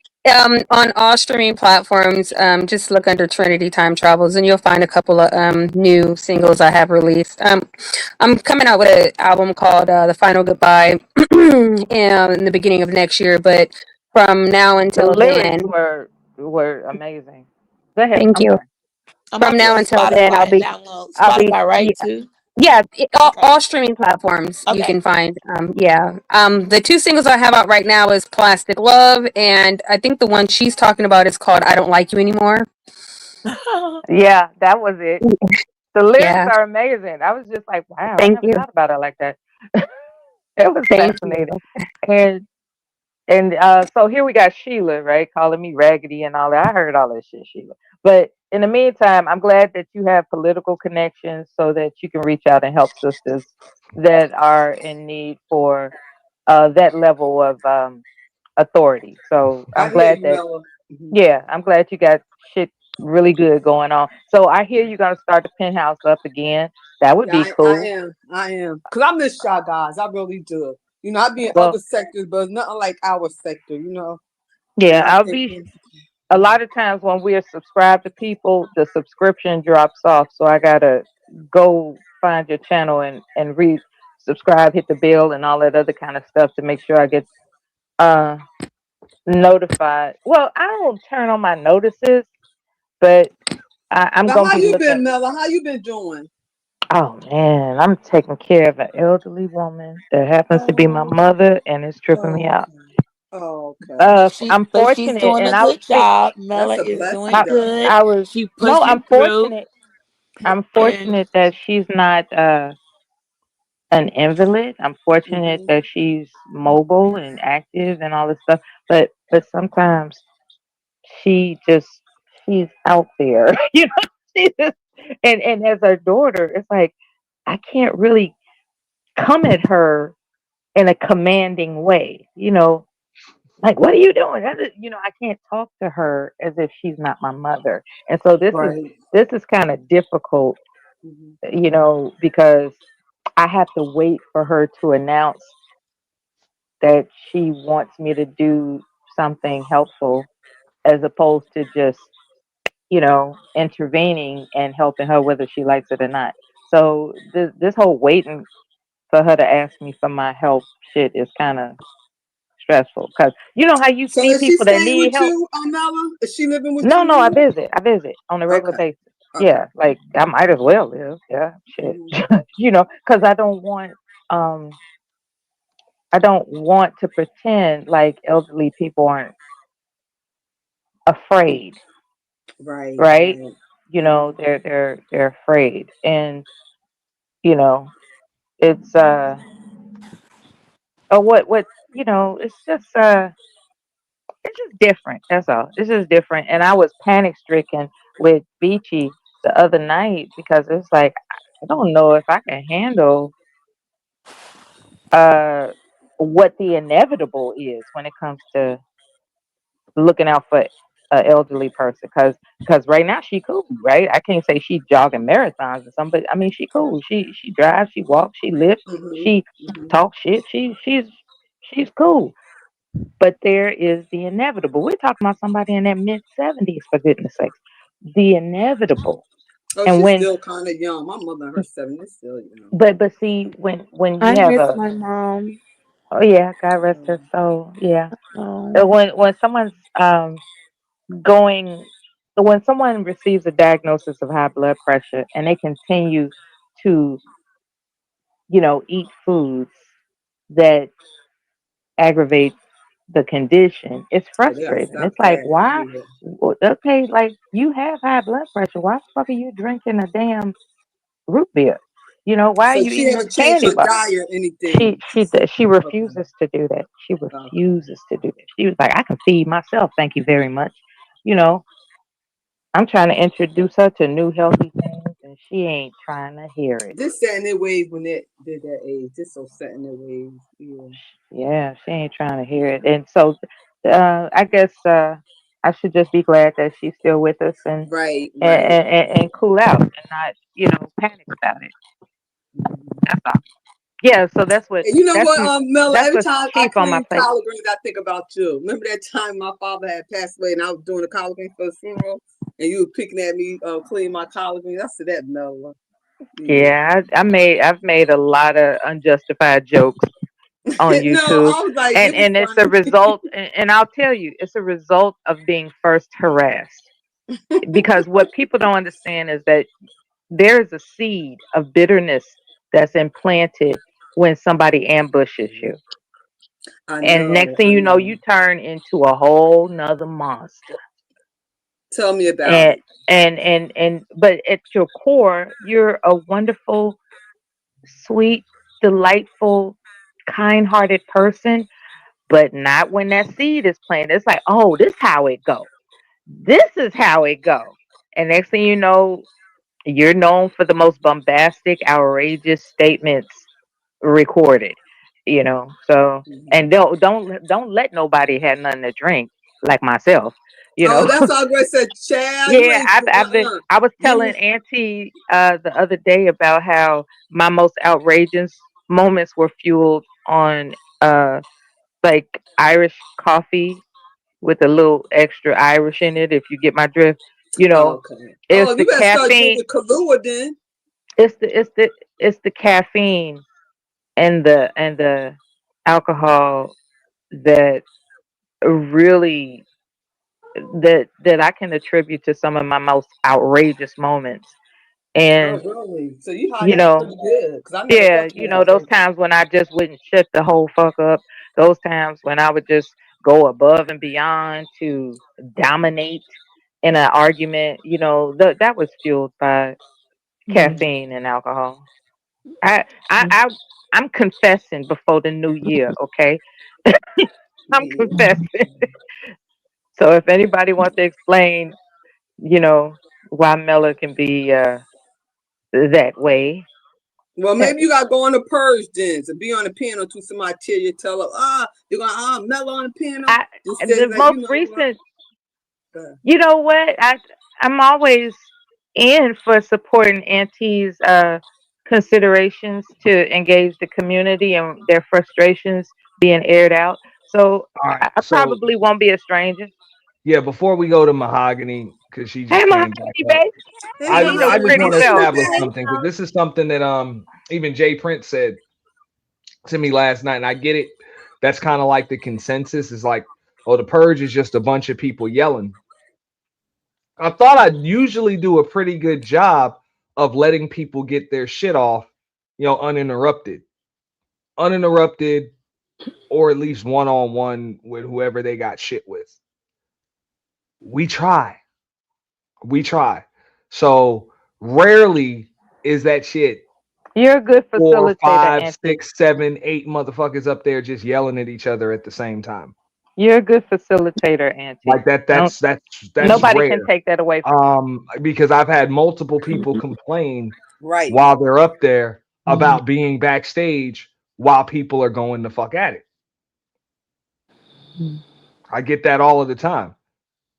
On all streaming platforms, just look under Trinity Time Travels, and you'll find a couple of new singles I have released. I'm coming out with an album called "The Final Goodbye" in the beginning of next year. But from now The until then, lyrics were amazing. Go ahead. thank I'm you. sorry. I'm From about to now go to until then, Spotify and download I'll be, Spotify, right? yeah, Too. yeah, Okay. all streaming platforms you Okay. can find. Yeah. The two singles I have out right now is "Plastic Love," and I think the one she's talking about is called "I Don't Like You Anymore." Yeah, that was it. The lyrics Yeah. are amazing. I was just like, wow, I Thank never you. thought about it like that. It was Thank you. fascinating. And so here we got Sheila, right, calling me raggedy and all that. I heard all that shit, Sheila. But in the meantime, I'm glad that you have political connections so that you can reach out and help sisters that are in need for that level of authority. So I I'm hear glad you, that, Mella. Mhm. yeah, I'm glad you got shit really good going on. So I hear you're gonna start the penthouse up again. That would Yeah, be I cool. am. I am. Because I miss y'all guys. I really do. I be in Well, other sectors, but it's nothing like our sector. And yeah, I I'll think, be a lot of times when we're subscribed to people, the subscription drops off. So I gotta go find your channel and re subscribe, hit the bell and all that other kind of stuff to make sure I get uh notified. Well, I don't turn on my notices, but I'm but gonna how be you looking. been, Mella? How you been doing? Oh man, I'm taking care of an elderly woman that happens to be my Oh, mother and it's tripping me oh, out. okay. Oh, okay. I'm But she's fortunate, doing a and I was good think job. That's Mela a is blessing, doing I, though. good. I was She no, I'm pushing through. fortunate. I'm And fortunate that she's not an invalid. I'm fortunate Hmm. that she's mobile and active and all this stuff. But sometimes she just she's out there, She just, and as her daughter, it's like I can't really come at her in a commanding way. Like, what are you doing? I can't talk to her as if she's not my mother. And so Right. this is kind of difficult, Hmm. because I have to wait for her to announce that she wants me to do something helpful as opposed to just, intervening and helping her whether she likes it or not. So this whole waiting for her to ask me for my help shit is kind of stressful because you know how you So see is she people that staying need with help. you, Mella? Is she living with No, you no, I now? visit. I visit on a regular Okay. basis. Okay. Yeah, like I might as well live. Yeah, shit. Hmm. Because um I don't want to pretend like elderly people aren't afraid, Right. right? Right. Hmm. They're afraid, and you know it's or what it's just it's just different. That's all. It's just different. And I was panic stricken with Beachy the other night because it's like I don't know if I can handle uh what the inevitable is when it comes to looking out for an elderly person. Because right now she cool, right? I can't say she jogging marathons or something, but I mean she cool. She drives, she walks, she lifts, she talks shit. She's cool. But there is the inevitable. We're talking about somebody in their mid 70s, for goodness sakes. The inevitable. Oh, And she's when, still kind of young. My mother in her 70s still young. but see, when you I have miss a, my mom. oh yeah, God rest her soul, yeah. Oh, When someone's going, when someone receives a diagnosis of high blood pressure and they continue to, eat foods that aggravate the condition, it's Yeah, they gotta frustrating. stop It's like, that. why? Yeah. Okay, like you have high blood pressure. Why the fuck are you drinking a damn root beer? Why are So you she eating haven't this changed candy her bar? diet or She anything. she she Okay. refuses to do that. She Okay. refuses to do that. She was like, I can feed myself. Thank you very much. You know, I'm trying to introduce her to new healthy things, and she ain't trying to hear it. This set in their ways when they're that age. This so set in their ways. Yeah. Yeah, she ain't trying to hear it. And so, I guess I should just be glad that she's still with us and Right, and, right. and cool out and not, panic about it. That's all. Yeah, so And you know what, Mella, that's every what's time I chief on my clean plate. collard greens, I think about you. Remember that time my father had passed away and I was doing the collard greens for his funeral? And you were picking at me clean my collard greens? I said that, Mella. Yeah. Yeah, I've made a lot of unjustified jokes on No, YouTube, I was like, and it was it's a funny. result. And I'll tell you, it's a result of being first harassed. Because what people don't understand is that there is a seed of bitterness that's implanted when somebody ambushes you, I and know, next thing I you know, know. you turn into a whole nother monster. Tell me about And it. but at your core, you're a wonderful, sweet, delightful, kind-hearted person, but not when that seed is planted. It's like, oh, this how it go. This is how it go. And next thing you know, you're known for the most bombastic, outrageous statements recorded. So and don't let nobody have nothing to drink like myself. You Oh, know, that's all Grace said, Chad. You yeah, ain't I was you telling Auntie the other day about how my most outrageous moments were fueled on like Irish coffee with a little extra Irish in it, if you get my drift. You know, okay. it's Oh, the you better start caffeine, drinking Kahlua then. it's the caffeine and the alcohol that really that I can attribute to some of my most outrageous moments. Oh, And really? So you hide you that know, pretty good. Because I never yeah, thought you was those outrageous. times when I just wouldn't shut the whole fuck up, those times when I would just go above and beyond to dominate in an argument, that was fueled by caffeine and alcohol. I, I, I, I'm confessing before the new year, okay? I'm confessing. So if anybody wants to explain, why Mella can be that way, Well, maybe you gotta go on the purge dance and be on the piano to somebody tell you, tell her, you're gonna mellow on the piano. I Just say the like, most you know what? recent. You know what? I'm always in for supporting Auntie's considerations to engage the community and their frustrations being aired out. So All right. I So probably won't be a stranger. yeah, before we go to Mahogany, because she Hey, just came back Mahogany, up, babe. Hey, Hey, your I just Mahogany. pretty want to Hey, self. establish babe. something because this is something that even Jay Prince said to me last night, and I get it. That's kind of like the consensus is like, oh, the purge is just a bunch of people yelling. I thought I'd usually do a pretty good job of letting people get their shit off, uninterrupted, uninterrupted, or at least one on one with whoever they got shit with. We try, we try. So rarely is that shit You're a good four, facilitator, five, Auntie. six, seven, eight motherfuckers up there just yelling at each other at the same time. You're a good facilitator, Auntie. Like that's Nobody rare. can take that away from Because I've had multiple people complain Right. while they're up there about being backstage while people are going the fuck at it. I get that all of the time.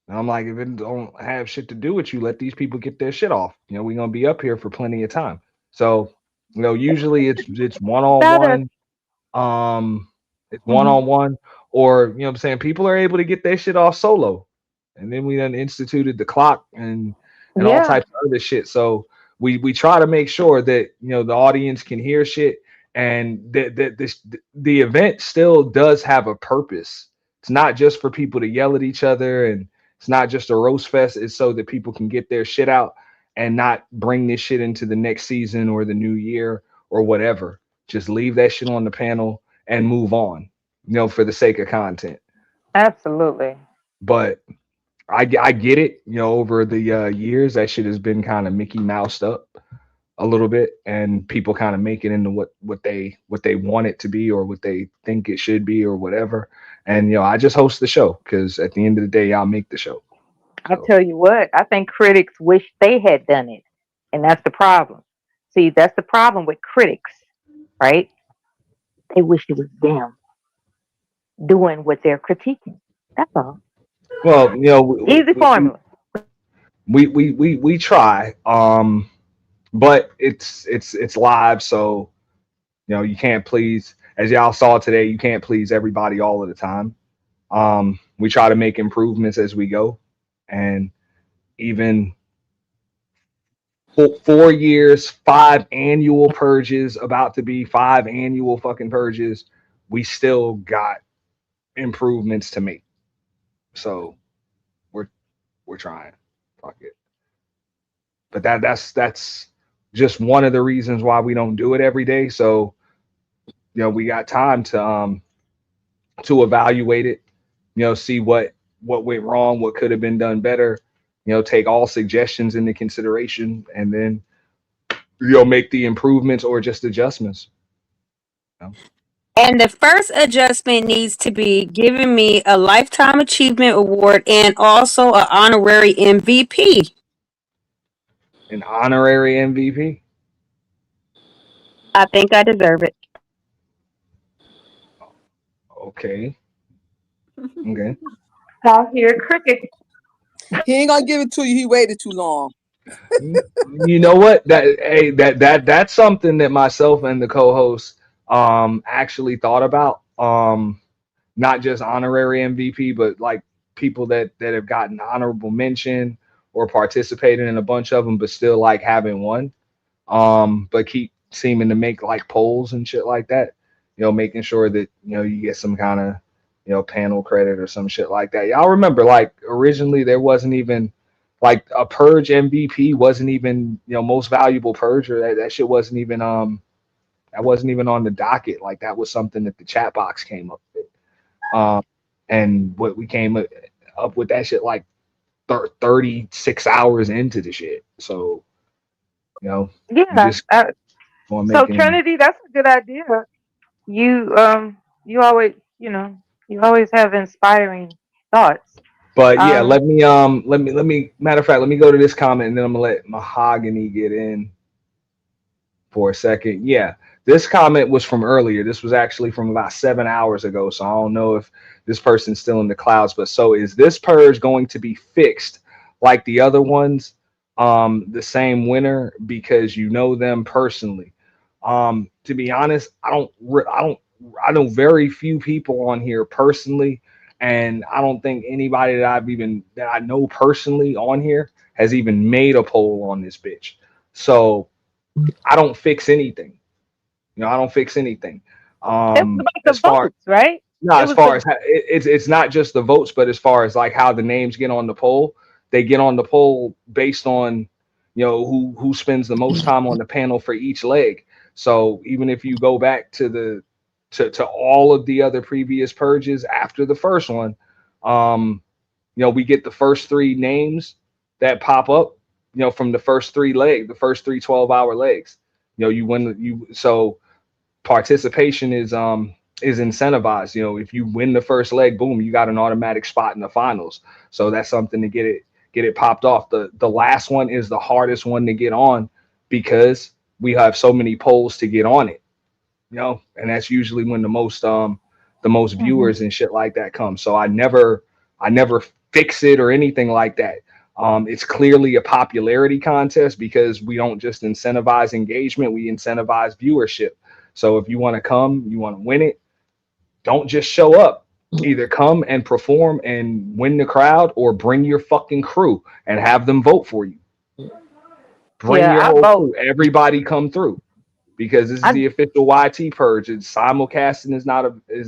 And I'm like, if it don't have shit to do with you, let these people get their shit off. You know, we're gonna be up here for plenty of time. So, you know, usually it's one on Better. one. It's one on one, or you know what I'm saying, people are able to get their shit off solo. And then we then instituted the clock and all Yeah. types of other shit. So we try to make sure that you know the audience can hear shit and that the event still does have a purpose. It's not just for people to yell at each other, and it's not just a roast fest. It's so that people can get their shit out and not bring this shit into the next season or the new year or whatever. Just leave that shit on the panel and move on, you know, for the sake of content. Absolutely. But I get it, you know, over the years that shit has been kind of Mickey Moused up a little bit, and people kind of make it into what they want it to be or what they think it should be or whatever. And you know, I just host the show because at the end of the day, y'all make the show. I'll tell you what, I think critics wish they had done it. And that's the problem. See, that's the problem with critics, right? They wish it was them doing what they're critiquing. That's all. Well, you know, Easy formula. we try, but it's live, so you know, you can't please, as y'all saw today, you can't please everybody all of the time. We try to make improvements as we go, and even 4 years, 5 annual purges, about to be 5 annual fucking purges, we still got improvements to make. So we're trying. Fuck it. But that's just one of the reasons why we don't do it every day. So you know, we got time to evaluate it, you know, see what went wrong, what could have been done better, you know, take all suggestions into consideration, and then you know, make the improvements or just adjustments. You know? And the first adjustment needs to be giving me a lifetime achievement award and also an honorary MVP. An honorary MVP. I think I deserve it. Okay. Okay. Out here, cricket. He ain't gonna give it to you. He waited too long. You know what? That's something that myself and the co-host actually thought about. Not just honorary MVP, but like people that have gotten honorable mention or participated in a bunch of them, but still like having one. But keep seeming to make like polls and shit like that. You know, making sure that you know you get some kind of you know panel credit or some shit like that. Y'all remember like originally there wasn't even like a purge MVP wasn't even you know most valuable purge, or that shit wasn't even that wasn't even on the docket. Like that was something that the chat box came up with. And what we came up with that shit like 36 hours into the shit. So, you know, Yeah. just So making Trinity, that's a good idea. You always, you always have inspiring thoughts. but yeah, let me matter of fact, let me go to this comment and then I'm gonna let Mahogany get in for a second. Yeah, this comment was from earlier. This was actually from about 7 hours ago. So I don't know if this person's still in the clouds. But so is this purge going to be fixed like the other ones? The same winner because you know them personally. To be honest, I know very few people on here personally, and I don't think anybody that I know personally on here has even made a poll on this bitch. So I don't fix anything. You know, I don't fix anything. It was about the As far votes, right? no, It as was far the as it's not just the votes, but as far as like how the names get on the poll, they get on the poll based on you know who spends the most time on the panel for each leg. So even if you go back to to all of the other previous purges after the first one, you know, we get the first three names that pop up, you know, from the first the first three 12-hour legs. You know, you win so participation is is incentivized. You know, if you win the first leg, boom, you got an automatic spot in the finals. So that's something to get it popped off. The last one is the hardest one to get on because we have so many polls to get on it. You know, and that's usually when the most Mhm. viewers and shit like that come. So I never fix it or anything like that. It's clearly a popularity contest because we don't just incentivize engagement, we incentivize viewership. So if you want to come, you want to win it, don't just show up. Either come and perform and win the crowd or bring your fucking crew and have them vote for you. Bring Yeah, your I whole vote. crew. Everybody come through because this is I the official YT purge. It's simulcasting is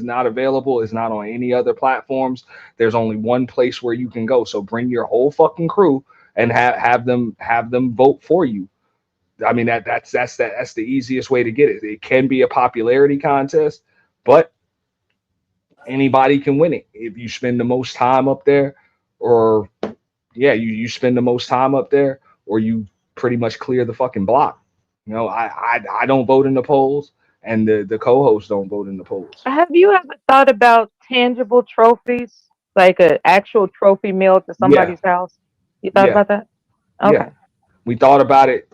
not available. It's not on any other platforms. There's only one place where you can go. So bring your whole fucking crew and have them vote for you. I mean that's the easiest way to get it. It can be a popularity contest, but anybody can win it if you spend the most time up there, or yeah, you spend the most time up there, or you pretty much clear the fucking block. You know, I don't vote in the polls, and the co-hosts don't vote in the polls. Have you ever thought about tangible trophies, like an actual trophy mailed to Yeah, somebody's house? You thought yeah, about that? yeah. Okay. We thought about it,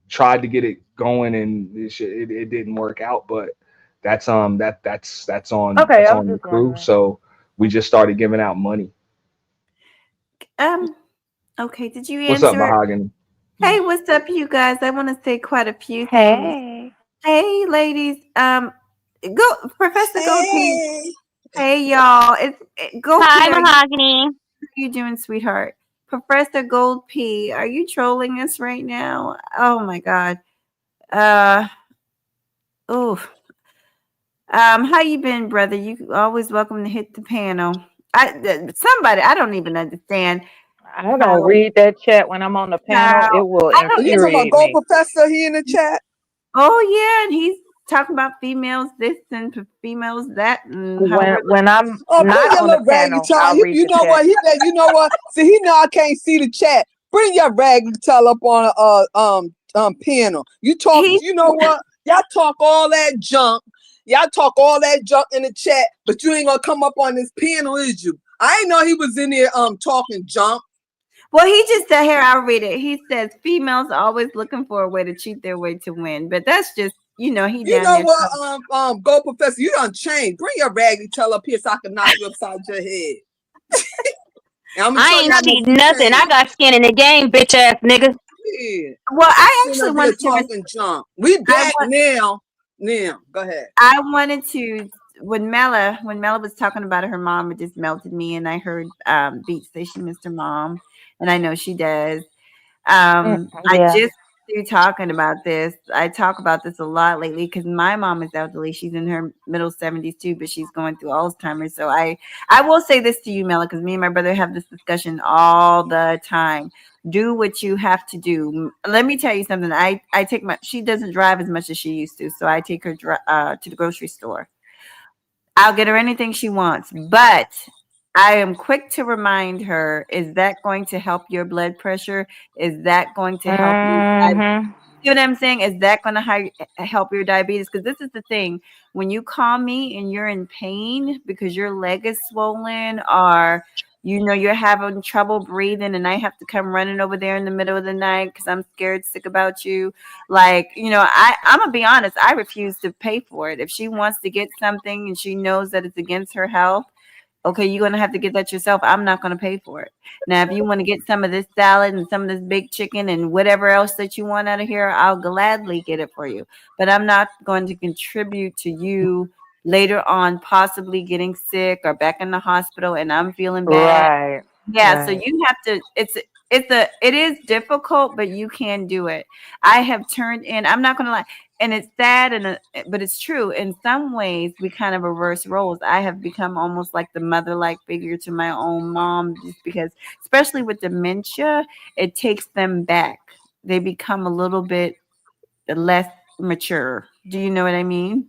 tried to get it going, and it didn't work out. But that's on Okay, that's I was on the just crew. wondering. So we just started giving out money. Um, okay, did you What's up, answer? Mahogany? Hey, what's up, you guys? I want to say quite a few things. Hey. Hey, ladies. Go, Professor Goldie. Hey. Hey, y'all. Gold Hi, P. How Mahogany. you doing, sweetheart? Professor Gold P. Are you trolling us right now? Oh my God. Uh, oof. How you been, brother? You always welcome to hit the panel. Somebody I don't even understand I don't how read that chat when I'm on the panel. how It will I don't Are you even. talking about infuriate Gold me. Professor? He in the chat. Oh yeah, and he's talking about females this and females that and how When we're when I'm Oh, bring not your on the little raggedy panel, towel. I'll read You the know chat. what? He said, you know what? See, he know I can't see the chat. Bring your raggedy towel up on a panel. You talk. he You know what? Y'all talk all that junk. Y'all talk all that junk in the chat, but you ain't gonna come up on this panel, is you? I ain't know he was in there talking junk. well he just said here I'll read it. He says females are always looking for a way to cheat their way to win, but that's just he You down know there. what? Go Professor. You done changed. Bring your raggedy towel up here so I can knock you upside your head. And I'm gonna show I you ain't how much cheating you nothing. I changed. got skin in the game, bitch ass nigga. Yeah. Well, I Sitting actually up here wanted to talking junk. We I back want now. Now, go ahead. I wanted to when Mela was talking about her mom, it just melted me, and I heard Beach say she missed her mom, and I know she does. I Yeah. just through talking about this. I talk about this a lot lately because my mom is elderly. She's in her middle 70s too, but she's going through Alzheimer's. So I will say this to you, Mela, because me and my brother have this discussion all the time. Do what you have to do. Let me tell you something. I take she doesn't drive as much as she used to, so I take her to the grocery store. I'll get her anything she wants, but I am quick to remind her, is that going to help your blood pressure? Is that going to help you? Mm-hmm. You know what I'm saying? Is that going to help your diabetes? Because this is the thing. When you call me and you're in pain because your leg is swollen or you're having trouble breathing and I have to come running over there in the middle of the night because I'm scared sick about you. Like, I'm going to be honest. I refuse to pay for it. If she wants to get something and she knows that it's against her health, okay, you're gonna have to get that yourself. I'm not gonna pay for it. Now, if you want to get some of this salad and some of this big chicken and whatever else that you want out of here, I'll gladly get it for you. But I'm not going to contribute to you later on possibly getting sick or back in the hospital and I'm feeling bad. Right. Yeah, so Right. you have to it is difficult, but you can do it. I have turned in, I'm not gonna lie, and it's sad but it's true. In some ways, we kind of reverse roles. I have become almost like the mother-like figure to my own mom, just because, especially with dementia, it takes them back. They become a little bit less mature. Do you know what I mean?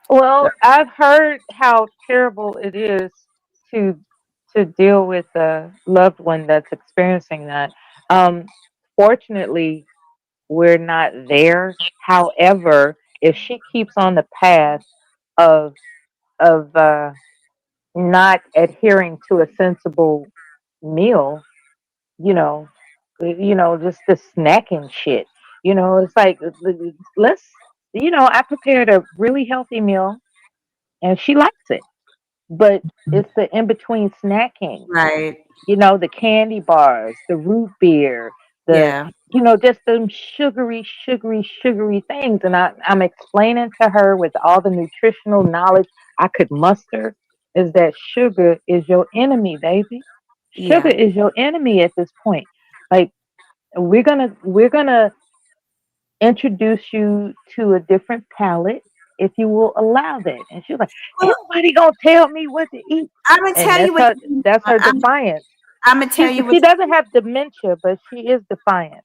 Well, I've heard how terrible it is to to deal with a loved one that's experiencing that. Um, Fortunately, we're not there. However, if she keeps on the path, of of not adhering to a sensible meal, you know, just the snacking shit. It's like let's, I prepared a really healthy meal and she likes it, but it's the in between snacking, Right. the candy bars, the root beer, the Yeah. just them sugary things. And I'm explaining to her with all the nutritional knowledge I could muster is that sugar is your enemy, baby. Sugar Yeah. is your enemy at this point. Like we're gonna introduce you to a different palate if you will allow that. And she was like, ain't Well, nobody gonna tell me what to eat. I'm gonna And tell you that's what her to do. that's her I'm defiance. I'm gonna tell She you what she to doesn't do. have dementia, but she is defiant.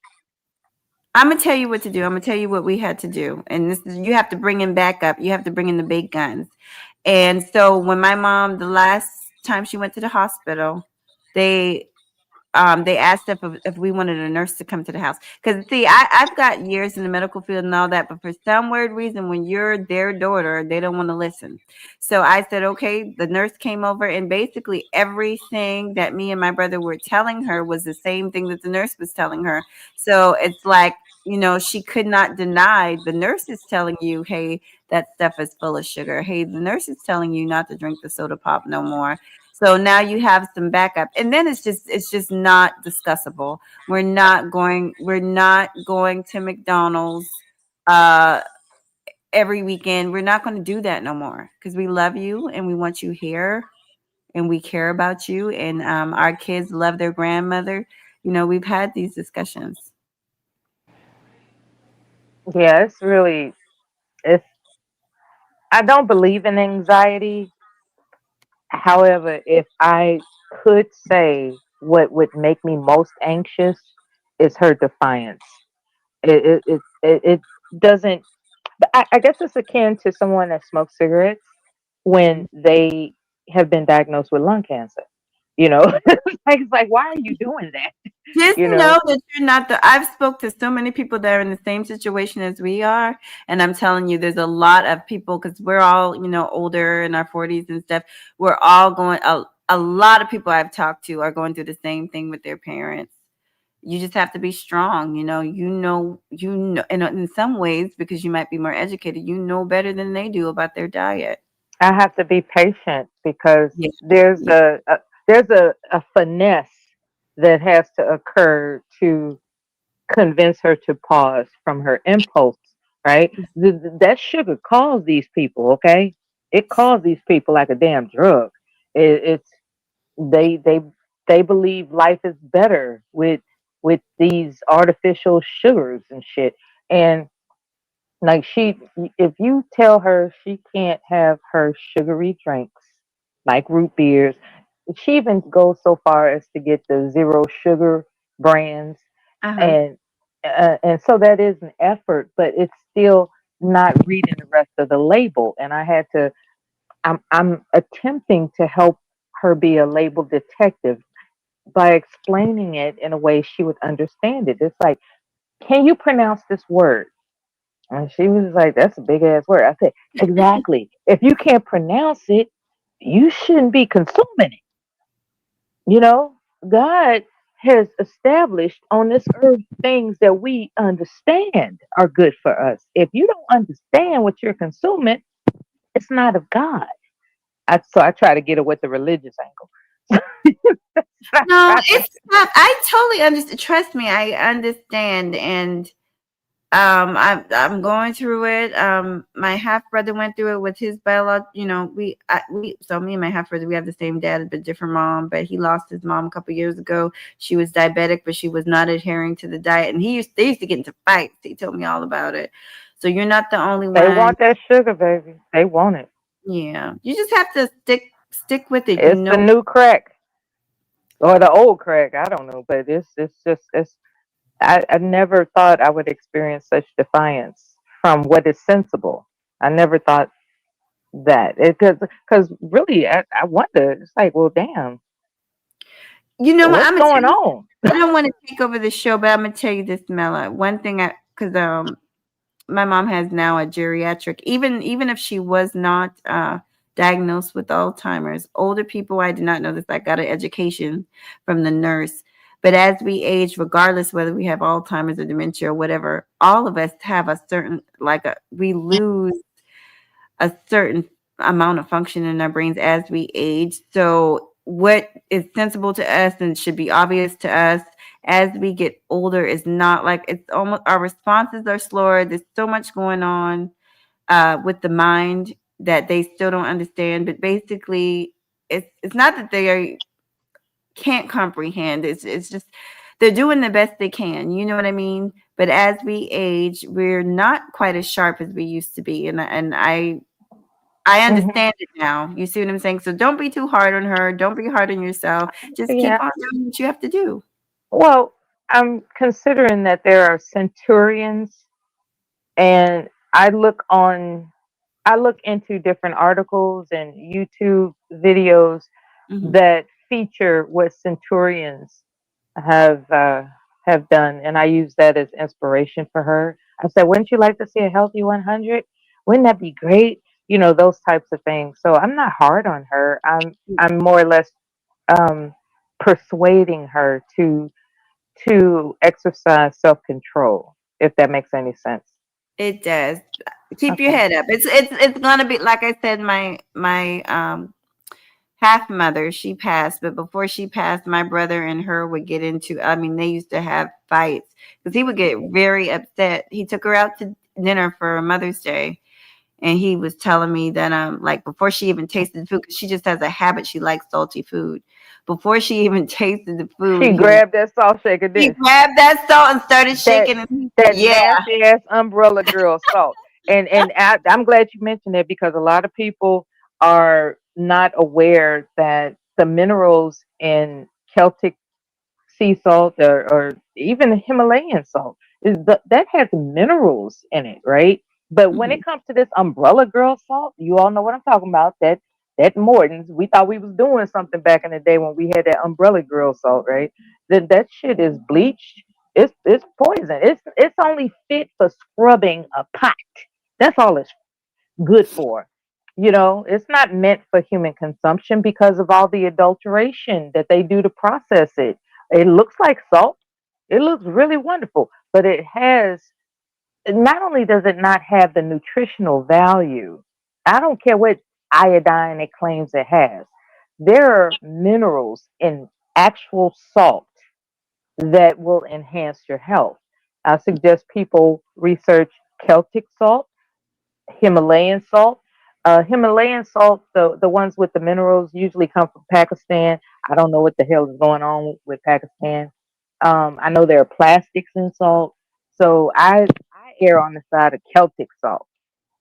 I'm gonna tell you what to do. I'm gonna tell you what we had to do, and this is you have to bring in backup. You have to bring in the big guns. And so when my mom, the last time she went to the hospital, they they asked if we wanted a nurse to come to the house. Because see, I've got years in the medical field and all that, but for some weird reason, when you're their daughter, they don't want to listen. So I said, okay, the nurse came over, and basically everything that me and my brother were telling her was the same thing that the nurse was telling her. So it's like, she could not deny the nurse is telling you, hey, that stuff is full of sugar. Hey, the nurse is telling you not to drink the soda pop no more. So now you have some backup. And then it's just not discussable. We're not going to McDonald's uh every weekend. We're not going to do that no more because we love you and we want you here and we care about you and our kids love their grandmother. We've had these discussions. Yeah, it's I don't believe in anxiety. However, if I could say what would make me most anxious is her defiance. It doesn't. But I guess it's akin to someone that smokes cigarettes when they have been diagnosed with lung cancer. It's like, why are you doing that? Just You know, know that you're not I've spoke to so many people that are in the same situation as we are. And I'm telling you, there's a lot of people because we're all, older in our 40s and stuff. We're all a lot of people I've talked to are going through the same thing with their parents. You just have to be strong, and in some ways, because you might be more educated, better than they do about their diet. I have to be patient because Yeah. there's Yeah. a finesse that has to occur to convince her to pause from her impulse, right? That sugar calls these people, okay? It calls these people like a damn drug. It's they they they believe life is better with these artificial sugars and shit. And like if you tell her she can't have her sugary drinks like root beers, she even goes so far as to get the zero sugar brands, Uh-huh. and so that is an effort, but it's still not reading the rest of the label. And I'm attempting to help her be a label detective by explaining it in a way she would understand it. It's like, can you pronounce this word? And she was like, that's a big ass word. I said, exactly. If you can't pronounce it, you shouldn't be consuming it. You know, God has established on this earth things that we understand are good for us. If you don't understand what you're consuming, it's not of God. So I try to get it with the religious angle. No, it's not. I totally understand. Trust me, I understand, and I'm going through it. My half brother went through it with his biological. So me and my half brother, we have the same dad but different mom. But he lost his mom a couple years ago. She was diabetic, but she was not adhering to the diet, and they used to get into fights. He told me all about it. So you're not the only They one. want that sugar, baby. They want it. Yeah, you just have to stick with it. It's the new crack or the old crack. I don't know, but it's. I never thought I would experience such defiance from what is sensible. I never thought that because really I wonder. It's like, well, damn, What? what's I'm gonna tell going you. on? I don't want to take over the show, but I'm gonna tell you this, Mela. One thing, because my mom has now a geriatric. Even if she was not diagnosed with Alzheimer's, older people, I did not know this. I got an education from the nurse. But as we age, regardless whether we have Alzheimer's or dementia or whatever, all of us have a certain we lose a certain amount of function in our brains as we age. So what is sensible to us and should be obvious to us as we get older is not like it's almost our responses are slower. There's so much going on with the mind that they still don't understand. But basically, it's not that can't comprehend. It's just they're doing the best they can. You know what I mean? But as we age, we're not quite as sharp as we used to be, and I understand it now. You see what I'm saying? So don't be too hard on her. Don't be hard on yourself. Just keep Yeah. on doing what you have to do. Well, I'm considering that there are centurions, and I look into different articles and YouTube videos that feature what centurions have uh, have done, and I use that as inspiration for her. I said, "Wouldn't you like to see a healthy 100? Wouldn't that be great?" You know, those types of things. So I'm not hard on her. I'm more or less um, persuading her to exercise self control, if that makes any sense. It does. Keep your Okay. head up. It's gonna be like I said. My half mother, she passed, but before she passed, my brother and her would get into. I mean, they used to have fights because he would get very upset. He took her out to dinner for Mother's Day, and he was telling me that like before she even tasted the food, because she just has a habit, she likes salty food. Before she even tasted the food, She grabbed that salt shaker, he didn't she? grabbed that salt and started That shaking it. that Yeah. nasty ass umbrella girl salt. And I'm glad you mentioned it because a lot of people are not aware that the minerals in Celtic sea salt or even Himalayan salt that has minerals in it, right? But when it comes to this umbrella girl salt, you all know what I'm talking about. That Morton's, we thought we was doing something back in the day when we had that umbrella girl salt, right? That shit is bleached. It's poison. It's only fit for scrubbing a pot. That's all it's good for. You know, it's not meant for human consumption because of all the adulteration that they do to process it. It looks like salt. It looks really wonderful, but it has not only does it not have the nutritional value, I don't care what iodine it claims it has. There are minerals in actual salt that will enhance your health. I suggest people research Celtic salt, Himalayan salt. Himalayan salt, the ones with the minerals, usually come from Pakistan. I don't know what the hell is going on with Pakistan. I know there are plastics in salt, so I err on the side of Celtic salt.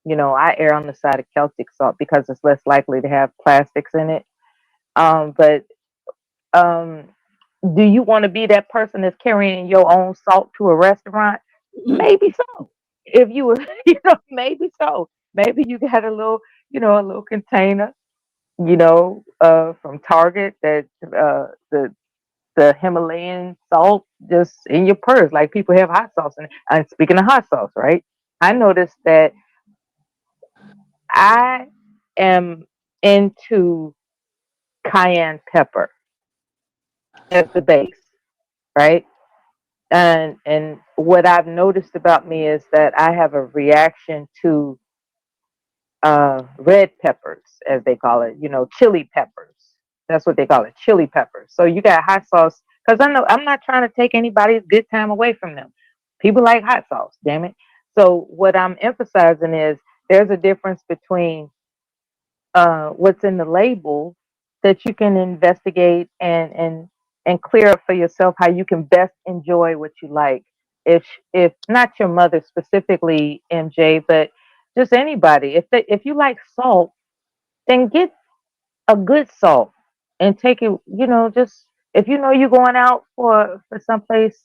You know, I err on the side of Celtic salt because it's less likely to have plastics in it. But um, do you want to be that person that's carrying your own salt to a restaurant? Maybe so. If you were, maybe so. Maybe you got a little, a little container, from Target that the Himalayan salt just in your purse, like people have hot sauce in it. And speaking of hot sauce, right? I noticed that I am into cayenne pepper as the base, right? And what I've noticed about me is that I have a reaction to red peppers, as they call it, chili peppers. That's what they call it, chili peppers. So you got hot sauce, because I know I'm not trying to take anybody's good time away from them. People like hot sauce, damn it. So what I'm emphasizing is there's a difference between what's in the label that you can investigate and clear up for yourself how you can best enjoy what you like. If not your mother specifically, MJ, but just anybody. If you like salt, then get a good salt and take it. Just if you know you're going out for someplace,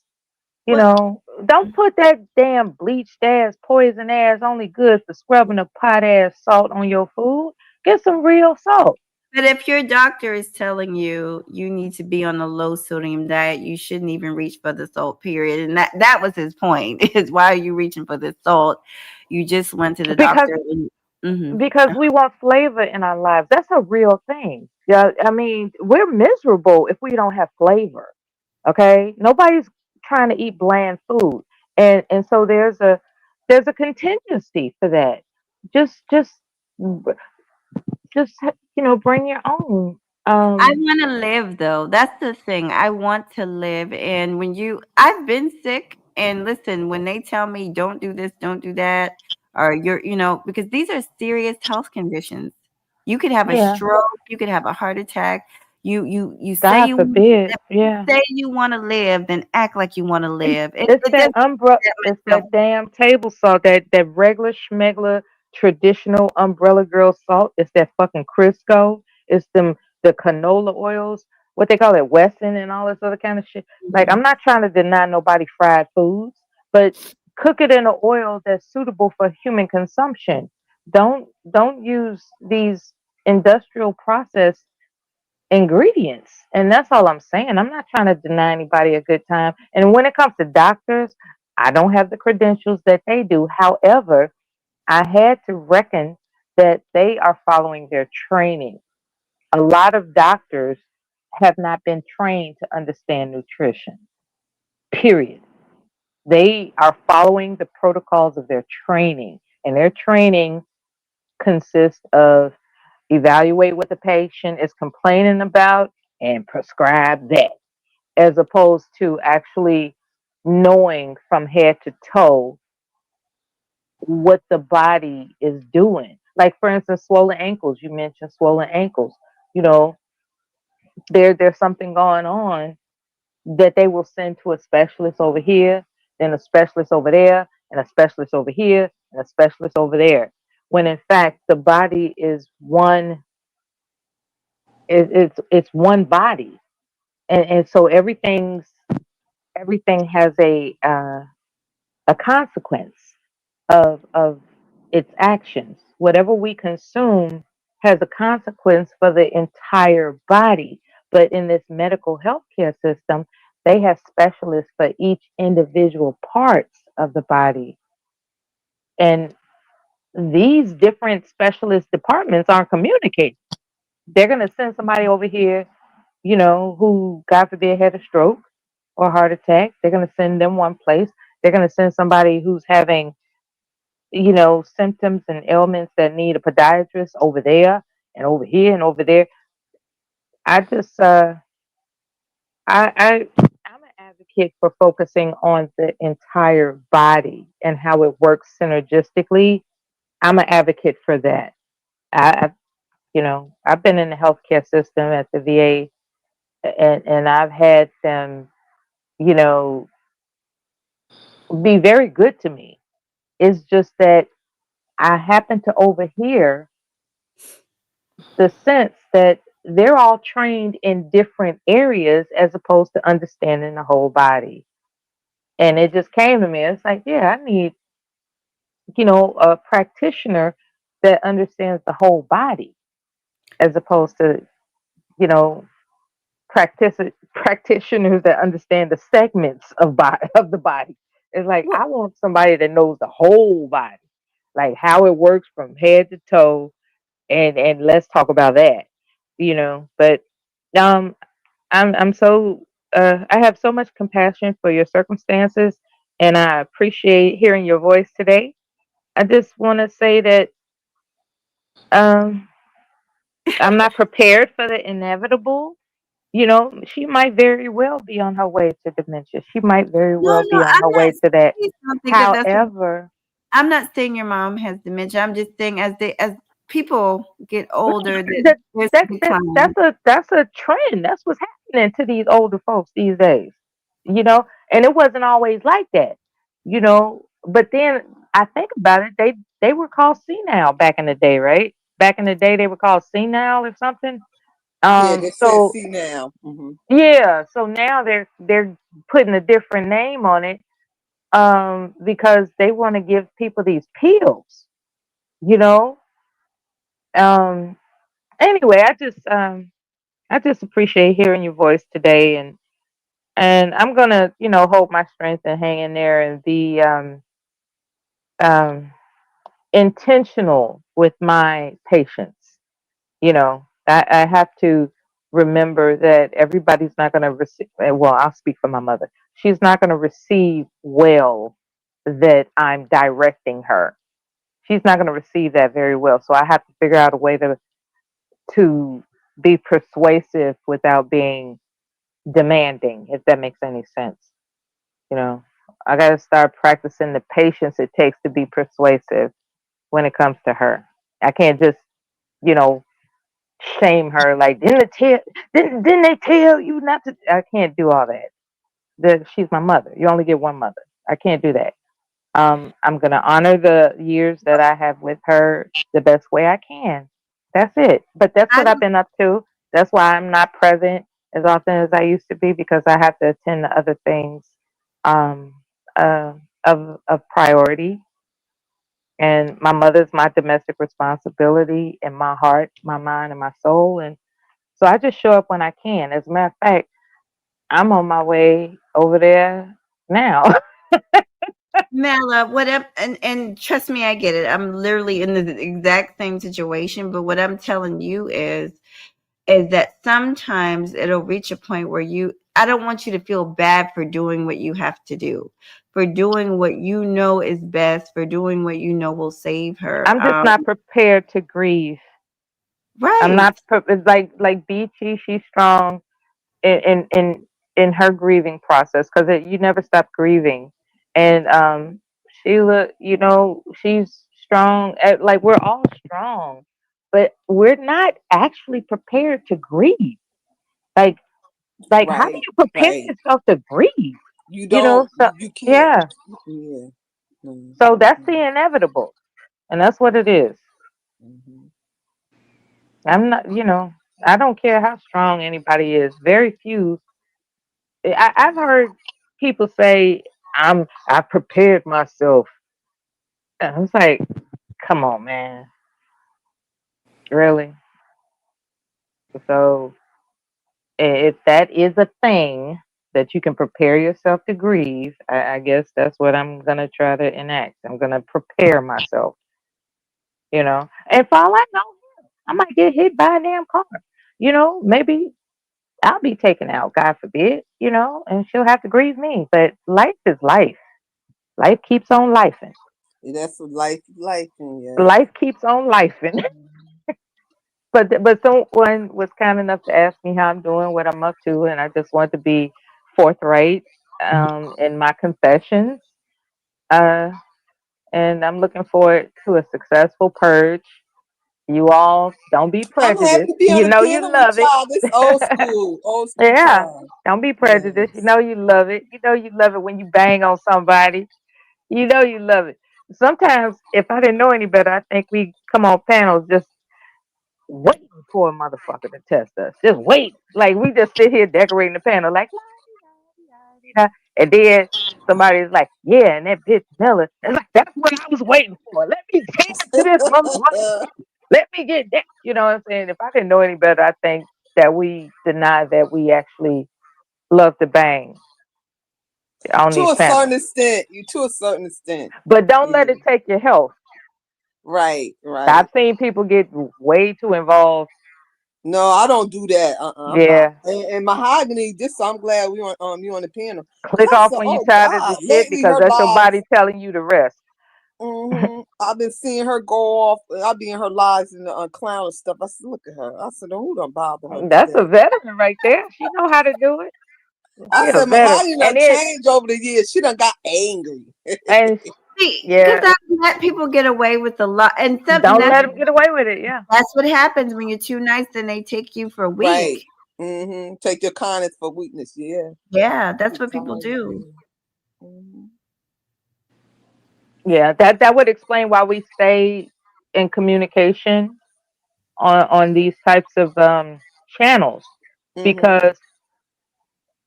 don't put that damn bleached ass, poison ass, only good for scrubbing a pot ass salt on your food. Get some real salt. But if your doctor is telling you you need to be on a low sodium diet, you shouldn't even reach for the salt, period. And that was his point. Is why are you reaching for the salt? You just went to the because doctor and because we want flavor in our lives. That's a real thing. Yeah, I mean, we're miserable if we don't have flavor. Okay, nobody's trying to eat bland food, and so there's a contingency for that. Just just bring your own. I want to live though. That's the thing. I want to live. And I've been sick. And listen, when they tell me don't do this, don't do that, or because these are serious health conditions. You could have a Yeah, stroke. You could have a heart attack. You say God you forbid. if you Yeah. say you want to live, then act like you want to live. It's It that just umbrella. that It's myself. that damn table salt. That regular schmegler traditional umbrella girl salt. It's that fucking Crisco. It's the canola oils. What they call it, Wesson, and all this other kind of shit. Like, I'm not trying to deny nobody fried foods, but cook it in an oil that's suitable for human consumption. Don't use these industrial process ingredients. And that's all I'm saying. I'm not trying to deny anybody a good time. And when it comes to doctors, I don't have the credentials that they do. However, I had to reckon that they are following their training. A lot of doctors have not been trained to understand nutrition, period. They are following the protocols of their training, and their training consists of evaluate what the patient is complaining about and prescribe that, as opposed to actually knowing from head to toe what the body is doing. Like, for instance, swollen ankles. You mentioned swollen ankles. You know, there's something going on that they will send to a specialist over here, then a specialist over there, and a specialist over here, and a specialist over there. When in fact the body is one. It's one body, and so everything has a consequence of its actions. Whatever we consume has a consequence for the entire body. But in this medical healthcare system, they have specialists for each individual parts of the body. And these different specialist departments aren't communicating. They're going to send somebody over here, who, God forbid, had a stroke or heart attack. They're going to send them one place. They're going to send somebody who's having, symptoms and ailments that need a podiatrist over there and over here and over there. I just, I'm an advocate for focusing on the entire body and how it works synergistically. I'm an advocate for that. I've been in the healthcare system at the VA, and I've had them, you know, be very good to me. It's just that I happen to overhear the sense that they're all trained in different areas as opposed to understanding the whole body. And it just came to me. It's like, yeah, I need, a practitioner that understands the whole body as opposed to, you know, practitioners that understand the segments of the body. It's like I want somebody that knows the whole body, like how it works from head to toe, and let's talk about that. But um, I'm so I have so much compassion for your circumstances, and I appreciate hearing your voice today. I just want to say that um, I'm not prepared for the inevitable. She might very well be on her way to dementia. She might very No, well no, be on her I'm not way to that. saying something that's However, I'm not saying your mom has dementia. I'm just saying as people get older, that that, there's that, a that decline. that's a trend. That's what's happening to these older folks these days. And it wasn't always like that. But then I think about it, they were called senile back in the day, right? Back in the day they were called senile or something. Yeah, they said So see now. Hmm. yeah, so now they're putting a different name on it, because they want to give people these pills, you know. Um, Anyway, I just appreciate hearing your voice today, and I'm gonna, hold my strength and hang in there and be um intentional with my patience. I have to remember that everybody's not going to receive. Well, I'll speak for my mother. She's not going to receive well that I'm directing her. She's not going to receive that very well. So I have to figure out a way to be persuasive without being demanding, if that makes any sense. You know, I got to start practicing the patience it takes to be persuasive when it comes to her. I can't just, you know, shame her like didn't they tell you not to. I can't do all that. She's my mother. You only get one mother. I can't do that. I'm gonna honor the years that I have with her the best way I can. That's it. But that's I what I've don't been up to. That's why I'm not present as often as I used to be, because I have to attend to other things um, uh, of priority. And my mother's my domestic responsibility in my heart, my mind, and my soul. And so I just show up when I can. As a matter of fact, I'm on my way over there now. Mela, whatever, and trust me, I get it. I'm literally in the exact same situation, but what I'm telling you is that sometimes it'll reach a point where I don't want you to feel bad for doing what you have to do, for doing what you know is best, for doing what you know will save her. I'm just not prepared to grieve. I'm Right. not it's like Beachy. She's strong in her grieving process, because you never stop grieving. And Sheila, she's strong. Like, we're all strong, but we're not actually prepared to grieve. Like how do Right, you prepare right. yourself to grieve? You don't. So You can't. yeah. Yeah. Mm, So mm, that's mm, the inevitable, and that's what it is. mhm. I'm not. I don't care how strong anybody is. Very few. I've heard people say, I prepared myself. And I was like, come on, man, really? So if that is a thing that you can prepare yourself to grieve, I guess that's what I'm gonna try to enact. I'm gonna prepare myself. And for all I know, I might get hit by a damn car. Maybe I'll be taken out, God forbid. And she'll have to grieve me. But life is life. Life keeps on lifing. That's a life, and yes. Life keeps on lifing. But someone was kind enough to ask me how I'm doing, what I'm up to, and I just want to be forthright in my confessions. Uh, and I'm looking forward to a successful purge. You all don't be I'm happy prejudiced. to be on You the know you panel with love it. y'all. This old school Yeah, time. don't be prejudiced. You Yes. know you love it. You know you love it when you bang on somebody. You know you love it. Sometimes, if I didn't know any better, I think we come on panels just waiting for a motherfucker to test us. Just wait. Like, we just sit here decorating the panel, like, and then somebody's like, yeah, and that bitch Miller. And like, that's what I was waiting for. Let me tell to this motherfucker. Let me get that. You know what I'm saying? If I didn't know any better, I think that we deny that we actually love to bang on To these a certain panels. extent, to a certain extent. But don't let Yeah. it take your health. Right, right. I've seen people get way too involved. No, I don't do that. I'm not. Yeah. And mahogany. This, I'm glad we on you on the panel, because Click I off said, when you're oh tired of the God, shit, lately because her that's your body lives. telling you to rest. I've been seeing her go off. I've been in her lives and clown and stuff. I said, look at her. I said, who done bother her That's a today? veteran right there. She know how to do it. I She a said, veteran. mahogany done changed over the years. She done got angry. And See, because yeah, I let people get away with a lot, and don't let them get away with it. Yeah. that's what happens when you're too nice. Then they take you for Right. weak. Take your kindness for weakness. Yeah. Yeah, that's what people do. Exactly. Mhm. Yeah, that would explain why we stay in communication on these types of channels, Mhm. because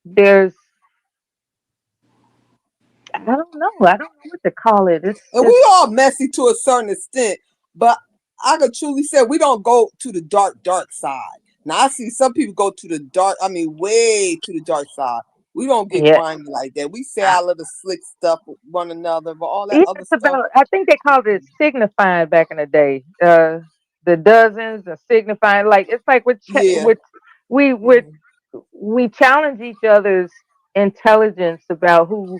there's I don't know what to call it. It's And just we all messy to a certain extent, but I could truly say we don't go to the dark side. Now I see some people go to the dark. I mean, way to the dark side. We don't get Yeah. grimy like that. We say our little slick stuff with one another, but all that Yeah, other it's stuff. about. I think they called it signifying back in the day. The dozens and signifying. Like it's like Yeah. we we challenge each other's intelligence about who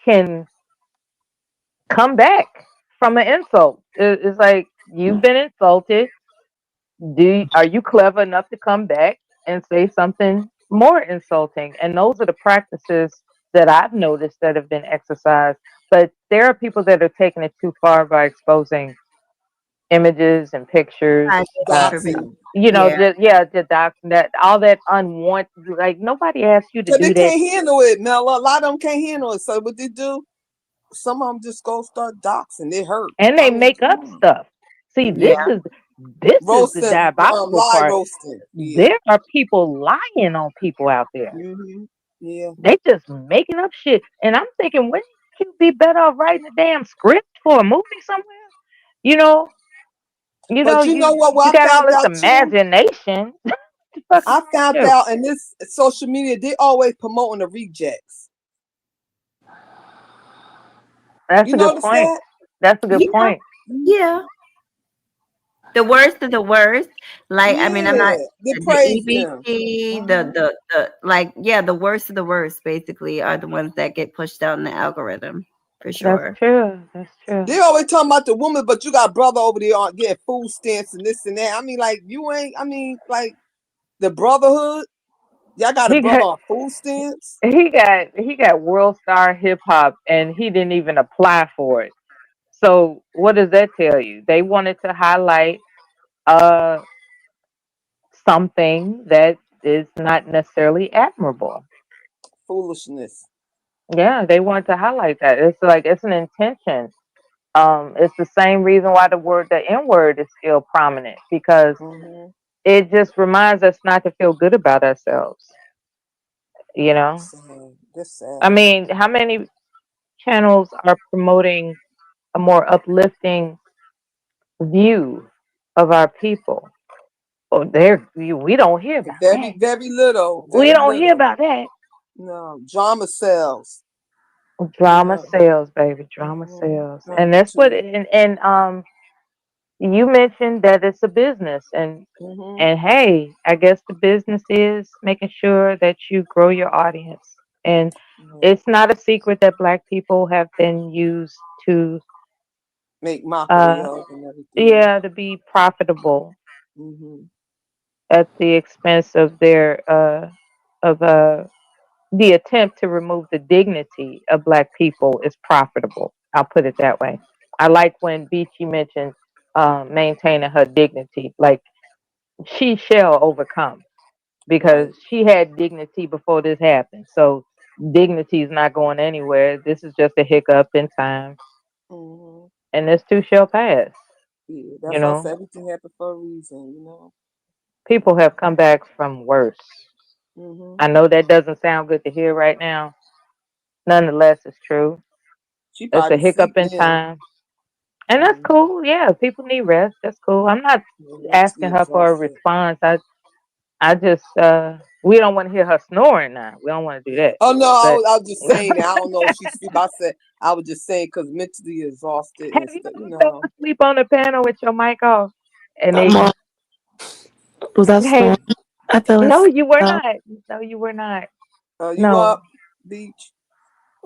can come back from an insult. It's like you've been insulted. Are you clever enough to come back and say something more insulting? And those are the practices that I've noticed that have been exercised. But there are people that are taking it too far by exposing images and pictures. I get it for me. Doxing. Yeah. The doc, that all that unwanted. Like nobody asked you to Cause they do that, can't handle it, Mel. A lot of them can't handle it. So what they do? Some of them just go start doxing. It hurt. and I they mean, make come up on. stuff. See, Yeah. this is the Roasting, diabolical lie part. roasting. Yeah. There are people lying on people out there. Yeah. They just making up shit. And I'm thinking, wouldn't you be better off writing a damn script for a movie somewhere? You know, But you know what? you What I got all found this out too. imagination. Fucking I found do. out in this social media, they always promoting the rejects. That's You a good notice point. that? That's a good Yeah. point. Yeah. The worst of the worst. Like, I mean, I'm Yeah. not They the praise them. EBT, the like, yeah, the worst of the worst basically are the ones that get pushed out in the algorithm for That's sure. true. That's true. They always talking about the woman, but you got brother over there on getting food stamps and this and that. I mean, like you ain't. I mean, like the brotherhood. Y'all got a He brother got on food stamps. he got world star hip hop and he didn't even apply for it. So what does that tell you? They wanted to highlight uh something that is not necessarily admirable. Foolishness. Yeah, they wanted to highlight that. It's like it's an intention. It's the same reason why the N word is still prominent because it just reminds us not to feel good about ourselves. You know, Sad. That's I sad. mean, how many channels are promoting a more uplifting view of our people? Oh, we don't hear about that. Very little. We Very don't hear little. about that. No drama sells. Drama sales, baby. Drama sales, and that's what. And you mentioned that it's a business, and hey, I guess the business is making sure that you grow your audience. And it's not a secret that Black people have been used to, Make mockery of and everything. yeah, to be profitable Hmm. at the expense of their of the attempt to remove the dignity of Black people is profitable. I'll put it that way. I like when Beachy mentioned maintaining her dignity. Like she shall overcome Right. because she had dignity before this happened. So dignity is not going anywhere. This is just a hiccup in time, Hmm. and this too shall pass. Yeah, You that's why I know, said everything happened for a reason. You know. people have come back from worse. Hmm. I know that doesn't sound good to hear right now. Nonetheless, it's true. She It's a probably hiccup sleep in now. time. And that's cool. Yeah, people need rest. That's cool. I'm not Mentally asking her for a exhausted. response. I just we don't want to hear her snoring now. We don't want to do that. Oh no, But I was just saying that. I don't know if she sleep. I said I was just saying because mentally exhausted have and you stuff. You ever fell know. asleep on the panel with your mic off? And Come they on. Was I hey, snoring? I fell no, asleep. you were not. No, you were not. You No. up, Beach?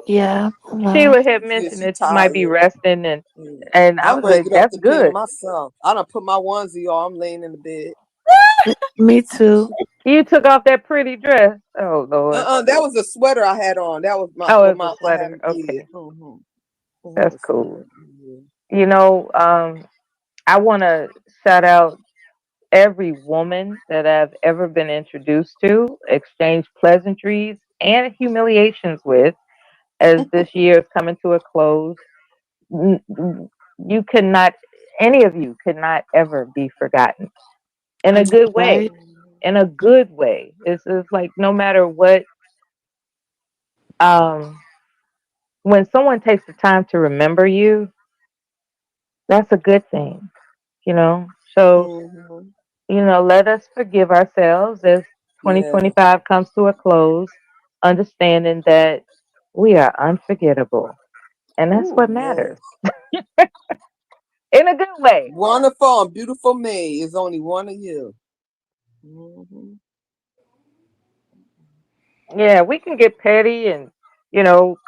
Yeah. Well, Sheila had Yeah, mentioned she that you might be tired. resting Yeah. and I I'm was ready to like, get off that's the panel good. myself. I done put my onesie on. I'm laying in the bed. me too. You took off that pretty dress. Oh Lord. That was a sweater I had on. That was my Oh, what it's a my I had. sweater. Yeah. Okay. I had That's a cool. sweater. Yeah. You know, I wanna shout out every woman that I've ever been introduced to, exchanged pleasantries and humiliations with as this year is coming to a close. You cannot, any of you could not ever be forgotten in I a know, good way. right? In a good way. It's like no matter what, um, when someone takes the time to remember you, that's a good thing. you know. So, Mhm. let us forgive ourselves as Yeah. 2025 comes to a close, understanding that we are unforgettable. And that's Ooh, what yes. matters in a good way. Wonderful and beautiful me is only one of you. Mhm. Yeah, we can get petty and,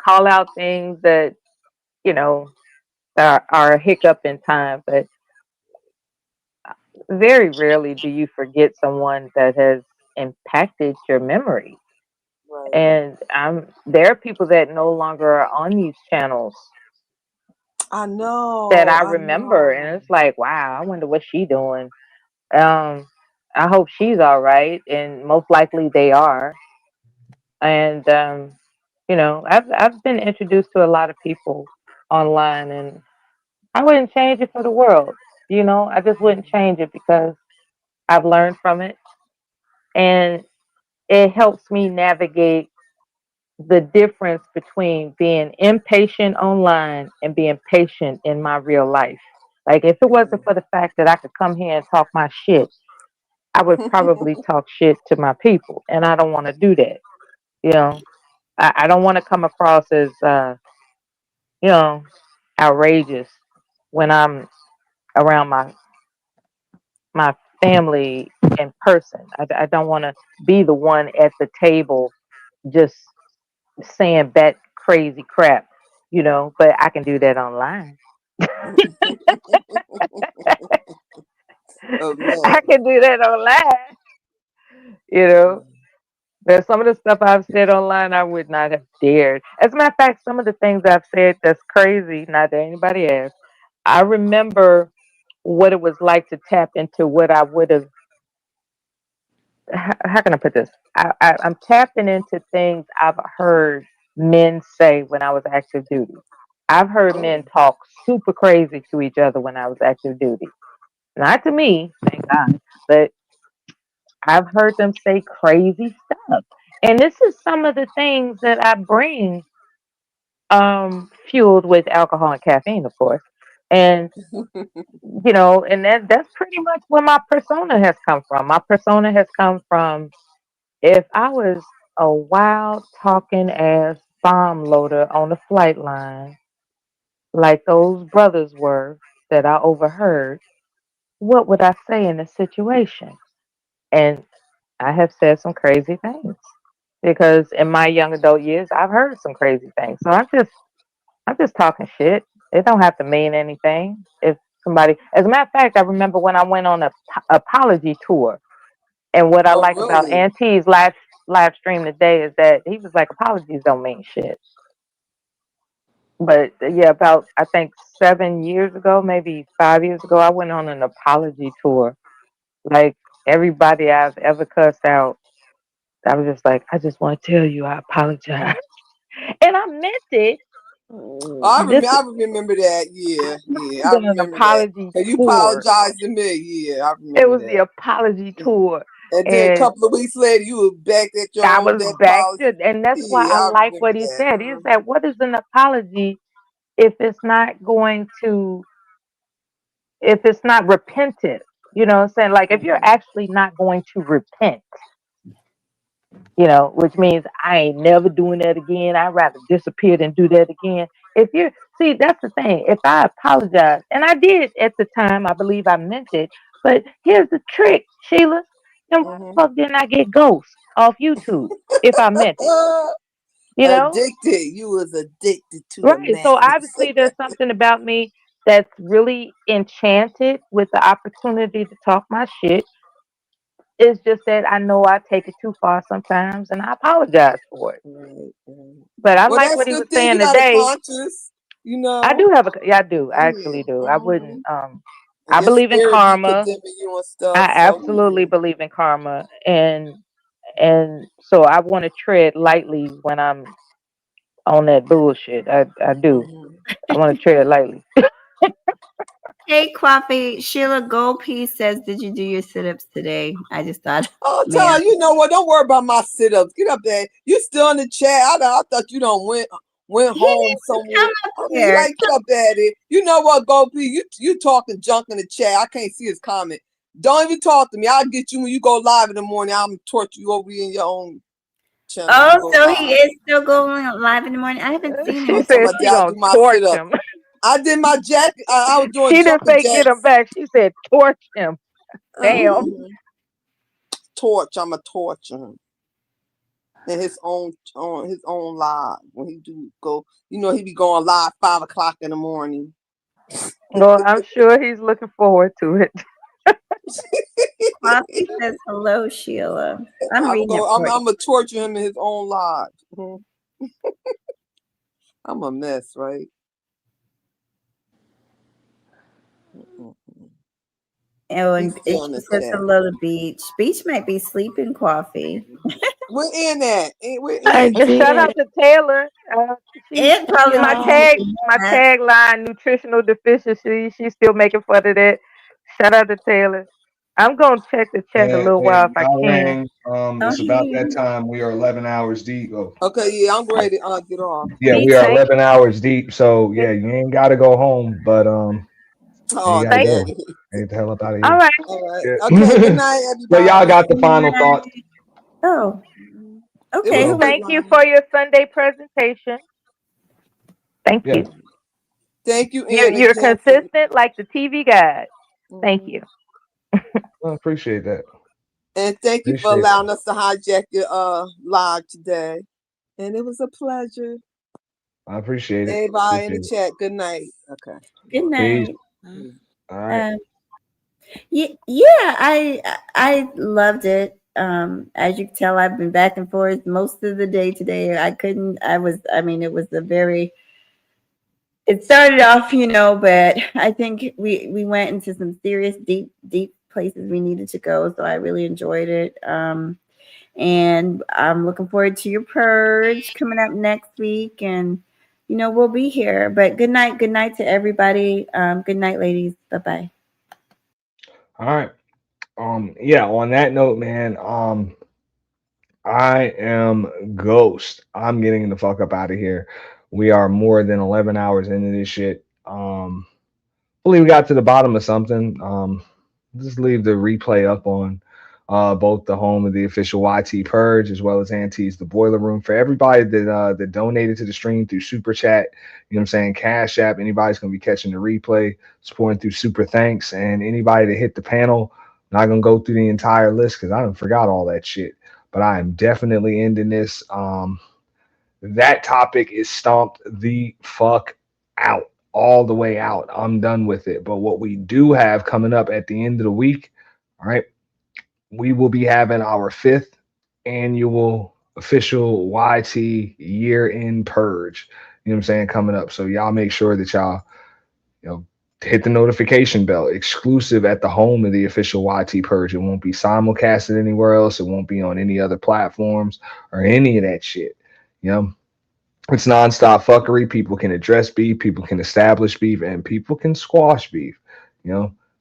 call out things that, you know, are a hiccup in time, but very rarely do you forget someone that has impacted your memory. Right. And there are people that no longer are on these channels I that know. I I remember, and know. it's like, wow, I wonder what she's doing. Um, I hope she's all right, and most likely they are. And I've been introduced to a lot of people online, and I wouldn't change it for the world. I just wouldn't change it because I've learned from it, and it helps me navigate the difference between being impatient online and being patient in my real life. Like, if it wasn't for the fact that I could come here and talk my shit, I would probably talk shit to my people, and I don't want to do that. You know, I don't want to come across as, you know, outrageous when I'm around my family in person. I don't want to be the one at the table just saying that crazy crap, but I can do that online. Oh I man. can do that online, you know. There's some of the stuff I've said online I would not have dared. As a matter of fact, some of the things I've said that's crazy, not that anybody asked. I remember what it was like to tap into what I would have. How can I put this? I'm tapping into things I've heard men say when I was active duty. I've heard men Oh. talk super crazy to each other when I was active duty. Not to me, thank God, but I've heard them say crazy stuff. And this is some of the things that I bring, fueled with alcohol and caffeine, of course. And and that's pretty much where my persona has come from. My persona has come from, if I was a wild talking ass bomb loader on the flight line, like those brothers were that I overheard, what would I say in this situation? And I have said some crazy things because in my young adult years, I've heard some crazy things. So I'm just talking shit. It don't have to mean anything. If somebody, as a matter of fact, I remember when I went on a apology tour, and what I Oh like about really? Auntie's live stream today is that he was like, apologies don't mean shit. But yeah, about I think 7 years ago, maybe 5 years ago, I went on an apology tour. Like, everybody I've ever cussed out, I was just like, I just want to tell you I apologize. And I meant it. Oh, I This remember. I remember that. Yeah, yeah. I was an remember that. apology And you tour. apologized to me. Yeah, I It remember was the that. apology tour. And then a And couple of weeks later, you were back at your I own was that back policy. to, and that's why Yeah, I I like remember what he that. said. He said, what is an apology if it's not going to, if it's not repentant? You know what I'm saying? Like, if you're Mhm. actually not going to repent, which means I ain't never doing that again. I'd rather disappear than do that again. If you're, see, that's the thing. If I apologize, and I did at the time, I believe I meant it, but here's the trick, Sheila. Then why Mhm. the fuck didn't I get ghosts off YouTube if I meant it? You know? Addicted. You was addicted to the Right. So madness. obviously there's something about me that's really enchanted with the opportunity to talk my shit. It's just that I know I take it too far sometimes, and I apologize for it. Right, right. But I Well, like that's what a he good was thing. saying You got a today. conscience. You I know. do have a, yeah, I do. I Yeah. actually do. I wouldn't, Mhm. And I your believe in spirit be karma. condemning you and I stuff. So absolutely believe in karma. And so I want to tread lightly when I'm on that bullshit. I do. Mhm. I want to tread lightly. Hey, Coffee. Sheila Goldpiece says, "Did you do your sit-ups today?" I just thought, Oh, man, Tom, you know what? Don't worry about my sit ups. Get up there. You still in the chat. I thought you don't went He home needs to somewhere. come up I mean, he here. like up at it. You know what, Gopi? You talking junk in the chat. I can't see his comment. Don't even talk to me. I'll get you when you go live in the morning. I'm torture you over in your own channel. When you Oh, go so live. he is still going live in the morning. I haven't seen She him. said I she gonna do my torch sit up. him. I did my jack. I was doing She didn't jumping say get him jacks. back. She said torch him. Damn. Torch. I'm a torture him in his own on his own live when he do go. You know he be going live 5 o'clock in the morning. Well, I'm sure he's looking forward to it. Coffee says hello, Sheila. I'm reading it for you. I'm gonna torture him in his own live. I'm a mess, right? Oh, and He's she still in the says chat. hello to Beach. Beach might be sleeping, Coffee. We're in that. We're in. I And shout out did. to Taylor. It probably My tagline, nutritional deficiency. She's still making fun of that. Shout out to Taylor. I'm gonna check the chat a little while if I Y'all can. rang. It's about that time. We are 11 hours deep. Oh, Okay, yeah, I'm ready to get off. yeah, Beach, we are thank 11 hours deep. So yeah, you ain't got to go home, but yeah, you got to thank go. you. Get the hell up out of All here. right. All right. Yeah. Okay. Good night, So y'all everybody. got the final thoughts. Oh, It okay. was a Well, good thank you one. for your Sunday presentation. Thank Yeah. you. Thank you, You're, Ann, you're again. For, consistent like the TV guide. Thank you. I appreciate that. and thank you for Appreciate allowing us to hijack your live today. And it was a pleasure. I appreciate it. Everybody in the Appreciate chat. Good night. Okay. Good Peace. night. All right. I loved it. As you can tell, I've been back and forth most of the day today. It was a very, it started off, but I think we went into some serious, deep places we needed to go. So I really enjoyed it. And I'm looking forward to your purge coming up next week. And, we'll be here. But good night to everybody. Good night, ladies. Bye-bye. All right. Yeah, on that note, man, I am Ghost. I'm getting the fuck up out of here. We are more than 11 hours into this shit. Believe we got to the bottom of something. Just leave the replay up on both the home of the official YT Purge as well as Auntie's The Boiler Room. For everybody that donated to the stream through Super Chat, you know what I'm saying, Cash App, anybody's going to be catching the replay, supporting through Super Thanks, and anybody that hit the panel, I'm not going to go through the entire list because I forgot all that shit. But I am definitely ending this. That topic is stomped the fuck out, all the way out. I'm done with it. But what we do have coming up at the end of the week, all right, we will be having our 5th annual official YT year-end purge. You know what I'm saying, coming up. So y'all make sure that y'all, hit the notification bell. Exclusive at the home of the official YT purge. It won't be simulcasted anywhere else. It won't be on any other platforms or any of that shit. It's nonstop fuckery. People can address beef, people can establish beef, and people can squash beef.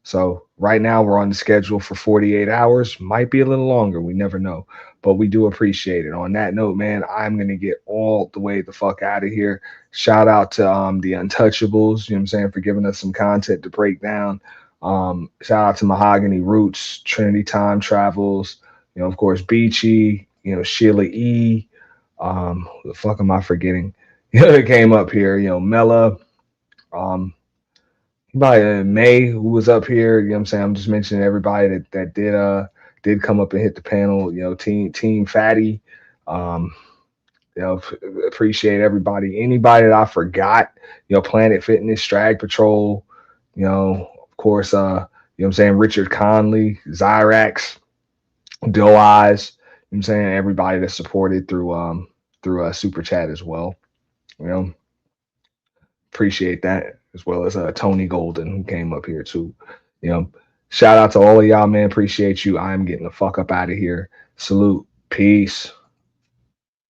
So right now we're on the schedule for 48 hours. Might be a little longer. We never know. But we do appreciate it. On that note, man, I'm gonna get all the way the fuck out of here. Shout out to the Untouchables, you know what I'm saying, for giving us some content to break down. Shout out to Mahogany Roots, Trinity Time Travels, of course, Beachy, Sheila E. Who the fuck am I forgetting? That came up here, Mella, by May, who was up here. You know what I'm saying? I'm just mentioning everybody that did come up and hit the panel. Team Fatty. Um, appreciate everybody. Anybody that I forgot, Planet Fitness, Strag Patrol, of course, you know what I'm saying, Richard Conley, Zyrax, Doe Eyes, you know what I'm saying, everybody that supported through Super Chat as well. Appreciate that, as well as Tony Golden, who came up here too. Shout out to all of y'all, man. Appreciate you. I'm getting the fuck up out of here. Salute. Peace.